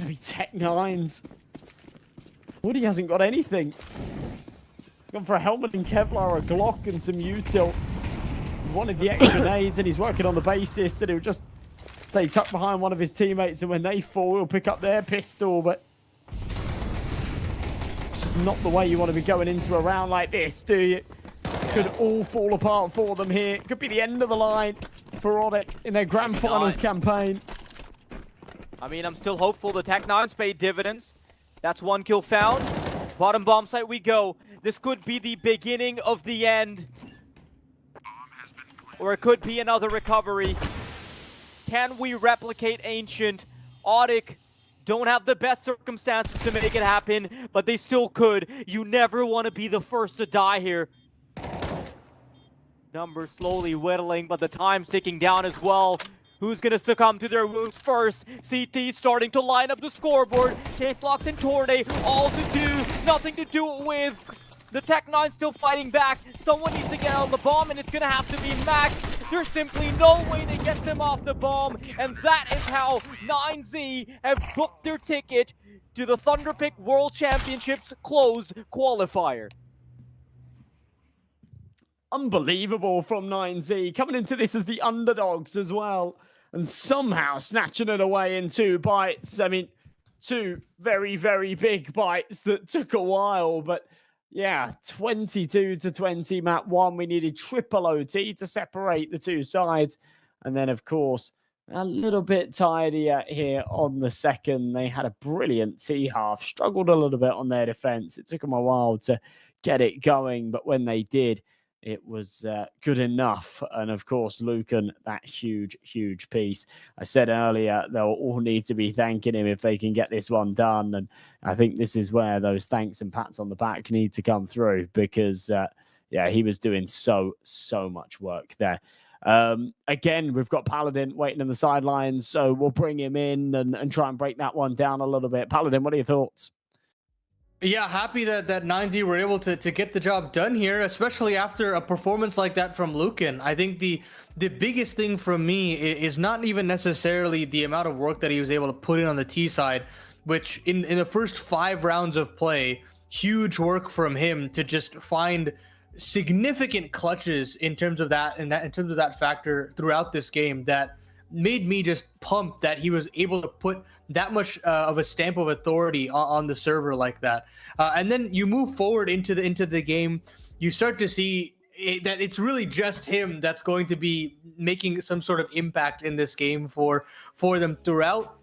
Speaker 8: going to be Tech9's. Woody hasn't got anything. He's gone for a helmet and Kevlar, a Glock, and some util. He wanted the extra nades, and he's working on the basis that he'll just stay tucked behind one of his teammates, and when they fall, he'll pick up their pistol, but it's just not the way you want to be going into a round like this, do you? Could all fall apart for them here. Could be the end of the line for ODDIK in their grand finals campaign.
Speaker 7: I mean, I'm still hopeful the Tech9's paid dividends. That's one kill found. Bottom bomb site we go. This could be the beginning of the end. Or it could be another recovery. Can we replicate Ancient? ODDIK don't have the best circumstances to make it happen, but they still could. You never want to be the first to die here. Numbers slowly whittling, but the time's ticking down as well. Who's gonna succumb to their wounds first? CT starting to line up the scoreboard. Case Locks and Tornay, all to do, nothing to do it with. The Tech9 still fighting back. Someone needs to get on the bomb, and it's gonna have to be Max. There's simply no way to get them off the bomb, and that is how 9Z have booked their ticket to the Thunderpick World Championships closed qualifier.
Speaker 8: Unbelievable from 9Z, coming into this as the underdogs as well, and somehow snatching it away in 2 bites. I mean, 2 very, very big bites that took a while, but yeah, 22-20 map 1. We needed triple OT to separate the 2 sides, and then of course a little bit tidier here on the second. They had a brilliant T half, struggled a little bit on their defense. It took them a while to get it going, but when they did, it was good enough. And of course, Lucan, that huge, huge piece. I said earlier, they'll all need to be thanking him if they can get this one done. And I think this is where those thanks and pats on the back need to come through, because, yeah, he was doing so much work there. Again, we've got Paladin waiting on the sidelines, so we'll bring him in and try and break that one down a little bit. Paladin, what are your thoughts?
Speaker 6: Yeah, happy that 9Z were able to get the job done here, especially after a performance like that from Lucan. I think the biggest thing from me is not even necessarily the amount of work that he was able to put in on the T side, which in the first 5 rounds of play, huge work from him to just find significant clutches in terms of that factor throughout this game that made me just pumped that he was able to put that much of a stamp of authority on the server like that. And then you move forward into the game, you start to see that it's really just him that's going to be making some sort of impact in this game for them throughout.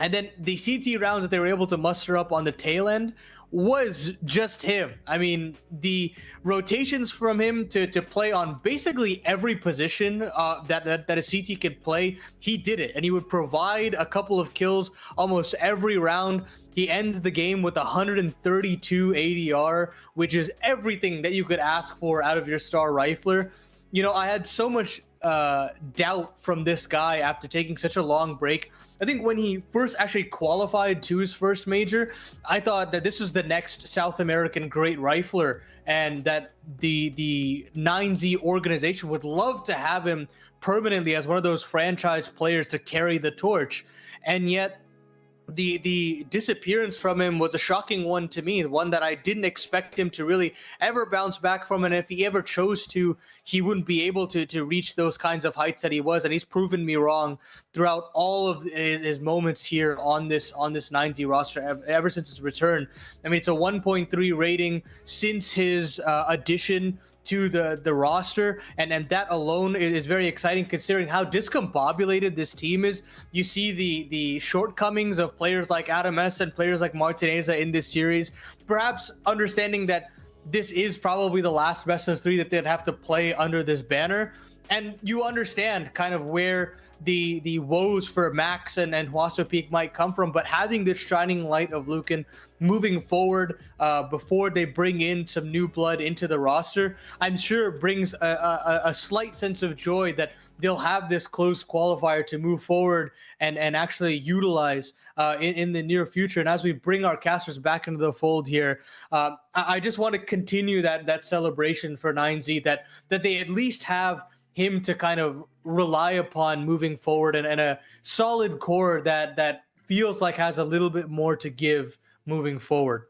Speaker 6: And then the CT rounds that they were able to muster up on the tail end was just him. I mean, the rotations from him to play on basically every position that a CT could play, he did it. And he would provide a couple of kills almost every round. He ends the game with 132 ADR, which is everything that you could ask for out of your star rifler. You know, I had so much doubt from this guy after taking such a long break. I think when he first actually qualified to his first major, I thought that this was the next South American great rifler, and that the 9Z organization would love to have him permanently as one of those franchise players to carry the torch. And yet the disappearance from him was a shocking one to me, one that I didn't expect him to really ever bounce back from, and if he ever chose to, he wouldn't be able to reach those kinds of heights that he was, and he's proven me wrong throughout all of his moments here on this 9Z roster ever since his return. I mean, it's a 1.3 rating since his addition to the roster, and that alone is very exciting considering how discombobulated this team is. You see the shortcomings of players like Adam S and players like Martineza in this series, perhaps understanding that this is probably the last best of 3 that they'd have to play under this banner, and you understand kind of where the woes for Max and Huaso Peak might come from, but having this shining light of Lucan moving forward before they bring in some new blood into the roster, I'm sure brings a slight sense of joy that they'll have this close qualifier to move forward and actually utilize in the near future. And as we bring our casters back into the fold here, I just want to continue that celebration for 9Z, that they at least have him to kind of rely upon moving forward, and a solid core that feels like has a little bit more to give moving forward.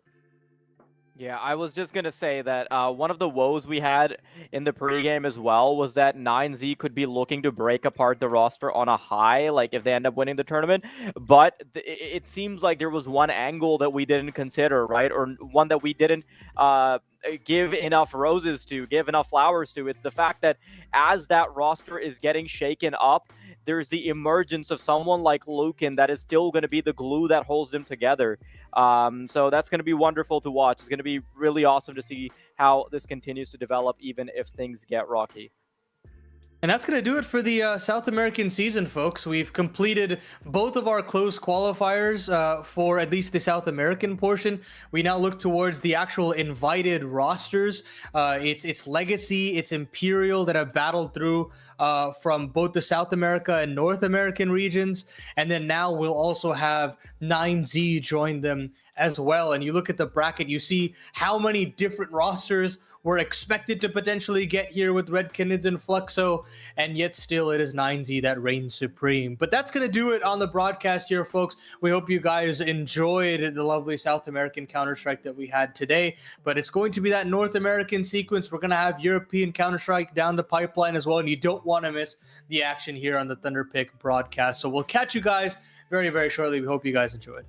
Speaker 7: Yeah, I was just gonna say that one of the woes we had in the pregame as well was that 9Z could be looking to break apart the roster on a high, like if they end up winning the tournament. But it seems like there was one angle that we didn't consider, right? Or one that we didn't give enough roses to, give enough flowers to. It's the fact that as that roster is getting shaken up, there's the emergence of someone like Lukin that is still going to be the glue that holds them together. So that's going to be wonderful to watch. It's going to be really awesome to see how this continues to develop, even if things get rocky.
Speaker 6: And that's going to do it for the South American season, folks. We've completed both of our closed qualifiers for at least the South American portion. We now look towards the actual invited rosters. It's Legacy, it's Imperial that have battled through from both the South America and North American regions. And then now we'll also have 9Z join them as well. And you look at the bracket, you see how many different rosters we're expected to potentially get here with Red Canids and Fluxo, and yet still it is 9Z that reigns supreme. But that's going to do it on the broadcast here, folks. We hope you guys enjoyed the lovely South American Counter-Strike that we had today, but it's going to be that North American sequence. We're going to have European Counter-Strike down the pipeline as well, and you don't want to miss the action here on the Thunderpick broadcast. So we'll catch you guys very, very shortly. We hope you guys enjoyed.